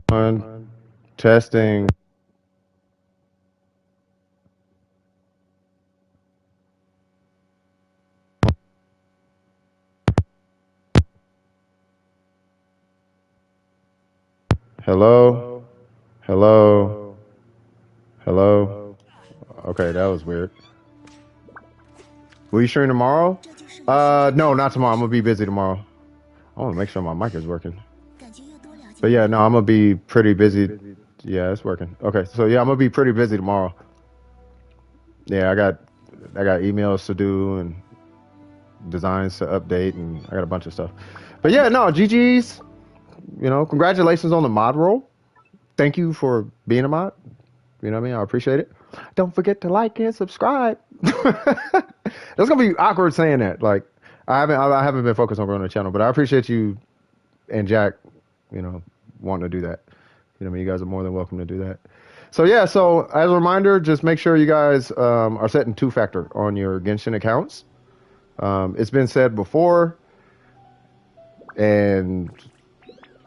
One, testing. Hello, hello, hello. Okay, that was weird. Will you stream tomorrow? No, not tomorrow. I'm gonna be busy tomorrow. I want to make sure my mic is working. But yeah, no, I'm gonna be pretty busy. Yeah, it's working. Okay, so yeah, I'm gonna be pretty busy tomorrow. Yeah, I got emails to do and designs to update, and I got a bunch of stuff. But yeah, no, GG's. You know, congratulations on the mod role. Thank you for being a mod. You know what I mean? I appreciate it. Don't forget to like and subscribe. That's gonna be awkward saying that. Like, I haven't been focused on growing the channel, but I appreciate you and Jack, you know, wanting to do that. You know, what I mean, you guys are more than welcome to do that. So yeah, so as a reminder, just make sure you guys are setting two-factor on your Genshin accounts. It's been said before, and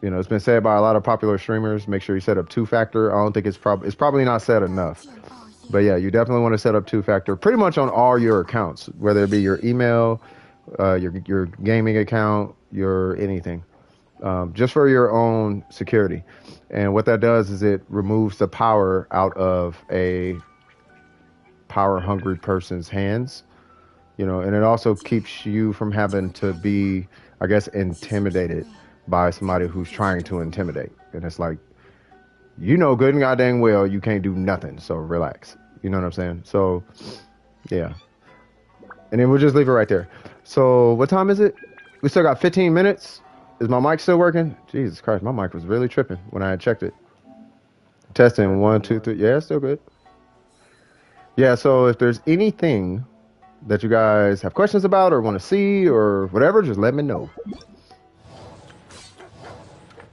you know, it's been said by a lot of popular streamers. Make sure you set up two-factor. I don't think it's probably not said enough. But yeah, you definitely want to set up two-factor pretty much on all your accounts, whether it be your email, your gaming account, your anything, just for your own security. And what that does is it removes the power out of a power-hungry person's hands, you know, and it also keeps you from having to be, I guess, intimidated by somebody who's trying to intimidate. And it's like, you know good and goddamn well you can't do nothing, so relax. You know what I'm saying? So, yeah. And then we'll just leave it right there. So, what time is it? We still got 15 minutes. Is my mic still working? Jesus Christ, my mic was really tripping when I had checked it. Testing, 1, 2, 3. Yeah, it's still good. Yeah, so if there's anything that you guys have questions about or want to see or whatever, just let me know.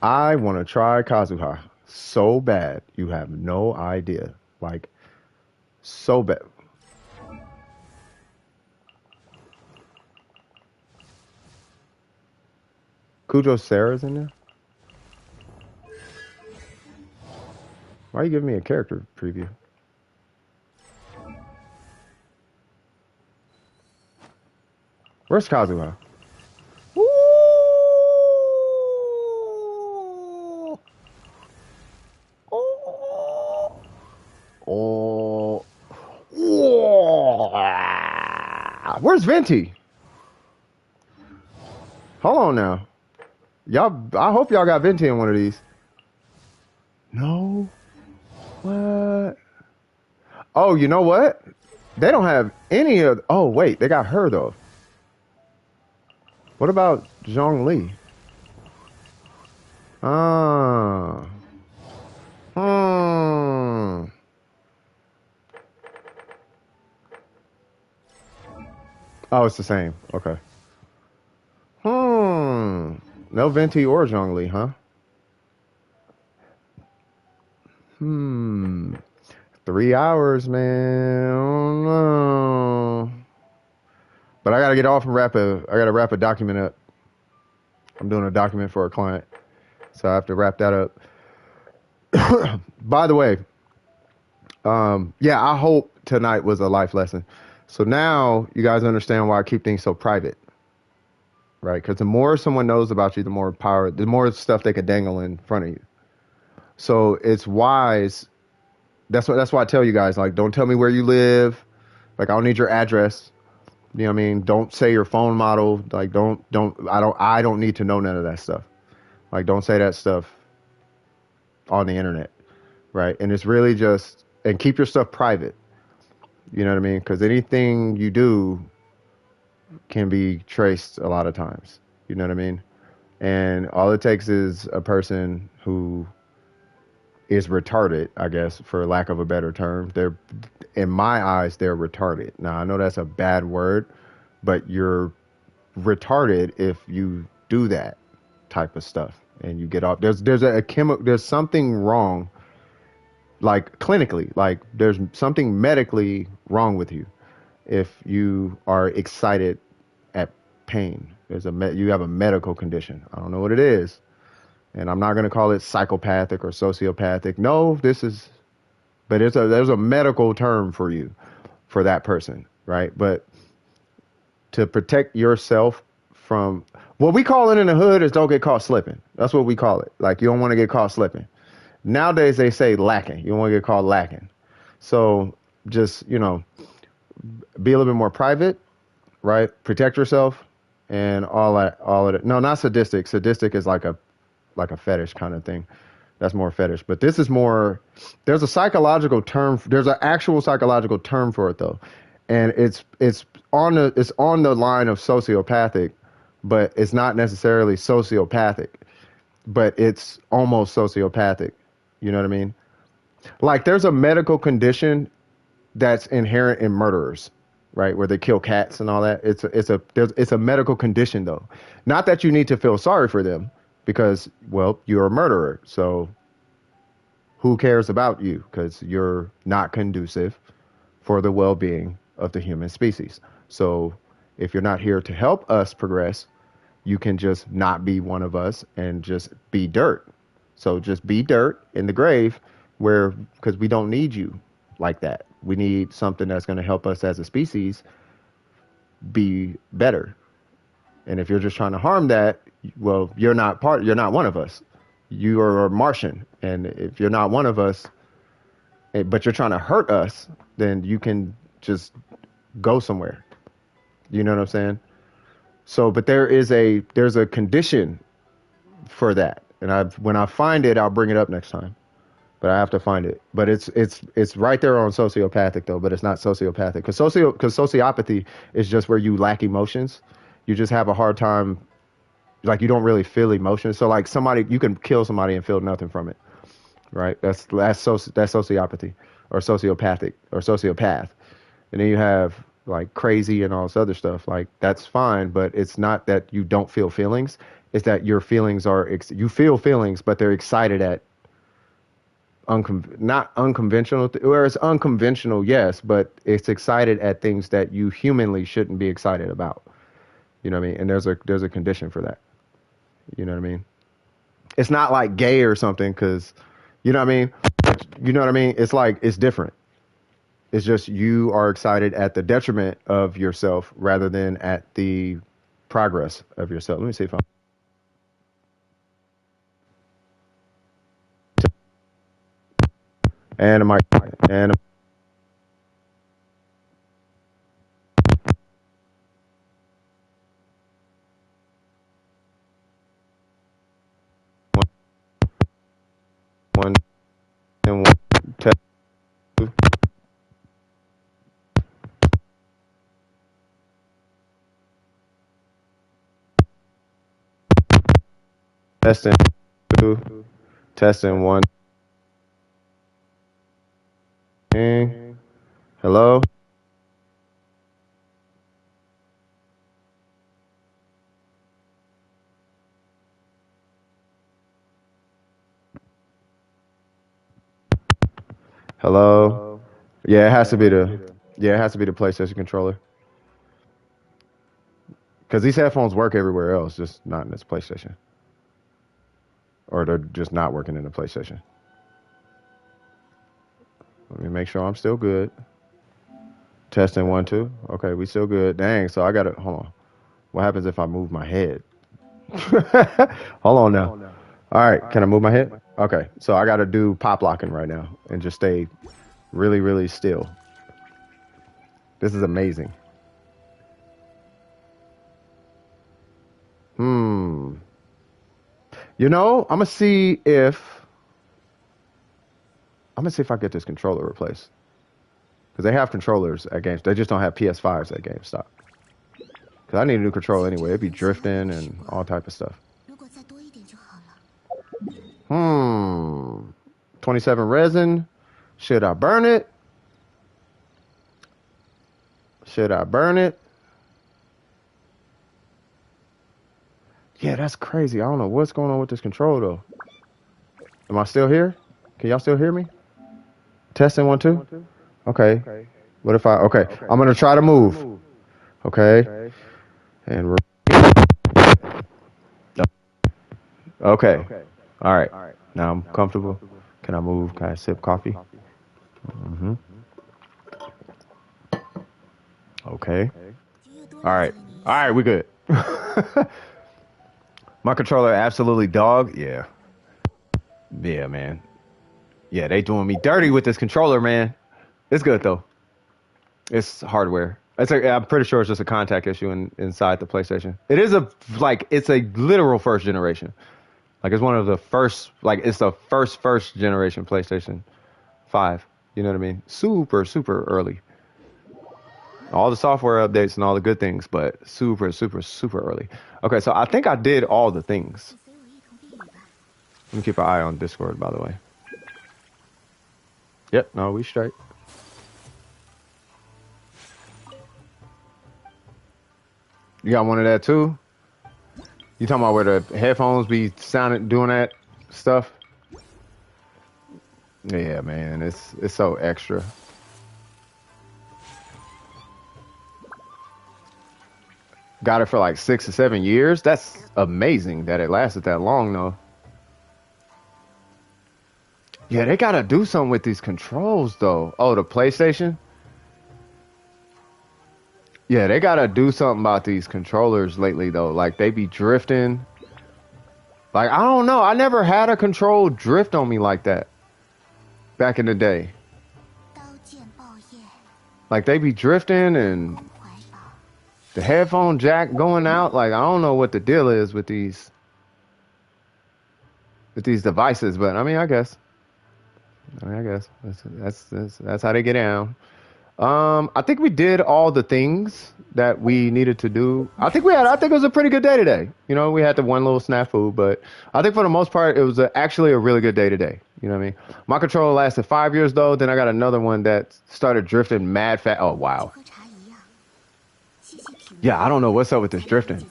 I want to try Kazuha so bad. You have no idea. Like, so bad. Kujo Sarah's in there? Why are you giving me a character preview? Where's Kazuha? Ooh. Oh. Oh. Where's Venti? Hold on now. Y'all, I hope y'all got Venti in one of these. No. What? Oh, you know what? They don't have any of. Oh, wait. They got her, though. What about Zhongli? Ah. Hmm. Oh, it's the same. Okay. No Venti or Zhongli, huh? 3 hours, man. I don't know. But I gotta get off and I gotta wrap a document up. I'm doing a document for a client. So I have to wrap that up. By the way, yeah, I hope tonight was a life lesson. So now you guys understand why I keep things so private. Right? Because the more someone knows about you, the more power, the more stuff they could dangle in front of you. So it's wise. That's why I tell you guys, like, don't tell me where you live. Like, I don't need your address. You know what I mean? Don't say your phone model. Like, I don't need to know none of that stuff. Like, don't say that stuff on the internet, right? And it's really just, and keep your stuff private. You know what I mean? Because anything you do can be traced a lot of times. You know what I mean? And all it takes is a person who is retarded, I guess, for lack of a better term. In my eyes, they're retarded. Now, I know that's a bad word, but you're retarded if you do that type of stuff and you get off. There's something wrong, like clinically, like there's something medically wrong with you if you are excited at pain. You have a medical condition. I don't know what it is, and I'm not going to call it psychopathic or sociopathic. No, but there's a medical term for you, for that person, right? But to protect yourself from what we call it in the hood is don't get caught slipping. That's what we call it. Like you don't want to get caught slipping. Nowadays they say lacking. You don't want to get caught lacking. So just, be a little bit more private, right? Protect yourself and all of it. No, not sadistic. Sadistic is like a fetish kind of thing. That's more fetish. But this is more, there's a psychological term, there's an actual psychological term for it though. And it's on the line of sociopathic, but it's not necessarily sociopathic, but it's almost sociopathic. You know what I mean? Like there's a medical condition that's inherent in murderers, right? Where they kill cats and all that. It's a medical condition though. Not that you need to feel sorry for them because, well, you're a murderer. So who cares about you? Because you're not conducive for the well-being of the human species. So if you're not here to help us progress, you can just not be one of us and just be dirt. So just be dirt in the grave because we don't need you like that. We need something that's going to help us as a species be better. And if you're just trying to harm that, well, you're not one of us. You are a Martian. And if you're not one of us, but you're trying to hurt us, then you can just go somewhere. You know what I'm saying? So, but there's a condition for that. And when I find it, I'll bring it up next time. But I have to find it. But it's right there on sociopathic though, but it's not sociopathic because sociopathy is just where you lack emotions. You just have a hard time, like you don't really feel emotions. So like you can kill somebody and feel nothing from it, right? That's sociopathy or sociopathic or sociopath. And then you have like crazy and all this other stuff. Like that's fine, but it's not that you don't feel feelings. It's that your feelings you feel feelings, but they're excited at not unconventional, or it's unconventional, yes, but it's excited at things that you humanly shouldn't be excited about. You know what I mean? And there's a condition for that. You know what I mean? It's not like gay or something, because you know what I mean. You know what I mean? It's like it's different. It's just you are excited at the detriment of yourself rather than at the progress of yourself. Let me see if I'm. And am I? And one and one. Test, testing two. Testing one. Hello. Hello. Yeah, it has to be the. Yeah, it has to be the PlayStation controller. Because these headphones work everywhere else, just not in this PlayStation. Or they're just not working in the PlayStation. Let me make sure I'm still good. Testing one, two. Okay, we still good. Dang, so I gotta hold on. What happens if I move my head? Hold on now. All right, can I move my head? Okay, so I gotta do pop locking right now and just stay really, really still. This is amazing. Hmm. I'm gonna see if I get this controller replaced. Because they have controllers at GameStop. They just don't have PS5s at GameStop. Because I need a new controller anyway. It'd be drifting and all type of stuff. 如果再多一点就好了。Hmm. 27 resin. Should I burn it? Should I burn it? Yeah, that's crazy. I don't know what's going on with this control though. Am I still here? Can y'all still hear me? Testing 1 2. Okay. What if I? Okay, I'm gonna try to move. Okay, and okay. All right. Now I'm comfortable. Can I move? Can I sip coffee? Mm-hmm. Okay. All right. All right. We good. My controller absolutely dog. Yeah. Yeah, man. Yeah, they doing me dirty with this controller, man. It's good though. It's hardware. I'm pretty sure it's just a contact issue inside the PlayStation. It is it's a literal first generation. Like it's one of the first, like it's the first generation PlayStation 5. You know what I mean? Super, super early. All the software updates and all the good things, but super, super, super early. Okay, so I think I did all the things. Let me keep an eye on Discord, by the way. Yep, no, we straight. You got one of that too? You talking about where the headphones be sounding, doing that stuff? Yeah, man, it's so extra. Got it for like 6 or 7 years. That's amazing that it lasted that long, though. Yeah, they gotta do something with these controls, though. Oh, the PlayStation? Yeah, they gotta do something about these controllers lately, though. Like, they be drifting. Like, I don't know. I never had a control drift on me like that back in the day. Like, they be drifting and the headphone jack going out. Like, I don't know what the deal is with these devices, but I mean, I guess that's how they get down. I think we did all the things that we needed to do. I think it was a pretty good day today. You know, we had the one little snafu, but I think for the most part, it was actually a really good day today. You know what I mean? My controller lasted 5 years though. Then I got another one that started drifting mad fast. Oh, wow. Yeah, I don't know what's up with this drifting.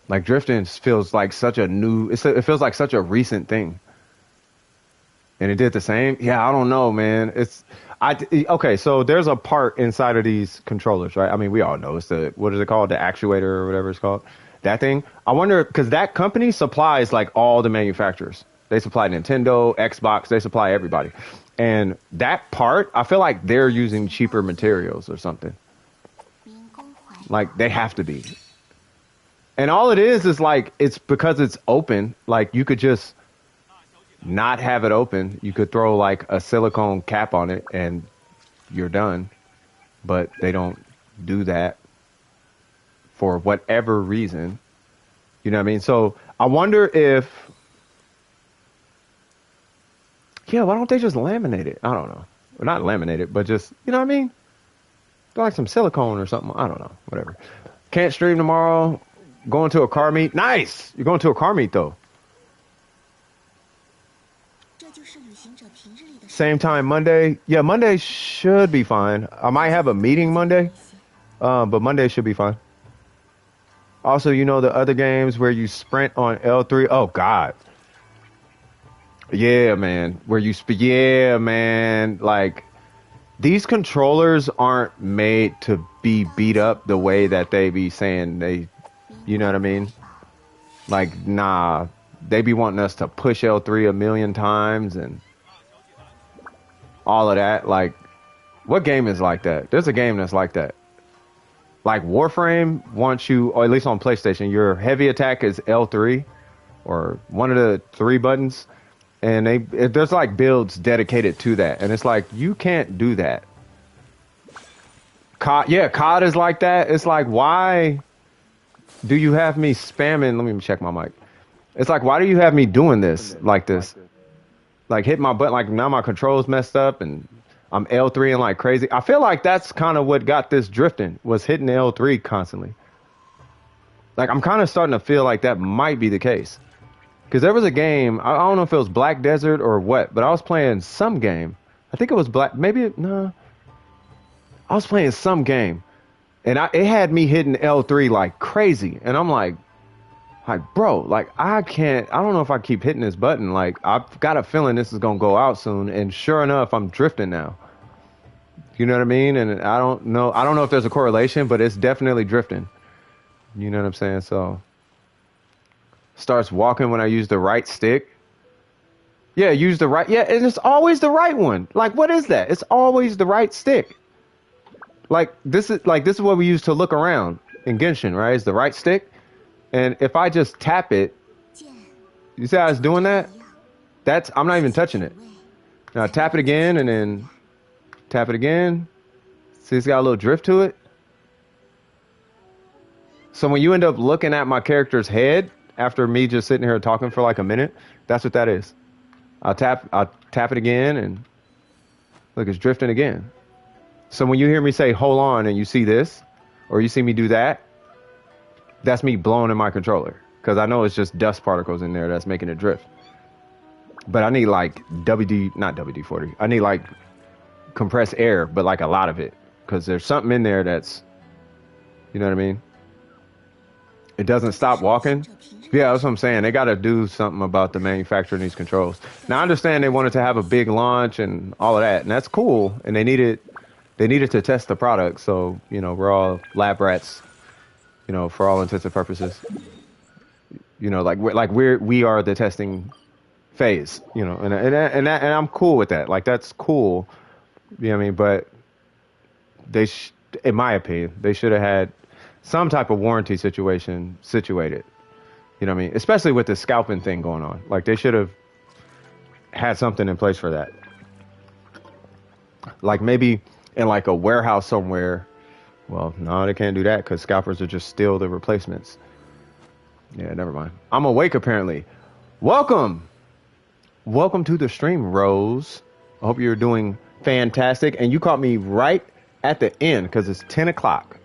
Like drifting feels like such a new, it feels like such a recent thing. And it did the same. Yeah, I don't know, man. Okay, so there's a part inside of these controllers, right? I mean, we all know it's what is it called? The actuator or whatever it's called. That thing. I wonder, because that company supplies like all the manufacturers. They supply Nintendo, Xbox, they supply everybody. And that part, I feel like they're using cheaper materials or something. Like they have to be. And all it is like, it's because it's open. Like you could just not have it open. You could throw like a silicone cap on it and you're done. But they don't do that for whatever reason. You know what I mean? So I wonder if, yeah, why don't they just laminate it? I don't know. Well, not laminate it, but just, you know what I mean? Like some silicone or something. I don't know. Whatever. Can't stream tomorrow. Going to a car meet. Nice. You're going to a car meet though. Same time Monday. Yeah, Monday should be fine. I might have a meeting Monday, but Monday should be fine. Also, you know the other games where you sprint on L3. Oh God. Yeah, man. Yeah, man. Like these controllers aren't made to be beat up the way that they be saying they. You know what I mean? Like, nah. They be wanting us to push L3 a million times and all of that. Like, what game is like that? There's a game that's like that. Like Warframe wants you, or at least on PlayStation, your heavy attack is L3 or one of the 3 buttons. And there's like builds dedicated to that. And it's like, you can't do that. COD is like that. It's like, why do you have me spamming? Let me check my mic. It's like, why do you have me doing this like this? Like hit my button, like now my controls messed up and I'm L3 and like crazy. I feel like that's kind of what got this drifting, was hitting L3 constantly. Like I'm kind of starting to feel like that might be the case. Because there was a game, I don't know if it was Black Desert or what, but I was playing some game. I think it was no. I was playing some game. And it had me hitting L3 like crazy. And I'm like, Like, bro, like I don't know if I keep hitting this button. Like, I've got a feeling this is gonna go out soon, and sure enough, I'm drifting now. You know what I mean? And I don't know if there's a correlation, but it's definitely drifting. You know what I'm saying? So starts walking when I use the right stick. Yeah, use the right. Yeah, and it's always the right one. Like, what is that? It's always the right stick. This is what we use to look around in Genshin, right? It's the right stick. And if I just tap it, 剑 you see how it's doing that? 一样， I'm not even touching it. 位 Now tap it again and then tap it again. See, it's got a little drift to it. So when you end up looking at my character's head after me just sitting here talking for like a minute, that's what that is. I'll tap it again and look, it's drifting again. So when you hear me say hold on and you see this, or you see me do that, that's me blowing in my controller. Because I know it's just dust particles in there that's making it drift. But I need like not WD-40. I need like compressed air, but like a lot of it. Because there's something in there that's, you know what I mean? It doesn't stop walking. Yeah, that's what I'm saying. They got to do something about the manufacturing these controls. Now I understand they wanted to have a big launch and all of that, and that's cool. And they needed to test the product. So, you know, we're all lab rats, you know, for all intents and purposes. You know, we are the testing phase, you know, and I'm cool with that. Like, that's cool. You know what I mean? But in my opinion, they should have had some type of warranty situation situated. You know what I mean? Especially with the scalping thing going on. Like, they should have had something in place for that. Like, maybe in like a warehouse somewhere. Well, no, they can't do that because scalpers will just steal the replacements. Yeah, never mind. I'm awake apparently. Welcome to the stream, Rose. I hope you're doing fantastic. And you caught me right at the end because it's 10 o'clock.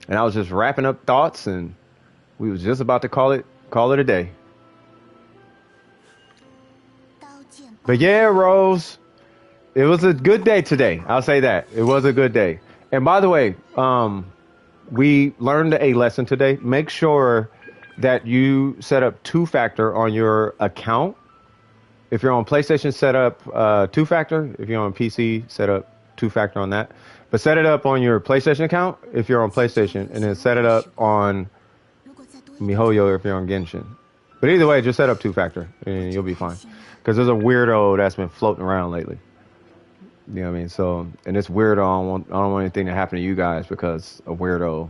And I was just wrapping up thoughts and we was just about to call it a day. 刀剑 But yeah, Rose, it was a good day today. I'll say that. It was a good day. And by the way, we learned a lesson today. Make sure that you set up two-factor on your account. If you're on PlayStation, set up two-factor. If you're on PC, set up two-factor on that. But set it up on your PlayStation account if you're on PlayStation, and then set it up on 如果再多一 MiHoYo if you're on Genshin. But either way, just set up two-factor, and you'll be fine. Because there's a weirdo that's been floating around lately. You know what I mean? So, and this weirdo, I don't want anything to happen to you guys because a weirdo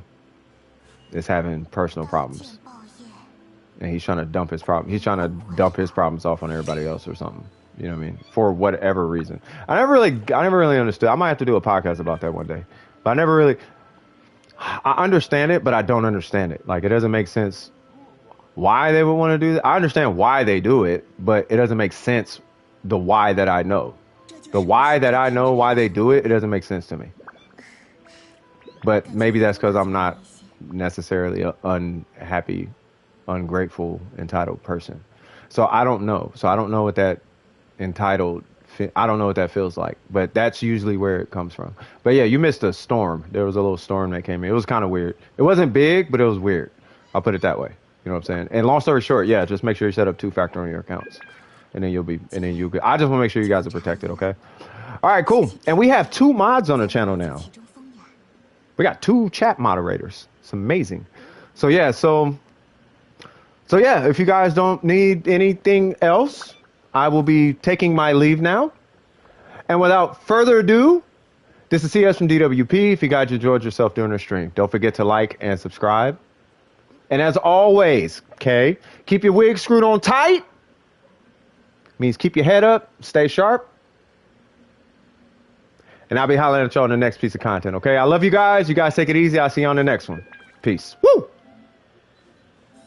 is having personal 刀 problems. 剑爆焰， And he's trying to dump his problems off on everybody else or something. You know what I mean? For whatever reason. I never really understood. I might have to do a podcast about that one day. But I understand it, but I don't understand it. Like, it doesn't make sense why they would want to do that. I understand why they do it, but it doesn't make sense the why that I know. 这就是 The why that I know why they do it, it doesn't make sense to me. But maybe that's because I'm not necessarily an unhappy, ungrateful, entitled person. So I don't know. I don't know what that I don't know what that feels like. But that's usually where it comes from. But yeah, you missed a storm. There was a little storm that came in. It was kind of weird. It wasn't big, but it was weird. I'll put it that way. You know what I'm saying? And long story short, yeah, just make sure you set up two-factor on your accounts. And then you'll be. I just want to make sure you guys are protected, okay? All right, cool. And we have 2 mods on the channel now. 其中风雅， We got 2 chat moderators. It's amazing. So yeah, if you guys don't need anything else, I will be taking my leave now. And without further ado, this is CS from DWP. If you guys enjoyed yourself during the stream, don't forget to like and subscribe. And as always, okay, keep your wig screwed on tight. Means keep your head up, stay sharp. And I'll be hollering at y'all on the next piece of content, okay? I love you guys. You guys take it easy. I'll see you on the next one. Peace. Woo!